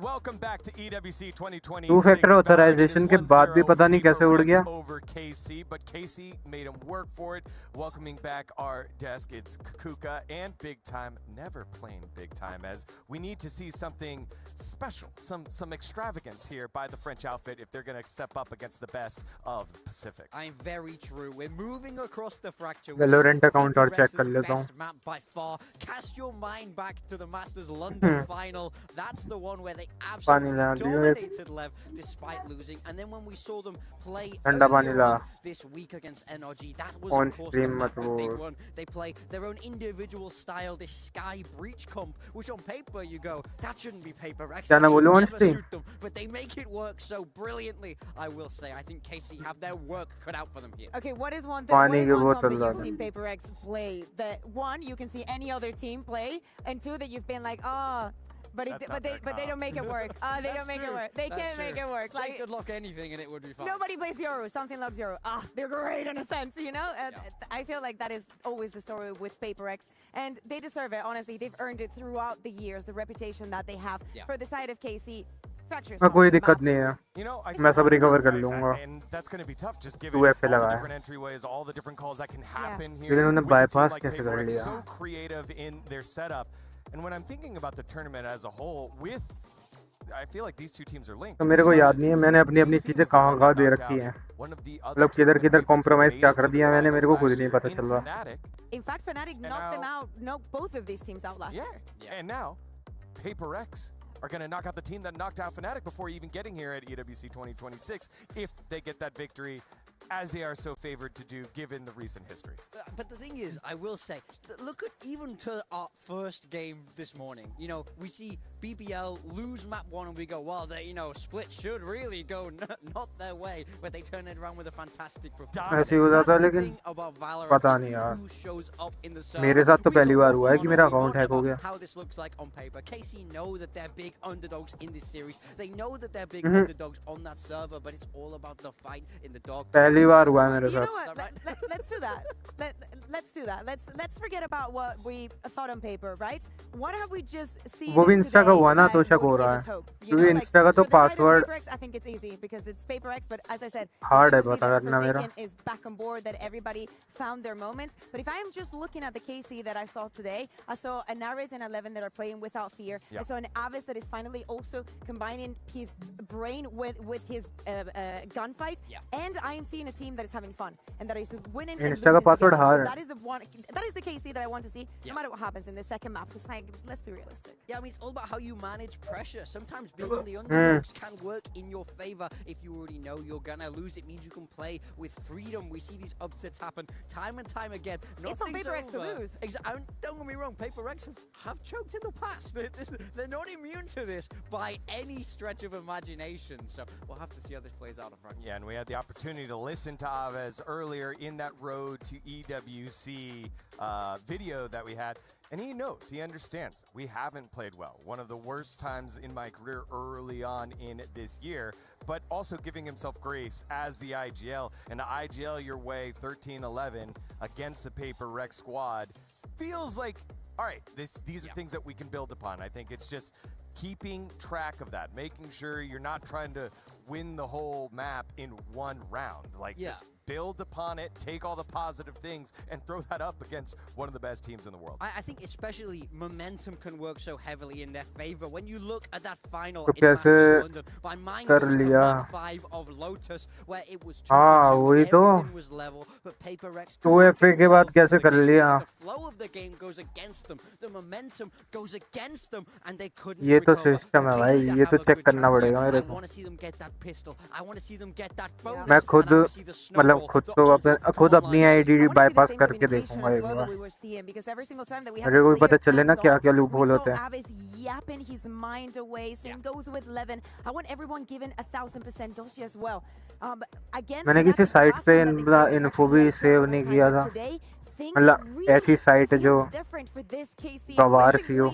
Welcome back to EWC 2026. Two factor authorisation के बाद भी पता नहीं कैसे उड़ गया over KC, but KC made him work for it. Welcoming back our desk, it's Kuka and Big Time, never playing Big Time, as we need to see something special, some extravagance here by the French outfit if they're going to step up against the best of the Pacific. I'm very true. We're moving across the fracture. Valorant account और check कर लेता हूँ. Map by far. Cast your mind back to the Masters London final. That's the one where they absolutely dominated Lev despite losing. And then when we saw them play this week against NRG, that was of course the map that they won. They play their own individual style, this Sky Breach comp, which on paper you go, that shouldn't be PRX. That should never suit them, but they make it work so brilliantly. I will say, I think KC have their work cut out for them here. Okay, what is one comp that you've seen PRX play that one you can see any other team play, and two that you've been like, oh. But they don't make it work. They don't make it work. They can't make it work. Like, they could lock anything and it would be fine. Nobody plays Yoru. Something loves Yoru. They're great in a sense, you know? I feel like that is always the story with PRX. And they deserve it, honestly. They've earned it throughout the years, the reputation that they have for the side of KC. कोई दिक्कत नहीं है मैं सब recover कर लूंगा to F लगा है लेकिन उन्होंने बाईपास कैसे कर लिया And when I'm thinking about the tournament as a whole, I feel like these two teams are linked. तो मेरे को याद नहीं है मैंने अपनी चीजें कहाँ दे रखी हैं मतलब किधर कॉम्प्रोमाइज क्या कर दिया मैंने मेरे को खुद नहीं पता चल रहा In fact, Fnatic knocked them out, knocked both of these teams out last year. And now, PRX are going to knock out the team that knocked out Fnatic before even getting here at EWC 2026 if they get that victory, as they are so favored to do given the recent history. But the thing is, I will say, look at even to our first game this morning. You know, we see BBL lose map 1 and we go, well, they, you know, split should really go not their way, but they turn it around with a fantastic performance. That's the thing about Valorant, who shows up in the server. मेरे साथ तो पहली बार हुआ है कि मेरा account hack हो गया. How this looks like on paper. KC know that they're big underdogs in this series. They know that they're big underdogs on that server, but it's all about the fight in the dog. पहली बार हुआ है मेरे साथ. You know what? Let's do that. Let's do that. Let's forget about what we thought on paper, right? What have we just seen? वो भी Insta का हुआ ना तो शक हो रहा है. क्योंकि इंस्टा का तो password I think it's easy because it's PRX, but as I said, hard है पता करना मेरा. Is back on board that everybody found their moments. But if I am just looking at the KC that I saw today, I saw a Narid and 11 that are playing without fear. I saw an Avis that is finally also combining his brain with his gunfight. And I am seeing a team that is having fun and that is winning and losing together. So that is the one. That is the KC that I want to see, no matter what happens in the second map. Because like, let's be realistic. Yeah, I mean, it's all about how you manage pressure. Sometimes being on the underdogs can work in your favor. If you already know you're gonna lose, it means you can play with freedom. We see these upsets happen time and time again. It's on PRX to lose. Don't get me wrong, PRX have choked in the past. They're not immune to this by any stretch of imagination. So we'll have to see how this plays out in front. Yeah, and we had the opportunity to listen listened to Aves earlier in that road to EWC video that we had, and he knows, he understands, we haven't played well. One of the worst times in my career early on in this year, but also giving himself grace as the IGL. And the IGL your way 13-11 against the PRX squad feels like, all right, these are things that we can build upon. I think it's just keeping track of that, making sure you're not trying to win the whole map in one round. Like, just build upon it, take all the positive things, and throw that up against one of the best teams in the world. I think especially momentum can work so heavily in their favor. When you look at that final in Masters London, my mind goes to map 5 of Lotus, where it was 2-2, everything was level, but PRX the flow of the game goes against them, the momentum goes against them, and they couldn't recover. I want to see them get that pistol, I want to see them get that bonus, and I want to see the snowball. खुद अपनी ID bypass करके देखूंगा एक बार मुझे कोई पता चले ना क्या क्या लूप होल होते हैं yapping his mind away. Same goes with Levin. I want everyone given 1000% dosi as well. मैंने किसी साइट पे इन्फो भी सेव नहीं किया था मतलब ऐसी साइट जो गवार सी हो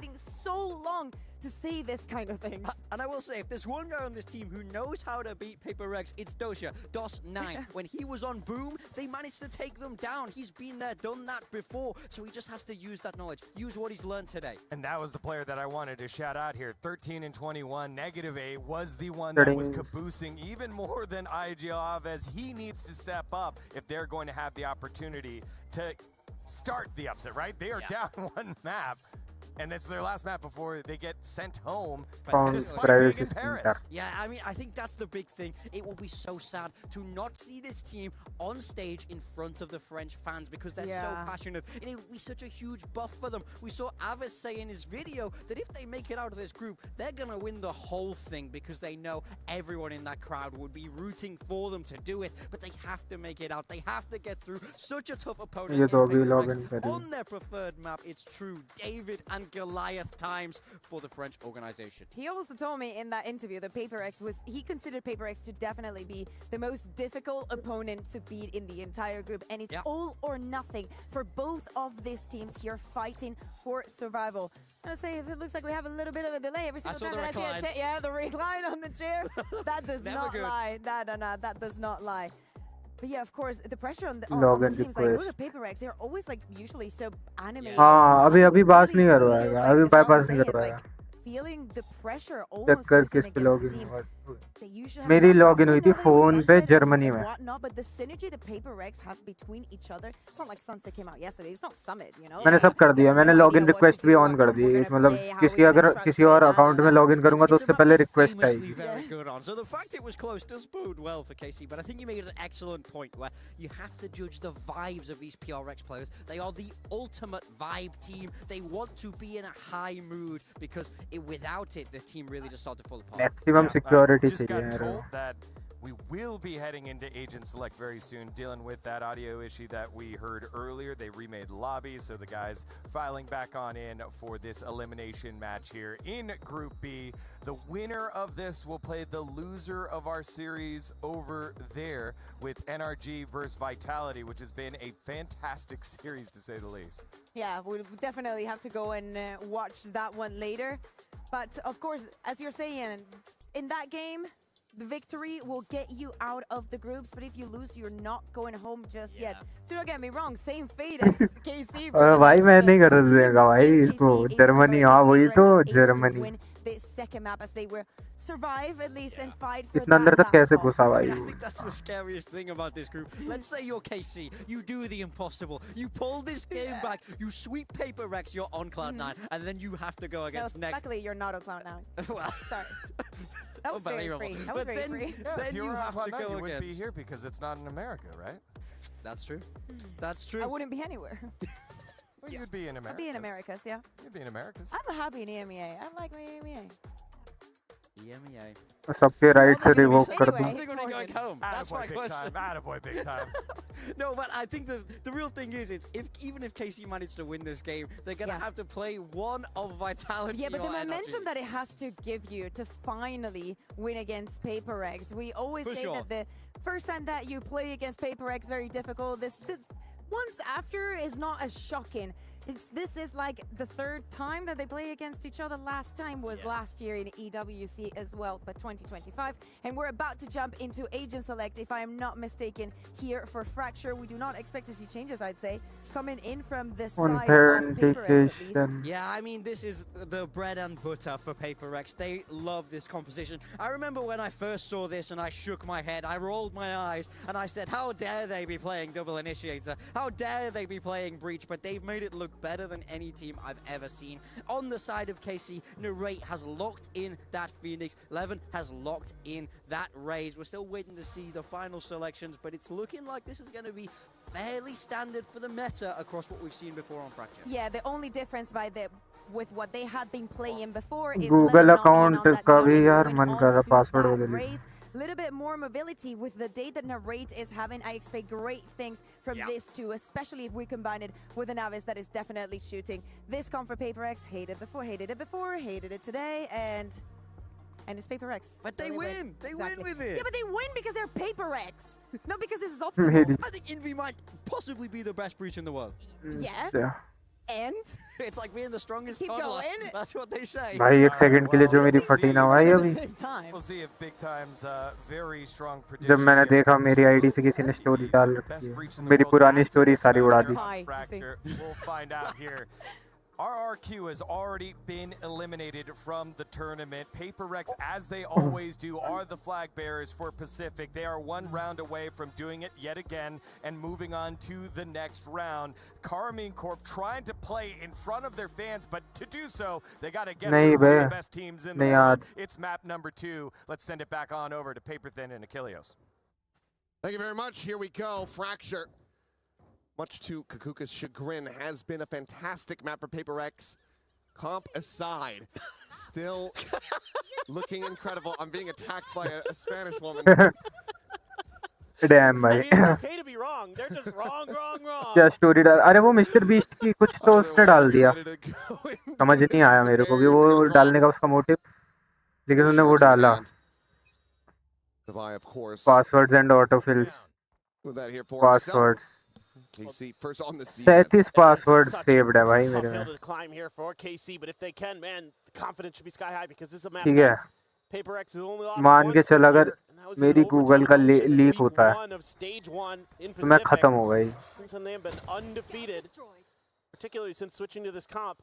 to see this kind of things. And I will say, if there's one guy on this team who knows how to beat PRX, it's Dosha. DOS9. When he was on Boom, they managed to take them down. He's been there, done that before. So he just has to use that knowledge, use what he's learned today. And that was the player that I wanted to shout out here. 13-21, -8 was the one that was caboosing even more than IGL Aves. He needs to step up if they're going to have the opportunity to start the upset, right? They are down one map. And it's their last map before they get sent home, despite being in Paris. Yeah, I mean, I think that's the big thing. It will be so sad to not see this team on stage in front of the French fans because they're so passionate. And it will be such a huge buff for them. We saw Aves say in his video that if they make it out of this group, they're going to win the whole thing because they know everyone in that crowd would be rooting for them to do it. But they have to make it out. They have to get through such a tough opponent on their preferred map. It's true. David and Goliath times for the French organization. He also told me in that interview that he considered PRX to definitely be the most difficult opponent to beat in the entire group, and it's all or nothing for both of these teams here fighting for survival. I'm gonna say, if it looks like we have a little bit of a delay every single time that I see the recline on the chair, that does not lie. No, that does not lie. But yeah, of course, the pressure on the teams, like look at PRX, they're always like usually so animated. अभी बात नहीं करवाएगा अभी bypass नहीं करवाएगा feeling the pressure almost against the team. मेरी login हुई थी फोन पे जर्मनी में but the synergy the PRX have between each other, it's not like Sunset came out yesterday, it's not Summit, you know. मैंने सब कर दिया मैंने लॉगिन रिक्वेस्ट भी ऑन कर दी मतलब किसी और अकाउंट में लॉगिन करूंगा तो उससे पहले रिक्वेस्ट आएगी So the fact it was close does bode well for KC, but I think you made an excellent point where you have to judge the vibes of these PRX players. They are the ultimate vibe team. They want to be in a high mood because without it, the team really just started to fall apart. Maximum security. Just got told that we will be heading into Agent Select very soon, dealing with that audio issue that we heard earlier. They remade the lobby, so the guys filing back on in for this elimination match here in Group B. The winner of this will play the loser of our series over there with NRG versus Vitality, which has been a fantastic series to say the least. Yeah, we'll definitely have to go and watch that one later. But of course, as you're saying, in that game, the victory will get you out of the groups, but if you lose, you're not going home just yet. So don't get me wrong, same fate as KC. भाई मैं नहीं कर देगा भाई इसको Germany हाँ वही तो Germany the second map as they will survive at least and fight for इतना अंदर तक कैसे घुसा भाई I think that's the scariest thing about this group. Let's say you're KC, you do the impossible, you pull this game back, you sweep PRX, you're on Cloud9, and then you have to go against next. Luckily, you're not on Cloud9. Sorry. That was very free. That was very free. Then you have to go against. You wouldn't be here because it's not in America, right? That's true. That's true. I wouldn't be anywhere. Well, you'd be in America. I'd be in Americas, yeah. You'd be in Americas. I'm happy in EMEA. I like my EMEA. EMEA. सबके right से revoke कर दूं. That's my question. Attaboy big time. No, but I think the real thing is, it's even if KC managed to win this game, they're gonna have to play one of Vitality. Yeah, but the or momentum NRG. that it has to give you to finally win against PRX. We always For say sure. that the first time that you play against PRX very difficult. The once after is not as shocking. This is like the third time that they play against each other. Last time was last year in EWC as well, but 2025. And we're about to jump into Agent Select, if I am not mistaken, here for Fracture. We do not expect to see changes, I'd say, coming in from the side of PRX at least. Yeah, I mean, this is the bread and butter for PRX. They love this composition. I remember when I first saw this and I shook my head, I rolled my eyes, and I said, how dare they be playing Double Initiator? How dare they be playing Breach? But they've made it look better than any team I've ever seen. On the side of KC, Narrate has locked in that Phoenix. Levin has locked in that Raze. We're still waiting to see the final selections, but it's looking like this is going to be fairly standard for the meta across what we've seen before on Fracture. Yeah, the only difference with what they had been playing before is Google account का भी यार मन कर रहा password बदल Raze. A little bit more mobility with the day that Narrate is having. I expect great things from this too, especially if we combine it with an Avis that is definitely shooting. This comp for PRX, hated it before, hated it today, and it's PRX. But they win! They win with it! Yeah, but they win because they're PRX, not because this is optimal. I think Envy might possibly be the best breach in the world. Yeah. And it's like being the strongest keep toddler. going. That's what they say. भाई एक second के लिए जो मेरी फटी ना हुआ है अभी We'll see if Big Time's very strong जब prediction मैंने here देखा मेरी आईडी से किसी ने स्टोरी डाल रखी है मेरी पुरानी स्टोरी सारी उड़ा दी Fracture. We'll find out here. RRQ has already been eliminated from the tournament. PRX, as they always do, are the flag bearers for Pacific. They are one round away from doing it yet again and moving on to the next round. KCorp trying to play in front of their fans, but to do so, they got to get through one of the best teams in the world. It's map number 2. Let's send it back on over to Paperthin and Achilleos. Thank you very much. Here we go. Fracture, much to Kakuka's chagrin, has been a fantastic map for PRX. Comp aside, still looking incredible. I'm being attacked by a Spanish woman. Damn भाई it's okay to be wrong. They're just wrong. क्या story डाल अरे वो mister beast की कुछ तो उसने डाल दिया समझ नहीं आया मेरे को भी वो डालने का उसका मोटिव लेकिन उसने वो डाला passwords and autofills passwords KC first on this defense. 37 password saved है भाई मेरे में. To climb here for KC, but if they can, man, the confidence should be sky high because this is a map. ठीक है. PRX has only lost मान के चल अगर मेरी गूगल का लीक होता है तो मैं खत्म हो गई. They have been undefeated, particularly since switching to this comp.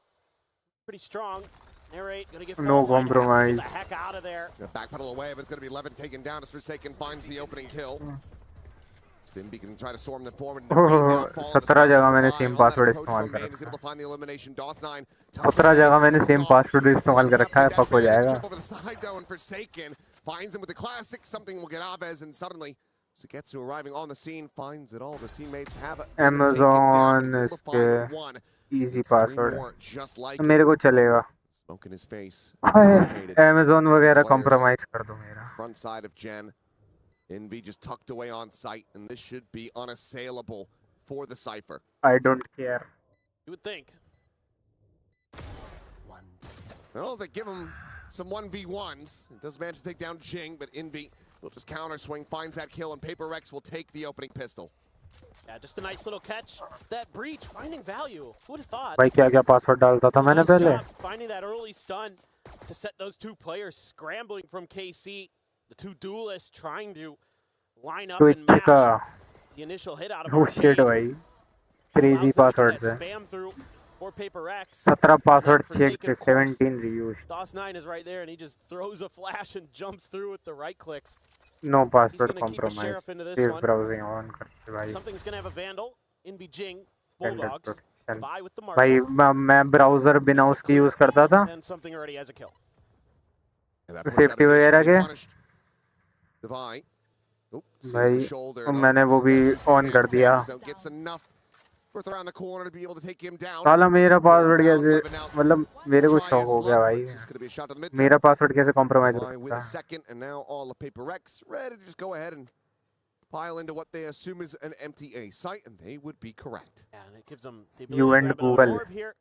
Pretty strong. Narrate, gonna get no compromise. Get the heck out of there. Backpedal away, but it's gonna be Levin taken down as Forsaken finds the opening kill. Stimby can try to storm them forward. 17 जगह मैंने same password इस्तेमाल कर रखा है. 17 जगह मैंने same password इस्तेमाल कर रखा है. फक हो जाएगा. Finds him with the classic. Something will get Abez, and suddenly Sugetsu arriving on the scene finds it all. His teammates have Amazon इसके easy password. मेरे को चलेगा. Smoke in his face. Amazon वगैरह compromise कर दो मेरा. Front side of Gen. Envy just tucked away on site, and this should be unassailable for the Cypher. I don't care. You would think. Well, they give him some 1v1s. It does manage to take down Jing, but Envy will just counter swing, finds that kill, and PRX will take the opening pistol. Yeah, just a nice little catch. That breach, finding value. Who would have thought? भाई क्या password डालता था मैंने पहले? Finding that early stun to set those two players scrambling from KC. The two duelists trying to line up and match the initial hit out of Oh shit भाई. Crazy passwords है. Spam through for PRX. 17 password checked, 17 reused. DOS9 is right there and he just throws a flash and jumps through with the right clicks. No password compromise. Safe browsing on करते भाई. Something's gonna have a vandal in Beijing. Bulldogs. Vie with the भाई मैं browser बिना उसके use करता था. And something already has a kill. Safety वगैरह के. भाई मैंने वो भी ऑन कर दिया. साला मेरा पासवर्ड कैसे मतलब मेरे को शॉक हो गया भाई. मेरा पासवर्ड कैसे कॉम्प्रोमाइज हो सकता है. pile into what they assume is an empty A site, and they would be correct. Yeah, and it gives them the You ability and to grab another Google. orb here.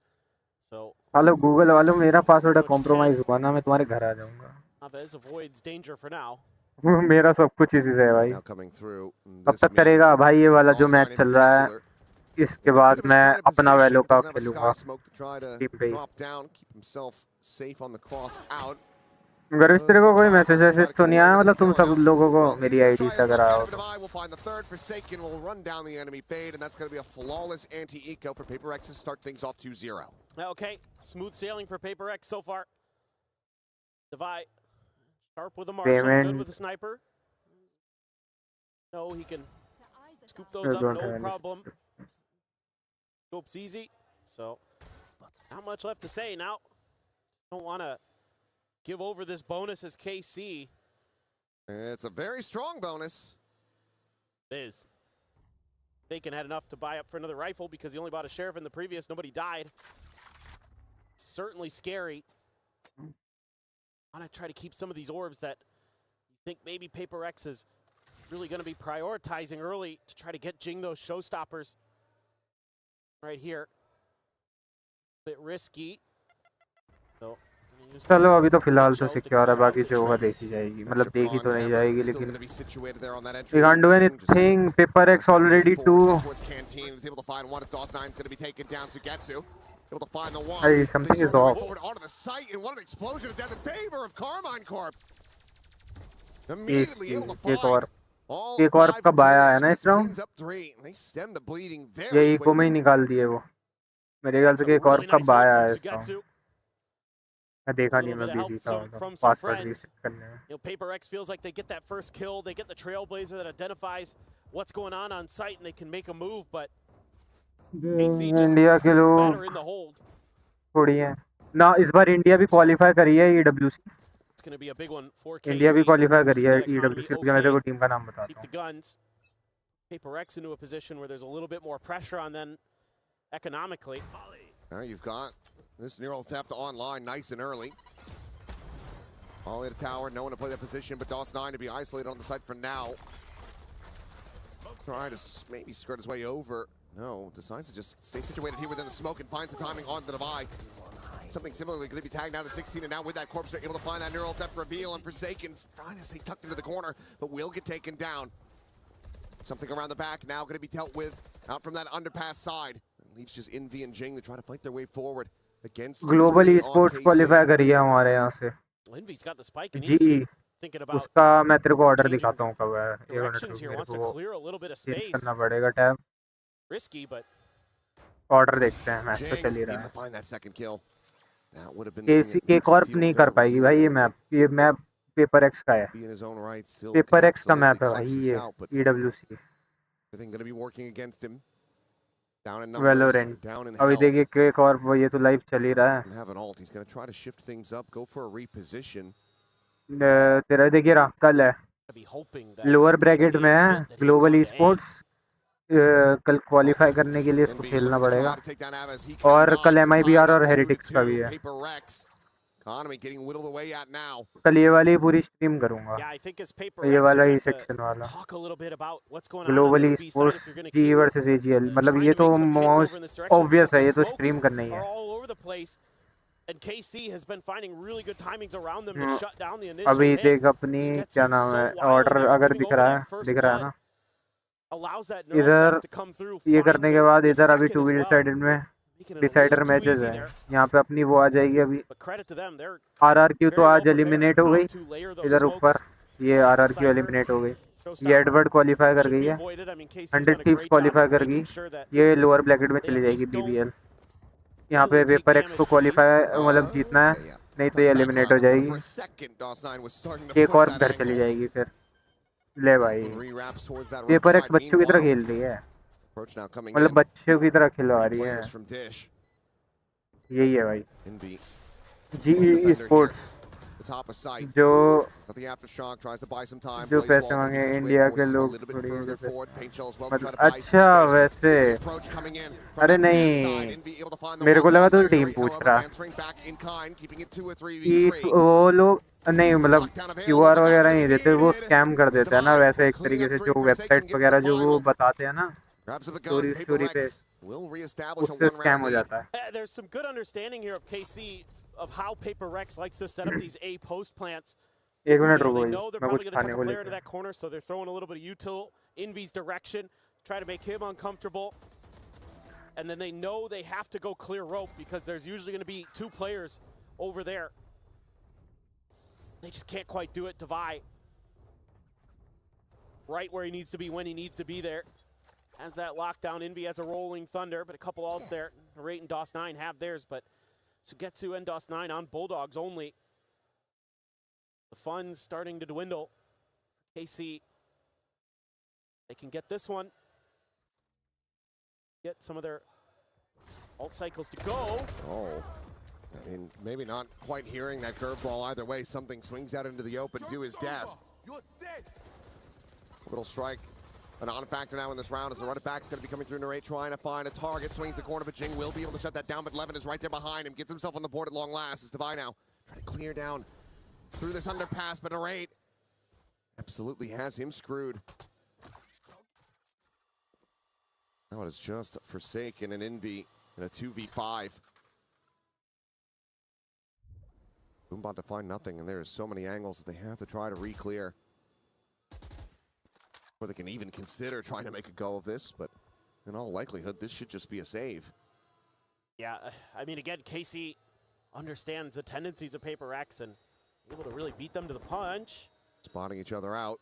So hello Google वालों, मेरा password compromise हुआ ना, मैं तुम्हारे घर आ जाऊंगा। Chavez avoids danger for now. मेरा सब कुछ इसी से है भाई। कब तक करेगा भाई ये वाला जो मैच चल रहा है, इसके बाद मैं अपना वैलो का खेलूंगा टीम पे। अगर इस तरह का कोई मैसेज तो नहीं आया, मतलब तुम सब लोगों को मेरी आईडी से अगर आओ Okay, smooth sailing for PRX so far. Divide. Sharp with a marshal, good with a sniper. No, he can scoop those up, no problem. Scope's easy, so not much left to say now. Don't want to give over this bonus as KC. It's a very strong bonus. It is. Bacon had enough to buy up for another rifle because he only bought a sheriff in the previous. Nobody died. Certainly scary. Want to try to keep some of these orbs that you think maybe PRX is really going to be prioritizing early to try to get Jing those showstoppers right here. A bit risky. So, चलो अभी तो फिलहाल तो secure है, बाकी जो होगा देखी जाएगी, मतलब देखी तो नहीं जाएगी, लेकिन we can't do anything. PRX already 2. Hey, something is off. Onto the site, and what an explosion of death in favor of Carmine Corp. Immediately able to find KCorp का बाया है ना इस राउंड, ये इको में ही निकाल दिए वो, मेरे ख्याल से KCorp का बाया है इस राउंड। मैं देखा नहीं, मैं बिजी था पासवर्ड रीसेट करने में। You know, PRX feels like they get that first kill, they get the trailblazer that identifies what's going on site, and they can make a move, but India के लोग थोड़ी हैं ना, इस बार India भी qualify करी है EWC। इंडिया भी क्वालिफाई करी है EWC, रुक जा मैं तेरे को टीम का नाम बताता हूँ। PRX into a position where there's a little bit more pressure on them economically. Now you've got this neural theft online nice and early. All at a tower, no one to play that position, but DOS9 to be isolated on the site for now. Try to maybe skirt his way over. No, decides to just stay situated here within the smoke and finds the timing on the divide. Something similarly going to be tagged out at 16, and now with that corpse, they're able to find that neural theft reveal, and Forsaken's trying to stay tucked into the corner, but will get taken down. Something around the back now going to be dealt with out from that underpass side. Leaves just Envy and Jing to try to fight their way forward against Global Esports qualify करी है हमारे यहाँ से। Envy's got the spike and जी, उसका मैं तेरे को order दिखाता हूँ कब है। directions here, wants to clear a little bit of space. करना पड़ेगा टैब। Risky, but ऑर्डर देखते हैं, मैच तो चल ही रहा है। KCorp नहीं कर पाएगी भाई ये मैप PRX का है, PRX का मैप है भाई ये EWC। Valorant अभी देखिए KCorp वो ये तो लाइव चल ही रहा है। तेरा देखिए रहा कल है, लोअर ब्रैकेट में है ग्लोबल Esports, कल क्वालिफाई करने के लिए इसको खेलना पड़ेगा, और कल MIBR और हेरिटिक्स का भी है। कल ये वाली पूरी स्ट्रीम करूंगा, ये वाला ही सेक्शन वाला global Esports G versus AGL, मतलब ये तो मोस्ट ऑब्वियस है, ये तो स्ट्रीम करना ही है। And KC has been finding really good timings around them to shut down the initial अभी hit. देख अपनी क्या नाम है, ऑर्डर अगर दिख रहा है ना, इधर ये करने के बाद इधर अभी 2v डिसाइडेड में डिसाइडर मैचेस हैं, यहाँ पे अपनी वो आ जाएगी अभी। RRQ तो आज एलिमिनेट हो गई, इधर ऊपर ये RRQ एलिमिनेट हो गई, ये एडवर्ड क्वालिफाई कर गई है, 100 थीव्स क्वालिफाई कर गई, ये लोअर ब्रैकेट में चली जाएगी BBL। यहाँ पे PRX को क्वालिफाई मतलब जीतना है, नहीं तो ये एलिमिनेट हो जाएगी, KCorp घर चली जाएगी फिर। ले भाई PRX बच्चों की तरह खेल रही है, मतलब बच्चों की तरह खिलवा रही है, यही है भाई GE Esports जो पैसे मांगे इंडिया के लोग थोड़ी मतलब। अच्छा वैसे अरे नहीं, मेरे को लगा तो टीम पूछ रहा वो लोग, नहीं मतलब QR वगैरह नहीं देते, वो स्कैम कर देते हैं ना वैसे एक तरीके से, जो वेबसाइट वगैरह जो वो बताते हैं ना स्टोरी पे, उससे स्कैम हो जाता है। There's some good understanding here of KC of how PRX likes to set up these A post plants. एक मिनट रुको, They know they're मैं probably कुछ going to खाने tuck को a player लेके into that corner, so they're throwing a little bit of util Envy's direction, try to make him uncomfortable. And then they know they have to go clear rope because there's usually going to be 2 players over there. They just can't quite do it. Divide right where he needs to be when he needs to be there. Has that lockdown. Envy has a rolling thunder, but a couple ults there. Rate and DOS9 have theirs, but Sugetsu and DOS9 on Bulldogs only. The fun's starting to dwindle. KC, they can get this one. Get some of their ult cycles to go. Oh, I mean, maybe not quite hearing that curveball either way. Something swings out into the open to his death. Little strike, a non-factor now in this round as the running back's going to be coming through Narrate, trying to find a target. Swings the corner, but Jing will be able to shut that down, but Levin is right there behind him. Gets himself on the board at long last. It's Divide now trying to clear down through this underpass, but Narrate absolutely has him screwed. Now it is just Forsaken and Envy in a 2v5. Boombot to find nothing, and there are so many angles that they have to try to re-clear. Or they can even consider trying to make a go of this, but in all likelihood, this should just be a save. Yeah, I mean, again, KC understands the tendencies of PRX and able to really beat them to the punch. Spotting each other out.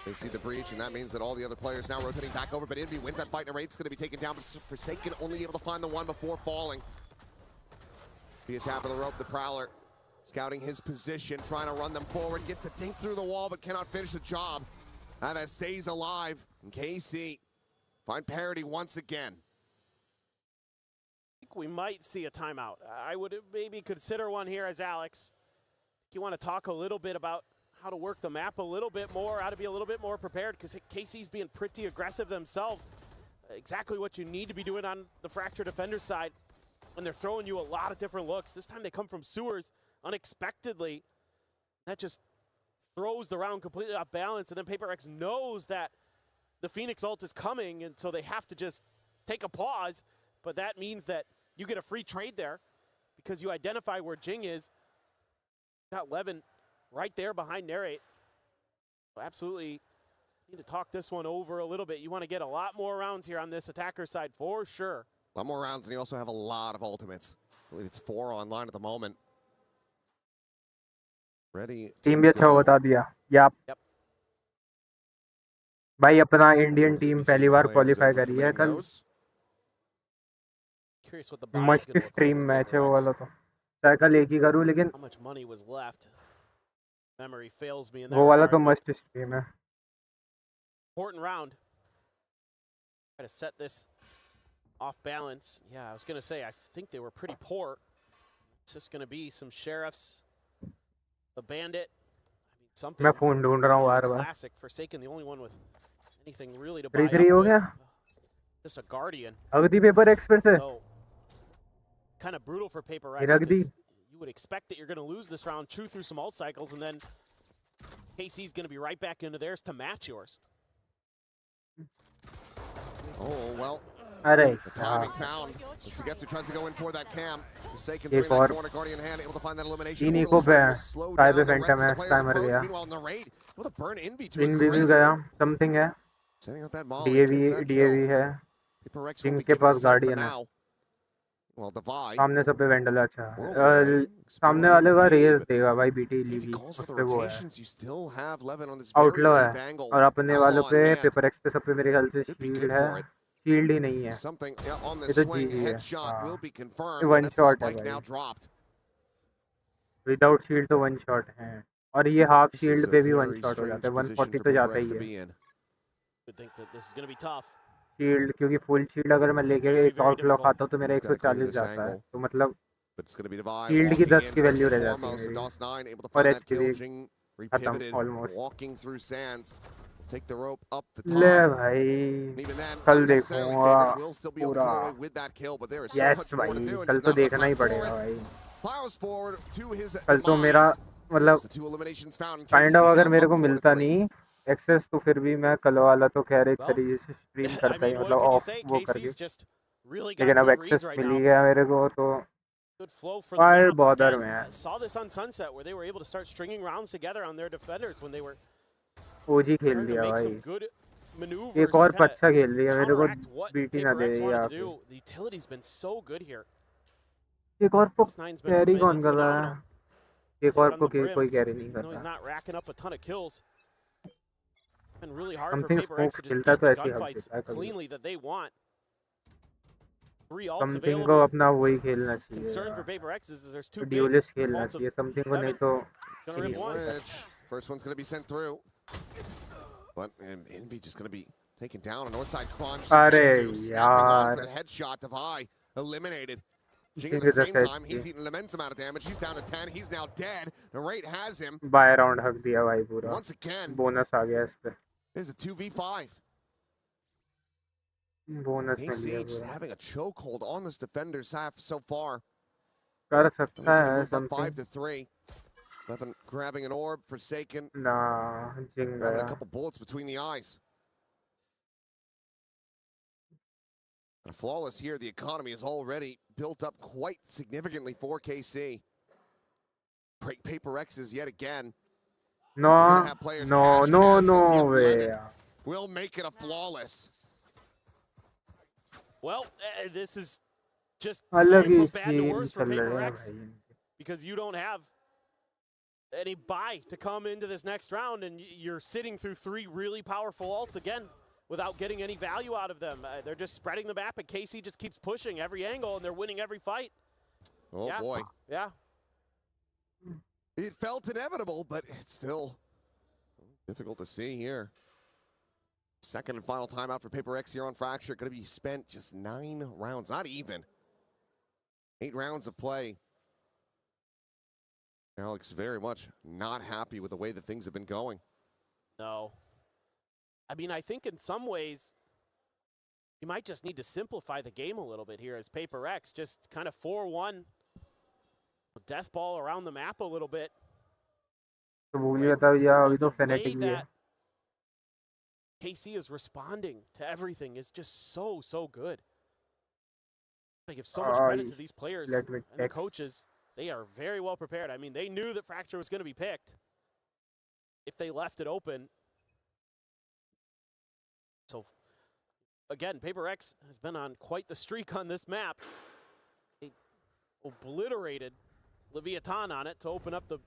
They see the breach, and that means that all the other players now rotating back over, but Envy wins that fight. Narrate's going to be taken down, but Forsaken only able to find the one before falling. Via tap of the rope, the Prowler scouting his position, trying to run them forward, gets the dink through the wall, but cannot finish the job. Ava stays alive, and KC find parity once again. I think we might see a timeout. I would maybe consider one here as Alex. You want to talk a little bit about how to work the map a little bit more, how to be a little bit more prepared, because KC's being pretty aggressive themselves. Exactly what you need to be doing on the Fracture Defender side when they're throwing you a lot of different looks. This time they come from sewers unexpectedly. That just throws the round completely off balance, and then PRX knows that the Phoenix ult is coming, and so they have to just take a pause, but that means that you get a free trade there because you identify where Jing is. Got Levin right there behind Narrate. Absolutely need to talk this one over a little bit. You want to get a lot more rounds here on this attacker side for sure. A lot more rounds, and you also have a lot of ultimates. I believe it's 4 online at the moment. Ready to team भी अच्छा बता दिया या भाई अपना Indian team पहली बार qualify करी है कल मस्त स्ट्रीम मैच है वो वाला तो चाहे कल एक ही करूं लेकिन वो वाला तो मस्त स्ट्रीम है important round. Try to set this off balance. Yeah, I was going to say I think they were pretty poor. It's just going to be some sheriffs. The bandit. I mean, something. मैं phone ढूंढ रहा हूँ बार-बार. Classic. Forsaken, the only one with anything really to buy up 3-3 हो गया. Just a guardian. अगदी PRX फिर से. So, kind of brutal for PRX. You would expect that you're going to lose this round, chew through some ult cycles, and then KC's going to be right back into theirs to match yours. Oh well. Alright. The timing found. Sugetsu tries to go in for that cam. Forsaken swing that corner, guardian hand, able to find that elimination. इन्हीं को slow down the rest of the players involved. Meanwhile, Narrate able to burn Envy to a भी गया. Something है. Setting out that molly. DAV है. जिनके पास guardian है. Well, Divide. सामने सब पे वेंडल है अच्छा. सामने वाले का रेस देगा भाई BT लीगी. उस पे वो है. आउटलो है. और अपने वालों पे PRX पे सब पे मेरे ख्याल से शील्ड है. शील्ड ही नहीं है. ये तो जी है. वन शॉट है भाई. विदाउट शील्ड तो वन शॉट है. और ये हाफ शील्ड पे भी वन शॉट हो जाता है. 140 तो जाता ही है. शील्ड क्योंकि फुल शील्ड अगर मैं लेके एक आउटलॉक आता हूँ तो मेरा 140 जाता है. तो मतलब शील्ड की 10 की वैल्यू रह जाती है. और एचपी खत्म ऑलमोस्ट. ले भाई कल देखूंगा पूरा. यस भाई कल तो देखना ही पड़ेगा भाई. Plows forward to his कल तो मेरा मतलब The two eliminations found in kind of KC अगर now मेरे up को 4 to मिलता 3. नहीं एक्सेस तो फिर भी मैं कल वाला तो खैर एक तरीके से स्ट्रीम I करता ही mean, what मतलब can you ऑफ say? वो करके KC's just really लेकिन got अब good एक्सेस reads right मिल now. ही गया मेरे को तो Good flow for the fire map. Border Again, में है saw this on Sunset where they were able to start stringing rounds together on their defenders when they were ओजी खेल starting to लिया make भाई some good maneuvers एक to और kind अच्छा खेल रही है मेरे को counteract what बीटी ना Paper दे X या wanted to do. The utility's been so good here. एक और को Nine's been कैरी feeling कौन कर रहा phenomenal. है एक I think और on को the brim, कोई कैरी नहीं even though he's करता not racking up a ton of kills. Been really hard for something Paper X smoke to just खेलता get तो the ऐसे ही हक gunfights देता है कभी cleanly that they want. 3 ults something को available. अपना वही खेलना चाहिए Concern for यार Paper X is there's two big dualist खेलना ults of चाहिए समथिंग को नहीं 11. तो Gonna rip one. Which first one's going to be sent through. But Envy just going to be taken down. A north side crunch. अरे Snapping on for यार the headshot. Divide eliminated. Jing at Give the me the same set time, he's eating an immense amount of damage. He's down to 10. He's now dead. The rate has him. Buy round हक दिया भाई पूरा Once again, bonus आ गया इस पे this is a 2v5. Bonus mill KC गया just पूरा having a chokehold on this defender's half so far. कर सकता है Moved up 5 something to 3. 11 grabbing an orb, Forsaken. ना जिंग Grabbing गया a couple bullets between the eyes. And flawless here, the economy is already built up quite significantly for KC. Break Paper X's yet again. no We're gonna have players no cash no cabs no as the way 11 यार will make it a flawless. Well, this is just अलग going ही from bad to सीन worse for चल Paper रहे हैं X भाई because you don't have any buy to come into this next round, and you're sitting through 3 really powerful ults again without getting any value out of them. They're just spreading the map, and KC just keeps pushing every angle, and they're winning every fight. Oh yeah. boy. Yeah. It felt inevitable, but it's still difficult to see here. Second and final timeout for Paper X here on Fracture. Going to be spent just 9 rounds, not even. 8 rounds of play. Alex very much not happy with the way that things have been going. No. I mean, I think in some ways, you might just need to simplify the game a little bit here as Paper X. Just kind of 4-1. Death ball around the map a little bit. तो भूल गया था यार अभी तो The way fanatic भी है that KC is responding to everything is just so good. I give so much credit to these players let me and the check. coaches. They are very well prepared. I mean, they knew that Fracture was going to be picked if they left it open. So, again, Paper X has been on quite the streak on this map. They obliterated Leviathan on it to open up the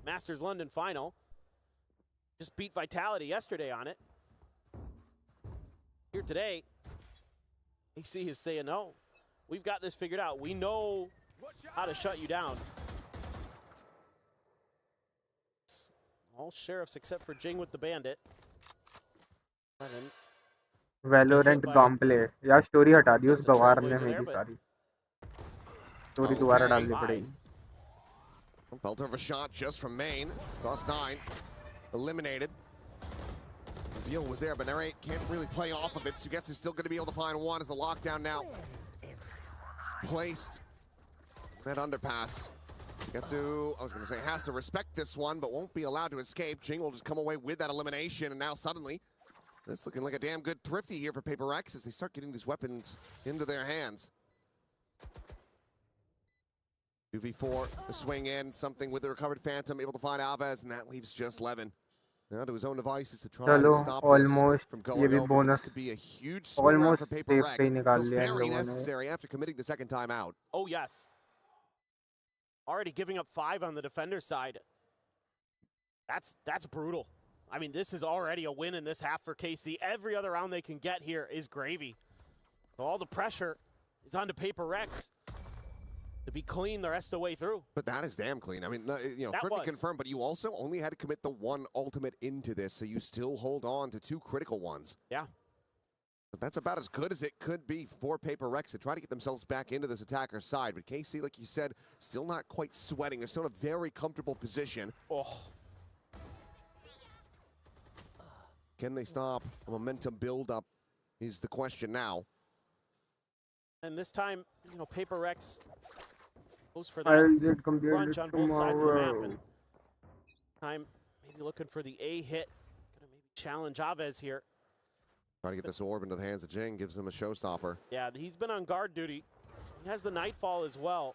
Masters London final. Just beat Vitality yesterday on it. Here today, AC is saying, no, we've got this figured out. We know how to shut you down. All sheriffs except for Jing with the bandit. Valorant gameplay यार story हटा दी उस गवार ने मेरी सारी story दोबारा डालनी पड़ेगी Belt of a shot just from main. Cross 9. Eliminated. Reveal was there, but Narrate can't really play off of it. Sugetsu's still going to be able to find one as the lockdown now placed. That underpass. Sugetsu, I was going to say, has to respect this one, but won't be allowed to escape. Jing will just come away with that elimination, and now suddenly, it's looking like a damn good thrifty here for Paper X as they start getting these weapons into their hands. 2v4, the swing in, something with the recovered Phantom, able to find Alves, and that leaves just Levin. Now to his own devices to try to stop this from going over. This could be a huge swing round for Paper X. Feels very necessary after committing the second time out. Oh, yes. Already giving up 5 on the defender side. That's brutal. I mean, this is already a win in this half for KC. Every other round they can get here is gravy. So all the pressure is onto Paper X to be clean the rest of the way through. But that is damn clean. I mean, you know, thrifty confirmed, but you also only had to commit the 1 ultimate into this, so you still hold on to 2 critical ones. Yeah. But that's about as good as it could be for Paper X to try to get themselves back into this attacker's side. But KC, like you said, still not quite sweating. They're still in a very comfortable position. Oh. Can they stop a momentum build-up is the question now. And this time, you know, Paper X Goes for I'll that get completed crunch on both sides of the map. tomorrow. And time maybe looking for the A hit. Gonna maybe challenge Aves here. Trying to get this orb into the hands of Jing, gives him a showstopper. Yeah, he's been on guard duty. He has the Nightfall as well.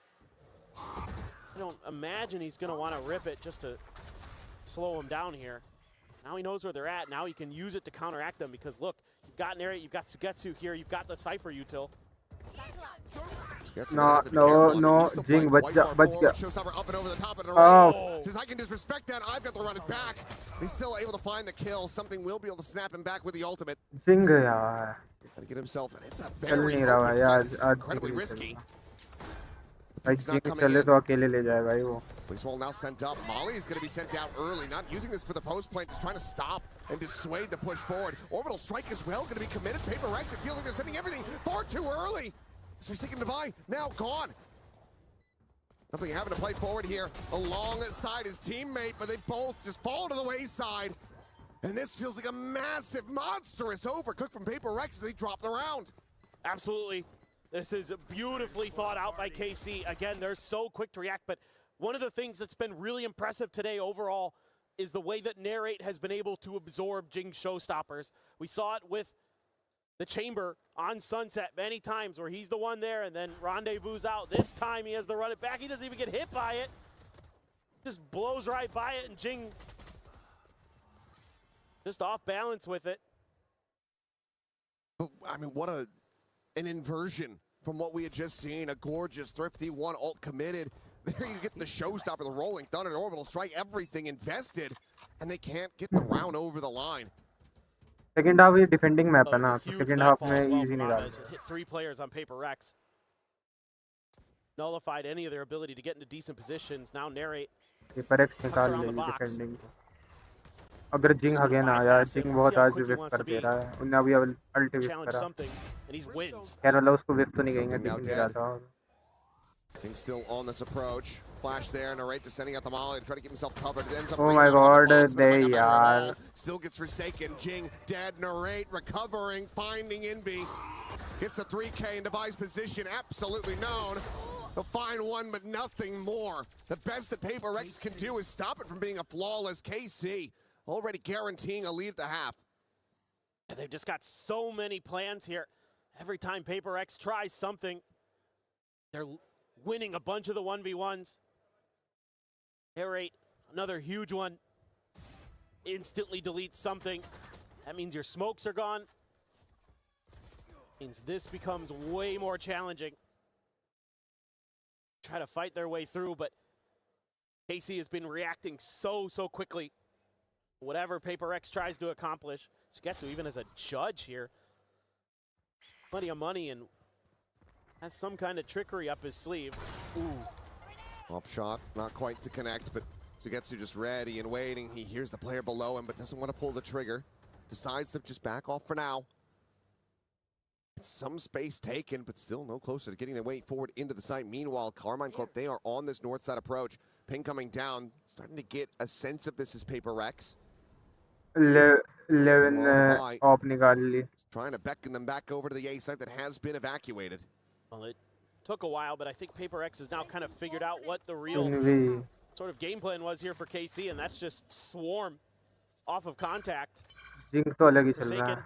I don't imagine he's going to want to rip it just to slow him down here. Now he knows where they're at. Now he can use it to counteract them because, look, you've got Narrate, you've got Sugetsu here, you've got the Cypher util. No, Jing, but Showstopper up and over the top of the oh. Says, I can disrespect that. I've got to run it back. He's still able to find the kill. Something will be able to snap him back with the ultimate. Jing, yaar. Got to get himself, and it's a चल very नहीं रहा है यार, आज incredibly risky. भाई जिंग चले तो अकेले ले जाए भाई वो. Police wall now sent up. Molly is going to be sent out early, not using this for the post plant, just trying to stop and dissuade the push forward. Orbital strike as well, going to be committed. PRX, it feels like they're sending everything far too early. Forsaken Divine now gone. Nothing having to play forward here alongside his teammate, but they both just fall to the wayside. And this feels like a massive, monstrous overcook from PRX as they drop the round. Absolutely. This is beautifully thought out by KC. Again, they're so quick to react, but one of the things that's been really impressive today overall is the way that Narrate has been able to absorb Jing's showstoppers. We saw it with the Chamber on Sunset many times where he's the one there and then Rendezvous out. This time he has to run it back. He doesn't even get hit by it. Just blows right by it and Jing just off balance with it. I mean, what an inversion from what we had just seen. A gorgeous, thrifty one ult committed. There you get the showstopper, the rolling thunder, an orbital strike, everything invested, and they can't get the round over the line. Second half ये defending map है ना, तो second half में easy नहीं रहा. Hit 3 players on PRX. Nullified any of their ability to get into decent positions. Now Narrate. PRX निकाल लेगी defending को. अगर जिंग अगेन आया, जिंग बहुत आज विफ कर दे रहा है. उन्हें अभी अल्ट विफ करा. यार मतलब उसको विफ तो नहीं कहेंगे, दिख नहीं रहा था. King still on this approach. Flash there, Narrate just sending out the molly to try to keep himself covered. It ends up oh my god, they yaar. Still gets forsaken. Jing dead. Narrate recovering, finding Envy. Gets the 3K in device position, absolutely known. They'll find one, but nothing more. The best that PRX can do is stop it from being a flawless KC. Already guaranteeing a lead at the half. And they've just got so many plans here. Every time PRX tries something, they're winning a bunch of the 1v1s. Narrate, another huge one. Instantly deletes something. That means your smokes are gone. Means this becomes way more challenging. Try to fight their way through, but KC has been reacting so quickly. Whatever PRX tries to accomplish. Sugetsu even as a judge here. Plenty of money and has some kind of trickery up his sleeve. Ooh. Up shot, not quite to connect, but Sugetsu just ready and waiting. He hears the player below him, but doesn't want to pull the trigger. Decides to just back off for now. It's some space taken, but still no closer to getting their way forward into the site. Meanwhile, Gaming, they are on this north side approach. Ping coming down, starting to get a sense of this as PRX. 11 op निकाल ली. Trying to beckon them back over to the A site that has been evacuated. Well, it took a while, but I think PRX has now kind of figured out what the real sort of game plan was here for KC, and that's just swarm off of contact. जिंग तो अलग ही चल रहा है.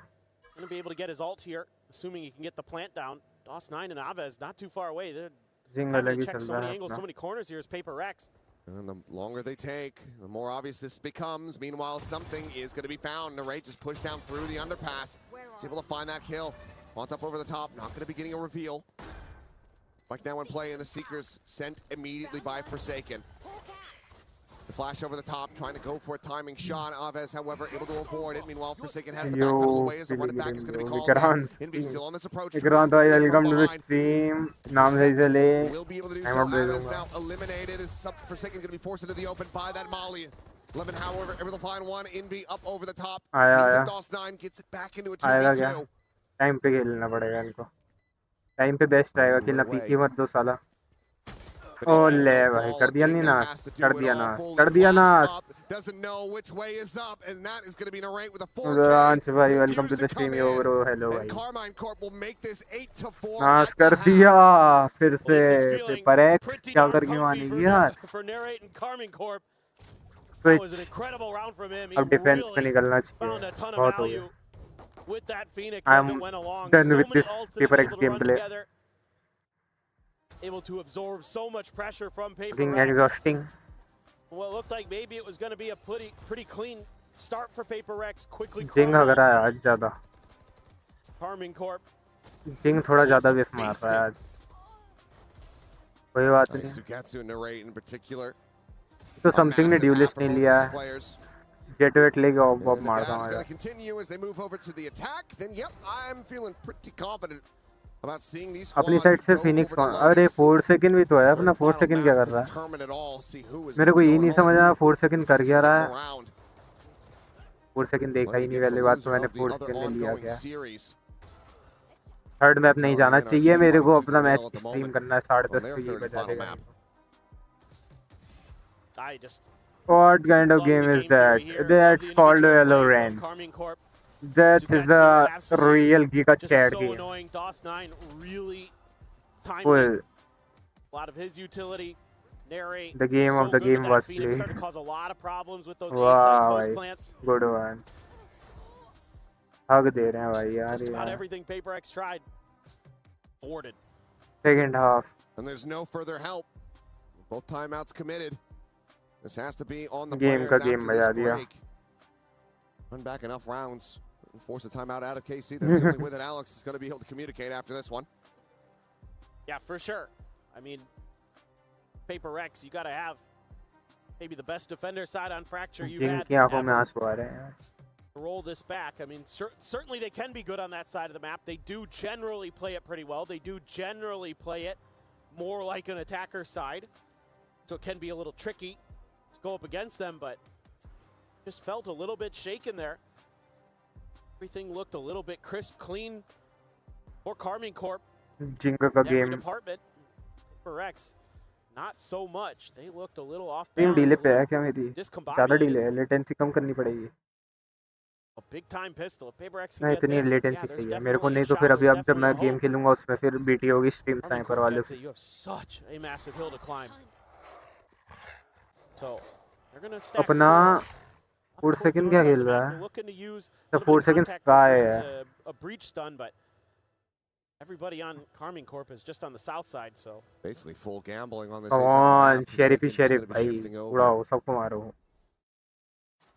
Going to be able to get his ult here, assuming he can get the plant down. DOS9 and Aves not too far away. They're having to check so many angles, so many corners here as PRX. And the longer they take, the more obvious this becomes. Meanwhile, something is going to be found. Narrate just pushed down through the underpass. He's able to find that kill. On top over the top, not going to be getting a reveal. Like now in play, and the Seekers sent immediately by Forsaken. The flash over the top, trying to go for a timing shot. Aves, however, able to avoid it. Meanwhile, Forsaken has to backpedal away as the run it back is going to be called. Envy still on this approach. Welcome to the stream. नाम सही से ले. Will be able to do so. Aves now eliminated as Forsaken going to be forced into the open by that molly. 11, however, able to find one. Envy up over the top. DOS9 gets it back into a 2v2. Time पे खेलना पड़ेगा इनको. Time पे best आएगा, खेलना पीछे मत दो साला. ओले भाई कर दिया नहीं ना कर दिया ना कर दिया ना doesn't know which way is up, and that is going to be Narrate with a 4K. Ranch भाई welcome to the stream yo bro hello भाई KCorp will make this 8-4 नाश कर दिया फिर से PRX क्या करके मानेगी यार That was an incredible round from him. He अब डिफेंस में really निकलना चाहिए found a ton of बहुत हो value गया with that Phoenix as I'm it went along. done So with many this ults that he's PRX able to run gameplay. together. Able to absorb so much pressure from fucking PRX. exhausting Well, it looked like maybe it was going to be a pretty clean start for PRX. Quickly जिंग लग रहा है आज ज़्यादा KCorp. जिंग थोड़ा ज़्यादा विफ मार रहा है आज कोई बात नहीं Sugatsu and Narrate in particular. तो समथिंग ने ड्यूलिस्ट नहीं लिया है जेट वेट लेके ऑफ मारता हूँ Going to continue as they move over to the attack. Then yep, I'm feeling pretty confident about seeing these अपनी squads साइड से go फिनिक्स over to अरे Lotus. 4 सेकंड भी तो है अपना 4 सेकंड क्या कर रहा है Determine it all, see who is मेरे को gonna ये go नहीं home. समझ आया 4 सेकंड कर क्या रहा है Around. 4 सेकंड देखा ही नहीं पहली बात तो मैंने 4 सेकंड ले लिया क्या Series. थर्ड मैप नहीं जाना चाहिए मेरे को अपना मैच स्ट्रीम करना है 10:30 पे ये बजा देगा I just What kind of game is that? That's called Valorant. That is the real Giga chat so game. annoying. DOS9 really timely. Full. A lot of his utility. Narrate. The game so of the good with game that was Phoenix played. started to cause a lot of problems with those Wow, A-side post भाई. plants. Good one. हक दे रहे हैं भाई यार Just about यार. everything PRX tried. Boarded. Second half. And there's no further help. Both timeouts committed. This has to be on the Game players का after game this बजा दिया. break. Run back enough rounds and force a timeout out of KC. That's the only way that Alex is going to be able to communicate after this one. Yeah, for sure. I mean, PRX, you got to have maybe the best defender side on Fracture you've Jing had की आंखों में ever आंसू आ रहे हैं यार. to roll this back. I mean, certainly they can be good on that side of the map. They do generally play it pretty well. They do generally play it more like an attacker side. So it can be a little tricky to go up against them, but just felt a little bit shaken there. Everything looked a little bit crisp, clean for KCorp. जिंग का Every game. department, PRX, not so much. They looked a little off team balance. Delay पे है क्या मेरी? ज़्यादा discombobulated. Delay है. Latency कम करनी पड़ेगी. A big time pistol. If PRX can नहीं get इतनी this, लेटेंसी yeah, there's चाहिए मेरे को definitely नहीं a तो shot. फिर अभी There's अब जब मैं definitely a गेम hope. खेलूंगा उसमें फिर बीटी होगी स्ट्रीम स्नाइपर वाले Gets it. You have such a massive hill to climb. So they're gonna stack अपना 4 four सेकंड क्या खेल रहा They're है looking to use तो a little 4 bit of second contact sky for है a breach stun, but everybody on KCorp is just on the south side, so basically full gambling on this. On sheriff he sheriff भाई उड़ाओ सबको मारो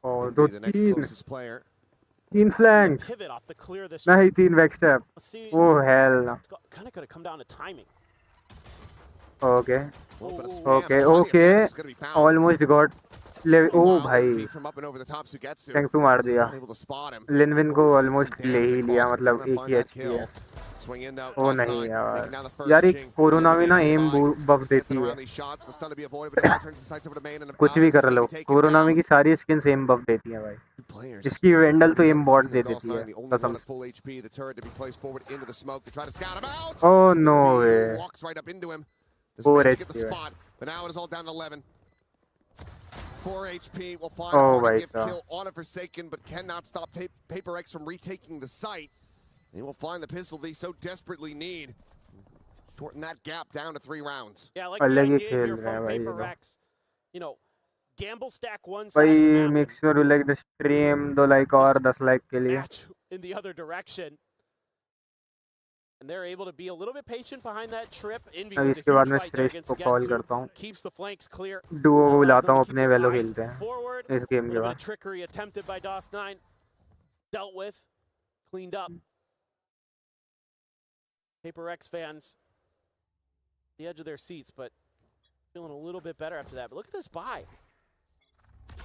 और दो तीन तीन flank pivot off the clear this. नहीं तीन back step Let's see. Oh hello Kind of gonna come down to timing. Okay okay okay almost got ले ओ भाई थैंक्स टू मार दिया लिनविन को ऑलमोस्ट ले ही लिया मतलब एक ही एचपी है ओ नहीं यार यार ये कोरोना में ना एम बफ देती है कुछ भी कर लो कोरोना में की सारी स्किन्स एम बफ देती हैं भाई इसकी वेंडल तो एम बॉट दे देती है कसम ओह नो वे 4 HP है But now it is all down to 11. 4 HP will find Oh, a party right, gift kill on a Forsaken, but cannot stop PRX from retaking the site. They will find the pistol they so desperately need. Shorten that gap down to 3 rounds. Yeah, I like the idea here from PRX. You know, gamble stack one side of the भाई map make sure you like the stream 2 like और 10 like के लिए match in the other direction. And they're able to be a little bit patient behind that trip. Envy अब with a इसके बाद huge मैं fight there श्रेष्ठ against को call Getsu. करता हूँ Keeps the flanks clear. Duo को Allows बुलाता them हूँ to keep अपने their वेलो eyes खेलते हैं forward. इस गेम A के little bit बाद of trickery attempted by DOS9. Dealt with. Cleaned up. PRX fans, the edge of their seats, but feeling a little bit better after that. But look at this buy.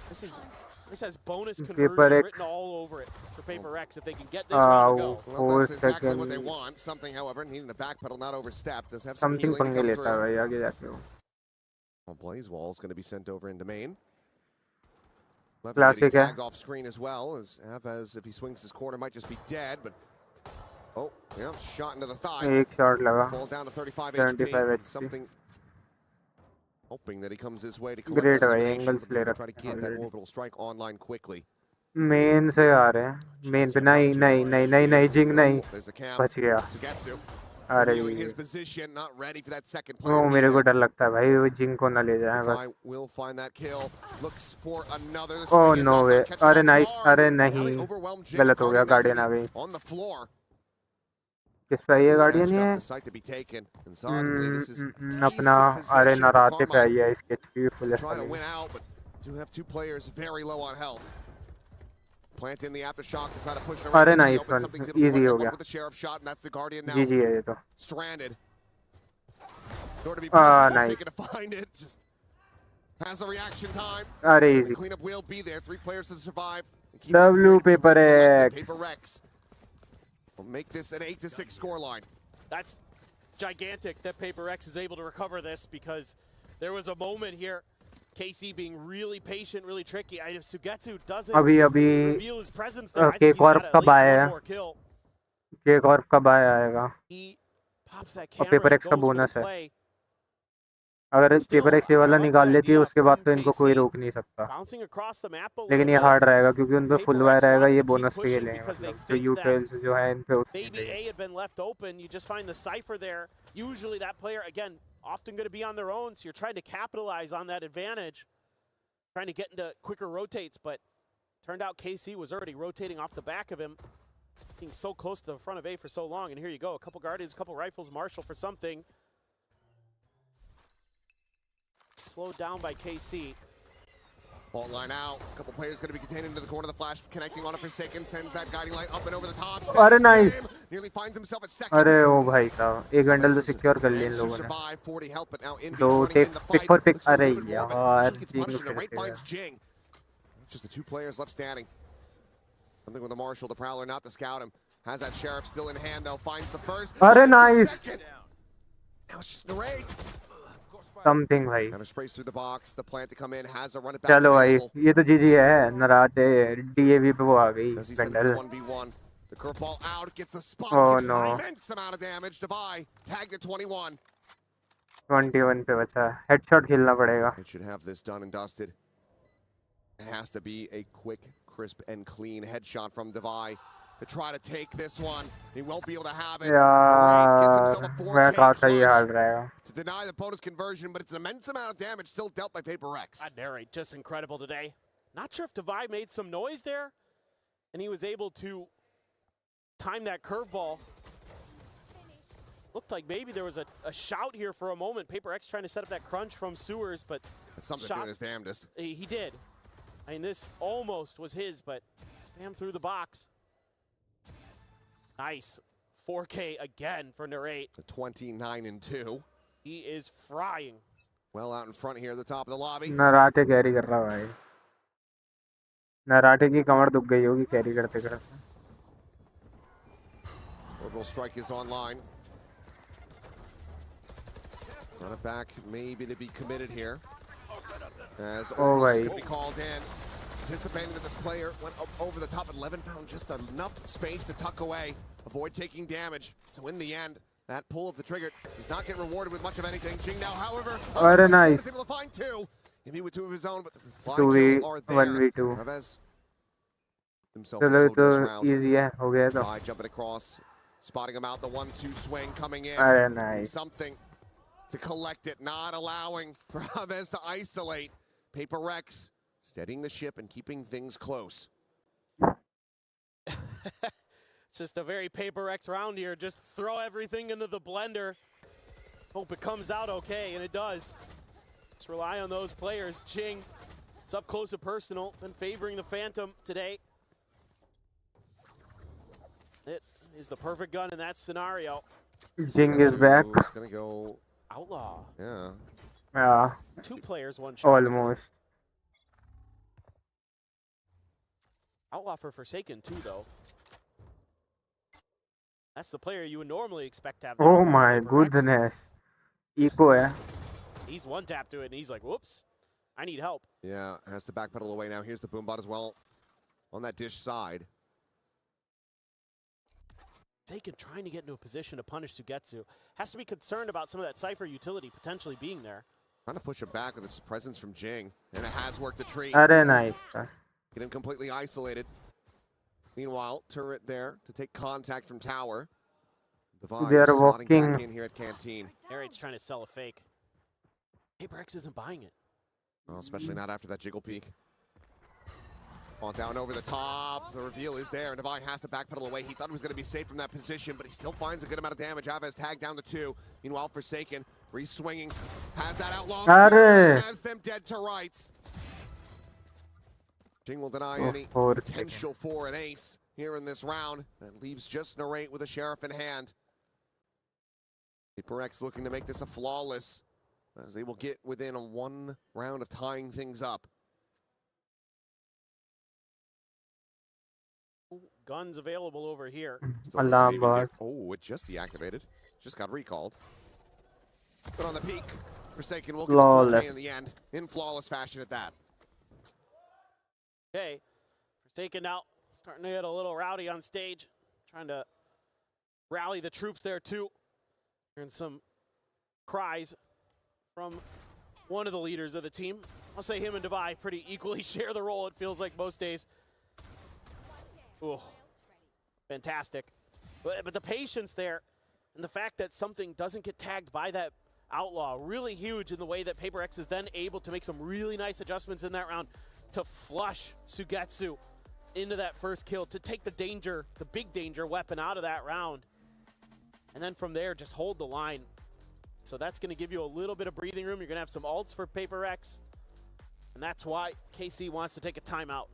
This has bonus conversion written all over it for PRX if they can get this round to go. Well, that's exactly what they want. Something, however, needing the backpedal not overstep. Does have some healing something to पंगे come लेता है through. भाई आगे जाके वो Well, Blazewall is going to be sent over into main. Levin Classic getting है tagged off screen as well, as Avaz, if he swings his corner, might just be dead, but oh, yeah, shot into the thigh. एक shot लगा Fall down to 35 75 HP. HP Something Hoping that he comes his way to Great collect भाई elimination, angles but ले looking to try to रखे हैं get that already. orbital strike online quickly. Main से आ रहे हैं main पे नहीं नहीं नहीं नहीं नहीं जिंग नहीं There's the cam. बच गया Sugetsu अरे revealing his position, not ready for that second वो player to be मेरे को there. डर लगता है भाई वो जिंग को ना ले जाए बस Defy will find that kill. Looks for another. Oh no way अरे नहीं अरे नहीं गलत हो गया गार्डियन आ गई On the floor. किस पे ये गार्डियन Sketched है up the site to be taken. And suddenly this is अपना decent अरे position for नराते पे Carmine. आई है इसके HP full Trying to win out, but do have two players very low on health. Plant in the aftershock to try to push around. अरे in the nice open. One Something's able to easy collect हो that गया one with the sheriff shot, and that's the guardian now. जीजी है ये तो Stranded. Nor to be present, nice. taken to find it. Just has a reaction time. अरे The easy cleanup will be there. 3 players to survive. W paper X Paper X will make this an 8-6 scoreline. That's gigantic that Paper X is able to recover this, because there was a moment here, KC being really patient, really tricky. I if Sugetsu doesn't reveal his presence there, I think he's got at least one more kill. KCorp कब आएगा He pops that और camera paper and x का goes for the bonus है play. अगर paper x ये वाला निकाल लेती है उसके बाद तो इनको कोई रोक नहीं सकता Bouncing across the map a लेकिन little ये bit. हार्ड रहेगा क्योंकि उन पे फुल Paper वायर X रहेगा wants ये to keep बोनस पे pushing खेलेंगे because they मतलब जो think यूटेल्स that जो है इन पे maybe A had been left open. You just find the cipher there. Usually that player, again, often going to be on their own, so you're trying to capitalize on that advantage, trying to get into quicker rotates, but turned out KC was already rotating off the back of him, being so close to the front of A for so long, and here you go, a couple Guardians, a couple Rifles, Marshall for something. Slowed down by KC. Ball line out. A couple players going to be contained into the corner. The flash connecting on a Forsaken. Sends that guiding light up and over the top. अरे nice Nearly finds himself at second. अरे ओ भाई साहब एक वेंडल तो secure कर लिया इन लोगों ने 40 health, but now Envy दो turning take in the pick fight. For pick Looks for a अरे little bit more, but यार eventually gets जिंग punished, and the फिर right finds Jing. Just the 2 players left standing. Something with the Marshall, the Prowler, not to scout him. Has that Sheriff still in hand, though. Finds the first. अरे finds the nice second. Now it's just narrate. Something भाई Kind of sprays through the box. The plant to come in has a run it back चलो भाई available. ये तो जीजी है Narate DAV पे वो आ गई As he said, वेंडल 1v1. The curveball out, gets a spot, Oh, gets no. an immense amount of damage. Defy, tagged at 21. 21 पे बचा हेडशॉट खेलना पड़ेगा It should have this done and dusted. It has to be a quick, crisp, and clean headshot from Defy to try to take this one. He won't be able to have it. यार मैं कहा था ये हाल रहेगा To deny the opponent's conversion, but it's an immense amount of damage still dealt by Paper X. God, narrate, just incredible today. Not sure if Defy made some noise there, and he was able to time that curveball. Looked like maybe there was a shout here for a moment. Paper X trying to set up that crunch from Sewers, but That's something doing his damnedest. He did. I mean, this almost was his, but spam through the box. Nice. 4K again for Narrate. 29 and 2. He is frying. Well out in front here at the top of the lobby. नराटे carry कर रहा भाई नराटे की कमर दुख गई होगी carry करते करते Orbital strike is online. Run it back, maybe to be committed here. As Orbital is going to be called in. Anticipating that this player went up over the top at 11, found just enough space to tuck away, avoid taking damage. So in the end, that pull of the trigger does not get rewarded with much of anything. Jing now, however, is able to find 2. He with 2 of his own, but the flying kills are there. 1v2 Chavez himself चलो afloat in this तो round. Easy है हो गया तो By jumping across, spotting him out, the 1-2 swing coming in. अरे And nice something to collect it, not allowing Chavez to isolate. Paper Rex steadying the ship and keeping things close. It's just a very Paper X round here. Just throw everything into the blender. Hope it comes out okay, and it does. Let's rely on those players. Jing, it's up close and personal. Been favoring the Phantom today. It is the perfect gun in that scenario. Jing is back. It's gonna go Outlaw. Yeah. 2 players, 1 shot. Almost. Outlaw for Forsaken too, though. That's the player you would normally expect to have. Oh my goodness. Eco है. He's one tap to it, and he's like, whoops, I need help. Yeah, has to backpedal away now. Here's the boombot as well on that dish side. Taken trying to get into a position to punish Sugetsu. Has to be concerned about some of that Cypher utility potentially being there. Trying to push him back with its presence from Jing, and it has worked a treat. Very nice. Get him completely isolated. Meanwhile, turret there to take contact from tower. Divide They are slotting walking. back in here at Canteen. Aerate's trying to sell a fake. PRX isn't buying it. Well, especially not after that jiggle peek. On down over the top. The reveal is there, and Divine has to backpedal away. He thought he was going to be safe from that position, but he still finds a good amount of damage. Aves tagged down to 2. Meanwhile, Forsaken, re-swinging, has that outlaw still, and has them dead to rights. Jing will deny any potential for an ace here in this round. That leaves just Narrate with a Sheriff in hand. PRX looking to make this a flawless, as they will get within 1 round of tying things up. Guns available over here. Alarm bar. Oh, it just deactivated. Just got recalled. But on the peak, Forsaken will get the 4K in the end, in flawless fashion at that. Okay, Forsaken now starting to get a little rowdy on stage, trying to rally the troops there too. Hearing some cries from one of the leaders of the team. I'll say him and Devi pretty equally share the role, it feels like most days. Ooh, fantastic. But the patience there and the fact that something doesn't get tagged by that outlaw, really huge in the way that PRX is then able to make some really nice adjustments in that round to flush Sugetsu into that first kill, to take the danger, the big danger weapon out of that round. And then from there, just hold the line. So that's going to give you a little bit of breathing room. You're going to have some ults for PRX. And that's why KC wants to take a timeout.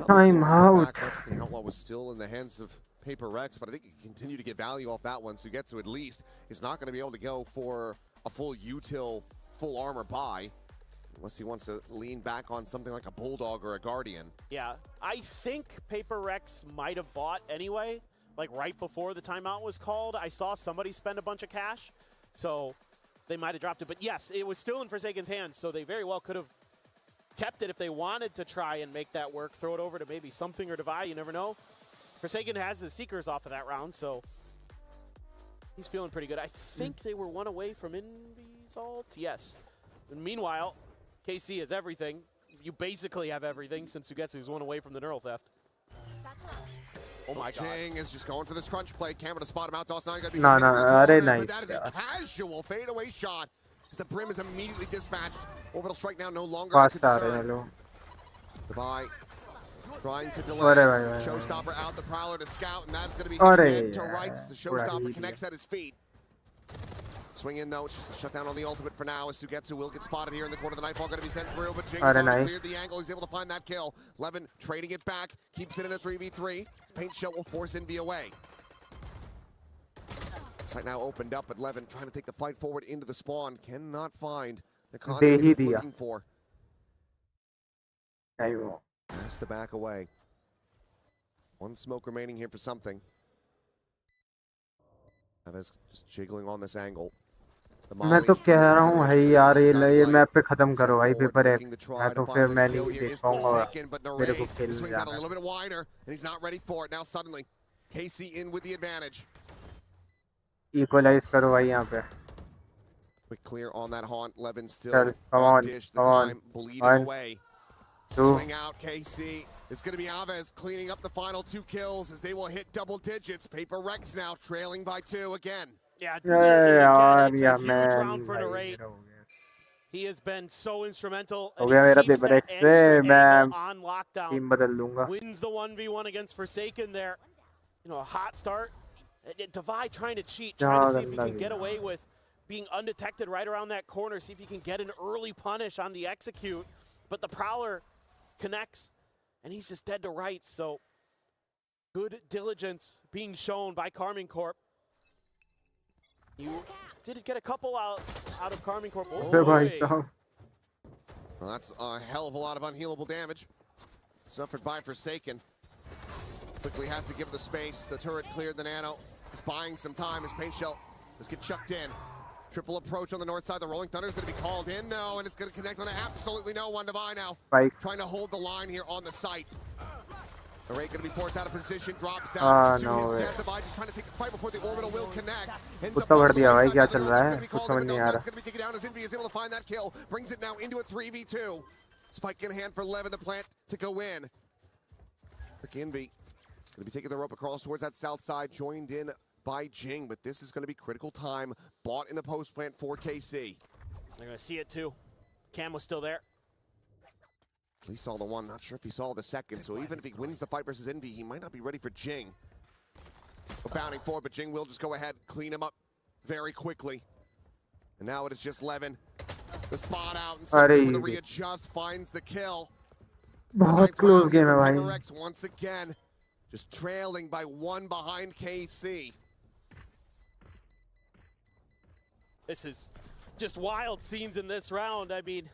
Time out. The outlaw was still in the hands of PRX, but I think he can continue to get value off that one. Sugetsu at least is not going to be able to go for a full util, full armor buy, unless he wants to lean back on something like a Bulldog or a Guardian. Yeah, I think PRX might have bought anyway, like right before the timeout was called. I saw somebody spend a bunch of cash, so they might have dropped it. But yes, it was still in Forsaken's hands, so they very well could have kept it if they wanted to try and make that work, throw it over to maybe something or Devi, you never know. Forsaken has the Seekers off of that round, so he's feeling pretty good. I think they were 1 away from Envy's ult. Yes. And meanwhile, KC has everything. You basically have everything since Sugetsu's 1 away from the neural theft. Oh my god. Jing is just going for this crunch play. Camera to spot him out. Dawson going to be No, very but nice. that is a casual fadeaway shot as the Brim is immediately dispatched. Orbital strike now no longer a concern. Goodbye. Trying to delay. Showstopper out, the Prowler to scout, and that's going to be dead to rights. The Showstopper connects at his feet. Swing in though, it's just a shutdown on the ultimate for now as Sugetsu will get spotted here in the corner of the Nightfall, going to be sent through, but Jing has already cleared the angle. He's able to find that kill. Levin trading it back, keeps it in a 3v3. His paint shell will force Envy away. Site now opened up, but Levin trying to take the fight forward into the spawn. Cannot find the content he was looking for. Has to back away. 1 smoke remaining here for something. Aves just jiggling on this angle. मैं तो कह रहा हूँ भाई यार ये map पे खत्म करो भाई पेपर है मैं तो फिर मैं नहीं देख पाऊंगा मेरे को खेल जाना है. A little bit wider and he's not ready for it. Now suddenly KC in with the advantage. Equalise करो भाई यहाँ पे. Quick clear on that haunt. Levin still on dish. The time bleeding away. Swing out KC. It's going to be Aves cleaning up the final 2 kills as they will hit double digits. PRX now trailing by 2 again. Yeah, it's a huge round for Narrate. He has been so instrumental. And he keeps that extra angle on lockdown. Wins the 1v1 against Forsaken there. You know, a hot start. Devi trying to cheat, trying to see if he can get away with being undetected right around that corner, see if he can get an early punish on the execute. But the Prowler connects, and he's just dead to rights. So good diligence being shown by KCorp. You did get a couple outs out of KCorp. Well, that's a hell of a lot of unhealable damage suffered by Forsaken. Quickly has to give the space. The turret cleared the nano. He's buying some time. His paint shell just get chucked in. Triple approach on the north side. The Rolling Thunder is going to be called in, though, and it's going to connect on absolutely no one. Devi now trying to hold the line here on the site. Array going to be forced out of position, drops down to his way. death. Divide just trying to take the fight before the orbital will connect. Ends up कुत्ता भर on the दिया भाई right क्या side. चल The रहा launch है is कुछ gonna समझ be नहीं आ called, रहा. but going to be taken down as Envy is able to find that kill. Brings it now into a 3v2. Spike in hand for Levin, the plant to go in. Look, Envy going to be taking the rope across towards that south side, joined in by Jing, but this is going to be critical time. Bought in the post plant for KC. They're going to see it too. Cam was still there. He saw the one, not sure if he saw the second, so even if he wins the fight versus Envy, he might not be ready for Jing. We're bounding forward, but Jing will just go ahead, clean him up very quickly. And now it is just Levin. The spot out, and somebody with a readjust finds the kill. बहुत close game है भाई. PRX once again, just trailing by one behind KC. This is just wild scenes in this round. I mean,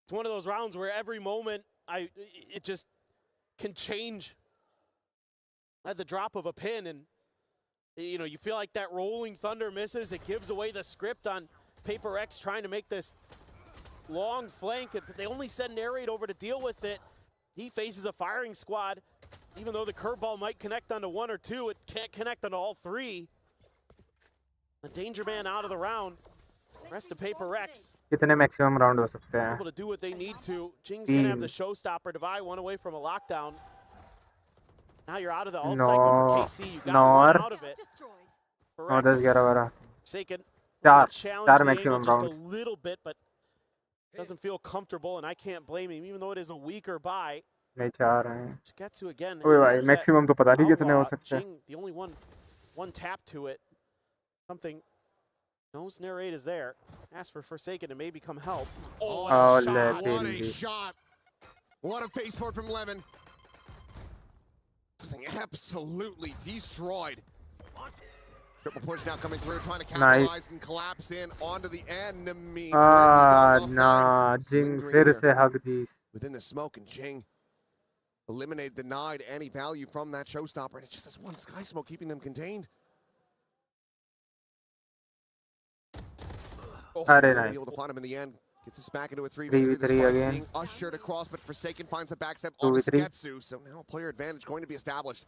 it's one of those rounds where every moment it just can change at the drop of a pin, and you know, you feel like that rolling thunder misses. It gives away the script on PRX trying to make this long flank, but they only send Narrate over to deal with it. He faces a firing squad. Even though the curveball might connect onto one or two, it can't connect onto all three. The danger man out of the round. Rest of PRX. कितने maximum round हो सकते हैं? Able to do what they need to. Jing's gonna have the showstopper. Divide one away from a lockdown. Now you're out of the ult cycle for KC. You got one out of it. No, 10-11. Forsaken. चार maximum just round. a little bit, but doesn't feel comfortable, and I can't blame him, even though it is a weaker buy. नहीं चाह रहे हैं. Getsu again. ओए भाई maximum तो पता नहीं कितने हो सकते हैं. Jing, the only one tap to it. Something. Knows Narrate is there. Ask for Forsaken to maybe come help. Oh, What a shot. What a face forward from Levin. Something absolutely destroyed. Triple push now coming through, trying to capitalize and collapse in onto the enemy. Nah, Jing फिर से hug the. Within the smoke, and Jing eliminated, denied any value from that showstopper, and it's just this one sky smoke keeping them contained. Nice. Able to find him in the end. Gets us back into a 3v3 again. Being ushered across, but Forsaken finds a backstep onto Getsu. So now player advantage going to be established.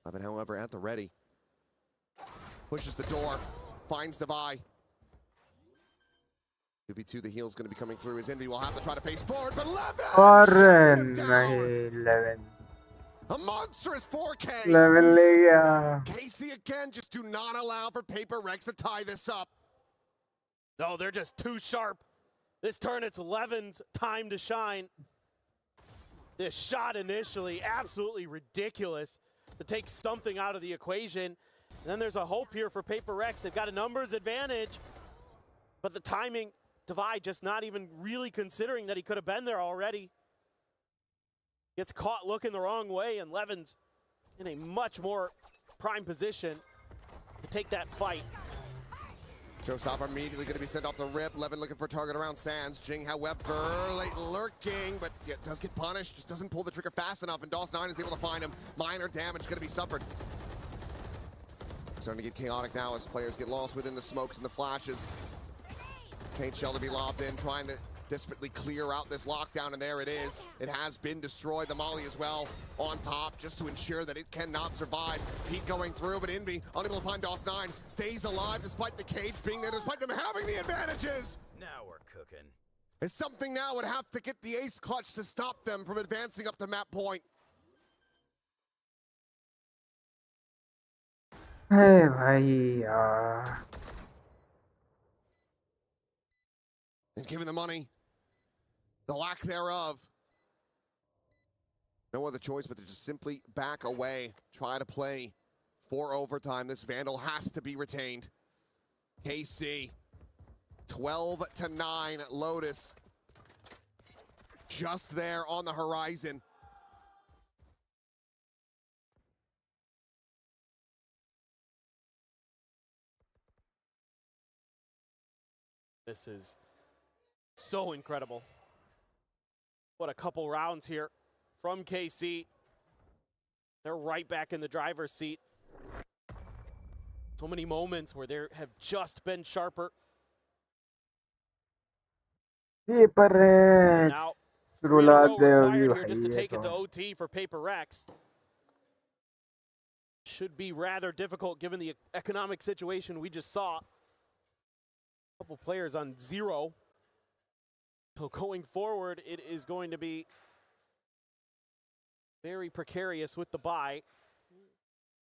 Levin, however, at the ready. Pushes the door. Finds Divide. 2v2, the heal's going to be coming through. His Indy will have to try to pace forward, but Levin! Levin. A monstrous 4K! Levin ले गया. KC again, just do not allow for PRX to tie this up. No, they're just too sharp. This turn, it's Levin's time to shine. This shot initially, absolutely ridiculous to take something out of the equation. And then there's a hope here for PRX. They've got a numbers advantage, but the timing, Divide just not even really considering that he could have been there already. Gets caught looking the wrong way, and Levin's in a much more prime position to take that fight. Showstopper immediately going to be sent off the rip. Levin looking for a target around Sands. Jing, however, late lurking, but does get punished. Just doesn't pull the trigger fast enough, and DOS9 is able to find him. Minor damage going to be suffered. Starting to get chaotic now as players get lost within the smokes and the flashes. Paint shell to be lobbed in, trying to desperately clear out this lockdown, and there it is. It has been destroyed. The molly as well on top, just to ensure that it cannot survive. Pete going through, but Envy unable to find DOS9. Stays alive despite the cage being there, despite them having the advantages. Now we're cooking. It's something now would have to get the ace clutch to stop them from advancing up to map point. Hey भाई. And given the money, the lack thereof, no other choice but to just simply back away, try to play for overtime. This Vandal has to be retained. KC, 12-9, Lotus, just there on the horizon. This is so incredible. What a couple rounds here from KC. They're right back in the driver's seat. So many moments where they have just been sharper. PRX. Now 3 in a row रुलाते होगी required here just to भाई ये take it to तो OT for PRX. Should be rather difficult given the economic situation we just saw. A couple players on 0. So going forward, it is going to be very precarious with the bye.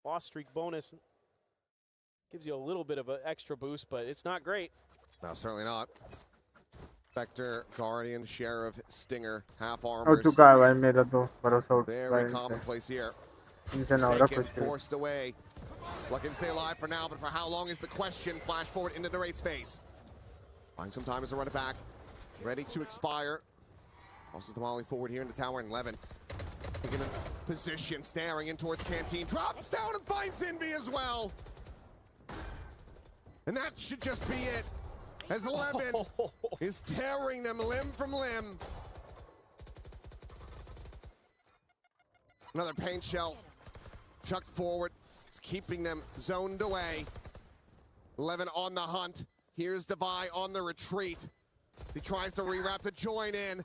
Loss streak bonus gives you a little bit of an extra boost, but it's not great. No, certainly not. Spectre, Guardian, Sheriff, Stinger, half हो armors. चुका है भाई मेरा तो भरोसा उठ चुका है Very इनसे commonplace here. इनसे ना हो रहा Taken, कुछ भी forced away. Looking to stay alive for now, but for how long is the question? Flash forward into the raid's phase. Buying some time as a run it back. Ready to expire. Also the volley forward here into tower, and Levin taking a position, staring in towards Canteen. Drops down and finds Envy as well. And that should just be it. As Levin is tearing them limb from limb. Another paint shell chucked forward. It's keeping them zoned away. Levin on the hunt. Here's Devi on the retreat. He tries to rewrap to join in.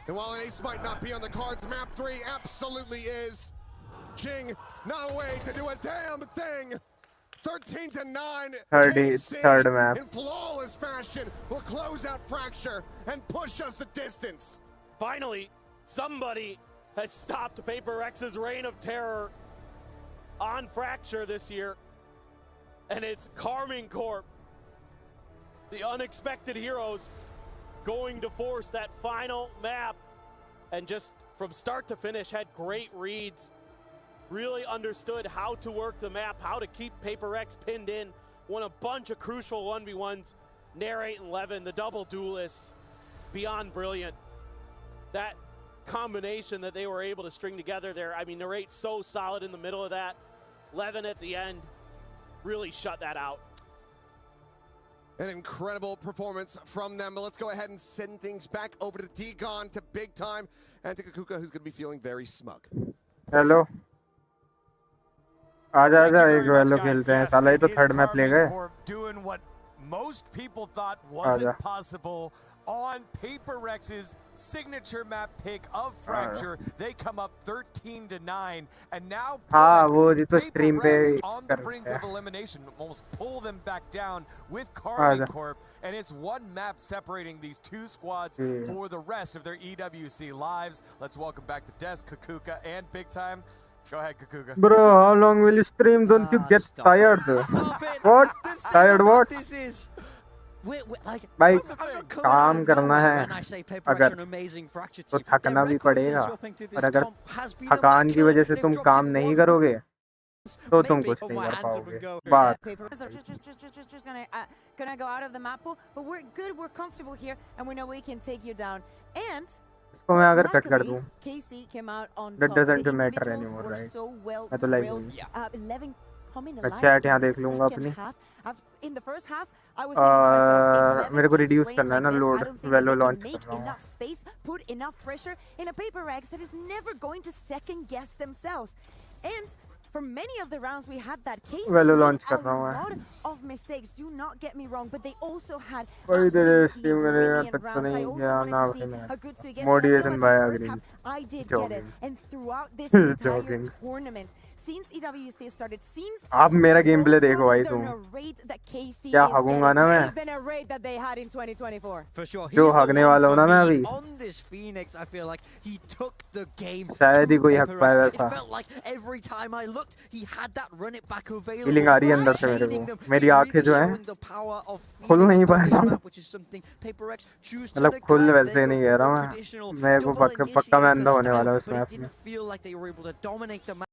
And while an ace might not be on the cards, map 3 absolutely is. Jing, not a way to do a damn thing. 13-9. third map. In flawless fashion will close out Fracture and push us the distance. Finally, somebody has stopped PRX's reign of terror on Fracture this year. And it's KCorp, the unexpected heroes, going to force that final map. And just from start to finish, had great reads. Really understood how to work the map, how to keep PRX pinned in. Won a bunch of crucial 1v1s. Narrate and Levin, the double duelists, beyond brilliant. That combination that they were able to string together there, I mean, Narrate so solid in the middle of that. Levin at the end really shut that out. An incredible performance from them, but let's go ahead and send things back over to Degon, to Big Time, and to Kakuka, who's going to be feeling very smug. Hello आजा आजा एक वेलो खेलते हैं साला ये तो third map ले गए Doing what most people thought wasn't possible on PRX's signature map pick of Fracture. They come up 13-9, and now हाँ वो जी तो स्ट्रीम पे on the brink of elimination, almost pull them back down with KCorp, and it's one map separating these two squads for the rest of their EWC lives. Let's welcome back the desk, Kakuka and Big Time. Go ahead, Kakuka. Bro, how long will you stream? Don't you get tired? What? Tired what? This is like, भाई काम करना है अगर तो थकना भी पड़ेगा और अगर थकान की वजह से तुम काम नहीं करोगे तो तुम कुछ नहीं कर पाओगे बात just gonna go out of the map pool, but we're good, we're comfortable here, and we know we can take you down. And इसको मैं अगर कट कर दूं KC came out on that top. doesn't The matter individuals anymore, were right? so well मैं तो live drilled. हूँ 11 coming मैं alive chat in यहाँ the देख लूँगा second अपनी half. In the first half, I was thinking to myself, if मेरे को 11 keeps रिड्यूस playing करना है like ना this, load I don't think वेलो that they लॉन्च can कर make रहा हूँ enough space, put enough pressure in a PRX that is never going to second guess themselves. And for many of the rounds we had that case वेलो made launch कर a रहा हूँ lot of mistakes, do not get me wrong, but they also had कोई तेरे absolutely stream करने brilliant तक तो rounds. I नहीं also गया wanted ना to see भाई a good so against, and I feel motivation like by on the first अग्रीम half I did get it, and throughout this entire tournament, since EWC started, since आप मेरा game play देखो भाई the तुम narrate that KC क्या is हगूंगा ना getting मैं is the narrate that they had in 2024. For sure. जो हगने वाला हूँ ना मैं अभी On this Phoenix, I feel like he took the game शायद ही to कोई हक पाया PRX. It था felt like every time I looked, he had that run it back available. Feeling आ रही है अंदर से मेरे को मेरी आंखें जो हैं खुल नहीं पा रही मतलब खुल वैसे नहीं कह रहा हूँ मैं मेरे को पक्का मैं अंधा होने वाला हूँ इस मैच में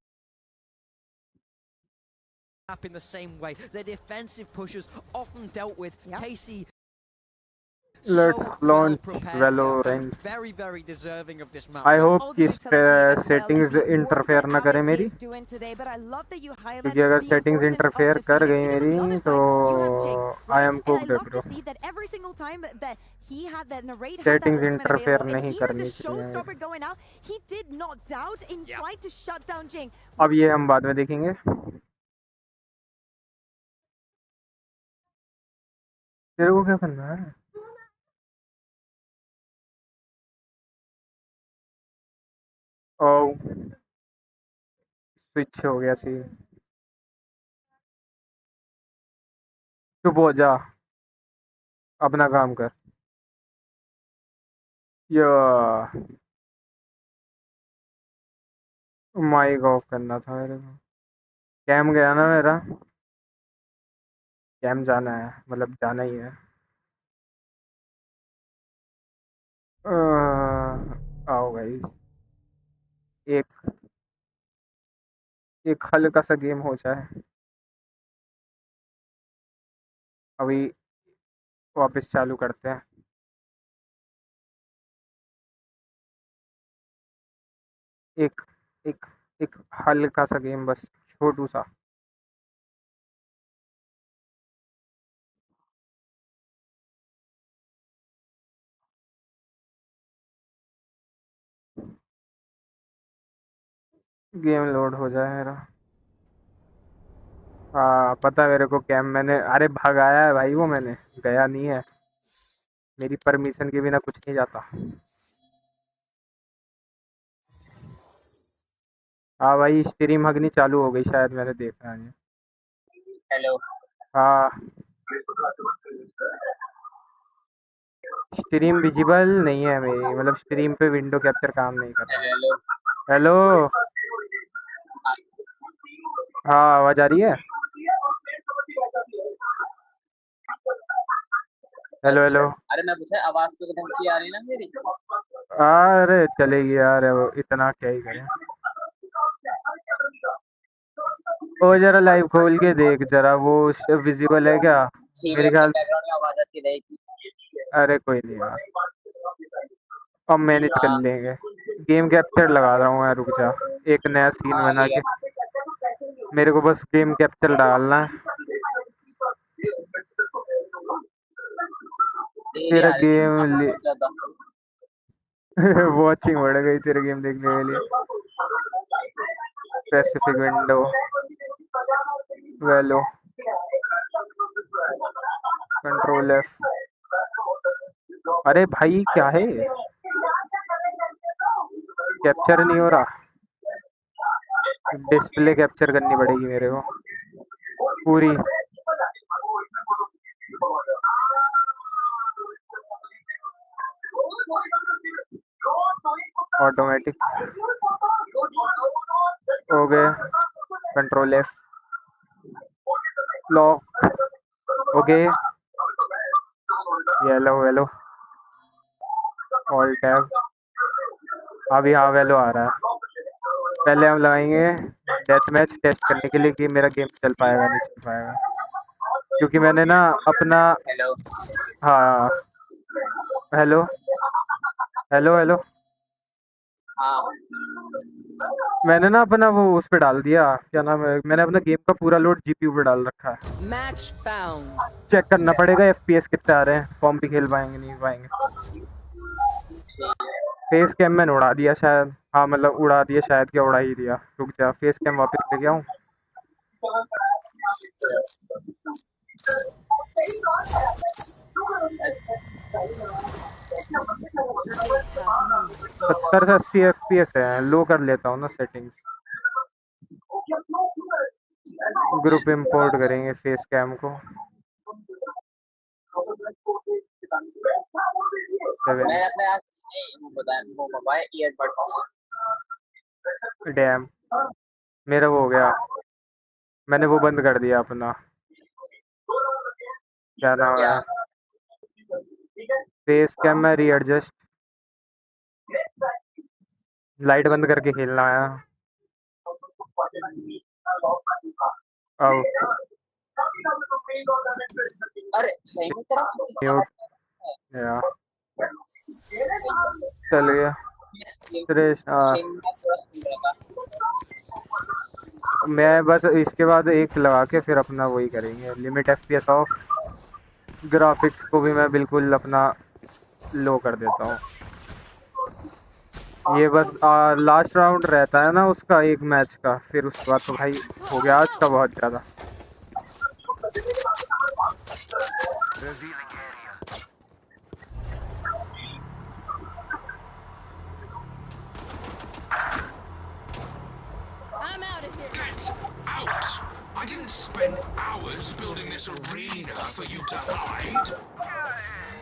in the same way. The defensive pushers often dealt with. KC Let's launch Valorant. Very, very deserving of this map. I hope कि settings interfere ना करे मेरी क्योंकि अगर settings interfere कर गई मेरी तो I am cooked bro. Settings interfere नहीं करनी चाहिए अब ये हम बाद में देखेंगे तेरे को क्या करना है ओ स्विच हो गया सी। चुप हो जा, अपना काम कर। या माइक ऑफ करना था मेरे को। कैम गया ना मेरा, कैम जाना है, मतलब जाना ही है। आओ भाई, एक एक हल्का सा गेम हो जाए, अभी वापस चालू करते हैं। एक एक एक हल्का सा गेम, बस छोटू सा। गेम लोड हो जाए मेरा। हाँ पता है मेरे को, कैम मैंने अरे भगाया है भाई, वो मैंने गया नहीं है, मेरी परमिशन के बिना कुछ नहीं जाता। हाँ भाई, स्ट्रीम हगनी चालू हो गई शायद, मैंने देखा है। हेलो। हाँ स्ट्रीम विजिबल नहीं है मेरी, मतलब स्ट्रीम पे विंडो कैप्चर काम नहीं कर रहा। हेलो। हेलो। हाँ आवाज आ रही है। Hello hello. अरे मैं पूछा आवाज तो ढंग की आ रही ना मेरी। अरे चलेगी यार, अब इतना क्या ही करें। ओ जरा लाइव खोल के देख जरा, वो विजिबल है क्या मेरे ख्याल से। बैकग्राउंड में आवाज आती रहेगी। अरे कोई नहीं यार, अब मैनेज कर लेंगे। गेम कैप्चर लगा रहा हूँ मैं, रुक जा, एक नया सीन बना के। मेरे को बस गेम कैप्चर डालना है। तेरा गेम वॉचिंग बढ़ गई तेरे गेम देखने के लिए। स्पेसिफिक विंडो, वेलो, कंट्रोल एफ। अरे भाई क्या है, कैप्चर नहीं हो रहा। डिस्प्ले कैप्चर करनी पड़ेगी मेरे को पूरी। ऑटोमेटिक हो गए, कंट्रोल एफ, लॉक हो गए, येलो वेलो, ऑल टैब। अभी हाँ वेलो आ रहा है। पहले हम लगाएंगे डेथ मैच टेस्ट करने के लिए कि मेरा गेम चल पाएगा नहीं चल पाएगा, क्योंकि मैंने ना अपना। हेलो। हाँ हेलो हेलो हेलो। हाँ। मैंने ना अपना वो उस पे डाल दिया, क्या नाम है, मैंने अपना गेम का पूरा लोड जीपीयू पे डाल रखा है। Match found. चेक करना पड़ेगा एफपीएस कितने आ रहे हैं, कॉम भी खेल पाएंगे नहीं पाएंगे। फेस कैम मैंने उड़ा दिया शायद, हाँ मतलब उड़ा दिया शायद, क्या उड़ा ही दिया। रुक जा, फेस कैम वापस लेके आऊँ। 70 से 80 एफपीएस है, लो कर लेता हूँ ना सेटिंग्स। ग्रुप इंपोर्ट करेंगे फेस कैम को। डैम, मेरा वो हो गया, मैंने वो बंद कर दिया अपना, क्या नाम है, फेस कैम में रीएडजस्ट। लाइट बंद करके खेलना है। अरे सही में तेरा म्यूट या चल गया। मैं बस इसके बाद एक लगा के फिर अपना वही करेंगे, लिमिट एफपीएस ऑफ। ग्राफिक्स को भी मैं बिल्कुल अपना लो कर देता हूँ। ये बस लास्ट राउंड रहता है ना उसका, एक मैच का, फिर उसके बाद तो भाई हो गया आज का बहुत ज़्यादा। to hide. Gotta go.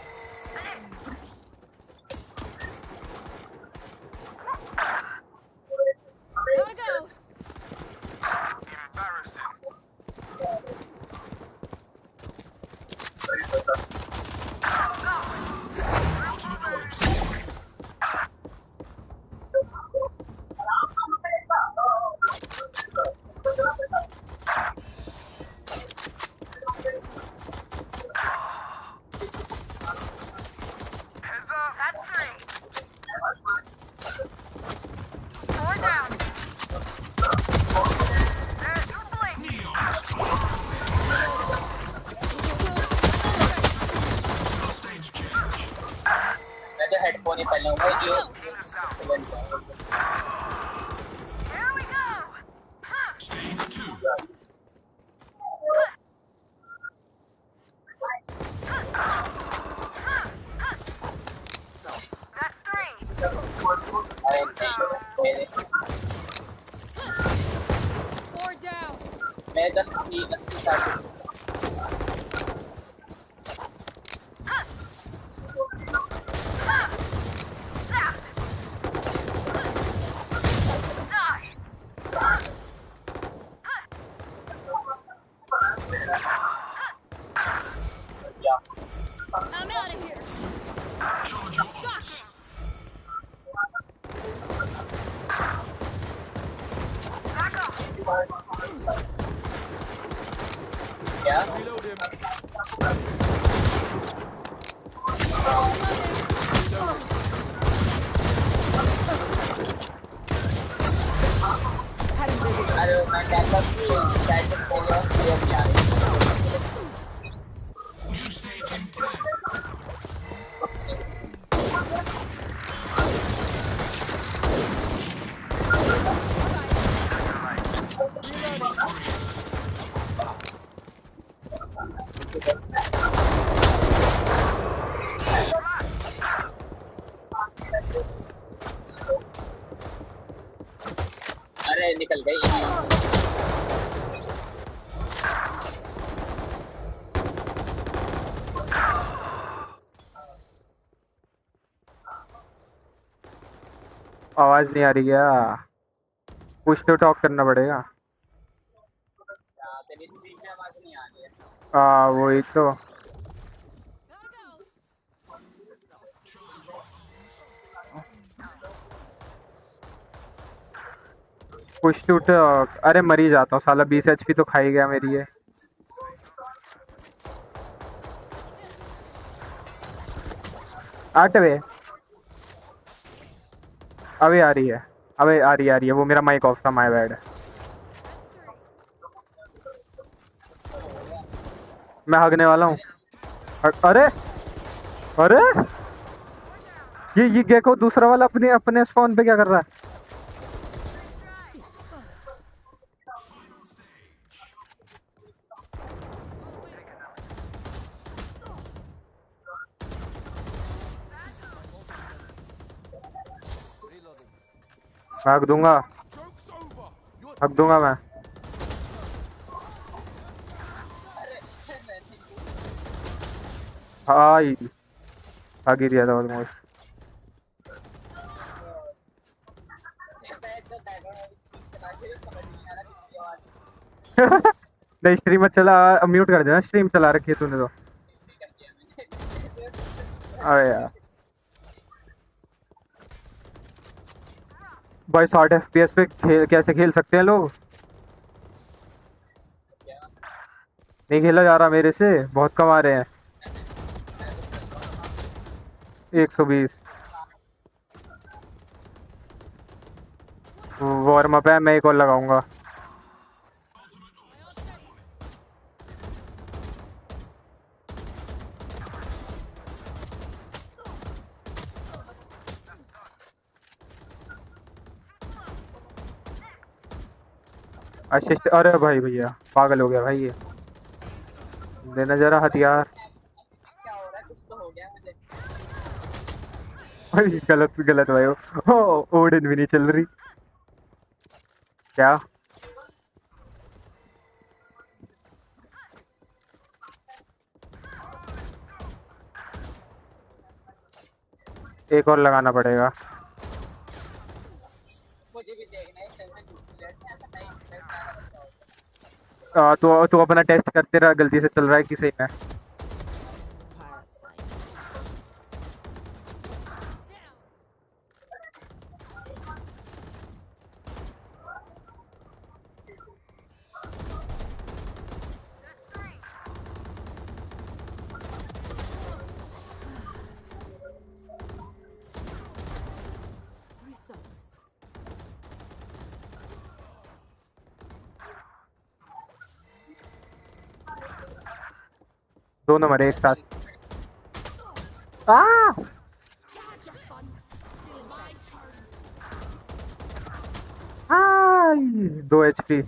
मैं तो हेडफोन ही पहले हूँ भाई जो Stage 2. Four down. मैं 10 साल I'm out of here. Charge your ults. क्या अरे मैं कहता कि शायद पहले ये भी आ रही New stage in 10. अरे निकल गई आवाज नहीं आ रही क्या? कुछ तो टॉक करना पड़ेगा। तेरी स्ट्रीम में आवाज नहीं आ रही है वही तो। कुछ तो टॉक। अरे मरी जाता हूँ साला, 20 HP तो खाई गया मेरी ये। आठवे अबे आ रही है, अबे आ रही है वो मेरा माइक ऑफ था, माय बैड। मैं हगने वाला हूँ। अरे अरे ये गेको दूसरा वाला अपने अपने स्पॉन पे क्या कर रहा है? हक दूंगा मैं। हाय भाग ही दिया था ऑलमोस्ट। नहीं स्ट्रीम मत चला, म्यूट कर देना, स्ट्रीम चला रखी है तूने तो। अरे यार भाई 60 FPS पे कैसे खेल सकते हैं लोग? नहीं खेला जा रहा मेरे से, बहुत कम आ रहे हैं। 120 वार्म अप है, मैं एक और लगाऊंगा। असिस्ट। अरे भाई भैया पागल हो गया भाई ये। देना जरा हथियार। क्या हो रहा है कुछ तो हो गया मुझे भाई गलत गलत भाई। ओडिन भी नहीं चल रही क्या? एक और लगाना पड़ेगा। मुझे भी देखना है सर में तो अपना टेस्ट करते रहा, गलती से चल रहा है कि सही है। दोनों मरे एक साथ। हाय 2 HP।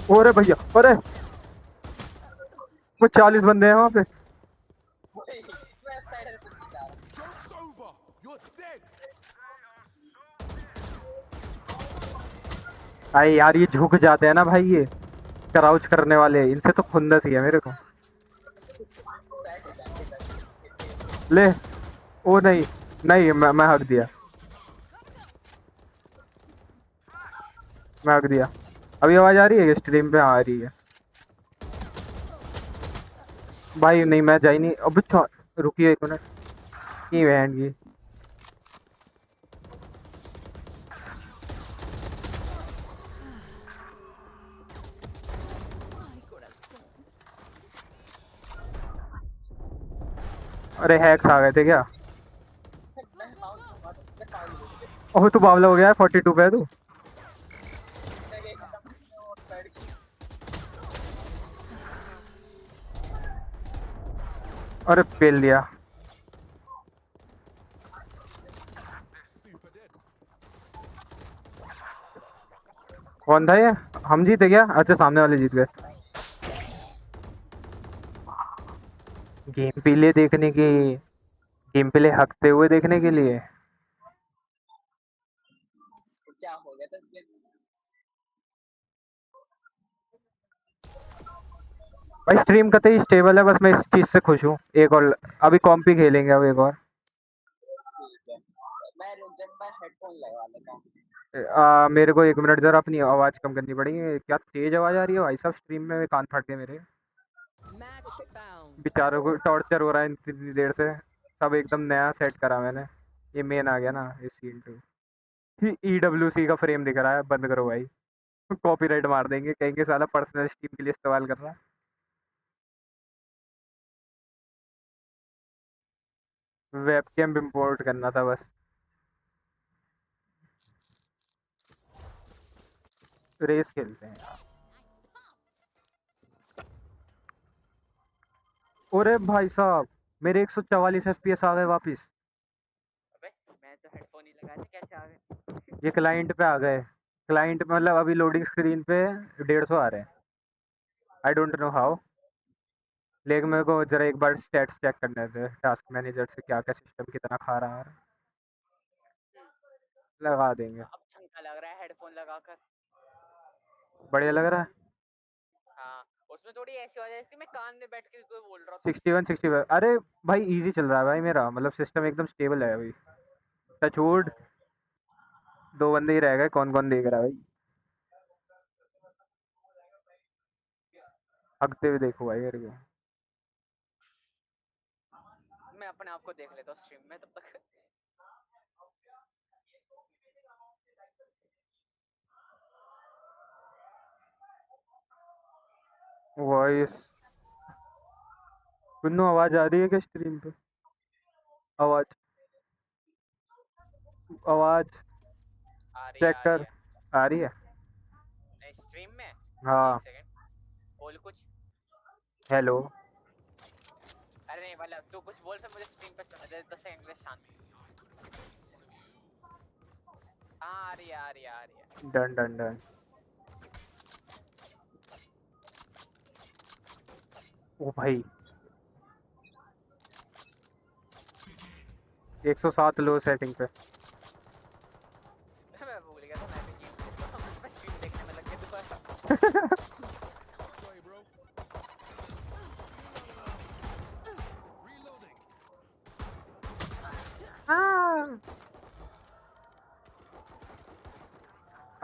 अरे भैया, अरे वो 40 बंदे हैं वहां पे। अरे यार ये झुक जाते हैं ना भाई, ये क्राउच करने वाले, इनसे तो खुंदस ही है मेरे को। ले, ओ नहीं नहीं, मैं हक दिया, मैं हक दिया। अभी आवाज आ रही है स्ट्रीम पे? आ रही है भाई। नहीं मैं जा ही नहीं। अब रुकिए 1 मिनट की बहन की। अरे हैक्स आ गए थे क्या? ओह तू बावला हो गया है, 42 पे है तू। अरे पेल दिया। कौन था ये? हम जीते क्या? अच्छा सामने वाले जीत गए। गेम प्ले देखने की, गेम प्ले हकते हुए देखने के लिए। क्या हो गया था इसमें? भाई स्ट्रीम कतई स्टेबल है, बस मैं इस चीज से खुश हूँ। एक और अभी कॉम्प ही खेलेंगे, अब एक और। मैं हेडफोन लगा लेता हूँ। मेरे को 1 मिनट जरा अपनी आवाज कम करनी पड़ेगी। क्या तेज आवाज आ रही है भाई साहब स्ट्रीम में, कान फट गए मेरे। बेचारों को टॉर्चर हो रहा है इतनी देर से। सब एकदम नया सेट करा मैंने। ये मेन आ गया ना इस सीन 2। EWC का फ्रेम दिख रहा है, बंद करो भाई। कॉपीराइट मार देंगे, कहेंगे साला पर्सनल स्ट्रीम के लिए इस्तेमाल कर रहा है। वेबकैम इंपोर्ट करना था बस। रेस खेलते हैं यार। अरे भाई साहब मेरे 144 FPS आ गए वापस। अबे मैं तो हेडफोन ही लगाया था, कैसे आ गए? ये क्लाइंट पे आ गए। क्लाइंट मतलब अभी लोडिंग स्क्रीन पे 150 आ रहे हैं। आई डोंट नो हाउ, लेकिन मेरे को जरा एक बार स्टैट्स चेक करने थे टास्क मैनेजर से, क्या क्या सिस्टम कितना खा रहा है। लगा देंगे। अब छंका लग रहा है हेडफोन लगाकर। बढ़िया लग रहा है। हाँ उसमें थोड़ी ऐसी आवाज थी, मैं कान में बैठ के कोई बोल रहा था। 61 अरे भाई इजी चल रहा है भाई मेरा, मतलब सिस्टम एकदम स्टेबल है अभी। टचवुड। 2 बंदे ही रह गए, कौन कौन देख रहा है भाई? हकते हुए देखो भाई मेरे को। मैं अपने आप को देख लेता हूँ स्ट्रीम में तब तक। वॉइस कुन्नू आवाज आ रही है क्या स्ट्रीम पे? आवाज आवाज चेक कर। आ रही है स्ट्रीम में? हाँ। एक सेकंड बोल कुछ। हेलो। अरे नहीं मतलब तू कुछ बोल, फिर मुझे स्ट्रीम पे सुना दे। 10 सेकंड के लिए शांत। हाँ आ रही है। Done done done. ओ भाई 107 लो सेटिंग पे। मैं भूल गया था मैं भी गेम स्ट्रीम देखने में लग गया दोबारा।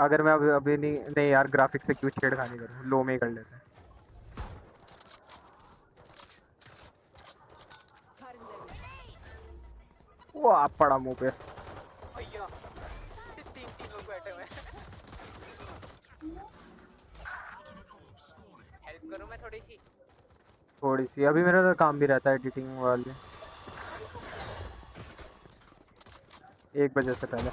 अगर मैं अभी नहीं यार ग्राफिक से क्यों छेड़खानी करूँ, लो में ही कर लेते हैं। वो आप पड़ा मुंह पे। भैया 3 लोग बैठे हुए हैं। हेल्प करूं मैं थोड़ी सी? अभी मेरा तो काम भी रहता है एडिटिंग वाले 1 बजे से पहले।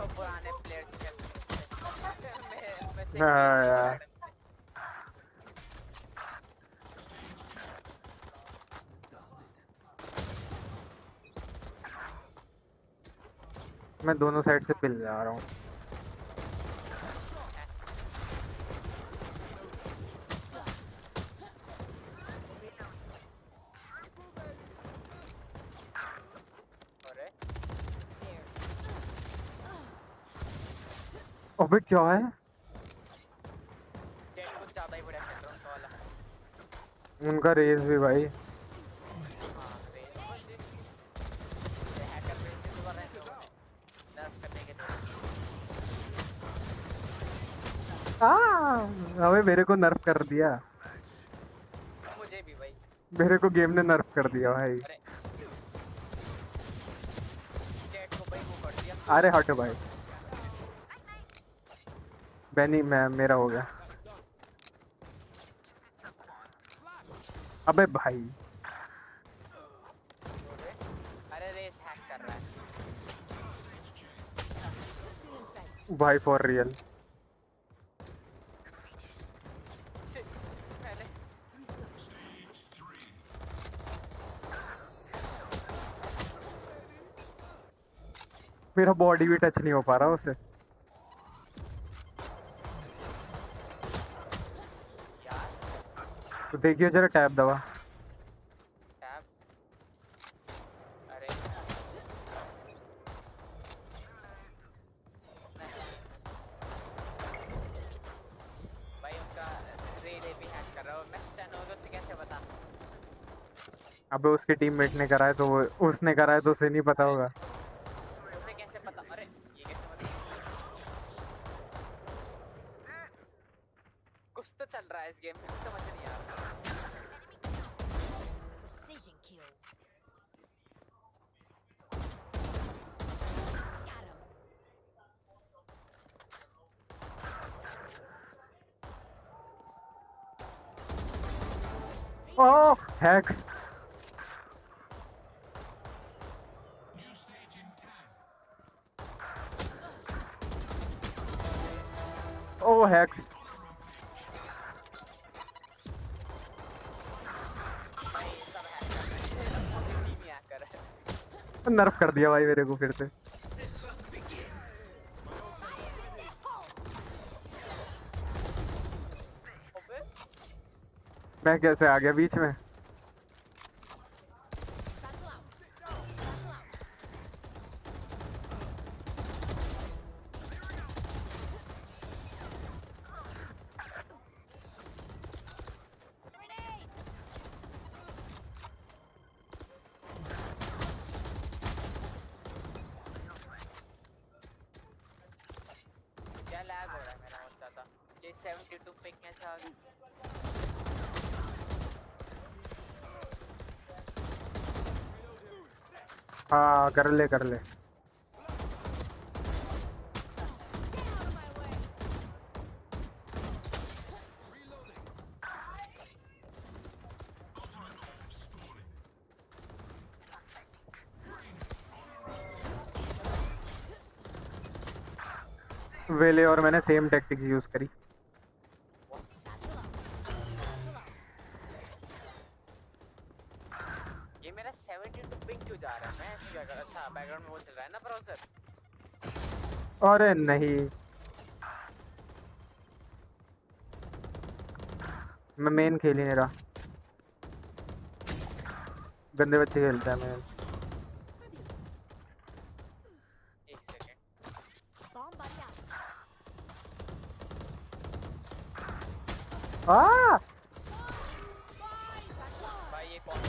पुराने प्लेयर्स हाँ यार मैं दोनों साइड से पिल जा रहा हूँ। अबे क्या है? कुछ ज्यादा ही बढ़िया खेल रहा हूं वाला। उनका रेस भी भाई। अबे मेरे को नर्फ कर दिया। मुझे भी भाई। मेरे को गेम ने नर्फ कर दिया भाई। चैट को भाई वो कर दिया। अरे हट भाई। बैनी मैं मेरा हो गया। अबे भाई अरे रेस हैक कर रहा है भाई फॉर रियल। मेरा बॉडी भी टच नहीं हो पा रहा उसे। तो देखिए जरा टैब दबा। टैब अरे भाई उनका रेले भी हैक कर रहा हूं मैं। चैनल से कैसे बता? अबे उसके टीममेट ने करा है तो उसने करा है तो उसे नहीं पता होगा। उसे कैसे पता? अरे ये कैसे पता? कुछ तो चल रहा है इस गेम में, समझ नहीं आ रहा। Precision kill. Oh, hacks. Oh, hacks. नर्फ कर दिया भाई मेरे को फिर से। मैं कैसे आ गया बीच में? क्या लैग हो रहा है मेरा होता था? ये 72 पे कैसे आ गया? हाँ कर ले कर ले। वेले और मैंने सेम टैक्टिक्स यूज करी। ये मेरा 72 पिंग क्यों जा रहा है? मैं ऐसे क्या कर? अच्छा बैकग्राउंड में वो चल रहा है ना ब्राउज़र। अरे नहीं मैं मेन खेल ही नहीं रहा। गंदे बच्चे खेलता है मैं। भाई ये कौन?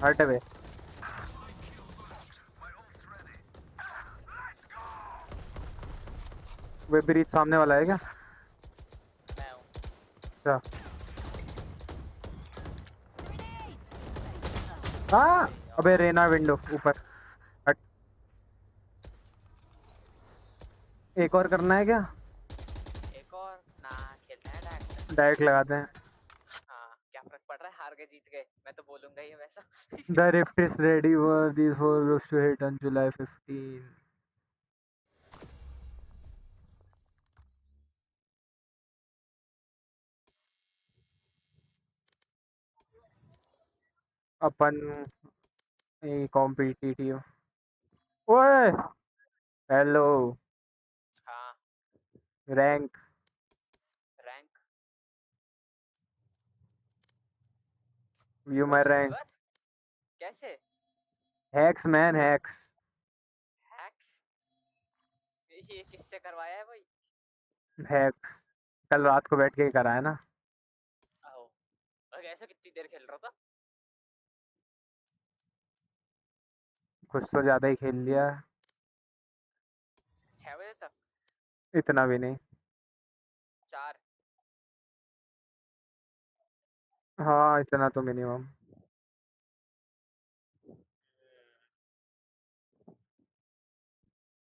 हट बे। वे ब्रीच सामने वाला है क्या? मैं हूँ। अच्छा। हाँ अबे रेना विंडो ऊपर। हट। एक और करना है क्या? एक और ना खेलना है डायरेक्ट। डायरेक्ट लगाते हैं। हाँ क्या फर्क पड़ रहा है, हार गए जीत गए, मैं तो बोलूंगा ही वैसा। The rift is ready for these 4 groups to hit on July 15. अपन कॉम्पिटिटिव। ओए हेलो। हाँ rank rank view my rank. Silver कैसे? Hacks man hacks. हैक्स ये किससे करवाया है भाई? हैक्स कल रात को बैठ के ही करा है ना। आओ और ऐसा कितनी देर खेल रहा था? कुछ तो ज्यादा ही खेल लिया। 6 बजे तक? इतना भी नहीं। 4? हाँ इतना तो मिनिमम।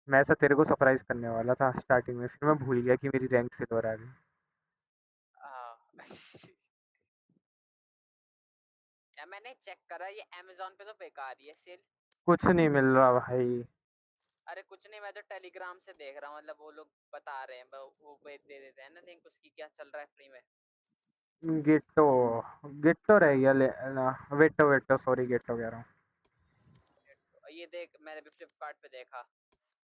मैं ऐसा तेरे को सरप्राइज करने वाला था स्टार्टिंग में, फिर मैं भूल गया कि मेरी रैंक सिल्वर आ गई। या मैंने चेक करा ये Amazon पे तो बेकार ही है सेल। कुछ नहीं मिल रहा भाई। अरे कुछ नहीं, मैं तो टेलीग्राम से देख रहा हूँ, मतलब वो लोग बता रहे हैं वो दे देते हैं ना लिंक उसकी, क्या चल रहा है फ्री में। गिट्टो गिट्टो रह गया ले ना। वेटो वेटो सॉरी गिट्टो कह रहा हूँ। ये देख मैंने भी फ्लिपकार्ट पे देखा,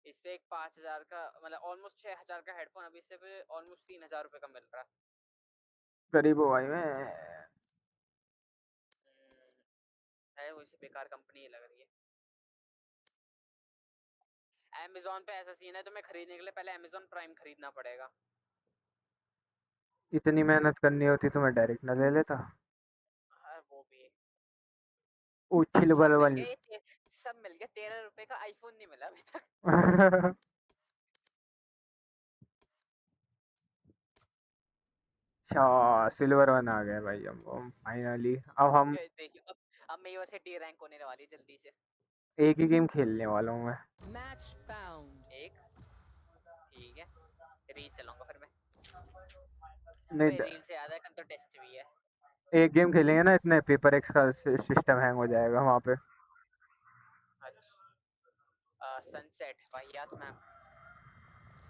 इस पे एक 5000 का मतलब ऑलमोस्ट 6000 का हेडफोन अभी से ऑलमोस्ट 3000 रुपए का मिल रहा है। गरीब हो भाई मैं। है वो, इसे बेकार कंपनी लग रही है। Amazon पे ऐसा सीन है, तुम्हें खरीदने के लिए पहले Amazon प्राइम खरीदना पड़ेगा। इतनी मेहनत करनी होती तो मैं डायरेक्ट ना ले लेता। हाँ वो भी है। उछिल सब मिल बलबल। गया, सब मिल गया, 13 रुपए का आईफोन नहीं मिला अभी तक। अच्छा सिल्वर 1 आ गया भाई हम फाइनली। अब हम देखियो अब मैं वैसे डी रैंक होने वाली है जल्दी से। एक ही गेम खेलने वाला हूँ मैं। एक ठीक है, रील चलाऊंगा फिर मैं। नहीं अबे रील से याद है कल तो टेस्ट भी है। एक गेम खेलेंगे ना, इतने पेपर एक्स का सिस्टम हैंग हो जाएगा वहाँ पे। अच्छा सनसेट वाहियात मैम।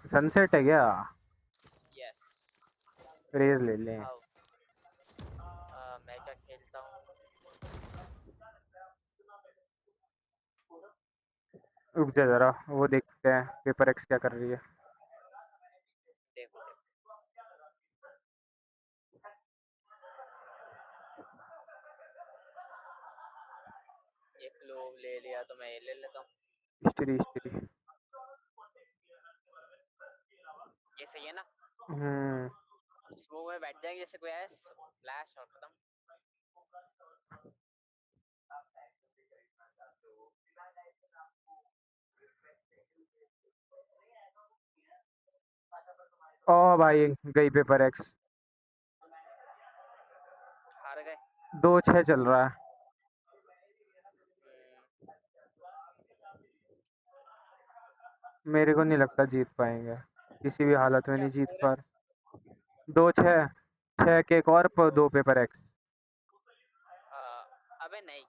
सनसेट है क्या? यस रेज ले लें। मैं क्या खेलता हूँ? रुक जा जरा वो देखते हैं पेपर एक्स क्या कर रही है। देखो ये ग्लोव ले लिया तो मैं ये ले लेता हूँ। History history. ये सही है ना? हम्म। वो में बैठ जाएंगे जैसे कोई ऐस फ्लैश और खत्म। ओ भाई गई पेपर एक्स। हार गए। 2-6 चल रहा है। मेरे को नहीं लगता जीत पाएंगे, किसी भी हालत में क्या नहीं जीत स्कोर है? पा रहे। 2-6 6 KCorp 2 पेपर एक्स। अबे नहीं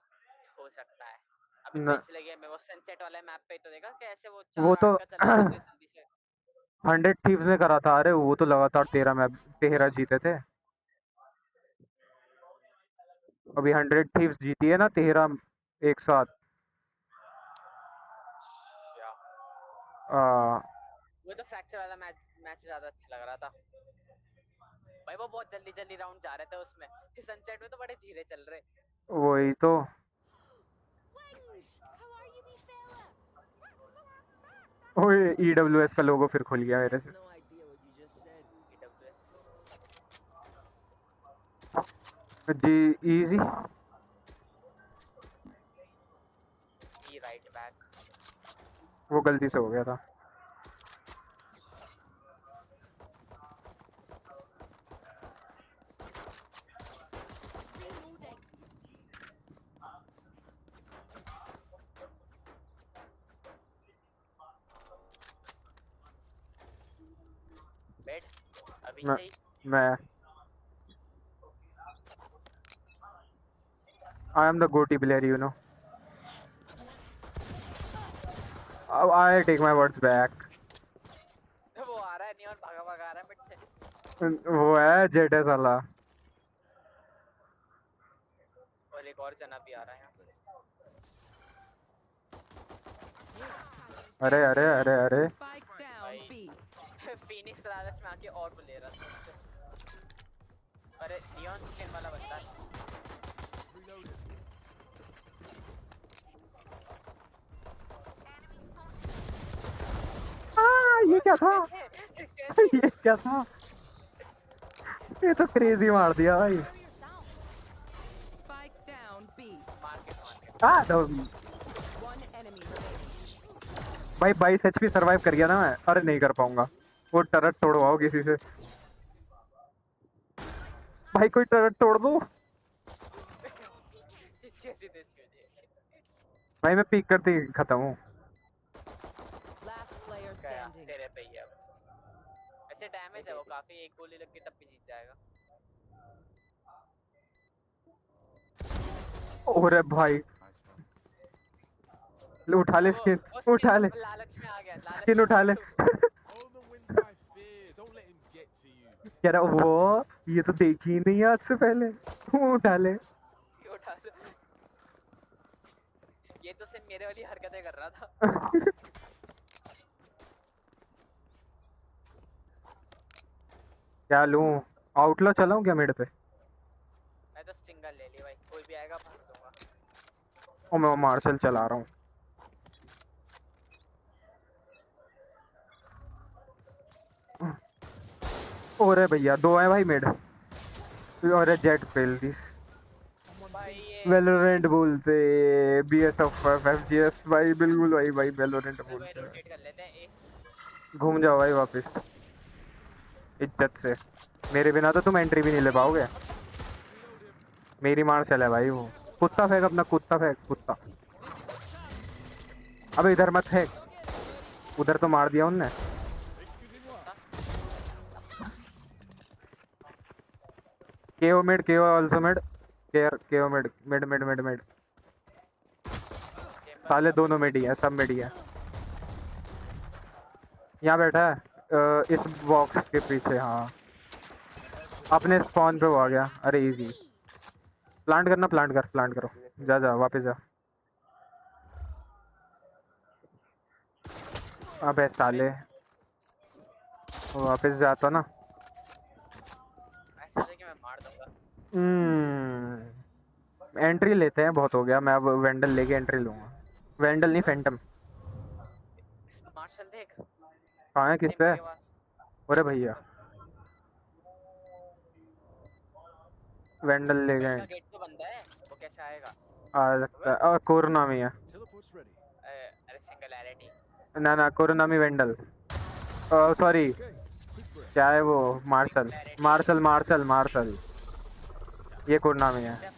हो सकता है। अभी न, पिछले गेम में वो सनसेट वाले मैप पे तो देखा कैसे वो वो तो 4-8 का चला जाते जल्दी से। 100 थीव्स ने करा था। अरे वो तो लगातार 13 मैच 13 जीते थे। अभी 100 थीव्स जीती है ना 13 एक साथ। वो तो फ्रैक्चर वाला मैच ज्यादा अच्छा लग रहा था भाई, वो बहुत जल्दी जल्दी राउंड जा रहे थे उसमें, फिर सनसेट में तो बड़े धीरे चल रहे। वही तो। ओए EWS का लोगो फिर खुल गया मेरे से। जी इजी ई राइट बैक वो गलती से हो गया था। बेड अभी मैं सही I am the GOAT player, you know. I take my words back. वो आ रहा है नहीं और भागा भागा आ रहा है मिड से वो है जेट है साला। और एक और जना भी आ रहा है यहाँ से अरे अरे अरे अरे भाई फिनिक्स रावस में आके और को ले रहा था। अरे नियॉन स्किन वाला बंदा ये क्या था? ये क्या था? ये तो क्रेजी मार दिया भाई। भाई 22 HP सरवाइव कर गया ना मैं। अरे नहीं कर पाऊंगा। वो टरट तोड़वाओ किसी से। भाई कोई टरट तोड़ दो। भाई मैं पीक करते ही खत्म हूँ। तेरे पे ही अब ऐसे डैमेज है वो काफी एक गोली लग के तब भी जीत जाएगा। ओरे भाई उठा ले स्किन उठा ले लालच में आ गया स्किन उठा ले कह रहा वो ये तो देखी ही नहीं आज से पहले उठा ले ये तो सिर्फ मेरे वाली हरकतें कर रहा था। क्या लूं आउटलो चलाऊं क्या मिड पे? मैं तो स्टिंगर ले ली भाई कोई भी आएगा मार दूंगा। ओ मैं मार्शल चला रहा हूँ। ओरे भैया दो है भाई मिड और जेट फेल दिस वेलोरेंट बोलते BSF FGS भाई बिल्कुल भाई वेलोरेंट बोलते। घूम जाओ भाई वापस इज्जत से। मेरे बिना तो तुम एंट्री भी नहीं ले पाओगे। मेरी मार्शल है भाई वो। कुत्ता फेंक अपना कुत्ता फेंक कुत्ता। अबे इधर मत फेंक उधर तो मार दिया उनने। KO mid KO also mid KO mid mid साले दोनों मिड ही है सब मिड ही है। यहाँ बैठा है इस बॉक्स के पीछे। हाँ अपने स्पॉन पे वो आ गया। अरे इजी प्लांट करना प्लांट करो जा जा वापस जा। अबे साले वापस जाता ना। एंट्री लेते हैं बहुत हो गया। मैं अब वेंडल लेके एंट्री लूंगा। वेंडल नहीं फैंटम। मार्शल देख कहाँ है किस पे? अरे भैया वेंडल ले गए। गेट तो बंद है वो कैसे आएगा? आ सकता है और कोरोना में है। अरे सिंगुलैरिटी ना कोरोनामी वेंडल सॉरी क्या है वो मार्शल ये कोरोनामी है।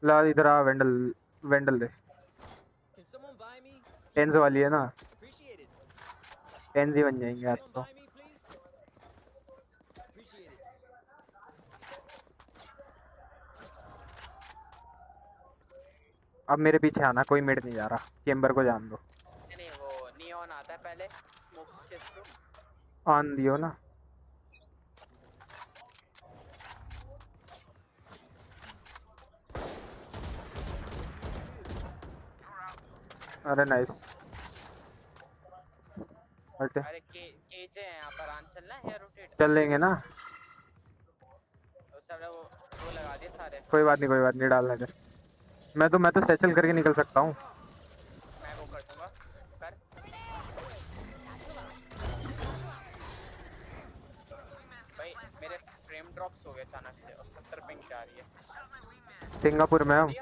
ला इधर आ वेंडल दे। टेंस वाली है ना टेंस ही बन जाएंगे आज तो। अब मेरे पीछे आना कोई मिड नहीं जा रहा। चेंबर को जान दो। नहीं वो नियॉन आता है पहले स्मोक के थ्रू ऑन दियो ना। अरे नाइस। अरे केजे है यहाँ पर आन चलना है रोटेट चल लेंगे ना। उस सब वो लगा दिए सारे। कोई बात नहीं डालने दे। मैं तो सैचल करके निकल सकता हूँ। मैं वो कर दूंगा कर। भाई मेरे फ्रेम ड्रॉप ड्रॉप्स हो गया अचानक से और 70 पिंग जा रही है। सिंगापुर में हूँ।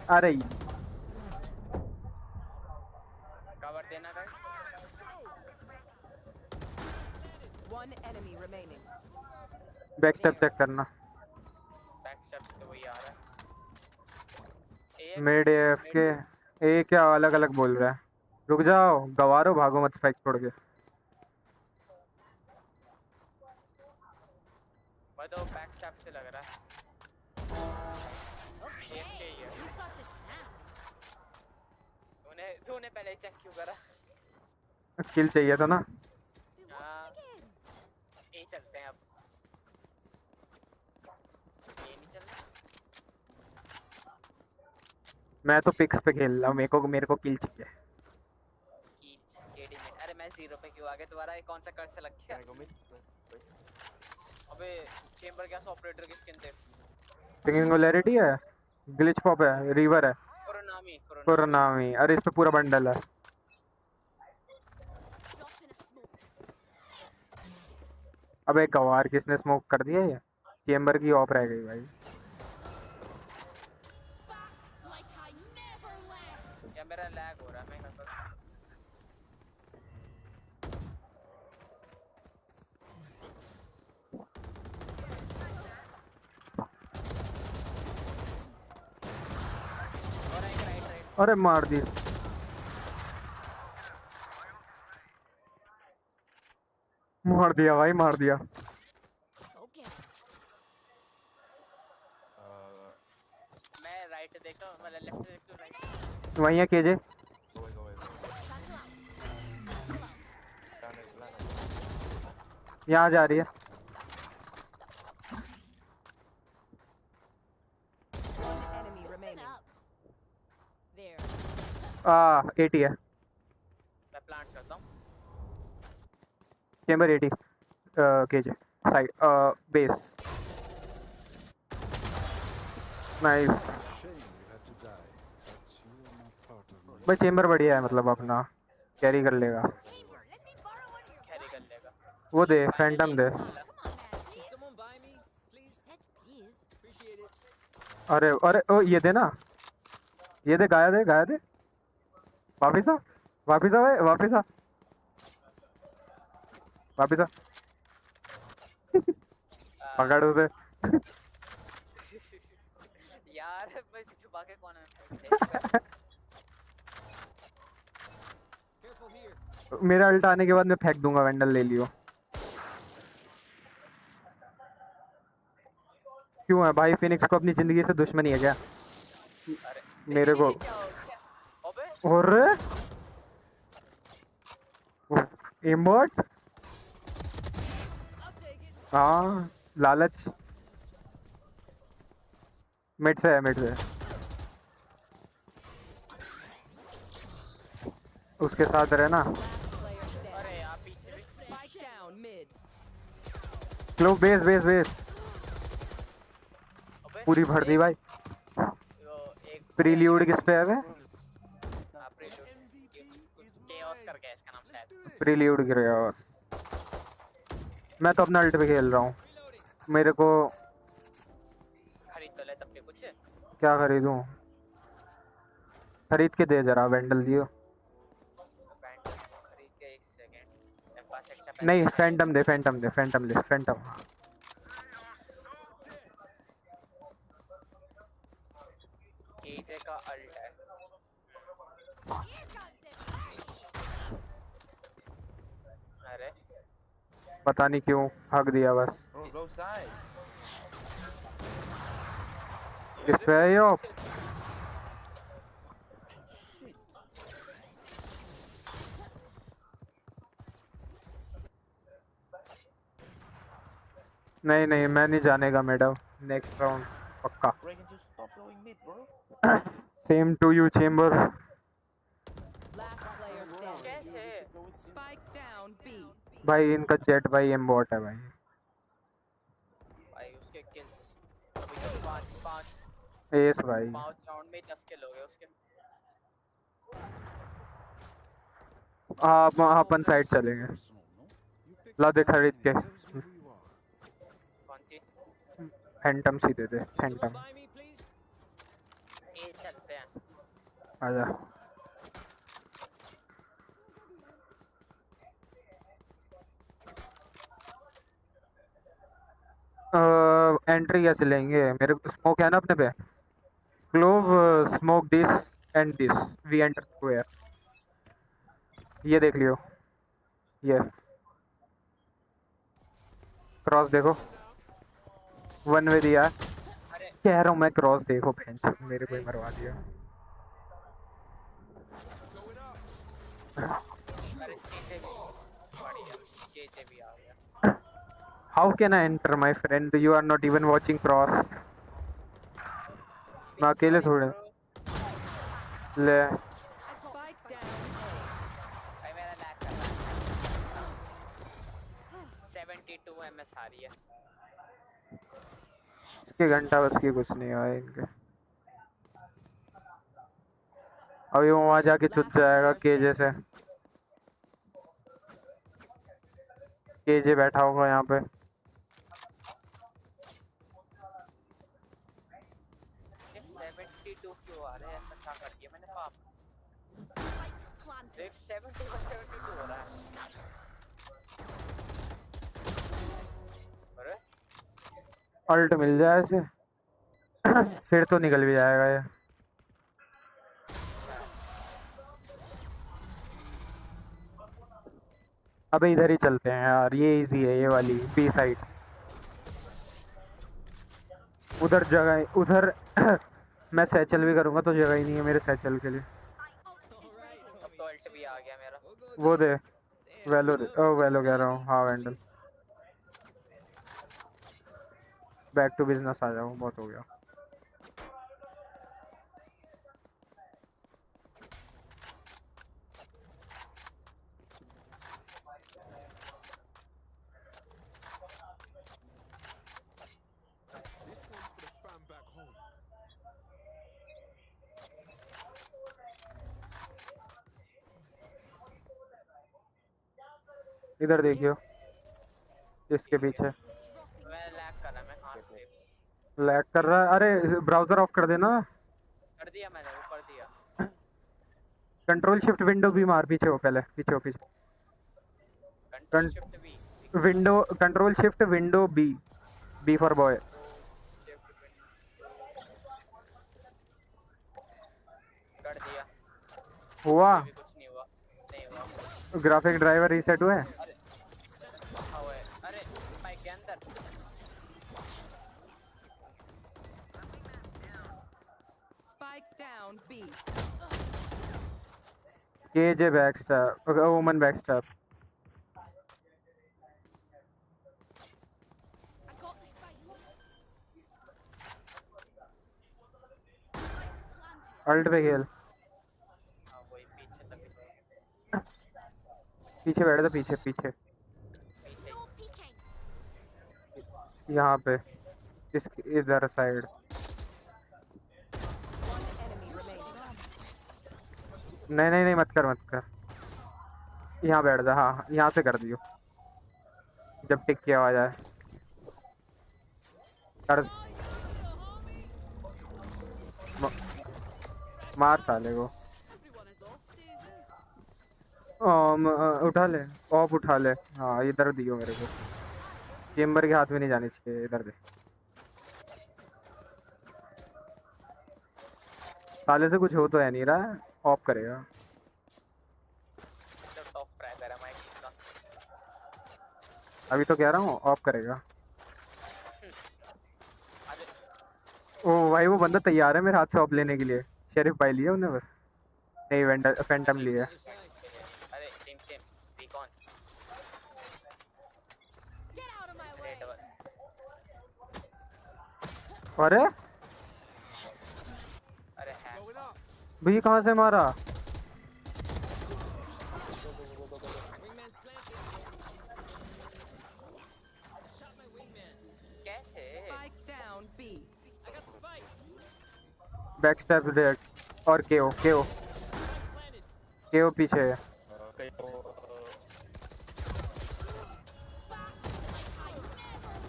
अरे कवर देना गाइस। बैक स्टेप चेक करना। बैक स्टेप तो वही आ रहा है। मिड एफ के ए क्या अलग अलग बोल रहा है। रुक जाओ गवारो भागो मत स्पाइक छोड़ के। बताओ बैक स्टेप से लग रहा है। AFK ही है। तूने पहले चेक क्यों करा? किल चाहिए था ना। ए चलते हैं अब। ये नहीं चलना। मैं तो पिक्स पे खेल रहा हूँ मेरे को किल चाहिए। अरे मैं 0 पे क्यों आ गया तुम्हारा? कौन सा कर्ट से लग गया? अबे चेंबर गैस ऑपरेटर की स्किन थे। सिंगुलैरिटी है, ग्लिच पॉप है, रिवर है, कोरोनामी। अरे इस पे पूरा बंडल है। अबे गवार किसने स्मोक कर दिया? ये चेंबर की ऑफ रह गई भाई। या मेरा लैग हो रहा है। मैं अरे मार दी। मार दिया भाई मार दिया। मैं राइट देखता हूं, मतलब लेफ्ट देखता हूं, राइट वहीं है केजे। यहाँ जा रही है। 80 है। मैं प्लांट करता हूं। Chamber 80 KJ side base. Nice भाई। चेंबर बढ़िया है, मतलब अपना कैरी कर लेगा। वो दे फैंटम दे। अरे अरे ओ ये दे ना, ये दे। गाया दे गाया दे। वापिस आ वापिस आ भाई वापिस आ वापिस आ। पकड़ उसे। यार मैं छुपा के कौन है? मेरा अल्ट आने के बाद मैं फेंक दूंगा। वेंडल ले लियो। क्यों है भाई? फिनिक्स को अपनी जिंदगी से दुश्मनी है क्या? मेरे को और इमोट। हाँ लालच। मिड से है, मिड से उसके साथ रहना। लो बेस बेस बेस पूरी भर दी भाई। प्रील्यूड किस पे है? प्रील्यूड गिरेगा बस। मैं तो अपना अल्ट पे खेल रहा हूँ। मेरे को खरीद तो ले तब पे कुछ। क्या खरीदूं? खरीद के दे जरा। वेंडल दियो। खरीद के 1 सेकंड। मेरे पास एक्स्ट्रा नहीं फैंटम दे, फैंटम दे, फैंटम ले, फैंटम। केजे का अल्ट है। अरे पता नहीं क्यों हक दिया बस। इस पे है यो। नहीं नहीं मैं नहीं जानेगा मैडम। नेक्स्ट राउंड पक्का। Same to you Chamber. भाई इनका जेट भाई एम्बॉट है भाई। भाई उसके किल्स अभी तक 5 एस भाई। 5 राउंड में 10 किल हो गए उसके। आप अपन साइड चलेंगे। ला दे खरीद के। फैंटम सी दे दे, फैंटम। ए चलते हैं। आजा। एंट्री कैसे लेंगे? मेरे स्मोक है ना अपने पे। Clove, smoke this and this, we enter square. ये देख लियो, ये क्रॉस देखो, वन वे दिया। कह रहा हूँ मैं, क्रॉस देखो, भैंस मेरे को ही मरवा दिया। How can I enter, my friend? You are not even watching cross. मैं अकेले थोड़े ले। भाई मेरा लैग कर रहा है। 72 ms आ रही है। इसके घंटा बस की कुछ नहीं हुआ इनके। अभी वो वहां जाके छुप जाएगा केजे से। केजे बैठा होगा यहाँ पे। ये 72 क्यों आ रहे हैं? ऐसा क्या कर दिया मैंने पाप? रेट 72 का 72 हो रहा है। अरे अल्ट मिल जाए इसे फिर तो निकल भी जाएगा ये। अबे इधर ही चलते हैं यार, ये इजी है, ये वाली बी साइड। उधर जगह, उधर मैं सैचल भी करूंगा तो जगह ही नहीं है मेरे सैचल के लिए। अब तो अल्ट भी आ गया मेरा। वो दे, वेलो दे। ओ वेलो कह रहा हूँ, हाँ वैंडल। बैक टू बिजनेस आ जाओ, बहुत हो गया। इधर देखियो, इसके पीछे। मैं लैग कर रहा है, मैं कहां से देखूं? लैग कर रहा है? अरे ब्राउजर ऑफ कर देना। कर दिया मैंने, वो कर दिया। कंट्रोल शिफ्ट विंडो भी मार, पीछे हो पहले, पीछे हो पीछे। कंट्रोल शिफ्ट भी window, control shift window B, B for boy. कर दिया। हुआ? कुछ नहीं हुआ, नहीं हुआ। ग्राफिक ड्राइवर रीसेट हुआ है? अरे हुआ है। अरे माइक के अंदर spike down B. KJ backstab, woman backstab. Ult पे खेल। पीछे बैठ जा, पीछे पीछे यहाँ पे, इस इधर साइड। नहीं नहीं नहीं, मत कर मत कर, यहाँ बैठ जा। हाँ यहाँ से कर दियो, जब टिक की आवाज आए कर। मार साले को। उठा ले, ऑफ उठा ले। हाँ इधर दियो मेरे को, चेम्बर के हाथ में नहीं जानी चाहिए, इधर दे। साले से कुछ हो तो है नहीं रहा, ऑफ करेगा। अभी तो कह रहा हूँ ऑफ करेगा। ओ भाई वो बंदा तैयार है मेरे हाथ से ऑफ लेने के लिए। शेरिफ भाई लिया उन्हें बस, नहीं वेंडर फैंटम लिया। अरे सेम रिकॉन। अरे अरे भाई कहाँ से मारा? बैक स्टेप रेड और केओ केओ केओ पीछे है।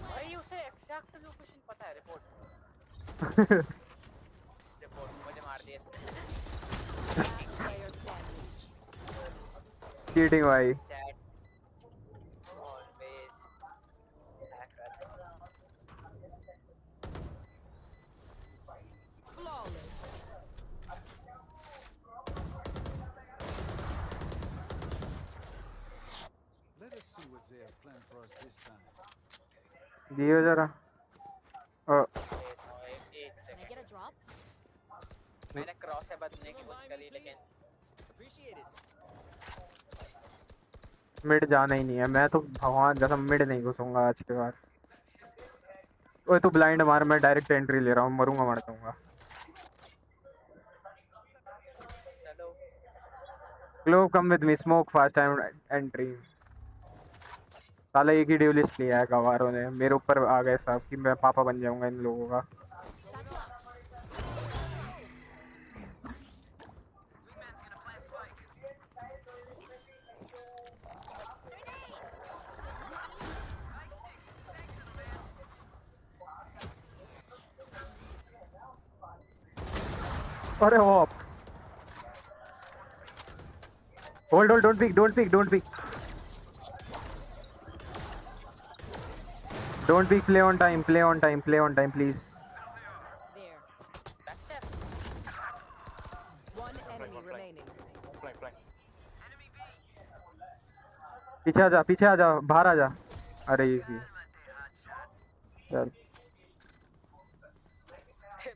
भाई उसे एग्जैक्ट लोकेशन पता है। मुझे मार दिया चीटिंग भाई। Chat always Let us see what they have planned for us this time. दियो जरा। एक सेकंड मैंने क्रॉस है बदलने की कोशिश करी लेकिन मिड जाना ही नहीं है। मैं तो भगवान जैसा मिड नहीं घुसूंगा आज के बाद। ओए तू ब्लाइंड मार, मैं डायरेक्ट एंट्री ले रहा हूँ, मरूंगा मर जाऊंगा। Clove come with me, smoke fast time entry. साला एक ही ड्यूलिस्ट लिया है गवारों ने, मेरे ऊपर आ गए सब कि मैं पापा बन जाऊंगा इन लोगों का। अरे hope hold hold, don't pick don't pick don't pick don't pick, play on time play on time play on time please. पीछे आ जा, पीछे आ जा, बाहर आ जा। अरे इजी चल।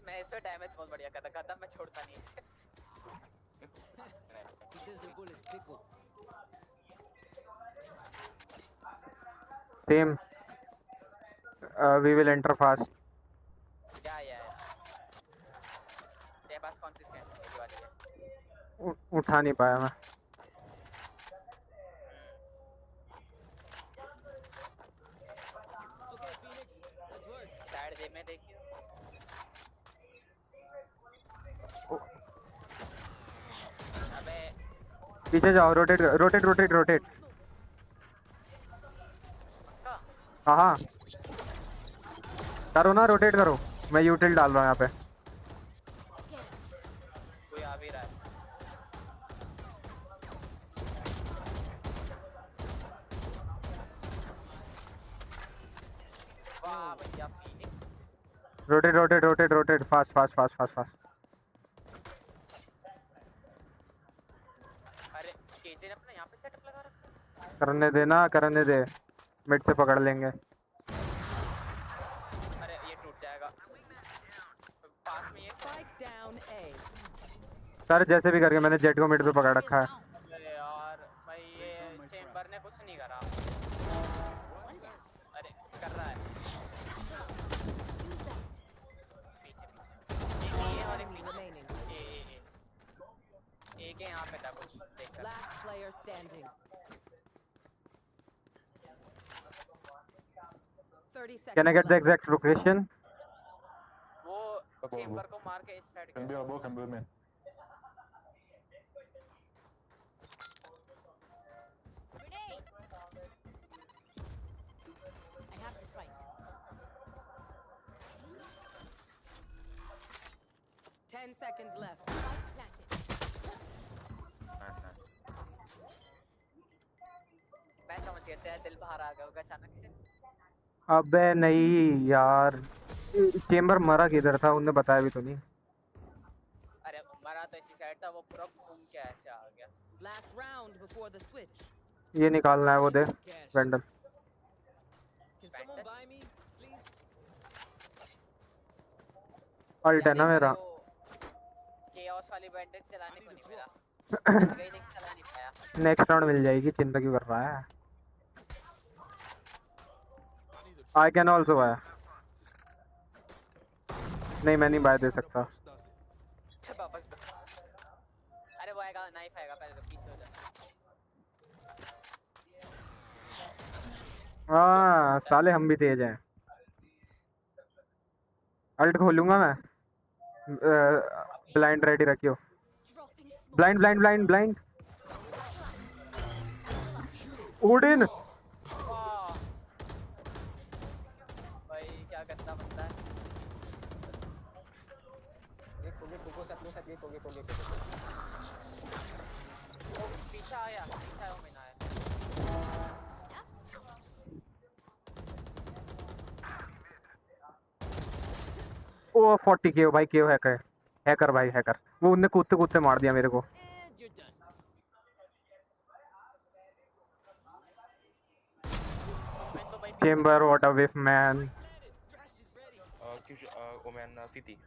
मैं इससे डैमेज बहुत बढ़िया करता मैं छोड़ता नहीं इसे। Same we will enter fast. या तेरे पास कौन सी स्कैन वाली है? उठा नहीं पाया मैं। साइड दे में देखियो। अबे पीछे जाओ, रोटेट रोटेट रोटेट रोटेट। हाँ हाँ करो ना, रोटेट करो। मैं यूटिल डाल रहा हूँ यहाँ पे। कोई आ भी रहा है। वाह भैया Phoenix. Rotate rotate rotate rotate, fast fast fast fast fast. अरे केजे ने अपना यहाँ पे सेटअप लगा रखा है। करने दे ना, करने दे, मिड से पकड़ लेंगे। अरे ये टूट जाएगा पास में ये। सर जैसे भी करके मैंने जेट को मिड पे पकड़ रखा है। अरे यार भाई ये चेंबर ने कुछ नहीं करा। अरे कर रहा है ये और एक एक यहाँ पे था कुछ देख कर। Can I get the exact location? वो चेंबर को मार के इस side Can be above, can be mid. I have the spike. 10 seconds left. Spike planted. मैं समझ गया तेरा दिल बाहर आ गया होगा अचानक से। अबे नहीं यार, चेंबर मरा किधर था उन्होंने बताया भी तो नहीं। अरे मरा तो इसी साइड था, वो पूरा घूम के ऐसे आ गया। Last round before the switch. ये निकालना है, वो दे Vandal. Can someone buy me, please? Ult है ना मेरा। केओस वाली बैंडेज चलाने को नहीं मिला। कहीं नहीं चला नहीं पाया। नेक्स्ट राउंड मिल जाएगी, चिंता क्यों कर रहा है। I can also buy. नहीं मैं नहीं बाय दे सकता। वापस दो। अरे वो आएगा, नाइफ आएगा, पहले तो पीछे हो जा। हाँ साले हम भी तेज हैं। अल्ट खोलूंगा मैं। ब्लाइंड रेडी रखियो। Blind blind blind blind. Odin भाई क्या करता बनता है। ओ 40 KO भाई, KO हैकर, हैकर भाई हैकर, वो उनने कूदते कूदते मार दिया मेरे को। Chamber what a whiff man. Omen city.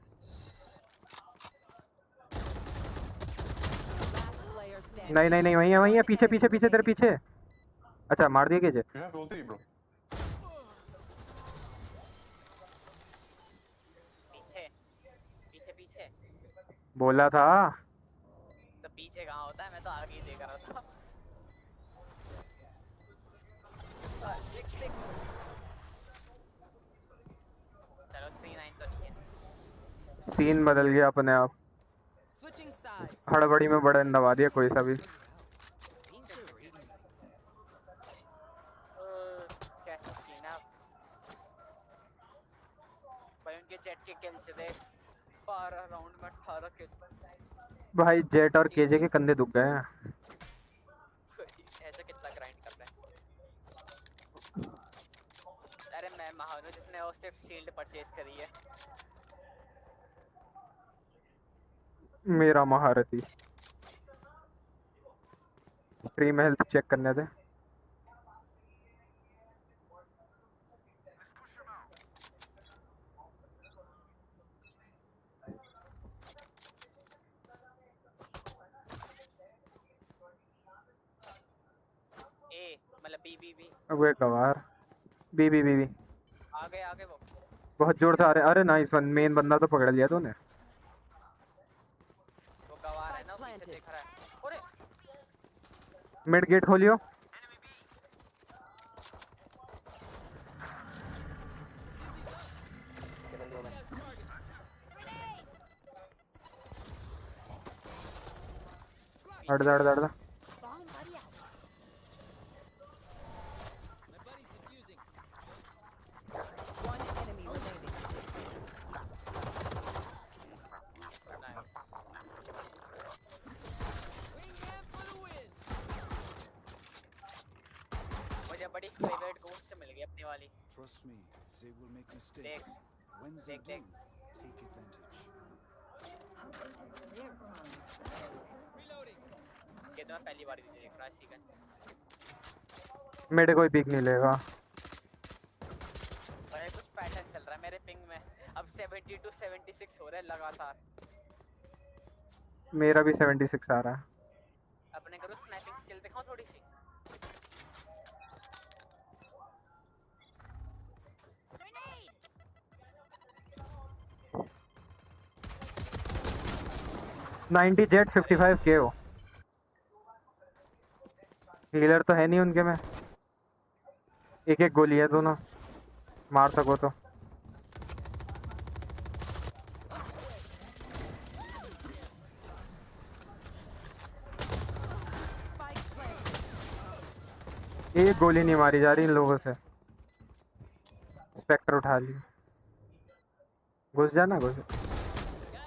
नहीं नहीं नहीं, वही है पीछे पीछे पीछे तेरे पीछे। अच्छा मार दिया केजे। पीछे पीछे पीछे बोला था। तो पीछे कहाँ होता है, मैं तो आगे ही देख रहा था। 6-6 चलो 3-9 तो नहीं है। सीन बदल गया अपने आप, हड़बड़ी में बड़ा दबा दिया कोई सा भी। कैसा सीन है भाई, उनके जेट के किल से दे 12 राउंड में 18 किल। भाई जेट और केजे के कंधे दुख गए हैं। ऐसा कितना ग्राइंड कर रहे हैं। अरे मैं महान हूँ जिसने वो सिर्फ शील्ड परचेज करी है। मेरा महारथी। स्ट्रीम हेल्थ चेक करने दे। ए मतलब बी अबे गवार, बी आगे वो बहुत जोर से आ रहे। अरे नाइस वन, मेन बंदा तो पकड़ लिया तूने। वो गवार है ना, पीछे देख रहा है। अरे मिड गेट खोलियो। हट जा हट जा हट जा। मुझे बड़ी फेवरेट गोस्ट मिल गई अपनी वाली। Trust me, they will make mistakes. When they do, take advantage. ये तो मैं पहली बार ही देख रहा है सीगन। मेरे कोई पिक नहीं लेगा। भाई कुछ पैटर्न चल रहा है मेरे पिंग में, अब 72 76 हो रहा है लगातार। मेरा भी 76 आ रहा है। अपने करो स्नाइपिंग स्किल दिखाओ थोड़ी सी। Ninety Jett 55 KO। हीलर तो है नहीं उनके में, एक एक गोली है दोनों, मार सको तो। एक गोली नहीं मारी जा रही इन लोगों से। स्पेक्टर उठा ली, घुस जाना घुस।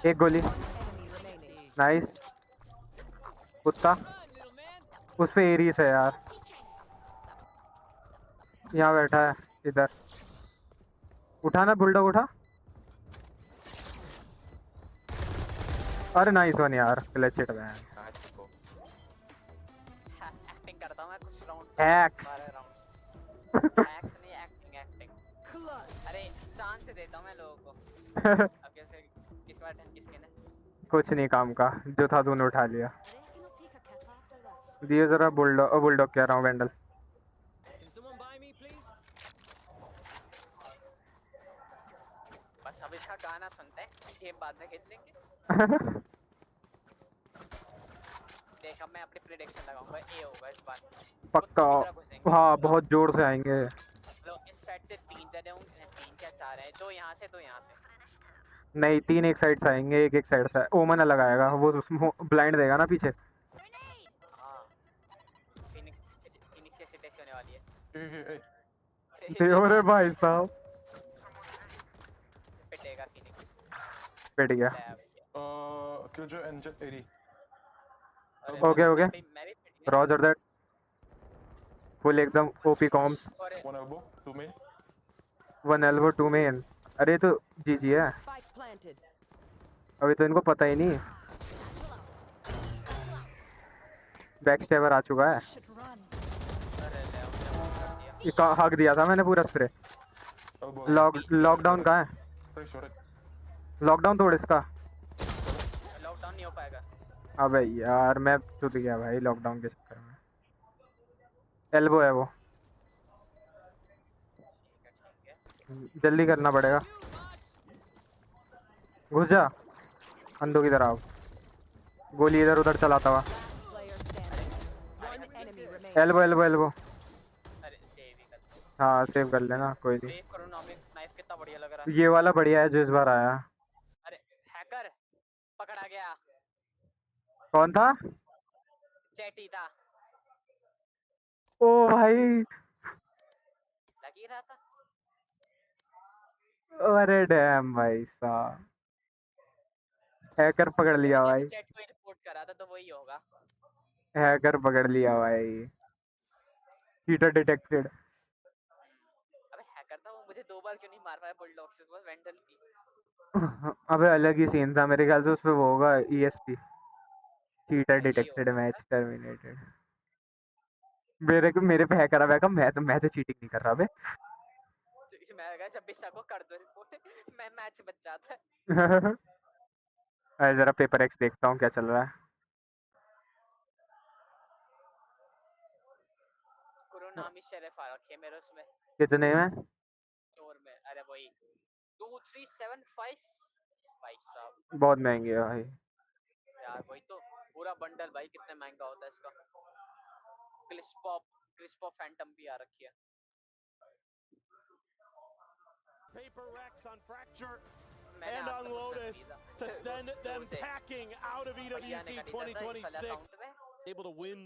एक गोली नाइस। कुत्ता उस पे एरीस है यार, यहाँ बैठा है इधर। उठाना बुलडॉग उठा। अरे नाइस वन यार, क्लच इट मैन। एक्टिंग करता हूं मैं कुछ राउंड। एक्स एक्स नहीं, एक्टिंग। अरे चांस देता हूं मैं लोगों को। अब कैसे किस बार किसके ने कुछ नहीं काम का, जो था तूने उठा लिया। दिए जरा बुलडॉग कह रहा हूँ वेंडल। बस अब इसका गाना सुनते हैं, गेम बाद में खेल लेंगे। देख अब मैं अपनी प्रेडिक्शन लगाऊंगा, ए होगा इस बार पक्का। हाँ बहुत जोर से आएंगे। लोग इस साइड से 3 जने होंगे, 3 क्या 4 है, 2 यहाँ से 2 यहाँ से। नहीं 3 एक साइड से आएंगे, एक एक साइड से। ओमन अलग आएगा, वो ब्लाइंड देगा ना पीछे। फिनिक्स कैसे टेस्ट होने वाली है। देखो रे भाई साहब, पिटेगा फिनिक्स। पिट गया। Killjoy and Jet 80. Okay Roger that. Full एकदम OP corms. 1 elbow, 2 main. 1 elbow 2 main। अरे तो जीजी है। planted. अभी तो इनको पता ही नहीं। बैक स्टेबर आ चुका है। हक दिया था मैंने पूरा स्प्रे। लॉकडाउन कहाँ है? लॉकडाउन तोड़ इसका। लॉकडाउन नहीं हो पाएगा। अबे यार मैं टूट गया भाई लॉकडाउन के चक्कर में। एल्बो है वो, जल्दी करना पड़ेगा। घुस जा अंधों की तरह। गोली इधर उधर चलाता हुआ। Elbow elbow elbow. हाँ सेव कर लेना कोई नहीं। कितना बढ़िया लग रहा है। ये वाला बढ़िया है जो इस बार आया। अरे हैकर पकड़ा गया। कौन था? चैटी था। ओ भाई लग ही रहा था। अरे डैम भाई साहब, हैकर पकड़ लिया भाई। चैट को रिपोर्ट करा था तो वही होगा। हैकर पकड़ लिया भाई। Cheater detected. अबे हैकर था वो, मुझे 2 बार क्यों नहीं मार पाया बुलडॉग से? वो वेंडल थी। अबे अलग ही सीन था मेरे ख्याल से उसपे वो होगा ESP। Cheater detected match terminated. मेरे पे हैकर आ बैकअप। मैं तो चीटिंग नहीं कर रहा बे। तो मैं कहा जब भी को कर दो रिपोर्ट मैं मैच बच जाता है। अरे जरा पेपर एक्स देखता हूँ क्या चल रहा है। कुरोनामी शेरिफ आ रखे मेरे उसमें। कितने में? स्टोर में। अरे वही 2375 भाई साहब। बहुत महंगे है भाई यार वही तो पूरा बंडल भाई कितने महंगा होता है इसका। क्रिस्पॉप फैंटम भी आ रखी है। PRX on Fracture and on Lotus to send them packing out of EWC 2026. Able to win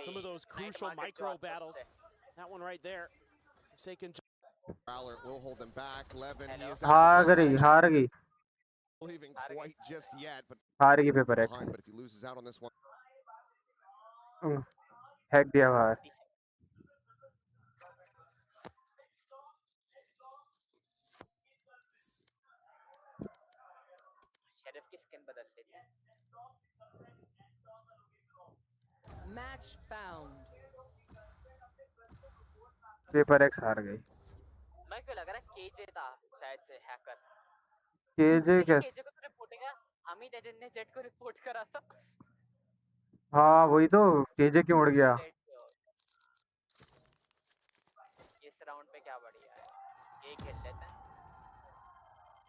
some of those crucial micro battles. That one right there. Forsaken. Valor will hold them back. Levin, he is हार गई believing quite just yet, but हार गई paper x. behind, but if he loses out on this one, hack दिया बाहर। Sheriff की skin बदल देती है। Match found. पेपर एक्स हार गई। मैं क्यों लग रहा है केजे था शायद से हैकर। केजे केजे को तो रिपोर्टिंग है। हमीद एजेंट ने जेट को रिपोर्ट करा था। हाँ वही तो, केजे क्यों उड़ गया? इस राउंड पे क्या बढ़िया है, एक खेल लेते हैं।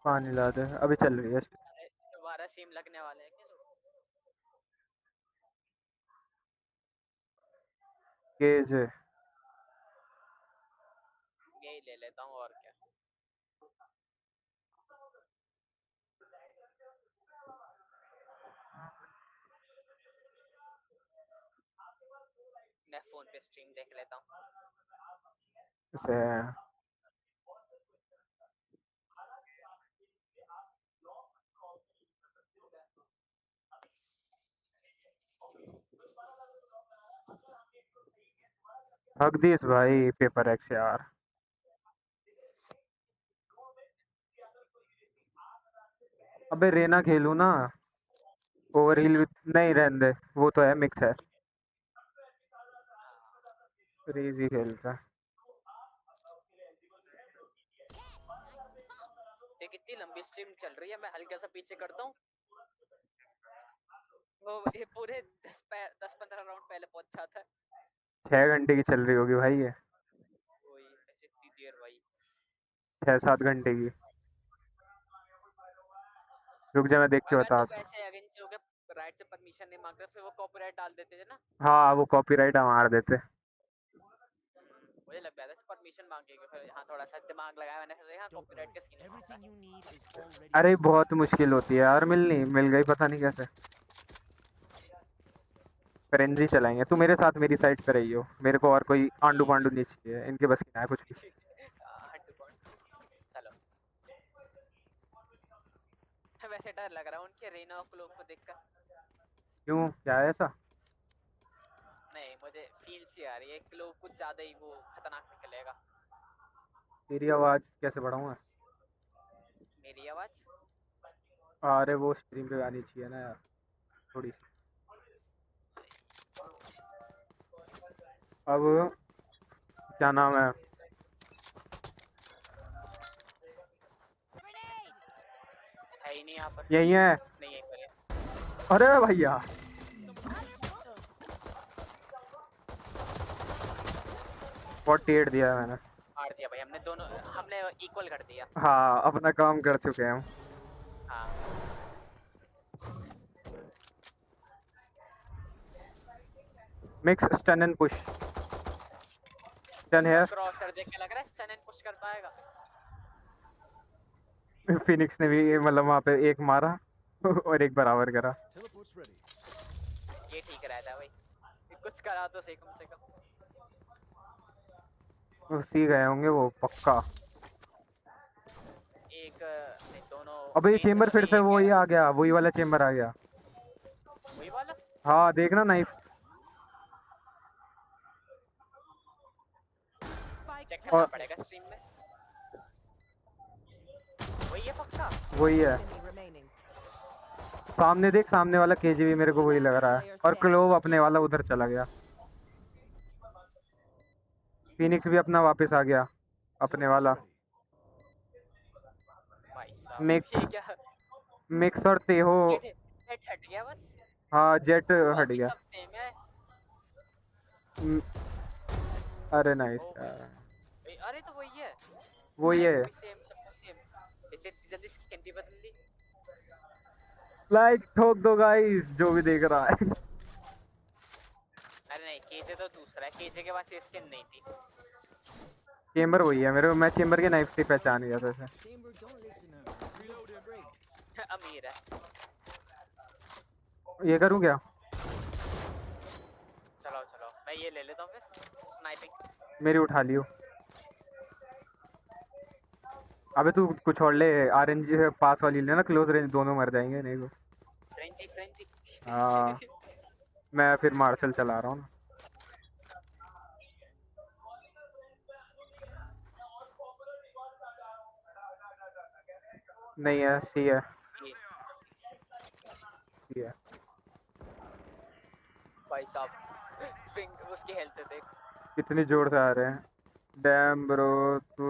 पानी ला दे, अभी चल रही है। दोबारा सीम लगने वाले हैं क्या लोग? केजे यही ले लेता हूँ और क्या। मैं फोन पे स्ट्रीम देख लेता हूँ। हक दिस भाई पेपर एक्स यार। अबे रेना खेलू ना। ओवर हील नहीं रहने दे, वो तो है मिक्स है। रेजी खेलता है। ये कितनी लंबी स्ट्रीम चल रही है, मैं हल्का सा पीछे करता हूँ। वो ये पूरे 10-15 राउंड पहले पहुंच जाता है। 6 घंटे की चल रही होगी भाई ये। वही ऐसे इतनी देर भाई। 6-7 घंटे की। रुक जा मैं देख के बता। वैसे अगेंस्ट हो गए, राइट से परमिशन नहीं मांगते, फिर वो कॉपीराइट डाल देते थे ना। हाँ वो कॉपीराइट मार देते। मुझे लग रहा था परमिशन मांगेंगे, फिर यहाँ थोड़ा सा दिमाग लगाया मैंने, फिर यहाँ कॉपीराइट का सीन है। अरे बहुत मुश्किल होती है यार मिलनी, मिल गई पता नहीं कैसे। फ्रेंजी चलाएंगे, तू मेरे साथ मेरी साइड पे रही हो, मेरे को और कोई आंडू पांडू नहीं चाहिए, इनके बस की ना है कुछ भी। चलो वैसे डर लग रहा है उनके रेना और क्लोव को देखकर। क्यों, क्या है ऐसा? नहीं मुझे फील सी आ रही है, क्लोव कुछ ज्यादा ही वो खतरनाक निकलेगा। तेरी आवाज कैसे बढ़ाऊं मैं? मेरी आवाज अरे वो स्ट्रीम पे आनी चाहिए ना यार थोड़ी सी। अब क्या नाम है, है ही नहीं यहाँ पर। यही है। नहीं यहीं पर है। अरे भैया बहुत टेढ़ दिया है मैंने। मार दिया भाई हमने दोनों, हमने इक्वल कर दिया। हाँ अपना काम कर चुके हैं हम। हाँ mix stun and push. Stun है। क्रॉसर देख के लग रहा है स्टन एंड पुश कर पाएगा। फिनिक्स ने भी मतलब वहाँ पे एक मारा और एक बराबर करा। ये ठीक रहता है भाई, कुछ करा तो सही कम से कम। उसी गए होंगे वो पक्का। एक नहीं दोनों। अबे ये चेम्बर फिर से वही आ गया, वही वाला चेम्बर आ गया। वही वाला? हाँ देखना नाइफ। चेक करना पड़ेगा स्ट्रीम में। वही है पक्का। वही है सामने देख, सामने वाला केजीबी मेरे को वही लग रहा है। और क्लोव अपने वाला उधर चला गया। फिनिक्स भी अपना वापस आ गया अपने वाला। मिक्स और तेहो। जेट हट गया बस। हाँ जेट हट गया। सब सेम है। अरे नाइस। अरे तो वही है। वही है। सेम सब सेम। इसे जल्दी स्किन भी बदल ली। लाइक ठोक दो गाइस जो भी देख रहा है। अरे नहीं केजे तो दूसरा है, केजे के पास ये स्किन नहीं थी। चेम्बर वही है मेरे, मैं चेम्बर के नाइफ से पहचान गया था इसे। अमीर है। ये करूँ क्या? चलो चलो मैं ये ले लेता हूँ फिर स्नाइपिंग। मेरी उठा लियो। अबे तू कुछ और ले, आरएनजी पास वाली लेना, क्लोज रेंज दोनों मर जाएंगे नहीं तो। Frenchie Frenchie. हाँ मैं फिर मार्शल चला रहा हूँ ना। नहीं है, सी है। सी है भाई साहब पिंग उसकी हेल्थ देख कितनी जोर से आ रहे हैं। डैम ब्रो तू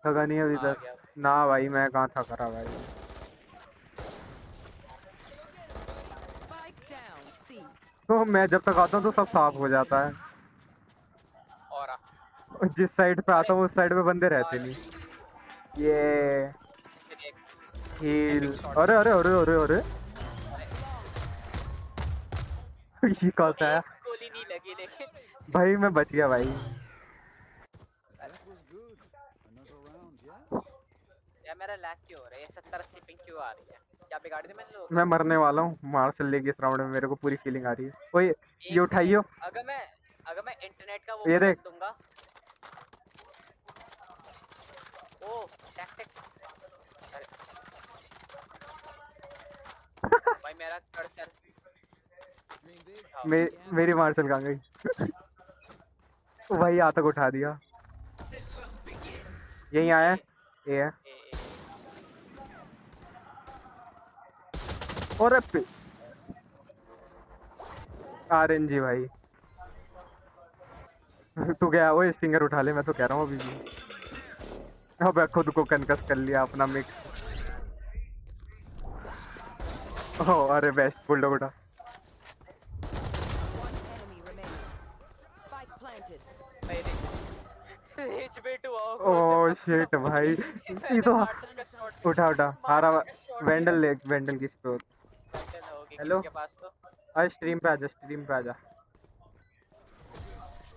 थका नहीं अभी तक? ना भाई मैं कहाँ थक रहा भाई। तो मैं जब तक आता हूँ तो सब साफ हो जाता है। और जिस साइड पे आता हूँ उस साइड पे बंदे रहते नहीं। ये हील। अरे अरे अरे अरे अरे ये कौन सा है? गोली नहीं लगी लेकिन भाई मैं बच गया भाई। यार मेरा लैग क्यों हो रहा है? 70-80 पिंग क्यों आ रही है? क्या बिगाड़ दिया मैंने लोग? मैं मरने वाला हूँ मार्शल लेके इस राउंड में, मेरे को पूरी फीलिंग आ रही है। ओए ये उठाइयो। अगर मैं इंटरनेट का वो ये देख दूंगा। ओ टैक्टिक। भाई मेरा कर्सर मेरी मार्शल कहाँ गई? वही यहाँ तक उठा दिया। यही आया ये है। और आरएनजी भाई तू गया वो स्टिंगर उठा ले, मैं तो कह रहा हूँ अभी भी। अब खुद को कनकस कर लिया अपना मिक्स। ओह अरे बेस्ट बुलडॉग उठा। ओह शिट भाई ये तो उठा उठा हारा। वेंडल ले, वेंडल किस पे होता? हेलो आज स्ट्रीम पे आजा, स्ट्रीम पे आजा।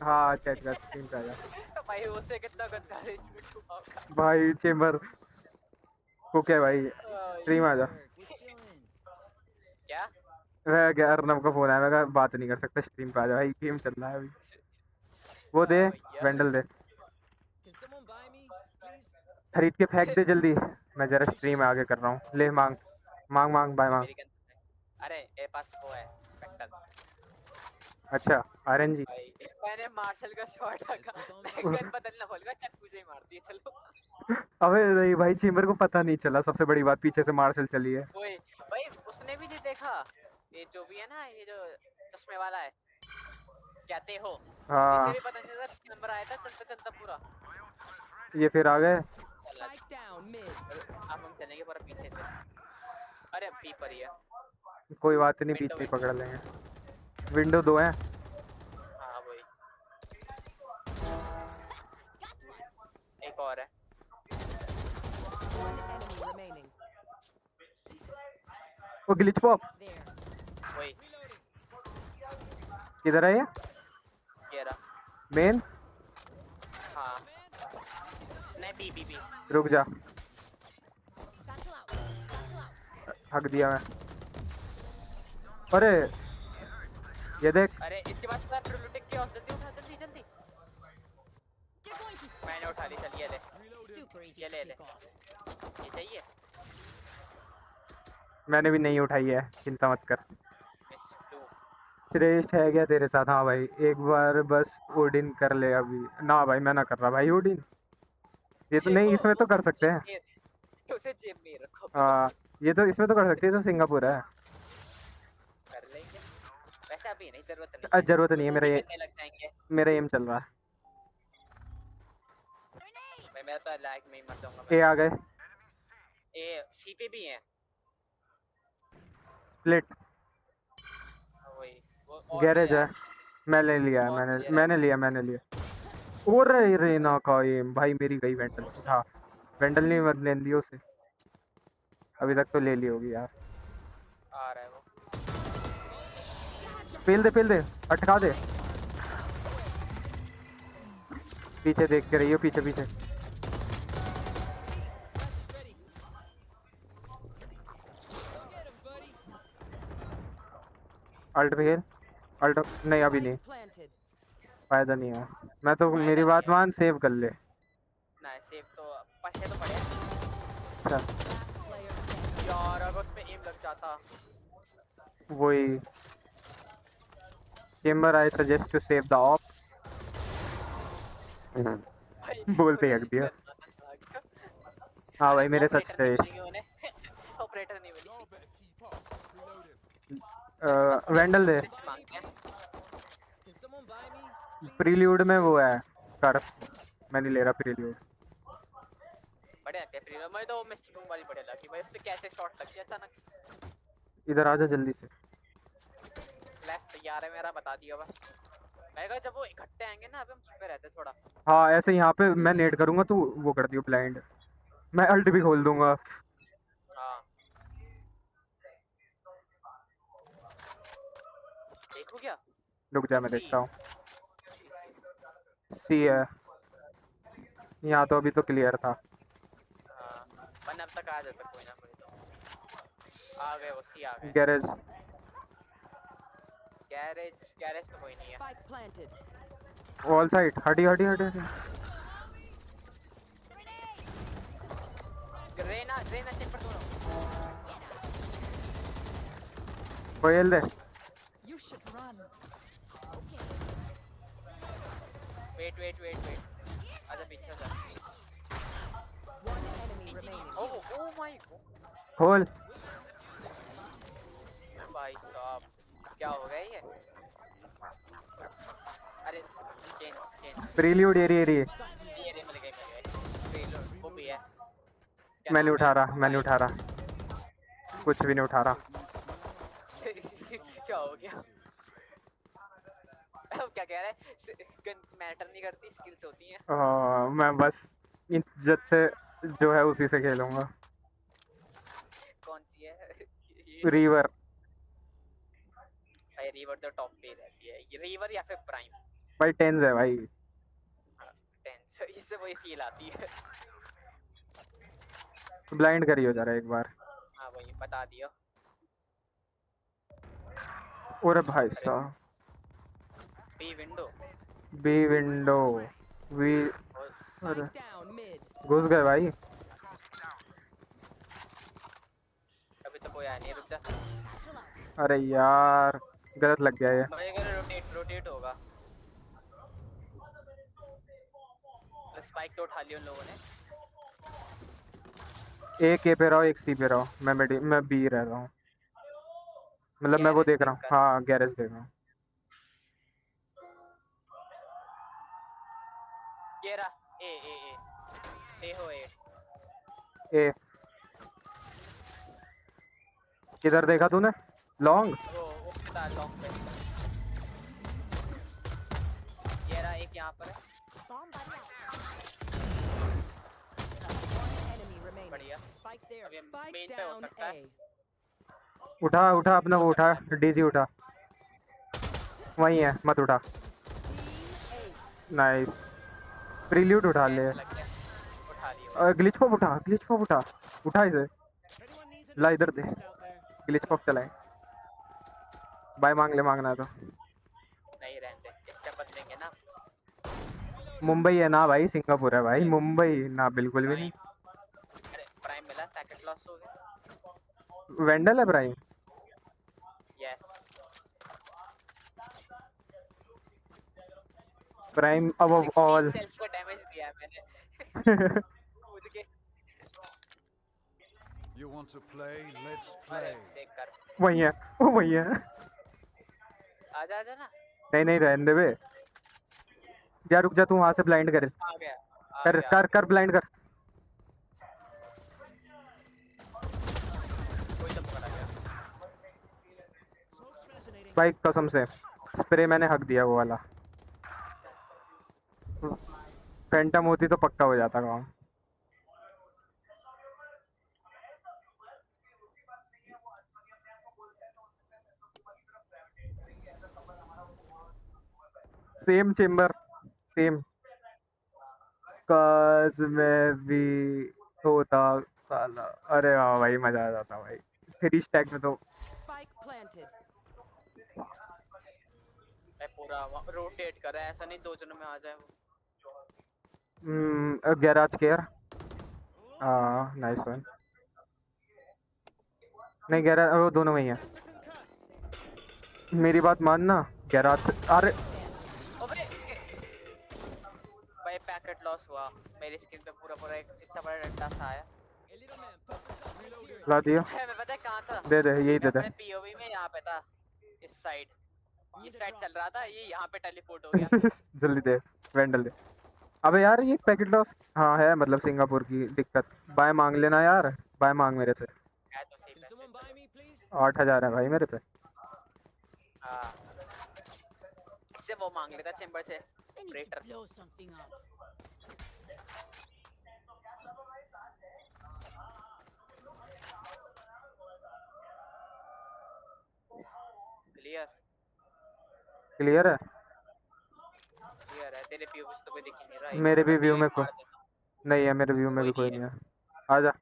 हाँ चैट कर, स्ट्रीम पे आजा भाई उसे कितना गंदा रेजमेंट हुआ होगा भाई। चेम्बर को क्या भाई, स्ट्रीम आजा। क्या मैं अर्नब का फोन आया, मैं कहा बात नहीं कर सकता, स्ट्रीम पे आजा भाई, गेम चल रहा है अभी। वो दे वेंडल दे, खरीद के फेंक दे जल्दी। मैं जरा स्ट्रीम में आगे कर रहा हूँ। ले मांग मांग मांग बाय मांग। अरे मेरे पास वो है स्पेक्टर। अच्छा आरएनजी। मैंने मार्शल का शॉट लगा, गन बदलना भूल गया, चाकू से ही मार दिया। चलो अबे नहीं भाई, चेम्बर को पता नहीं चला, सबसे बड़ी बात पीछे से मार्शल चली है। ओए भाई उसने भी नहीं देखा, ये जो भी है ना, ये जो चश्मे वाला है, कहते हो हाँ इसे भी पता नहीं चला, नंबर आया था चलता चलता पूरा। ये फिर आ गए। अब हम चलेंगे पूरा पीछे से। अरे बी पर ही है। कोई बात नहीं, बीच में पकड़ लेंगे। विंडो 2 है। हाँ वही, एक और है। वो ग्लिच पॉप वही किधर है ये? मेन? हाँ नहीं, बी। रुक जा, हक दिया मैं। अरे ये देख। अरे इसके बाद प्रोटेक्ट किया, जल्दी उठा, जल्दी। मैंने उठा ली, चल ये ले, ये चाहिए। मैंने भी नहीं उठाई है, चिंता मत कर। श्रेष्ठ है क्या तेरे साथ? हाँ भाई, एक बार बस ओडिन कर ले अभी। ना भाई मैं ना कर रहा भाई ओडिन, ये तो नहीं, इसमें तो कर सकते हैं। उसे जेब में रखो। हाँ ये तो इसमें तो कर सकते हैं, तो सिंगापुर है। कर लेंगे वैसे, अभी नहीं, जरूरत नहीं है, मेरा एम चल रहा है। मैं तो लैग में ही मर जाऊंगा। ए आ गए, ए सी पे भी है स्प्लिट गैरेज है। मैंने लिया, मैंने लिया। और रेना का एम भाई, मेरी गई वेंडल। हाँ वेंडल नहीं बदले लियो उसे, अभी तक तो ले ली होगी यार। आ रहा है वो, पेल दे, अटका दे। पीछे देख के रहियो, पीछे। अल्ट पे खेल, अल्ट नहीं अभी नहीं, फायदा नहीं है। मैं तो मेरी बात मान, सेव कर ले। ना सेव तो पछे तो पड़े अच्छा यार, अगर उस पे एम लग जाता। वही Chamber, I suggest to save the op. बोलते ही दिया। हाँ भाई मेरे साथ ऑपरेटर नहीं मिली। वेंडल दे। प्रील्यूड में वो है कर, मैं नहीं ले रहा प्रील्यूड। बढ़िया है प्रील्यूड में, तो मिस्टर बूम वाली बढ़िया लगी भाई, उससे कैसे शॉट लगती है अचानक से। इधर आजा जल्दी से। फ्लैश तैयार है मेरा, बता दिया बस। मैं कहा जब वो इकट्ठे आएंगे ना, अभी हम छुपे रहते थोड़ा। हाँ ऐसे यहाँ पे मैं नेट करूंगा, तू वो कर दियो ब्लाइंड, मैं अल्ट भी खोल दूंगा। हाँ देखो क्या, रुक जा मैं देखता हूँ। सी है यहाँ तो, अभी तो क्लियर था। हाँ वन अब तक आ जाता कोई ना कोई, तो आ गए वो, सी आ गए। गैरेज तो कोई नहीं है। ऑल साइड, हटी। रेना चेक पर दोनों। कोयल दे। वेट आजा पीछे जा। ओह माय गॉड, खोल। भाई साहब क्या हो गया ये? अरे प्रील्यूड ये मिल गए प्रील्यूड वो भी है। मैं नहीं उठा रहा, कुछ भी नहीं उठा रहा। क्या हो गया? क्या कह रहा है? गन मैटर नहीं करती, स्किल्स होती हैं। मैं बस इज्जत से जो है उसी से खेलूंगा। कौन सी है? रीवर भाई, रीवर तो टॉप पे रहती है, ये रीवर या फिर प्राइम भाई। 10 है भाई, 10 इससे वही फील आती है। ब्लाइंड करियो जरा एक बार। हाँ वही बता दियो। और भाई साहब बी विंडो घुस गए भाई। अभी तो कोई आया नहीं, रुक जा। अरे यार गलत लग गया ये। रोटेट होगा। स्पाइक तो उठा लिया उन लोगों ने। एक ए पे रहो, एक सी पे रहो। मैं बी रह रहा हूँ, मतलब मैं वो देख रहा हूँ। हाँ गैरेज देख रहा हूँ। ये रहा ए ए ए ए हो ए ए किधर देखा तूने? लॉन्ग वो था लॉन्ग पे। ये रहा एक यहाँ पर है। बढ़िया। अब ये मेन पे हो सकता है। उठा अपना वो उठा, डीजी उठा। वही है, मत उठा। नाइस। प्रील्यूड उठा ले। ग्लिच पॉप उठा इसे। ला इधर दे, ग्लिच पॉप चलाए। बाय मांगना है तो नहीं रहते, इससे बदलेंगे ना। मुंबई है ना भाई, सिंगापुर है भाई। मुंबई ना, बिल्कुल भी नहीं। अरे प्राइम मिला, पैकेट लॉस हो गया। वेंडल है प्राइम। यस प्राइम अब ऑल सेल्फ को डैमेज दिया है मैंने। कूद के। You want to play? Let's play. वही है, वो वही है। आजा ना। नहीं रहने दे बे। जा रुक जा, तू वहां से ब्लाइंड कर। आ गया कर ब्लाइंड कर। कोई तो पकड़ा गया भाई कसम से स्प्रे मैंने हक दिया वो वाला। फैंटम होती तो पक्का हो जाता काम। Same chamber same. काश मैं भी होता साला। अरे हाँ भाई, मजा आ जाता भाई 3 स्टैक में तो। पूरा रोटेट कर रहा है, ऐसा नहीं 2 जनों में आ जाए वो। Garage care. Nice one. नहीं गैराज, वो दोनों में ही है। मेरी बात मानना, गैराज। अरे भाई पैकेट लॉस हुआ मेरी स्क्रीन पे। पूरा एक इतना बड़ा डंडा सा आया। ला दिया। मैं पता कहाँ था? दे यही दे दे। पीओवी में यहाँ पे था, इस साइड चल रहा था, ये यहाँ पे टेलीपोर्ट हो गया। जल्दी दे, वेंडल दे। अबे यार ये पैकेट लॉस हाँ है, मतलब सिंगापुर की दिक्कत। बाय मांग लेना यार, बाय मांग मेरे से। 8,000 है भाई मेरे पे। इससे वो मांग लेता चेंबर से। ऑपरेटर क्लियर है। तेरे व्यू में तो कोई दिख नहीं रहा है। मेरे भी व्यू में कोई नहीं है, मेरे व्यू में भी कोई नहीं है। आजा।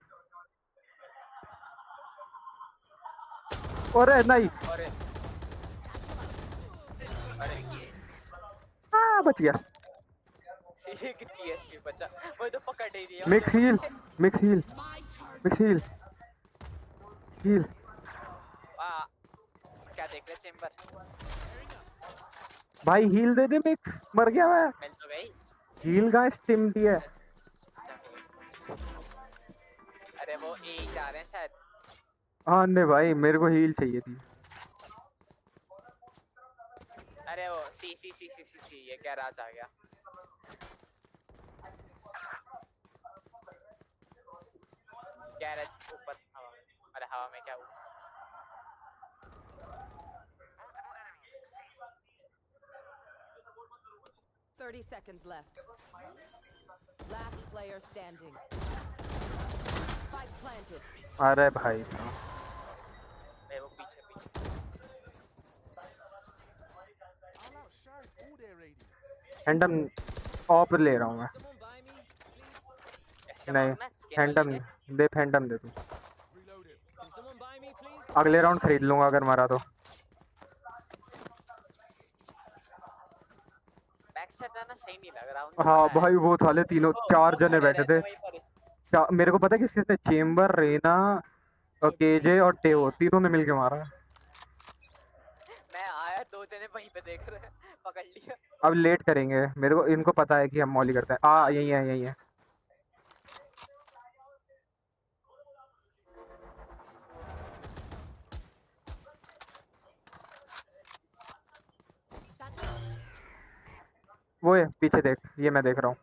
अरे नहीं, बच गया। कितनी एचपी बचा, वो तो पकड़ ही दिया। मिक्स हील क्या देख रहे चेंबर? भाई हील दे दे मिक्स, मर गया मैं। मिल तो गई। हील का स्टिम दिया। अरे वो ए जा रहे हैं शायद। हाँ नहीं भाई, मेरे को हील चाहिए थी। अरे वो सी ये गैराज आ गया। गैरेज ऊपर हवा में। अरे हवा में क्या हुआ? $30 seconds left. Last player standing. Spike planted. अरे भाई वो पीछे फैंटम ऑप ले रहा हूँ मैं। नहीं फैंटम दे, फैंटम दे तू। अगले राउंड खरीद लूंगा अगर मारा तो। सही नहीं लग रहा। हाँ भाई वो साले 4 जने बैठे थे। मेरे को पता है किसके से, चेम्बर, रेना, केजे और टेओ, तीनों ने मिलके मारा। मैं आया 2 जने वहीं पे देख रहे हैं, पकड़ लिया। अब लेट करेंगे, मेरे को इनको पता है कि हम मॉली करते हैं। यही है यही है। वो है पीछे देख, ये मैं देख रहा हूँ।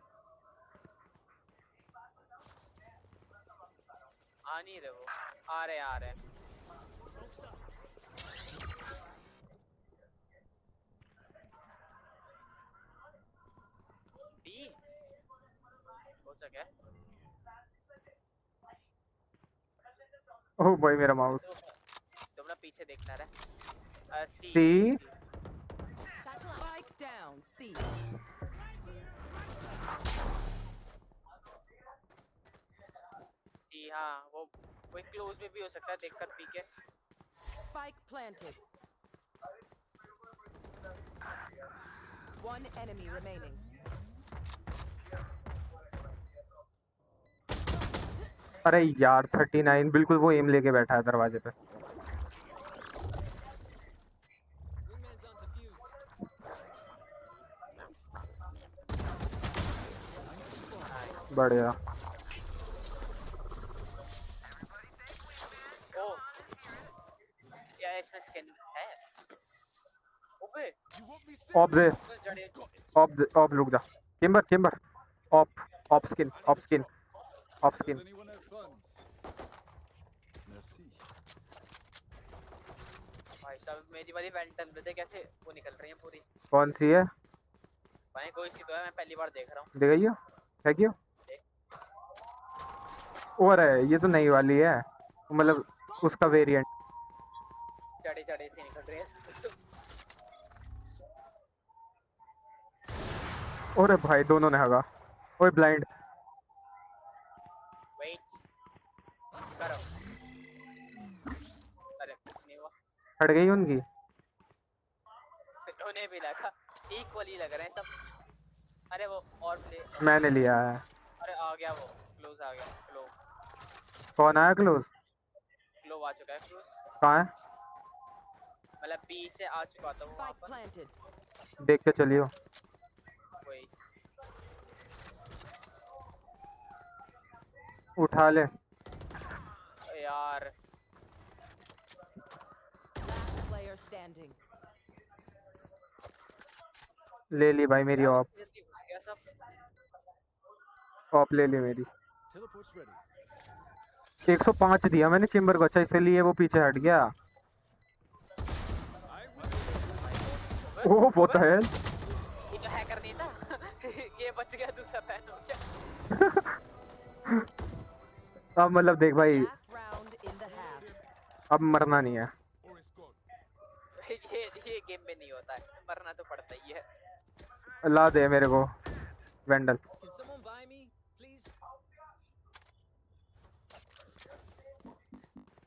आ नहीं रहे वो, आ रहे बी हो सके। ओह भाई मेरा माउस। तुम ना पीछे देखता रहे। सी Spike down. C. सी हाँ, वो कोई क्लोज में भी हो सकता है, देखकर पी के। Spike planted. One enemy remaining. अरे यार 39 बिल्कुल वो एम लेके बैठा है दरवाजे पे। बढ़िया। ओ क्या इसमें स्किन है? ओबे ऑफ दे, ऑफ रुक जा। चेंबर ऑफ स्किन भाई साहब मेरी वाली वेंटन पे कैसे वो निकल रही है पूरी। कौन सी है भाई कोई सी तो है, मैं पहली बार देख रहा हूँ। देखियो है क्यों। और है ये तो नई वाली है, मतलब उसका वेरिएंट। चढ़े सी निकल रही है। और भाई दोनों ने हगा। ओए ब्लाइंड। वेट करो। अरे नहीं हुआ, हट गई उनकी। उन्हें भी लगा इक्वली लग रहे हैं सब। अरे वो और प्ले मैंने लिया है। अरे आ गया वो, क्लोज आ गया। क्लो कौन आया क्लोज? क्लो आ चुका है। क्लोज कहाँ है? मतलब बी से आ चुका था वो वहाँ पर। देख के चलियो। वही उठा ले यार। Player standing. ले ली भाई मेरी ऑप ले ली मेरी। 105 दिया मैंने चेम्बर को। अच्छा इसलिए वो पीछे हट गया। Oh what the hell. ये तो हैकर नहीं था। ये बच गया दूसरा पैन हो गया। अब मतलब देख भाई, अब मरना नहीं है। ये गेम में नहीं होता है, मरना तो पड़ता ही है। ला दे मेरे को वेंडल। Can someone buy me, please?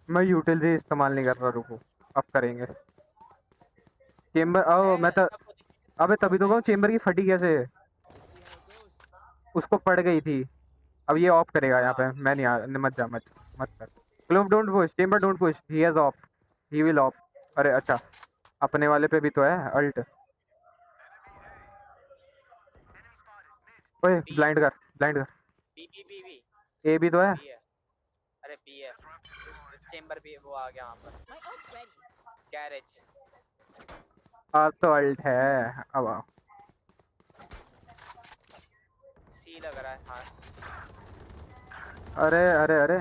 मैं यूटिलिटी इस्तेमाल नहीं कर रहा, रुको अब करेंगे। चेम्बर मैं तो अबे तभी तो कहूँ चेम्बर की फटी कैसे, उसको पड़ गई थी। अब ये ऑफ करेगा यहाँ पे। मैं नहीं आ, मत जा मत कर। Clove don't push, chamber don't push, he has of, he will of. अरे अच्छा अपने वाले पे भी तो है अल्ट। ओए ब्लाइंड कर। बी ए भी तो है। अरे बी है, चेम्बर भी वो आ गया वहाँ पर। गैरेज अब तो अल्ट है। अब आओ। सी लग रहा है हाँ। अरे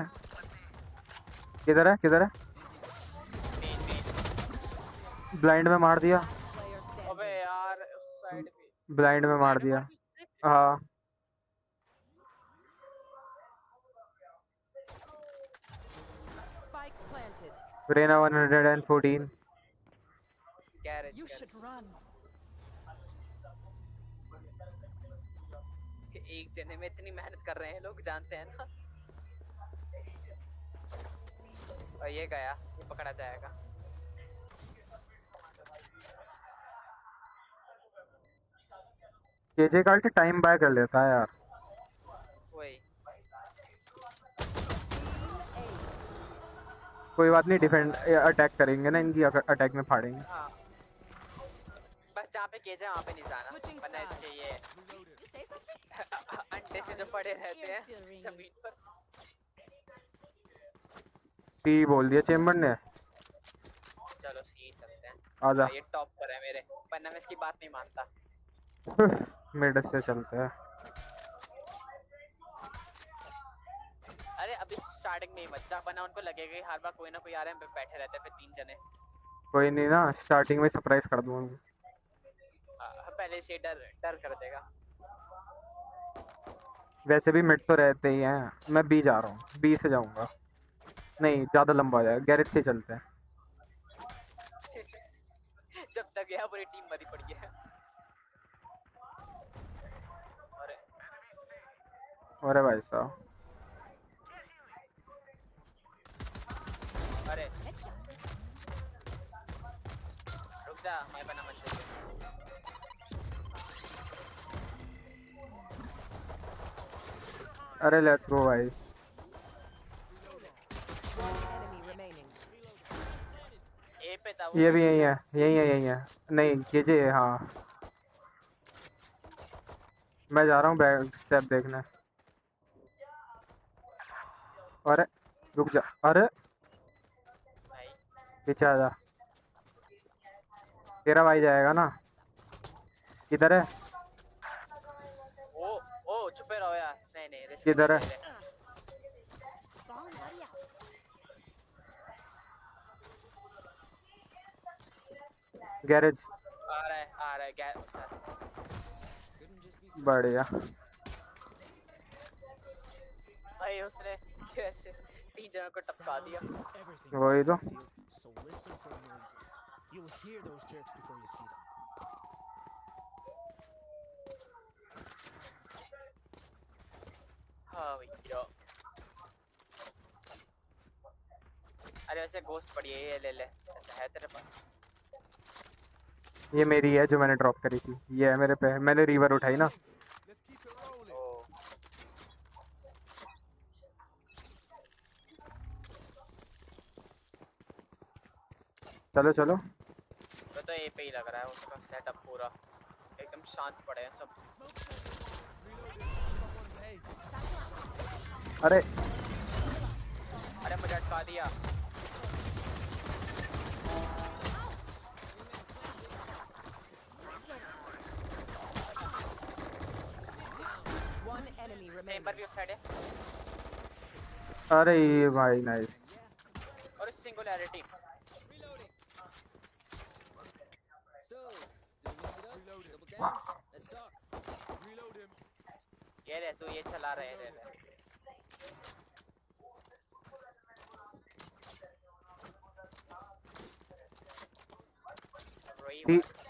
किधर है? ब्लाइंड में मार दिया। अबे यार उस साइड भी ब्लाइंड में मार दिया। हाँ Spike planted. रेना 114। Garage You should run. एक जने में इतनी मेहनत कर रहे हैं लोग, जानते हैं ना। और ये गया, ये पकड़ा जाएगा। केजे काल के टाइम बाय कर लेता है यार। वही कोई बात नहीं, डिफेंड अटैक करेंगे ना इनकी, अटैक में फाड़ेंगे। हाँ। बस जहाँ पे केजे वहाँ पे नहीं जाना, वरना इसके ये अंडे से जो पड़े रहते हैं जमीन पर। सी बोल दिया चेम्बर ने। चलो सी चलते हैं। आजा। ये टॉप पर है मेरे, वरना मैं इसकी बात नहीं मानता। मिड से चलते हैं। अरे अभी स्टार्टिंग में ही मजा बना, उनको लगेगा कि हर बार कोई ना कोई आ रहा है, बैठे रहते हैं फिर 3 जने। कोई नहीं ना, स्टार्टिंग में सरप्राइज कर दूंगा। पहले से डर कर देगा। वैसे भी मिड तो रहते ही हैं। मैं बी जा रहा हूँ, बी से जाऊंगा। नहीं ज्यादा लंबा हो जाएगा, गैरेज से चलते हैं। जब तक यह पूरी टीम मरी पड़ी है। अरे भाई साहब, अरे रुक जा, मैं बना मत चाहिए। अरे लेट्स गो भाई। ए पे था ये भी यही है, यही है। नहीं केजे है, हाँ। मैं जा रहा हूँ बैक स्टेप देखने। अरे रुक जा, अरे पीछे आ जा। तेरा भाई जाएगा ना। किधर है? ओ छुपे रहो यार। नहीं रिस्क किधर है? गैरेज। आ रहा है गैरेज। बढ़िया भाई उसने कैसे 3 जनों को टपका दिया। वही तो। हाँ भैया। अरे वैसे गोश्त पड़ी है, ये ले ले। ऐसा है तेरे पास? ये मेरी है जो मैंने ड्रॉप करी थी, ये है मेरे पे। मैंने रिवर उठाई ना। चलो चलो। तो ये पे ही लग रहा है उसका सेटअप पूरा एकदम शांत पड़े हैं सब। अरे मुझे अटका दिया। चेंबर भी उस साइड है। अरे ये भाई नाइस। और सिंगुलैरिटी। ये ले तू, ये चला रहे हैं।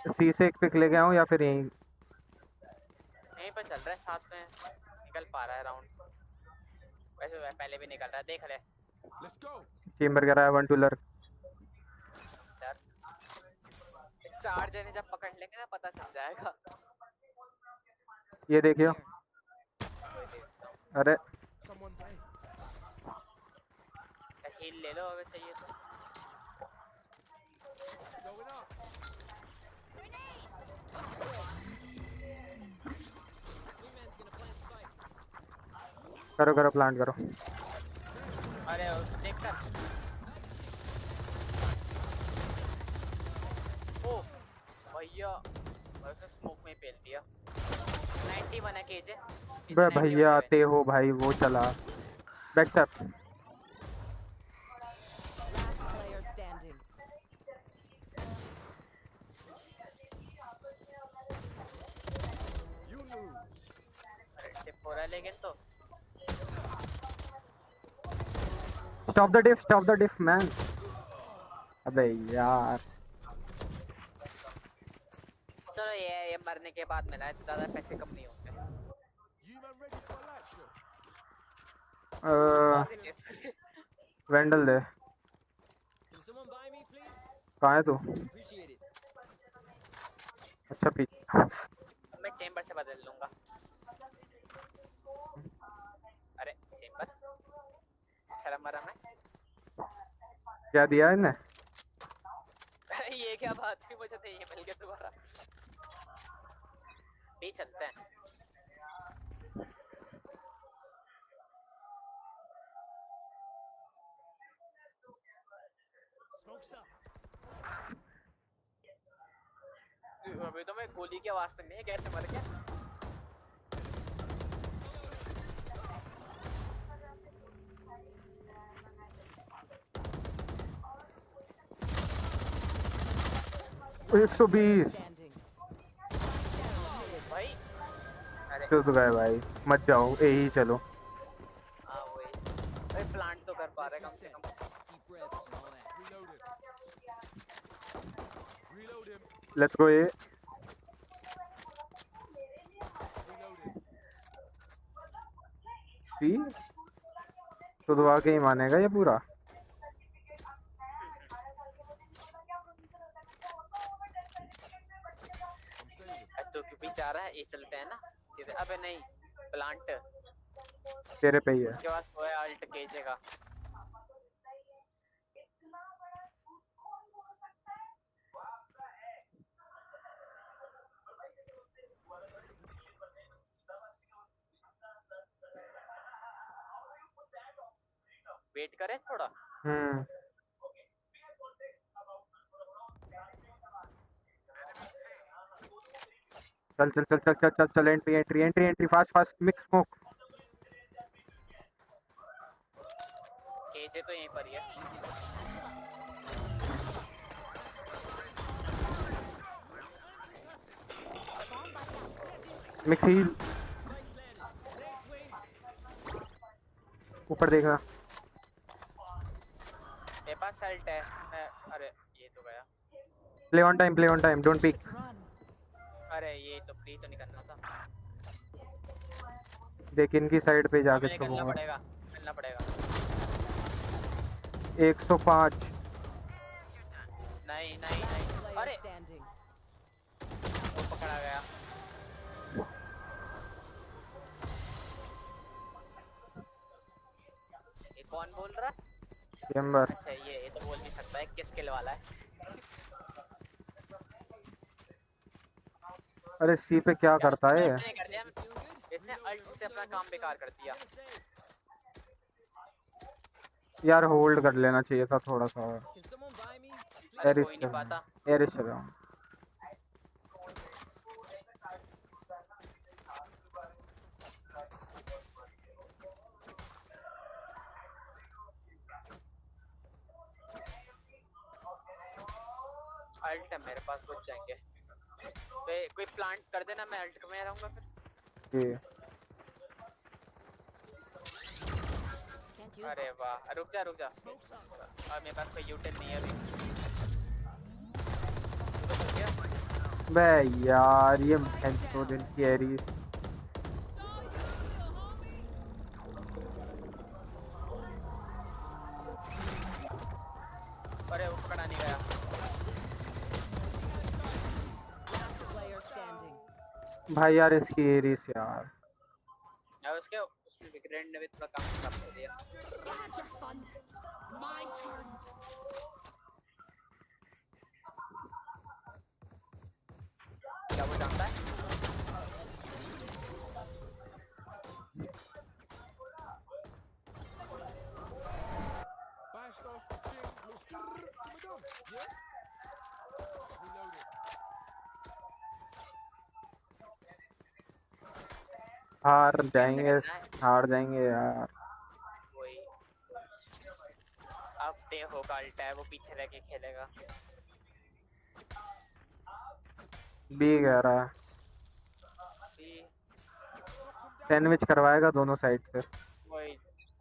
सी से एक पिक लेके आऊं या फिर यहीं पर चल रहा है साथ में, निकल पा रहा है राउंड। वैसे पहले भी निकल रहा है, देख ले। चेंबर करा है 1 2 लर। 4 जने जब पकड़ लेंगे ना पता चल जाएगा। ये देखियो। अरे हील ले लो अगर चाहिए तो। करो प्लांट करो। अरे देख कर। ओ भैया वैसे स्मोक में पेल दिया। 91 है केजे। बे भैया आते हो भाई, वो चला बैक स्टेप। हो रहा है लेकिन तो स्टॉप द डिफ मैन। अबे यार चलो ये मरने के बाद मिला है तो ज्यादा पैसे कम नहीं होंगे। वेंडल दे। कहाँ है तू? अच्छा पीछे। मैं चेंबर से बदल लूंगा। अरे चेंबर शर्म मरा मैं। क्या दिया इन्हें? ये क्या बात थी, मुझे तो ये मिल गया दोबारा। बी चलते हैं। अभी तो मैं गोली की आवाज तक नहीं है, कैसे मर गया? एक 120 भाई तो गए भाई, मत जाओ यही चलो। हाँ वही भाई, प्लांट तो कर पा रहे कम से कम। लेट्स गो ये। सी तो दुआ के ही मानेगा ये पूरा। तो क्यों चाह रहा है, ये चलते हैं ना सीधे। अबे नहीं, प्लांट तेरे पे ही है। उसके पास वो है अल्ट केजे का। वेट करें थोड़ा। चल चल चल चल चल चल चल, entry entry entry entry, fast fast, mix smoke. KJ तो यहीं पर ही है। मिक्स हील, ऊपर देखा। मेरे पास सल्ट है। मैं अरे ये तो गया। Play on time, don't pick. अरे ये तो प्ली तो नहीं करना था। देख इनकी साइड पे जाके निकलना छूंगा। पड़ेगा, निकलना पड़ेगा। 105। नहीं नहीं नहीं, अरे वो पकड़ा गया। ये कौन बोल रहा है? चैम्बर। अच्छा ये तो बोल नहीं सकता है, किस स्किल वाला है? अरे सी पे क्या करता है? इसने अल्ट से अपना काम बेकार कर दिया। यार होल्ड कर लेना चाहिए था थोड़ा सा। कोई नहीं पाता। एरिस चला। अल्ट है मेरे पास, बच जाएंगे। तो कोई प्लांट कर देना, मैं अल्ट में रहूंगा फिर। अरे वाह, रुक जा रुक जा। और मेरे पास कोई यूटिल नहीं है अभी। बे यार ये दिन की एरिस। अरे वो पकड़ा नहीं गया। भाई यार इसकी एरिस यार। यार उसने विक्रेंड ने भी थोड़ा काम खराब कर दिया। क्या वो जानता है? हार जाएंगे यार। वही अब डे होगा, अल्टा है वो पीछे रह के खेलेगा। बी कह रहा है सैंडविच करवाएगा दोनों साइड से। वही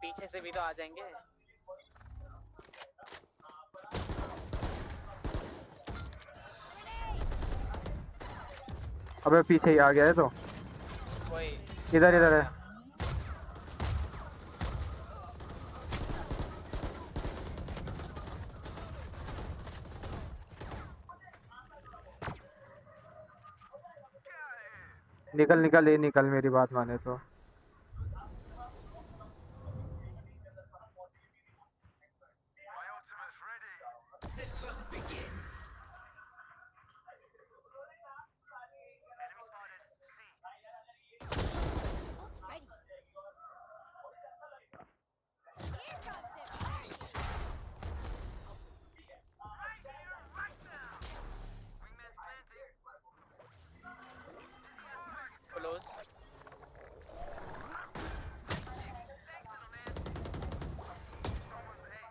पीछे से भी तो आ जाएंगे। अबे पीछे ही आ गया है तो। इधर इधर है। निकल निकल ये निकल, मेरी बात माने तो।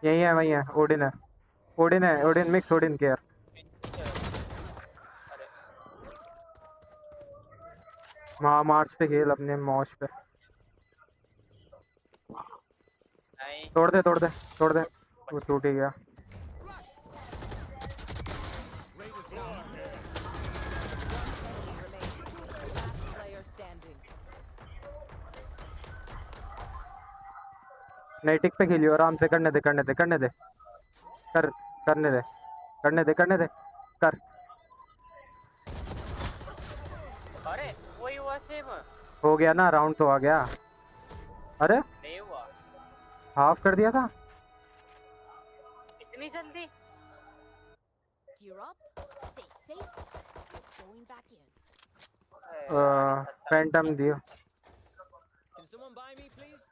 यही है, वही है, ओडिन है, ओडिन है, Odin mix, Odin care. Mars पे खेल अपने मॉश पे। तोड़ दे तोड़ दे तोड़ दे, वो टूट ही गया। नहीं टिक पे खेलियो आराम से, करने दे करने दे करने दे, करने दे करने दे करने दे कर। अरे वही हुआ सेम। हो गया ना, राउंड तो आ गया। अरे नहीं हुआ, हाफ कर दिया था। इतनी जल्दी? फैंटम दियो। Can someone buy me, please?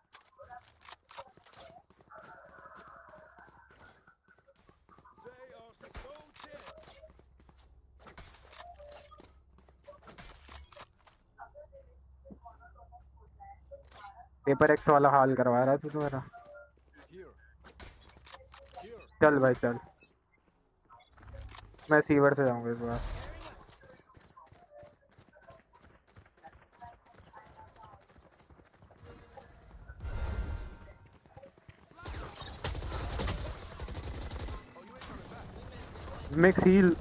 Paper x वाला हाल करवा रहा है तू मेरा। चल भाई चल, मैं सीवर से जाऊंगा इस बार। Mix heal.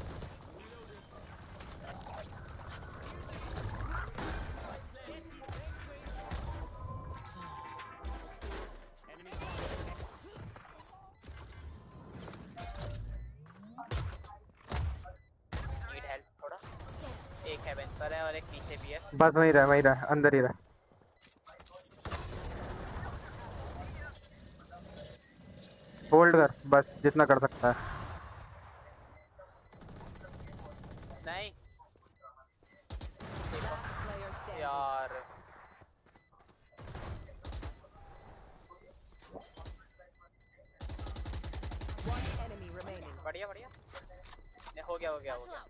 एक हेवन पर है और एक नीचे भी है। बस वहीं रह अंदर ही रह। होल्ड कर बस, जितना कर सकता है। नहीं यार, बढ़िया बढ़िया, हो गया हो गया हो गया।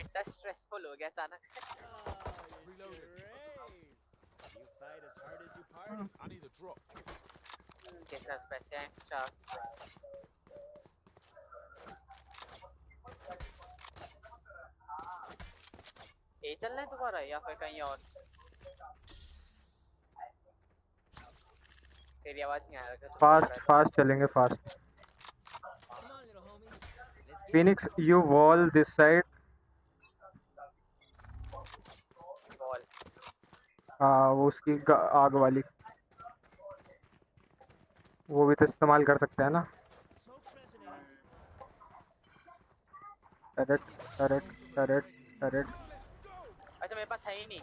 इतना स्ट्रेसफुल हो गया अचानक से। कितना पैसे हैं एक्स्ट्रा? ये चलना है दोबारा या फिर कहीं और? तेरी आवाज नहीं आ रहा। फास्ट चलेंगे fast. Phoenix you wall this side. वो उसकी आग वाली, वो भी तो इस्तेमाल कर सकते हैं ना। Turret turret turret turret. अच्छा मेरे पास है ही नहीं।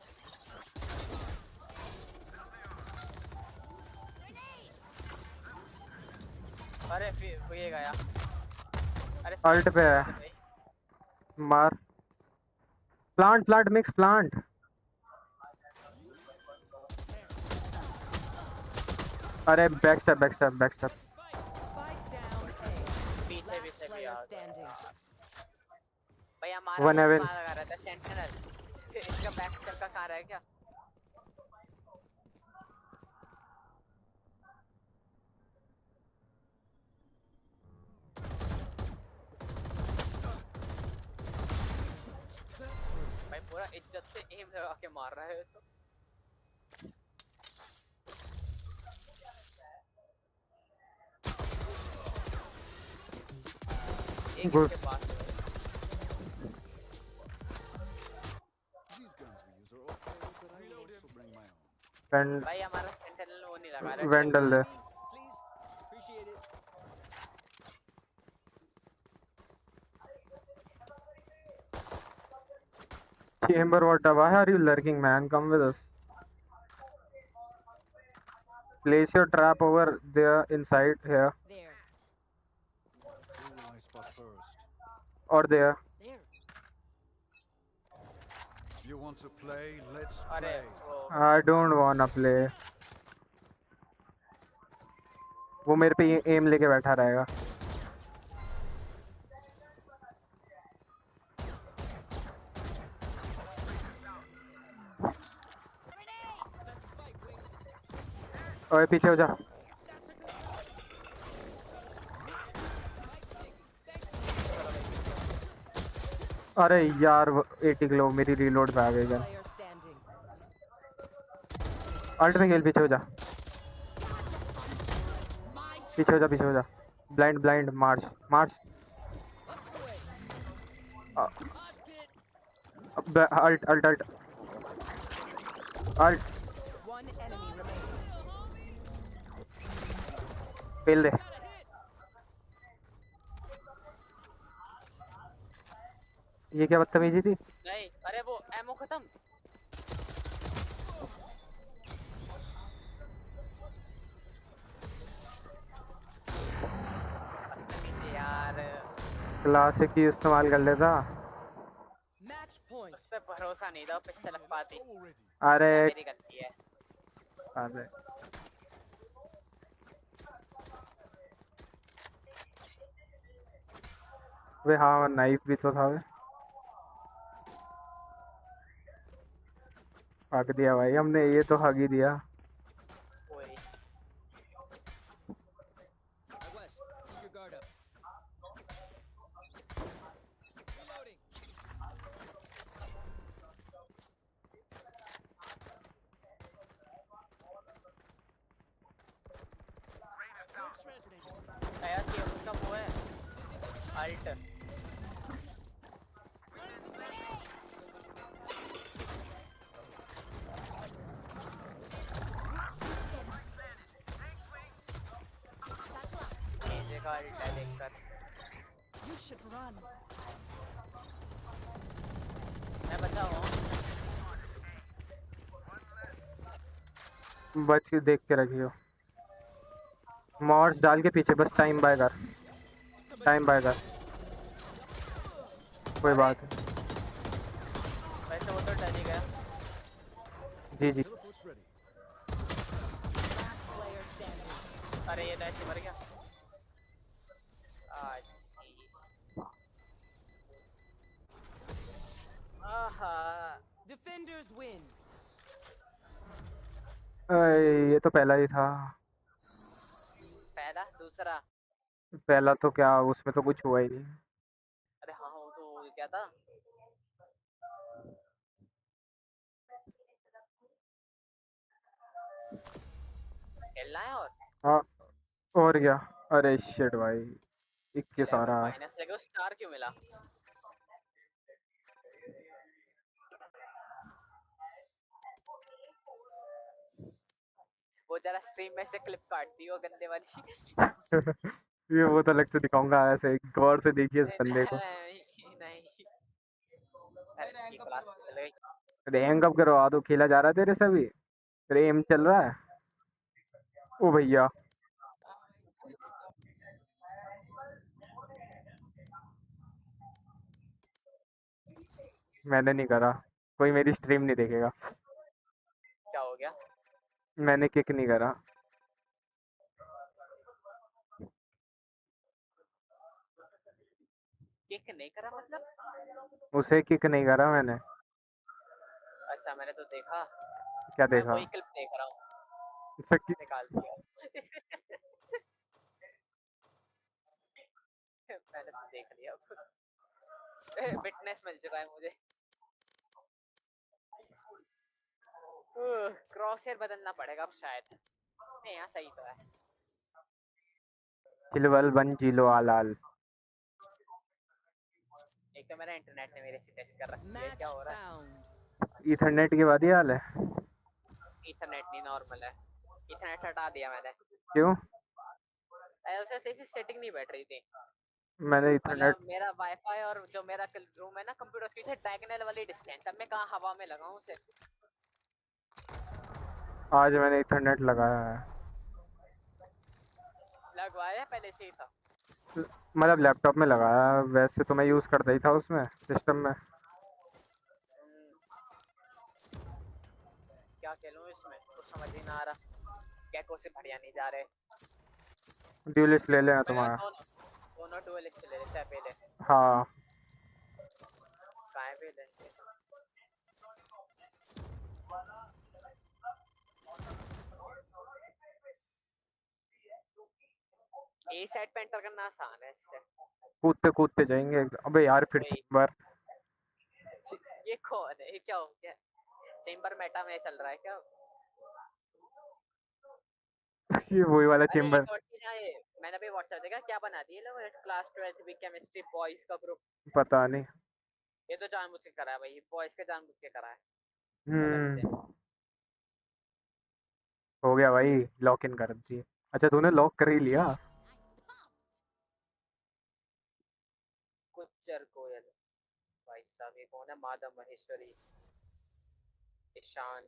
अरे फिर ये गया। अरे अल्ट पे है, मार। Plant plant mix plant. अरे back step back step back step. पीछे भी से भी आ भाई हमारा वन लगा रहा था सेंटिनल, इसका बैक स्टेप का कहां रह गया? भाई पूरा इज्जत से एम लगा के मार रहा है तो। गुड। भाई हमारा सेंटिनल वो नहीं लगा रहा है। वेंडल दे। Chamber, what? Why are you lurking, man? Come with us. Place your trap over there, inside here. Or there. You want to play? Let's play. I don't wanna play. वो मेरे पे एम लेके बैठा रहेगा। ओए पीछे हो जा। अरे यार 80 किलो मेरी रीलोड पे आ गई यार। अल्ट में खेल, पीछे हो जा, पीछे हो जा, पीछे हो जा। Blind blind march march. Ult ult ult ult. Fail दे। ये क्या बदतमीजी थी? नहीं, अरे वो एमओ खत्म। यार क्लासिक ही इस्तेमाल कर लेता। उस पे भरोसा नहीं था, पिस्टल लग पाती। अरे मेरी गलती है। अरे वे हाँ नाइफ भी तो था वे। हक दिया भाई हमने, ये तो हक ही दिया। यार ये उसका वो है अल्ट। ये का अल्ट है देखकर। You should run. मैं बताऊं बच के देख के रखियो। मॉर्स डाल के पीछे बस टाइम बाय कर, टाइम बाय कर। कोई बात है। वैसे वो तो डर ही गया। जी जी। अरे ये डैश मर गया। Defenders win. ये तो पहला ही था। पहला दूसरा। पहला तो क्या, उसमें तो कुछ हुआ ही नहीं। अरे हाँ वो तो क्या था। खेलना है और हाँ और क्या। अरे शिट भाई 21 आ रहा है। माइनस लगे, स्टार क्यों मिला? वो जरा स्ट्रीम में से क्लिप काट दी वो गंदे वाली। ये वो तो अलग से दिखाऊंगा, ऐसे गौर से देखिए इस बंदे को। नहीं क्लास चल गई। रैंक अप करवा दो, खेला जा रहा है तेरे से अभी, रेम चल रहा है। ओ भैया मैंने नहीं करा, कोई मेरी स्ट्रीम नहीं देखेगा। क्या हो गया? मैंने किक नहीं करा। किक नहीं करा मतलब? उसे किक नहीं करा मैंने। अच्छा मैंने तो देखा। क्या मैं देखा? वही क्लिप देख रहा हूँ। निकाल दिया। मैंने तो देख लिया। फिटनेस मिल चुका है मुझे। क्रॉसहेयर बदलना पड़ेगा अब शायद। नहीं यहाँ सही तो है। चिलवल बन जिलो आलाल। एक तो मेरा इंटरनेट ने मेरे से टेस्ट कर रखी है, क्या हो रहा है? ईथरनेट के बाद ही हाल है। ईथरनेट नहीं नॉर्मल है। ईथरनेट हटा दिया मैंने। क्यों? उसे सही से सेटिंग नहीं बैठ रही थी। मैंने ईथरनेट मतलब मेरा वाईफाई और जो मेरा रूम है ना कंप्यूटर उसके पीछे डायगोनल वाली डिस्टेंस, अब मैं कहाँ हवा में लगाऊं उसे। आज मैंने ईथरनेट लगाया है। लगवाया पहले से ही था? मतलब लैपटॉप में लगाया, वैसे तो मैं यूज करता ही था उसमें सिस्टम में। क्या खेलूं इसमें कुछ समझ ही ना आ रहा। गैको से बढ़िया नहीं जा रहे। ड्यूलिस्ट ले लेना तुम्हारा। दोनों ड्यूलिस्ट ले लेते हैं पहले। हाँ कहाँ पे ले? ए साइड पे एंटर करना आसान है इससे। कूदते कूदते जाएंगे। अबे यार फिर चेम्बर। ये कौन है? ये क्या हो गया? चेम्बर मेटा में चल रहा है क्या? ये वही वाला अरे चेम्बर। मैंने अभी व्हाट्सएप देखा क्या बना दिए लोग क्लास 12th भी केमिस्ट्री बॉयज का ग्रुप। पता नहीं। ये तो जानबूझ के करा है भाई, बॉयज के जानबूझ के करा है अलग से। हो गया भाई, लॉक इन कर दिए। अच्छा तूने लॉक कर ही लिया। कुचर कोयल भाई साहब, ये कौन है? माधव महेश्वरी, ईशान।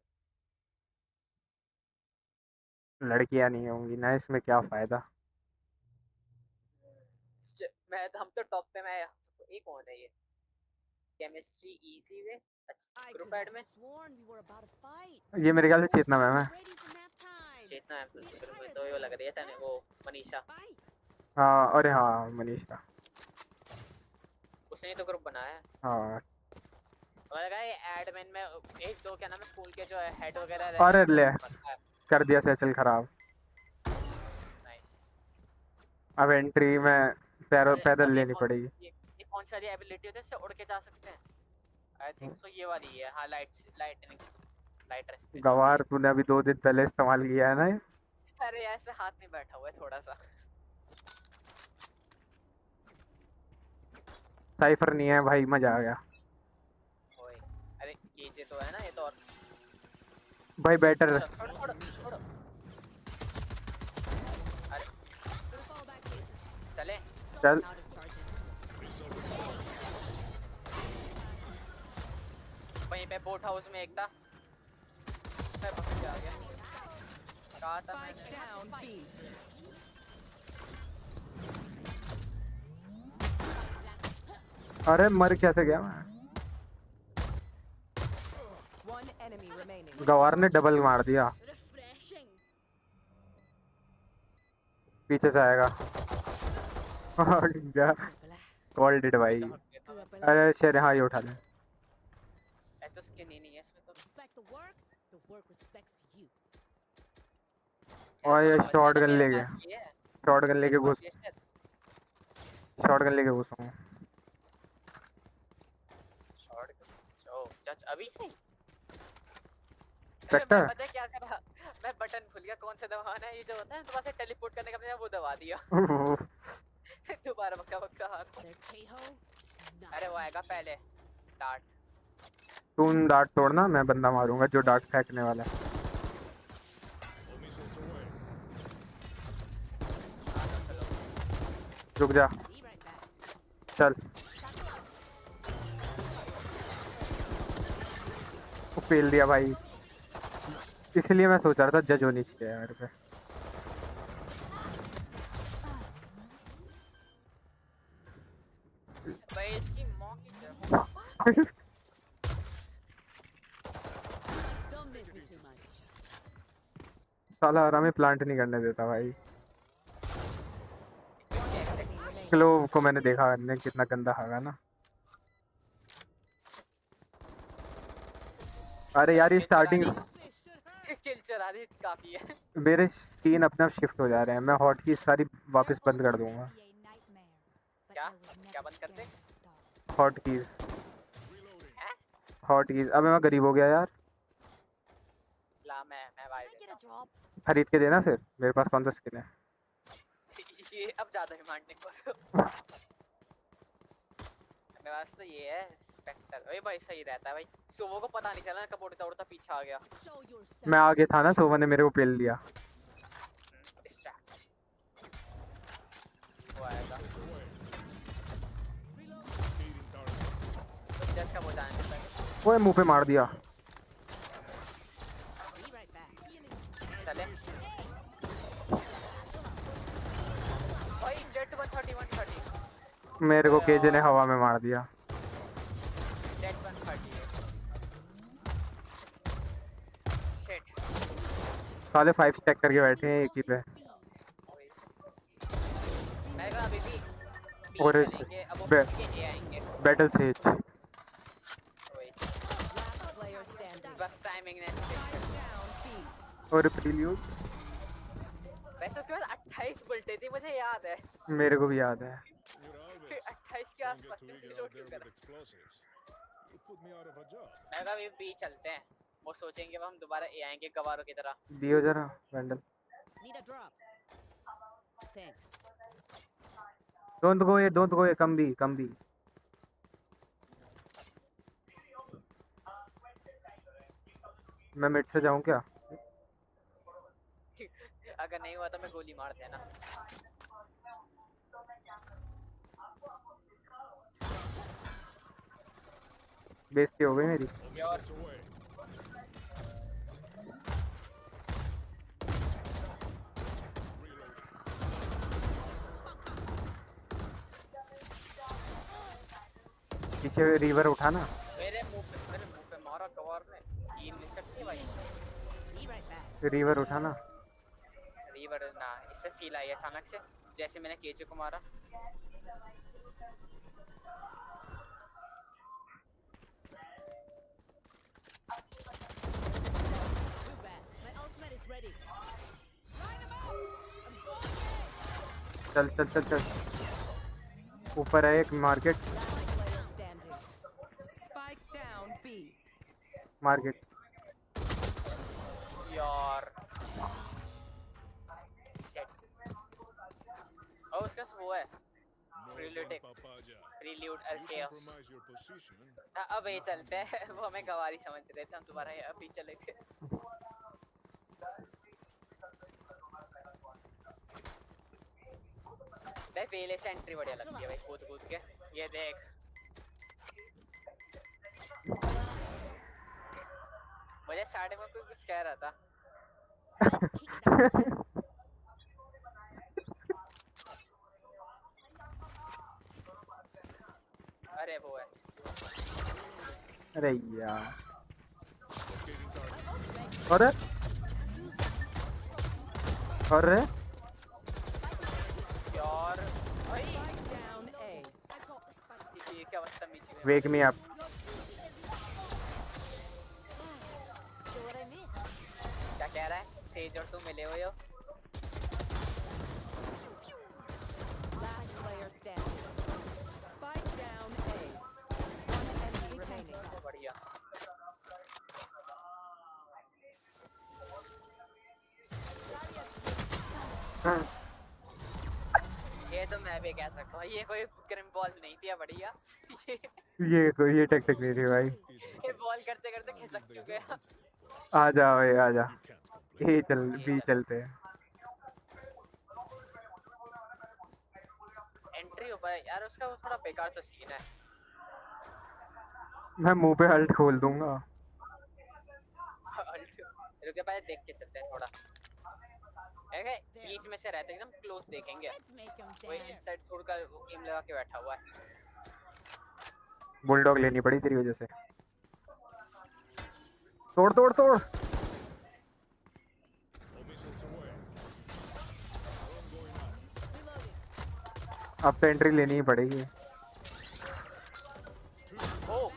लड़कियां नहीं होंगी ना इसमें, क्या फायदा। मैं हम तो टॉप पे। मैं ये कौन है? ये chemistry easy way group add में। ये मेरे ख्याल से चेतना मैम है। चेतना है तो ये लग रही है तने वो मनीषा। हाँ अरे हाँ मनीषा, उसने तो ग्रुप बनाया है। हाँ मुझे लगा ये एडमिन में एक दो क्या नाम है स्कूल के जो हेड वगैरह अरे ले कर दिया सेचल खराब। अब एंट्री में पैदल लेनी पड़ेगी। ये कौन सी एबिलिटी होती है इससे उड़ के जा सकते हैं? आई थिंक सो ये वाली है। हाँ लाइट गवार तूने अभी 2 दिन पहले इस्तेमाल किया है ना ये? अरे ऐसे हाथ नहीं बैठा हुआ है थोड़ा सा। साइफर नहीं है भाई, मजा आ गया। ओए अरे केजे तो है ना ये तो। और भाई बेटर अरे चले चल। वहीं पे बोट हाउस में एक था। मैं पकड़ के आ गया। कहा था मैंने। अरे मर कैसे गया मैं? गवार ने डबल मार दिया। पीछे से आएगा। कॉल्ड इट भाई। अरे शेर हाँ ये उठा ले। तो स्किन ही नहीं है इसमें तो। और ये शॉटगन लेके घुस। शॉटगन लेके घुसूंगा। अभी से पता है क्या करा? मैं बटन भूल गया कौन सा दबाना है। ये जो होता है दोबारा से टेलीपोर्ट करने का मैंने वो दबा दिया। दोबारा बक्का हाथ। अरे वो आएगा पहले डार्ट। तुम डार्ट तोड़ना, मैं बंदा मारूंगा जो डार्ट फेंकने वाला है। रुक जा चल। फेल दिया भाई, इसलिए मैं सोच रहा था जज होनी चाहिए यार पे। भाई इसकी मौत की साला आराम में प्लांट नहीं करने देता भाई। क्लोव को मैंने देखा ने कितना गंदा हागा ना। अरे यार ये स्टार्टिंग किल चरा रही काफी है। मेरे सीन अपने आप शिफ्ट हो जा रहे हैं। मैं हॉट की सारी वापस बंद कर दूंगा। क्या बंद करते? हॉट कीज अबे मैं गरीब हो गया यार। ला मैं भाई खरीद के देना फिर, मेरे पास कौन सा स्किन है। ये अब ज्यादा डिमांडिंग कर। मेरे पास तो ये है स्पेक्टर। ओए भाई सही रहता है भाई। सोवो को पता नहीं चला कब उड़ता उड़ता पीछे आ गया। मैं आगे था ना, सोवा ने मेरे को पेल लिया। वो आएगा तो जस्ट का बचाने से ओए मुंह पे मार दिया। चले भाई जेट 130 मेरे को केजे ने हवा में मार दिया। Jet 130 shit. साले 5 स्टैक करके बैठे हैं एक ही पे। मैं कहा अभी भी और बैटल सेज बस टाइमिंग ने और प्रील्यूड। वैसे उसके बाद 28 बुलटे थी मुझे याद है। मेरे को भी याद है। 28 के आसपास थे, रिलोड क्यों करा? मैं कहा अभी बी चलते हैं, वो सोचेंगे हम दोबारा ए आएंगे गवारों की तरह। दियो जरा vandal. Need a drop. Thanks. Don't go ये कम भी। मैं मिड से जाऊं क्या? अगर नहीं हुआ तो मैं गोली मार देना। बेइज्जती हो गई मेरी। पीछे रिवर उठा ना। मेरे मुंह पे मारा कवर ने। हील मिल सकती है भाई। रिवर उठा ना। रिवर ना, इससे फील आई अचानक से जैसे मैंने केजे को मारा। चल ऊपर है एक मार्केट। यार ओ उसका वो है प्रील्यूड अर्केओस। अब ये चलते हैं, वो हमें गवारी समझ रहे थे, हम दोबारा अभी चले गए। भाई पहले से एंट्री बढ़िया लगती है भाई, कूद के। ये देख मुझे स्टार्टिंग में कोई कुछ कह रहा था। अरे वो है। अरे यार और यार ये क्या बदतमीजी है। वेक मी अप। क्या कह रहा है? सेज और तू मिले हुए हो। बढ़िया। ये तो मैं भी कह सकता हूँ, ये कोई ग्रिम बॉल नहीं थी बढ़िया। ये टैक्टिक नहीं थी भाई। ये बॉल करते करते खिसक क्यों गया? आ जा ये बी चलते हैं। एंट्री हो पाया यार, उसका वो थोड़ा बेकार सा सीन है। मैं मुंह पे अल्ट खोल दूंगा। अल्ट रुक के देख के चलते हैं थोड़ा। बीच में से रहते एकदम क्लोज देखेंगे। वो इस साइड थोड़ा का एम लगा के बैठा हुआ है। बुलडॉग लेनी पड़ी तेरी वजह से। तोड़ अब तो एंट्री लेनी ही पड़ेगी। ओ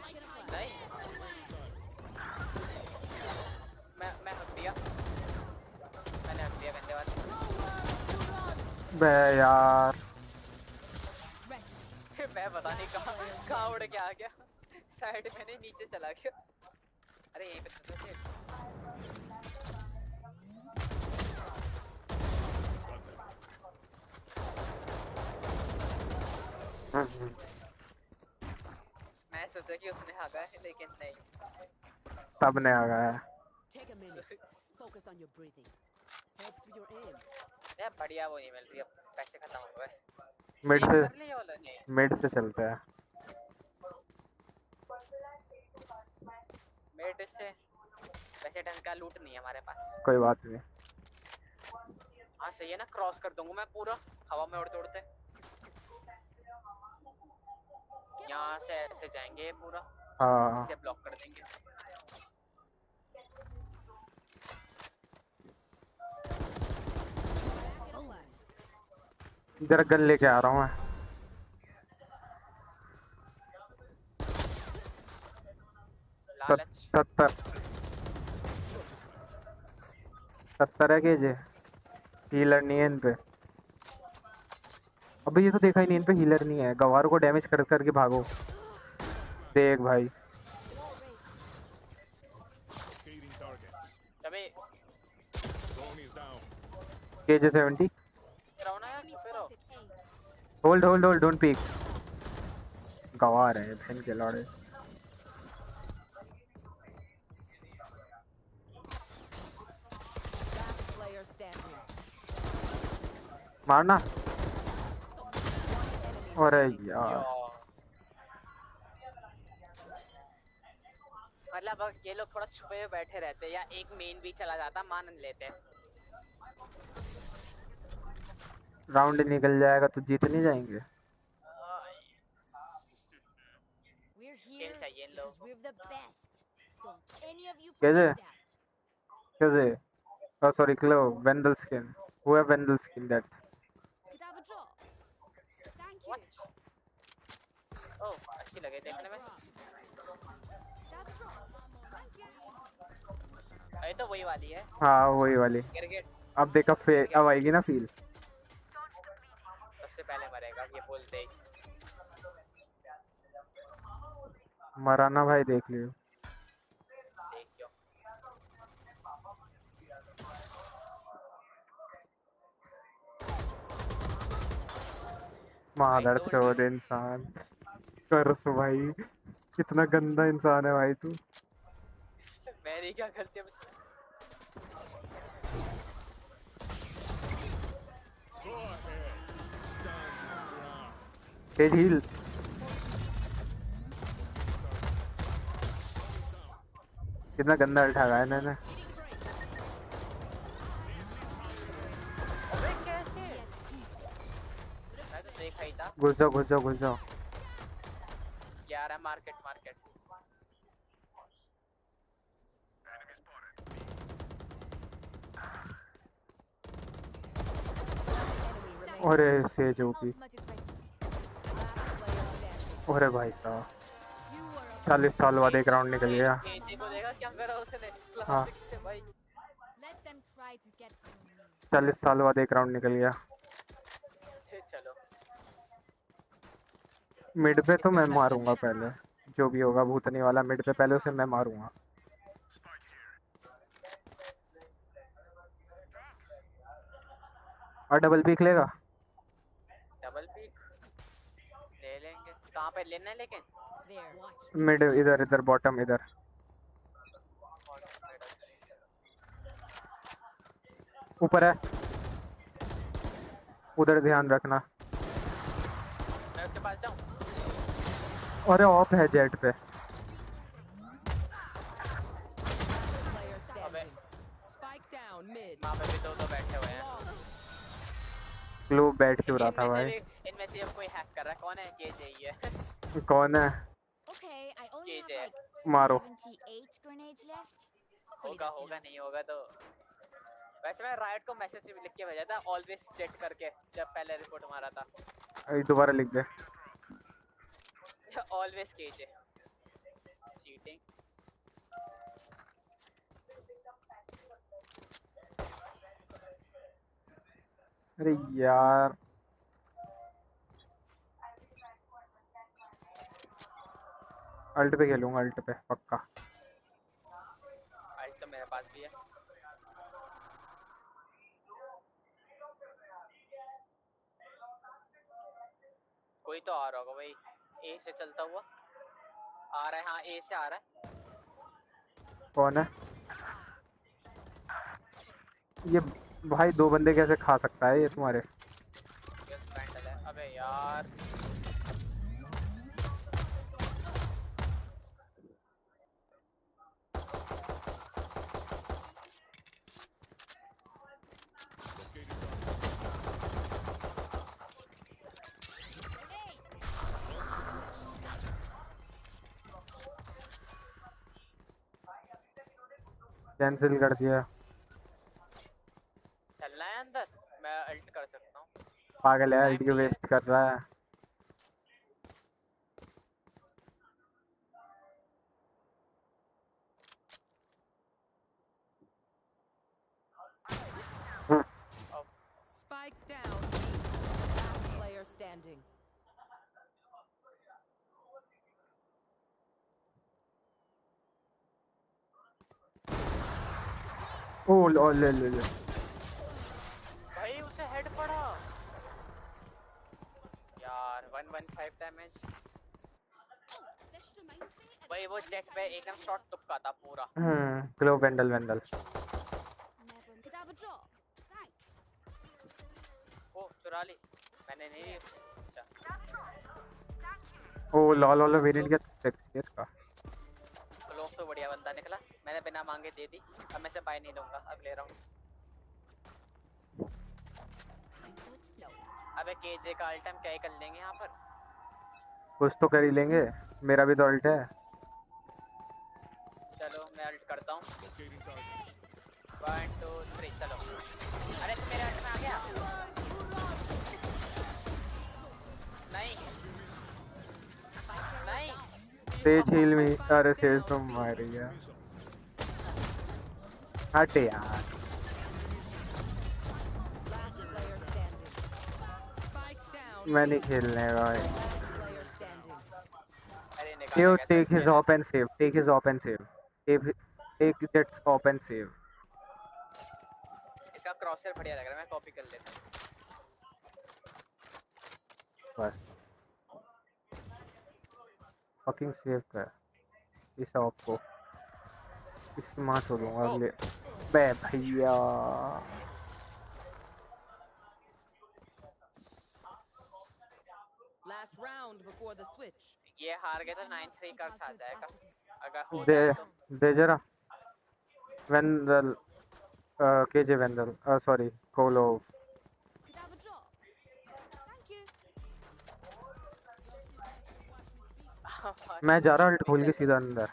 नहीं, मैं हक दिया, मैंने हक दिया गंदे बात। बे यार मैं पता नहीं कहाँ उड़ के आ गया। साइड में नहीं, नीचे चला गया। अरे यहीं पे तो थे। मैं सोचा कि उसने आ गया है, लेकिन नहीं। तब ने आ गया है। Take a minute. Focus on your breathing. Helps with your aim. यार बढ़िया वो नहीं मिल रही, अब पैसे खत्म हो गए। मिड से चलते हैं। मिड से वैसे ढंग का लूट नहीं है हमारे पास। कोई बात नहीं। हाँ सही है ना, क्रॉस कर दूंगा मैं पूरा हवा में उड़ते उड़ते। यहाँ से ऐसे जाएंगे पूरा। हाँ इसे ब्लॉक कर देंगे। जरा गन लेके आ रहा हूँ मैं। 70 है केजे। हीलर नहीं है इन पे। अबे ये तो देखा ही नहीं, इन पे हीलर नहीं है। गवारों को डैमेज कर करके भागो। देख भाई अबे केजे 70 रौना यार छुपे रहो। Hold hold hold don't peak. गवार है बहन के लौड़े। मारना। अरे यार मतलब ये लोग थोड़ा छुपे हुए बैठे रहते या एक मेन भी चला जाता मान लेते। राउंड निकल जाएगा तो जीत नहीं जाएंगे। खेल चाहिए इन लोगों को। कैसे कैसे oh sorry Clo Vandal skin who have Vandal skin that ओह अच्छी लगे देखने में। अरे तो वही वाली है। हाँ वही वाली। गिरगिट अब देखा अब आएगी ना फील। सबसे पहले मरेगा ये बोलते ही। मराना भाई देख लियो। देखियो मादर चोद इंसान कर्स भाई कितना गंदा इंसान है भाई तू। मैंने क्या करती हूँ तेज हील। कितना गंदा उठाया इन्होंने। अबे कैसे मैं तो देखा ही था। घुस जाओ घुस जाओ घुस जाओ। यार है मार्केट मार्केट। अरे सेज ओपी। अरे भाई साहब 40 साल बाद एक राउंड निकल गया। देखो देखा क्या करा उसने हाँ क्लासिक से भाई। 40 साल बाद एक राउंड निकल गया। चलो मिड पे तो मैं मारूंगा पहले। जो भी होगा भूतनी वाला मिड पे पहले उसे मैं मारूंगा। और डबल पीक लेगा। डबल पीक ले लेंगे। कहाँ पे लेना है लेकिन मिड इधर इधर बॉटम इधर। ऊपर है उधर ध्यान रखना। मैं उसके पास जाऊँ। अरे ऑफ है जेट पे। अबे वहाँ पे भी दो बैठे हुए हैं। ग्लो बैठ क्यों रहा था भाई। इनमें से अब कोई हैक कर रहा है। कौन है? केजे ही है। कौन है? केजे है। मारो। होगा होगा नहीं होगा तो। वैसे मैं राइट को मैसेज लिख के भेजा था ऑलवेज चेक करके जब पहले रिपोर्ट मारा था। दोबारा लिख दे। Always KJ cheating. अरे यार अल्ट पे खेलूंगा अल्ट पे पक्का। अल्ट तो मेरे पास भी है। कोई तो आ रहा होगा भाई। ए से चलता हुआ आ रहा है। हाँ ए से आ रहा है। कौन है ये भाई? दो बंदे कैसे खा सकता है ये तुम्हारे? अबे यार कैंसिल कर दिया। चलना है अंदर। मैं अल्ट कर सकता हूँ। पागल है अल्ट क्यों वेस्ट कर रहा है। Spike down. Last player ओ ले ले ले भाई उसे हेड पड़ा यार 115 डैमेज भाई वो जेट पे एकदम शॉट तुक्का था पूरा ग्लो वेंडल वेंडल ओ चुरा ली मैंने नहीं अच्छा ओ लॉल वाला वेरिएंट क्या सेक्सी है इसका लोग तो बढ़िया बंदा निकला मैंने बिना मांगे दे दी अब मैं से बाय नहीं लूंगा अगले राउंड अबे केजे का अल्टम क्या ही कर लेंगे यहाँ पर कुछ तो कर ही लेंगे मेरा भी तो अल्ट है चलो मैं अल्ट करता हूँ 1 2 3 चलो अरे तो मेरे अल्ट में आ गया नहीं नहीं तेज हील में अरे सेज तो मार रही है हट यार मैं नहीं खेलने भाई You take his op and save. Take his op and save. Take that op and save. इसका क्रॉसर बढ़िया लग रहा है मैं कॉपी कर लेता हूँ बस fucking save कर इस op को स्मार्ट हो दूँगा ले बे भैया Last round before the switch. ये हार गए तो 9-3 का आ जाएगा अगर हो जाए तो दे जरा वेंडल केजे वेंडल सॉरी कोलो मैं जा रहा अल्ट खोल के सीधा अंदर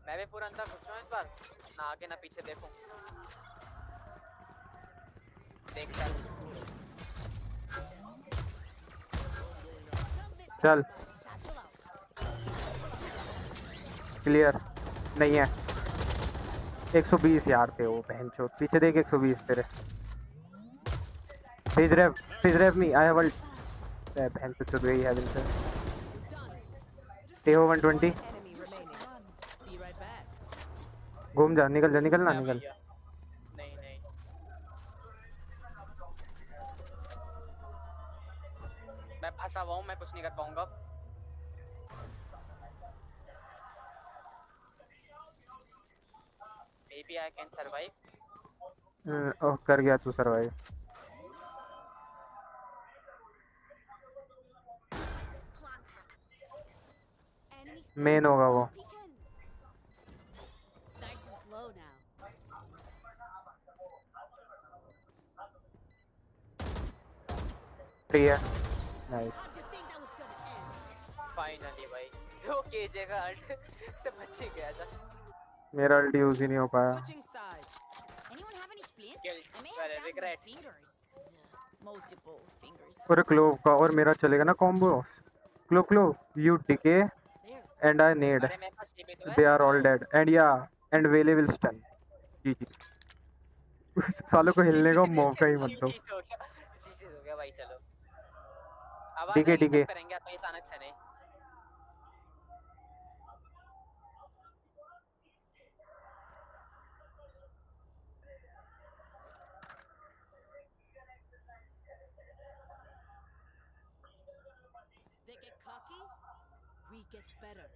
मैं भी पूरा अंदर घुस रहा हूँ इस बार ना आगे ना पीछे देखूं देख चल क्लियर नहीं है 120 यार थे वो बहनचोद पीछे देख 120 तेरे please rev me I have ult बहनचोद गई है बिल्कुल ते हो 120 घूम जा निकल ना निकल नहीं नहीं मैं फंसा हुआ हूँ मैं कुछ नहीं कर पाऊंगा maybe I can survive ओह कर गया तू सरवाइव मेन होगा वो ठीक है नाइस फाइनली भाई वो केजे का अल्ट से बच ही गया जस्ट मेरा अल्ट यूज ही नहीं हो पाया और क्लोव का और मेरा चलेगा ना combo Clove you decay and I need they are all dead and या एंड वेले विल स्टन जी सालों को हिलने का मौका ही मत दो हो गया भाई चलो ठीक है करेंगे आप अचानक से नहीं They get cocky, we get better.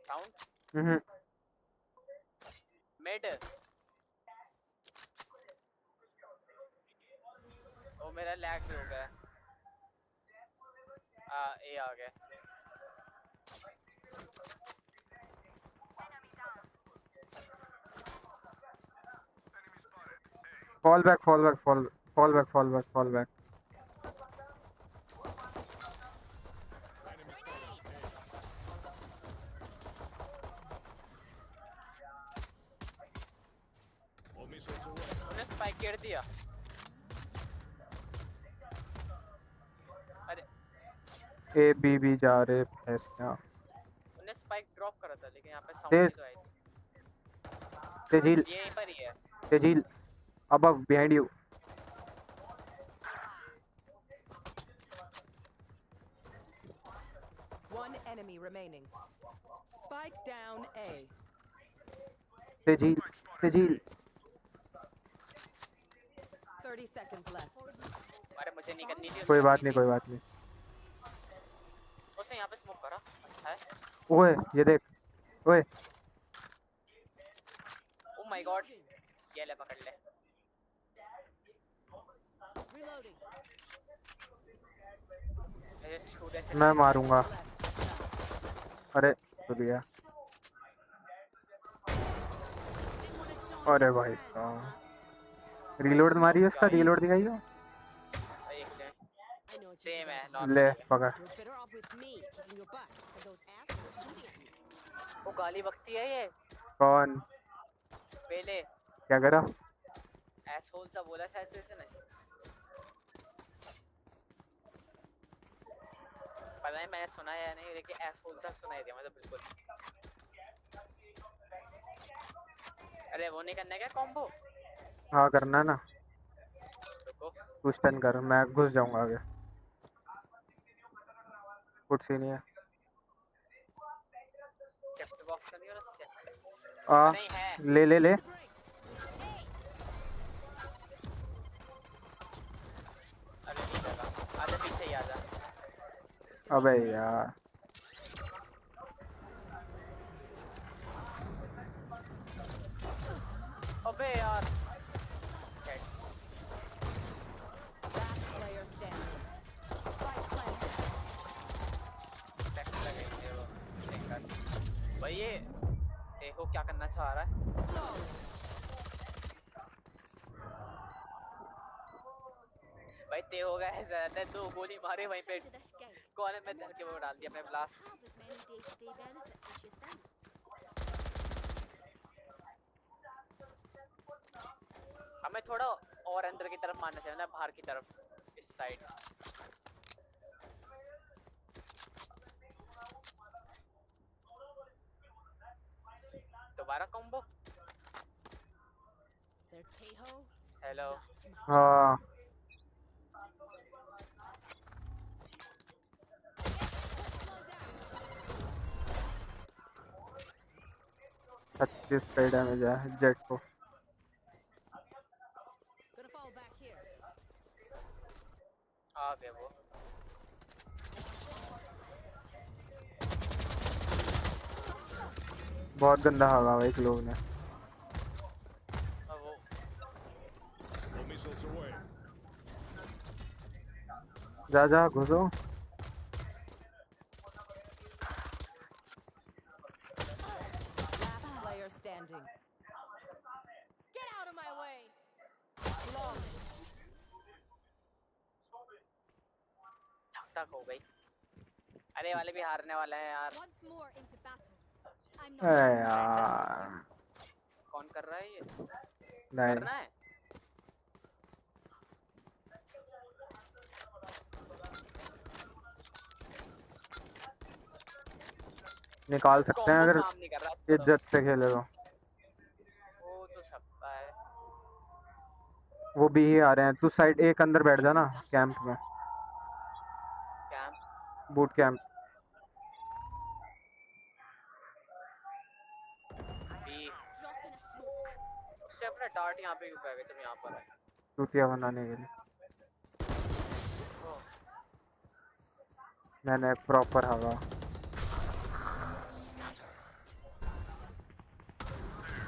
Sound? Mid. ओ मेरा लैग भी हो गया ए आ गया fall back उन्हें स्पाइक कर दिया अरे ए बी बी जा रहे भैंसिया उन्हें स्पाइक ड्रॉप करा था लेकिन यहाँ पे साउंड तो आई तेजील यहीं पर ही है तेजील above behind you enemy remaining. Spike down A. तेजी 30 seconds left. अरे मुझे नहीं करनी थी। कोई बात नहीं। उसने यहाँ पे स्मोक करा। अच्छा है। ओए ये देख ओए। Oh my god। ये ले पकड़ ले। मैं मारूंगा। अरे तो दिया। अरे भाई साहब रीलोड मारी है उसका। रीलोड दिखाइयो। सेम है ले पकड़। वो गाली बकती है ये। कौन? पहले क्या करा? एसहोल सा बोला शायद से इसने। पता नहीं मैंने सुना है या नहीं, लेकिन एसहोल सा सुनाई दिया मतलब बिल्कुल। अरे वो नहीं करना क्या कॉम्बो? हाँ करना ना। तू स्टन कर, मैं घुस जाऊंगा आगे। कुछ ही नहीं है। सेफ्ट बॉक्स नहीं हो रहा सेफ्ट। नहीं है। ले अरे नहीं लगा। आजा पीछे ही आजा। अबे यार अबे यार। भाई ये देखो क्या करना चाह रहा है। भाई ते हो गया ऐसा रहता है। 2 गोली मारे वहीं पे कॉर्नर में धर के वो डाल दिया अपने ब्लास्ट। हमें थोड़ा और अंदर की तरफ मारना चाहिए ना, बाहर की तरफ इस साइड। दोबारा कॉम्बो। हेलो। हाँ 36 का डैमेज है जेट को। आ गए वो। बहुत गंदा हवा भाई लोग ने। जा घुसो। Standing. Get out of my way. धक हो गई। अरे वाले भी हारने वाले हैं यार। यार कौन कर रहा है ये? नहीं करना है। निकाल सकते हैं अगर इज्जत से खेले तो। वो तो सकता है। वो भी ही आ रहे हैं। तू साइड एक अंदर बैठ जा ना कैंप में। Camp boot camp. उससे अपना डार्ट यहाँ पे क्यों पाएगा जब यहाँ पर है? चूतिया बनाने के लिए। मैंने प्रॉपर हवा।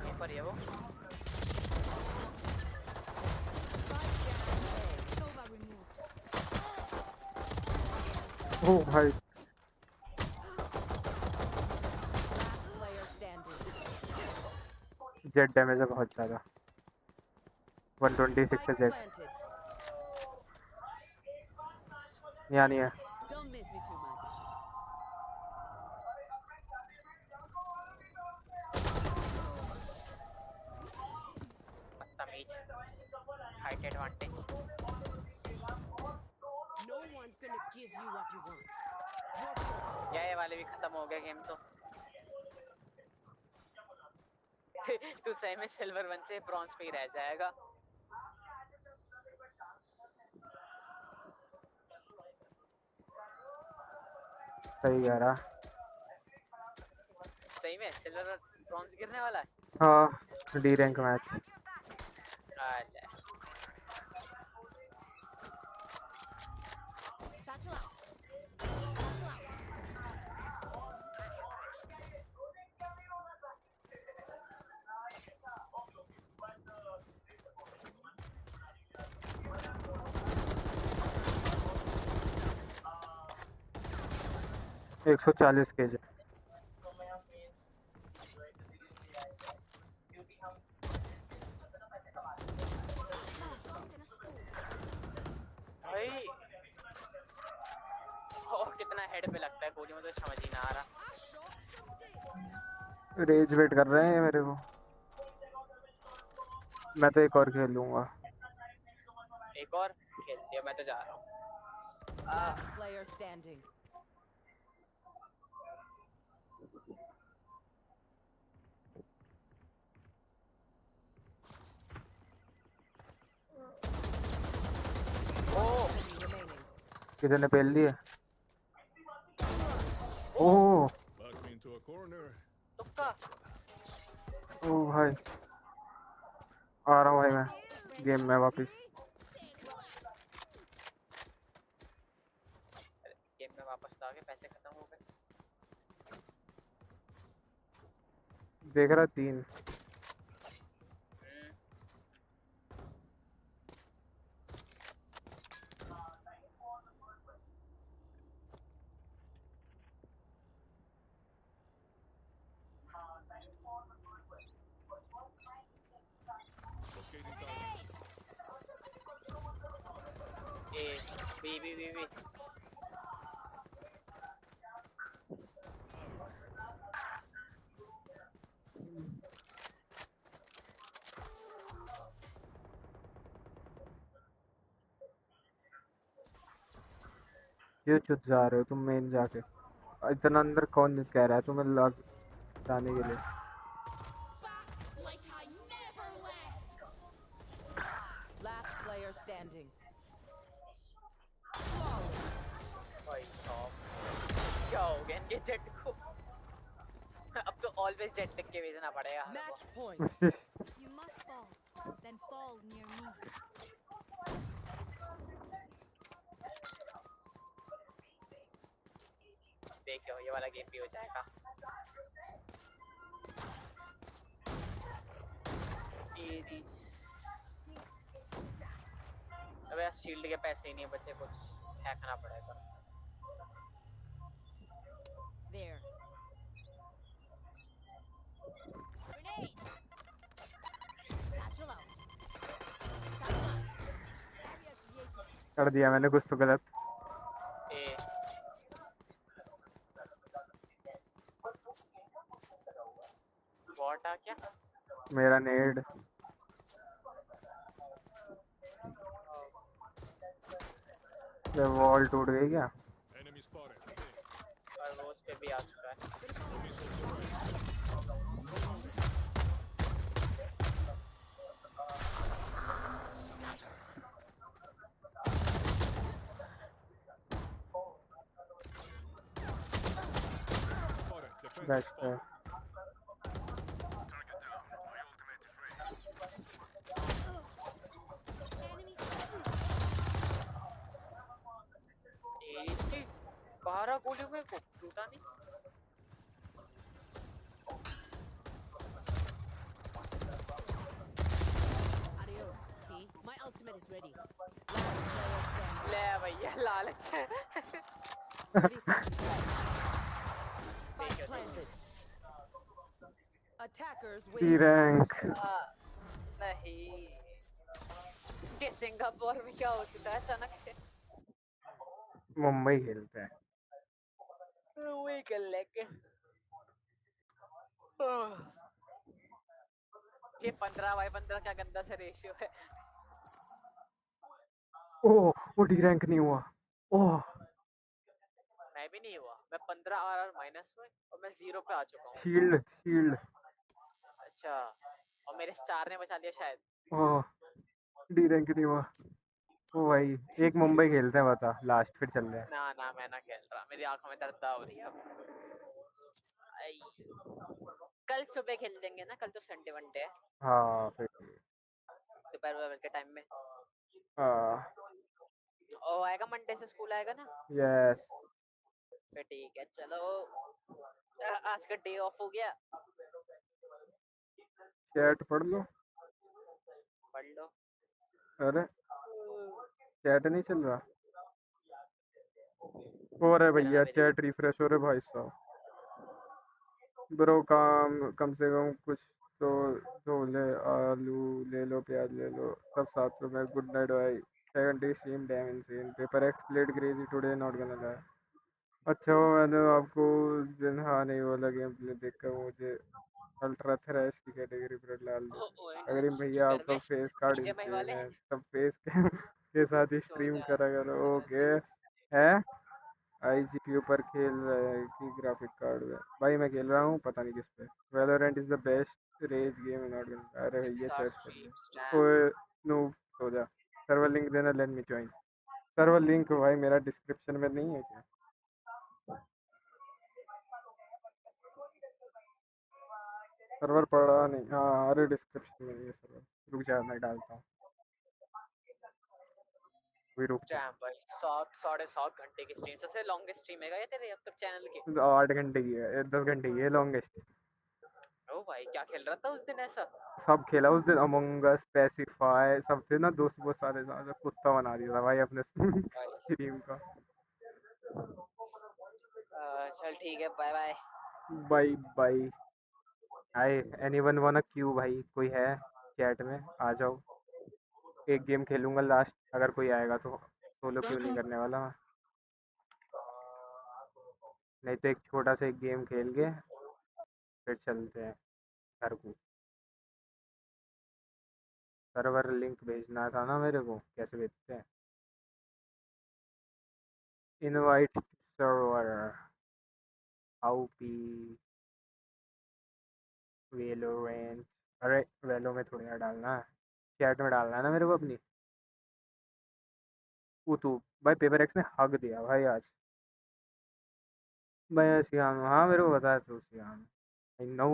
यहीं पर है वो। ओ भाई जेट डैमेज है बहुत ज्यादा। 126 है जेट। यहाँ नहीं है। Height advantage. No one's gonna give you what you want. ये वाले भी खत्म हो गया गेम तो। तू सही में सिल्वर 1 से ब्रॉन्ज पे ही रह जाएगा। सही कह रहा। सही में सिल्वर ब्रॉन्ज गिरने वाला है। हाँ डी रैंक मैच। अच्छा 140 केजी। भाई कितना हेड पे लगता है गोली में तो समझ ही ना आ रहा। रेज वेट कर रहे हैं मेरे को। मैं तो एक और खेल लूंगा। एक और खेल लिया मैं तो जा रहा हूँ। Player standing. किसी ने पेल दिया। ओह तुक्का। ओह भाई आ रहा हूँ भाई मैं गेम में वापस। गेम में वापस तो आ गए पैसे खत्म हो गए। देख रहा 3। बी क्यों चुप जा रहे हो तुम मेन जाके? इतना अंदर कौन कह रहा है तुम्हें लग जाने के लिए? Last player standing. भाई साहब क्या हो गया इनके जेट को? अब तो ऑलवेज जेट टेक के भेजना पड़ेगा। Match point. You must fall, then fall near me. देखो ये वाला गेम भी हो जाएगा। अबे यार शील्ड के पैसे ही नहीं बचे कुछ हैकना पड़ेगा। There. Grenade. Satchel out. कर दिया मैंने कुछ तो गलत। बॉट आ क्या? मेरा नेड वॉल टूट गई क्या? और वो उस पे भी आ चुका है। That's इसकी 12 गोलियों में को टूटा नहीं। Adios, T. My ultimate is ready. ले भैया लालच है। Spike planted. Attackers C win. rank। नहीं ये सिंगापुर में क्या हो चुका है अचानक से? मुंबई खेलते हैं। वही कर लेके ये 15/15 क्या गंदा सा रेशियो है। ओह वो डी रैंक नहीं हुआ। ओह मैं भी नहीं हुआ। मैं 15 RR माइनस में और मैं 0 पे आ चुका हूँ। शील्ड। अच्छा और मेरे स्टार ने बचा लिया शायद। ओह डी रैंक नहीं हुआ। ओ भाई एक मुंबई खेलते हैं बता लास्ट फिर चल रहे हैं। ना मैं ना खेल रहा। मेरी आंखों में दर्द हो रही है अब। कल सुबह खेल लेंगे ना, कल तो संडे वनडे है। हाँ फिर दोपहर के टाइम में। हाँ ओ आएगा मंडे से, स्कूल आएगा ना। यस फिर ठीक है, चलो आज का डे ऑफ हो गया। चैट पढ़ लो। पढ़ लो। अरे चैट नहीं चल रहा हो रहा है भैया, चैट रिफ्रेश हो रहा है भाई साहब। ब्रो काम कम से कम कुछ तो छोले आलू ले लो, प्याज ले लो, सब 700 में। गुड नाइट भाई। Second day stream dam insane. Paper x played crazy today not gonna lie. अच्छा वो मैंने आपको उस दिन हाँ नहीं बोला, गेम प्ले देखकर मुझे अल्ट्रा थ्रैश की कैटेगरी पर डाल दो। अगर भैया आपका फेस कार्ड इंसेन है तब फेस के साथ ही स्ट्रीम करा करो। ओके है आईजीपी पर खेल रहा है कि ग्राफिक कार्ड में? भाई मैं खेल रहा हूँ, पता नहीं किस पे। Valorant is the best rage game in order. अरे भैया चेस कर ले। ओए नो हो जा। सर्वर लिंक देना, let me join. Server link भाई मेरा डिस्क्रिप्शन में नहीं है क्या? सर्वर पड़ा नहीं। हाँ अरे डिस्क्रिप्शन में नहीं है सर्वर। रुक जा मैं डालता हूँ। भी रुक जा। भाई 7-7.5 घंटे की स्ट्रीम, सबसे लॉन्गेस्ट स्ट्रीम है ये तेरे अब तक चैनल की? 8 घंटे की है, 10 घंटे की है लॉन्गेस्ट। ओ भाई क्या खेल रहा था उस दिन ऐसा? सब खेला उस दिन, अमंग अस, पैसिफाई सब थे ना दोस्त, बहुत सारे सारे कुत्ता बना दिया था भाई अपने स्ट्रीम का। चल ठीक है, bye bye. Bye bye. Hi anyone wanna queue? भाई कोई है चैट में? आ जाओ, एक गेम खेलूंगा लास्ट, अगर कोई आएगा तो। सोलो क्यों नहीं करने वाला मैं। नहीं तो एक छोटा सा एक गेम खेल के फिर चलते हैं घर को। सर्वर लिंक भेजना था ना मेरे को, कैसे भेजते हैं? Invite server how P Valorant. अरे वेलो में थोड़ी ना डालना है, चैट में डालना है ना मेरे को अपनी। वो तो भाई पेपर एक्स ने हक दिया भाई आज। मैं सियान हूँ, हाँ मेरे को बताया तो सियान। I know.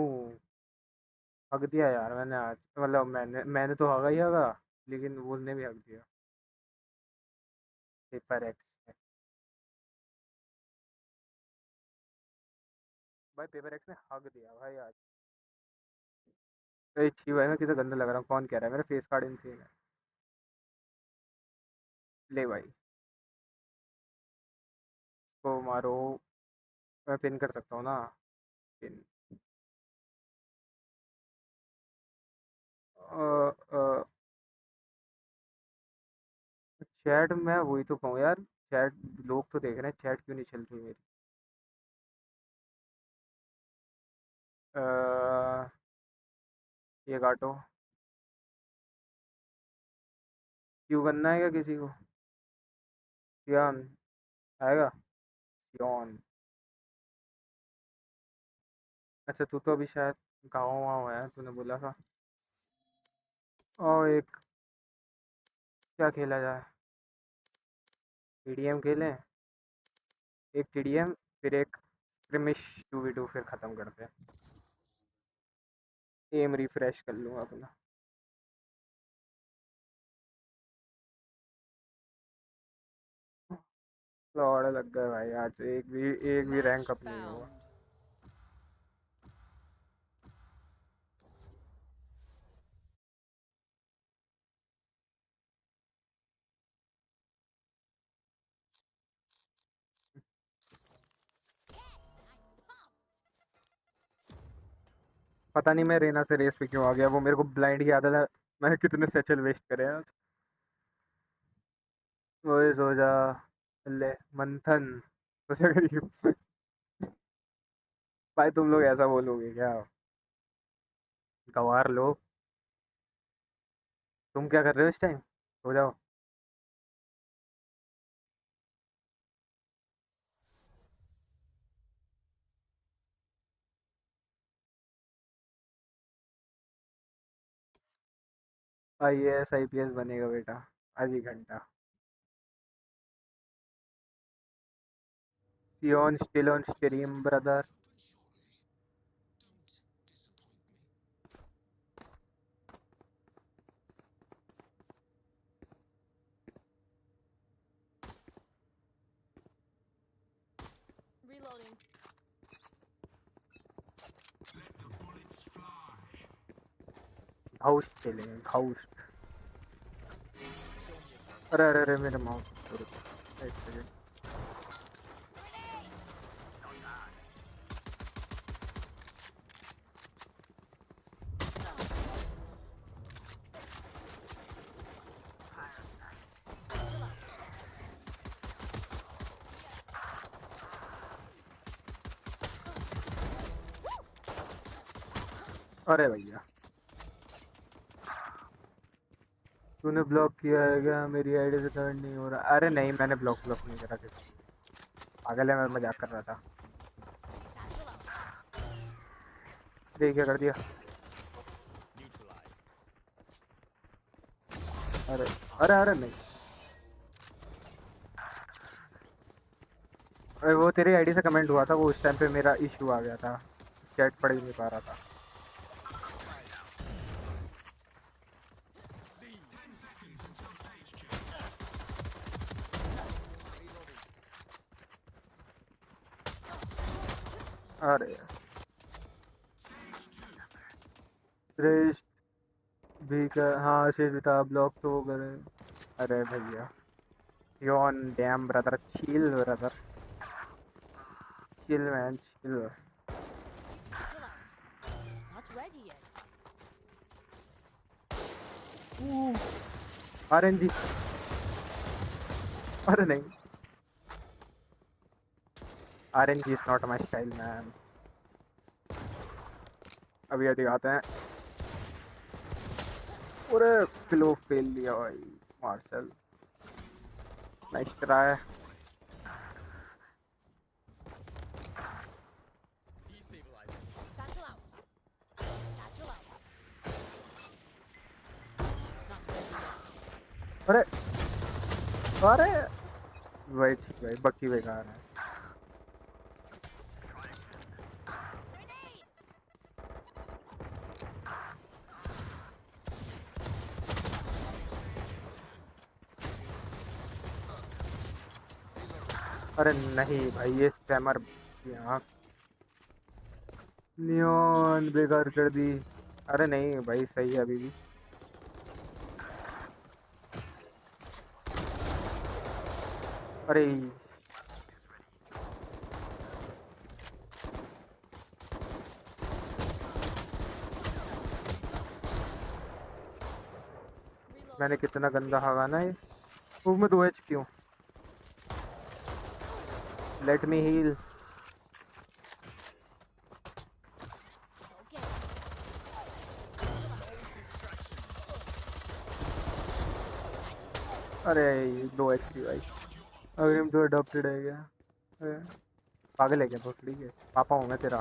हक दिया यार मैंने आज, मतलब मैंने तो हगा ही हगा, लेकिन वो ने भी हक दिया पेपर एक्स ने। भाई पेपर एक्स ने हक दिया भाई आज। अरे छी भाई मैं कितना गंदा लग रहा हूँ, कौन कह रहा है मेरा फेस कार्ड इनसेन है? ले भाई तो मारो। मैं पिन कर सकता हूँ ना? पिन चैट में वही तो कहूँ यार, चैट लोग तो देख रहे हैं, चैट क्यों नहीं चल रही मेरी? ये काटो। क्यों करना है क्या किसी को? सियान आएगा? सियान अच्छा तू तो अभी शायद गाँव वाँव है, तूने बोला था। और एक क्या खेला जाए? टीडीएम खेलें? एक टीडीएम फिर एक स्क्रिमिश 2v2 फिर ख़त्म करते हैं। एम रिफ्रेश कर लूँगा अपना। लौड़े लग गए भाई आज, एक भी रैंक अप नहीं हुआ। पता नहीं मैं रेना से रेस पे क्यों आ गया, वो मेरे को ब्लाइंड की आदत है। मैंने कितने सेचल वेस्ट करे आज। ओए सो जा। ले मंथन तो क्या करियो भाई तुम लोग ऐसा बोलोगे क्या? गवार लोग। तुम क्या कर रहे हो इस टाइम? हो जाओ। आईएएस आईपीएस बनेगा बेटा, आधी घंटा। Sion still on stream brother. House खेलेंगे हाउस। अरे अरे अरे मेरे माउस एक सेकंड। अरे भैया तूने ब्लॉक किया है क्या? मेरी आईडी से कनेक्ट नहीं हो रहा। अरे नहीं मैंने ब्लॉक नहीं करा किसी। पागल है, मैं मजाक कर रहा था। देख क्या कर दिया। अरे अरे अरे नहीं। अरे वो तेरी आईडी से कमेंट हुआ था, वो उस टाइम पे मेरा इशू आ गया था, चैट पढ़ ही नहीं पा रहा था। अरे श्रेष्ठ भी का हाँ श्रेष्ठ भी था, ब्लॉक तो वो करे। अरे भैया योन damn brother, chill brother, chill man chill. RNG अरे नहीं, RNG is not my style man. अभी ये दिखाते हैं। पूरे फ्लो फेल लिया भाई मार्शल, नाइस ट्राई। अरे अरे भाई ठीक भाई, बक्की बेकार है। अरे नहीं भाई ये स्पैमर यहाँ नियॉन बेकार कर दी। अरे नहीं भाई सही है अभी भी। अरे मैंने कितना गंदा हवा ना ये। वो मैं 2 HP हूँ। Let me heal. अरे 2 HP भाई। अग्रिम तो अडॉप्टेड है क्या? पागल है क्या भोसड़ी के? पापा हूँ मैं तेरा।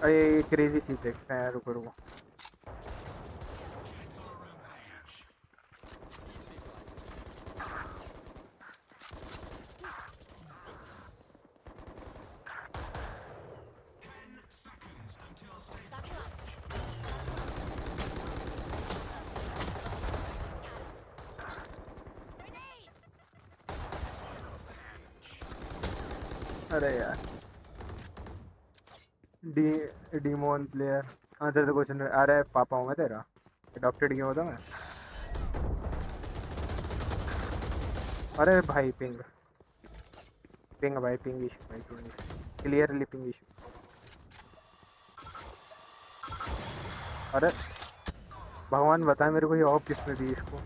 अरे क्रेजी चीज देखते हैं, रुको रुको। अरे यार डीमोन प्लेयर आंसर द क्वेश्चन। अरे पापा हूँ मैं तेरा, अडॉप्टेड क्यों होता मैं? अरे भाई पिंग पिंग भाई, पिंग इशू भाई, पिंग क्लियरली पिंग इशू। अरे भगवान बताए मेरे को ये ऑफ किसने दी इसको।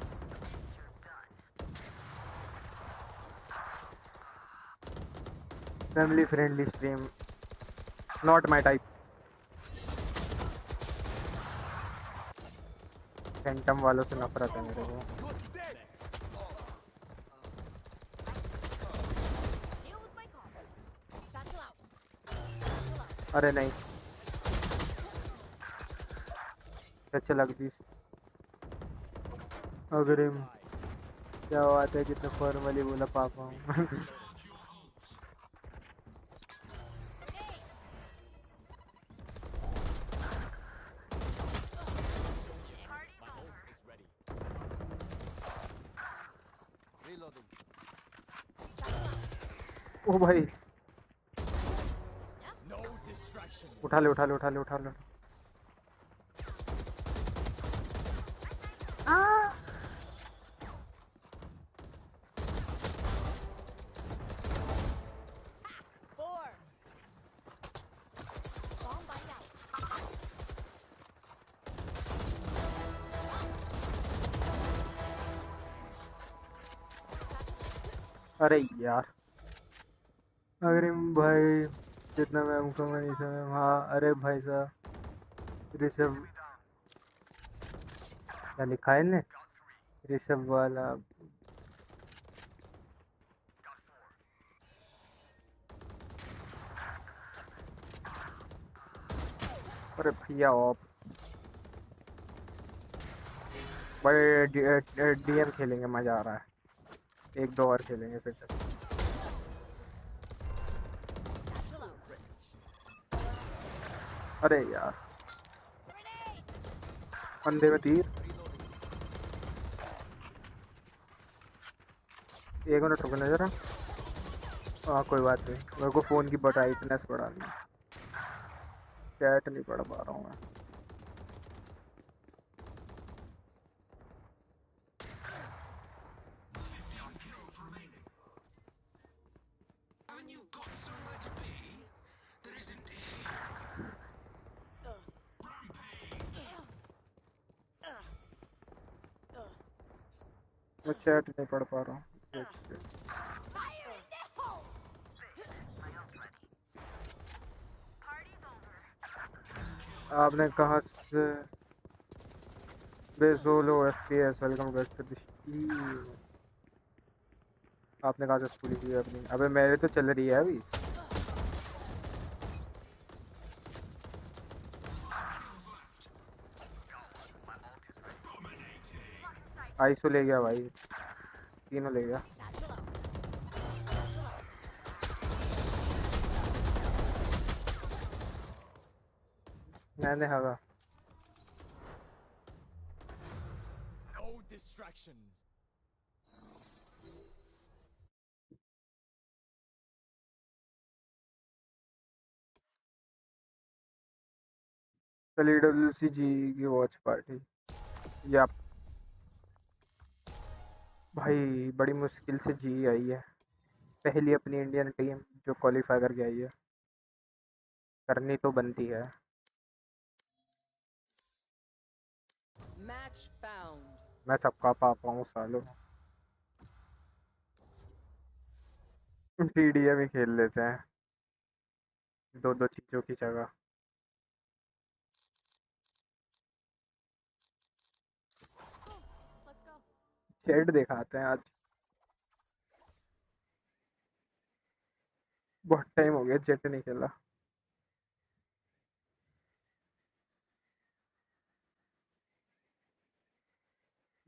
Family friendly stream, not my type. Phantom वालों से नफरत है मेरे को। अरे नहीं अच्छा लगती। अग्रिम क्या बात है, कितना फॉर्मली बोला पापा हूँ। ओ भाई उठा ले उठा ले उठा ले उठा ले अरे यार अग्रिम भाई जितना मैं उनको मैं नहीं समझ। हाँ अरे भाई साहब ऋषभ क्या लिखा है ने ऋषभ वाला अरे भैया ऑप भाई डीएम खेलेंगे मजा आ रहा है एक दो और खेलेंगे फिर से अरे यार अंधे में तीर एक मिनट रुकना जरा हाँ कोई बात नहीं मेरे को फ़ोन की ब्राइटनेस बढ़ानी चैट नहीं पढ़ पा रहा हूँ मैं मैं चैट नहीं पढ़ पा रहा हूँ आपने कहा से बेसोलो FPS welcome back to the stream आपने कहा से पूरी की अपनी अबे मेरे तो चल रही है अभी आईसो ले गया भाई तीनों ले गया मैंने हवा कल EWC जी की वॉच पार्टी या भाई बड़ी मुश्किल से जी आई है पहली अपनी इंडियन टीम जो क्वालिफाई करके आई है करनी तो बनती है मैं सबका पापा हूँ सालों TDM ही खेल लेते हैं दो दो चीज़ों की जगह शेड दिखाते हैं आज बहुत टाइम हो गया जेट नहीं खेला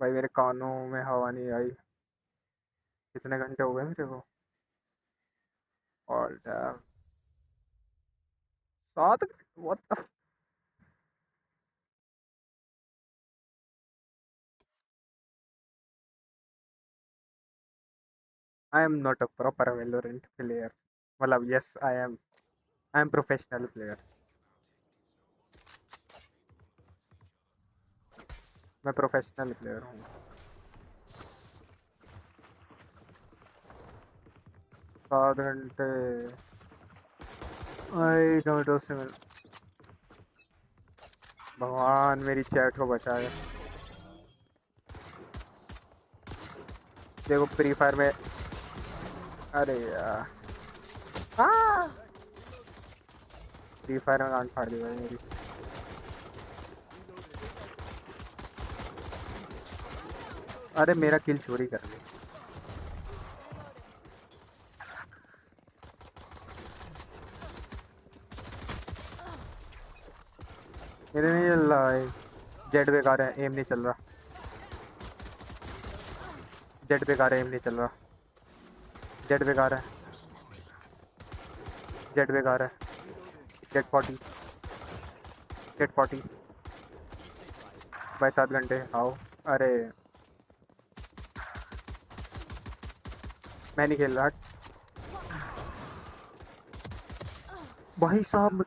भाई मेरे कानों में हवा नहीं आई कितने घंटे हो गए मेरे को और 7 what the I am not a proper Valorant player मतलब yes I am professional player मैं प्रोफेशनल प्लेयर हूँ 7 घंटे आई टोमेटो से मिल भगवान मेरी चैट को बचाए देखो फ्री फायर में अरे यार फ्री फायर में गांड फाड़ दी भाई मेरी अरे मेरा किल चोरी कर ली मेरे नहीं चल रहा है जेट बेकार है एम नहीं चल रहा जेट बेकार है एम नहीं चल रहा जेट बेकार है जेट बेकार है जेट 40 भाई 7 घंटे आओ अरे मैं नहीं खेल रहा भाई साहब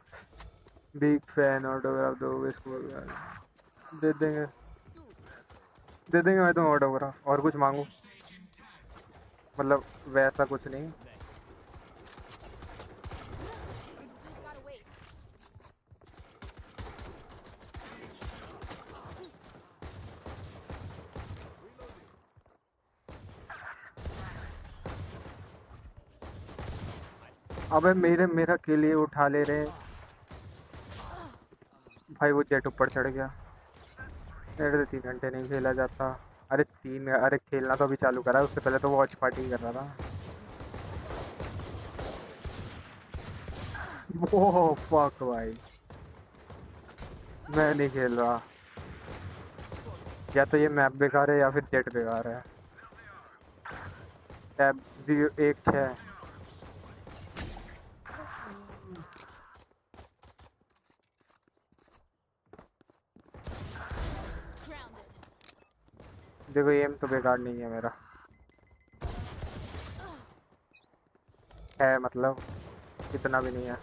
बिग फैन ऑटोग्राफ दो इसको दे देंगे मैं तो ऑटोग्राफ और कुछ मांगू मतलब वैसा कुछ नहीं अबे मेरा किल ही उठा ले रहे हैं भाई वो जेट ऊपर चढ़ गया मेरे तो 3 घंटे नहीं खेला जाता अरे खेलना तो अभी चालू करा उससे पहले तो वॉच पार्टी कर रहा था ओह फक भाई मैं नहीं खेल रहा या तो ये मैप बेकार है या फिर जेट बेकार है टैब 016 देखो एम तो बेकार नहीं है मेरा है मतलब इतना भी नहीं है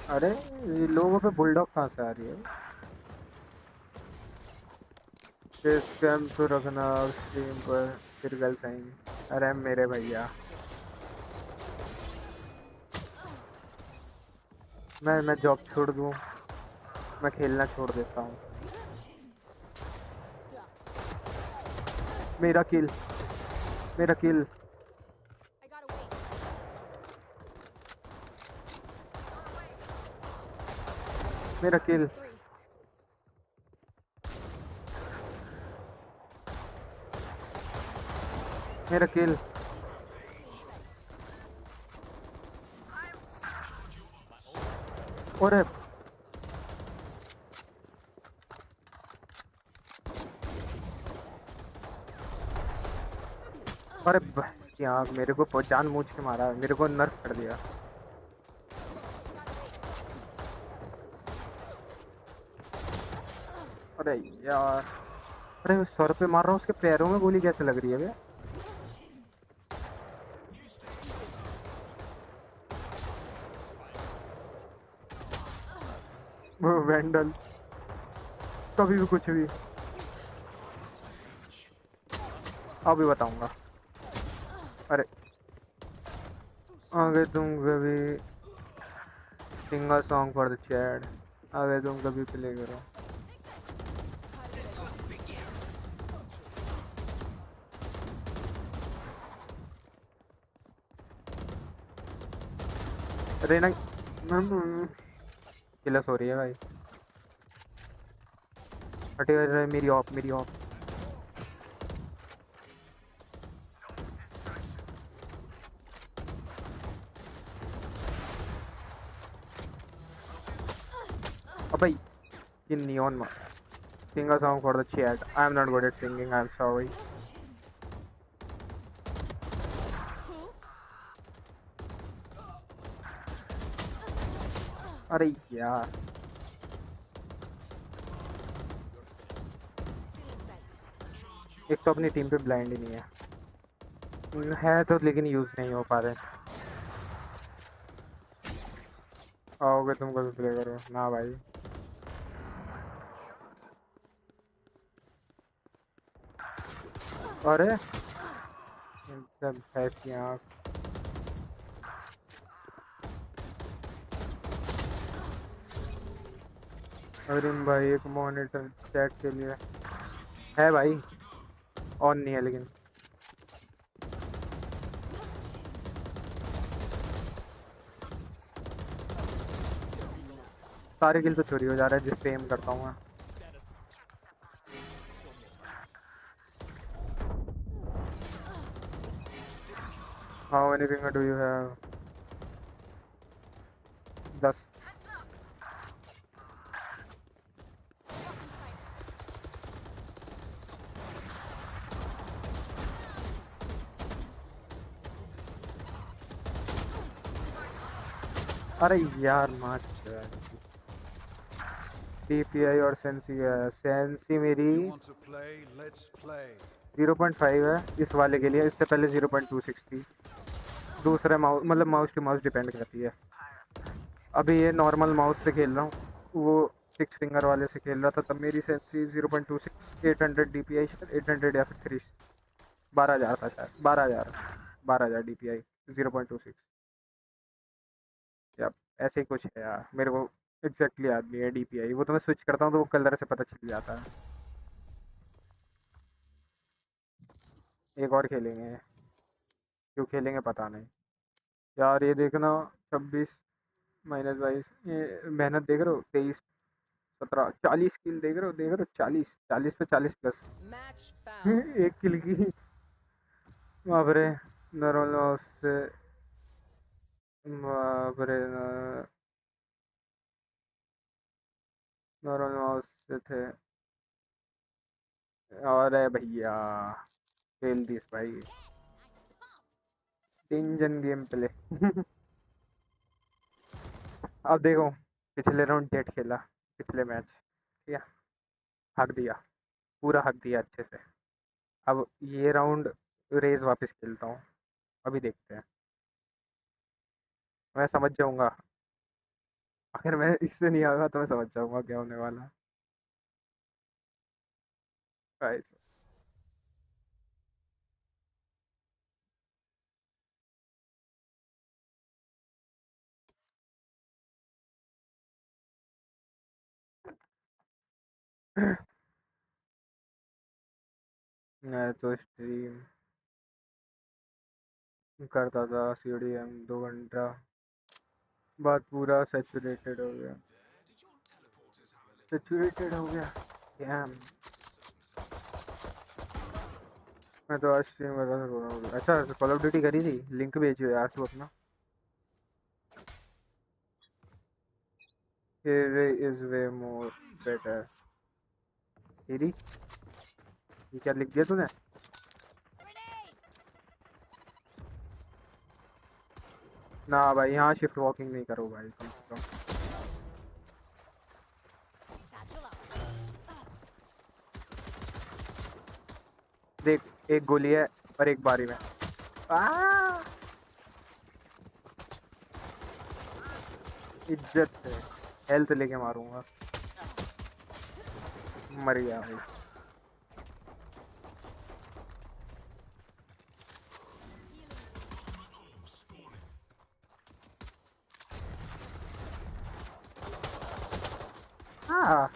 अरे ये लोगों पे बुलडॉग कहाँ से आ रही है स्कैम तो रखना स्ट्रीम पर फिर गलत आएंगे अरे मेरे भैया मैं जॉब छोड़ दूँ मैं खेलना छोड़ देता हूँ मेरा किल मेरा किल मेरा किल और अरे यहाँ मेरे को जान मूझ के मारा मेरे को नर्फ कर दिया अरे यार अरे सर पे मार रहा हूँ उसके पैरों में गोली कैसे लग रही है बे वो वैंडल कभी भी कुछ भी अभी बताऊंगा अरे आगे तुम कभी single song for the chat आगे तुम कभी प्ले करो रेना किलस हो रही है भाई हटे मेरी ऑफ अबे ये नियॉन मा sing a song for the chat I am not good at singing I am sorry अरे यार एक तो अपनी टीम पे ब्लाइंड ही नहीं है तो लेकिन यूज नहीं हो पा रहे आओगे तुम कभी प्ले करो ना भाई अरे सब ऐसी आँख अरिम भाई एक मॉनिटर चैट के लिए है भाई ऑन नहीं है लेकिन सारे किल तो चोरी हो जा रहा है जिस पे एम करता हूँ मैं How many finger do you have? 10 अरे यार मार DPI और सेंसी है। सेंसी मेरी 0.5 है इस वाले के लिए, इससे पहले 0.26 थी। दूसरे माउस मतलब माउस टू माउस डिपेंड करती है। अभी ये नॉर्मल माउस से खेल रहा हूँ, वो 6 फिंगर वाले से खेल रहा था तब मेरी सेंसी 0.26 800 DPI 800 या फिर 3 12,000 था शायद, 12,000 DPI 0.26 या ऐसे ही कुछ है यार, मेरे को एग्जैक्टली याद नहीं है DPI। वो तो मैं स्विच करता हूँ तो वो कलर से पता चल जाता है। एक और खेलेंगे, क्यों खेलेंगे पता नहीं यार। ये देखना 26 -22 ये मेहनत देख रहे हो, 23 17 40 किल देख रहे हो 40 पे 40 प्लस एक किल की। बाप रे नॉर्मल से, बाप रे नॉर्मल माउस से थे। अरे भैया खेल दिस भाई, इंजन गेम प्ले। अब देखो पिछले राउंड जेट खेला, पिछले मैच ठीक है, हक दिया, पूरा हक दिया अच्छे से। अब ये राउंड रेस वापस खेलता हूँ, अभी देखते हैं। मैं समझ जाऊंगा, अगर मैं इससे नहीं आऊँगा तो मैं समझ जाऊंगा क्या होने वाला है। मैं तो स्ट्रीम करता था CDM 2 घंटा बाद, पूरा सैचुरेटेड हो गया, सैचुरेटेड हो गया डैम। मैं तो आज स्ट्रीम कर रहा था। अच्छा कॉल ऑफ ड्यूटी करी थी, लिंक भेजियो यार तू अपना। Here is way more better। तेरी ये क्या लिख दिया तूने? ना भाई यहाँ शिफ्ट वॉकिंग नहीं करो भाई कम से कम। देख एक गोली है और एक बारी में इज्जत से हेल्थ लेके मारूंगा। मर गया भाई। हाँ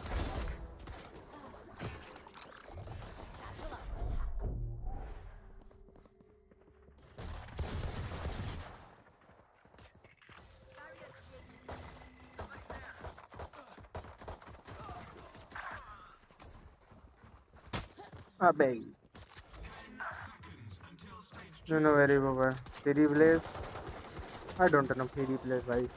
अबे no very over theory plays I don't know theory plays भाई।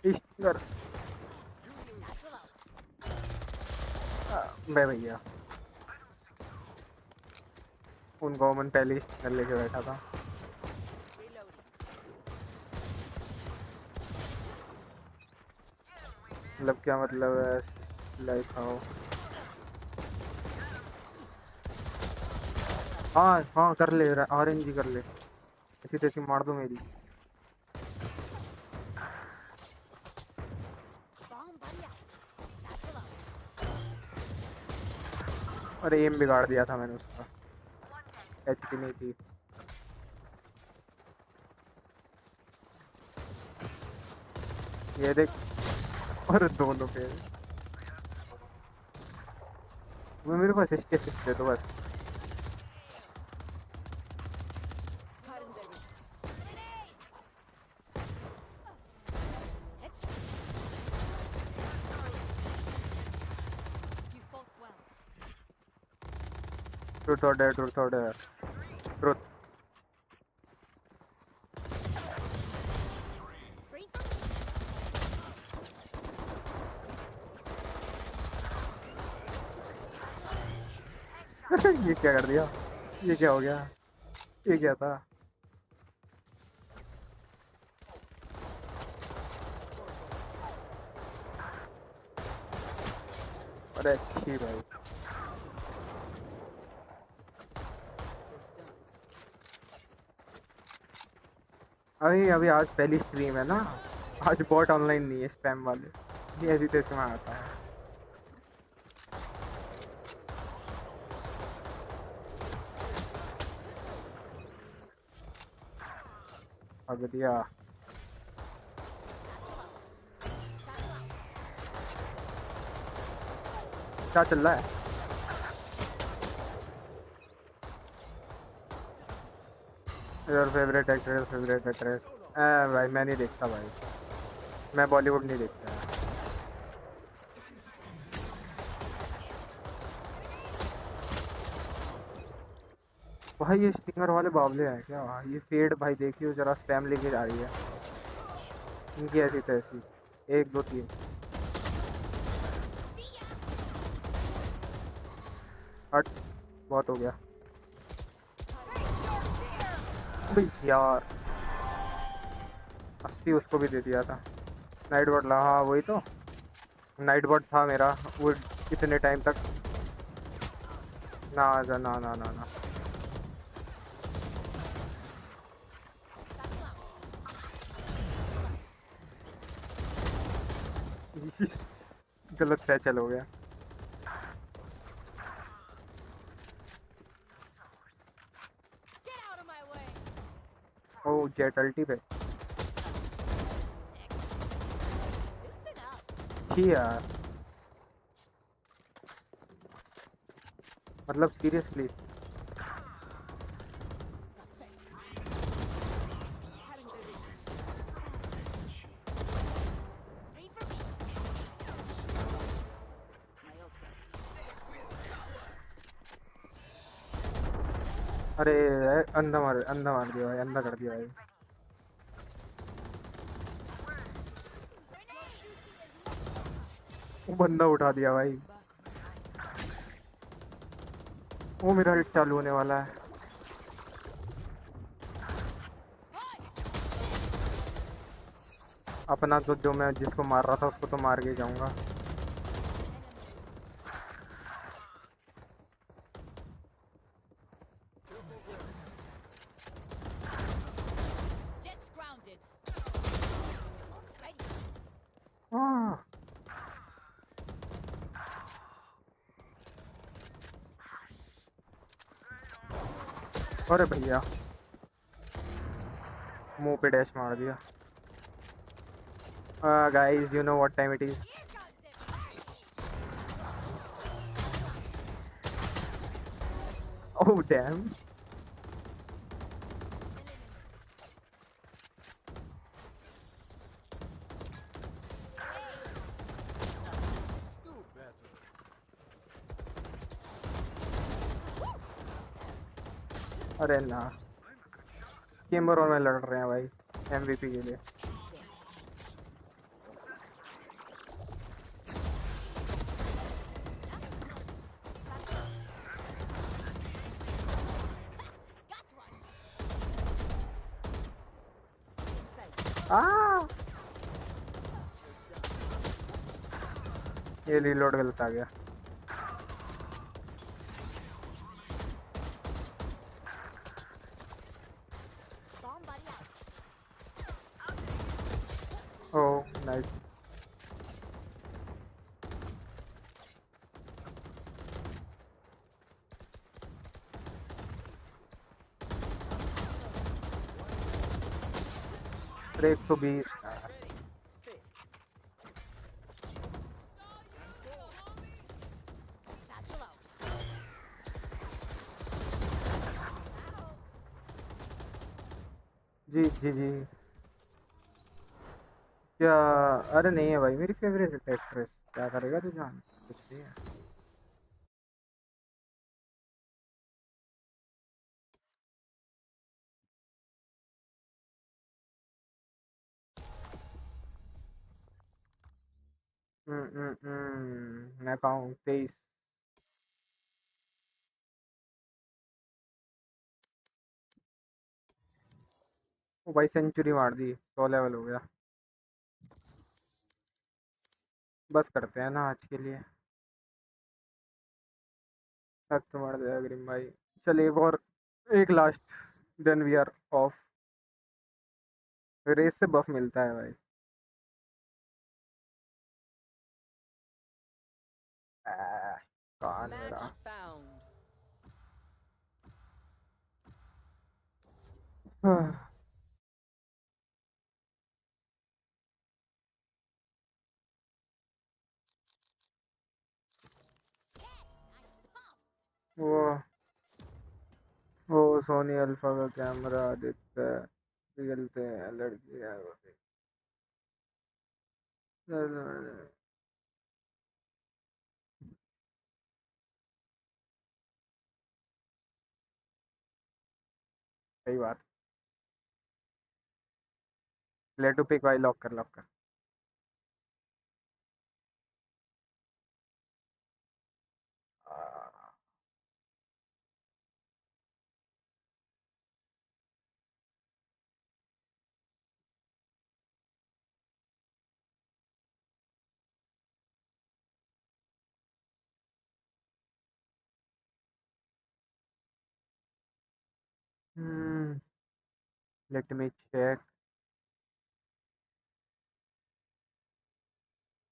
इश्कर मैं भैया उनको मन पहले कर लेके बैठा था। मतलब क्या मतलब है लाइक हाउ? हाँ हाँ कर ले, RNG कर ले, ऐसी तैसी मार दो मेरी। अरे एम बिगाड़ दिया था मैंने उसका, HP नहीं थी। ये देख और दोनों पे वो मेरे पास इसके सिक्के तो बस। ट्रुथ और डेयर, ट्रुथ और डेयर, ट्रुथ। ये क्या कर दिया? ये क्या हो गया? ये क्या था? अरे अच्छी भाई। अभी आज पहली स्ट्रीम है ना, आज बॉट ऑनलाइन नहीं है, स्पैम वाले ये ऐसी तैसे में आता है। अब दिया क्या चल रहा है? Your favourite actress? भाई मैं नहीं देखता भाई, मैं बॉलीवुड नहीं देखता। भाई ये स्टिंगर वाले बावले हैं क्या? ये फेड भाई देखियो जरा, स्पैम लेके जा रही है इनकी ऐसी तैसी। 1 2 3 हट, बहुत हो गया। अबे यार 80 उसको भी दे दिया था। नाइट बॉट ला, हाँ वही तो नाइट बॉट था मेरा वो इतने टाइम तक। ना ना ना ना ना, ना। गलत फैचल हो गया। ओ जेट अल्टी पे यार, मतलब सीरियसली अरे अंधा मार दिया भाई, अंधा कर दिया भाई। वो बंदा उठा दिया भाई। वो मेरा हिट चालू होने वाला है। अपना तो जो मैं जिसको मार रहा था उसको तो मार के जाऊंगा। अरे भैया मुंह पे डैश मार दिया। Guys you know what time it is. Oh damn. अरे ना, केम्बर और मैं लड़ रहे हैं भाई एमवीपी के लिए। ये रीलोड गलत आ गया। Oh nice. अरे 120। जी जी जी क्या? अरे नहीं है भाई मेरी फेवरेट एक्ट्रेस, क्या करेगा तू जान, कुछ नहीं है। मैं पाऊँ 23। ओ भाई सेंचुरी मार दी, 100 लेवल हो गया। बस करते हैं ना आज के लिए। तो मार दे अग्रिम भाई। चल एक और, एक last, then we are off. Race से बफ मिलता है भाई। कौन मेरा वो सोनी अल्फा का कैमरा आदित्य निकलते हैं लड़की है वो। सही बात। ले टू पिक भाई, लॉक कर लॉक कर। Let me check.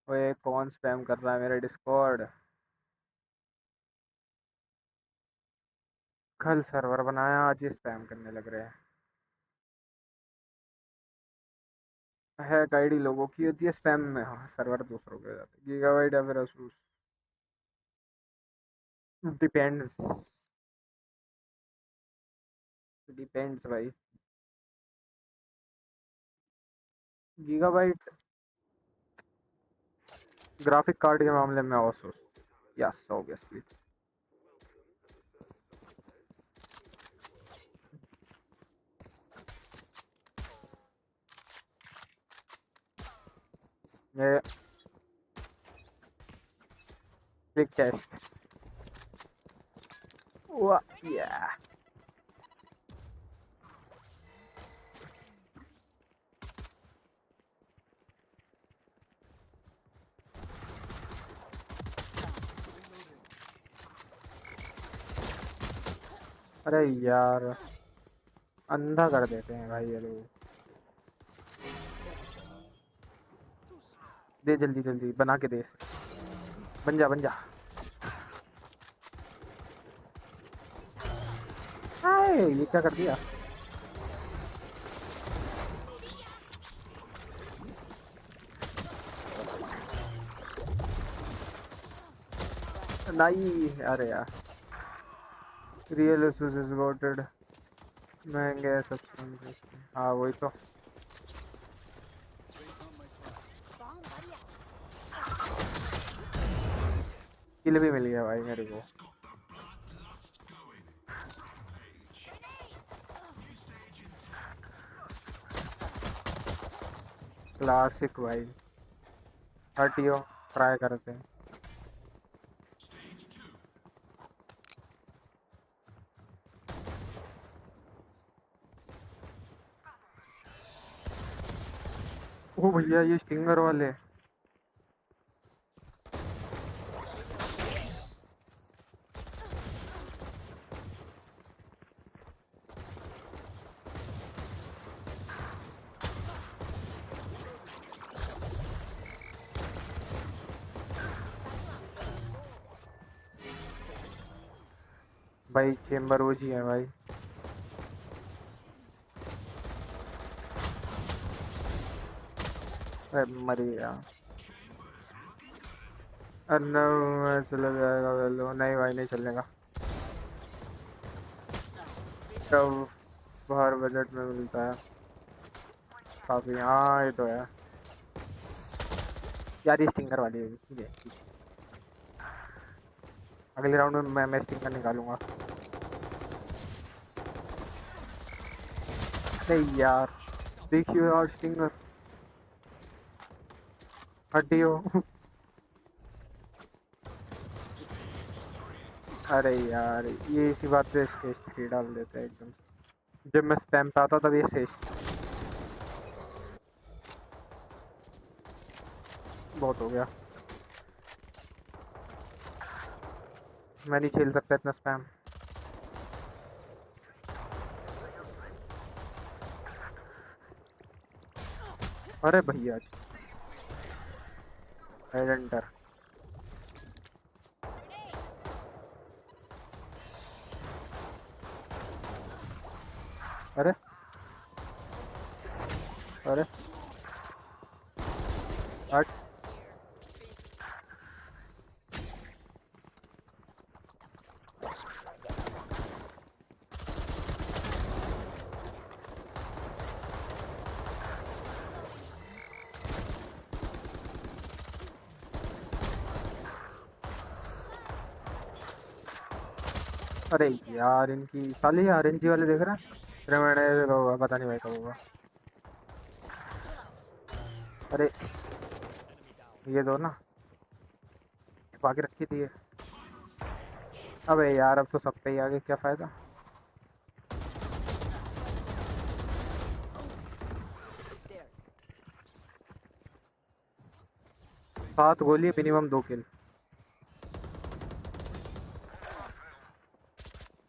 ओए कौन स्पैम कर रहा है मेरा डिस्कॉर्ड? कल सर्वर बनाया, आज ही स्पैम करने लग रहे हैं। हैक आईडी लोगों की होती है, स्पैम में हाँ सर्वर दूसरों के हो जाते हैं। गीगाबाइट या फिर असूस, डिपेंड्स। डिपेंड्स भाई। गीगाबाइट ग्राफिक कार्ड के मामले में असूस, यस ऑब्वियसली। ये क्लिक टेस्ट। वाह या अरे यार अंधा कर देते हैं भाई ये लोग। दे जल्दी जल्दी बना के दे, बन जा बन जा। हाय ये क्या कर दिया? नहीं अरे यार, रियल एसूस इज गोटेड, महंगे सस्ते। हाँ वही तो। किल भी मिल गया भाई मेरे को। क्लासिक भाई। हटियो, ट्राई करते हैं। ओ भैया ये स्टिंगर वाले। भाई चेम्बर ओजी है भाई। मरी गया। चला जाएगा वेलो। नहीं भाई नहीं चलेगा। तब बाहर बजट में मिलता है काफी। हाँ ये तो है यार, ये स्टिंगर वाली है। ठीक है अगले राउंड में मैं स्टिंगर निकालूंगा। नहीं यार देखियो यार स्टिंगर, हटियो। अरे यार ये इसी बात पे स्टेज 3 डाल देते हैं एकदम। जब मैं स्पैम पे आता तब ये स्टेज बहुत हो गया। मैं नहीं खेल सकता इतना स्पैम। अरे भैया एंटर। अरे अरे हट। अरे यार इनकी साली आरएनजी वाले देख रहा है। अरे मैंने पता नहीं भाई कब होगा। अरे ये दो ना बाकी रखी थी ये। अबे यार अब तो सब पे ही आगे क्या फायदा। सात गोली मिनिमम 2 किल।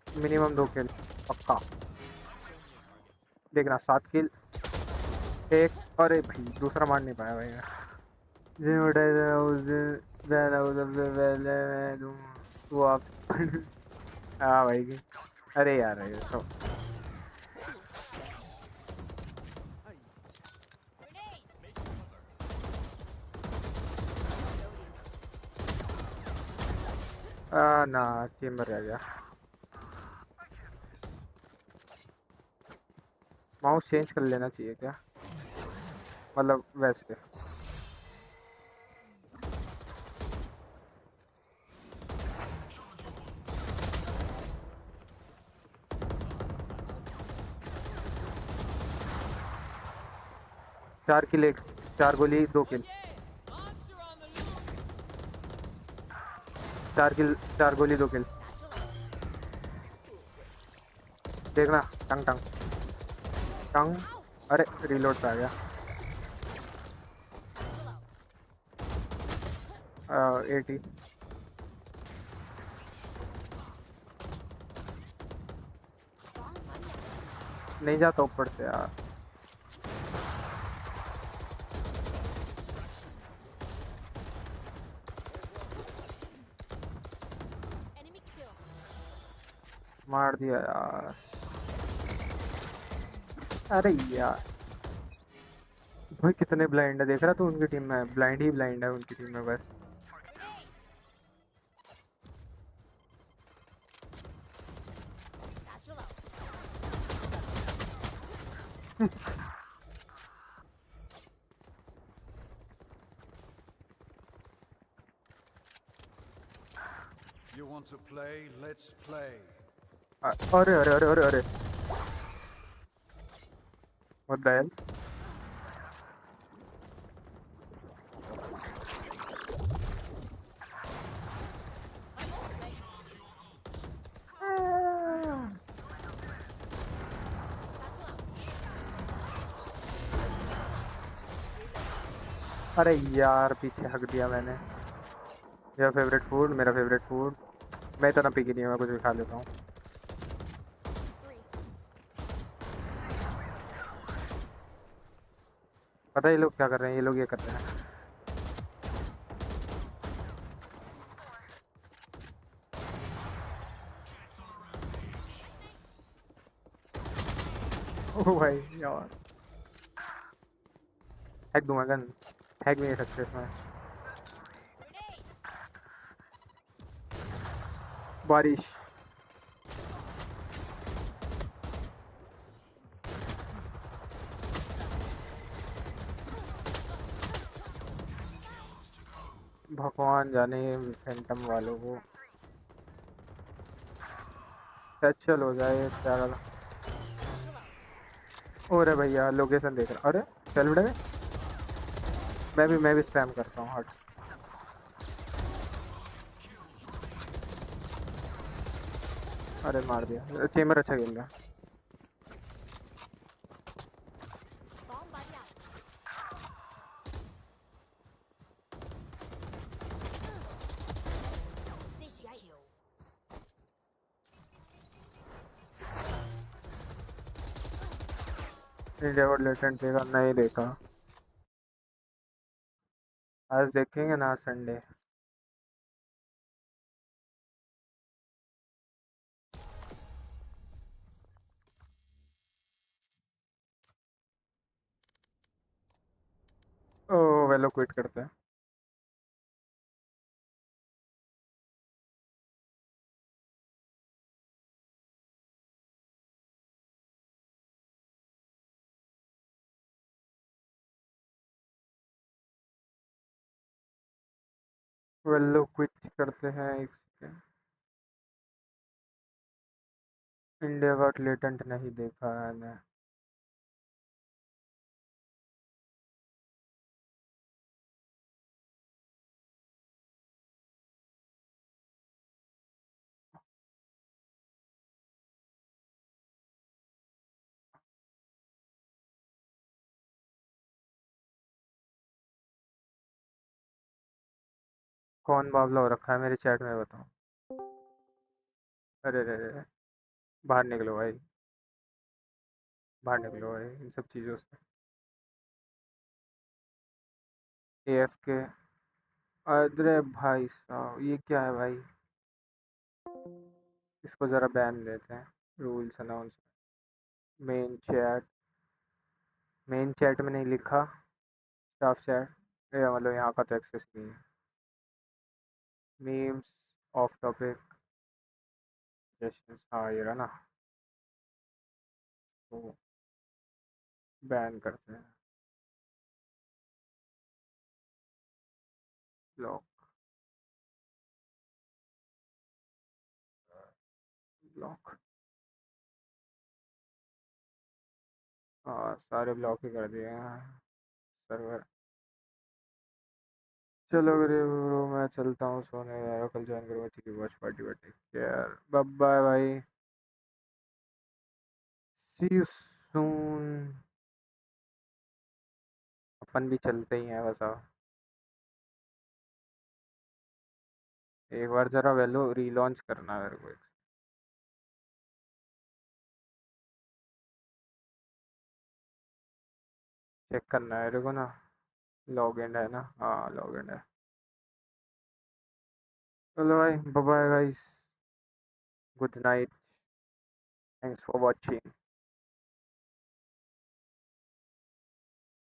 मिनिमम 2 किल पक्का। देखना 7 किल एक। अरे भाई दूसरा मार नहीं पाया भाई मैं। वो आप हाँ भाई। अरे यार ये तो ना चेम्बर रह गया। माउस चेंज कर लेना चाहिए क्या, मतलब वैसे। चार किल एक, 4 गोली 2 किल। 4 किल 4 गोली 2 किल। देखना टंग टंग टंग। अरे रीलोड पे आ गया। 80। नहीं जाता ऊपर से यार। मार दिया यार। अरे यार भाई कितने ब्लाइंड है देख रहा तू उनकी टीम में। ब्लाइंड ही ब्लाइंड है उनकी टीम में बस। You want to play? Let's play. अरे अरे अरे अरे अरे what the hell? अरे यार पीछे हक दिया मैंने। मेरा फेवरेट फूड, मेरा फेवरेट फूड। मैं इतना पिकी नहीं हूँ, मैं कुछ भी खा लेता हूँ। पता है ये लोग क्या कर रहे हैं, ये लोग ये कर रहे हैं। ओह भाई यार हैक दूंगा गन। हैक नहीं सकते इसमें। बारिश भगवान जाने फैंटम वालों को चल हो जाए प्यारा। अरे भैया लोकेशन देख रहा। अरे चल बेटा मैं भी स्पैम करता हूँ। हट। अरे मार दिया। चेम्बर अच्छा खेल रहा है। इंडिया को लेटेंट देगा, नहीं देखा। आज देखेंगे ना संडे। ओ वेलो क्विट करते हैं। वेलो क्विट करते हैं एक सेकेंड। इंडिया का लेटेंट नहीं देखा है मैंने। कौन बावला हो रखा है मेरे चैट में, बताओ। अरे रे रे, बाहर निकलो भाई, बाहर निकलो भाई इन सब चीज़ों से। AFK। अरे भाई साहब ये क्या है भाई, इसको ज़रा बैन देते हैं। Rules announce main chat, main chat में नहीं लिखा, स्टाफ चैट, ये मतलब यहाँ का तो एक्सेस नहीं है। मीम्स, ऑफ टॉपिक, सजेशंस, हाँ ये रहा ना, तो बैन करते हैं। ब्लॉक, ब्लॉक, हाँ सारे ब्लॉक ही कर दिए हैं सर्वर। चलो ब्रो मैं चलता हूँ सोने यार, कल ज्वाइन करूँगा। ठीक है, वॉच पार्टी बटे यार, बाय बाय भाई, सी यू सून। अपन भी चलते ही हैं बस। अब एक बार जरा वेलो रीलॉन्च करना है मेरे को, चेक करना है मेरे को ना। लॉग इन है ना, हाँ लॉग इन है। चलो भाई, bye bye guys, good night, thanks for watching.